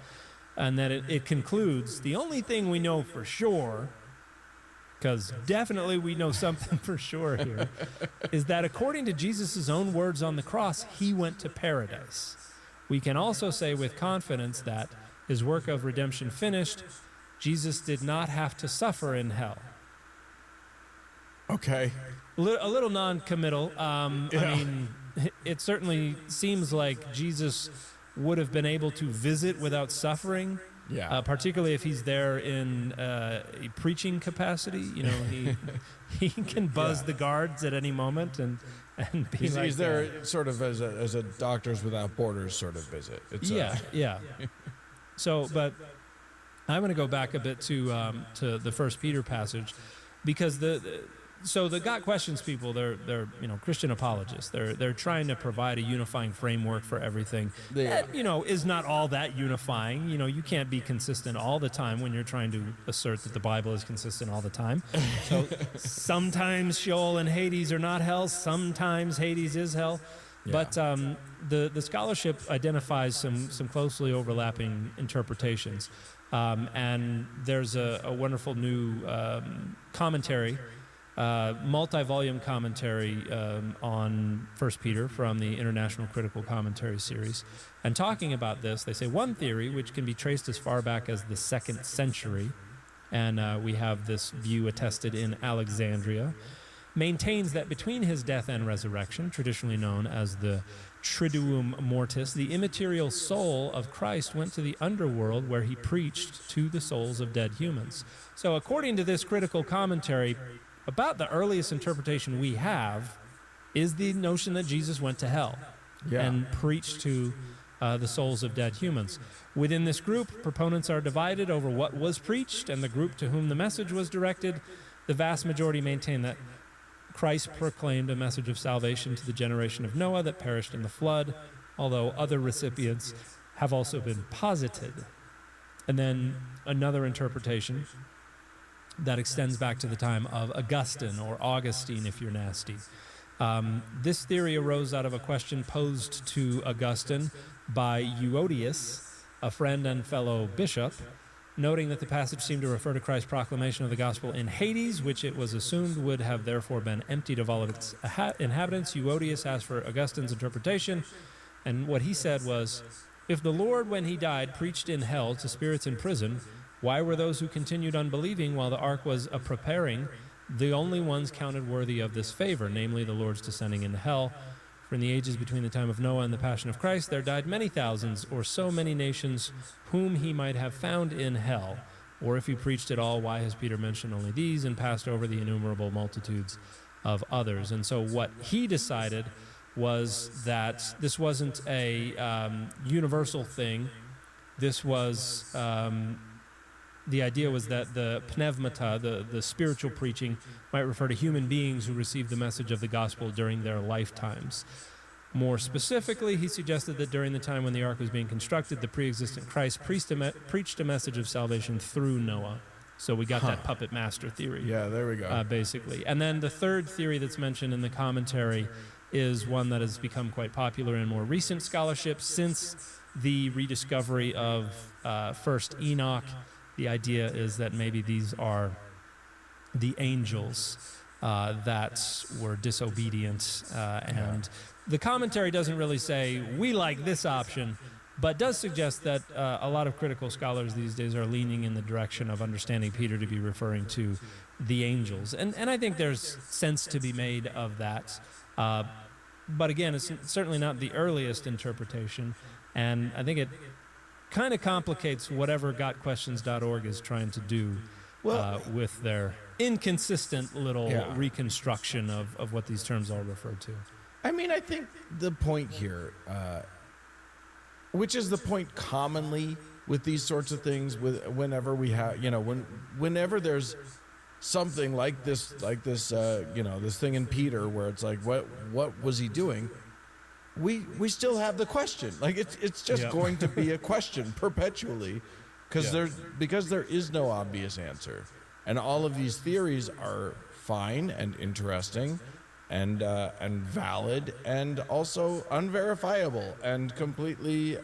And that it concludes, the only thing we know for sure, because definitely we know something for sure here, is that according to Jesus' own words on the cross, he went to paradise. We can also say with confidence that his work of redemption finished, Jesus did not have to suffer in hell. Okay. A little non-committal. I mean, it certainly seems like Jesus would have been able to visit without suffering. Yeah. Particularly if he's there in a preaching capacity. You know, he can buzz the guards at any moment and be he's there sort of as a Doctors Without Borders sort of visit. It's yeah. So, but I'm going to go back a bit to the 1 Peter passage, because so the Got Questions people, they're Christian apologists. They're trying to provide a unifying framework for everything. That, is not all that unifying. You can't be consistent all the time when you're trying to assert that the Bible is consistent all the time. So sometimes Sheol and Hades are not hell. Sometimes Hades is hell. Yeah. But the scholarship identifies some closely overlapping interpretations. And there's a wonderful new commentary, multi-volume commentary on 1 Peter from the International Critical Commentary series. And talking about this, they say one theory, which can be traced as far back as the 2nd century, and we have this view attested in Alexandria, maintains that between his death and resurrection, traditionally known as the Triduum Mortis, the immaterial soul of Christ went to the underworld where he preached to the souls of dead humans. So according to this critical commentary, about the earliest interpretation we have is the notion that Jesus went to hell and preached to the souls of dead humans. Within this group, proponents are divided over what was preached and the group to whom the message was directed. The vast majority maintain that Christ proclaimed a message of salvation to the generation of Noah that perished in the flood, although other recipients have also been posited. And then another interpretation that extends back to the time of Augustine, or Augustine if you're nasty. This theory arose out of a question posed to Augustine by Outage, a friend and fellow bishop, noting that the passage seemed to refer to Christ's proclamation of the gospel in Hades, which it was assumed would have therefore been emptied of all of its inhabitants. Outage asked for Augustine's interpretation, and what he said was, if the Lord, when he died, preached in hell to spirits in prison, why were those who continued unbelieving while the ark was preparing the only ones counted worthy of this favor, namely the Lord's descending into hell? For For in the ages between the time of Noah and the Passion of Christ, there died many thousands, or so many nations, whom he might have found in hell. Or if he preached at all, why has Peter mentioned only these and passed over the innumerable multitudes of others? And so what he decided was that this wasn't a universal thing. This was, the idea was that the pneumata, the spiritual preaching, might refer to human beings who received the message of the gospel during their lifetimes. More specifically, he suggested that during the time when the ark was being constructed, the pre-existent Christ preached a message of salvation through Noah. So we got that puppet master theory. Yeah, there we go. Basically. And then the third theory that's mentioned in the commentary is one that has become quite popular in more recent scholarship since the rediscovery of first Enoch. The idea is that maybe these are the angels that were disobedient. And the commentary doesn't really say, we like this option, but does suggest that a lot of critical scholars these days are leaning in the direction of understanding Peter to be referring to the angels. And I think there's sense to be made of that. But again, it's certainly not the earliest interpretation. And I think it kind of complicates whatever gotquestions.org is trying to do with their inconsistent little reconstruction of what these terms all refer to. I mean, I think the point here, which is the point commonly with these sorts of things, whenever we have, whenever there's something like this, this thing in Peter where it's like, what was he doing? We still have the question. Like it's just going to be a question perpetually, because there is no obvious answer, and all of these theories are fine and interesting, and valid, and also unverifiable and completely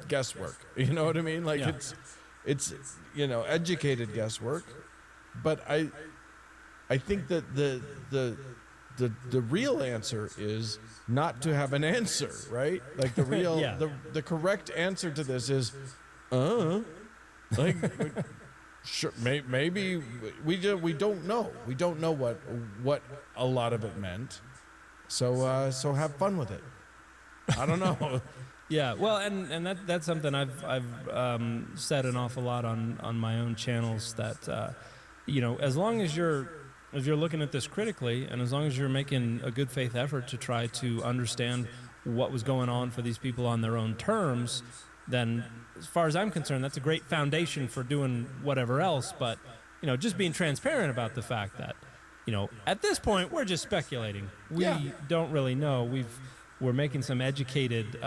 guesswork. You know what I mean? Like it's educated guesswork, but I think that the real answer is not to have an answer, right? Like the real, the correct answer to this is, like, sure, maybe we don't know. We don't know what a lot of it meant. So have fun with it. I don't know. Yeah, well, and that's something I've said an awful lot on my own channels, that as long as you're looking at this critically, and as long as you're making a good faith effort to try to understand what was going on for these people on their own terms, then as far as I'm concerned, that's a great foundation for doing whatever else. But just being transparent about the fact that at this point we're just speculating. We don't really know. We're making some educated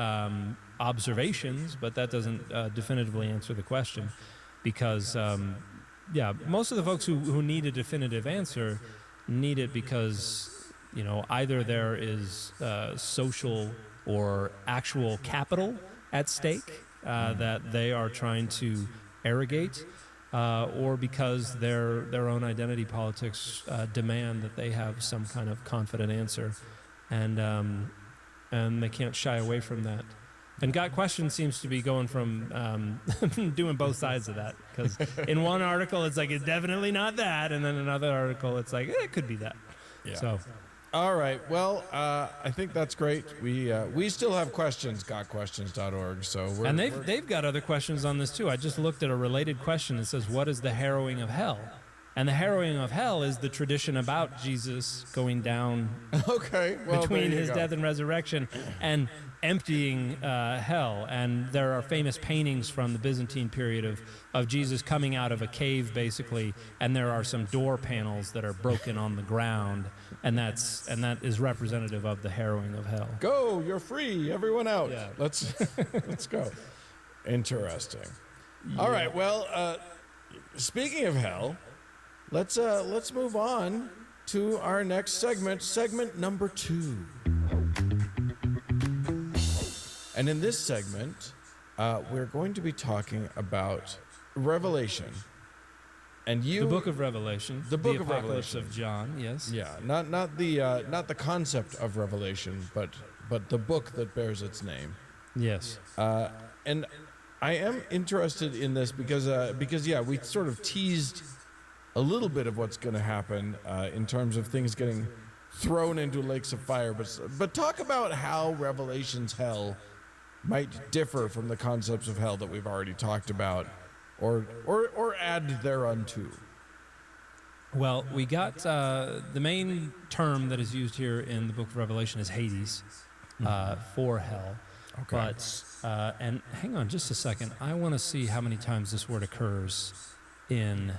observations, but that doesn't definitively answer the question, because most of the folks who need a definitive answer need it because either there is social or actual capital at stake that they are trying to arrogate, or because their own identity politics demand that they have some kind of confident answer, and they can't shy away from that. And Got Questions seems to be going from doing both sides of that, because in one article it's like, it's definitely not that, and then another article it's like, it could be that. Yeah. So, all right. Well, I think that's great. We still have questions, gotquestions.org. So they've got other questions on this too. I just looked at a related question that says, what is the harrowing of hell? And the harrowing of hell is the tradition about Jesus going down between his death and resurrection and emptying hell. And there are famous paintings from the Byzantine period of Jesus coming out of a cave, basically, and there are some door panels that are broken on the ground, and that is representative of the harrowing of hell. Go, you're free, everyone out. Yeah. Let's go. Interesting. Yeah. All right. Well, speaking of hell, let's move on to our next segment number 2. And in this segment, we're going to be talking about Revelation. And the book of Revelation, the book of Apocalypse of John, yes. Yeah, not the concept of Revelation, but the book that bears its name. Yes. And I am interested in this because we sort of teased a little bit of what's going to happen in terms of things getting thrown into lakes of fire. But talk about how Revelation's hell might differ from the concepts of hell that we've already talked about, or add thereunto. Well, we got the main term that is used here in the book of Revelation is Hades, for hell. Okay. But, and hang on just a second. I want to see how many times this word occurs in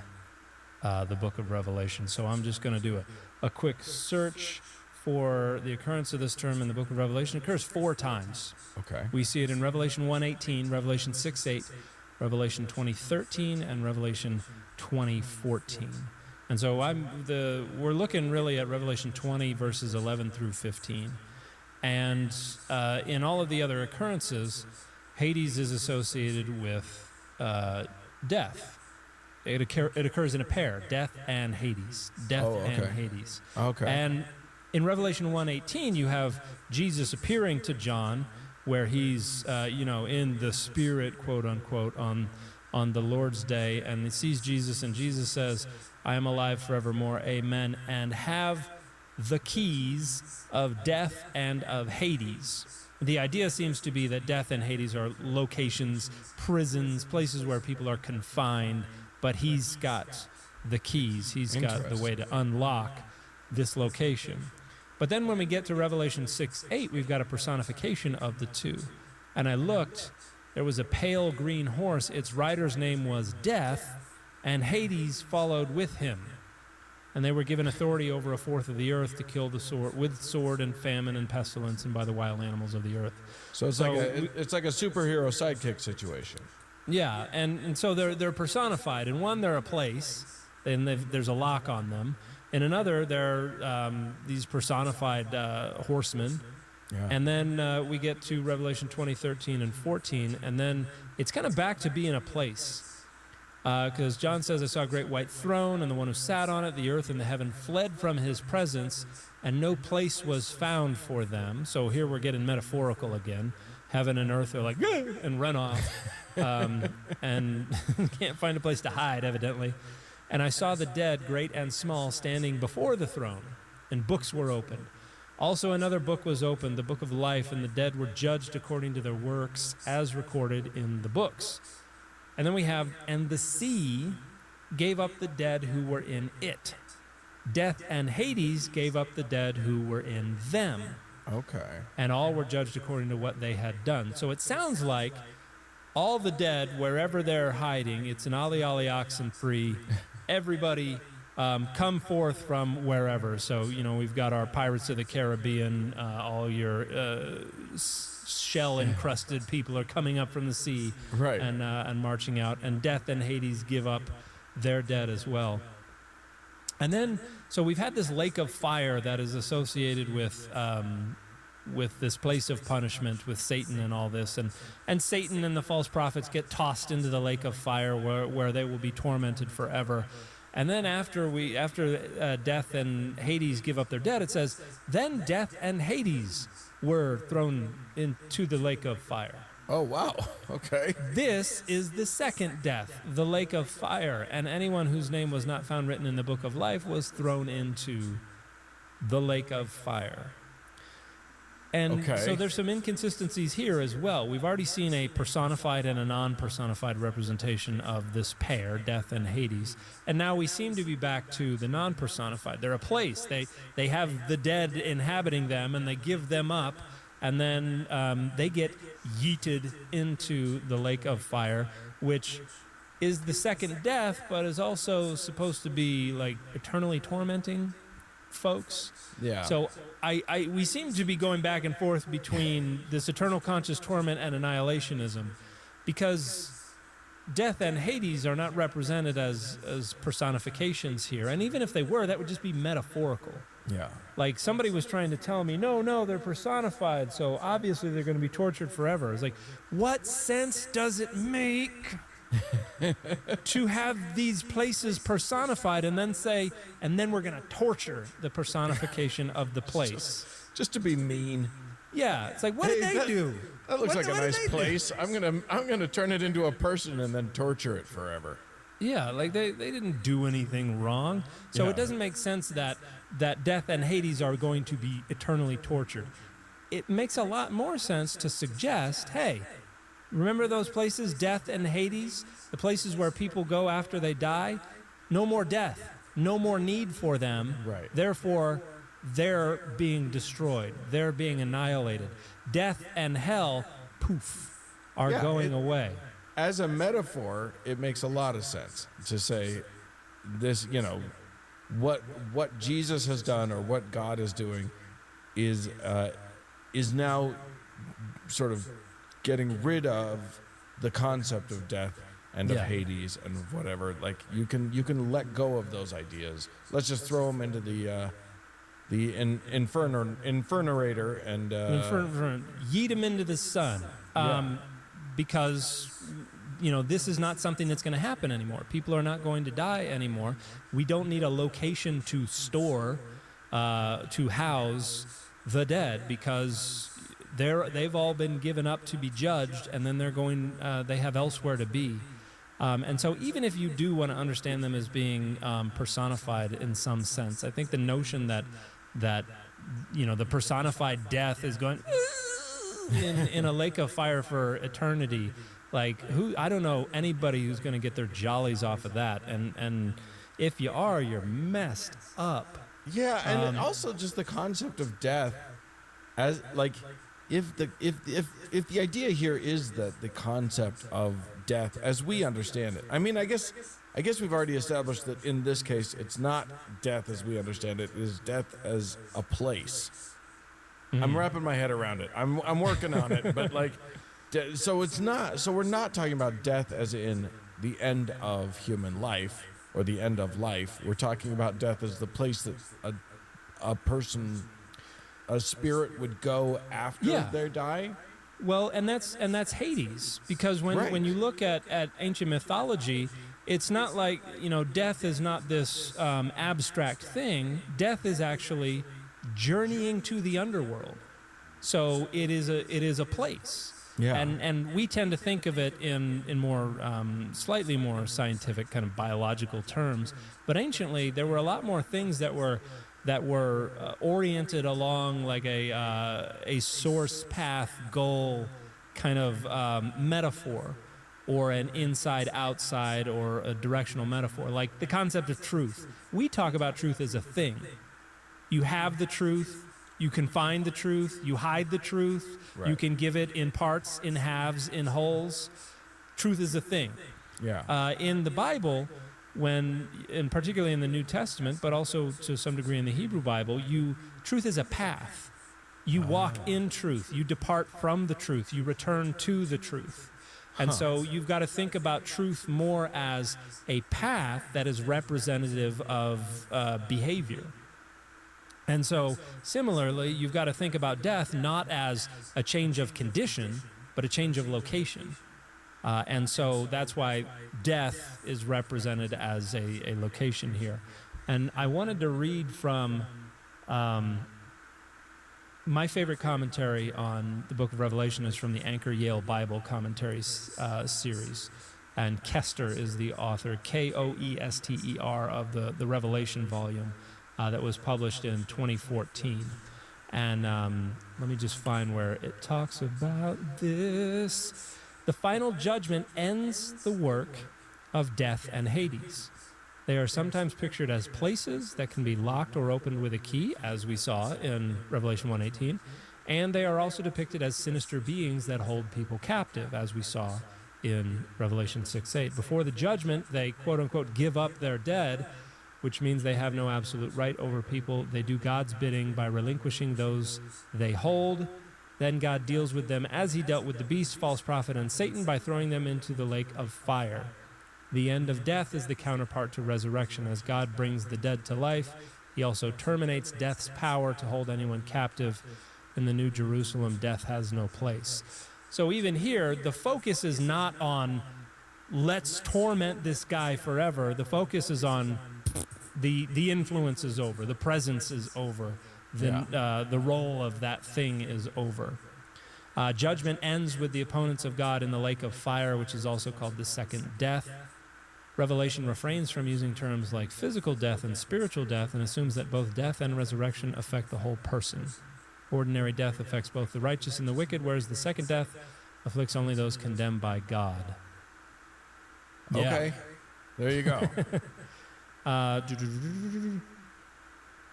the book of Revelation. So I'm just going to do a quick search for the occurrence of this term in the book of Revelation. It occurs 4 times. Okay. We see it in Revelation 1:18, Revelation 6:8, Revelation 20:13, and Revelation 20:14. And so we're looking really at Revelation 20 verses 11 through 15. And in all of the other occurrences, Hades is associated with death. It occurs in a pair, death and Hades. Death and Hades. Okay. And in Revelation 1:18, you have Jesus appearing to John, where he's, in the Spirit, quote unquote, on the Lord's day, and he sees Jesus, and Jesus says, "I am alive forevermore, amen," and have the keys of death and of Hades. The idea seems to be that death and Hades are locations, prisons, places where people are confined, but he's got the keys. He's got the way to unlock this location. But then when we get to Revelation 6:8, we've got a personification of the two. And I looked, there was a pale green horse. Its rider's name was Death, and Hades followed with him. And they were given authority over 1/4 of the earth to kill with sword and famine and pestilence and by the wild animals of the earth. So it's like a superhero sidekick situation. Yeah, and so they're personified. In one, they're a place, and there's a lock on them. In another, they're these personified horsemen. Yeah. And then we get to Revelation 20:13 and 14, and then it's kind of back to being a place. Because John says, "I saw a great white throne, and the one who sat on it, the earth and the heaven fled from his presence, and no place was found for them." So here we're getting metaphorical again. Heaven and earth are like, "Gah!" and run off, and can't find a place to hide, evidently. "And I saw the dead, great and small, standing before the throne, and books were opened. Also another book was opened, the book of life, and the dead were judged according to their works as recorded in the books." And then we have, "And the sea gave up the dead who were in it. Death and Hades gave up the dead who were in them. Okay. And all were judged according to what they had done." So it sounds like all the dead, wherever they're hiding, it's an ollie ollie oxen free. Everybody come forth from wherever. So, we've got our Pirates of the Caribbean, all your shell-encrusted people are coming up from the sea, right, and marching out. And Death and Hades give up their dead as well. And then, so we've had this lake of fire that is associated with this place of punishment, with Satan and all this, and Satan and the false prophets get tossed into the lake of fire where they will be tormented forever. And then after Death and Hades give up their dead, it says, "Then Death and Hades were thrown into the lake of fire." Oh, wow. Okay. This is the second death, the lake of fire, and anyone whose name was not found written in the book of life was thrown into the lake of fire. And so there's some inconsistencies here as well. We've already seen a personified and a non-personified representation of this pair, Death and Hades. And now we seem to be back to the non-personified. They're a place. They have the dead inhabiting them, and they give them up, and then they get yeeted into the lake of fire, which is the second death, but is also supposed to be like eternally tormenting folks. Yeah. So we seem to be going back and forth between this eternal conscious torment and annihilationism, because Death and Hades are not represented as personifications here. And even if they were, that would just be metaphorical. Yeah. Like somebody was trying to tell me, no, they're personified, so obviously they're going to be tortured forever. It's like, what sense does it make to have these places personified and then say, and then we're going to torture the personification of the place? Just to be mean. Yeah, it's like, what did they do? That looks like a nice place. I'm gonna turn it into a person and then torture it forever. Yeah, like they didn't do anything wrong. So it doesn't make sense that death and Hades are going to be eternally tortured. It makes a lot more sense to suggest, hey, remember those places, death and Hades, the places where people go after they die? No more death, no more need for them. Right. Therefore, they're being destroyed. They're being annihilated. Death and hell, poof, are going away. As a metaphor, it makes a lot of sense to say this, what Jesus has done or what God is doing is now sort of getting rid of the concept of death and of Hades and whatever. Like you can let go of those ideas. Let's just throw them into the infernerator and yeet them into the sun. Because this is not something that's going to happen anymore. People are not going to die anymore. We don't need a location to store, to house the dead, because they've all been given up to be judged, and then they have elsewhere to be. And so even if you do want to understand them as being personified in some sense, I think the notion that the personified death is going in a lake of fire for eternity, like I don't know anybody who's going to get their jollies off of that, and if you are, you're messed up. Yeah, and also just the concept of death as like if the idea here is that the concept of death as we understand it. I mean, I guess we've already established that in this case it's not death as we understand it. It is death as a place. I'm wrapping my head around it. I'm working on it, but like, so it's not. So we're not talking about death as in the end of human life or the end of life. We're talking about death as the place that a person, a spirit would go after they die. Well, and that's Hades, because when you look at ancient mythology, it's not like death is not this abstract thing. Death is actually journeying to the underworld. So it is a place. Yeah. And we tend to think of it in more slightly more scientific kind of biological terms. But anciently, there were a lot more things that were oriented along like a source path goal kind of metaphor, or an inside outside or a directional metaphor, like the concept of truth. We talk about truth as a thing. You have the truth, you can find the truth, you hide the truth, you can give it in parts, in halves, in wholes. Truth is a thing. Yeah. In the Bible, and particularly in the New Testament, but also to some degree in the Hebrew Bible, truth is a path. You walk in truth, you depart from the truth, you return to the truth. And so you've got to think about truth more as a path that is representative of behavior. And so, similarly, you've got to think about death not as a change of condition, but a change of location. And so that's why death is represented as a location here. And I wanted to read from my favorite commentary on the book of Revelation is from the Anchor Yale Bible Commentary series. And Kester is the author, Koester, of the Revelation volume. That was published in 2014. And let me just find where it talks about this. The final judgment ends the work of death and Hades. They are sometimes pictured as places that can be locked or opened with a key, as we saw in Revelation 1:18. And they are also depicted as sinister beings that hold people captive, as we saw in Revelation 6:8. Before the judgment, they, quote-unquote, give up their dead, which means they have no absolute right over people. They do God's bidding by relinquishing those they hold. Then God deals with them as he dealt with the beast, false prophet, and Satan by throwing them into the lake of fire. The end of death is the counterpart to resurrection. As God brings the dead to life, he also terminates death's power to hold anyone captive. In the New Jerusalem, death has no place. So even here, the focus is not on let's torment this guy forever. The focus is on the influence is over, the presence is over, the role of that thing is over. Judgment ends with the opponents of God in the lake of fire, which is also called the second death. Revelation refrains from using terms like physical death and spiritual death and assumes that both death and resurrection affect the whole person. Ordinary death affects both the righteous and the wicked, whereas the second death afflicts only those condemned by God. Okay, there you go.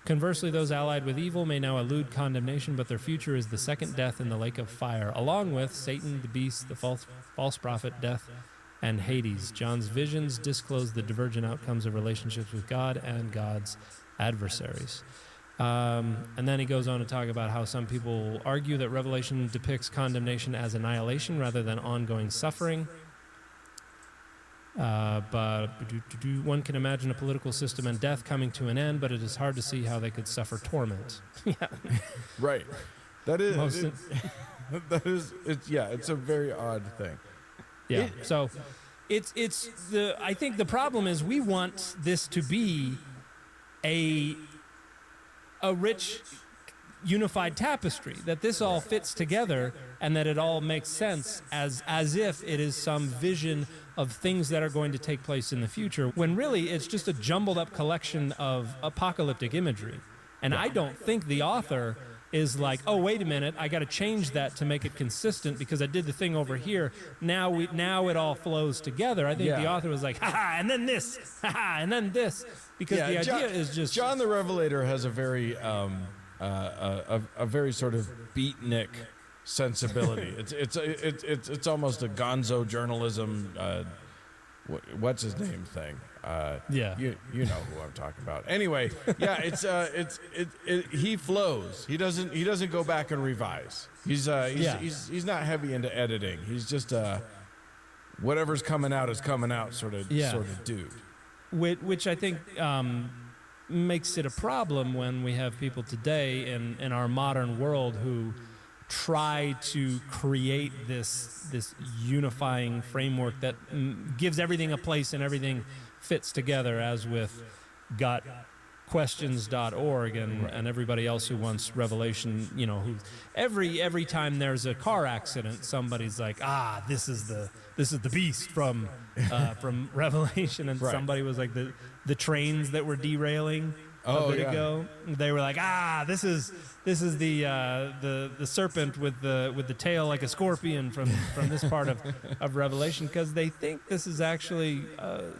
Conversely, those allied with evil may now elude condemnation, but their future is the second death in the lake of fire, along with Satan, the beast, the false prophet, death, and Hades. John's visions disclose the divergent outcomes of relationships with God and God's adversaries. And then he goes on to talk about how some people argue that Revelation depicts condemnation as annihilation rather than ongoing suffering. But one can imagine a political system and death coming to an end, but it is hard to see how they could suffer torment. Yeah, right. That is. It's a very odd thing. Yeah. So, I think the problem is we want this to be a rich, unified tapestry, that this all fits together and that it all makes sense as if it is some vision of things that are going to take place in the future, when really it's just a jumbled up collection of apocalyptic imagery. And I don't think the author is like, oh, wait a minute, I got to change that to make it consistent because I did the thing over here. Now it all flows together. I think the author was like, ha-ha, and then this, ha-ha, and then this. Because the idea is just... John the Revelator has a very, a very sort of beatnik sensibility. It's almost a gonzo journalism, what's his name thing. You know who I'm talking about. Anyway, he flows. He doesn't go back and revise. He's not heavy into editing. He's just whatever's coming out is coming out sort of dude. Which I think makes it a problem when we have people today in our modern world who try to create this unifying framework that gives everything a place and everything fits together, as with gotquestions.org and everybody else who wants Revelation, who every time there's a car accident, somebody's like, this is the beast from Revelation, and somebody was like the trains that were derailing a bit ago. They were like, this is the serpent with the tail like a scorpion from this part of Revelation, because they think this is actually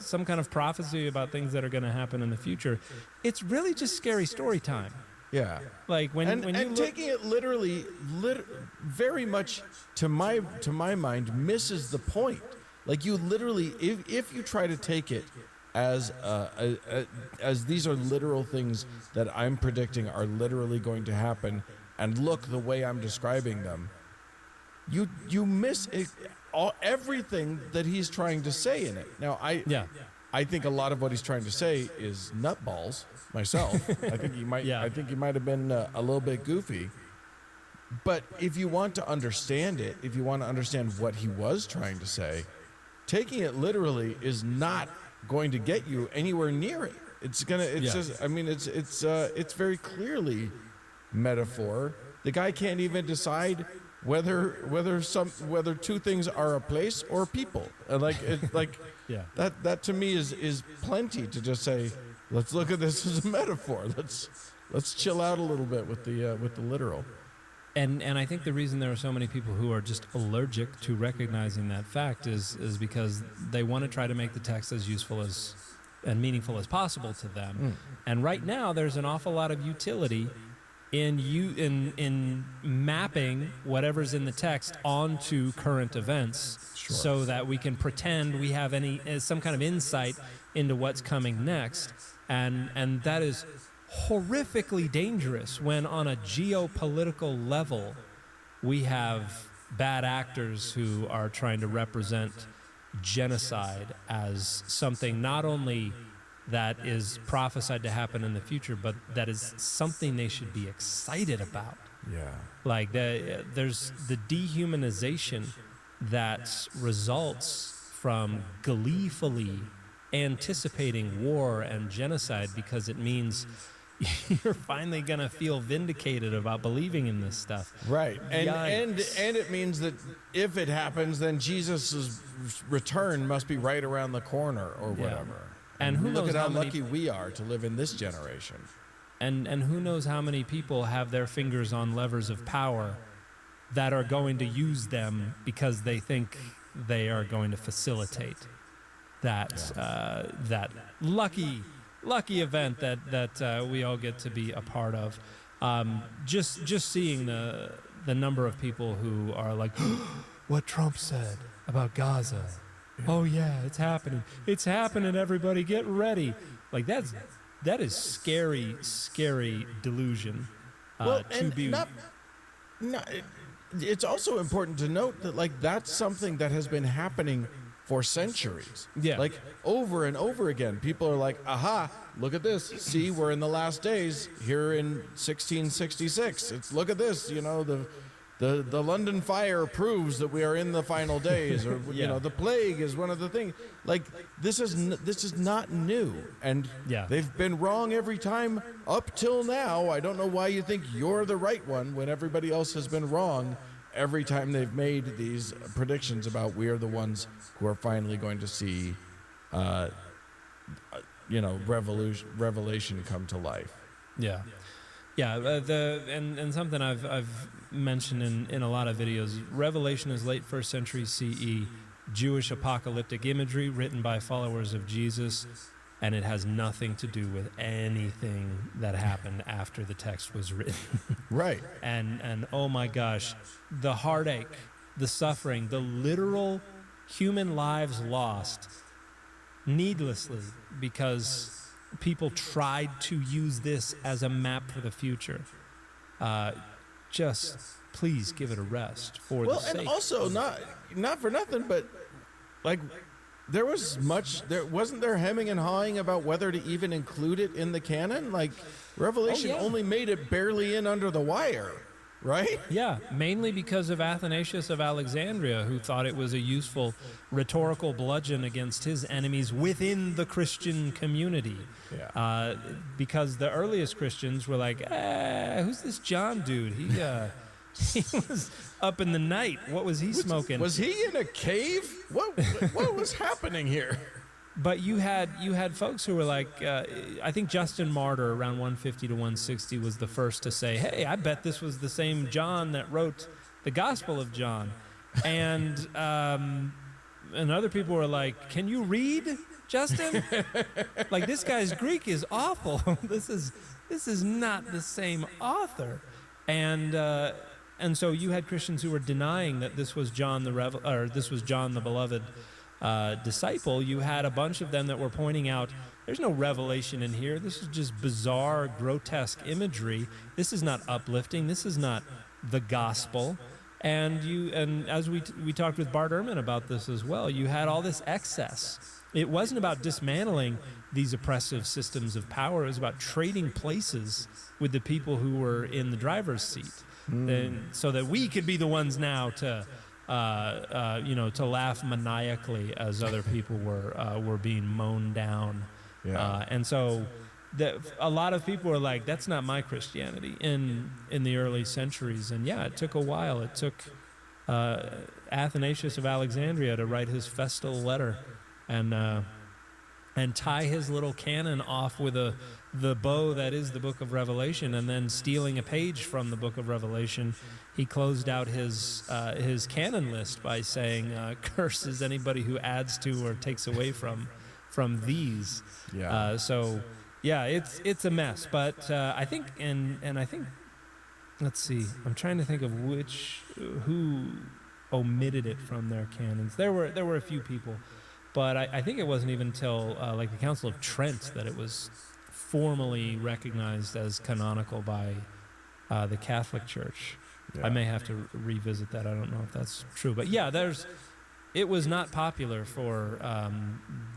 some kind of prophecy about things that are going to happen in the future. It's really just scary story time. Yeah, like when you taking it literally, very much to my mind misses the point. Like you literally, if you try to take it as these are literal things that I'm predicting are literally going to happen and look the way I'm describing them, you miss everything that he's trying to say in it. Now, I think a lot of what he's trying to say is nutballs myself. I think he might have been a little bit goofy. But if you want to understand it, if you want to understand what he was trying to say, taking it literally is not going to get you anywhere near it. It's very clearly metaphor. The guy can't even decide whether two things are a place or people. That to me is plenty to just say, let's look at this as a metaphor. Let's chill out a little bit with the literal. And I think the reason there are so many people who are just allergic to recognizing that fact is because they want to try to make the text as useful and meaningful as possible to them. And right now, there's an awful lot of utility in mapping whatever's in the text onto current events, so that we can pretend we have some kind of insight into what's coming next. And that is horrifically dangerous when on a geopolitical level we have bad actors who are trying to represent genocide as something not only that is prophesied to happen in the future, but that is something they should be excited about. Yeah. Like there's the dehumanization that results from gleefully anticipating war and genocide, because it means you're finally gonna feel vindicated about believing in this stuff. Right. And Yikes. it means that if it happens, then Jesus' return must be right around the corner or Yeah. whatever. And who look knows at how how many- lucky we are to live in this generation. And who knows how many people have their fingers on levers of power that are going to use them because they think they are going to facilitate that that lucky event that we all get to be a part of. Just seeing the number of people who are like, what Trump said about Gaza. Oh yeah, it's happening. It's happening. Everybody, get ready. Like that is scary delusion. It's also important to note that like that's something that has been happening for centuries. Yeah. Like over and over again, people are like, aha, look at this. See, we're in the last days here in 1666. Look at this, the London fire proves that we are in the final days, or the plague is one of the things. Like this is not new, and they've been wrong every time up till now. I don't know why you think you're the right one when everybody else has been wrong every time they've made these predictions about we are the ones who are finally going to see, revelation come to life. Yeah. Yeah, and something I've mentioned in a lot of videos, Revelation is late 1st century CE, Jewish apocalyptic imagery written by followers of Jesus, and it has nothing to do with anything that happened after the text was written. Right. And oh my gosh, the heartache, the suffering, the literal human lives lost needlessly because people tried to use this as a map for the future. Just please give it a rest for the sake. Well, and also not for nothing, but like there wasn't there hemming and hawing about whether to even include it in the canon. Like Revelation only made it barely in under the wire. Right? Yeah, mainly because of Athanasius of Alexandria, who thought it was a useful rhetorical bludgeon against his enemies within the Christian community. Yeah. Because the earliest Christians were like, who's this John dude? He was up in the night. What was he smoking? Was he in a cave? What was happening here? But you had folks who were like, I think Justin Martyr around 150 to 160 was the first to say, hey, I bet this was the same John that wrote the Gospel of John. And other people were like, can you read, Justin? Like, this guy's Greek is awful. This is not the same author. And so you had Christians who were denying that this was John the beloved disciple. You had a bunch of them that were pointing out there's no revelation in here. This is just bizarre, grotesque imagery. This is not uplifting. This is not the gospel. And as we talked with Bart Ehrman about this as well, you had all this excess. It wasn't about dismantling these oppressive systems of power. It was about trading places with the people who were in the driver's seat, so that we could be the ones now to laugh maniacally as other people were being mown down. Yeah. And so a lot of people were like, that's not my Christianity in the early centuries. And yeah, it took a while. It took Athanasius of Alexandria to write his festal letter and tie his little canon off with the bow that is the book of Revelation, and then stealing a page from the book of Revelation, he closed out his canon list by saying, curses anybody who adds to or takes away from these. Yeah. So yeah, it's a mess. But I think and I think, let's see, I'm trying to think of who omitted it from their canons. There were a few people, but I think it wasn't even until like the Council of Trent that it was formally recognized as canonical by the Catholic Church. Yeah. I may have to revisit that. I don't know if that's true, but yeah, it was not popular for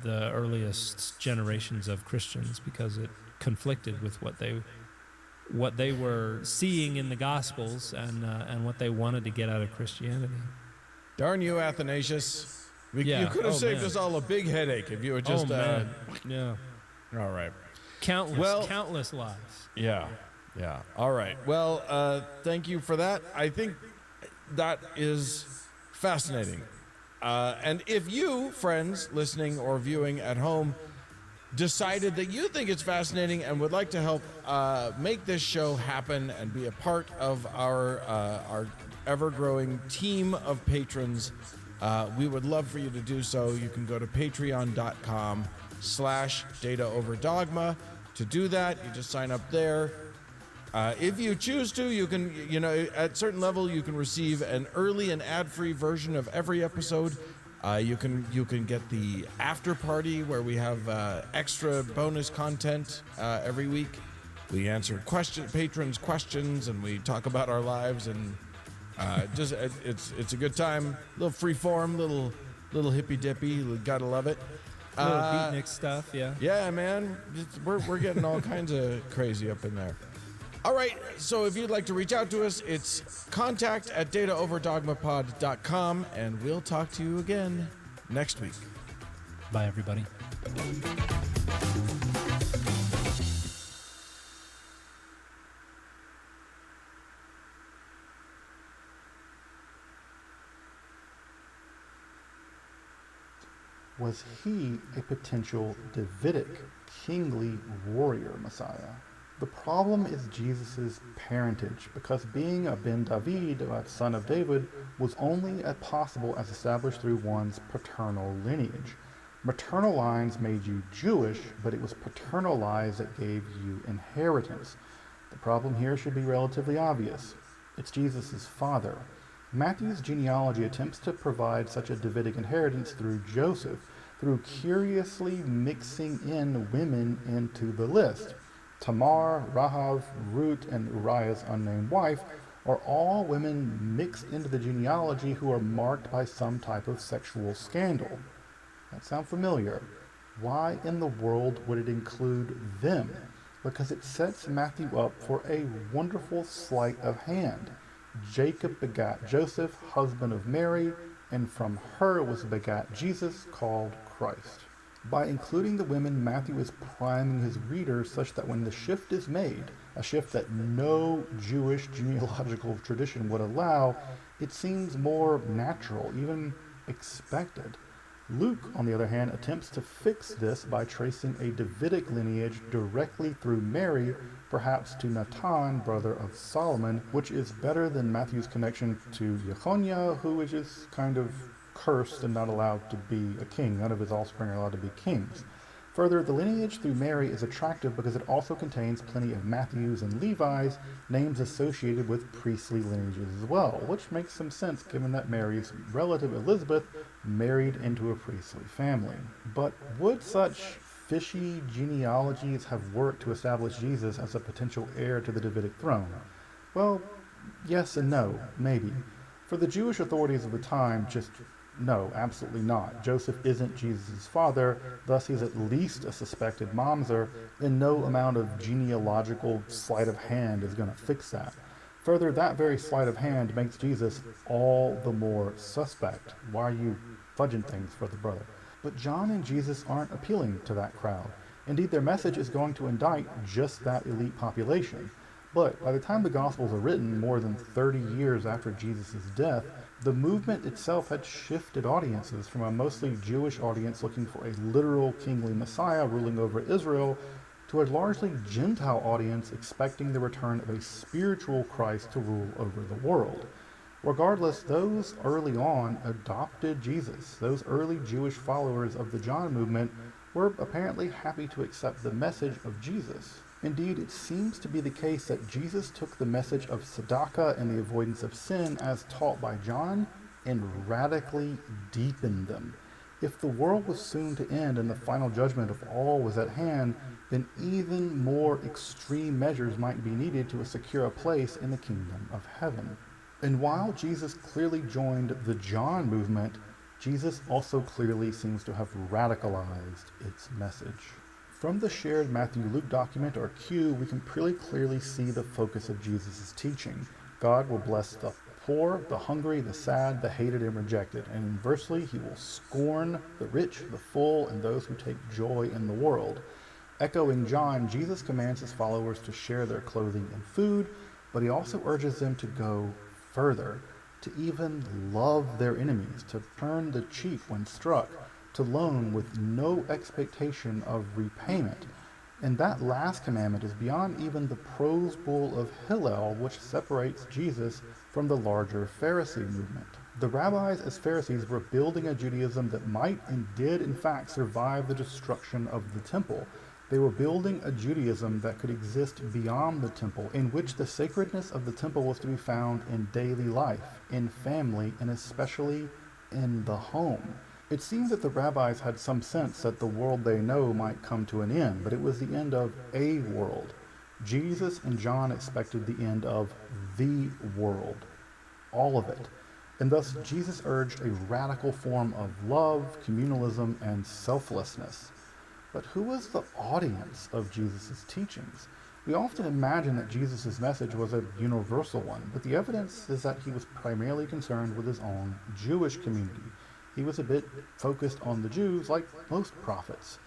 the earliest generations of Christians because it conflicted with what they were seeing in the Gospels and what they wanted to get out of Christianity. Darn you, Athanasius! You could have saved us all a big headache if you had just. Yeah. All right. Countless lives. Yeah. All right. Well, thank you for that. I think that is fascinating. And if you, friends listening or viewing at home, decided that you think it's fascinating and would like to help make this show happen and be a part of our ever-growing team of patrons, we would love for you to do so. You can go to patreon.com/dataoverdogma. To do that, you just sign up there. If you choose to, you can, at certain level, you can receive an early and ad-free version of every episode. You can get the after party where we have extra bonus content every week. We answer patrons' questions, and we talk about our lives, and it's a good time. A little free form, little hippy dippy. You gotta love it. Little beatnik stuff, yeah. Yeah, man, we're getting all kinds of crazy up in there. All right, so if you'd like to reach out to us, it's contact@dataoverdogmapod.com, and we'll talk to you again next week. Bye, everybody. Was he a potential Davidic, kingly warrior Messiah? The problem is Jesus' parentage, because being a Ben David, a son of David, was only possible as established through one's paternal lineage. Maternal lines made you Jewish, but it was paternal lines that gave you inheritance. The problem here should be relatively obvious. It's Jesus' father. Matthew's genealogy attempts to provide such a Davidic inheritance through Joseph, through curiously mixing in women into the list. Tamar, Rahav, Ruth, and Uriah's unnamed wife are all women mixed into the genealogy who are marked by some type of sexual scandal. That sound familiar? Why in the world would it include them? Because it sets Matthew up for a wonderful sleight of hand. Jacob begat Joseph, husband of Mary, and from her was begat Jesus, called Christ. By including the women, Matthew is priming his readers such that when the shift is made, a shift that no Jewish genealogical tradition would allow, it seems more natural, even expected. Luke, on the other hand, attempts to fix this by tracing a Davidic lineage directly through Mary, perhaps to Nathan, brother of Solomon, which is better than Matthew's connection to Jeconiah, who is just kind of cursed and not allowed to be a king. None of his offspring are allowed to be kings. Further, the lineage through Mary is attractive because it also contains plenty of Matthews and Levi's, names associated with priestly lineages as well, which makes some sense given that Mary's relative Elizabeth married into a priestly family. But would such fishy genealogies have worked to establish Jesus as a potential heir to the Davidic throne? Well, yes and no, maybe. For the Jewish authorities of the time, no, absolutely not. Joseph isn't Jesus' father, thus he's at least a suspected mamzer, and no amount of genealogical sleight of hand is going to fix that. Further, that very sleight of hand makes Jesus all the more suspect. Why are you fudging things for the brother? But John and Jesus aren't appealing to that crowd. Indeed, their message is going to indict just that elite population. But by the time the Gospels are written, more than 30 years after Jesus' death, the movement itself had shifted audiences from a mostly Jewish audience looking for a literal kingly Messiah ruling over Israel to a largely Gentile audience expecting the return of a spiritual Christ to rule over the world. Regardless, those early on adopted Jesus. Those early Jewish followers of the John movement were apparently happy to accept the message of Jesus. Indeed, it seems to be the case that Jesus took the message of tzedakah and the avoidance of sin as taught by John and radically deepened them. If the world was soon to end and the final judgment of all was at hand, then even more extreme measures might be needed to secure a place in the kingdom of heaven. And while Jesus clearly joined the John movement, Jesus also clearly seems to have radicalized its message. From the shared Matthew-Luke document, or Q, we can pretty clearly see the focus of Jesus' teaching. God will bless the poor, the hungry, the sad, the hated, and rejected, and inversely, he will scorn the rich, the full, and those who take joy in the world. Echoing John, Jesus commands his followers to share their clothing and food, but he also urges them to go further, to even love their enemies, to turn the cheek when struck, to loan with no expectation of repayment. And that last commandment is beyond even the prose bull of Hillel, which separates Jesus from the larger Pharisee movement. The rabbis as Pharisees were building a Judaism that might and did in fact survive the destruction of the temple. They were building a Judaism that could exist beyond the temple, in which the sacredness of the temple was to be found in daily life, in family, and especially in the home. It seemed that the rabbis had some sense that the world they know might come to an end, but it was the end of a world. Jesus and John expected the end of the world, all of it. And thus Jesus urged a radical form of love, communalism, and selflessness. But who was the audience of Jesus' teachings? We often imagine that Jesus' message was a universal one, but the evidence is that he was primarily concerned with his own Jewish community. He was a bit focused on the Jews, like most prophets.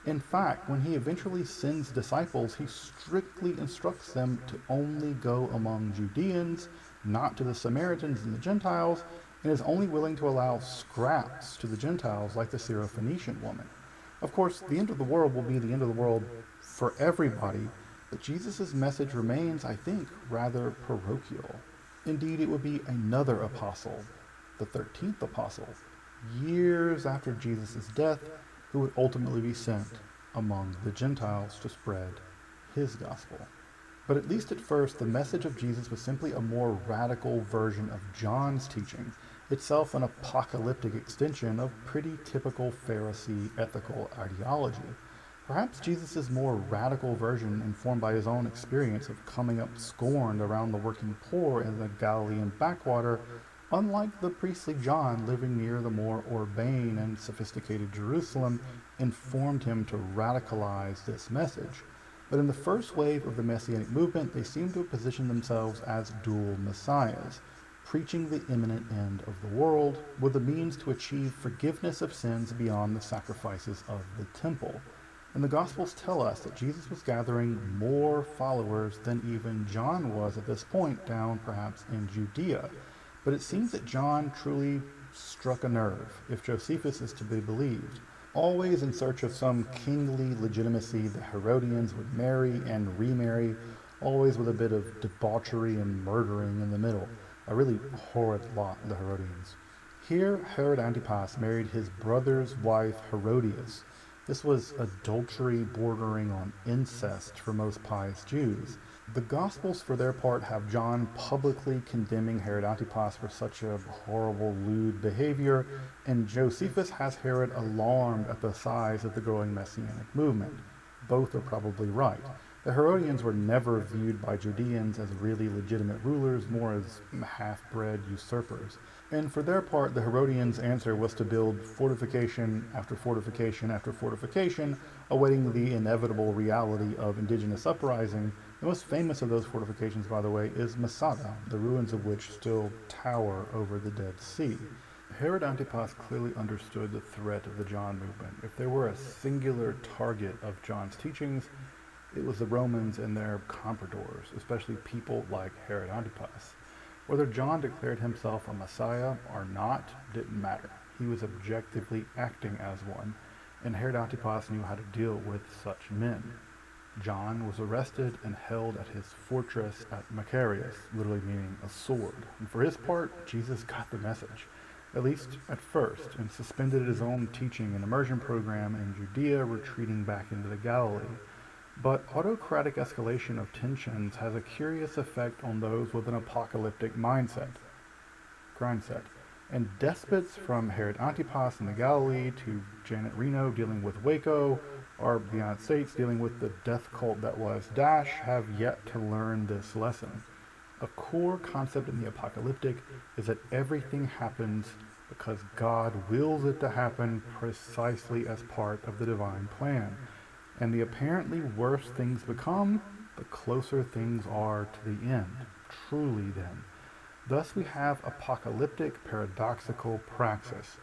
In fact, when he eventually sends disciples, he strictly instructs them to only go among Judeans, not to the Samaritans and the Gentiles, and is only willing to allow scraps to the Gentiles, like the Syrophoenician woman. Of course, the end of the world will be the end of the world for everybody, but Jesus' message remains, I think, rather parochial. Indeed, it would be another apostle, the 13th apostle, years after Jesus' death, who would ultimately be sent among the Gentiles to spread his gospel. But at least at first, the message of Jesus was simply a more radical version of John's teaching, itself an apocalyptic extension of pretty typical Pharisee ethical ideology. Perhaps Jesus' more radical version, informed by his own experience of coming up scorned around the working poor in the Galilean backwater, unlike the priestly John living near the more urbane and sophisticated Jerusalem, informed him to radicalize this message. But in the first wave of the Messianic movement, they seem to have positioned themselves as dual messiahs, preaching the imminent end of the world with the means to achieve forgiveness of sins beyond the sacrifices of the temple. And the Gospels tell us that Jesus was gathering more followers than even John was at this point, down perhaps in Judea. But it seems that John truly struck a nerve, if Josephus is to be believed. Always in search of some kingly legitimacy, the Herodians would marry and remarry, always with a bit of debauchery and murdering in the middle. A really horrid lot, the Herodians. Here, Herod Antipas married his brother's wife, Herodias. This was adultery bordering on incest for most pious Jews. The Gospels, for their part, have John publicly condemning Herod Antipas for such a horrible, lewd behavior, and Josephus has Herod alarmed at the size of the growing Messianic movement. Both are probably right. The Herodians were never viewed by Judeans as really legitimate rulers, more as half-bred usurpers. And for their part, the Herodians' answer was to build fortification after fortification after fortification, awaiting the inevitable reality of indigenous uprising. The most famous of those fortifications, by the way, is Masada, the ruins of which still tower over the Dead Sea. Herod Antipas clearly understood the threat of the John movement. If there were a singular target of John's teachings, it was the Romans and their compradors, especially people like Herod Antipas. Whether John declared himself a Messiah or not didn't matter. He was objectively acting as one, and Herod Antipas knew how to deal with such men. John was arrested and held at his fortress at Macarius, literally meaning a sword. And for his part, Jesus got the message, at least at first, and suspended his own teaching and immersion program in Judea, retreating back into the Galilee. But autocratic escalation of tensions has a curious effect on those with an apocalyptic mindset. And despots from Herod Antipas in the Galilee to Janet Reno dealing with Waco, or the United States dealing with the death cult that was Daesh, have yet to learn this lesson. A core concept in the apocalyptic is that everything happens because God wills it to happen precisely as part of the divine plan. And the apparently worse things become, the closer things are to the end, truly then. Thus we have apocalyptic paradoxical praxis.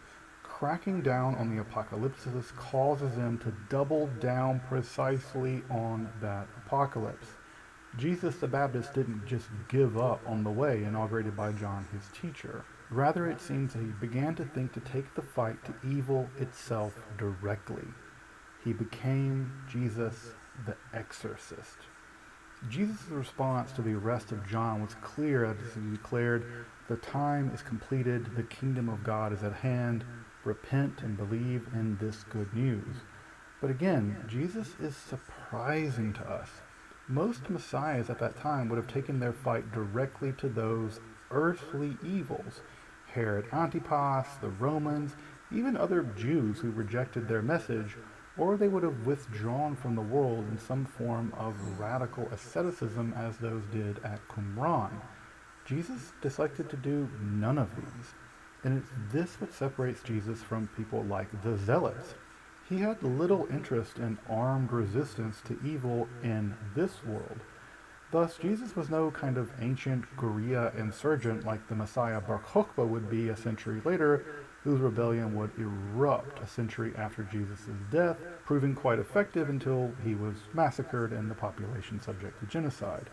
cracking down on the apocalypse causes them to double down precisely on that apocalypse. Jesus the Baptist didn't just give up on the way inaugurated by John, his teacher. Rather, it seems that he began to think to take the fight to evil itself directly. He became Jesus the exorcist. Jesus' response to the arrest of John was clear as he declared, "The time is completed, the kingdom of God is at hand, repent and believe in this good news." But again, Jesus is surprising to us. Most messiahs at that time would have taken their fight directly to those earthly evils. Herod Antipas, the Romans, even other Jews who rejected their message, or they would have withdrawn from the world in some form of radical asceticism as those did at Qumran. Jesus decided to do none of these, and it's this what separates Jesus from people like the Zealots. He had little interest in armed resistance to evil in this world. Thus, Jesus was no kind of ancient guerrilla insurgent like the Messiah Bar Kokhba would be a century later, whose rebellion would erupt a century after Jesus' death, proving quite effective until he was massacred and the population subject to genocide.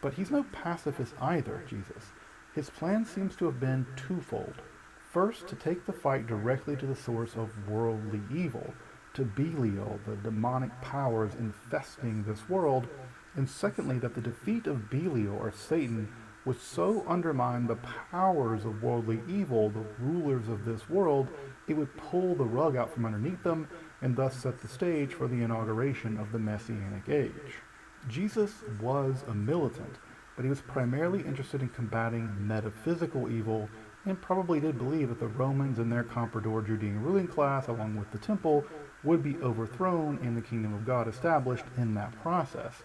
But he's no pacifist either, Jesus. His plan seems to have been twofold. First, to take the fight directly to the source of worldly evil, to Belial, the demonic powers infesting this world, and secondly, that the defeat of Belial, or Satan, would so undermine the powers of worldly evil, the rulers of this world, it would pull the rug out from underneath them, and thus set the stage for the inauguration of the Messianic age. Jesus was a militant, but he was primarily interested in combating metaphysical evil, and probably did believe that the Romans and their comprador Judean ruling class, along with the temple, would be overthrown and the kingdom of God established in that process.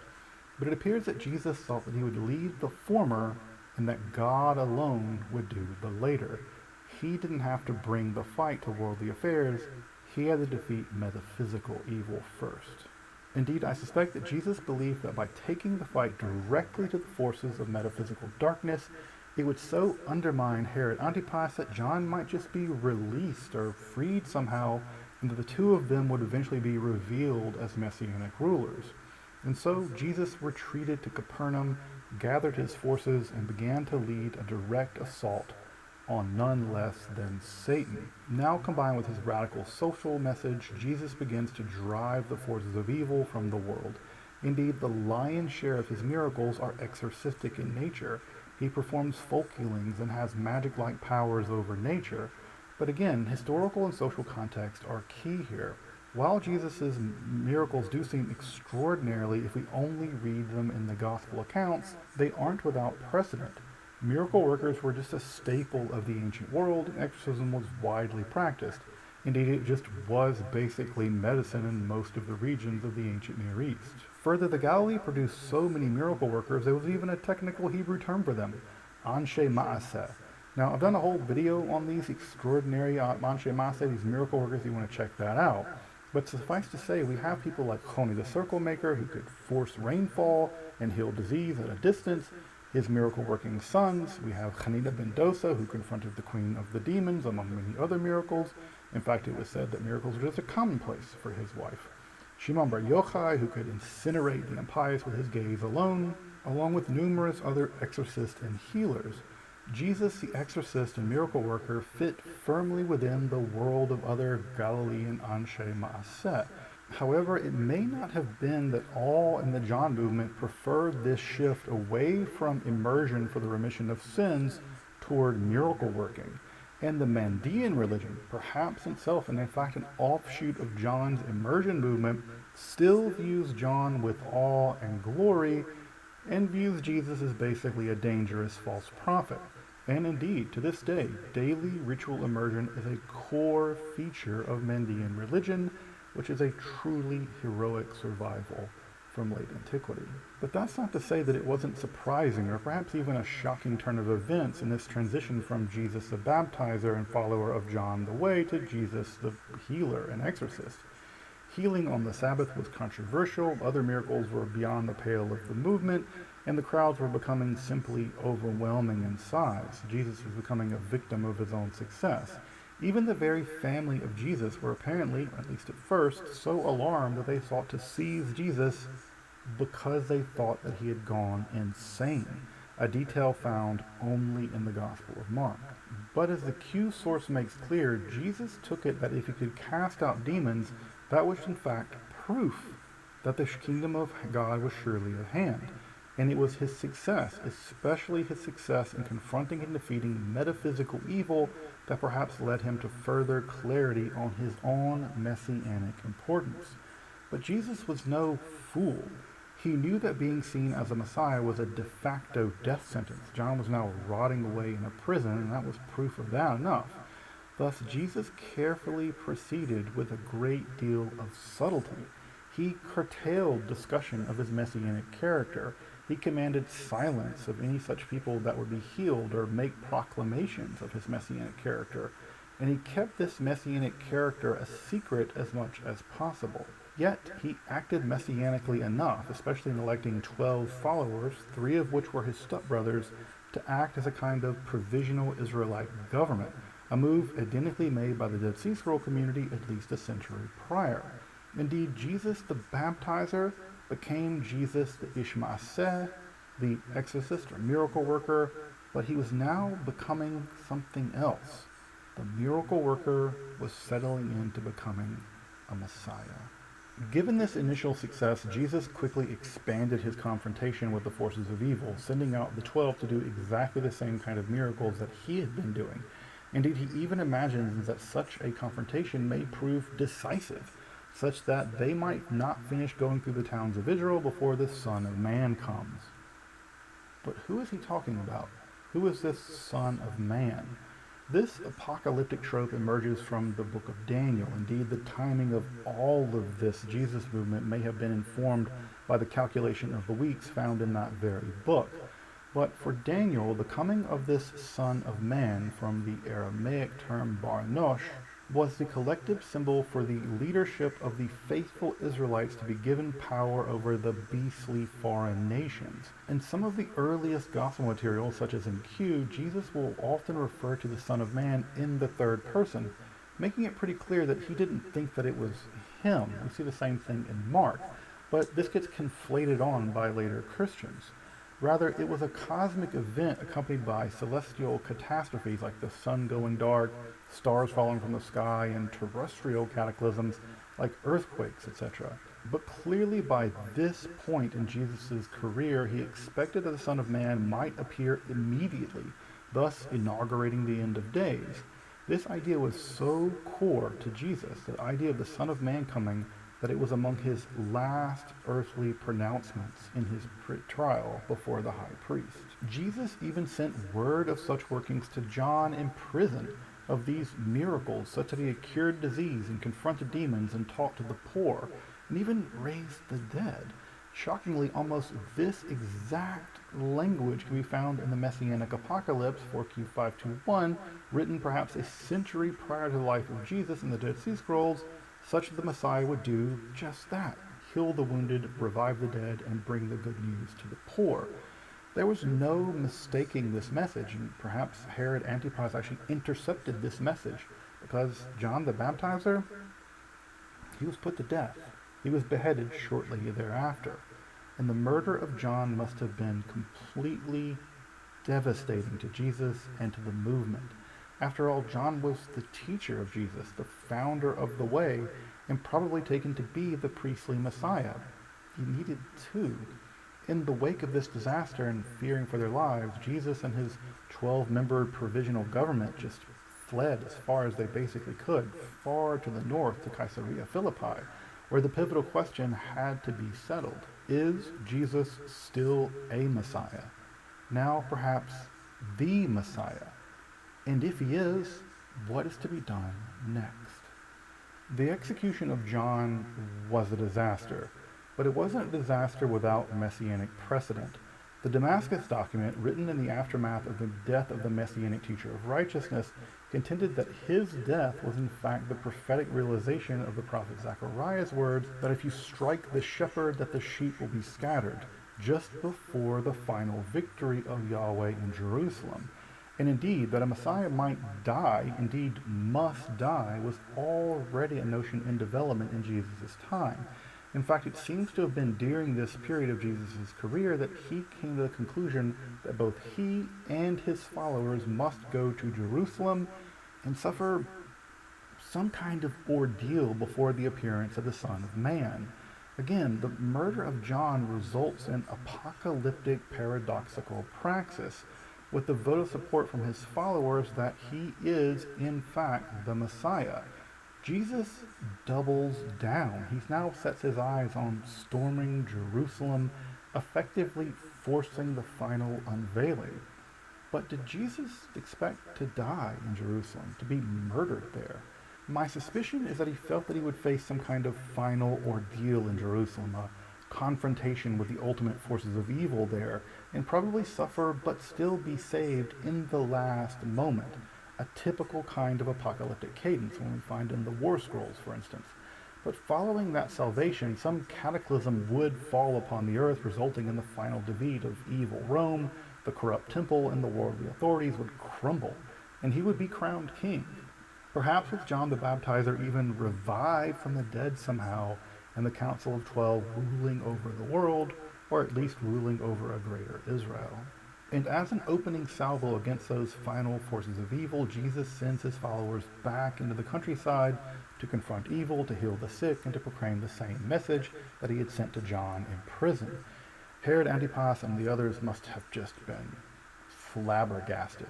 But it appears that Jesus thought that he would lead the former and that God alone would do the later. He didn't have to bring the fight to worldly affairs. He had to defeat metaphysical evil first. Indeed, I suspect that Jesus believed that by taking the fight directly to the forces of metaphysical darkness, it would so undermine Herod Antipas that John might just be released or freed somehow, and that the two of them would eventually be revealed as messianic rulers. And so Jesus retreated to Capernaum, gathered his forces, and began to lead a direct assault on none less than Satan. Now combined with his radical social message, Jesus begins to drive the forces of evil from the world. Indeed, the lion's share of his miracles are exorcistic in nature. He performs folk healings and has magic-like powers over nature. But again, historical and social context are key here. While Jesus' miracles do seem extraordinarily if we only read them in the gospel accounts, they aren't without precedent. Miracle workers were just a staple of the ancient world, and exorcism was widely practiced. Indeed, it just was basically medicine in most of the regions of the ancient Near East. Further, the Galilee produced so many miracle workers, there was even a technical Hebrew term for them, anshe ma'aseh. Now, I've done a whole video on these extraordinary anshe ma'aseh, these miracle workers, if you want to check that out. But suffice to say, we have people like Honi the Circle Maker, who could force rainfall and heal disease at a distance. His miracle-working sons. We have Hanina ben Dosa, who confronted the queen of the demons, among many other miracles. In fact, it was said that miracles were just a commonplace for his wife. Shimon bar Yochai, who could incinerate the impious with his gaze alone, along with numerous other exorcists and healers. Jesus, the exorcist and miracle worker, fit firmly within the world of other Galilean anshe ma'aseh. However, it may not have been that all in the John movement preferred this shift away from immersion for the remission of sins toward miracle working. And the Mandean religion, perhaps itself and in fact an offshoot of John's immersion movement, still views John with awe and glory and views Jesus as basically a dangerous false prophet. And indeed, to this day, daily ritual immersion is a core feature of Mandean religion, which is a truly heroic survival from late antiquity. But that's not to say that it wasn't surprising or perhaps even a shocking turn of events in this transition from Jesus the baptizer and follower of John the Way to Jesus the healer and exorcist. Healing on the Sabbath was controversial, other miracles were beyond the pale of the movement, and the crowds were becoming simply overwhelming in size. Jesus was becoming a victim of his own success. Even the very family of Jesus were apparently, at least at first, so alarmed that they sought to seize Jesus because they thought that he had gone insane, a detail found only in the Gospel of Mark. But as the Q source makes clear, Jesus took it that if he could cast out demons, that was in fact proof that the kingdom of God was surely at hand. And it was his success, especially his success in confronting and defeating metaphysical evil, that perhaps led him to further clarity on his own messianic importance. But Jesus was no fool. He knew that being seen as a Messiah was a de facto death sentence. John was now rotting away in a prison, and that was proof of that enough. Thus, Jesus carefully proceeded with a great deal of subtlety. He curtailed discussion of his messianic character. He commanded silence of any such people that would be healed or make proclamations of his messianic character. And he kept this messianic character a secret as much as possible. Yet, he acted messianically enough, especially in electing 12 followers, 3 of which were his stepbrothers, to act as a kind of provisional Israelite government, a move identically made by the Dead Sea Scroll community at least a century prior. Indeed, Jesus the Baptizer became Jesus the Ishmaaseh, the exorcist or miracle worker, but he was now becoming something else. The miracle worker was settling into becoming a Messiah. Given this initial success, Jesus quickly expanded his confrontation with the forces of evil, sending out the 12 to do exactly the same kind of miracles that he had been doing. Indeed, he even imagines that such a confrontation may prove decisive, such that they might not finish going through the towns of Israel before the Son of Man comes. But who is he talking about? Who is this Son of Man? This apocalyptic trope emerges from the book of Daniel. Indeed, the timing of all of this Jesus movement may have been informed by the calculation of the weeks found in that very book. But for Daniel, the coming of this Son of Man, from the Aramaic term Bar Nosh, was the collective symbol for the leadership of the faithful Israelites to be given power over the beastly foreign nations. In some of the earliest gospel materials, such as in Q, Jesus will often refer to the Son of Man in the third person, making it pretty clear that he didn't think that it was him. We see the same thing in Mark, but this gets conflated on by later Christians. Rather, it was a cosmic event accompanied by celestial catastrophes like the sun going dark, stars falling from the sky, and terrestrial cataclysms like earthquakes, etc. But clearly by this point in Jesus' career, he expected that the Son of Man might appear immediately, thus inaugurating the end of days. This idea was so core to Jesus, the idea of the Son of Man coming, that it was among his last earthly pronouncements in his trial before the high priest. Jesus even sent word of such workings to John in prison, of these miracles, such that he had cured disease and confronted demons and talked to the poor, and even raised the dead. Shockingly, almost this exact language can be found in the Messianic Apocalypse 4Q521, written perhaps a century prior to the life of Jesus in the Dead Sea Scrolls, such that the Messiah would do just that: heal the wounded, revive the dead, and bring the good news to the poor. There was no mistaking this message, and perhaps Herod Antipas actually intercepted this message, because John the Baptizer, he was put to death. He was beheaded shortly thereafter. And the murder of John must have been completely devastating to Jesus and to the movement. After all, John was the teacher of Jesus, the founder of the way, and probably taken to be the priestly Messiah. He needed two. In the wake of this disaster and fearing for their lives, Jesus and his 12-member provisional government just fled as far as they basically could, far to the north to Caesarea Philippi, where the pivotal question had to be settled. Is Jesus still a Messiah? Now perhaps the Messiah? And if he is, what is to be done next? The execution of John was a disaster, but it wasn't a disaster without messianic precedent. The Damascus document, written in the aftermath of the death of the messianic teacher of righteousness, contended that his death was in fact the prophetic realization of the prophet Zechariah's words that if you strike the shepherd, that the sheep will be scattered, just before the final victory of Yahweh in Jerusalem. And indeed, that a Messiah might die, indeed must die, was already a notion in development in Jesus' time. In fact, it seems to have been during this period of Jesus' career that he came to the conclusion that both he and his followers must go to Jerusalem and suffer some kind of ordeal before the appearance of the Son of Man. Again, the murder of John results in apocalyptic paradoxical praxis, with the vote of support from his followers that he is, in fact, the Messiah. Jesus doubles down. He now sets his eyes on storming Jerusalem, effectively forcing the final unveiling. But did Jesus expect to die in Jerusalem, to be murdered there? My suspicion is that he felt that he would face some kind of final ordeal in Jerusalem, a confrontation with the ultimate forces of evil there, and probably suffer but still be saved in the last moment, a typical kind of apocalyptic cadence one we find in the War Scrolls, for instance. But following that salvation, some cataclysm would fall upon the earth, resulting in the final defeat of evil Rome, the corrupt temple, and the worldly authorities would crumble, and he would be crowned king. Perhaps with John the Baptizer even revived from the dead somehow, and the Council of 12 ruling over the world, or at least ruling over a greater Israel. And as an opening salvo against those final forces of evil, Jesus sends his followers back into the countryside to confront evil, to heal the sick, and to proclaim the same message that he had sent to John in prison. Herod Antipas and the others must have just been flabbergasted.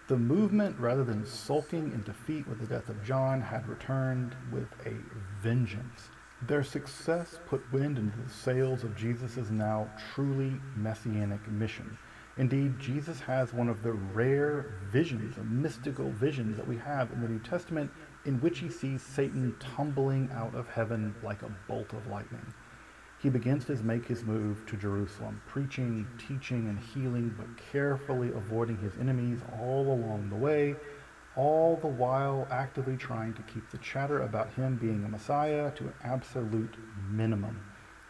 The movement, rather than sulking in defeat with the death of John, had returned with a vengeance. Their success put wind into the sails of Jesus' now truly messianic mission. Indeed, Jesus has one of the rare visions, mystical visions that we have in the New Testament, in which he sees Satan tumbling out of heaven like a bolt of lightning. He begins to make his move to Jerusalem, preaching, teaching, and healing, but carefully avoiding his enemies all along the way, all the while actively trying to keep the chatter about him being a Messiah to an absolute minimum.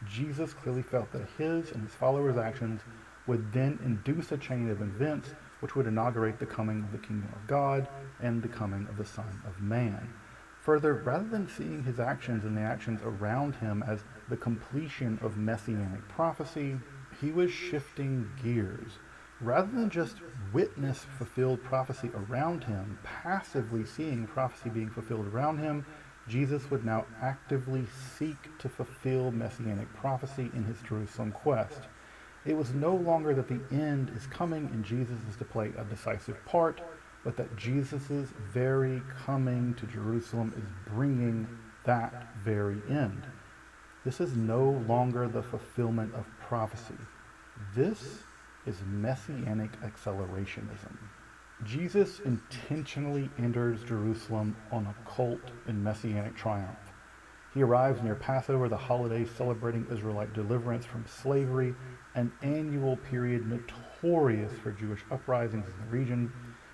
Jesus clearly felt that his and his followers' actions would then induce a chain of events which would inaugurate the coming of the kingdom of God and the coming of the Son of Man. Further, rather than seeing his actions and the actions around him as the completion of messianic prophecy, he was shifting gears. Rather than just witness fulfilled prophecy around him, passively seeing prophecy being fulfilled around him, Jesus would now actively seek to fulfill messianic prophecy in his Jerusalem quest. It was no longer that the end is coming and Jesus is to play a decisive part, but that Jesus' very coming to Jerusalem is bringing that very end. This is no longer the fulfillment of prophecy. This is messianic accelerationism. Jesus intentionally enters Jerusalem on a cult and messianic triumph. He arrives near Passover, the holiday celebrating Israelite deliverance from slavery, an annual period notorious for Jewish uprisings in the region.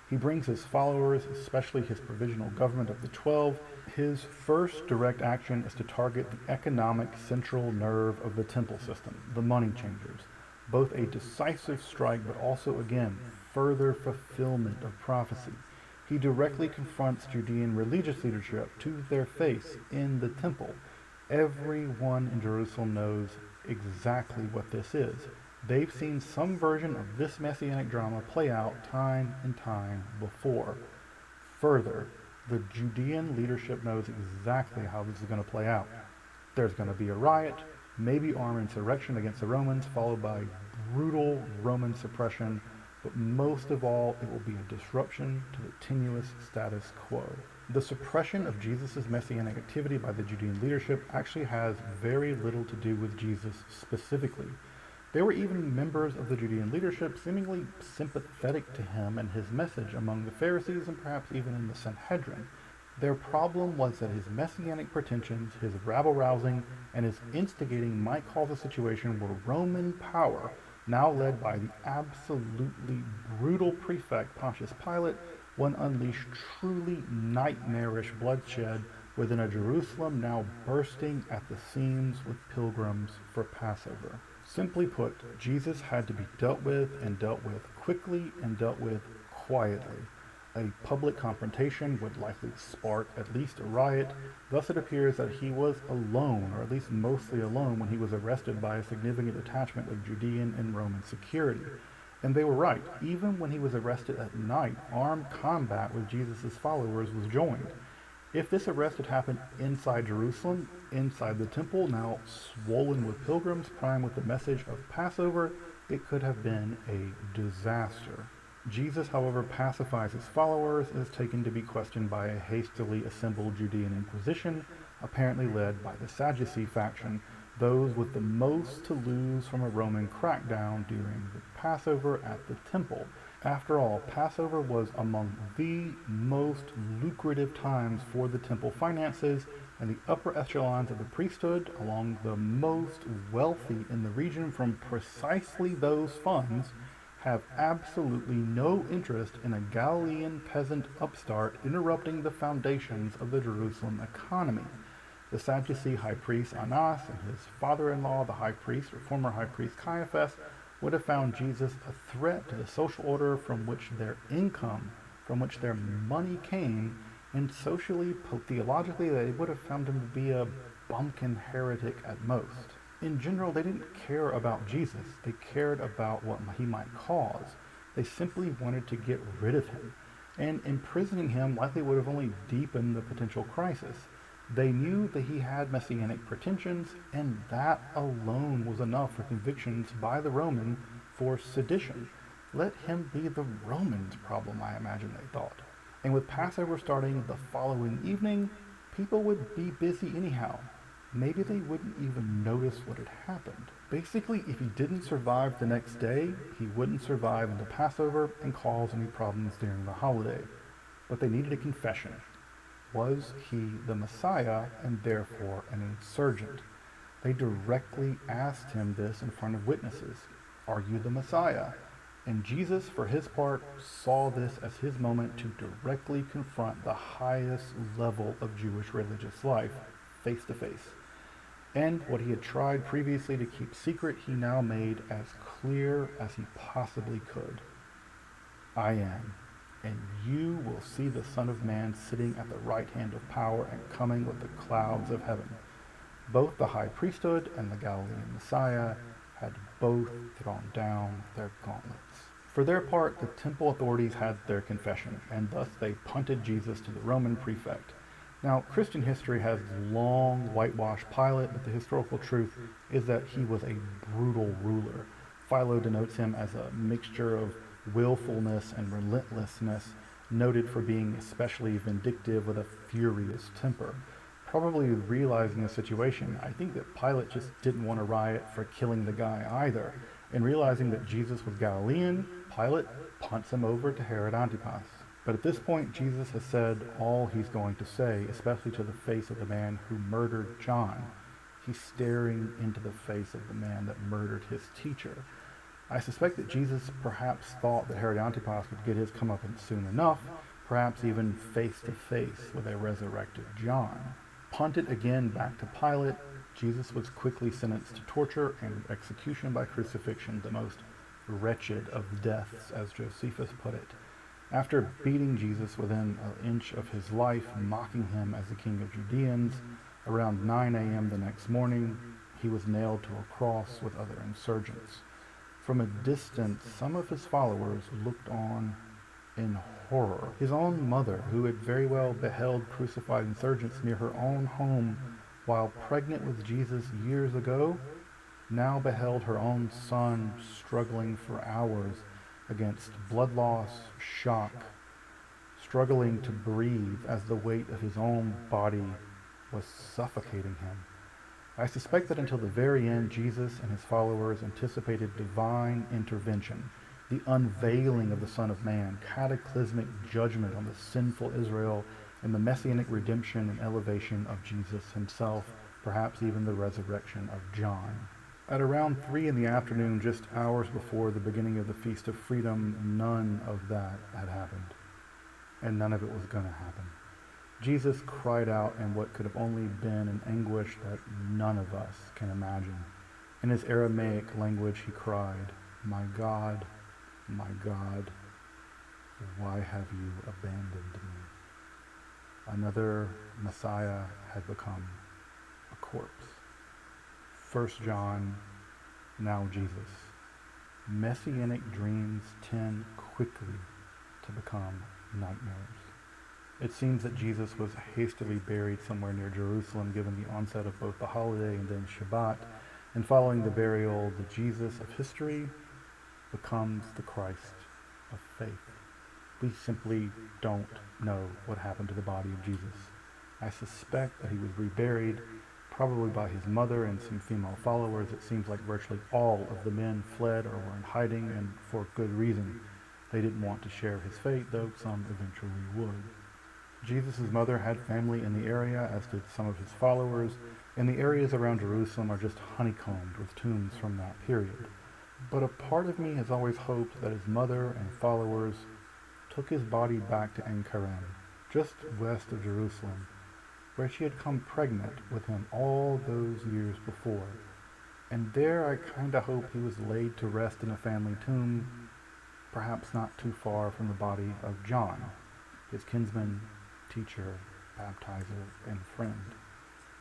He brings his followers, especially his provisional government of the 12. His first direct action is to target the economic central nerve of the temple system, the money changers. Both a decisive strike, but also, again, further fulfillment of prophecy. He directly confronts Judean religious leadership to their face in the temple. Everyone in Jerusalem knows exactly what this is. They've seen some version of this messianic drama play out time and time before. Further, the Judean leadership knows exactly how this is going to play out. There's going to be a riot, maybe armed insurrection against the Romans, followed by brutal Roman suppression, but most of all, it will be a disruption to the tenuous status quo. The suppression of Jesus' messianic activity by the Judean leadership actually has very little to do with Jesus specifically. There were even members of the Judean leadership seemingly sympathetic to him and his message among the Pharisees and perhaps even in the Sanhedrin. Their problem was that his messianic pretensions, his rabble-rousing, and his instigating might cause a situation where Roman power, now led by the absolutely brutal prefect Pontius Pilate, would unleash truly nightmarish bloodshed within a Jerusalem now bursting at the seams with pilgrims for Passover. Simply put, Jesus had to be dealt with quickly and dealt with quietly. A public confrontation would likely spark at least a riot. Thus it appears that he was alone, or at least mostly alone, when he was arrested by a significant detachment of Judean and Roman security. And they were right. Even when he was arrested at night, armed combat with Jesus' followers was joined. If this arrest had happened inside Jerusalem, inside the temple, now swollen with pilgrims, primed with the message of Passover, it could have been a disaster. Jesus, however, pacifies his followers and is taken to be questioned by a hastily assembled Judean Inquisition, apparently led by the Sadducee faction, those with the most to lose from a Roman crackdown during the Passover at the temple. After all, Passover was among the most lucrative times for the temple finances, and the upper echelons of the priesthood, along the most wealthy in the region from precisely those funds, have absolutely no interest in a Galilean peasant upstart interrupting the foundations of the Jerusalem economy. The Sadducee high priest Annas and his father-in-law, the high priest, or former high priest Caiaphas, would have found Jesus a threat to the social order from which their income, from which their money came, and socially, theologically, they would have found him to be a bumpkin heretic at most. In general, they didn't care about Jesus. They cared about what he might cause. They simply wanted to get rid of him. And imprisoning him likely would have only deepened the potential crisis. They knew that he had messianic pretensions, and that alone was enough for convictions by the Roman for sedition. Let him be the Romans' problem, I imagine they thought. And with Passover starting the following evening, people would be busy anyhow. Maybe they wouldn't even notice what had happened. Basically, if he didn't survive the next day, he wouldn't survive into Passover and cause any problems during the holiday. But they needed a confession. Was he the Messiah and therefore an insurgent? They directly asked him this in front of witnesses. Are you the Messiah? And Jesus, for his part, saw this as his moment to directly confront the highest level of Jewish religious life, face to face. And what he had tried previously to keep secret, he now made as clear as he possibly could. I am, and you will see the Son of Man sitting at the right hand of power and coming with the clouds of heaven. Both the high priesthood and the Galilean Messiah had both thrown down their gauntlets. For their part, the temple authorities had their confession, and thus they punted Jesus to the Roman prefect. Now, Christian history has long whitewashed Pilate, but the historical truth is that he was a brutal ruler. Philo denotes him as a mixture of willfulness and relentlessness, noted for being especially vindictive with a furious temper. Probably realizing the situation, I think that Pilate just didn't want to riot for killing the guy either. And realizing that Jesus was Galilean, Pilate punts him over to Herod Antipas. But at this point, Jesus has said all he's going to say, especially to the face of the man who murdered John. He's staring into the face of the man that murdered his teacher. I suspect that Jesus perhaps thought that Herod Antipas would get his comeuppance soon enough, perhaps even face to face with a resurrected John. Punted again back to Pilate, Jesus was quickly sentenced to torture and execution by crucifixion, the most wretched of deaths, as Josephus put it. After beating Jesus within an inch of his life, mocking him as the king of Judeans, around 9 a.m. the next morning, he was nailed to a cross with other insurgents. From a distance, some of his followers looked on in horror. His own mother, who had very well beheld crucified insurgents near her own home while pregnant with Jesus years ago, now beheld her own son struggling for hours against blood loss, shock, struggling to breathe as the weight of his own body was suffocating him. I suspect that until the very end, Jesus and his followers anticipated divine intervention, the unveiling of the Son of Man, cataclysmic judgment on the sinful Israel, and the messianic redemption and elevation of Jesus himself, perhaps even the resurrection of John. At around 3 in the afternoon, just hours before the beginning of the Feast of Freedom, none of that had happened. And none of it was going to happen. Jesus cried out in what could have only been an anguish that none of us can imagine. In his Aramaic language, he cried, my God, why have you abandoned me? Another Messiah had become a corpse. 1 John, now Jesus. Messianic dreams tend quickly to become nightmares. It seems that Jesus was hastily buried somewhere near Jerusalem given the onset of both the holiday and then Shabbat, and following the burial, the Jesus of history becomes the Christ of faith. We simply don't know what happened to the body of Jesus. I suspect that he was reburied, probably by his mother and some female followers. It seems like virtually all of the men fled or were in hiding, and for good reason. They didn't want to share his fate, though some eventually would. Jesus' mother had family in the area, as did some of his followers, and the areas around Jerusalem are just honeycombed with tombs from that period. But a part of me has always hoped that his mother and followers took his body back to En-Karim, just west of Jerusalem, where she had come pregnant with him all those years before. And there I kinda hope he was laid to rest in a family tomb, perhaps not too far from the body of John, his kinsman, teacher, baptizer, and friend.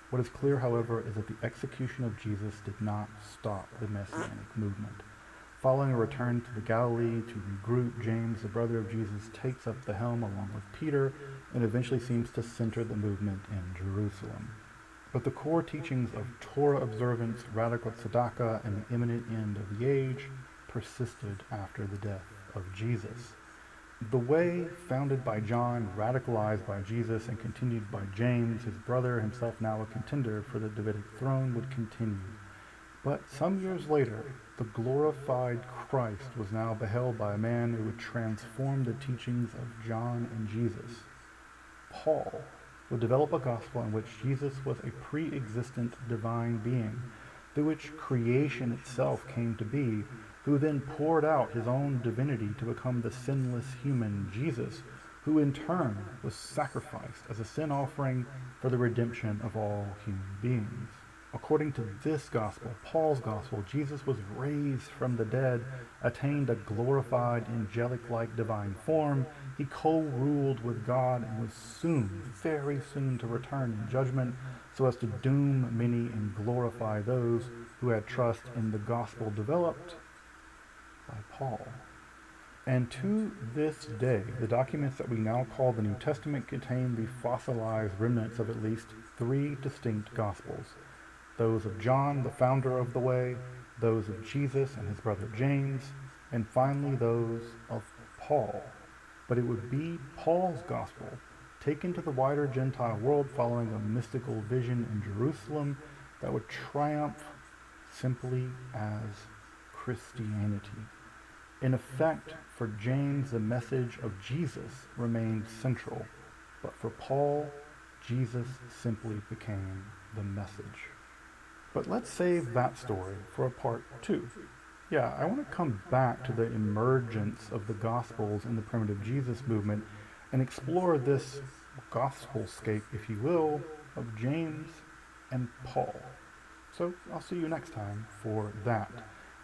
What is clear, however, is that the execution of Jesus did not stop the Messianic movement. Following a return to the Galilee to regroup, James, the brother of Jesus, takes up the helm along with Peter and eventually seems to center the movement in Jerusalem. But the core teachings of Torah observance, radical tzedakah, and the imminent end of the age persisted after the death of Jesus. The way, founded by John, radicalized by Jesus, and continued by James, his brother, himself now a contender for the Davidic throne, would continue. But some years later, the glorified Christ was now beheld by a man who would transform the teachings of John and Jesus. Paul would develop a gospel in which Jesus was a pre-existent divine being, through which creation itself came to be, who then poured out his own divinity to become the sinless human Jesus, who in turn was sacrificed as a sin offering for the redemption of all human beings. According to this gospel, Paul's gospel, Jesus was raised from the dead, attained a glorified, angelic-like divine form. He co-ruled with God and was soon, very soon, to return in judgment so as to doom many and glorify those who had trust in the gospel developed by Paul. And to this day, the documents that we now call the New Testament contain the fossilized remnants of at least 3 distinct gospels. Those of John, the founder of the way, those of Jesus and his brother James, and finally those of Paul. But it would be Paul's gospel, taken to the wider Gentile world following a mystical vision in Jerusalem, that would triumph simply as Christianity. In effect, for James, the message of Jesus remained central, but for Paul, Jesus simply became the message. But let's save that story for a part 2. Yeah, I want to come back to the emergence of the Gospels in the primitive Jesus movement and explore this gospelscape, if you will, of James and Paul. So I'll see you next time for that.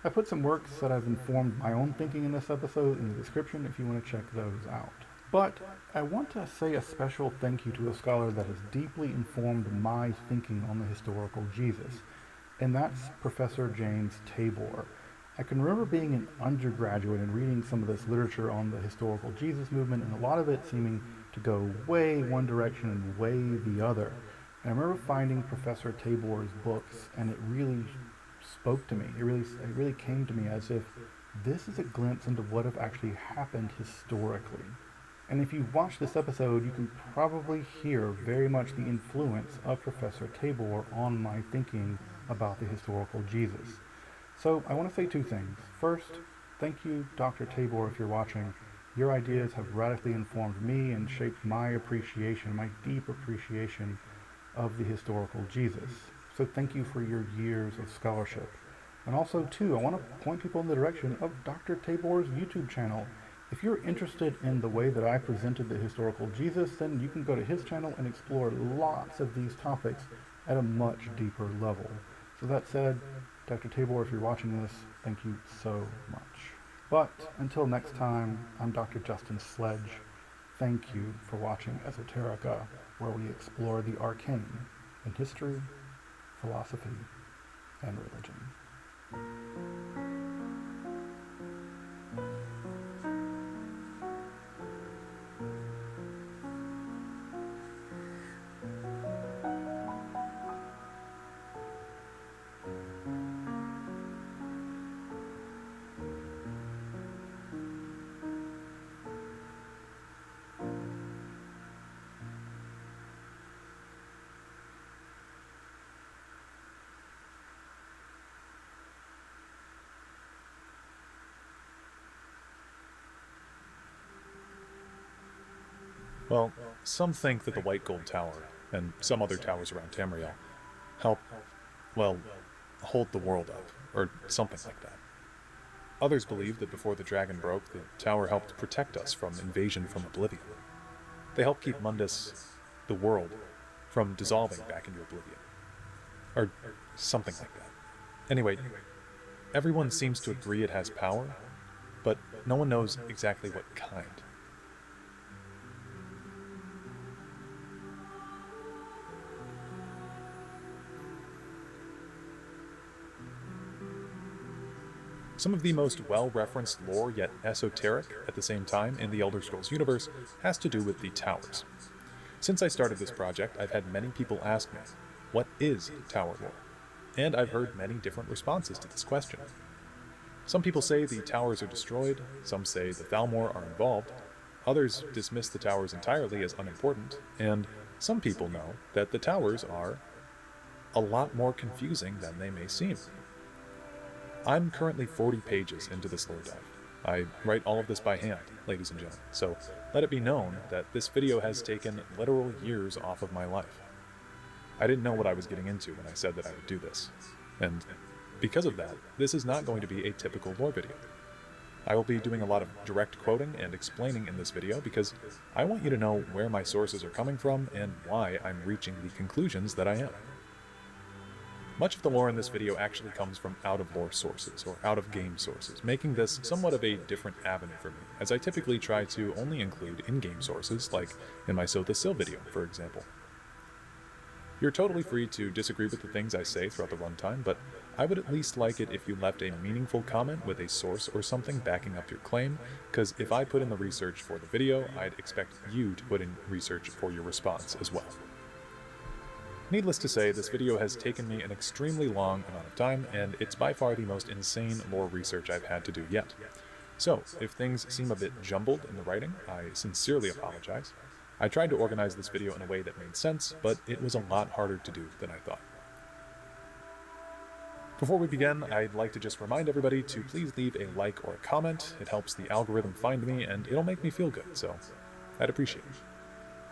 I put some works that have informed my own thinking in this episode in the description if you want to check those out. But I want to say a special thank you to a scholar that has deeply informed my thinking on the historical Jesus, and that's Professor James Tabor. I can remember being an undergraduate and reading some of this literature on the historical Jesus movement, and a lot of it seeming to go way one direction and way the other. And I remember finding Professor Tabor's books, and it really spoke to me. It really came to me as if this is a glimpse into what have actually happened historically. And if you watch this episode, you can probably hear very much the influence of Professor Tabor on my thinking about the historical Jesus. So I want to say 2 things. First, thank you, Dr. Tabor, if you're watching. Your ideas have radically informed me and shaped my appreciation, my deep appreciation of the historical Jesus. So thank you for your years of scholarship. And also, too, I want to point people in the direction of Dr. Tabor's YouTube channel. If you're interested in the way that I presented the historical Jesus, then you can go to his channel and explore lots of these topics at a much deeper level. So that said, Dr. Tabor, if you're watching this, thank you so much. But until next time, I'm Dr. Justin Sledge. Thank you for watching Esoterica, where we explore the arcane in history, philosophy, and religion. Well, some think that the White Gold Tower, and some other towers around Tamriel, help, well, hold the world up, or something like that. Others believe that before the dragon broke, the tower helped protect us from invasion from oblivion. They help keep Mundus, the world, from dissolving back into oblivion. Or something like that. Anyway, everyone seems to agree it has power, but no one knows exactly what kind. Some of the most well-referenced lore, yet esoteric at the same time in the Elder Scrolls universe, has to do with the towers. Since I started this project, I've had many people ask me, what is tower lore? And I've heard many different responses to this question. Some people say the towers are destroyed, some say the Thalmor are involved, others dismiss the towers entirely as unimportant, and some people know that the towers are a lot more confusing than they may seem. I'm currently 40 pages into this lore dive. I write all of this by hand, ladies and gentlemen, so let it be known that this video has taken literal years off of my life. I didn't know what I was getting into when I said that I would do this, and because of that, this is not going to be a typical lore video. I will be doing a lot of direct quoting and explaining in this video because I want you to know where my sources are coming from and why I'm reaching the conclusions that I am. Much of the lore in this video actually comes from out-of-lore sources, or out-of-game sources, making this somewhat of a different avenue for me, as I typically try to only include in-game sources, like in my So the Sil video, for example. You're totally free to disagree with the things I say throughout the runtime, but I would at least like it if you left a meaningful comment with a source or something backing up your claim, because if I put in the research for the video, I'd expect you to put in research for your response as well. Needless to say, this video has taken me an extremely long amount of time, and it's by far the most insane lore research I've had to do yet. So, if things seem a bit jumbled in the writing, I sincerely apologize. I tried to organize this video in a way that made sense, but it was a lot harder to do than I thought. Before we begin, I'd like to just remind everybody to please leave a like or a comment. It helps the algorithm find me, and it'll make me feel good, so I'd appreciate it.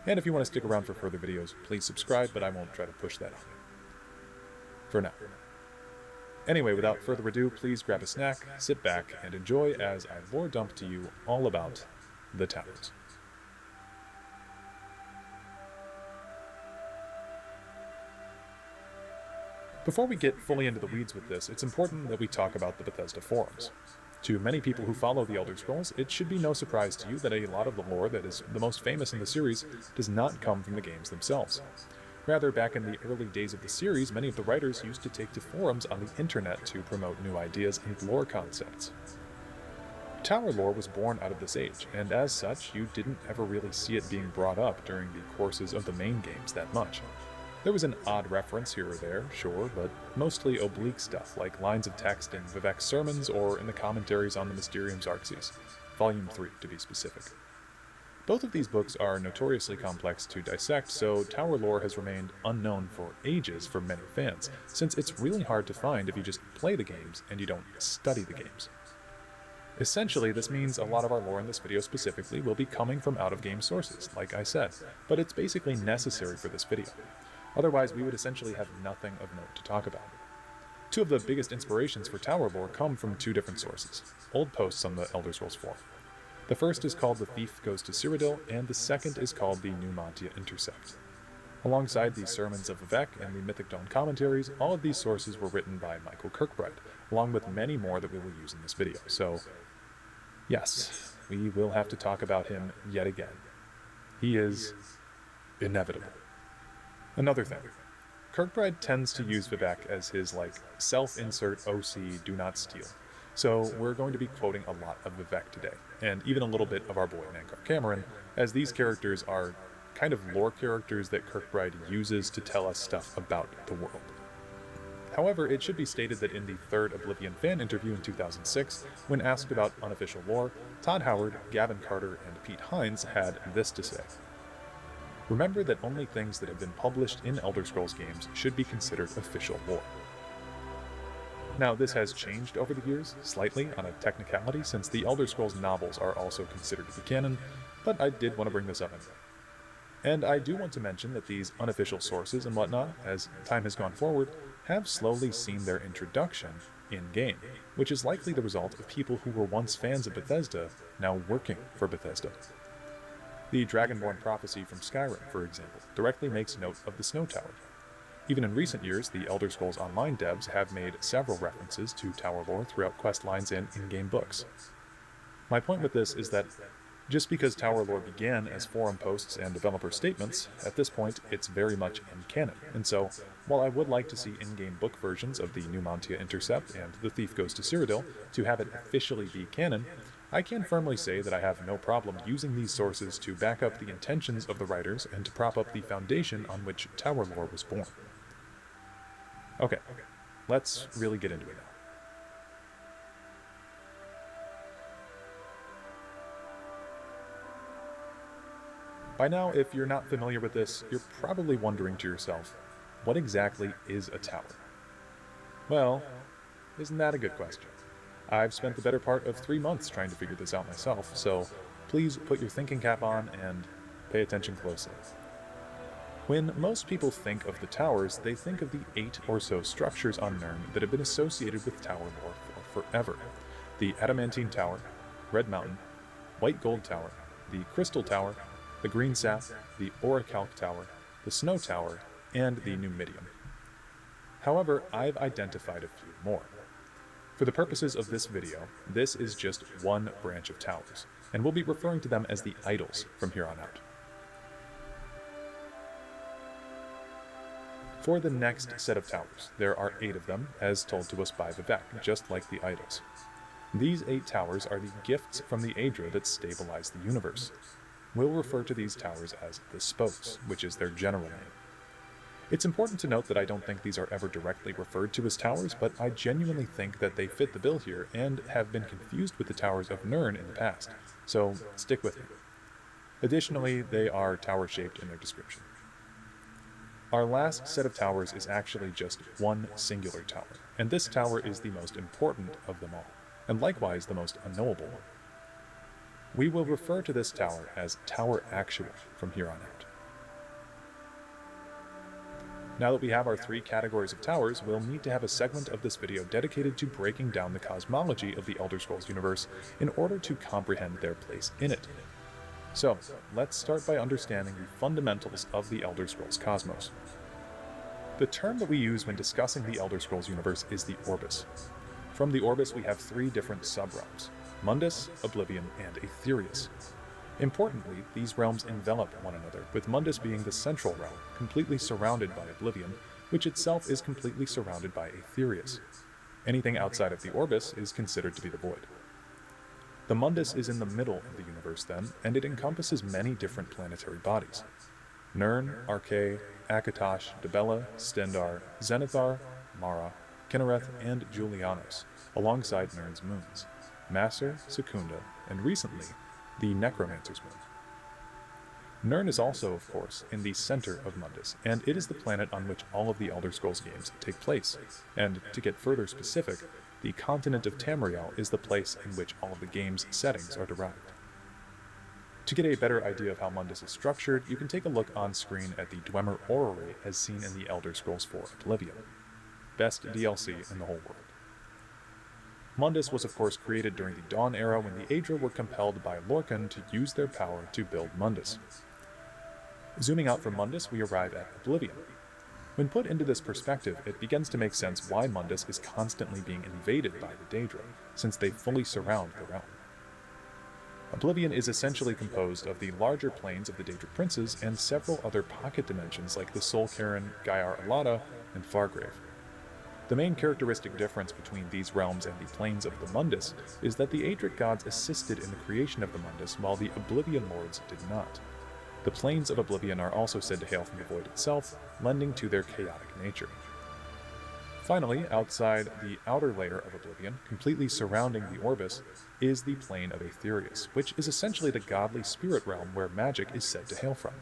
And if you want to stick around for further videos, please subscribe, but I won't try to push that on you. For now. Anyway, without further ado, please grab a snack, sit back, and enjoy as I lore dump to you all about the towers. Before we get fully into the weeds with this, it's important that we talk about the Bethesda forums. To many people who follow the Elder Scrolls, it should be no surprise to you that a lot of the lore that is the most famous in the series does not come from the games themselves. Rather, back in the early days of the series, many of the writers used to take to forums on the internet to promote new ideas and lore concepts. Tower lore was born out of this age, and as such, you didn't ever really see it being brought up during the courses of the main games that much. There was an odd reference here or there, sure, but mostly oblique stuff, like lines of text in Vivek's sermons or in the commentaries on the Mysterium Xarxes, Volume 3 to be specific. Both of these books are notoriously complex to dissect, so Tower lore has remained unknown for ages for many fans, since it's really hard to find if you just play the games and you don't study the games. Essentially, this means a lot of our lore in this video specifically will be coming from out-of-game sources, like I said, but it's basically necessary for this video. Otherwise, we would essentially have nothing of note to talk about. Two of the biggest inspirations for Tower lore come from two different sources, old posts on the Elder Scrolls forum. The first is called The Thief Goes to Cyrodiil, and the second is called the Numantia Intercept. Alongside the sermons of Vivek and the Mythic Dawn commentaries, all of these sources were written by Michael Kirkbride, along with many more that we will use in this video, so Yes, we will have to talk about him yet again. He is inevitable. Another thing, Kirkbride tends to use Vivek as his, self-insert OC do not steal. So we're going to be quoting a lot of Vivek today, and even a little bit of our boy Nankar Cameron, as these characters are kind of lore characters that Kirkbride uses to tell us stuff about the world. However, it should be stated that in the third Oblivion fan interview in 2006, when asked about unofficial lore, Todd Howard, Gavin Carter, and Pete Hines had this to say. Remember that only things that have been published in Elder Scrolls games should be considered official lore. Now, this has changed over the years, slightly on a technicality, since the Elder Scrolls novels are also considered to be canon, but I did want to bring this up anyway. And I do want to mention that these unofficial sources and whatnot, as time has gone forward, have slowly seen their introduction in-game, which is likely the result of people who were once fans of Bethesda now working for Bethesda. The Dragonborn prophecy from Skyrim, for example, directly makes note of the Snow Tower. Even in recent years, the Elder Scrolls Online devs have made several references to tower lore throughout quest lines and in-game books. My point with this is that just because tower lore began as forum posts and developer statements, at this point it's very much in canon, and so, while I would like to see in-game book versions of the Numantia Intercept and The Thief Goes to Cyrodiil to have it officially be canon, I can firmly say that I have no problem using these sources to back up the intentions of the writers and to prop up the foundation on which tower lore was born. Okay, let's really get into it now. By now, if you're not familiar with this, you're probably wondering to yourself, what exactly is a tower? Well, isn't that a good question? I've spent the better part of 3 months trying to figure this out myself, so please put your thinking cap on and pay attention closely. When most people think of the towers, they think of the 8 or so structures on Nirn that have been associated with tower lore for forever. The Adamantine Tower, Red Mountain, White Gold Tower, the Crystal Tower, the Green Sap, the Orichalc Tower, the Snow Tower, and the Numidium. However, I've identified a few more. For the purposes of this video, this is just one branch of towers, and we'll be referring to them as the idols from here on out. For the next set of towers, there are 8 of them, as told to us by Vivek, just like the idols. These 8 towers are the gifts from the Aedra that stabilize the universe. We'll refer to these towers as the spokes, which is their general name. It's important to note that I don't think these are ever directly referred to as towers, but I genuinely think that they fit the bill here and have been confused with the towers of Nirn in the past, so stick with me. Additionally, they are tower-shaped in their description. Our last set of towers is actually just one singular tower, and this tower is the most important of them all, and likewise the most unknowable one. We will refer to this tower as Tower Actual from here on out. Now that we have our 3 categories of towers, we'll need to have a segment of this video dedicated to breaking down the cosmology of the Elder Scrolls universe in order to comprehend their place in it. So, let's start by understanding the fundamentals of the Elder Scrolls cosmos. The term that we use when discussing the Elder Scrolls universe is the Orbis. From the Orbis we have 3 different subrealms: Mundus, Oblivion, and Aetherius. Importantly, these realms envelop one another, with Mundus being the central realm, completely surrounded by Oblivion, which itself is completely surrounded by Aetherius. Anything outside of the Orbis is considered to be the Void. The Mundus is in the middle of the universe then, and it encompasses many different planetary bodies. Nirn, Arkay, Akatosh, Dibella, Stendar, Zenithar, Mara, Kinnereth, and Julianos, alongside Nirn's moons, Master, Secunda, and recently, the Necromancer's moon. Nirn is also, of course, in the center of Mundus, and it is the planet on which all of the Elder Scrolls games take place, and to get further specific, the continent of Tamriel is the place in which all of the game's settings are derived. To get a better idea of how Mundus is structured, you can take a look on screen at the Dwemer Orrery as seen in the Elder Scrolls IV Oblivion. Best DLC in the whole world. Mundus was of course created during the Dawn era when the Aedra were compelled by Lorkhan to use their power to build Mundus. Zooming out from Mundus, we arrive at Oblivion. When put into this perspective, it begins to make sense why Mundus is constantly being invaded by the Daedra, since they fully surround the realm. Oblivion is essentially composed of the larger planes of the Daedric Princes and several other pocket dimensions like the Sol Cairn, Gaiar Alada, and Fargrave. The main characteristic difference between these realms and the planes of the Mundus is that the Aedric gods assisted in the creation of the Mundus while the Oblivion lords did not. The planes of Oblivion are also said to hail from the void itself, lending to their chaotic nature. Finally, outside the outer layer of Oblivion, completely surrounding the Orbis, is the plane of Aetherius, which is essentially the godly spirit realm where magic is said to hail from.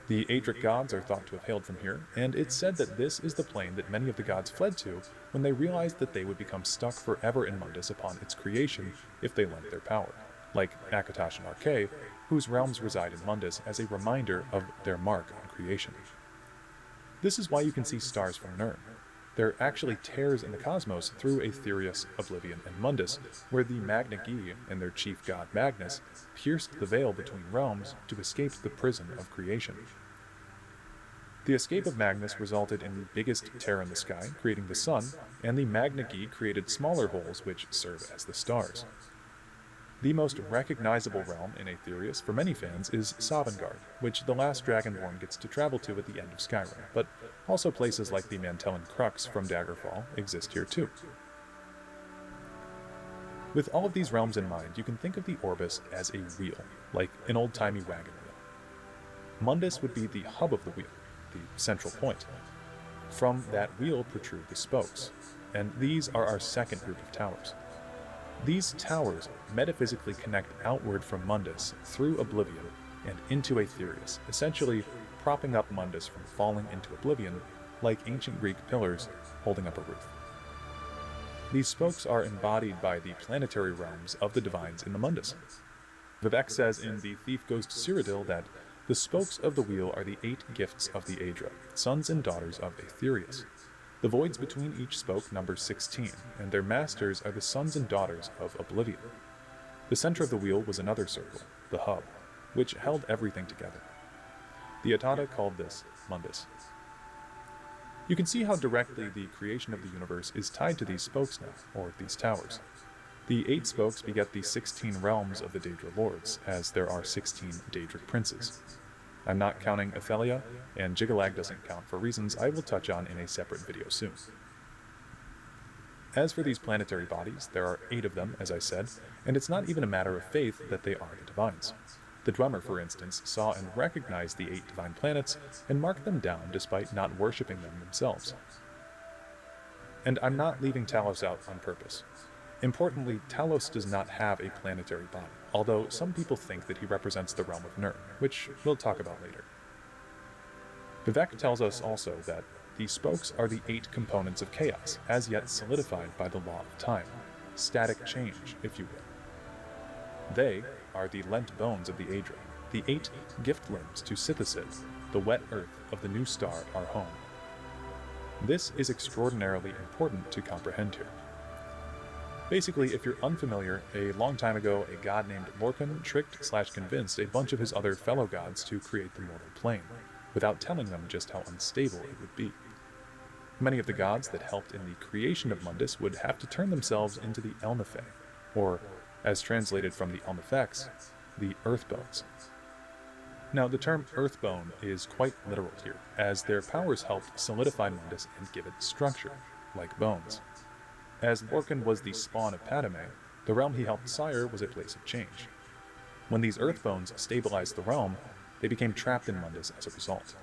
The Aedric gods are thought to have hailed from here, and it's said that this is the plane that many of the gods fled to when they realized that they would become stuck forever in Mundus upon its creation if they lent their power, like Akatosh and Arkay, whose realms reside in Mundus as a reminder of their mark on creation. This is why you can see stars from Nirn. They're actually tears in the cosmos through Aetherius, Oblivion, and Mundus, where the Magna Gi and their chief god Magnus pierced the veil between realms to escape the prison of creation. The escape of Magnus resulted in the biggest tear in the sky, creating the sun, and the Magna Gi created smaller holes which serve as the stars. The most recognizable realm in Aetherius for many fans is Sovngarde, which the last Dragonborn gets to travel to at the end of Skyrim, but also places like the Mantellan Crux from Daggerfall exist here too. With all of these realms in mind, you can think of the Orbis as a wheel, like an old-timey wagon wheel. Mundus would be the hub of the wheel, the central point. From that wheel protrude the spokes, and these are our second group of towers. These towers metaphysically connect outward from Mundus through Oblivion and into Aetherius, essentially propping up Mundus from falling into Oblivion like ancient Greek pillars holding up a roof. These spokes are embodied by the planetary realms of the divines in the Mundus. Vivek says in The Thief Goes to Cyrodiil that the spokes of the wheel are the 8 gifts of the Aedra, sons and daughters of Aetherius. The voids between each spoke number 16, and their masters are the sons and daughters of Oblivion. The center of the wheel was another circle, the hub, which held everything together. The Atada called this Mundus. You can see how directly the creation of the universe is tied to these spokes now, or these towers. The 8 spokes beget the 16 realms of the Daedra lords, as there are 16 Daedric princes. I'm not counting Athelia, and Jigalag doesn't count for reasons I will touch on in a separate video soon. As for these planetary bodies, there are 8 of them, as I said, and it's not even a matter of faith that they are the divines. The drummer, for instance, saw and recognized the 8 divine planets and marked them down despite not worshipping them themselves. And I'm not leaving Talos out on purpose. Importantly, Talos does not have a planetary body, although some people think that he represents the realm of Nirn, which we'll talk about later. Vivek tells us also that the spokes are the 8 components of chaos, as yet solidified by the law of time, static change, if you will. They are the lent bones of the Aedra, the 8 gift limbs to Sithicid, the wet earth of the new star, our home. This is extraordinarily important to comprehend here. Basically, if you're unfamiliar, a long time ago, a god named Lorcan tricked/convinced a bunch of his other fellow gods to create the mortal plane, without telling them just how unstable it would be. Many of the gods that helped in the creation of Mundus would have to turn themselves into the Elnathae, or, as translated from the Elnatheks, the Earthbones. Now, the term Earthbone is quite literal here, as their powers helped solidify Mundus and give it structure, like bones. As Lorcan was the spawn of Padme, the realm he helped sire was a place of change. When these Earthbones stabilized the realm, they became trapped in Mundus as a result.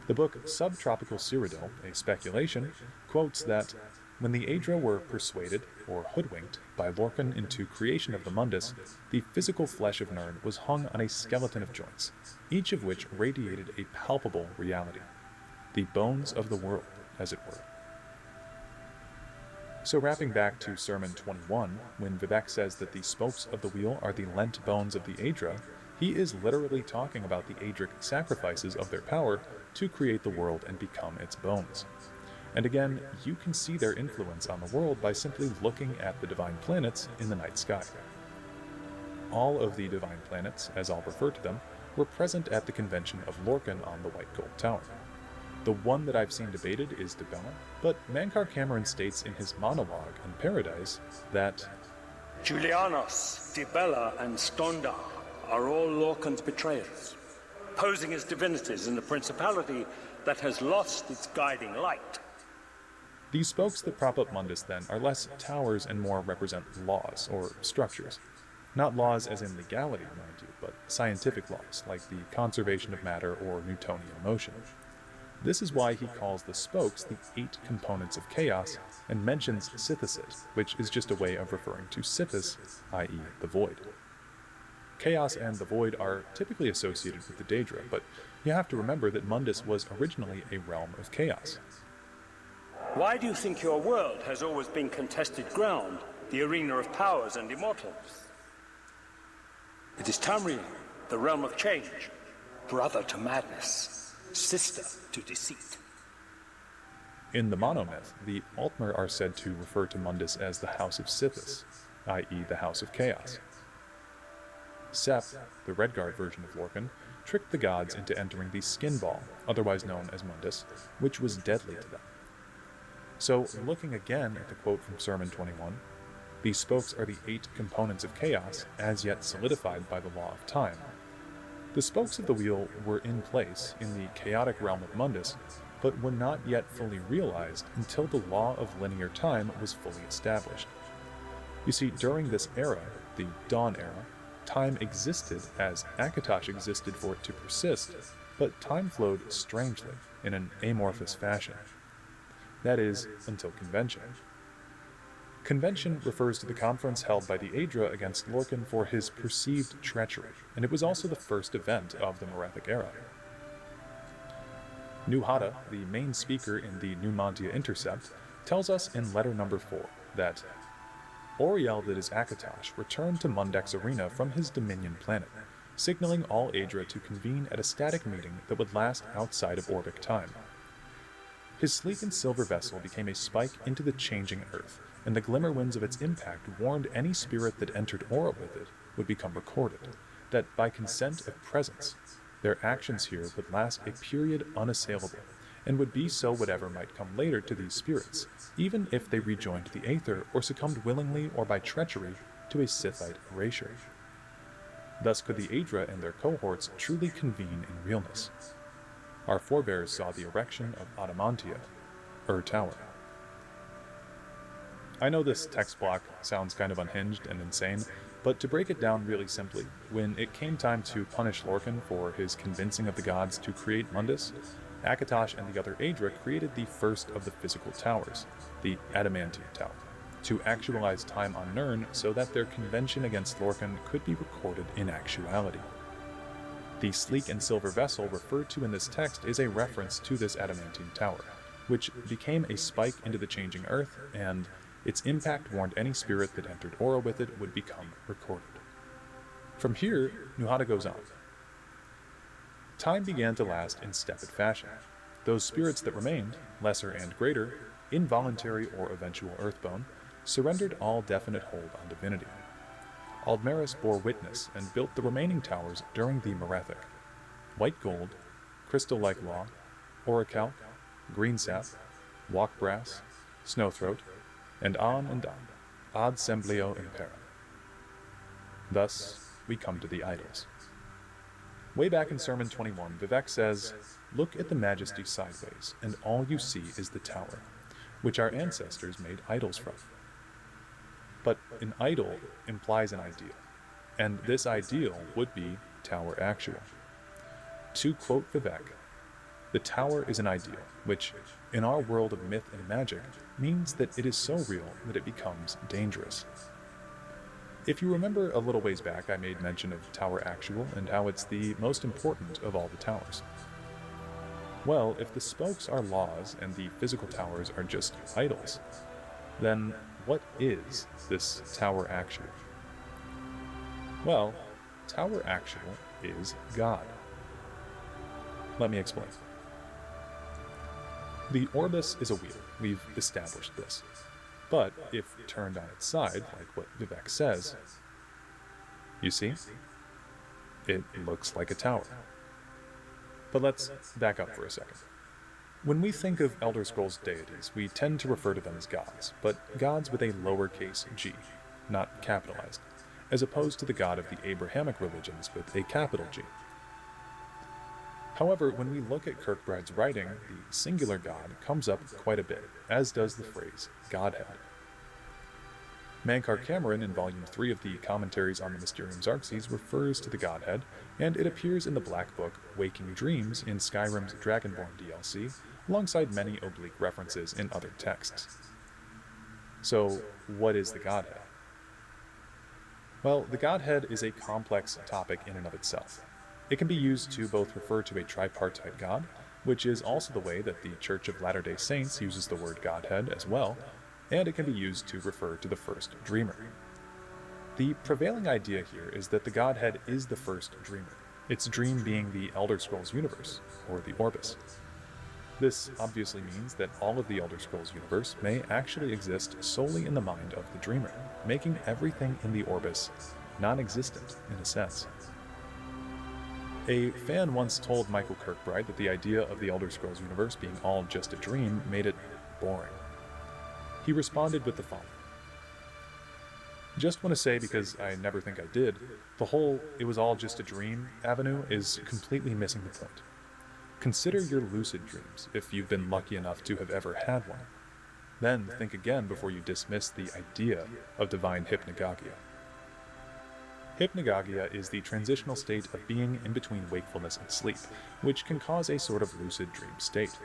The book Subtropical Cyrodiil, a speculation, quotes that when the Aedra were persuaded, or hoodwinked, by Lorcan into creation of the Mundus, the physical flesh of Nirn was hung on a skeleton of joints, each of which radiated a palpable reality. The bones of the world, as it were. So wrapping back to Sermon 21, when Vivek says that the spokes of the wheel are the lent bones of the Aedra, he is literally talking about the Aedric sacrifices of their power to create the world and become its bones. And again, you can see their influence on the world by simply looking at the divine planets in the night sky. All of the divine planets, as I'll refer to them, were present at the convention of Lorcan on the White Gold Tower. The one that I've seen debated is Dibella, but Mankar Cameron states in his monologue in Paradise that Julianos, Dibella, and Stondar are all Lorcan's betrayers, posing as divinities in the principality that has lost its guiding light. These spokes that prop up Mundus, then, are less towers and more represent laws, or structures. Not laws as in legality, mind you, but scientific laws, like the conservation of matter or Newtonian motion. This is why he calls the spokes the 8 components of chaos, and mentions Sithisit, which is just a way of referring to Sithis, i.e. the void. Chaos and the void are typically associated with the Daedra, but you have to remember that Mundus was originally a realm of chaos. Why do you think your world has always been contested ground, the arena of powers and immortals? It is Tamriel, the realm of change, brother to madness, sister to deceit. In the monomyth, the Altmer are said to refer to Mundus as the House of Sithis, i.e. the House of Chaos. Sep, the Redguard version of Lorcan, tricked the gods into entering the Skin Ball, otherwise known as Mundus, which was deadly to them. So, looking again at the quote from Sermon 21, these spokes are the 8 components of chaos, as yet solidified by the law of time. The spokes of the wheel were in place in the chaotic realm of Mundus, but were not yet fully realized until the law of linear time was fully established. You see, during this era, the Dawn Era, time existed as Akatosh existed for it to persist, but time flowed strangely, in an amorphous fashion. That is, until Convention. Convention refers to the conference held by the Aedra against Lorcan for his perceived treachery, and it was also the first event of the Morathic era. Nuhata, the main speaker in the Numantia Intercept, tells us in letter number 4 that Oriel, that is Akatosh, returned to Mundek's arena from his Dominion planet, signaling all Aedra to convene at a static meeting that would last outside of Orbic time. His sleek and silver vessel became a spike into the changing earth, and the glimmer winds of its impact warned any spirit that entered Aura with it would become recorded, that by consent of presence, their actions here would last a period unassailable, and would be so whatever might come later to these spirits, even if they rejoined the Aether or succumbed willingly or by treachery to a Sithite erasure. Thus could the Aedra and their cohorts truly convene in realness. Our forebears saw the erection of Adamantia, Tower. I know this text block sounds kind of unhinged and insane, but to break it down really simply, when it came time to punish Lorcan for his convincing of the gods to create Mundus, Akatosh and the other Aedra created the first of the physical towers, the Adamantium Tower, to actualize time on Nirn so that their convention against Lorcan could be recorded in actuality. The sleek and silver vessel referred to in this text is a reference to this Adamantium Tower, which became a spike into the changing earth, and its impact warned any spirit that entered Aura with it would become recorded. From here, Nuhata goes on. Time began to last in stepid fashion. Those spirits that remained, lesser and greater, involuntary or eventual earthbone, surrendered all definite hold on divinity. Aldmeris bore witness and built the remaining towers during the Morathic. White Gold, Crystal-like Law, Orichalc, Greensap, Walkbrass, Snowthroat, and on ad semblio impera. Thus, we come to the idols. Way back in Sermon 21, Vivek says, "Look at the majesty sideways, and all you see is the tower, which our ancestors made idols from." But an idol implies an ideal, and this ideal would be Tower Actual. To quote Vivek, "The tower is an ideal, which, in our world of myth and magic, means that it is so real that it becomes dangerous." If you remember a little ways back, I made mention of Tower Actual and how it's the most important of all the towers. Well, if the spokes are laws and the physical towers are just idols, then what is this Tower Actual? Well, Tower Actual is God. Let me explain. The Orbis is a wheel, we've established this. But if turned on its side, like what Vivek says, you see, it looks like a tower. But let's back up for a second. When we think of Elder Scrolls deities, we tend to refer to them as gods, but gods with a lowercase g, not capitalized, as opposed to the God of the Abrahamic religions with a capital G. However, when we look at Kirkbride's writing, the singular God comes up quite a bit, as does the phrase Godhead. Mankar Cameron in Volume 3 of the Commentaries on the Mysterium Xarxes refers to the Godhead, and it appears in the Black Book Waking Dreams in Skyrim's Dragonborn DLC, alongside many oblique references in other texts. So, what is the Godhead? Well, the Godhead is a complex topic in and of itself. It can be used to both refer to a tripartite God, which is also the way that the Church of Latter-day Saints uses the word Godhead as well, and it can be used to refer to the first dreamer. The prevailing idea here is that the Godhead is the first dreamer, its dream being the Elder Scrolls universe, or the Orbis. This obviously means that all of the Elder Scrolls universe may actually exist solely in the mind of the dreamer, making everything in the Orbis non-existent in a sense. A fan once told Michael Kirkbride that the idea of the Elder Scrolls universe being all just a dream made it boring. He responded with the following. Just want to say, because I never think I did, the whole "it was all just a dream" avenue is completely missing the point. Consider your lucid dreams, if you've been lucky enough to have ever had one. Then think again before you dismiss the idea of divine hypnagogia. Hypnagogia is the transitional state of being in between wakefulness and sleep, which can cause a sort of lucid dream state.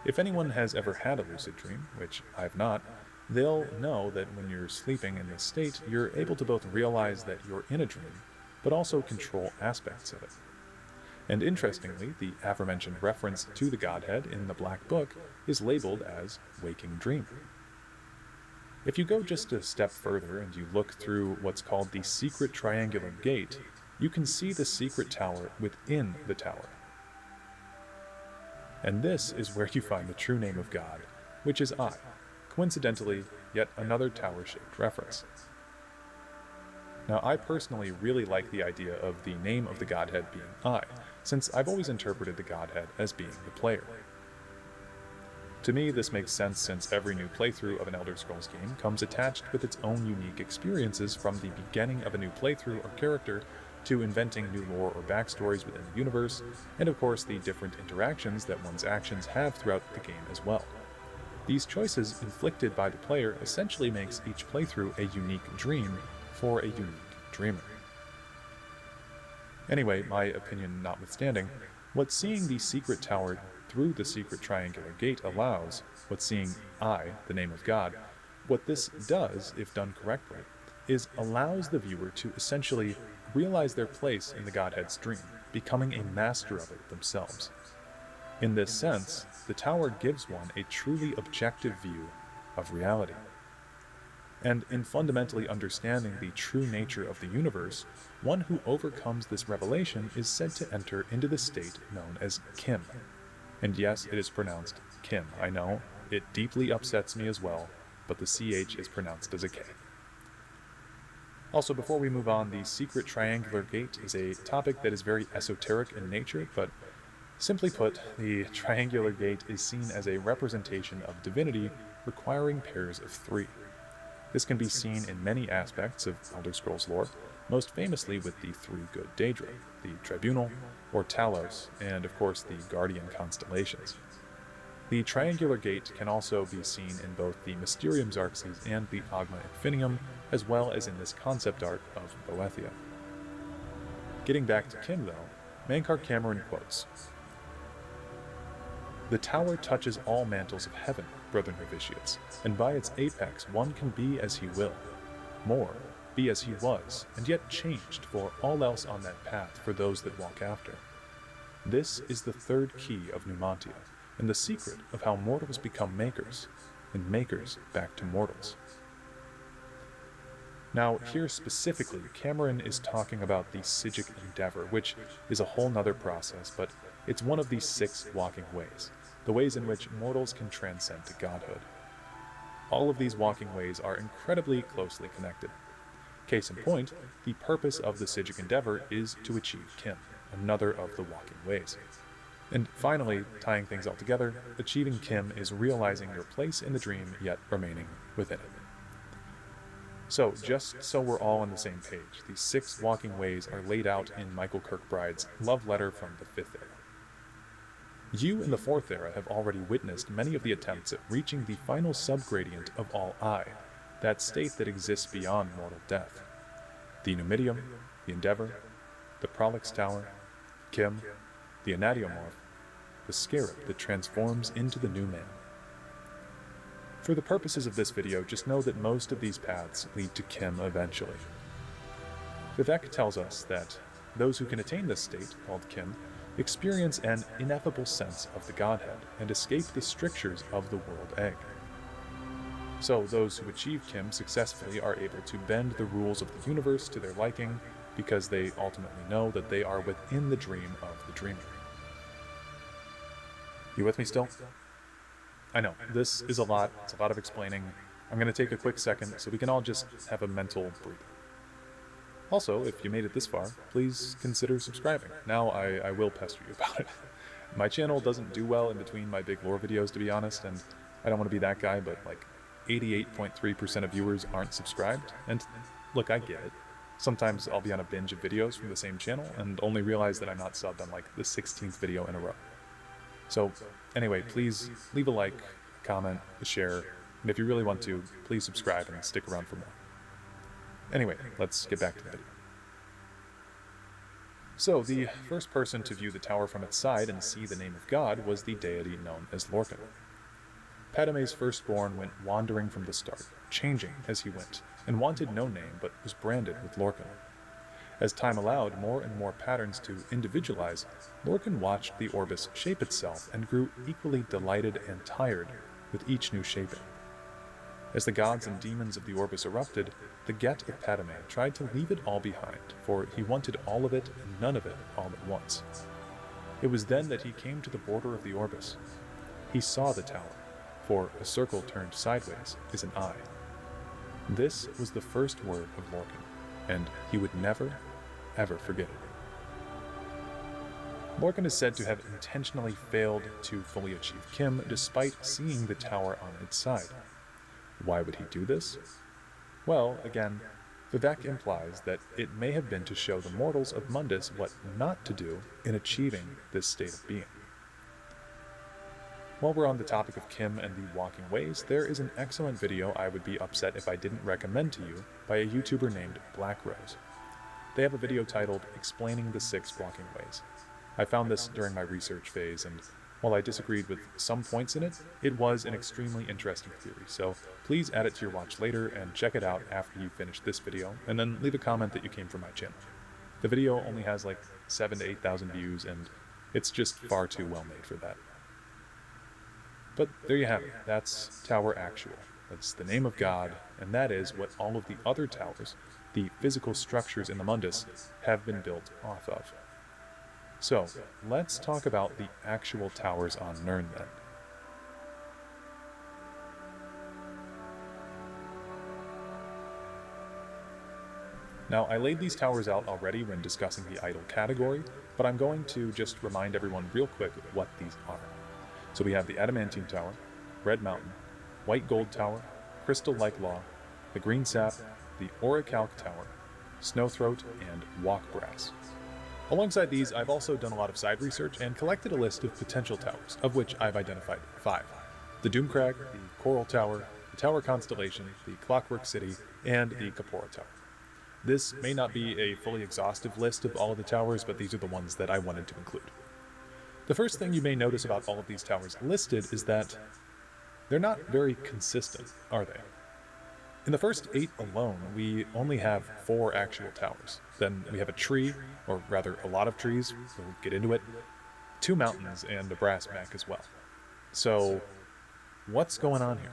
If anyone has ever had a lucid dream, which I've not, they'll know that when you're sleeping in this state, you're able to both realize that you're in a dream, but also control aspects of it. And interestingly, the aforementioned reference to the Godhead in the Black Book is labeled as Waking Dream. If you go just a step further and you look through what's called the secret triangular gate, you can see the secret tower within the tower. And this is where you find the true name of God, which is I, coincidentally, yet another tower-shaped reference. Now, I personally really like the idea of the name of the Godhead being I, since I've always interpreted the Godhead as being the player. To me, this makes sense since every new playthrough of an Elder Scrolls game comes attached with its own unique experiences, from the beginning of a new playthrough or character to inventing new lore or backstories within the universe, and of course the different interactions that one's actions have throughout the game as well. These choices inflicted by the player essentially makes each playthrough a unique dream for a unique dreamer. Anyway, my opinion notwithstanding, what seeing the secret tower through the secret triangular gate allows, what seeing I, the name of God, what this does, if done correctly, is allows the viewer to essentially realize their place in the Godhead's dream, becoming a master of it themselves. In this sense, the tower gives one a truly objective view of reality. And in fundamentally understanding the true nature of the universe, one who overcomes this revelation is said to enter into the state known as Kim. And yes, it is pronounced Kim, I know. It deeply upsets me as well, but the CH is pronounced as a K. Also, before we move on, the secret triangular gate is a topic that is very esoteric in nature, but simply put, the triangular gate is seen as a representation of divinity requiring pairs of three. This can be seen in many aspects of Elder Scrolls lore, most famously with the three good Daedra, the Tribunal, or Talos, and of course the Guardian constellations. The triangular gate can also be seen in both the Mysterium Xarxes and the Agma Infinium, as well as in this concept art of Boethia. Getting back to Kim though, Mankar Cameron quotes, "The tower touches all mantles of heaven, brethren novitiates, and by its apex one can be as he will. More, be as he was, and yet changed for all else on that path for those that walk after. This is the third key of Numantia, and the secret of how mortals become makers, and makers back to mortals." Now, here specifically, Cameron is talking about the Psijic Endeavor, which is a whole nother process, but it's one of the 6 walking ways, the ways in which mortals can transcend to godhood. All of these walking ways are incredibly closely connected. Case in point, the purpose of the Psijic Endeavor is to achieve Kim, another of the walking ways. And finally, tying things all together, achieving Kim is realizing your place in the dream, yet remaining within it. So, just so we're all on the same page, these 6 walking ways are laid out in Michael Kirkbride's Love Letter from the 5th Era. You in the 4th Era have already witnessed many of the attempts at reaching the final subgradient of all I, that state that exists beyond mortal death. The Numidium, the Endeavor, the Prolix Tower, Kim, the Anatiomorph, the Scarab that transforms into the new man. For the purposes of this video, just know that most of these paths lead to Kim eventually. Vivek tells us that those who can attain this state, called Kim, experience an ineffable sense of the Godhead and escape the strictures of the world egg. So those who achieve Kim successfully are able to bend the rules of the universe to their liking because they ultimately know that they are within the dream of the dreamer. You with me still? I know, this is a lot, it's a lot of explaining. I'm going to take a quick second so we can all just have a mental breather. Also, if you made it this far, please consider subscribing. Now I will pester you about it. My channel doesn't do well in between my big lore videos, to be honest, and I don't want to be that guy, but like 88.3% of viewers aren't subscribed. And look, I get it. Sometimes I'll be on a binge of videos from the same channel and only realize that I'm not subbed on like the 16th video in a row. So anyway, please leave a like, comment, a share, and if you really want to, please subscribe and stick around for more. Anyway, let's get back to the video. So, the first person to view the tower from its side and see the name of God was the deity known as Lorcan. Padme's firstborn went wandering from the start, changing as he went, and wanted no name but was branded with Lorcan. As time allowed more and more patterns to individualize, Lorcan watched the orbis shape itself and grew equally delighted and tired with each new shaping. As the gods and demons of the orbis erupted, the Get of Padme tried to leave it all behind, for he wanted all of it and none of it all at once. It was then that he came to the border of the orbis. He saw the tower, for a circle turned sideways is an eye. This was the first word of Lorcan, and he would never, ever forget it. Lorcan is said to have intentionally failed to fully achieve Kim despite seeing the tower on its side. Why would he do this? Well, again, Vivek implies that it may have been to show the mortals of Mundus what not to do in achieving this state of being. While we're on the topic of Kim and the walking ways, there is an excellent video I would be upset if I didn't recommend to you by a YouTuber named Black Rose. They have a video titled Explaining the 6 Walking Ways. I found this during my research phase, and while I disagreed with some points in it, it was an extremely interesting theory, so please add it to your watch later and check it out after you finish this video, and then leave a comment that you came from my channel. The video only has like 7,000 to 8,000 views, and it's just far too well made for that. But there you have it, that's Tower Actual. That's the name of God, and that is what all of the other towers, the physical structures in the Mundus, have been built off of. So, let's talk about the actual towers on Nirn then. Now, I laid these towers out already when discussing the idol category, but I'm going to just remind everyone real quick what these are. So we have the Adamantine Tower, Red Mountain, White Gold Tower, Crystal Like Law, the Green Sap, the Orichalc Tower, Snowthroat, and Walk Brass. Alongside these, I've also done a lot of side research and collected a list of potential towers, of which I've identified 5. The Doomcrag, the Coral Tower, the Tower Constellation, the Clockwork City, and the Kapora Tower. This may not be a fully exhaustive list of all of the towers, but these are the ones that I wanted to include. The first thing you may notice about all of these towers listed is that they're not very consistent, are they? In the first 8 alone, we only have 4 actual towers. Then we have a tree, or rather a lot of trees, we'll get into it, 2 mountains, and a brass mech as well. So, what's going on here?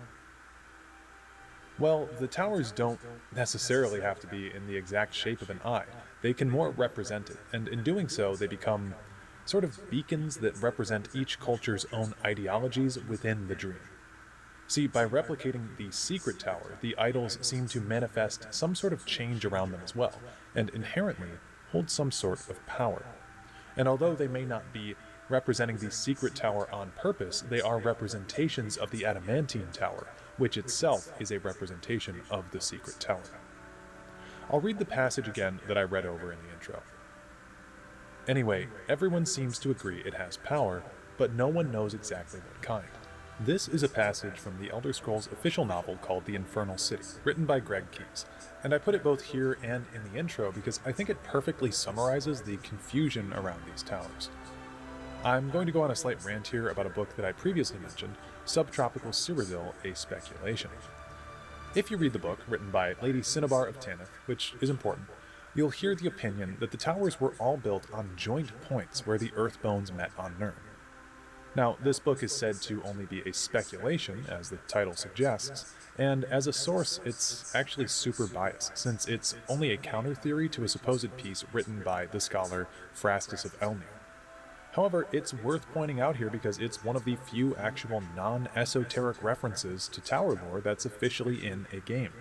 Well, the towers don't necessarily have to be in the exact shape of an eye. They can more represent it, and in doing so, they become sort of beacons that represent each culture's own ideologies within the dream. See, by replicating the secret tower, the idols seem to manifest some sort of change around them as well, and inherently hold some sort of power. And although they may not be Representing the secret tower on purpose, they are representations of the adamantine tower, which itself is a representation of the secret tower. I'll read the passage again that I read over in the intro. Anyway, everyone seems to agree it has power, but no one knows exactly what kind. This is a passage from the Elder Scrolls official novel called The Infernal City, written by Greg Keyes, and I put it both here and in the intro because I think it perfectly summarizes the confusion around these towers. I'm going to go on a slight rant here about a book that I previously mentioned, Subtropical Cyrodiil, A Speculation. If you read the book, written by Lady Cinnabar of Tanith, which is important, you'll hear the opinion that the towers were all built on joint points where the Earthbones met on Nirn. Now, this book is said to only be a speculation, as the title suggests, and as a source, it's actually super biased, since it's only a counter-theory to a supposed piece written by the scholar Phrastus of Elnir. However, it's worth pointing out here because it's one of the few actual non-esoteric references to tower lore that's officially in a game.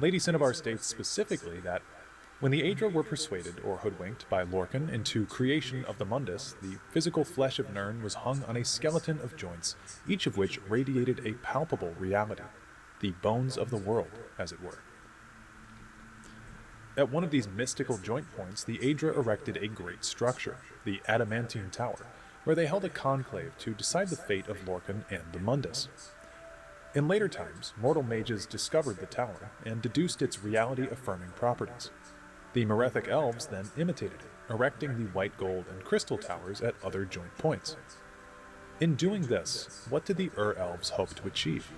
Lady Cinnabar states specifically that when the Aedra were persuaded or hoodwinked by Lorcan into creation of the Mundus, the physical flesh of Nirn was hung on a skeleton of joints, each of which radiated a palpable reality, the bones of the world, as it were. At one of these mystical joint points, the Aedra erected a great structure, the Adamantine Tower, where they held a conclave to decide the fate of Lorcan and the Mundus. In later times, mortal mages discovered the tower and deduced its reality-affirming properties. The Merethic elves then imitated it, erecting the white gold and crystal towers at other joint points. In doing this, what did the elves hope to achieve?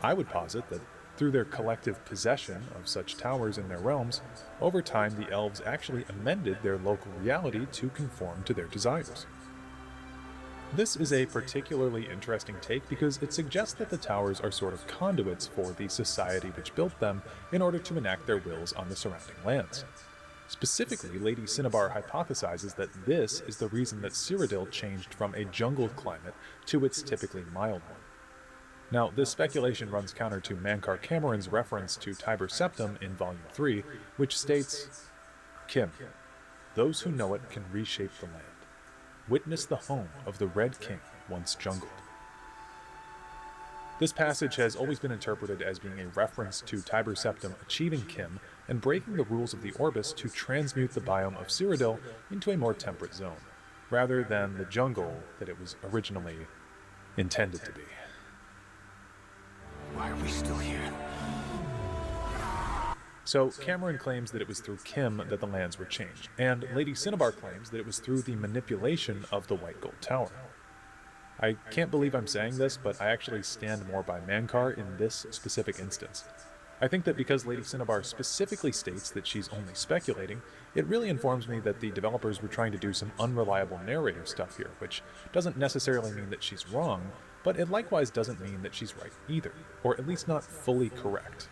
I would posit that through their collective possession of such towers in their realms, over time the elves actually amended their local reality to conform to their desires. This is a particularly interesting take because it suggests that the towers are sort of conduits for the society which built them in order to enact their wills on the surrounding lands. Specifically, Lady Cinnabar hypothesizes that this is the reason that Cyrodiil changed from a jungle climate to its typically mild one. Now, this speculation runs counter to Mankar Cameron's reference to Tiber Septim in Volume 3, which states, Kim, those who know it can reshape the land. Witness the home of the Red King once jungled. This passage has always been interpreted as being a reference to Tiber Septim achieving Kim and breaking the rules of the Orbis to transmute the biome of Cyrodiil into a more temperate zone, rather than the jungle that it was originally intended to be. Why are we still here? So Cameron claims that it was through Kim that the lands were changed, and Lady Cinnabar claims that it was through the manipulation of the White Gold Tower. I can't believe I'm saying this, but I actually stand more by Mankar in this specific instance. I think that because Lady Cinnabar specifically states that she's only speculating, it really informs me that the developers were trying to do some unreliable narrator stuff here, which doesn't necessarily mean that she's wrong, but it likewise doesn't mean that she's right either, or at least not fully correct.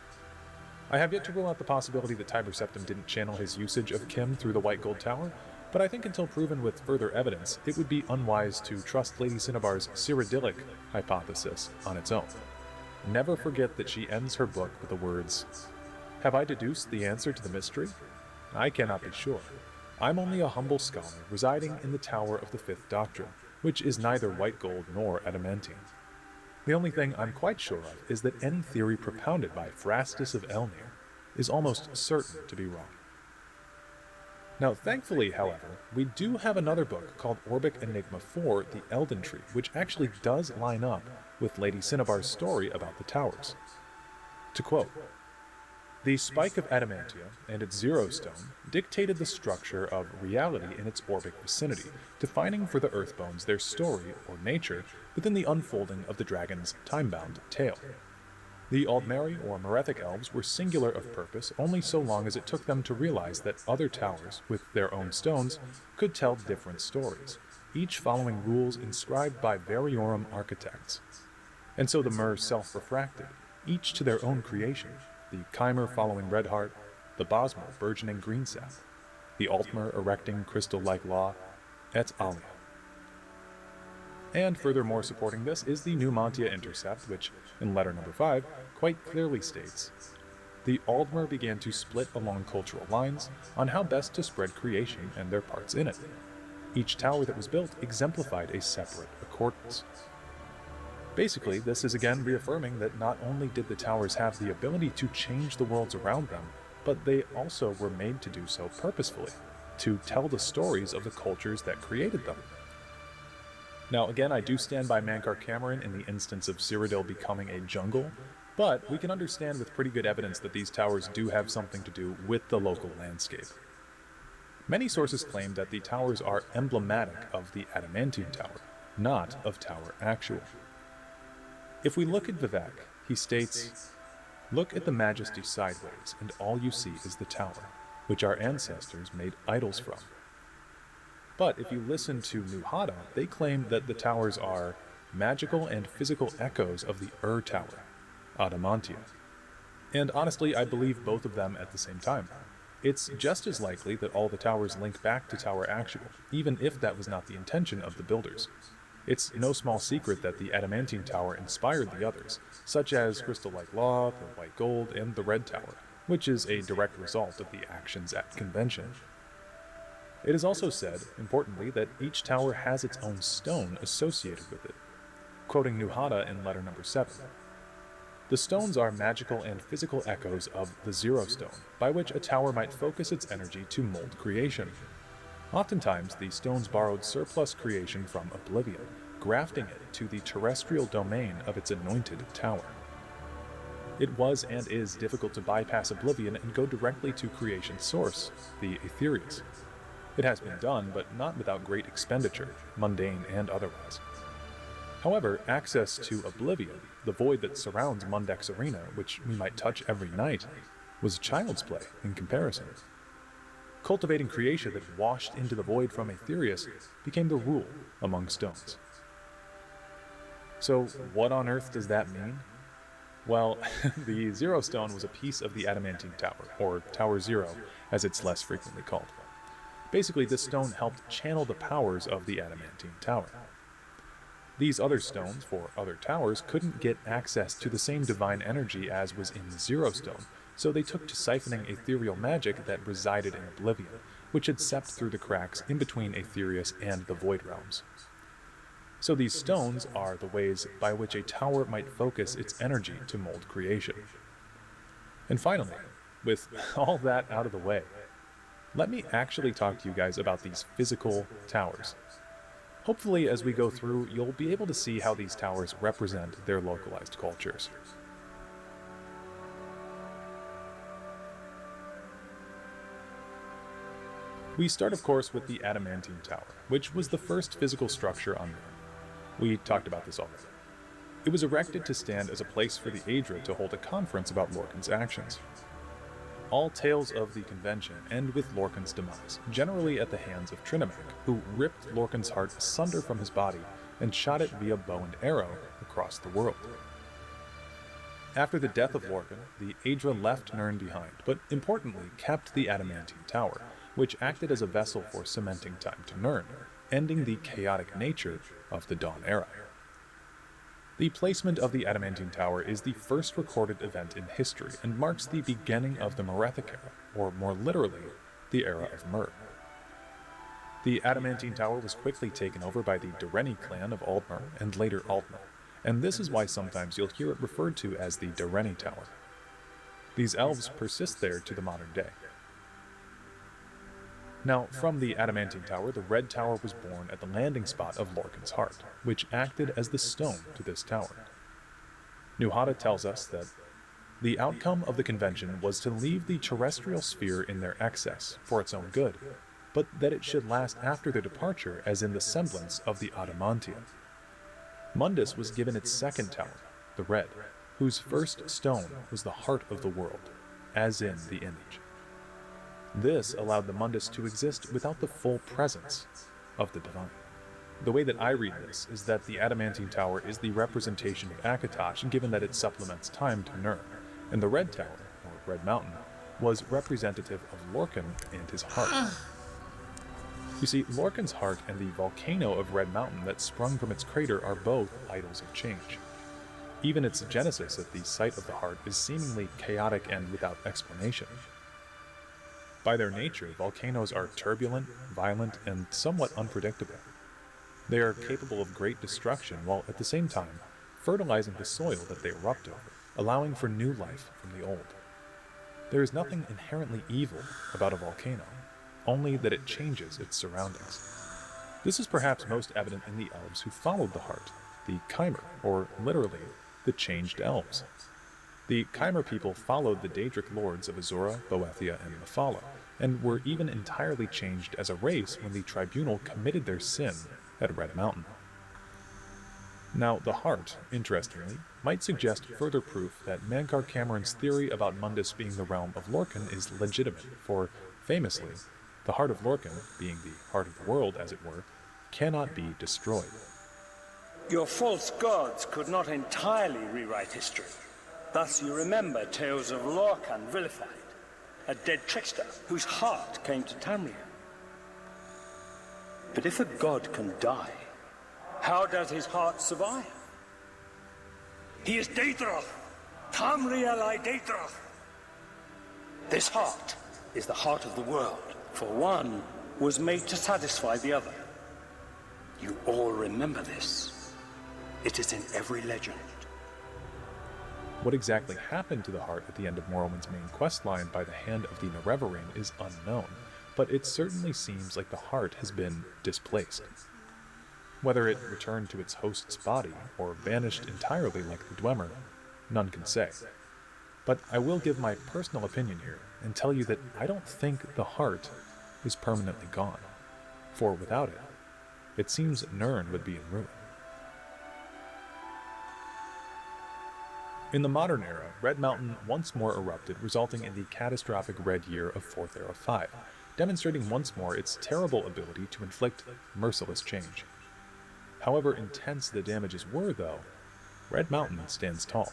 I have yet to rule out the possibility that Tiber Septim didn't channel his usage of Kim through the White Gold Tower, but I think until proven with further evidence, it would be unwise to trust Lady Cinnabar's Cyrodiilic hypothesis on its own. Never forget that she ends her book with the words, "Have I deduced the answer to the mystery? I cannot be sure. I'm only a humble scholar residing in the Tower of the Fifth Doctrine, which is neither white gold nor adamantine. The only thing I'm quite sure of is that any theory propounded by Phrastus of Elnir is almost certain to be wrong." Now, thankfully, however, we do have another book called Orbic Enigma 4, The Elden Tree, which actually does line up with Lady Cinnabar's story about the towers. To quote, "The spike of adamantia and its zero stone dictated the structure of reality in its orbic vicinity, defining for the Earthbones their story or nature within the unfolding of the dragon's time-bound tale. The Aldmeri or Merethic elves were singular of purpose only so long as it took them to realize that other towers, with their own stones, could tell different stories, each following rules inscribed by variorum architects. And so the Mer self-refracted, each to their own creation, the Chimer following Redheart, the Bosmer burgeoning Greensap, the Altmer erecting crystal-like law, et alia." And furthermore supporting this is the Numantia Intercept, which, in letter number 5, quite clearly states, "The Aldmer began to split along cultural lines on how best to spread creation and their parts in it. Each tower that was built exemplified a separate accordance. Basically, this is again reaffirming that not only did the towers have the ability to change the worlds around them, but they also were made to do so purposefully, to tell the stories of the cultures that created them. Now again, I do stand by Mankar Cameron in the instance of Cyrodiil becoming a jungle, but we can understand with pretty good evidence that these towers do have something to do with the local landscape. Many sources claim that the towers are emblematic of the Adamantine Tower, not of Tower Actual. If we look at Vivek, he states, "Look at the majesty sideways, and all you see is the tower, which our ancestors made idols from." But if you listen to Nuhada, they claim that the towers are magical and physical echoes of the Tower, Adamantia. And honestly, I believe both of them at the same time. It's just as likely that all the towers link back to Tower Actual, even if that was not the intention of the builders. It's no small secret that the Adamantine Tower inspired the others, such as Crystal Like Law, the White Gold, and the Red Tower, which is a direct result of the actions at convention. It is also said, importantly, that each tower has its own stone associated with it. Quoting Nuhada in letter number 7, "The stones are magical and physical echoes of the Zero Stone, by which a tower might focus its energy to mold creation. Oftentimes, the stones borrowed surplus creation from Oblivion, grafting it to the terrestrial domain of its anointed tower. It was and is difficult to bypass Oblivion and go directly to creation's source, the Aetherius. It has been done, but not without great expenditure, mundane and otherwise. However, access to Oblivion, the void that surrounds Mundex Arena, which we might touch every night, was child's play in comparison. Cultivating creation that washed into the void from Aetherius became the rule among stones." So what on earth does that mean? Well, the Zero Stone was a piece of the Adamantine Tower, or Tower Zero, as it's less frequently called. Basically, this stone helped channel the powers of the Adamantine Tower. These other stones, for other towers, couldn't get access to the same divine energy as was in the Zero Stone, so they took to siphoning ethereal magic that resided in Oblivion, which had seeped through the cracks in between Aetherius and the Void Realms. So these stones are the ways by which a tower might focus its energy to mold creation. And finally, with all that out of the way, let me actually talk to you guys about these physical towers. Hopefully, as we go through, you'll be able to see how these towers represent their localized cultures. We start, of course, with the Adamantine Tower, which was the first physical structure on Earth. We talked about this already. It was erected to stand as a place for the Aedra to hold a conference about Lorcan's actions. All tales of the convention end with Lorcan's demise, generally at the hands of Trinimac, who ripped Lorcan's heart asunder from his body and shot it via bow and arrow across the world. After the death of Lorcan, the Aedra left Nirn behind, but importantly kept the Adamantine Tower, which acted as a vessel for cementing time to Nirn, ending the chaotic nature of the Dawn Era. The placement of the Adamantine Tower is the first recorded event in history and marks the beginning of the Merethic Era, or more literally, the Era of Mer. The Adamantine Tower was quickly taken over by the Dureni clan of Aldmer and later Altmer, and this is why sometimes you'll hear it referred to as the Dureni Tower. These elves persist there to the modern day. Now, from the Adamantine Tower, the Red Tower was born at the landing spot of Lorcan's heart, which acted as the stone to this tower. Nuhada tells us that the outcome of the convention was to leave the terrestrial sphere in their excess, for its own good, but that it should last after their departure as in the semblance of the Adamantia. Mundus was given its second tower, the Red, whose first stone was the heart of the world, as in the image. This allowed the Mundus to exist without the full presence of the divine. The way that I read this is that the Adamantine Tower is the representation of Akatosh, given that it supplements time to Nirn, and the Red Tower, or Red Mountain, was representative of Lorcan and his heart. You see, Lorcan's heart and the volcano of Red Mountain that sprung from its crater are both idols of change. Even its genesis at the site of the heart is seemingly chaotic and without explanation. By their nature, volcanoes are turbulent, violent, and somewhat unpredictable. They are capable of great destruction while at the same time fertilizing the soil that they erupt over, allowing for new life from the old. There is nothing inherently evil about a volcano, only that it changes its surroundings. This is perhaps most evident in the elves who followed the heart, the Chimer, or literally, the changed elves. The Chimer people followed the Daedric lords of Azura, Boethia, and Mephala, and were even entirely changed as a race when the Tribunal committed their sin at Red Mountain. Now, the heart, interestingly, might suggest further proof that Mangar Cameron's theory about Mundus being the realm of Lorcan is legitimate, for, famously, the heart of Lorcan, being the heart of the world, as it were, cannot be destroyed. Your false gods could not entirely rewrite history. Thus you remember tales of Lorcan vilified, a dead trickster whose heart came to Tamriel. But if a god can die, how does his heart survive? He is Daedroth, Tamriel I Daedroth. This heart is the heart of the world, for one was made to satisfy the other. You all remember this. It is in every legend. What exactly happened to the heart at the end of Morrowind's main questline by the hand of the Nerevarine is unknown, but it certainly seems like the heart has been displaced. Whether it returned to its host's body, or vanished entirely like the Dwemer, none can say. But I will give my personal opinion here, and tell you that I don't think the heart is permanently gone. For without it, it seems Nirn would be in ruin. In the modern era, Red Mountain once more erupted, resulting in the catastrophic Red Year of 4th Era 5, demonstrating once more its terrible ability to inflict merciless change. However intense the damages were, though, Red Mountain stands tall.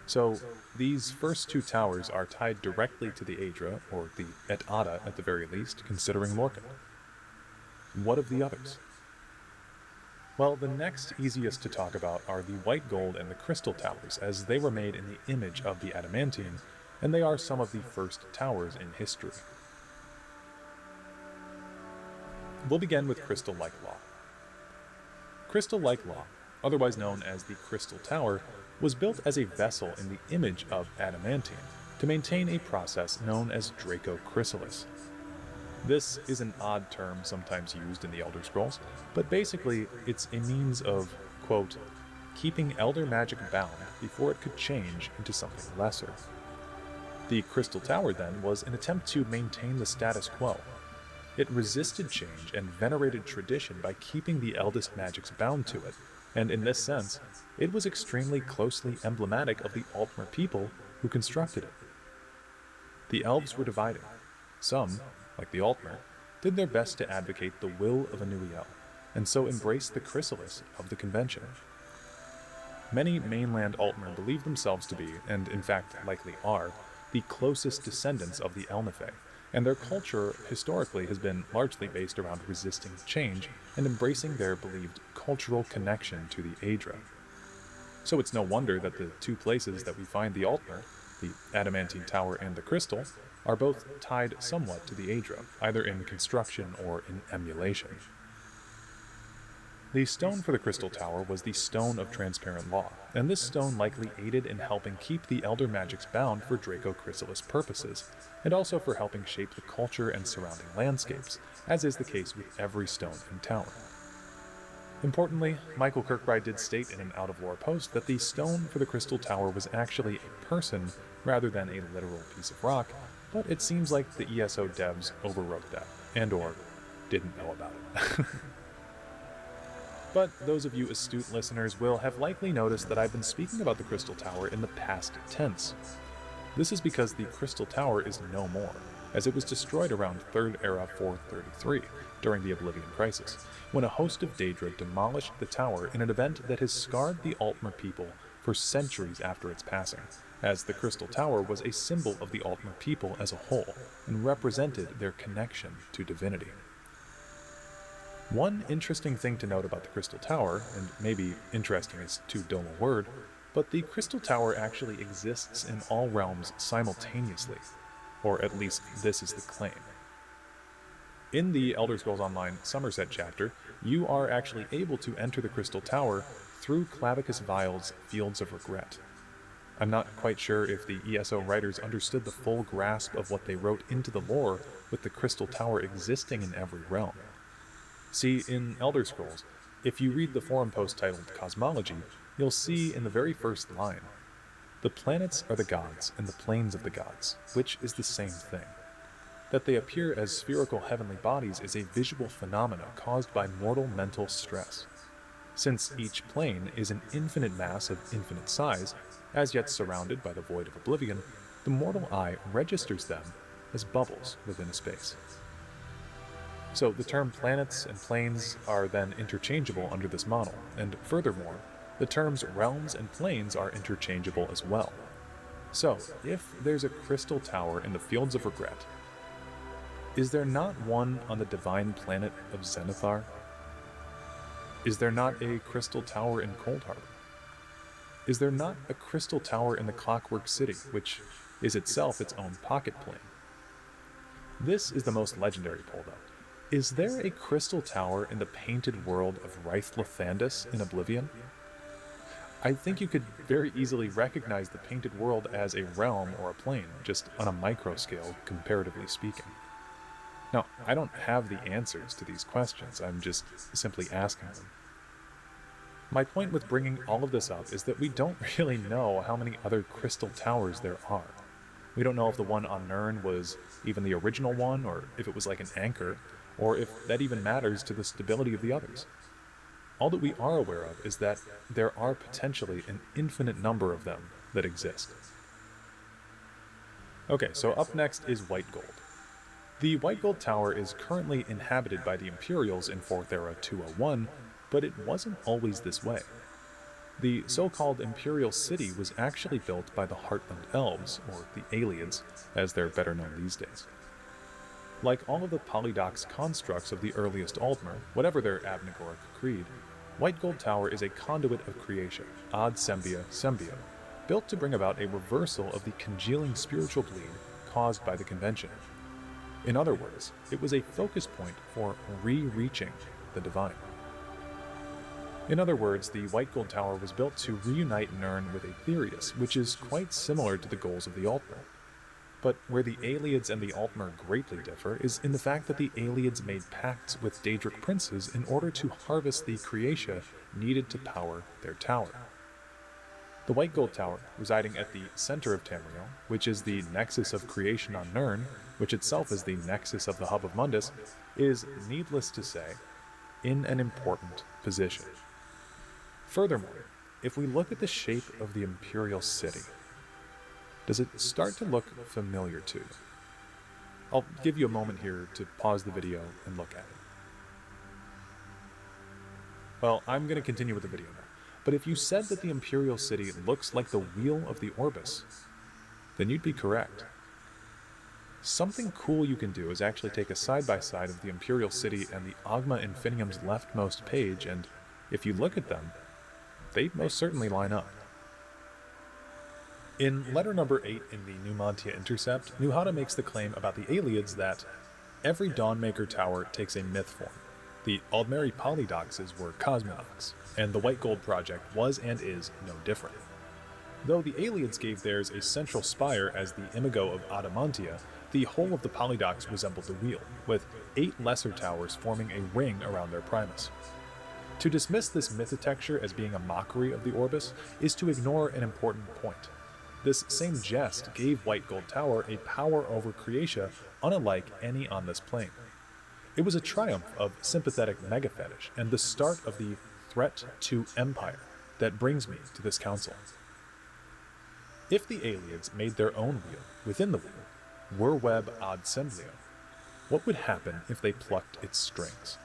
So, these first two towers are tied directly to the Aedra, or the Et Ada at the very least, considering Lorcan. What of the others? Well, the next easiest to talk about are the White Gold and the Crystal Towers, as they were made in the image of the Adamantine, and they are some of the first towers in history. We'll begin with Crystal Lake Law. Crystal Lake Law, otherwise known as the Crystal Tower, was built as a vessel in the image of Adamantine to maintain a process known as Draco Chrysalis. This is an odd term sometimes used in the Elder Scrolls, but basically it's a means of, quote, keeping Elder magic bound before it could change into something lesser. The Crystal Tower, then, was an attempt to maintain the status quo. It resisted change and venerated tradition by keeping the eldest magics bound to it, and in this sense, it was extremely closely emblematic of the Altmer people who constructed it. The elves were dividing. Some, like the Altmer, did their best to advocate the will of Anuiel, and so embraced the chrysalis of the convention. Many mainland Altmer believe themselves to be, and in fact likely are, the closest descendants of the Elnifey, and their culture historically has been largely based around resisting change and embracing their believed cultural connection to the Aedra. So it's no wonder that the two places that we find the Altmer, the Adamantine Tower and the Crystal, are both tied somewhat to the Aedra, either in construction or in emulation. The stone for the Crystal Tower was the Stone of Transparent Law, and this stone likely aided in helping keep the Elder Magics bound for Draco Chrysalis purposes, and also for helping shape the culture and surrounding landscapes, as is the case with every stone and tower. Importantly, Michael Kirkbride did state in an out-of-lore post that the stone for the Crystal Tower was actually a person rather than a literal piece of rock, but it seems like the ESO devs overwrote that, and/or didn't know about it. But those of you astute listeners will have likely noticed that I've been speaking about the Crystal Tower in the past tense. This is because the Crystal Tower is no more, as it was destroyed around 3rd Era 433 during the Oblivion Crisis, when a host of Daedra demolished the tower in an event that has scarred the Altmer people for centuries after its passing, as the Crystal Tower was a symbol of the Altmer people as a whole, and represented their connection to divinity. One interesting thing to note about the Crystal Tower, and maybe interesting is too dull a word, but the Crystal Tower actually exists in all realms simultaneously. or at least this is the claim. In the Elder Scrolls Online Somerset chapter, you are actually able to enter the Crystal Tower through Clavicus Vile's Fields of Regret. I'm not quite sure if the ESO writers understood the full grasp of what they wrote into the lore with the Crystal Tower existing in every realm. See, in Elder Scrolls, if you read the forum post titled Cosmology, you'll see in the very first line, "The planets are the gods and the planes of the gods, which is the same thing. That they appear as spherical heavenly bodies is a visual phenomena caused by mortal mental stress. Since each plane is an infinite mass of infinite size, as yet surrounded by the void of oblivion, the mortal eye registers them as bubbles within a space." So the term planets and planes are then interchangeable under this model, and furthermore, the terms realms and planes are interchangeable as well. So, if there's a crystal tower in the Fields of Regret, is there not one on the divine planet of Zenithar? Is there not a crystal tower in Cold Harbor? Is there not a crystal tower in the Clockwork City, which is itself its own pocket plane? This is the most legendary pull, though. Is there a crystal tower in the painted world of Ryth Lathandis in Oblivion? I think you could very easily recognize the painted world as a realm or a plane, just on a micro scale, comparatively speaking. Now, I don't have the answers to these questions, I'm just simply asking them. My point with bringing all of this up is that we don't really know how many other crystal towers there are. We don't know if the one on Nirn was even the original one, or if it was like an anchor, or if that even matters to the stability of the others. All that we are aware of is that there are potentially an infinite number of them that exist. Okay, so up next is White Gold. The White Gold Tower is currently inhabited by the Imperials in 4th Era 201, but it wasn't always this way. The so-called Imperial City was actually built by the Heartland Elves, or the Aelids, as they're better known these days. Like all of the polydox constructs of the earliest Aldmer, whatever their abnegoric creed, White Gold Tower is a conduit of creation, ad sembia sembio, built to bring about a reversal of the congealing spiritual bleed caused by the convention. In other words, it was a focus point for re-reaching the divine. In other words, the White Gold Tower was built to reunite Nirn with Aetherius, which is quite similar to the goals of the Altmer. But where the Aelids and the Altmer greatly differ is in the fact that the Aelids made pacts with Daedric princes in order to harvest the Creatia needed to power their tower. The White Gold Tower, residing at the center of Tamriel, which is the nexus of creation on Nirn, which itself is the nexus of the hub of Mundus, is, needless to say, in an important position. Furthermore, if we look at the shape of the Imperial City, does it start to look familiar to you? I'll give you a moment here to pause the video and look at it. Well, I'm going to continue with the video now. But if you said that the Imperial City looks like the wheel of the Orbis, then you'd be correct. Something cool you can do is actually take a side-by-side of the Imperial City and the Ogma Infinium's leftmost page, and if you look at them, they most certainly line up. In letter number 8 in the Numantia Intercept, Nuhata makes the claim about the Aelids that every Dawnmaker tower takes a myth form. The Aldmeri Polydoxes were cosmonauts, and the White Gold Project was and is no different. Though the Aelids gave theirs a central spire as the imago of Adamantia, the whole of the Polydox resembled the wheel, with 8 lesser towers forming a ring around their primus. To dismiss this mythotexture as being a mockery of the Orbis is to ignore an important point. This same jest gave White Gold Tower a power over Creatia unlike any on this plane. It was a triumph of sympathetic megafetish and the start of the threat to empire that brings me to this council. If the Aelids made their own wheel within the wheel, were web ad semblio, what would happen if they plucked its strings?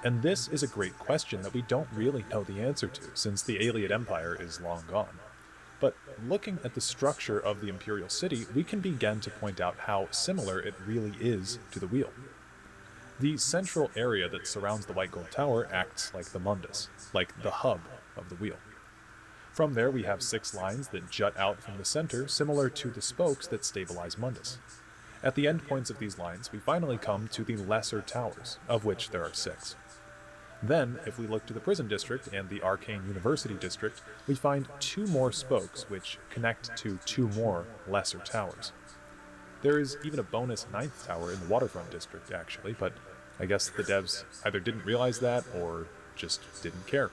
And this is a great question that we don't really know the answer to, since the Aeliad Empire is long gone. But looking at the structure of the Imperial City, we can begin to point out how similar it really is to the wheel. The central area that surrounds the White Gold Tower acts like the mundus, like the hub of the wheel. From there we have 6 lines that jut out from the center, similar to the spokes that stabilize Mundus. At the endpoints of these lines, we finally come to the lesser towers, of which there are 6. Then, if we look to the Prison District and the Arcane University District, we find 2 more spokes which connect to 2 more lesser towers. There is even a bonus 9th tower in the Waterfront District, actually, but I guess the devs either didn't realize that or just didn't care.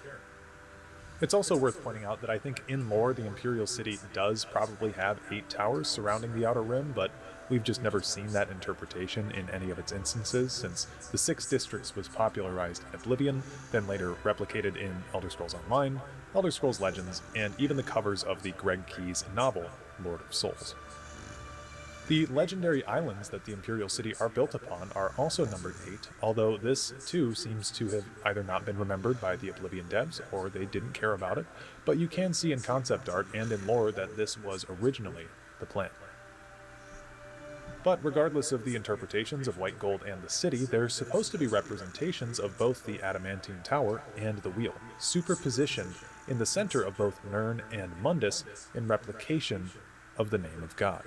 It's also worth pointing out that I think in lore the Imperial City does probably have 8 towers surrounding the Outer Rim, but we've just never seen that interpretation in any of its instances, since the 6 districts was popularized in Oblivion, then later replicated in Elder Scrolls Online, Elder Scrolls Legends, and even the covers of the Greg Keyes novel, Lord of Souls. The legendary islands that the Imperial City are built upon are also numbered 8, although this too seems to have either not been remembered by the Oblivion devs or they didn't care about it, but you can see in concept art and in lore that this was originally the plan. But regardless of the interpretations of White Gold and the city, there's supposed to be representations of both the Adamantine Tower and the Wheel, superpositioned in the center of both Nirn and Mundus in replication of the name of God.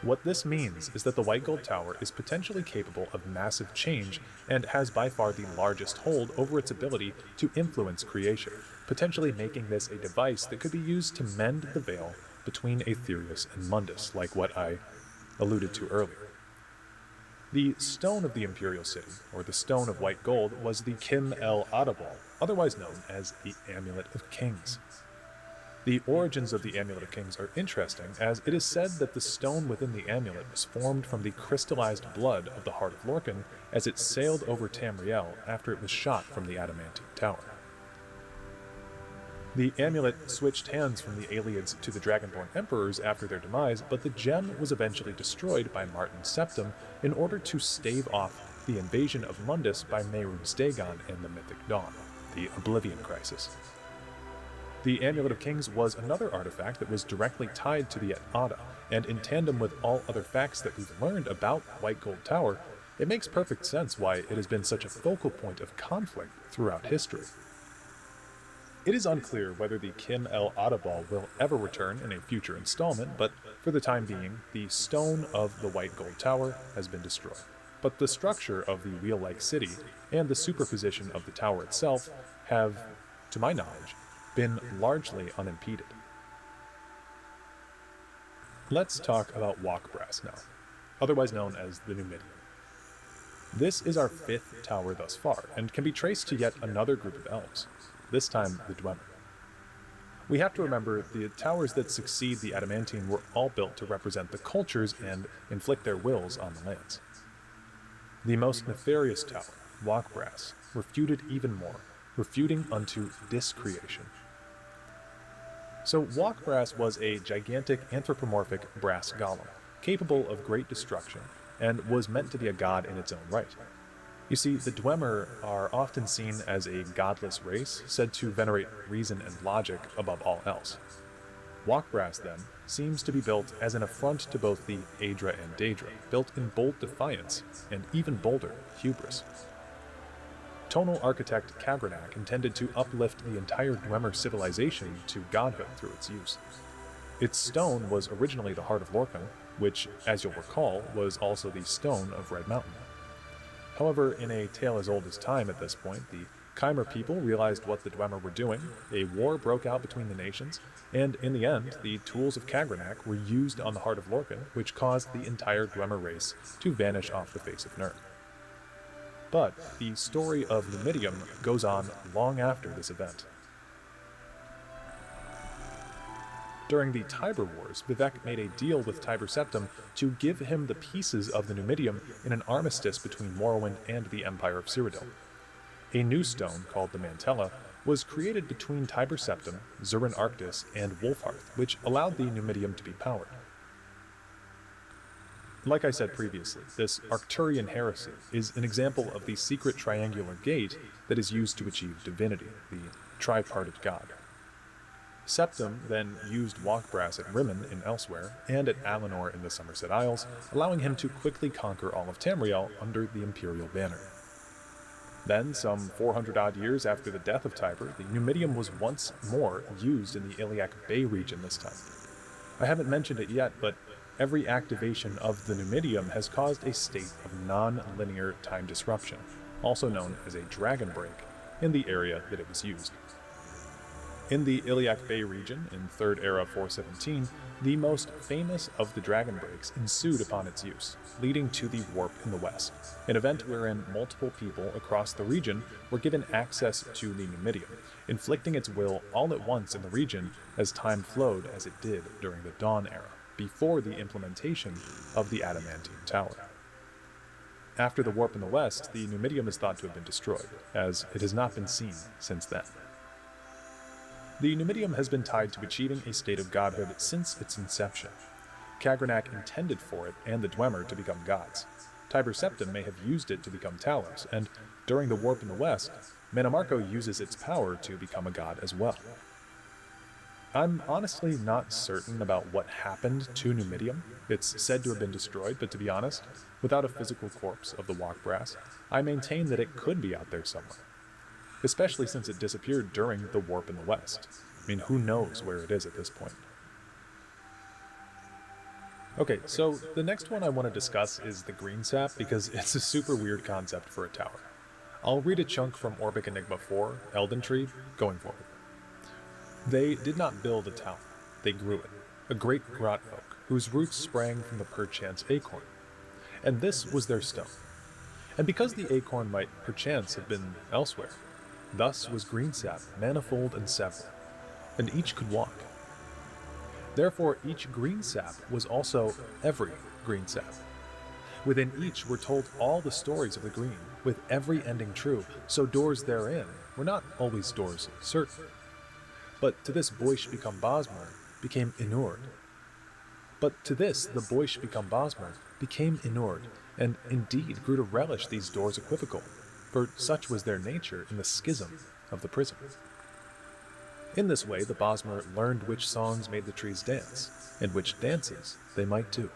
What this means is that the White Gold Tower is potentially capable of massive change and has by far the largest hold over its ability to influence creation, potentially making this a device that could be used to mend the veil between Aetherius and Mundus, like what I alluded to earlier. The Stone of the Imperial City, or the Stone of White Gold, was the Kim El Adabal, otherwise known as the Amulet of Kings. The origins of the Amulet of Kings are interesting, as it is said that the stone within the amulet was formed from the crystallized blood of the Heart of Lorcan as it sailed over Tamriel after it was shot from the Adamantine Tower. The amulet switched hands from the Aelids to the Dragonborn Emperors after their demise, but the gem was eventually destroyed by Martin Septim in order to stave off the invasion of Mundus by Mehrunes Dagon and the Mythic Dawn, the Oblivion Crisis. The Amulet of Kings was another artifact that was directly tied to the Et Ada, and in tandem with all other facts that we've learned about White Gold Tower, it makes perfect sense why it has been such a focal point of conflict throughout history. It is unclear whether the Kim El Adabal will ever return in a future installment, but for the time being, the stone of the White Gold Tower has been destroyed. But the structure of the wheel-like city and the superposition of the tower itself have, to my knowledge, been largely unimpeded. Let's talk about Walkbrass now, otherwise known as the Numidium. This is our 5th tower thus far, and can be traced to yet another group of elves, this time the Dwemer. We have to remember the towers that succeed the Adamantine were all built to represent the cultures and inflict their wills on the lands. The most nefarious tower, Walkbrass, refuted even more, refuting unto discreation. So Walkbrass was a gigantic anthropomorphic brass golem, capable of great destruction, and was meant to be a god in its own right. You see, the Dwemer are often seen as a godless race, said to venerate reason and logic above all else. Walkbrass, then, seems to be built as an affront to both the Aedra and Daedra, built in bold defiance, and even bolder hubris. Tonal architect Kagranak intended to uplift the entire Dwemer civilization to godhood through its use. Its stone was originally the Heart of Lorcan, which, as you'll recall, was also the stone of Red Mountain. However, in a tale as old as time at this point, the Chimer people realized what the Dwemer were doing, a war broke out between the nations, and in the end, the tools of Kagranak were used on the Heart of Lorcan, which caused the entire Dwemer race to vanish off the face of Nirn. But the story of Numidium goes on long after this event. During the Tiber Wars, Vivek made a deal with Tiber Septim to give him the pieces of the Numidium in an armistice between Morrowind and the Empire of Cyrodiil. A new stone, called the Mantella, was created between Tiber Septim, Zurin Arctis, and Wolfhearth, which allowed the Numidium to be powered. Like I said previously, this Arcturian heresy is an example of the secret triangular gate that is used to achieve divinity, the tripartite god. Septim then used Walkbrass at Rimmen in Elsewhere, and at Alinor in the Somerset Isles, allowing him to quickly conquer all of Tamriel under the Imperial banner. Then, some 400 odd years after the death of Tiber, the Numidium was once more used in the Iliac Bay region this time. I haven't mentioned it yet, but every activation of the Numidium has caused a state of non-linear time disruption, also known as a dragon break, in the area that it was used. In the Iliac Bay region, in 3rd Era 417, the most famous of the dragon breaks ensued upon its use, leading to the Warp in the West, an event wherein multiple people across the region were given access to the Numidium, inflicting its will all at once in the region as time flowed as it did during the Dawn Era, before the implementation of the Adamantium Tower. After the Warp in the West, the Numidium is thought to have been destroyed, as it has not been seen since then. The Numidium has been tied to achieving a state of godhood since its inception. Kagrenac intended for it and the Dwemer to become gods. Tiber Septim may have used it to become Talos, and during the Warp in the West, Mannimarco uses its power to become a god as well. I'm honestly not certain about what happened to Numidium. It's said to have been destroyed, but to be honest, without a physical corpse of the Walk Brass, I maintain that it could be out there somewhere. Especially since it disappeared during the Warp in the West. I mean, who knows where it is at this point? Okay, so the next one I want to discuss is the green sap, because it's a super weird concept for a tower. I'll read a chunk from Orbic Enigma 4, Elden Tree, going forward. They did not build a tower, they grew it, a great grot oak, whose roots sprang from the perchance acorn. And this was their stone. And because the acorn might perchance have been elsewhere, thus was green sap manifold and several, and each could walk. Therefore each green sap was also every green sap. Within each were told all the stories of the green, with every ending true, so doors therein were not always doors certain. But to this Boish become Bosmer became inured. But to this the Boish become Bosmer became inured, and indeed grew to relish these doors equivocal, for such was their nature in the schism of the prism. In this way the Bosmer learned which songs made the trees dance, and which dances they might do.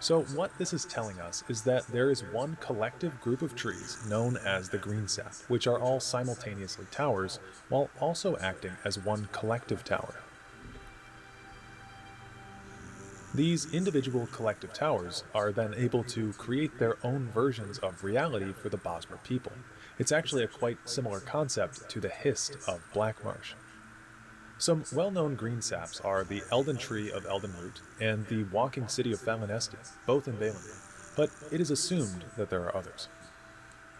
So what this is telling us is that there is one collective group of trees known as the green sap, which are all simultaneously towers, while also acting as one collective tower. These individual collective towers are then able to create their own versions of reality for the Bosmer people. It's actually a quite similar concept to the Hist of Blackmarsh. Some well-known green saps are the Elden Tree of Eldenroot and the Walking City of Valinesti, both in Valinor, but it is assumed that there are others.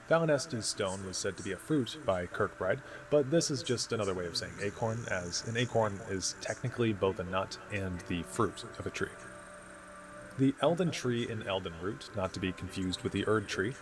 Valinesti's stone was said to be a fruit by Kirkbride, but this is just another way of saying acorn, as an acorn is technically both a nut and the fruit of a tree. The Elden Tree in Eldenroot, not to be confused with the Erd Tree,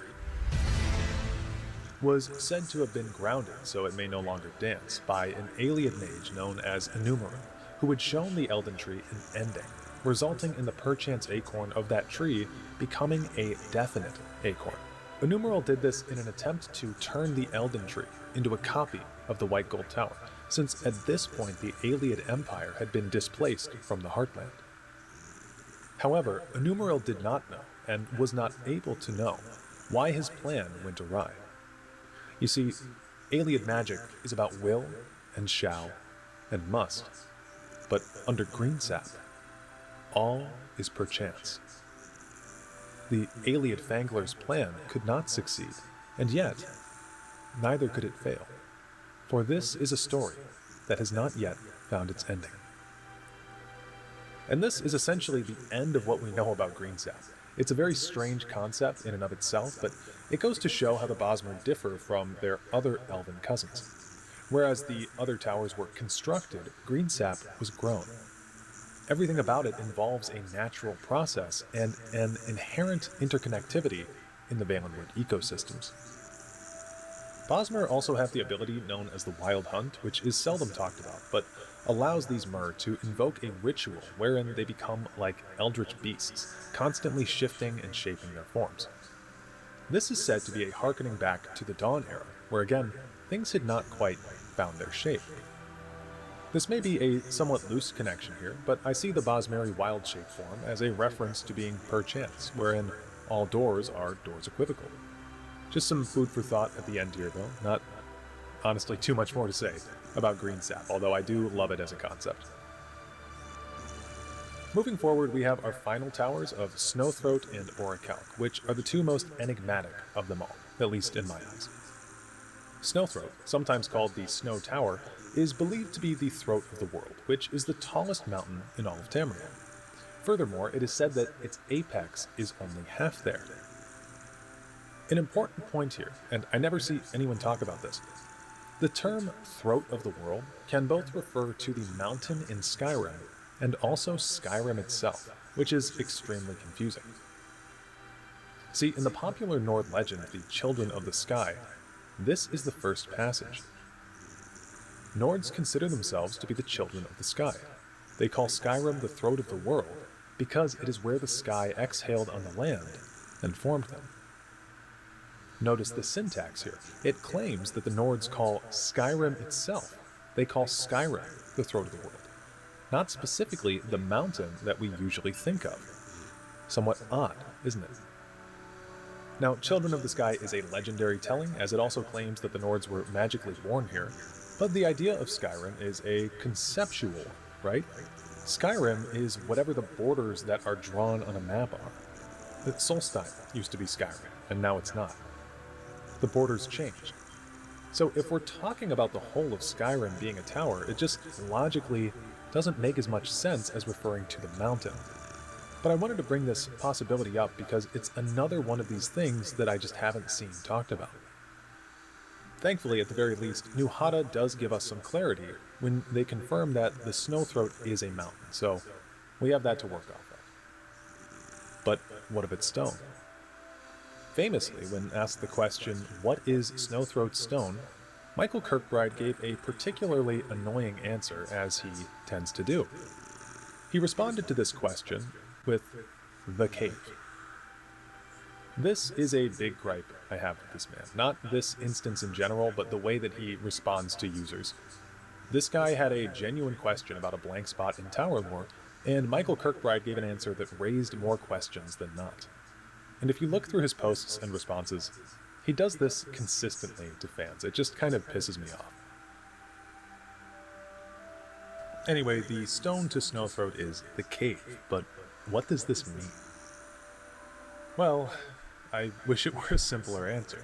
was said to have been grounded so it may no longer dance by an Ayleid mage known as Enumeral, who had shown the Elden Tree an ending, resulting in the perchance acorn of that tree becoming a definite acorn. Enumeral did this in an attempt to turn the Elden Tree into a copy of the White Gold Tower, since at this point the Ayleid Empire had been displaced from the Heartland. However, Enumeral did not know, and was not able to know, why his plan went awry. You see, Ayleid magic is about will, and shall, and must, but under green sap, all is perchance. The Ayleid Fangler's plan could not succeed, and yet, neither could it fail, for this is a story that has not yet found its ending. And this is essentially the end of what we know about green sap. It's a very strange concept in and of itself, but it goes to show how the Bosmer differ from their other elven cousins. Whereas the other towers were constructed, green sap was grown. Everything about it involves a natural process and an inherent interconnectivity in the Valenwood ecosystems. Bosmer also have the ability known as the Wild Hunt, which is seldom talked about, but allows these Mer to invoke a ritual wherein they become like eldritch beasts, constantly shifting and shaping their forms. This is said to be a harkening back to the Dawn Era, where again, things had not quite found their shape. This may be a somewhat loose connection here, but I see the Bosmeri wild shape form as a reference to being perchance, wherein all doors are doors equivocal. Just some food for thought at the end here, though. Not, honestly, too much more to say about green sap, although I do love it as a concept. Moving forward, we have our final towers of Snowthroat and Orichalc, which are the two most enigmatic of them all, at least in my eyes. Snowthroat, sometimes called the Snow Tower, is believed to be the throat of the world, which is the tallest mountain in all of Tamriel. Furthermore, it is said that its apex is only half there. An important point here, and I never see anyone talk about this, the term Throat of the World can both refer to the mountain in Skyrim and also Skyrim itself, which is extremely confusing. See, in the popular Nord legend, the Children of the Sky, this is the first passage. Nords consider themselves to be the children of the sky. They call Skyrim the throat of the world because it is where the sky exhaled on the land and formed them. Notice the syntax here. It claims that the Nords call Skyrim itself. They call Skyrim the throat of the world, not specifically the mountain that we usually think of. Somewhat odd, isn't it? Now, Children of the Sky is a legendary telling, as it also claims that the Nords were magically born here, but the idea of Skyrim is a conceptual, right? Skyrim is whatever the borders that are drawn on a map are. Solstheim used to be Skyrim, and now it's not. The borders changed. So if we're talking about the whole of Skyrim being a tower, it just logically doesn't make as much sense as referring to the mountain. But I wanted to bring this possibility up because it's another one of these things that I just haven't seen talked about. Thankfully, at the very least, New Hada does give us some clarity when they confirm that the Snowthroat is a mountain, so we have that to work off of. But what if it's stone? Famously, when asked the question, what is Snowthroat's stone, Michael Kirkbride gave a particularly annoying answer, as he tends to do. He responded to this question with the cave. This is a big gripe I have with this man. Not this instance in general, but the way that he responds to users. This guy had a genuine question about a blank spot in tower lore, and Michael Kirkbride gave an answer that raised more questions than not. And if you look through his posts and responses, he does this consistently to fans. It just kind of pisses me off. Anyway, the stone to Snowthroat is the cave, but what does this mean? Well, I wish it were a simpler answer.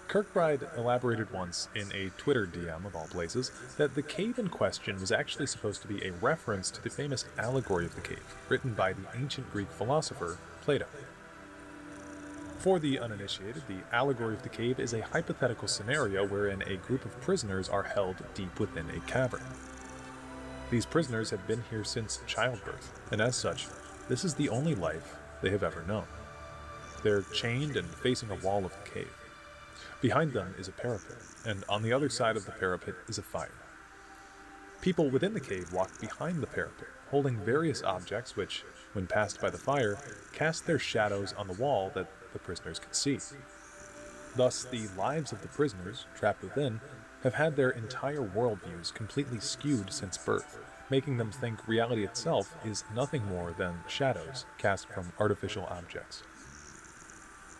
Kirkbride elaborated once in a Twitter DM of all places that the cave in question was actually supposed to be a reference to the famous allegory of the cave, written by the ancient Greek philosopher Plato. For the uninitiated, the allegory of the cave is a hypothetical scenario wherein a group of prisoners are held deep within a cavern. These prisoners have been here since childbirth, and as such, this is the only life they have ever known. They're chained and facing a wall of the cave. Behind them is a parapet, and on the other side of the parapet is a fire. People within the cave walk behind the parapet, holding various objects which, when passed by the fire, cast their shadows on the wall that the prisoners could see. Thus, the lives of the prisoners, trapped within, have had their entire worldviews completely skewed since birth, making them think reality itself is nothing more than shadows cast from artificial objects.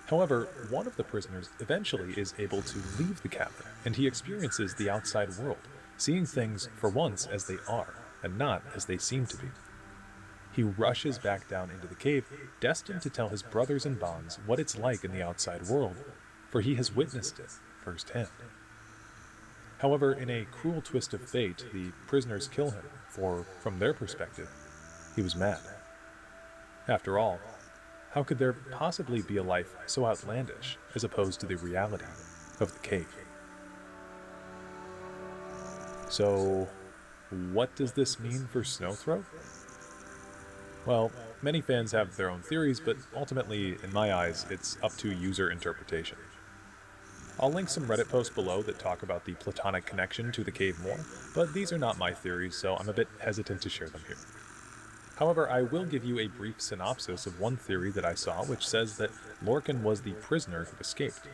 However, one of the prisoners eventually is able to leave the cavern, and he experiences the outside world, seeing things for once as they are, and not as they seem to be. He rushes back down into the cave, destined to tell his brothers in bonds what it's like in the outside world, for he has witnessed it firsthand. However, in a cruel twist of fate, the prisoners kill him, for, from their perspective, he was mad. After all, how could there possibly be a life so outlandish as opposed to the reality of the cave? So, what does this mean for Snowthroat? Well, many fans have their own theories, but ultimately, in my eyes, it's up to user interpretation. I'll link some Reddit posts below that talk about the platonic connection to the cave more, but these are not my theories, so I'm a bit hesitant to share them here. However, I will give you a brief synopsis of one theory that I saw, which says that Lorcan was the prisoner who escaped.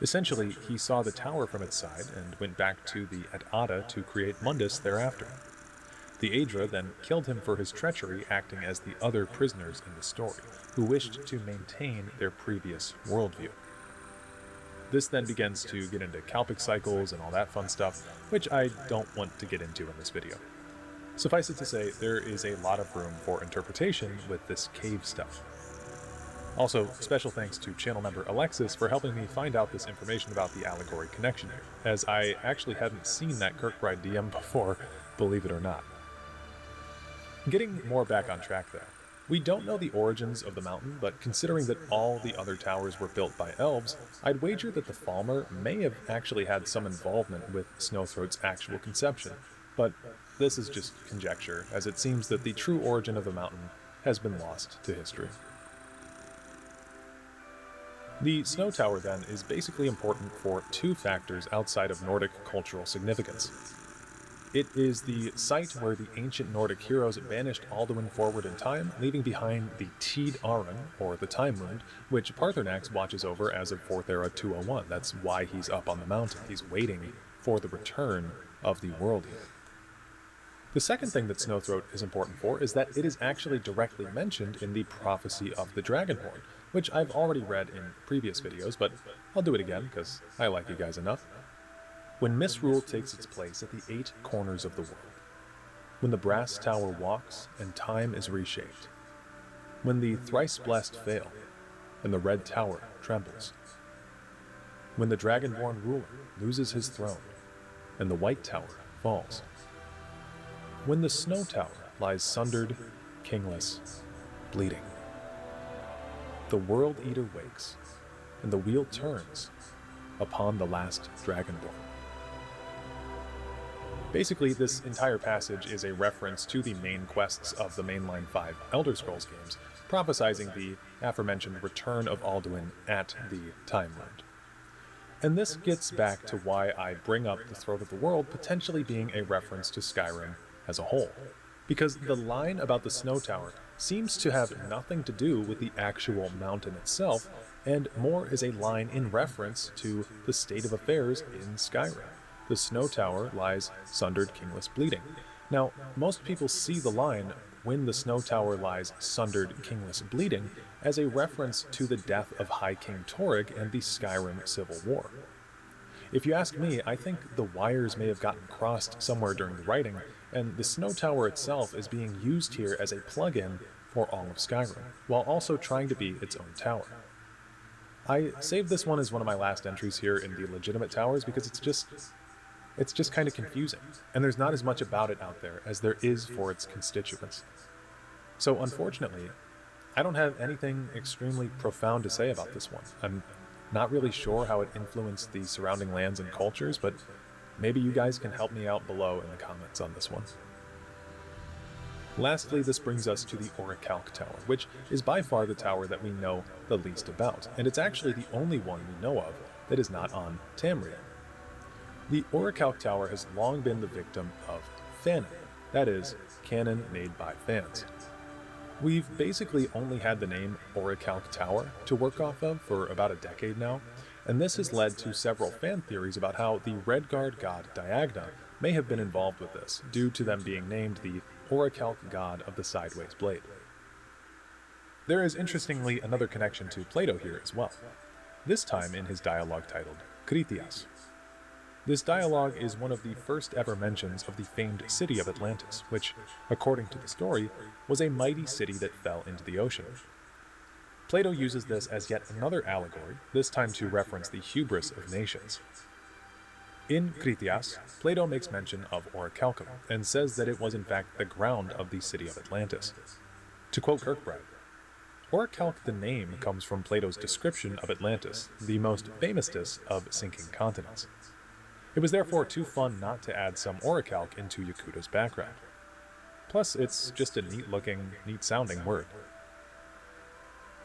Essentially, he saw the tower from its side and went back to the Ada to create Mundus thereafter. The Aedra then killed him for his treachery, acting as the other prisoners in the story, who wished to maintain their previous worldview. this then begins to get into Kalpic cycles and all that fun stuff, which I don't want to get into in this video. Suffice it to say, there is a lot of room for interpretation with this cave stuff. Also, special thanks to channel member Alexis for helping me find out this information about the allegory connection here, as I actually hadn't seen that Kirkbride DM before, believe it or not. Getting more back on track though, we don't know the origins of the mountain, but considering that all the other towers were built by elves, I'd wager that the Falmer may have actually had some involvement with Snowthroat's actual conception, but this is just conjecture, as it seems that the true origin of the mountain has been lost to history. The Snow Tower, then, is basically important for two factors outside of Nordic cultural significance. It is the site where the ancient Nordic heroes banished Alduin forward in time, leaving behind the Tid Aran, or the Time Wound, which Paarthurnax watches over as of 4th Era 201. That's why he's up on the mountain. He's waiting for the return of the World Eater. The second thing that Snowthroat is important for is that it is actually directly mentioned in the Prophecy of the Dragonborn, which I've already read in previous videos, but I'll do it again because I like you guys enough. When misrule takes its place at the 8 corners of the world, when the brass tower walks and time is reshaped, when the thrice blessed fail and the red tower trembles, when the Dragonborn ruler loses his throne and the white tower falls, when the Snow Tower lies sundered, kingless, bleeding, the World Eater wakes, and the wheel turns upon the last Dragonborn. Basically, this entire passage is a reference to the main quests of the mainline 5 Elder Scrolls games, prophesizing the aforementioned return of Alduin at the Time Wound. And this gets back to why I bring up the Throat of the World potentially being a reference to Skyrim as a whole, because the line about the Snow Tower seems to have nothing to do with the actual mountain itself, and more is a line in reference to the state of affairs in Skyrim. The Snow Tower lies sundered, kingless, bleeding. Now, most people see the line, when the Snow Tower lies sundered, kingless, bleeding, as a reference to the death of High King Torygg and the Skyrim Civil War. If you ask me, I think the wires may have gotten crossed somewhere during the writing, and the Snow Tower itself is being used here as a plug-in for all of Skyrim, while also trying to be its own tower. I saved this one as one of my last entries here in the legitimate towers because it's just kind of confusing, and there's not as much about it out there as there is for its constituents. So unfortunately, I don't have anything extremely profound to say about this one. I'm not really sure how it influenced the surrounding lands and cultures, but maybe you guys can help me out below in the comments on this one. Lastly, this brings us to the Orichalc Tower, which is by far the tower that we know the least about, and it's actually the only one we know of that is not on Tamriel. The Orichalc Tower has long been the victim of fanon, that is, canon made by fans. We've basically only had the name Orichalc Tower to work off of for about a decade now, and this has led to several fan theories about how the Redguard god Diagna may have been involved with this, due to them being named the Orichalc god of the Sideways Blade. There is interestingly another connection to Plato here as well, this time in his dialogue titled Critias. This dialogue is one of the first ever mentions of the famed city of Atlantis, which, according to the story, was a mighty city that fell into the ocean. Plato uses this as yet another allegory, this time to reference the hubris of nations. In Critias, Plato makes mention of Orichalcum, and says that it was in fact the ground of the city of Atlantis. To quote Kirkbride, Orichalc the name comes from Plato's description of Atlantis, the most famousest of sinking continents. It was therefore too fun not to add some Orichalc into Yakuta's background. Plus, it's just a neat-looking, neat-sounding word.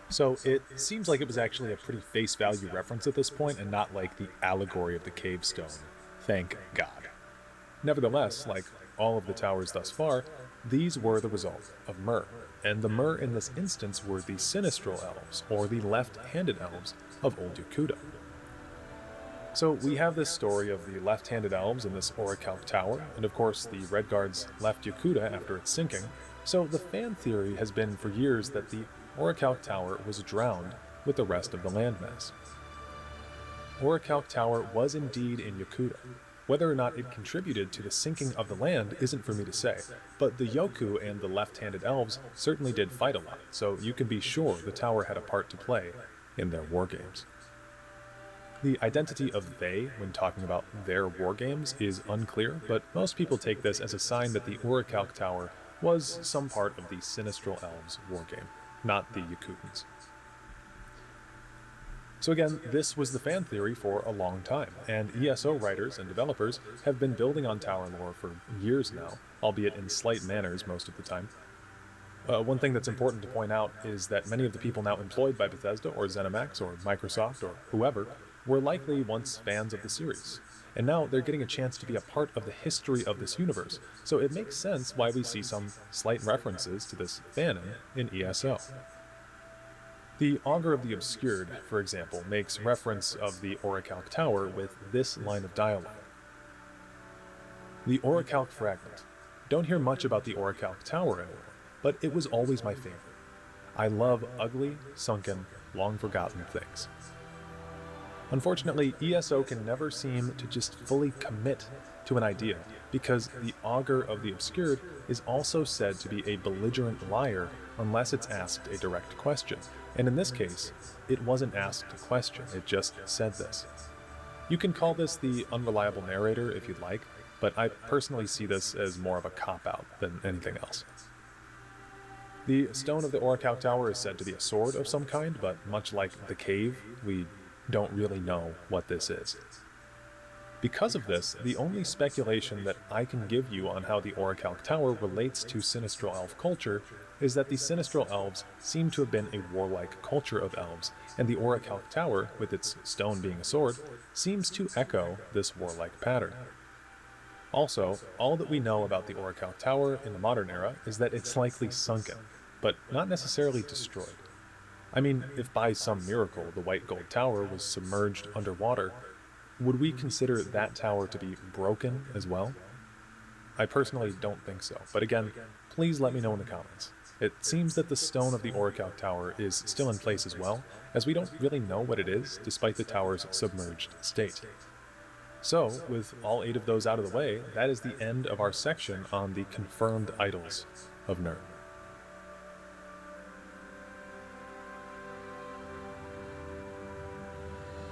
So it seems like it was actually a pretty face-value reference at this point, and not like the allegory of the cave stone. Thank God. Nevertheless, like all of the towers thus far, these were the result of Myr, and the Myr in this instance were the Sinistral Elves, or the left-handed elves of Old Yakuta. So we have this story of the left-handed elves in this Orichalc Tower, and of course the Redguards left Yakuta after its sinking, so the fan theory has been for years that the Orichalc Tower was drowned with the rest of the landmass. Orichalc Tower was indeed in Yakuta. Whether or not it contributed to the sinking of the land isn't for me to say, but the Yoku and the left-handed elves certainly did fight a lot, so you can be sure the tower had a part to play in their war games. The identity of they when talking about their war games is unclear, but most people take this as a sign that the Orichalc Tower was some part of the Sinistral Elves war game, not the Yakutans. So again, this was the fan theory for a long time, and ESO writers and developers have been building on tower lore for years now, albeit in slight manners most of the time. One thing that's important to point out is that many of the people now employed by Bethesda or ZeniMax or Microsoft or whoever were likely once fans of the series, and now they're getting a chance to be a part of the history of this universe, so it makes sense why we see some slight references to this fanon in ESO. The Augur of the Obscured, for example, makes reference of the Orichalc Tower with this line of dialogue. The Orichalc Fragment. Don't hear much about the Orichalc Tower anymore, but it was always my favorite. I love ugly, sunken, long-forgotten things. Unfortunately, ESO can never seem to just fully commit to an idea, because the Augur of the Obscured is also said to be a belligerent liar unless it's asked a direct question. And in this case, it wasn't asked a question, it just said this. You can call this the unreliable narrator if you'd like, but I personally see this as more of a cop-out than anything else. The stone of the Orichalc Tower is said to be a sword of some kind, but much like the cave, we don't really know what this is. Because of this, the only speculation that I can give you on how the Orichalc Tower relates to Sinistral Elf culture is that the Sinistral Elves seem to have been a warlike culture of elves, and the Orichalc Tower, with its stone being a sword, seems to echo this warlike pattern. Also, all that we know about the Orichalc Tower in the modern era is that it's likely sunken, but not necessarily destroyed. I mean, if by some miracle the White Gold Tower was submerged underwater, would we consider that tower to be broken as well? I personally don't think so, but again, please let me know in the comments. It seems that the stone of the Orichalc Tower is still in place as well, as we don't really know what it is, despite the tower's submerged state. So, with all 8 of those out of the way, that is the end of our section on the confirmed idols of Nern.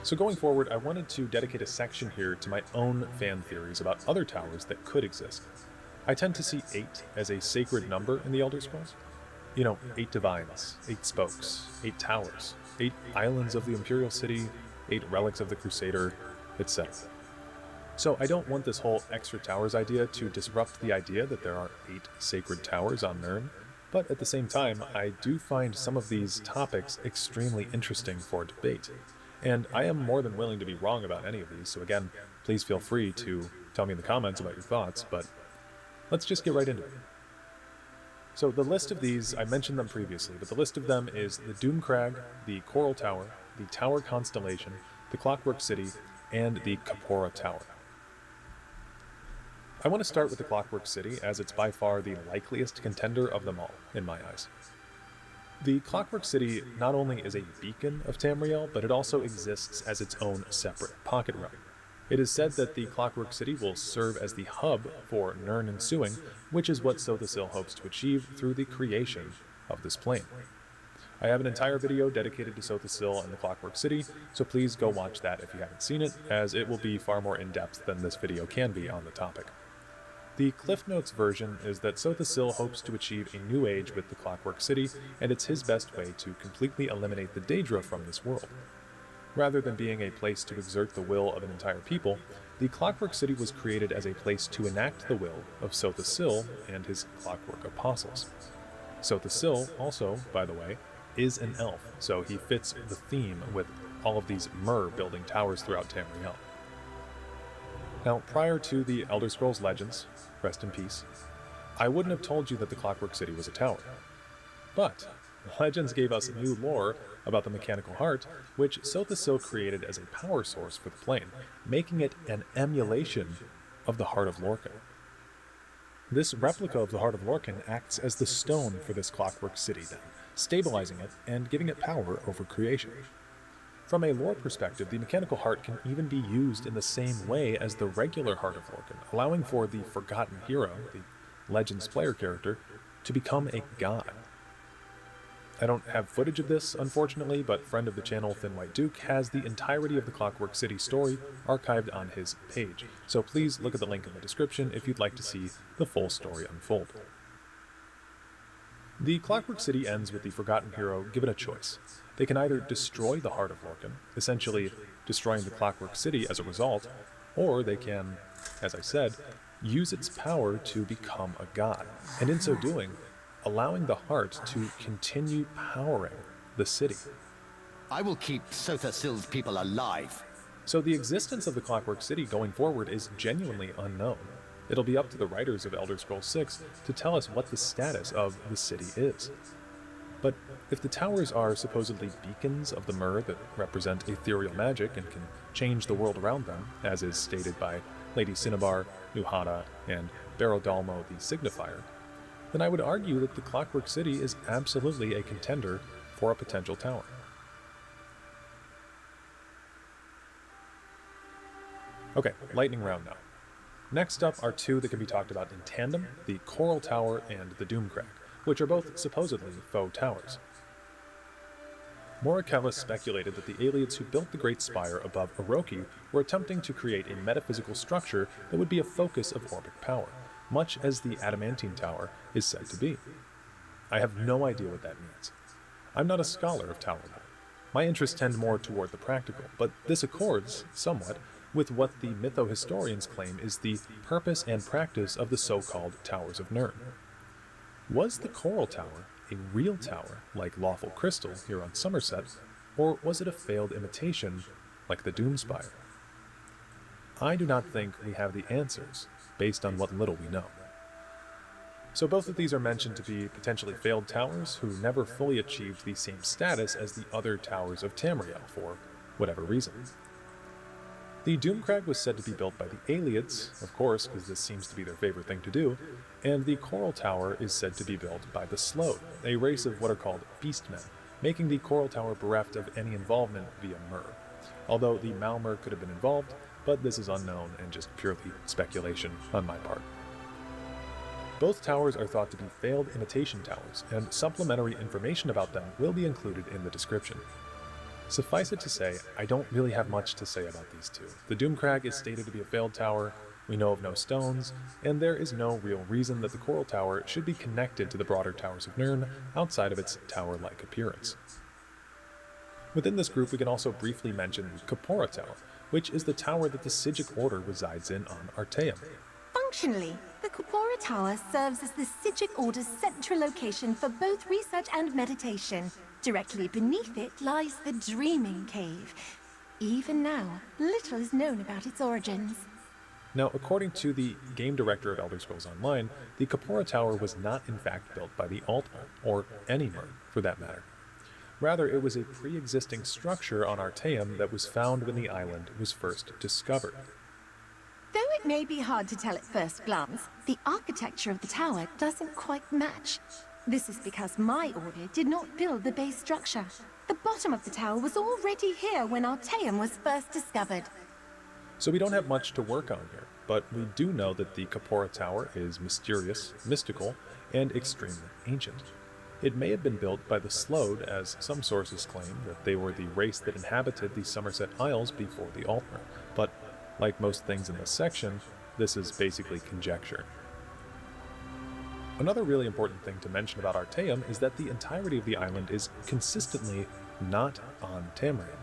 So going forward, I wanted to dedicate a section here to my own fan theories about other towers that could exist. I tend to see 8 as a sacred number in the Elder Scrolls. You know, 8 divines, 8 spokes, 8 towers, 8 islands of the Imperial City, 8 relics of the Crusader, etc. So I don't want this whole extra towers idea to disrupt the idea that there are 8 sacred towers on Nern, but at the same time, I do find some of these topics extremely interesting for debate. And I am more than willing to be wrong about any of these, so again, please feel free to tell me in the comments about your thoughts, but let's just get right into it. So the list of these, I mentioned them previously, but the list of them is the Doomcrag, the Coral Tower, the Tower Constellation, the Clockwork City, and the Kapora Tower. I want to start with the Clockwork City, as it's by far the likeliest contender of them all, in my eyes. The Clockwork City not only is a beacon of Tamriel, but it also exists as its own separate pocket realm. It is said that the Clockwork City will serve as the hub for Nern ensuing, which is what Sothasil hopes to achieve through the creation of this plane. I have an entire video dedicated to Sothasil and the Clockwork City, so please go watch that if you haven't seen it, as it will be far more in-depth than this video can be on the topic. The Cliff Notes version is that Sothasil hopes to achieve a new age with the Clockwork City, and it's his best way to completely eliminate the Daedra from this world. Rather than being a place to exert the will of an entire people, the Clockwork City was created as a place to enact the will of Sothasil and his Clockwork Apostles. Sothasil also, by the way, is an elf, so he fits the theme with all of these Mer building towers throughout Tamriel. Now, prior to the Elder Scrolls Legends, rest in peace, I wouldn't have told you that the Clockwork City was a tower. But Legends gave us new lore about the Mechanical Heart, which Sothasil created as a power source for the plane, making it an emulation of the Heart of Lorkhan. This replica of the Heart of Lorkhan acts as the stone for this Clockwork City then, stabilizing it and giving it power over creation. From a lore perspective, the mechanical heart can even be used in the same way as the regular Heart of Lorcan, allowing for the forgotten hero, the Legends player character, to become a god. I don't have footage of this, unfortunately, but friend of the channel, Thin White Duke, has the entirety of the Clockwork City story archived on his page, so please look at the link in the description if you'd like to see the full story unfold. The Clockwork City ends with the forgotten hero given a choice. They can either destroy the Heart of Lorcan, essentially destroying the Clockwork City as a result, or they can, as I said, use its power to become a god, and in so doing, allowing the heart to continue powering the city. I will keep Sotha Sil's people alive. So the existence of the Clockwork City going forward is genuinely unknown. It'll be up to the writers of Elder Scrolls 6 to tell us what the status of the city is. But if the towers are supposedly beacons of the Myr that represent ethereal magic and can change the world around them, as is stated by Lady Cinnabar, Nuhada, and Barodalmo the Signifier, then I would argue that the Clockwork City is absolutely a contender for a potential tower. Okay, lightning round now. Next up are two that can be talked about in tandem, the Coral Tower and the Doomcrag, which are both supposedly faux towers. Morikawa speculated that the aliens who built the Great Spire above Oroki were attempting to create a metaphysical structure that would be a focus of orbic power, much as the Adamantine Tower is said to be. I have no idea what that means. I'm not a scholar of tower lore. My interests tend more toward the practical, but this accords, somewhat, with what the mytho-historians claim is the purpose and practice of the so-called Towers of Nirn. Was the Coral Tower a real tower, like Lawful Crystal here on Somerset, or was it a failed imitation, like the Doomspire? I do not think we have the answers, based on what little we know. So both of these are mentioned to be potentially failed towers who never fully achieved the same status as the other towers of Tamriel for whatever reason. The Doomcrag was said to be built by the Aelids, of course, because this seems to be their favorite thing to do, and the Coral Tower is said to be built by the Slode, a race of what are called Beastmen, making the Coral Tower bereft of any involvement via Myr. Although the Malmur could have been involved, but this is unknown and just purely speculation on my part. Both towers are thought to be failed imitation towers, and supplementary information about them will be included in the description. Suffice it to say, I don't really have much to say about these two. The Doomcrag is stated to be a failed tower, we know of no stones, and there is no real reason that the Coral Tower should be connected to the broader Towers of Nirn outside of its tower-like appearance. Within this group, we can also briefly mention the Kapora Tower, which is the tower that the Psijic Order resides in on Artaeum. Functionally, the Kapora Tower serves as the Psijic Order's central location for both research and meditation. Directly beneath it lies the Dreaming Cave. Even now, little is known about its origins. Now, according to the game director of Elder Scrolls Online, the Kapora Tower was not in fact built by the Altmer, or any Myr, for that matter. Rather, it was a pre-existing structure on Artaeum that was found when the island was first discovered. Though it may be hard to tell at first glance, the architecture of the tower doesn't quite match. This is because my order did not build the base structure. The bottom of the tower was already here when Artaeum was first discovered. So we don't have much to work on here, but we do know that the Kapora Tower is mysterious, mystical, and extremely ancient. It may have been built by the Slode, as some sources claim that they were the race that inhabited the Somerset Isles before the Altmer, but like most things in this section, this is basically conjecture. Another really important thing to mention about Artaeum is that the entirety of the island is consistently not on Tamriel.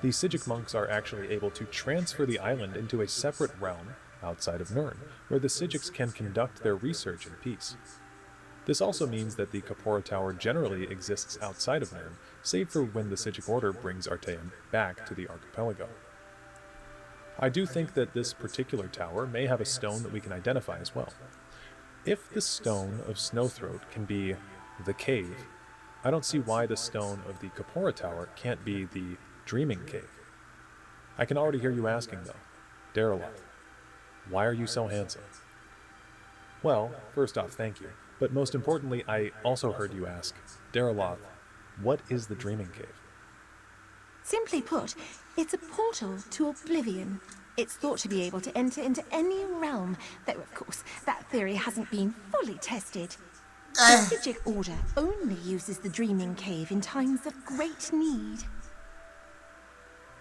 The Psijic monks are actually able to transfer the island into a separate realm outside of Nirn, where the Psijics can conduct their research in peace. This also means that the Kapora Tower generally exists outside of Nirn, save for when the Psijic Order brings Artaeum back to the archipelago. I do think that this particular tower may have a stone that we can identify as well. If the stone of Snowthroat can be the cave, I don't see why the stone of the Kapora Tower can't be the Dreaming Cave. I can already hear you asking though, Daraloth, why are you so handsome? Well, first off, thank you. But most importantly, I also heard you ask, Daraloth, what is the Dreaming Cave? Simply put, it's a portal to oblivion. It's thought to be able to enter into any realm, though of course that theory hasn't been fully tested. The Psijic Order only uses the Dreaming Cave in times of great need.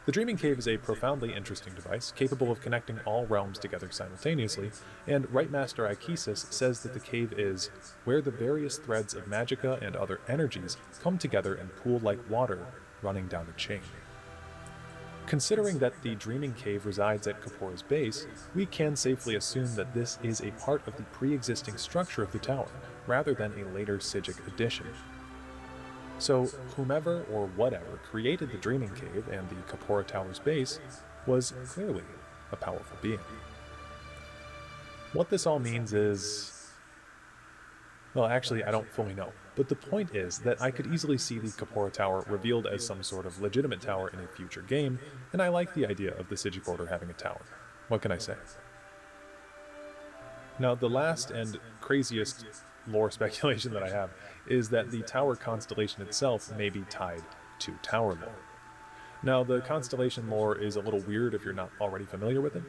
The Dreaming Cave is a profoundly interesting device, capable of connecting all realms together simultaneously, and Right Master Ikesis says that the cave is where the various threads of magicka and other energies come together and pool like water running down a chain. Considering that the Dreaming Cave resides at Kapora's base, we can safely assume that this is a part of the pre-existing structure of the tower, rather than a later Psijic addition. So, whomever or whatever created the Dreaming Cave and the Kapora Tower's base was clearly a powerful being. What this all means is... well, actually, I don't fully know, but the point is that I could easily see the Kapora Tower revealed as some sort of legitimate tower in a future game, and I like the idea of the Psijic Order having a tower. What can I say? Now, the last and craziest lore speculation that I have is that the tower constellation itself may be tied to tower lore. Now, the constellation lore is a little weird if you're not already familiar with it.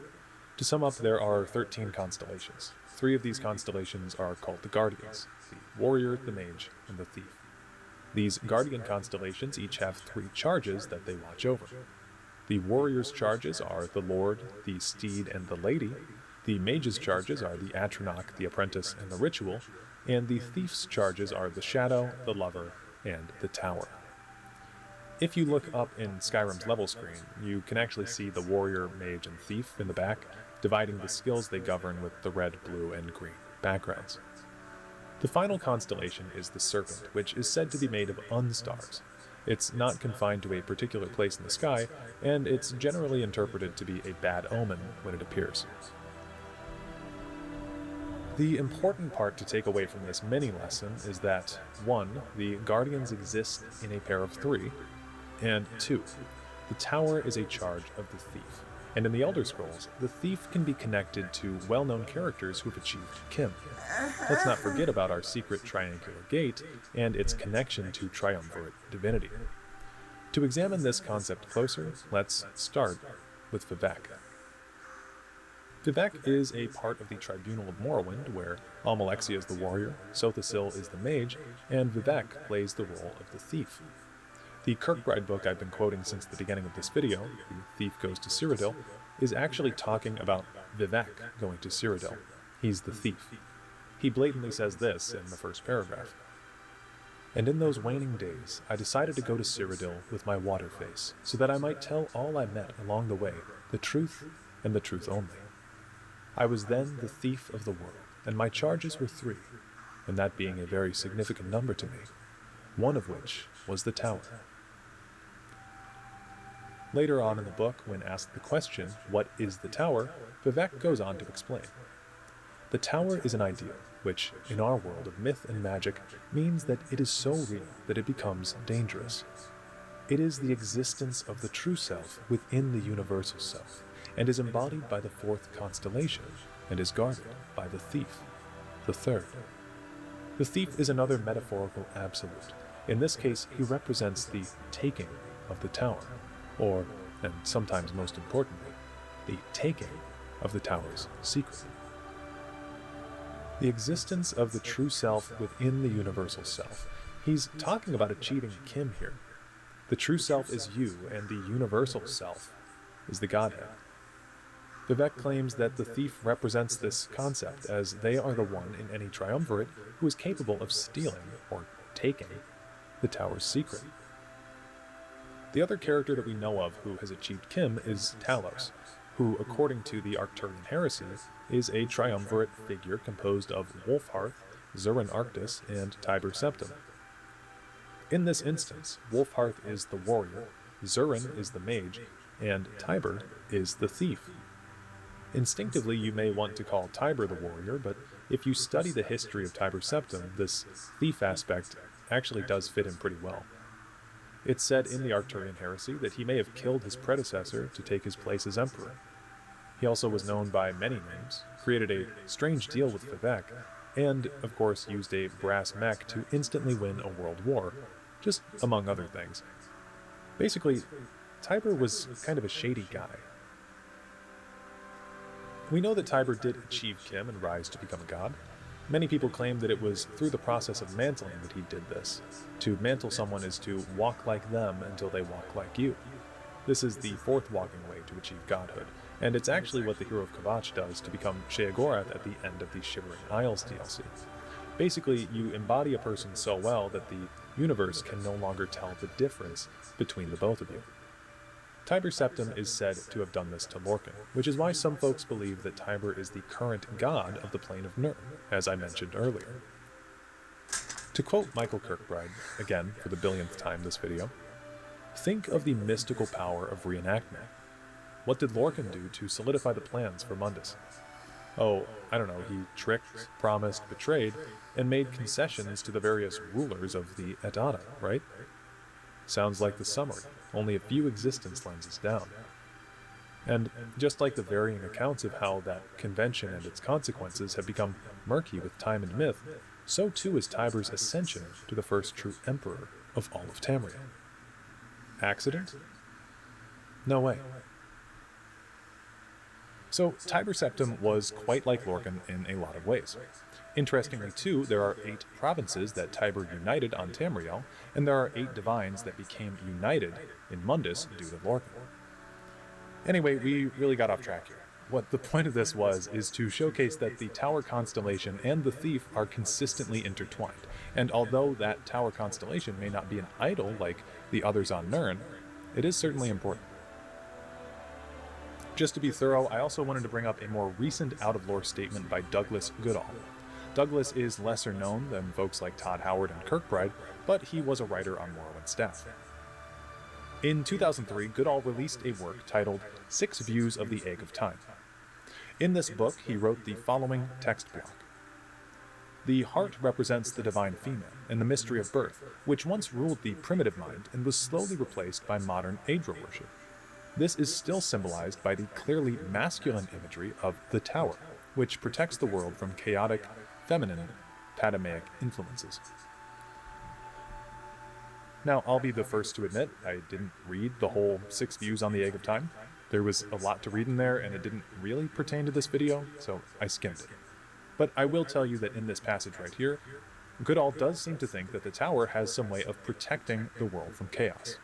To sum up, there are 13 constellations. 3 of these constellations are called the Guardians: the Warrior, the Mage, and the Thief. These Guardian constellations each have 3 charges that they watch over. The Warrior's charges are the Lord, the Steed, and the Lady. The Mage's charges are the Atronach, the Apprentice, and the Ritual. And the Thief's charges are the Shadow, the Lover, and the Tower. If you look up in Skyrim's level screen, you can actually see the Warrior, Mage, and Thief in the back, dividing the skills they govern with the red, blue, and green backgrounds. The final constellation is the Serpent, which is said to be made of unstars. It's not confined to a particular place in the sky, and it's generally interpreted to be a bad omen when it appears. The important part to take away from this mini lesson is that 1. The Guardians exist in a pair of 3, and 2. The tower is a charge of the Thief, and in the Elder Scrolls, the Thief can be connected to well-known characters who have achieved Kim. Let's not forget about our secret triangular gate and its connection to triumvirate divinity. To examine this concept closer, let's start with Vivek. Vivek is a part of the Tribunal of Morrowind, where Almalexia is the warrior, Sothasil is the mage, and Vivek plays the role of the thief. The Kirkbride book I've been quoting since the beginning of this video, The Thief Goes to Cyrodiil, is actually talking about Vivek going to Cyrodiil. He's the thief. He blatantly says this in the first paragraph. And in those waning days, I decided to go to Cyrodiil with my water face, so that I might tell all I met along the way the truth and the truth only. I was then the thief of the world, and my charges were 3, and that being a very significant number to me, one of which was the tower. Later on in the book, when asked the question, what is the tower, Vivek goes on to explain. The tower is an ideal, which, in our world of myth and magic, means that it is so real that it becomes dangerous. It is the existence of the true self within the universal self, and is embodied by the 4th constellation, and is guarded by the thief, the 3rd. The thief is another metaphorical absolute. In this case, he represents the taking of the tower, or, and sometimes most importantly, the taking of the tower's secret. The existence of the true self within the universal self. He's talking about achieving Kim here. The true self is you, and the universal self is the Godhead. Vivek claims that the thief represents this concept, as they are the one in any triumvirate who is capable of stealing, or taking, the tower's secret. The other character that we know of who has achieved Kim is Talos, who, according to the Arcturian heresy, is a triumvirate figure composed of Wolfhearth, Zurin Arctus, and Tiber Septim. In this instance, Wolfhearth is the warrior, Zurin is the mage, and Tiber is the thief. Instinctively, you may want to call Tiber the warrior, but if you study the history of Tiber Septim, this thief aspect actually does fit him pretty well. It's said in the Arcturian heresy that he may have killed his predecessor to take his place as emperor. He also was known by many names, created a strange deal with Vivek, and, of course, used a brass mech to instantly win a world war, just among other things. Basically, Tiber was kind of a shady guy. We know that Tiber did achieve Kim and rise to become a god. Many people claim that it was through the process of mantling that he did this. To mantle someone is to walk like them until they walk like you. This is the fourth walking way to achieve godhood, and it's actually what the hero of Kvatch does to become Sheogorath at the end of the Shivering Isles DLC. Basically, you embody a person so well that the universe can no longer tell the difference between the both of you. Tiber Septim is said to have done this to Lorcan, which is why some folks believe that Tiber is the current god of the plane of Nirn, as I mentioned earlier. To quote Michael Kirkbride, again for the billionth time this video, think of the mystical power of reenactment. What did Lorcan do to solidify the plans for Mundus? Oh, I don't know, he tricked, promised, betrayed, and made concessions to the various rulers of the Etana, right? Sounds like the summary, only a few existence lenses down. And just like the varying accounts of how that convention and its consequences have become murky with time and myth, so too is Tiber's ascension to the first true emperor of all of Tamriel. Accident? No way. So, Tiber Septim was quite like Lorcan in a lot of ways. Interestingly too, there are 8 provinces that Tiber united on Tamriel, and there are 8 divines that became united in Mundus due to Lorcan. Anyway, we really got off track here. What the point of this is to showcase that the Tower Constellation and the Thief are consistently intertwined, and although that Tower Constellation may not be an idol like the others on Nirn, it is certainly important. Just to be thorough, I also wanted to bring up a more recent out-of-lore statement by Douglas Goodall. Douglas is lesser known than folks like Todd Howard and Kirkbride, but he was a writer on Morrowind's staff. In 2003, Goodall released a work titled 6 Views of the Egg of Time. In this book, he wrote the following text block. The heart represents the divine female and the mystery of birth, which once ruled the primitive mind and was slowly replaced by modern Aedra worship. This is still symbolized by the clearly masculine imagery of the Tower, which protects the world from chaotic, feminine, Ptolemaic influences. Now, I'll be the first to admit, I didn't read the whole 6 views on the Egg of Time. There was a lot to read in there, and it didn't really pertain to this video, so I skimmed it. But I will tell you that in this passage right here, Goodall does seem to think that the Tower has some way of protecting the world from chaos.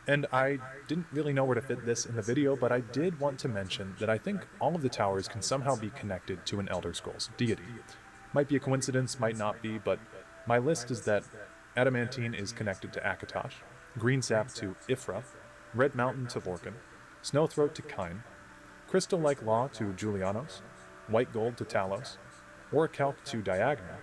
And I didn't really know where to fit this in the video, but I did want to mention that I think all of the towers can somehow be connected to an Elder Scrolls deity. Might be a coincidence, might not be, but my list is that Adamantine is connected to Akatosh, Greensap to Ifra, Red Mountain to Lorcan, Snowthroat to Kine, Crystal-like Law to Julianos, White Gold to Talos, Orichalc to Diagonal,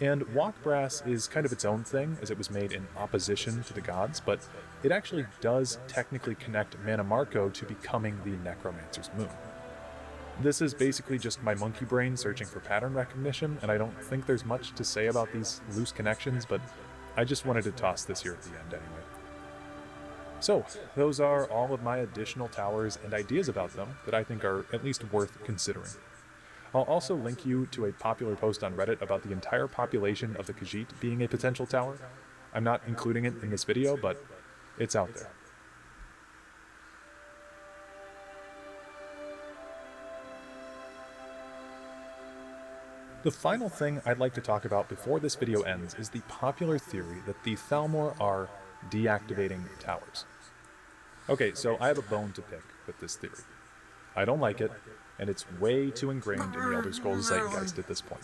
and Walkbrass is kind of its own thing, as it was made in opposition to the gods, but it actually does technically connect Manamarco to becoming the Necromancer's Moon. This is basically just my monkey brain searching for pattern recognition, and I don't think there's much to say about these loose connections, but I just wanted to toss this here at the end anyway. So, those are all of my additional towers and ideas about them that I think are at least worth considering. I'll also link you to a popular post on Reddit about the entire population of the Khajiit being a potential tower. I'm not including it in this video, but it's out there. The final thing I'd like to talk about before this video ends is the popular theory that the Thalmor are deactivating towers. Okay, so I have a bone to pick with this theory. I don't like it, and it's way too ingrained in the Elder Scrolls zeitgeist at this point.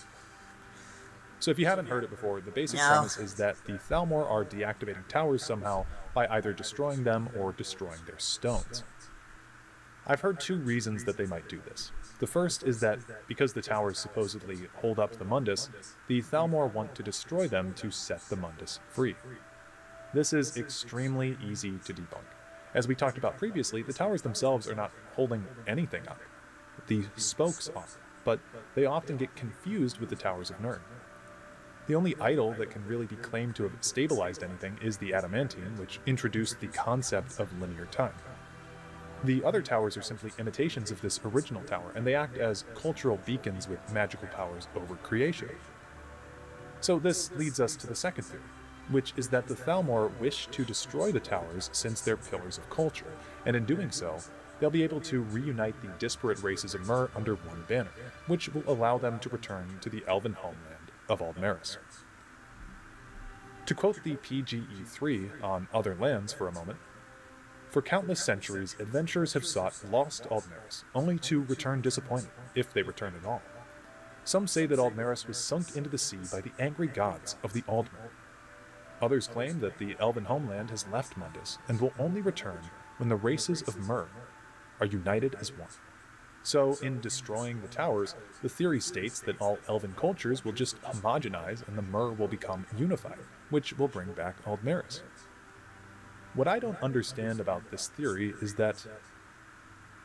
So if you haven't heard it before, the basic premise is that the Thalmor are deactivating towers somehow by either destroying them or destroying their stones. I've heard 2 reasons that they might do this. The first is that because the towers supposedly hold up the Mundus, the Thalmor want to destroy them to set the Mundus free. This is extremely easy to debunk. As we talked about previously, the towers themselves are not holding anything up. The spokes are, but they often get confused with the towers of Nirn. The only idol that can really be claimed to have stabilized anything is the Adamantine, which introduced the concept of linear time. The other towers are simply imitations of this original tower, and they act as cultural beacons with magical powers over creation. So this leads us to the second theory. which is that the Thalmor wish to destroy the towers since they're pillars of culture, and in doing so, they'll be able to reunite the disparate races of Mer under one banner, which will allow them to return to the elven homeland of Aldmeris. To quote the PGE3 on Other Lands for a moment, "For countless centuries, adventurers have sought lost Aldmeris, only to return disappointed, if they return at all. Some say that Aldmeris was sunk into the sea by the angry gods of the Aldmer. Others claim that the elven homeland has left Mundus and will only return when the races of Mer are united as one. So, in destroying the towers, the theory states that all elven cultures will just homogenize and the Mer will become unified, which will bring back Aldmeris. What I don't understand about this theory is that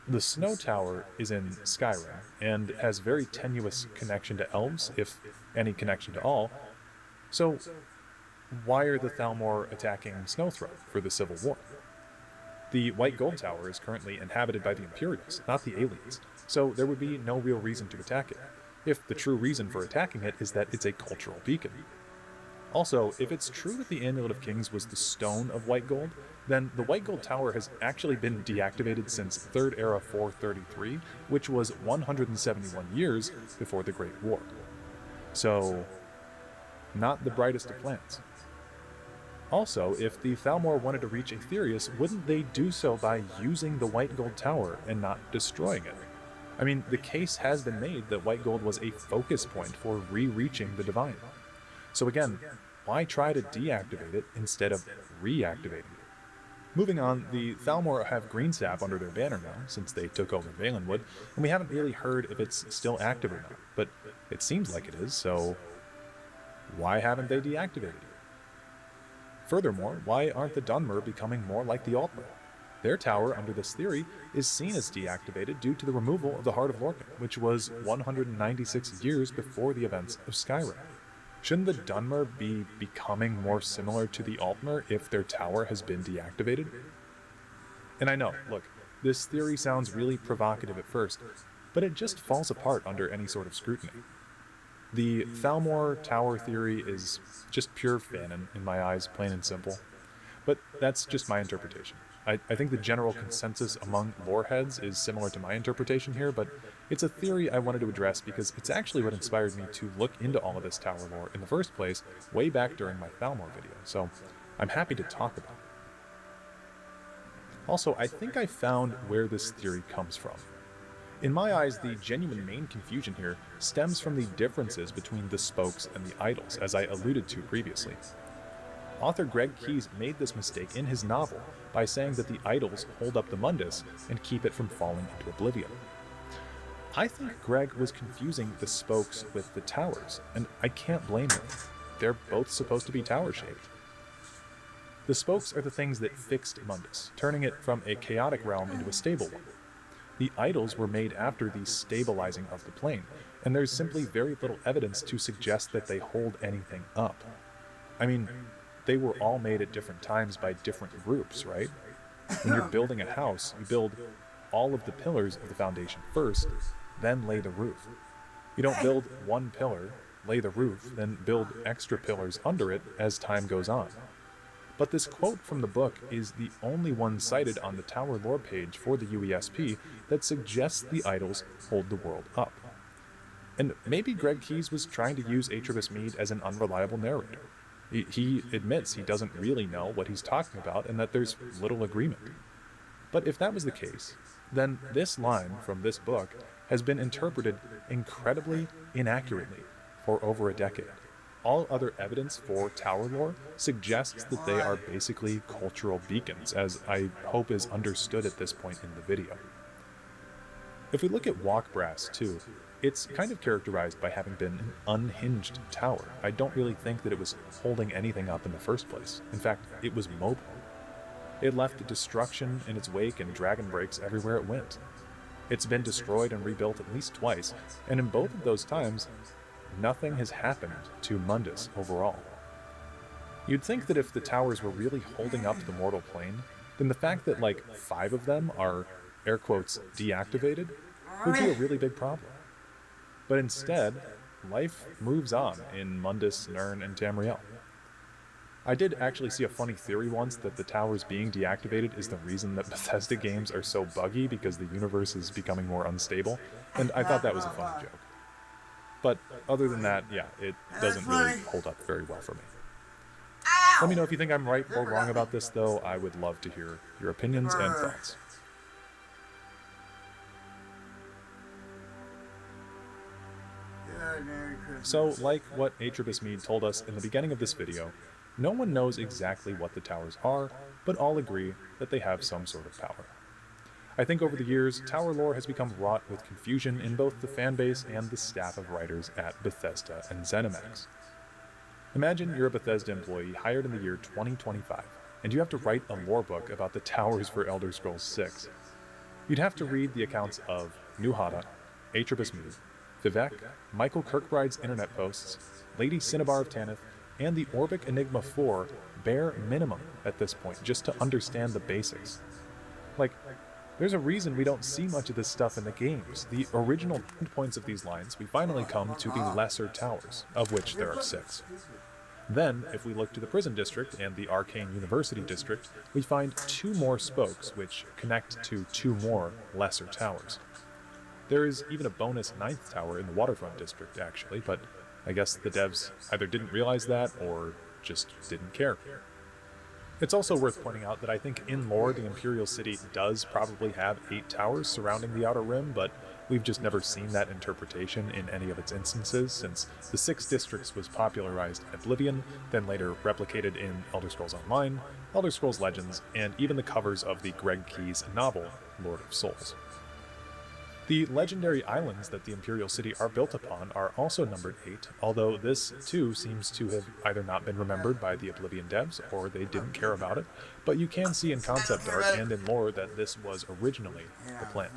the Snow Tower is in Skyrim and has very tenuous connection to elves, if any connection to all. So, why are the Thalmor attacking Snowthrope for the Civil War? The White Gold Tower is currently inhabited by the Imperials, not the aliens, so there would be no real reason to attack it, if the true reason for attacking it is that it's a cultural beacon. Also, if it's true that the Amulet of Kings was the stone of White Gold, then the White Gold Tower has actually been deactivated since 3rd Era 433, which was 171 years before the Great War. So, not the brightest of plans. Also, if the Thalmor wanted to reach Aetherius, wouldn't they do so by using the White Gold Tower and not destroying it? I mean, the case has been made that White Gold was a focus point for re-reaching the Divine. So again, why try to deactivate it instead of reactivating it? Moving on, the Thalmor have Greensap under their banner now, since they took over Valenwood, and we haven't really heard if it's still active or not, but it seems like it is, so why haven't they deactivated it? Furthermore, why aren't the Dunmer becoming more like the Altmer? Their tower, under this theory, is seen as deactivated due to the removal of the Heart of Lorcan, which was 196 years before the events of Skyrim. Shouldn't the Dunmer be becoming more similar to the Altmer if their tower has been deactivated? And I know, look, this theory sounds really provocative at first, but it just falls apart under any sort of scrutiny. The Thalmor Tower theory is just pure fanon in my eyes, plain and simple. But that's just my interpretation. I think the general consensus among loreheads is similar to my interpretation here, but it's a theory I wanted to address because it's actually what inspired me to look into all of this tower lore in the first place, way back during my Thalmor video, so I'm happy to talk about it. Also, I think I found where this theory comes from. In my eyes, the genuine main confusion here stems from the differences between the spokes and the idols, as I alluded to previously. Author Greg Keyes made this mistake in his novel by saying that the idols hold up the Mundus and keep it from falling into oblivion. I think Greg was confusing the spokes with the towers, and I can't blame him. They're both supposed to be tower-shaped. The spokes are the things that fixed Mundus, turning it from a chaotic realm into a stable one. The idols were made after the stabilizing of the plane, and there's simply very little evidence to suggest that they hold anything up. I mean, they were all made at different times by different groups, right? When you're building a house, you build all of the pillars of the foundation first, then lay the roof. You don't build one pillar, lay the roof, then build extra pillars under it as time goes on. But this quote from the book is the only one cited on the Tower Lore page for the UESP that suggests the idols hold the world up. And maybe Greg Keyes was trying to use Atribus Mead as an unreliable narrator. He admits he doesn't really know what he's talking about and that there's little agreement. But if that was the case, then this line from this book has been interpreted incredibly inaccurately for over a decade. All other evidence for Tower Lore suggests that they are basically cultural beacons, as I hope is understood at this point in the video. If we look at Walk Brass too, it's kind of characterized by having been an unhinged tower. I don't really think that it was holding anything up in the first place. In fact, it was mobile. It left destruction in its wake and dragon breaks everywhere it went. It's been destroyed and rebuilt at least twice, and in both of those times, nothing has happened to Mundus overall. You'd think that if the towers were really holding up the mortal plane, then the fact that like 5 of them are, air quotes, deactivated, would be a really big problem. But instead, life moves on in Mundus, Nirn, and Tamriel. I did actually see a funny theory once that the towers being deactivated is the reason that Bethesda games are so buggy because the universe is becoming more unstable, and I thought that was a funny joke. But other than that, yeah, it doesn't really hold up very well for me. Let me know if you think I'm right or wrong about this, though. I would love to hear your opinions and thoughts. So, like what Atribus Mead told us in the beginning of this video, no one knows exactly what the towers are, but all agree that they have some sort of power. I think over the years, tower lore has become wrought with confusion in both the fanbase and the staff of writers at Bethesda and ZeniMax. Imagine you're a Bethesda employee hired in the year 2025, and you have to write a lore book about the towers for Elder Scrolls 6. You'd have to read the accounts of Nuhada, Atribus Mead, Vivek, Michael Kirkbride's internet posts, Lady Cinnabar of Tanith, and the Orbic Enigma 4 bare minimum at this point just to understand the basics. Like, there's a reason we don't see much of this stuff in the games. The original endpoints of these lines, we finally come to the lesser towers, of which there are 6. Then, if we look to the Prison District and the Arcane University District, we find 2 more spokes which connect to 2 more lesser towers. There is even a bonus 9th tower in the Waterfront District, actually, but I guess the devs either didn't realize that or just didn't care. It's also worth pointing out that I think in lore the Imperial City does probably have 8 towers surrounding the Outer Rim, but we've just never seen that interpretation in any of its instances, since the 6 districts was popularized in Oblivion, then later replicated in Elder Scrolls Online, Elder Scrolls Legends, and even the covers of the Greg Keyes novel, Lord of Souls. The legendary islands that the Imperial City are built upon are also numbered 8, although this too seems to have either not been remembered by the Oblivion devs or they didn't care about it, but you can see in concept art and in lore that this was originally the plan.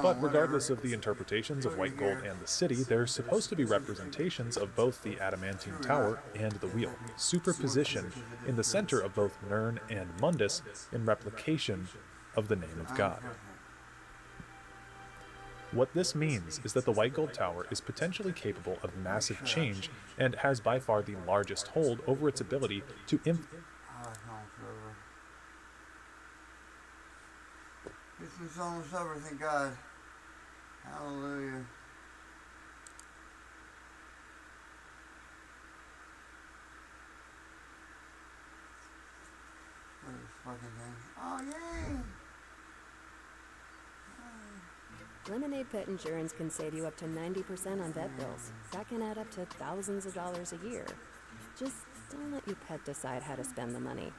But regardless of the interpretations of White Gold and the city, there's supposed to be representations of both the Adamantine Tower and the Wheel, superpositioned in the center of both Nirn and Mundus in replication of the name of God. What this means is that the White Gold Tower is potentially capable of massive change and has by far the largest hold over its ability to This is almost over, thank God. Hallelujah. What is this fucking thing? Oh, yay! Lemonade Pet Insurance can save you up to 90% on vet bills. That can add up to thousands of dollars a year. Just don't let your pet decide how to spend the money.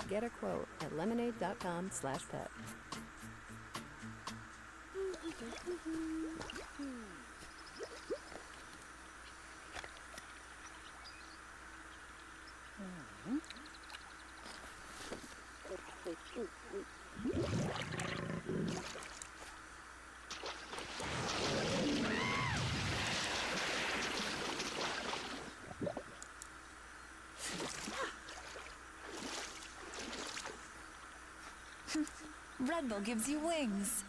Get a quote at lemonade.com/pet. Red Bull gives you wings.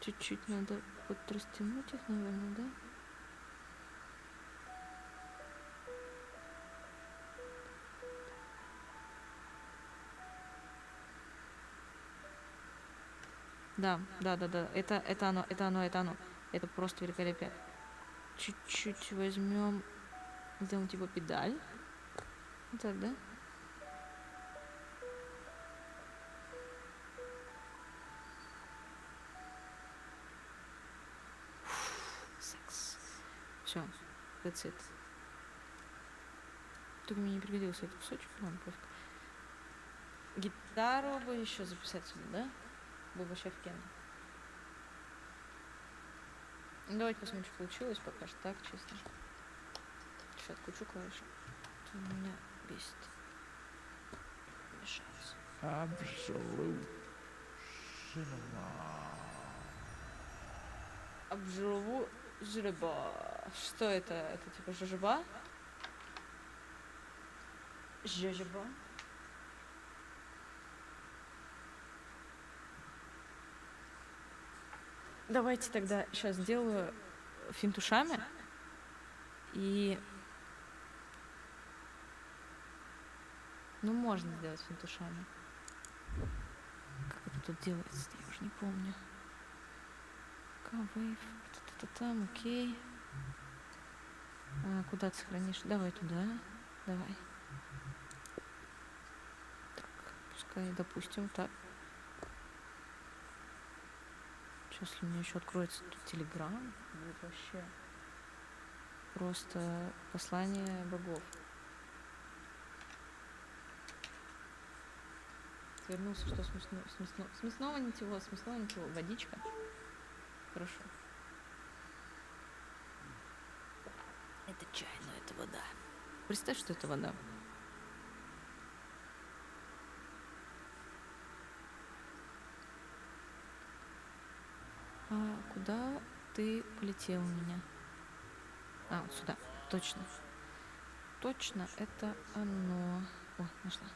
Чуть-чуть надо подрастянуть их, наверное, да? Да. Это оно. Это просто великолепие. Чуть-чуть возьмем, сделаем типа педаль. Вот так, да? Секс. Все, that's it. Только мне не пригодился этот кусочек, ладно, пофиг. Гитару бы еще записать сюда, да? Был бы шеф-кен. Давайте посмотрим, что получилось. Пока что так, честно. Сейчас откручу клавишу. Это меня бесит. Мешается. Обживу Жреба. Что это? Это типа жожеба? Жожеба? Давайте тогда сейчас сделаю финт ушами. И... Ну, можно сделать финт ушами. Как это тут делается? Я уже не помню. Кавейв. Там, окей. Куда ты сохранишь? Давай туда. Давай. Так, пускай, допустим, так. Сейчас, если у меня еще откроется тут Телеграм, будет вообще просто послание богов. Свернулся, что смесного ничего, смесного ничего. Водичка. Хорошо. Это чай, но это вода. Представь, что это вода. А куда ты полетел у меня? А, вот сюда. Точно. Точно, это оно. О, нашла.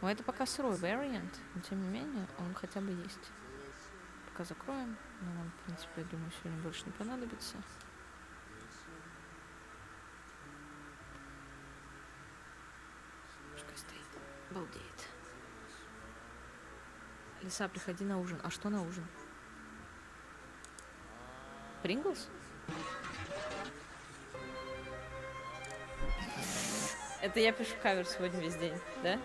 Но это пока сырой вариант, но тем не менее он хотя бы есть. Пока закроем, но нам, в принципе, я думаю, сегодня больше не понадобится. Пускай стоит. Балдеет. Лиса, приходи на ужин. А что на ужин? Принглс? Это я пишу кавер сегодня весь день, да?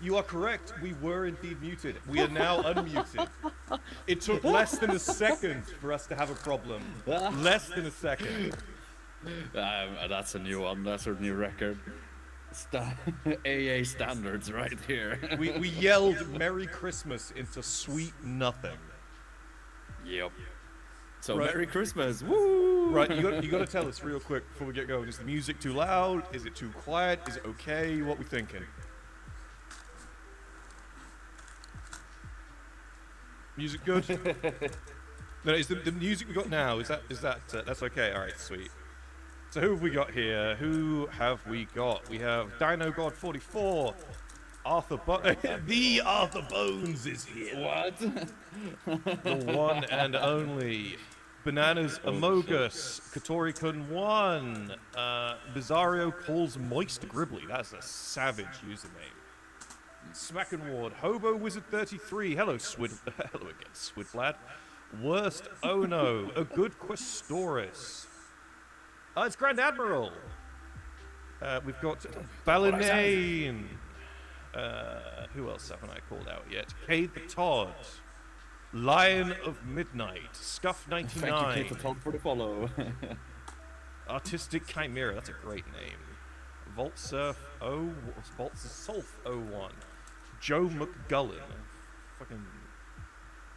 You are correct. We were indeed muted. We are now unmuted. It took less than a second for us to have a problem. Less than a second. That's a new one. That's a new record. AA standards right here. We yelled Merry Christmas into sweet nothing. Yep. So Right. Merry Christmas. Woo! Right, you got to tell us real quick before we get going. Is the music too loud? Is it too quiet? Is it okay? What we thinking? Music good? No, is the music we got now? Is that that's okay? All right, sweet. So who have we got here? Who have we got? We have Dino God 44. The Arthur Bones is here. What? The one and only. Bananas Amogus. Katori-kun 1. Bizarro calls Moist Gribbly. That's a savage username. Smack and Ward. Hobo Wizard 33. Hello, hello again, Swidblad. Worst Ono. A good Questoris. It's Grand Admiral. We've got Balinane. Who else haven't I called out yet? Cade the Todd. Lion of Midnight. Scuff 99. Thank you, Cade the Todd, for the follow. Artistic Chimera. That's a great name. Vault Surf 01. Joe McGullen. Fucking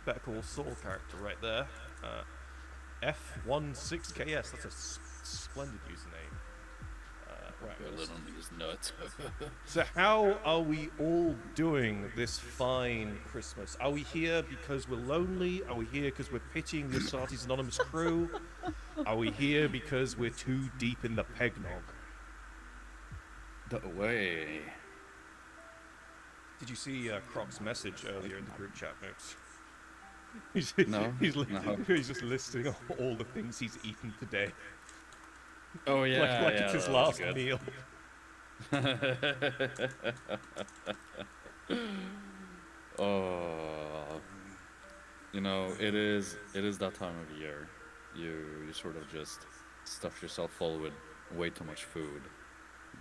Better Call Saul character right there. F16KS. That's a splendid username. Right. These nuts. So how are we all doing this fine Christmas? Are we here because we're lonely? Are we here because we're pitying the Sarti's Anonymous crew? Are we here because we're too deep in the pegnog? The way. Did you see Croc's message earlier in the group chat notes? No. He's just listing all the things he's eaten today. Oh yeah, like yeah, it's his that last was good. meal. Oh, you know, it is that time of year. You sort of just stuff yourself full with way too much food,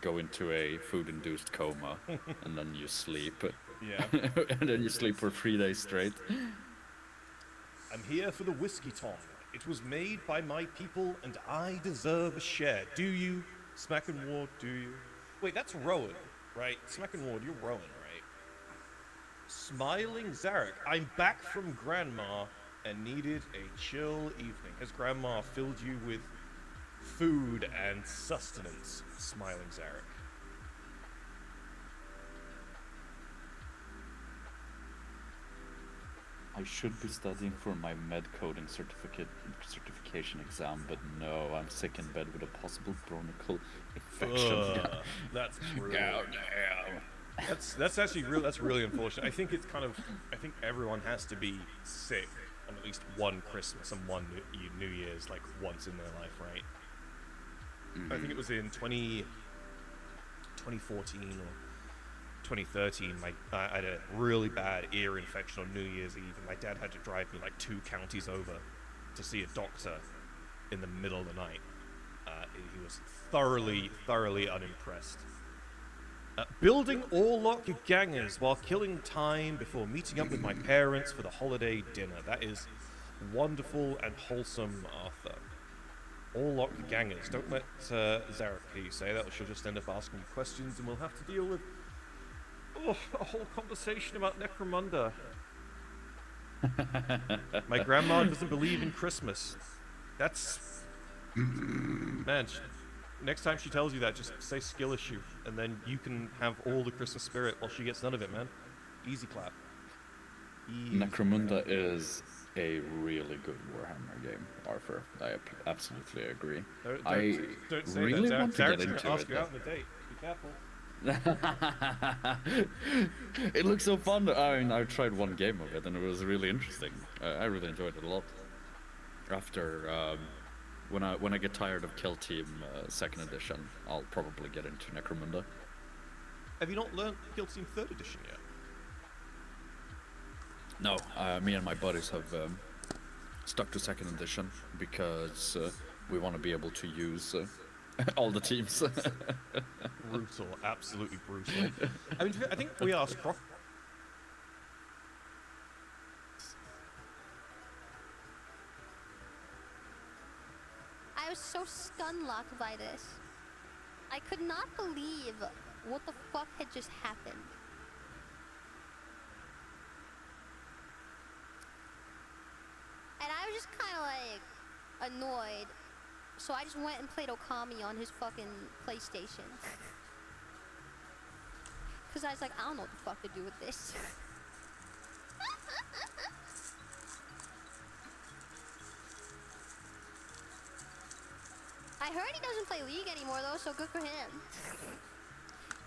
go into a food-induced coma, and then you sleep. Yeah. And then you sleep for 3 days straight. I'm here for the whiskey tong. It was made by my people, and I deserve a share. Do you? Smack and Ward, do you? Wait, that's Rowan, right? Smack and Ward, you're Rowan, right? Smiling Zarek, I'm back from Grandma and needed a chill evening. Has Grandma filled you with food and sustenance? Smiling Zarek. I should be studying for my med coding certification exam, but no, I'm sick in bed with a possible bronchial infection. That's brutal. God damn. That's actually that's really unfortunate. I think I think everyone has to be sick on at least one Christmas and one New Year's, like once in their life, right? Mm-hmm. I think it was in 2014 or 2013. I had a really bad ear infection on New Year's Eve, and my dad had to drive me like 2 counties over to see a doctor in the middle of the night. He was thoroughly unimpressed. Building Orlok gangers while killing time before meeting up with my parents for the holiday dinner. That is wonderful and wholesome, Arthur. Orlok gangers. Don't let Zarek hear you say that, or she'll just end up asking you questions, and we'll have to deal with a whole conversation about Necromunda. My grandma doesn't believe in Christmas. That's... Man, next time she tells you that, just say skill issue, and then you can have all the Christmas spirit while she gets none of it, man. Easy clap. Necromunda is a really good Warhammer game, Arthur. I absolutely agree. Don't say really that. want to get Zarek's into gonna ask it. you out on a date. Be careful. It looks so fun. I mean, I tried one game of it and it was really interesting. I really enjoyed it a lot. After when I get tired of Kill Team 2nd edition, I'll probably get into Necromunda. Have you not learned Kill Team 3rd edition yet? No, me and my buddies have stuck to 2nd edition because we want to be able to use All the teams. Brutal, absolutely brutal. I mean, I think we asked Croc. I was so stun-locked by this. I could not believe what the fuck had just happened. And I was just kind of like annoyed. So I just went and played Okami on his fucking PlayStation. Because I was like, I don't know what the fuck to do with this. I heard he doesn't play League anymore though, so good for him.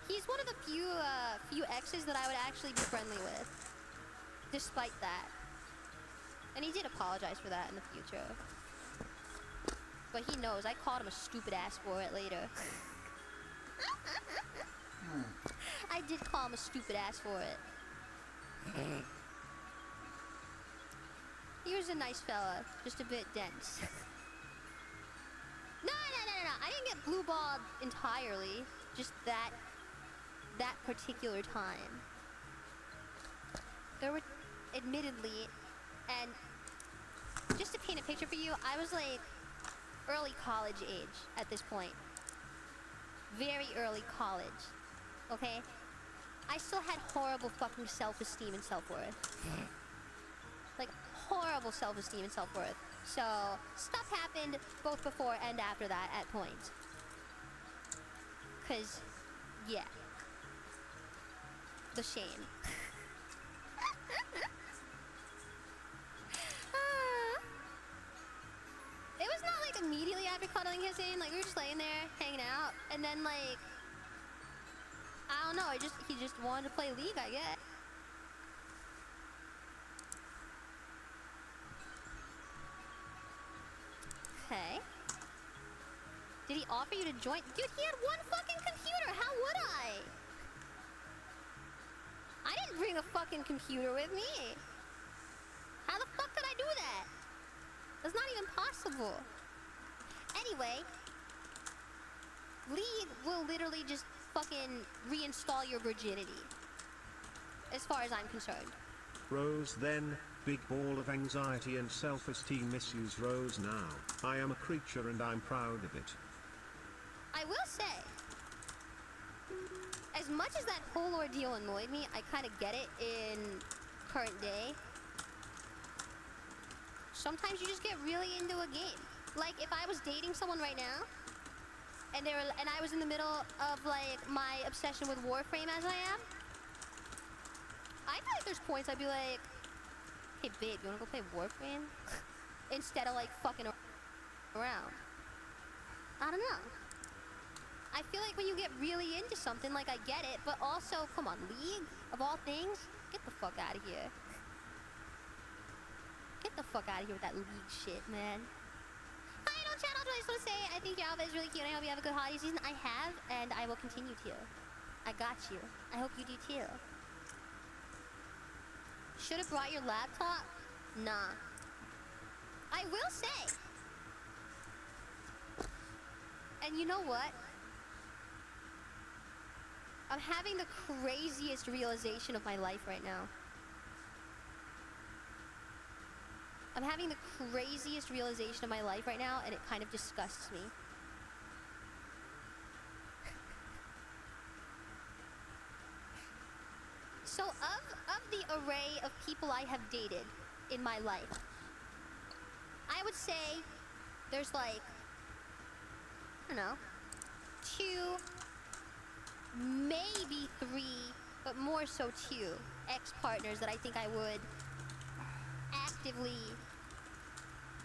He's one of the few exes that I would actually be friendly with. Despite that. And he did apologize for that in the future. But he knows, I called him a stupid ass for it later. I did call him a stupid ass for it. He was a nice fella, just a bit dense. No. I didn't get blue balled entirely. Just that particular time. There were, admittedly, and just to paint a picture for you, I was like early college age at this point. Very early college. Okay? I still had horrible fucking self-esteem and self-worth. Like, horrible self-esteem and self-worth. So, stuff happened both before and after that at points. 'Cause, yeah. The shame. It was not like immediately after cuddling kissing, like we were just laying there, hanging out, and then like, I don't know, he just wanted to play League, I guess. Okay. Did he offer you to join? Dude, he had one fucking computer, how would I? I didn't bring a fucking computer with me. How the fuck could I do that? That's not even possible. Anyway, League will literally just fucking reinstall your virginity. As far as I'm concerned. Rose then, big ball of anxiety and self-esteem issues. Rose now. I am a creature and I'm proud of it. I will say, as much as that whole ordeal annoyed me, I kind of get it in current day. Sometimes you just get really into a game. Like if I was dating someone right now, and I was in the middle of like my obsession with Warframe as I am, I feel like there's points I'd be like, hey babe, you wanna go play Warframe? Instead of like fucking around. I don't know. I feel like when you get really into something, like I get it, but also, come on, League, of all things, get the fuck out of here. Get the fuck out of here with that League shit, man. Hi, don't chat, I just want to say, I think your outfit is really cute, I hope you have a good holiday season. I have, and I will continue to. I got you. I hope you do too. Should have brought your laptop? Nah. I will say. And you know what? I'm having the craziest realization of my life right now. I'm having the craziest realization of my life right now, and it kind of disgusts me. So of the array of people I have dated in my life, I would say there's like, I don't know, 2, maybe 3, but more so 2 ex-partners that I think I would actively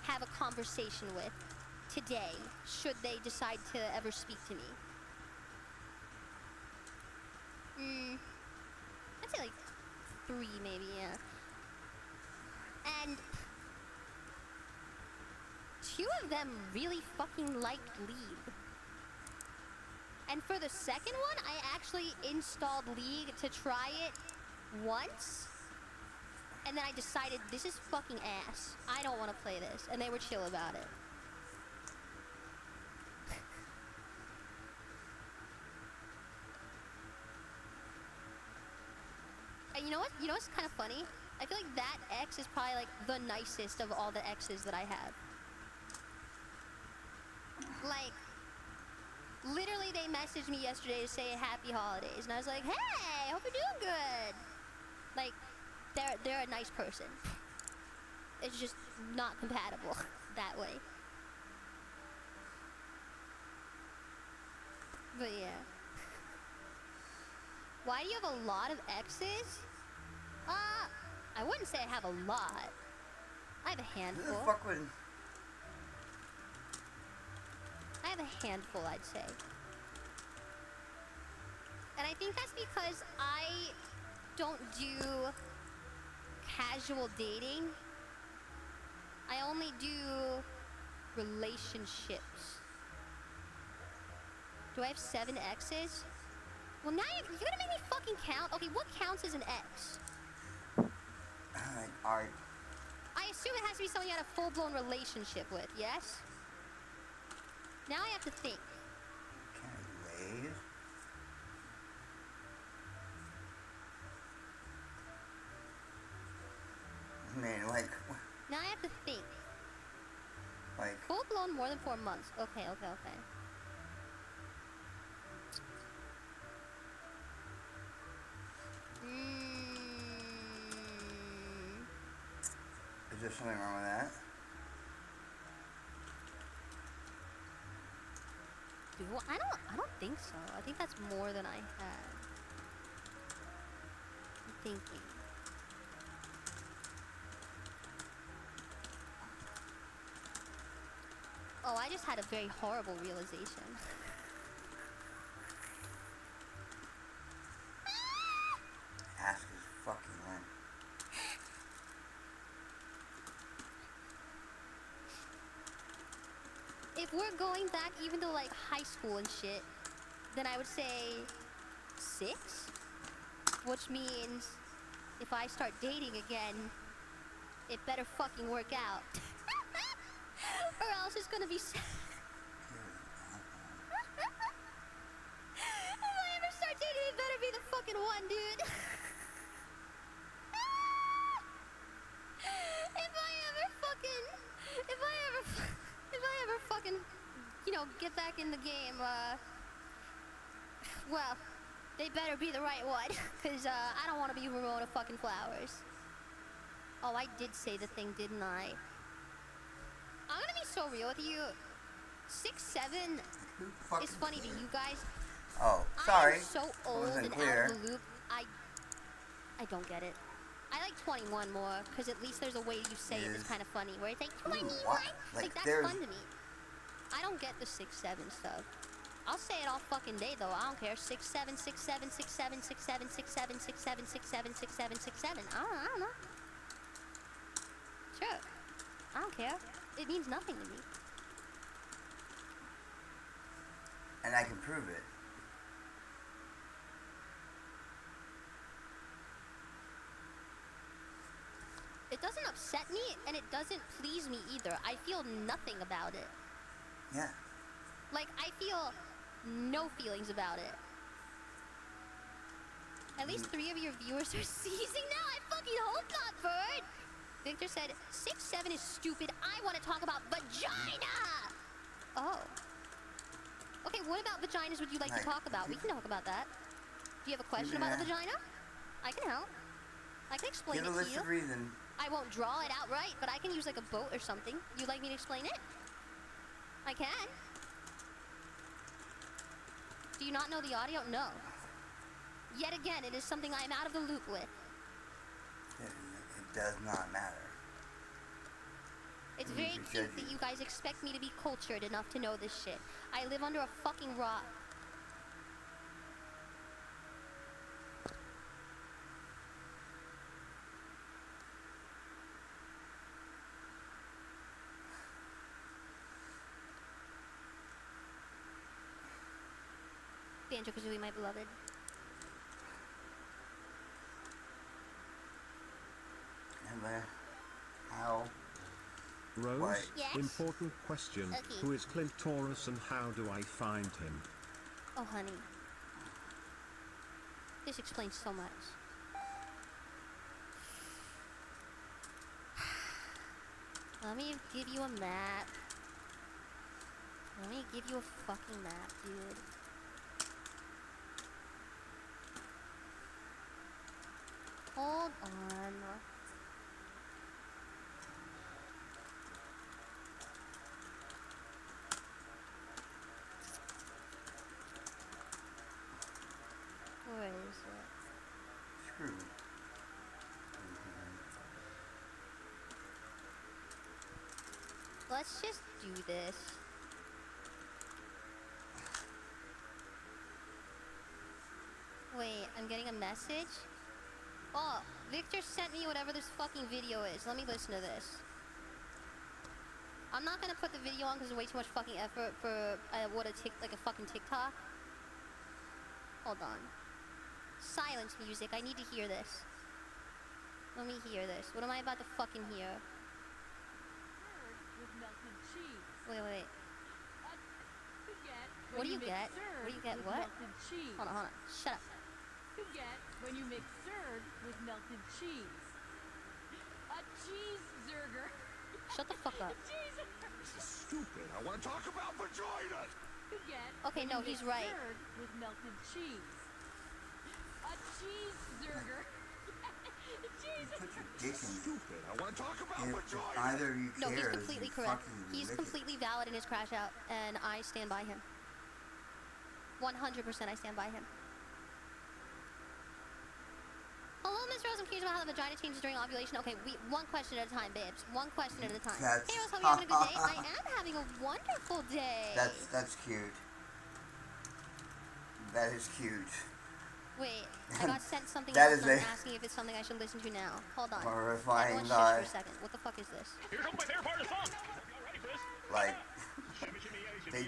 have a conversation with today, should they decide to ever speak to me. I'd say like 3 maybe, yeah. And 2 of them really fucking liked League. And for the second one, I actually installed League to try it once. And then I decided, this is fucking ass. I don't want to play this. And they were chill about it. And you know what? You know what's kind of funny? I feel like that ex is probably like the nicest of all the exes that I have. Like, literally they messaged me yesterday to say happy holidays, and I was like, hey, hope you're doing good. Like, they're a nice person. It's just not compatible that way. But yeah. Why do you have a lot of exes? I wouldn't say I have a lot. I have a handful. Who the fuck would... I have a handful, I'd say. And I think that's because I don't do casual dating. I only do relationships. Do I have 7 exes? Well, now you're gonna make me fucking count? Okay, what counts as an ex? Alright. I assume it has to be someone you had a full-blown relationship with, yes? Now I have to think. Can I wave? Man, like... Now I have to think. Like... Full-blown more than 4 months. Okay. Is there something wrong with that? Dude, well, I don't think so. I think that's more than I had. I'm thinking. Oh, I just had a very horrible realization. Ask his fucking when. If we're going back even to like high school and shit, then I would say 6, which means if I start dating again, it better fucking work out. Or else it's gonna be If I ever start dating, it better be the fucking one, dude. If I ever fucking, you know, get back in the game, well, they better be the right one, cause I don't want to be Ramona fucking Flowers. Oh, I did say the thing, didn't I? I'm gonna be so real with you. 6'7" is funny to you guys. Oh, sorry. I'm so old and out of the loop. I don't get it. I like 21 more, because at least there's a way you say it that's kind of funny, where it's like 21. Like that's fun to me. I don't get the 6'7" stuff. I'll say it all fucking day though. I don't care. 6'7", 6'7", 6'7", 6'7", 6'7", 6'7", 6'7", 6'7", 6'7". I don't know. Sure. I don't care. It means nothing to me. And I can prove it. It doesn't upset me, and it doesn't please me either. I feel nothing about it. Yeah. Like, I feel no feelings about it. At least 3 of your viewers are seizing now. I fucking hope not, Bird. Victor said, 6'7" is stupid. I want to talk about vagina. Oh. Okay, what about vaginas would you like to talk about? We can talk about that. Do you have a question about a vagina? I can help. I can explain it to you. Give a list of reasons. I won't draw it outright, but I can use like a boat or something. You'd like me to explain it? I can. Do you not know the audio? No. Yet again, it is something I am out of the loop with. It does not matter. It's very cute that you guys expect me to be cultured enough to know this shit. I live under a fucking rock. Banjo-Kazooie, my beloved. How? Rose, What? Yes? important question. Okay. Who is Clint Taurus and how do I find him? Oh, honey. This explains so much. Let me give you a map. Let me give you a fucking map, dude. Hold on. Where is it? Screw. Let's just do this. Wait, I'm getting a message? Oh, Victor sent me whatever this fucking video is. Let me listen to this. I'm not gonna put the video on because it's way too much fucking effort for like a fucking TikTok. Hold on. Silence music. I need to hear this. Let me hear this. What am I about to fucking hear? Wait. What do you get? What do you get? What? Hold on. Shut up. You get when you mix curd with melted cheese. A cheeseburger. Shut the fuck up. This is stupid. I want to talk about vaginas. You get okay, no, he's right. Curd with melted cheese. A cheeseburger. Put your dick in. Stupid. I want to talk about vaginas. Either of you No, he's cares, completely you correct. fucking He's lick it. completely valid in his crash out, and I stand by him. 100% I stand by him. Hello, Miss Rose. I'm curious about how the vagina changes during ovulation. Okay, one question at a time, babes. One question at a time. That's hey, Rose, hope you're having a good day. I am having a wonderful day. That's cute. That is cute. Wait, I got sent something That else is and I'm a asking if it's something I should listen to now. Hold on. horrifying Everyone thought. shush for a second. What the fuck is this? Here comes my favorite part of the song. Ready for this? Like they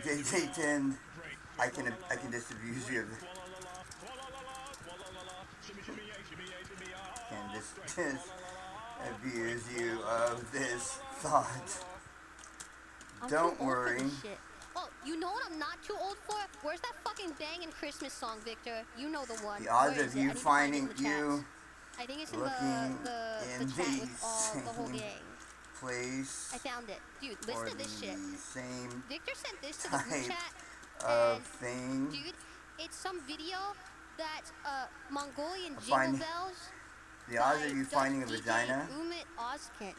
tend. I can just abuse you. Can just abuse you of this thought. I'm Don't too old for worry. this shit. Oh, you know what I'm not too old for? Where's that fucking banging Christmas song, Victor? You know the one. The odds Where of is it? I you need to find it in finding the chats. you I think it's in looking the in chat with the all the whole same gang. place I found it. Dude, or listen to this shit. the same Victor sent this to the group type chat. of And, thing. dude, it's some video that Mongolian Of jingle finding- bells. The odds by of you Dutch finding a DJ vagina Umit Ozkin.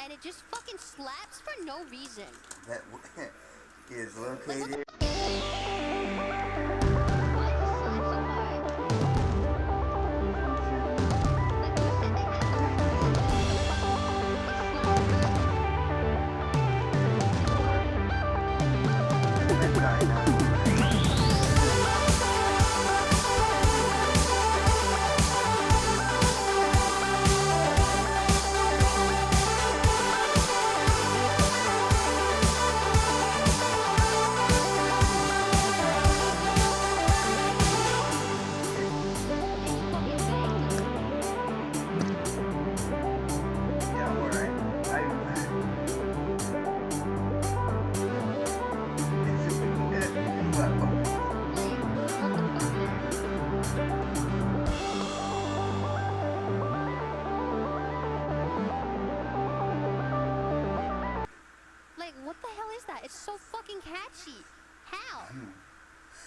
And it just fucking slaps for no reason. that is located. Like, what the hell is that? It's so fucking catchy. How?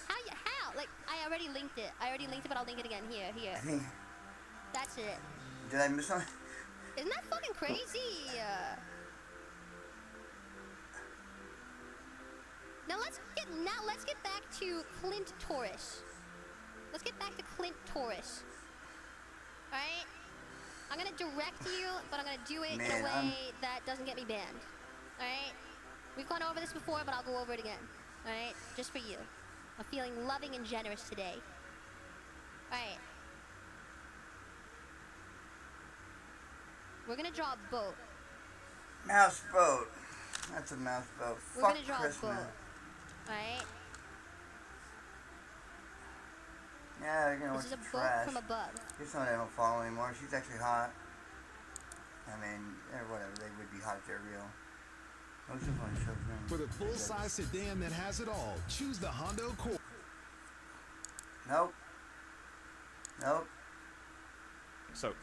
How? Like, I already linked it, but I'll link it again. Here. That's it. Did I miss something? Isn't that fucking crazy? Now let's get back to Clint Torres. Alright? I'm gonna direct you, but I'm gonna do it in a way that doesn't get me banned. Alright? We've gone over this before, but I'll go over it again. Alright? Just for you. I'm feeling loving and generous today. Alright. We're gonna draw a boat. Mouse boat. That's a mouse boat. We're Fuck gonna draw Christmas. a boat. Alright? Yeah, they're gonna watch This is a the boat trash. from above. Here's someone I don't follow anymore. She's actually hot. I mean, whatever. They would be hot if they're real. Most of them shows them. For the full-size sedan that has it all, choose the Honda Accord. Nope. So,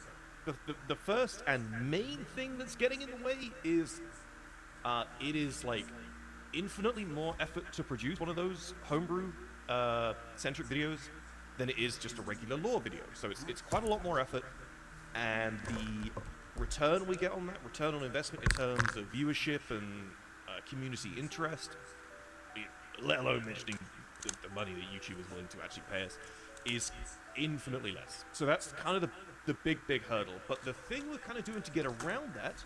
the first and main thing that's getting in the way is it is like infinitely more effort to produce one of those homebrew centric videos than it is just a regular lore video. So it's quite a lot more effort, and the return we get on that, return on investment in terms of viewership and community interest, let alone mentioning the money that YouTube is willing to actually pay us, is infinitely less. So that's kind of the big hurdle. But the thing we're kind of doing to get around that,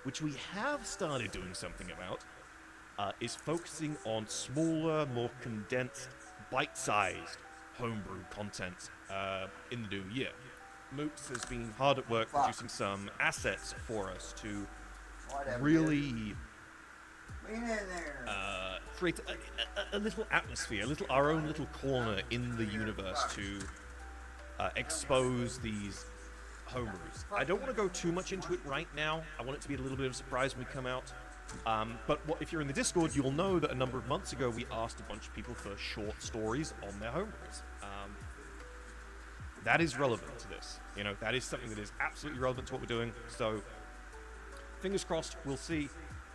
which we have started doing something about, is focusing on smaller, more condensed, bite-sized homebrew content in the new year. Moots has been hard at work producing some assets for us to really create a little atmosphere, our own little corner in the universe to expose these homebrews. I don't want to go too much into it right now. I want it to be a little bit of a surprise when we come out. But if you're in the Discord, you'll know that a number of months ago we asked a bunch of people for short stories on their homebrews. That is relevant to this. You know, that is something that is absolutely relevant to what we're doing. So, fingers crossed, we'll see.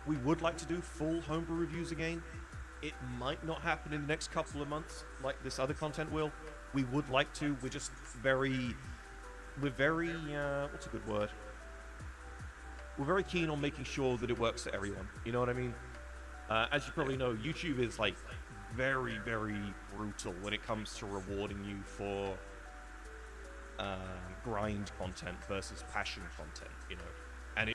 We would like to do full homebrew reviews again. It might not happen in the next couple of months like this other content will. We would like to. We're just very, what's a good word? We're very keen on making sure that it works for everyone. You know what I mean? As you probably know, YouTube is like very brutal when it comes to rewarding you for grind content versus passion content, you know. And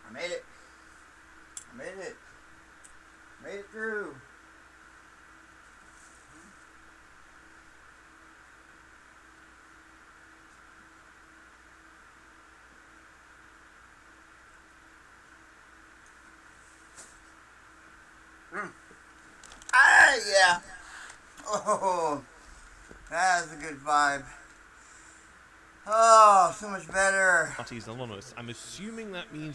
I made it. I made it. Made it through. Ah, yeah. Oh, that's a good vibe. Oh, so much better. Parties Anonymous. I'm assuming that means you're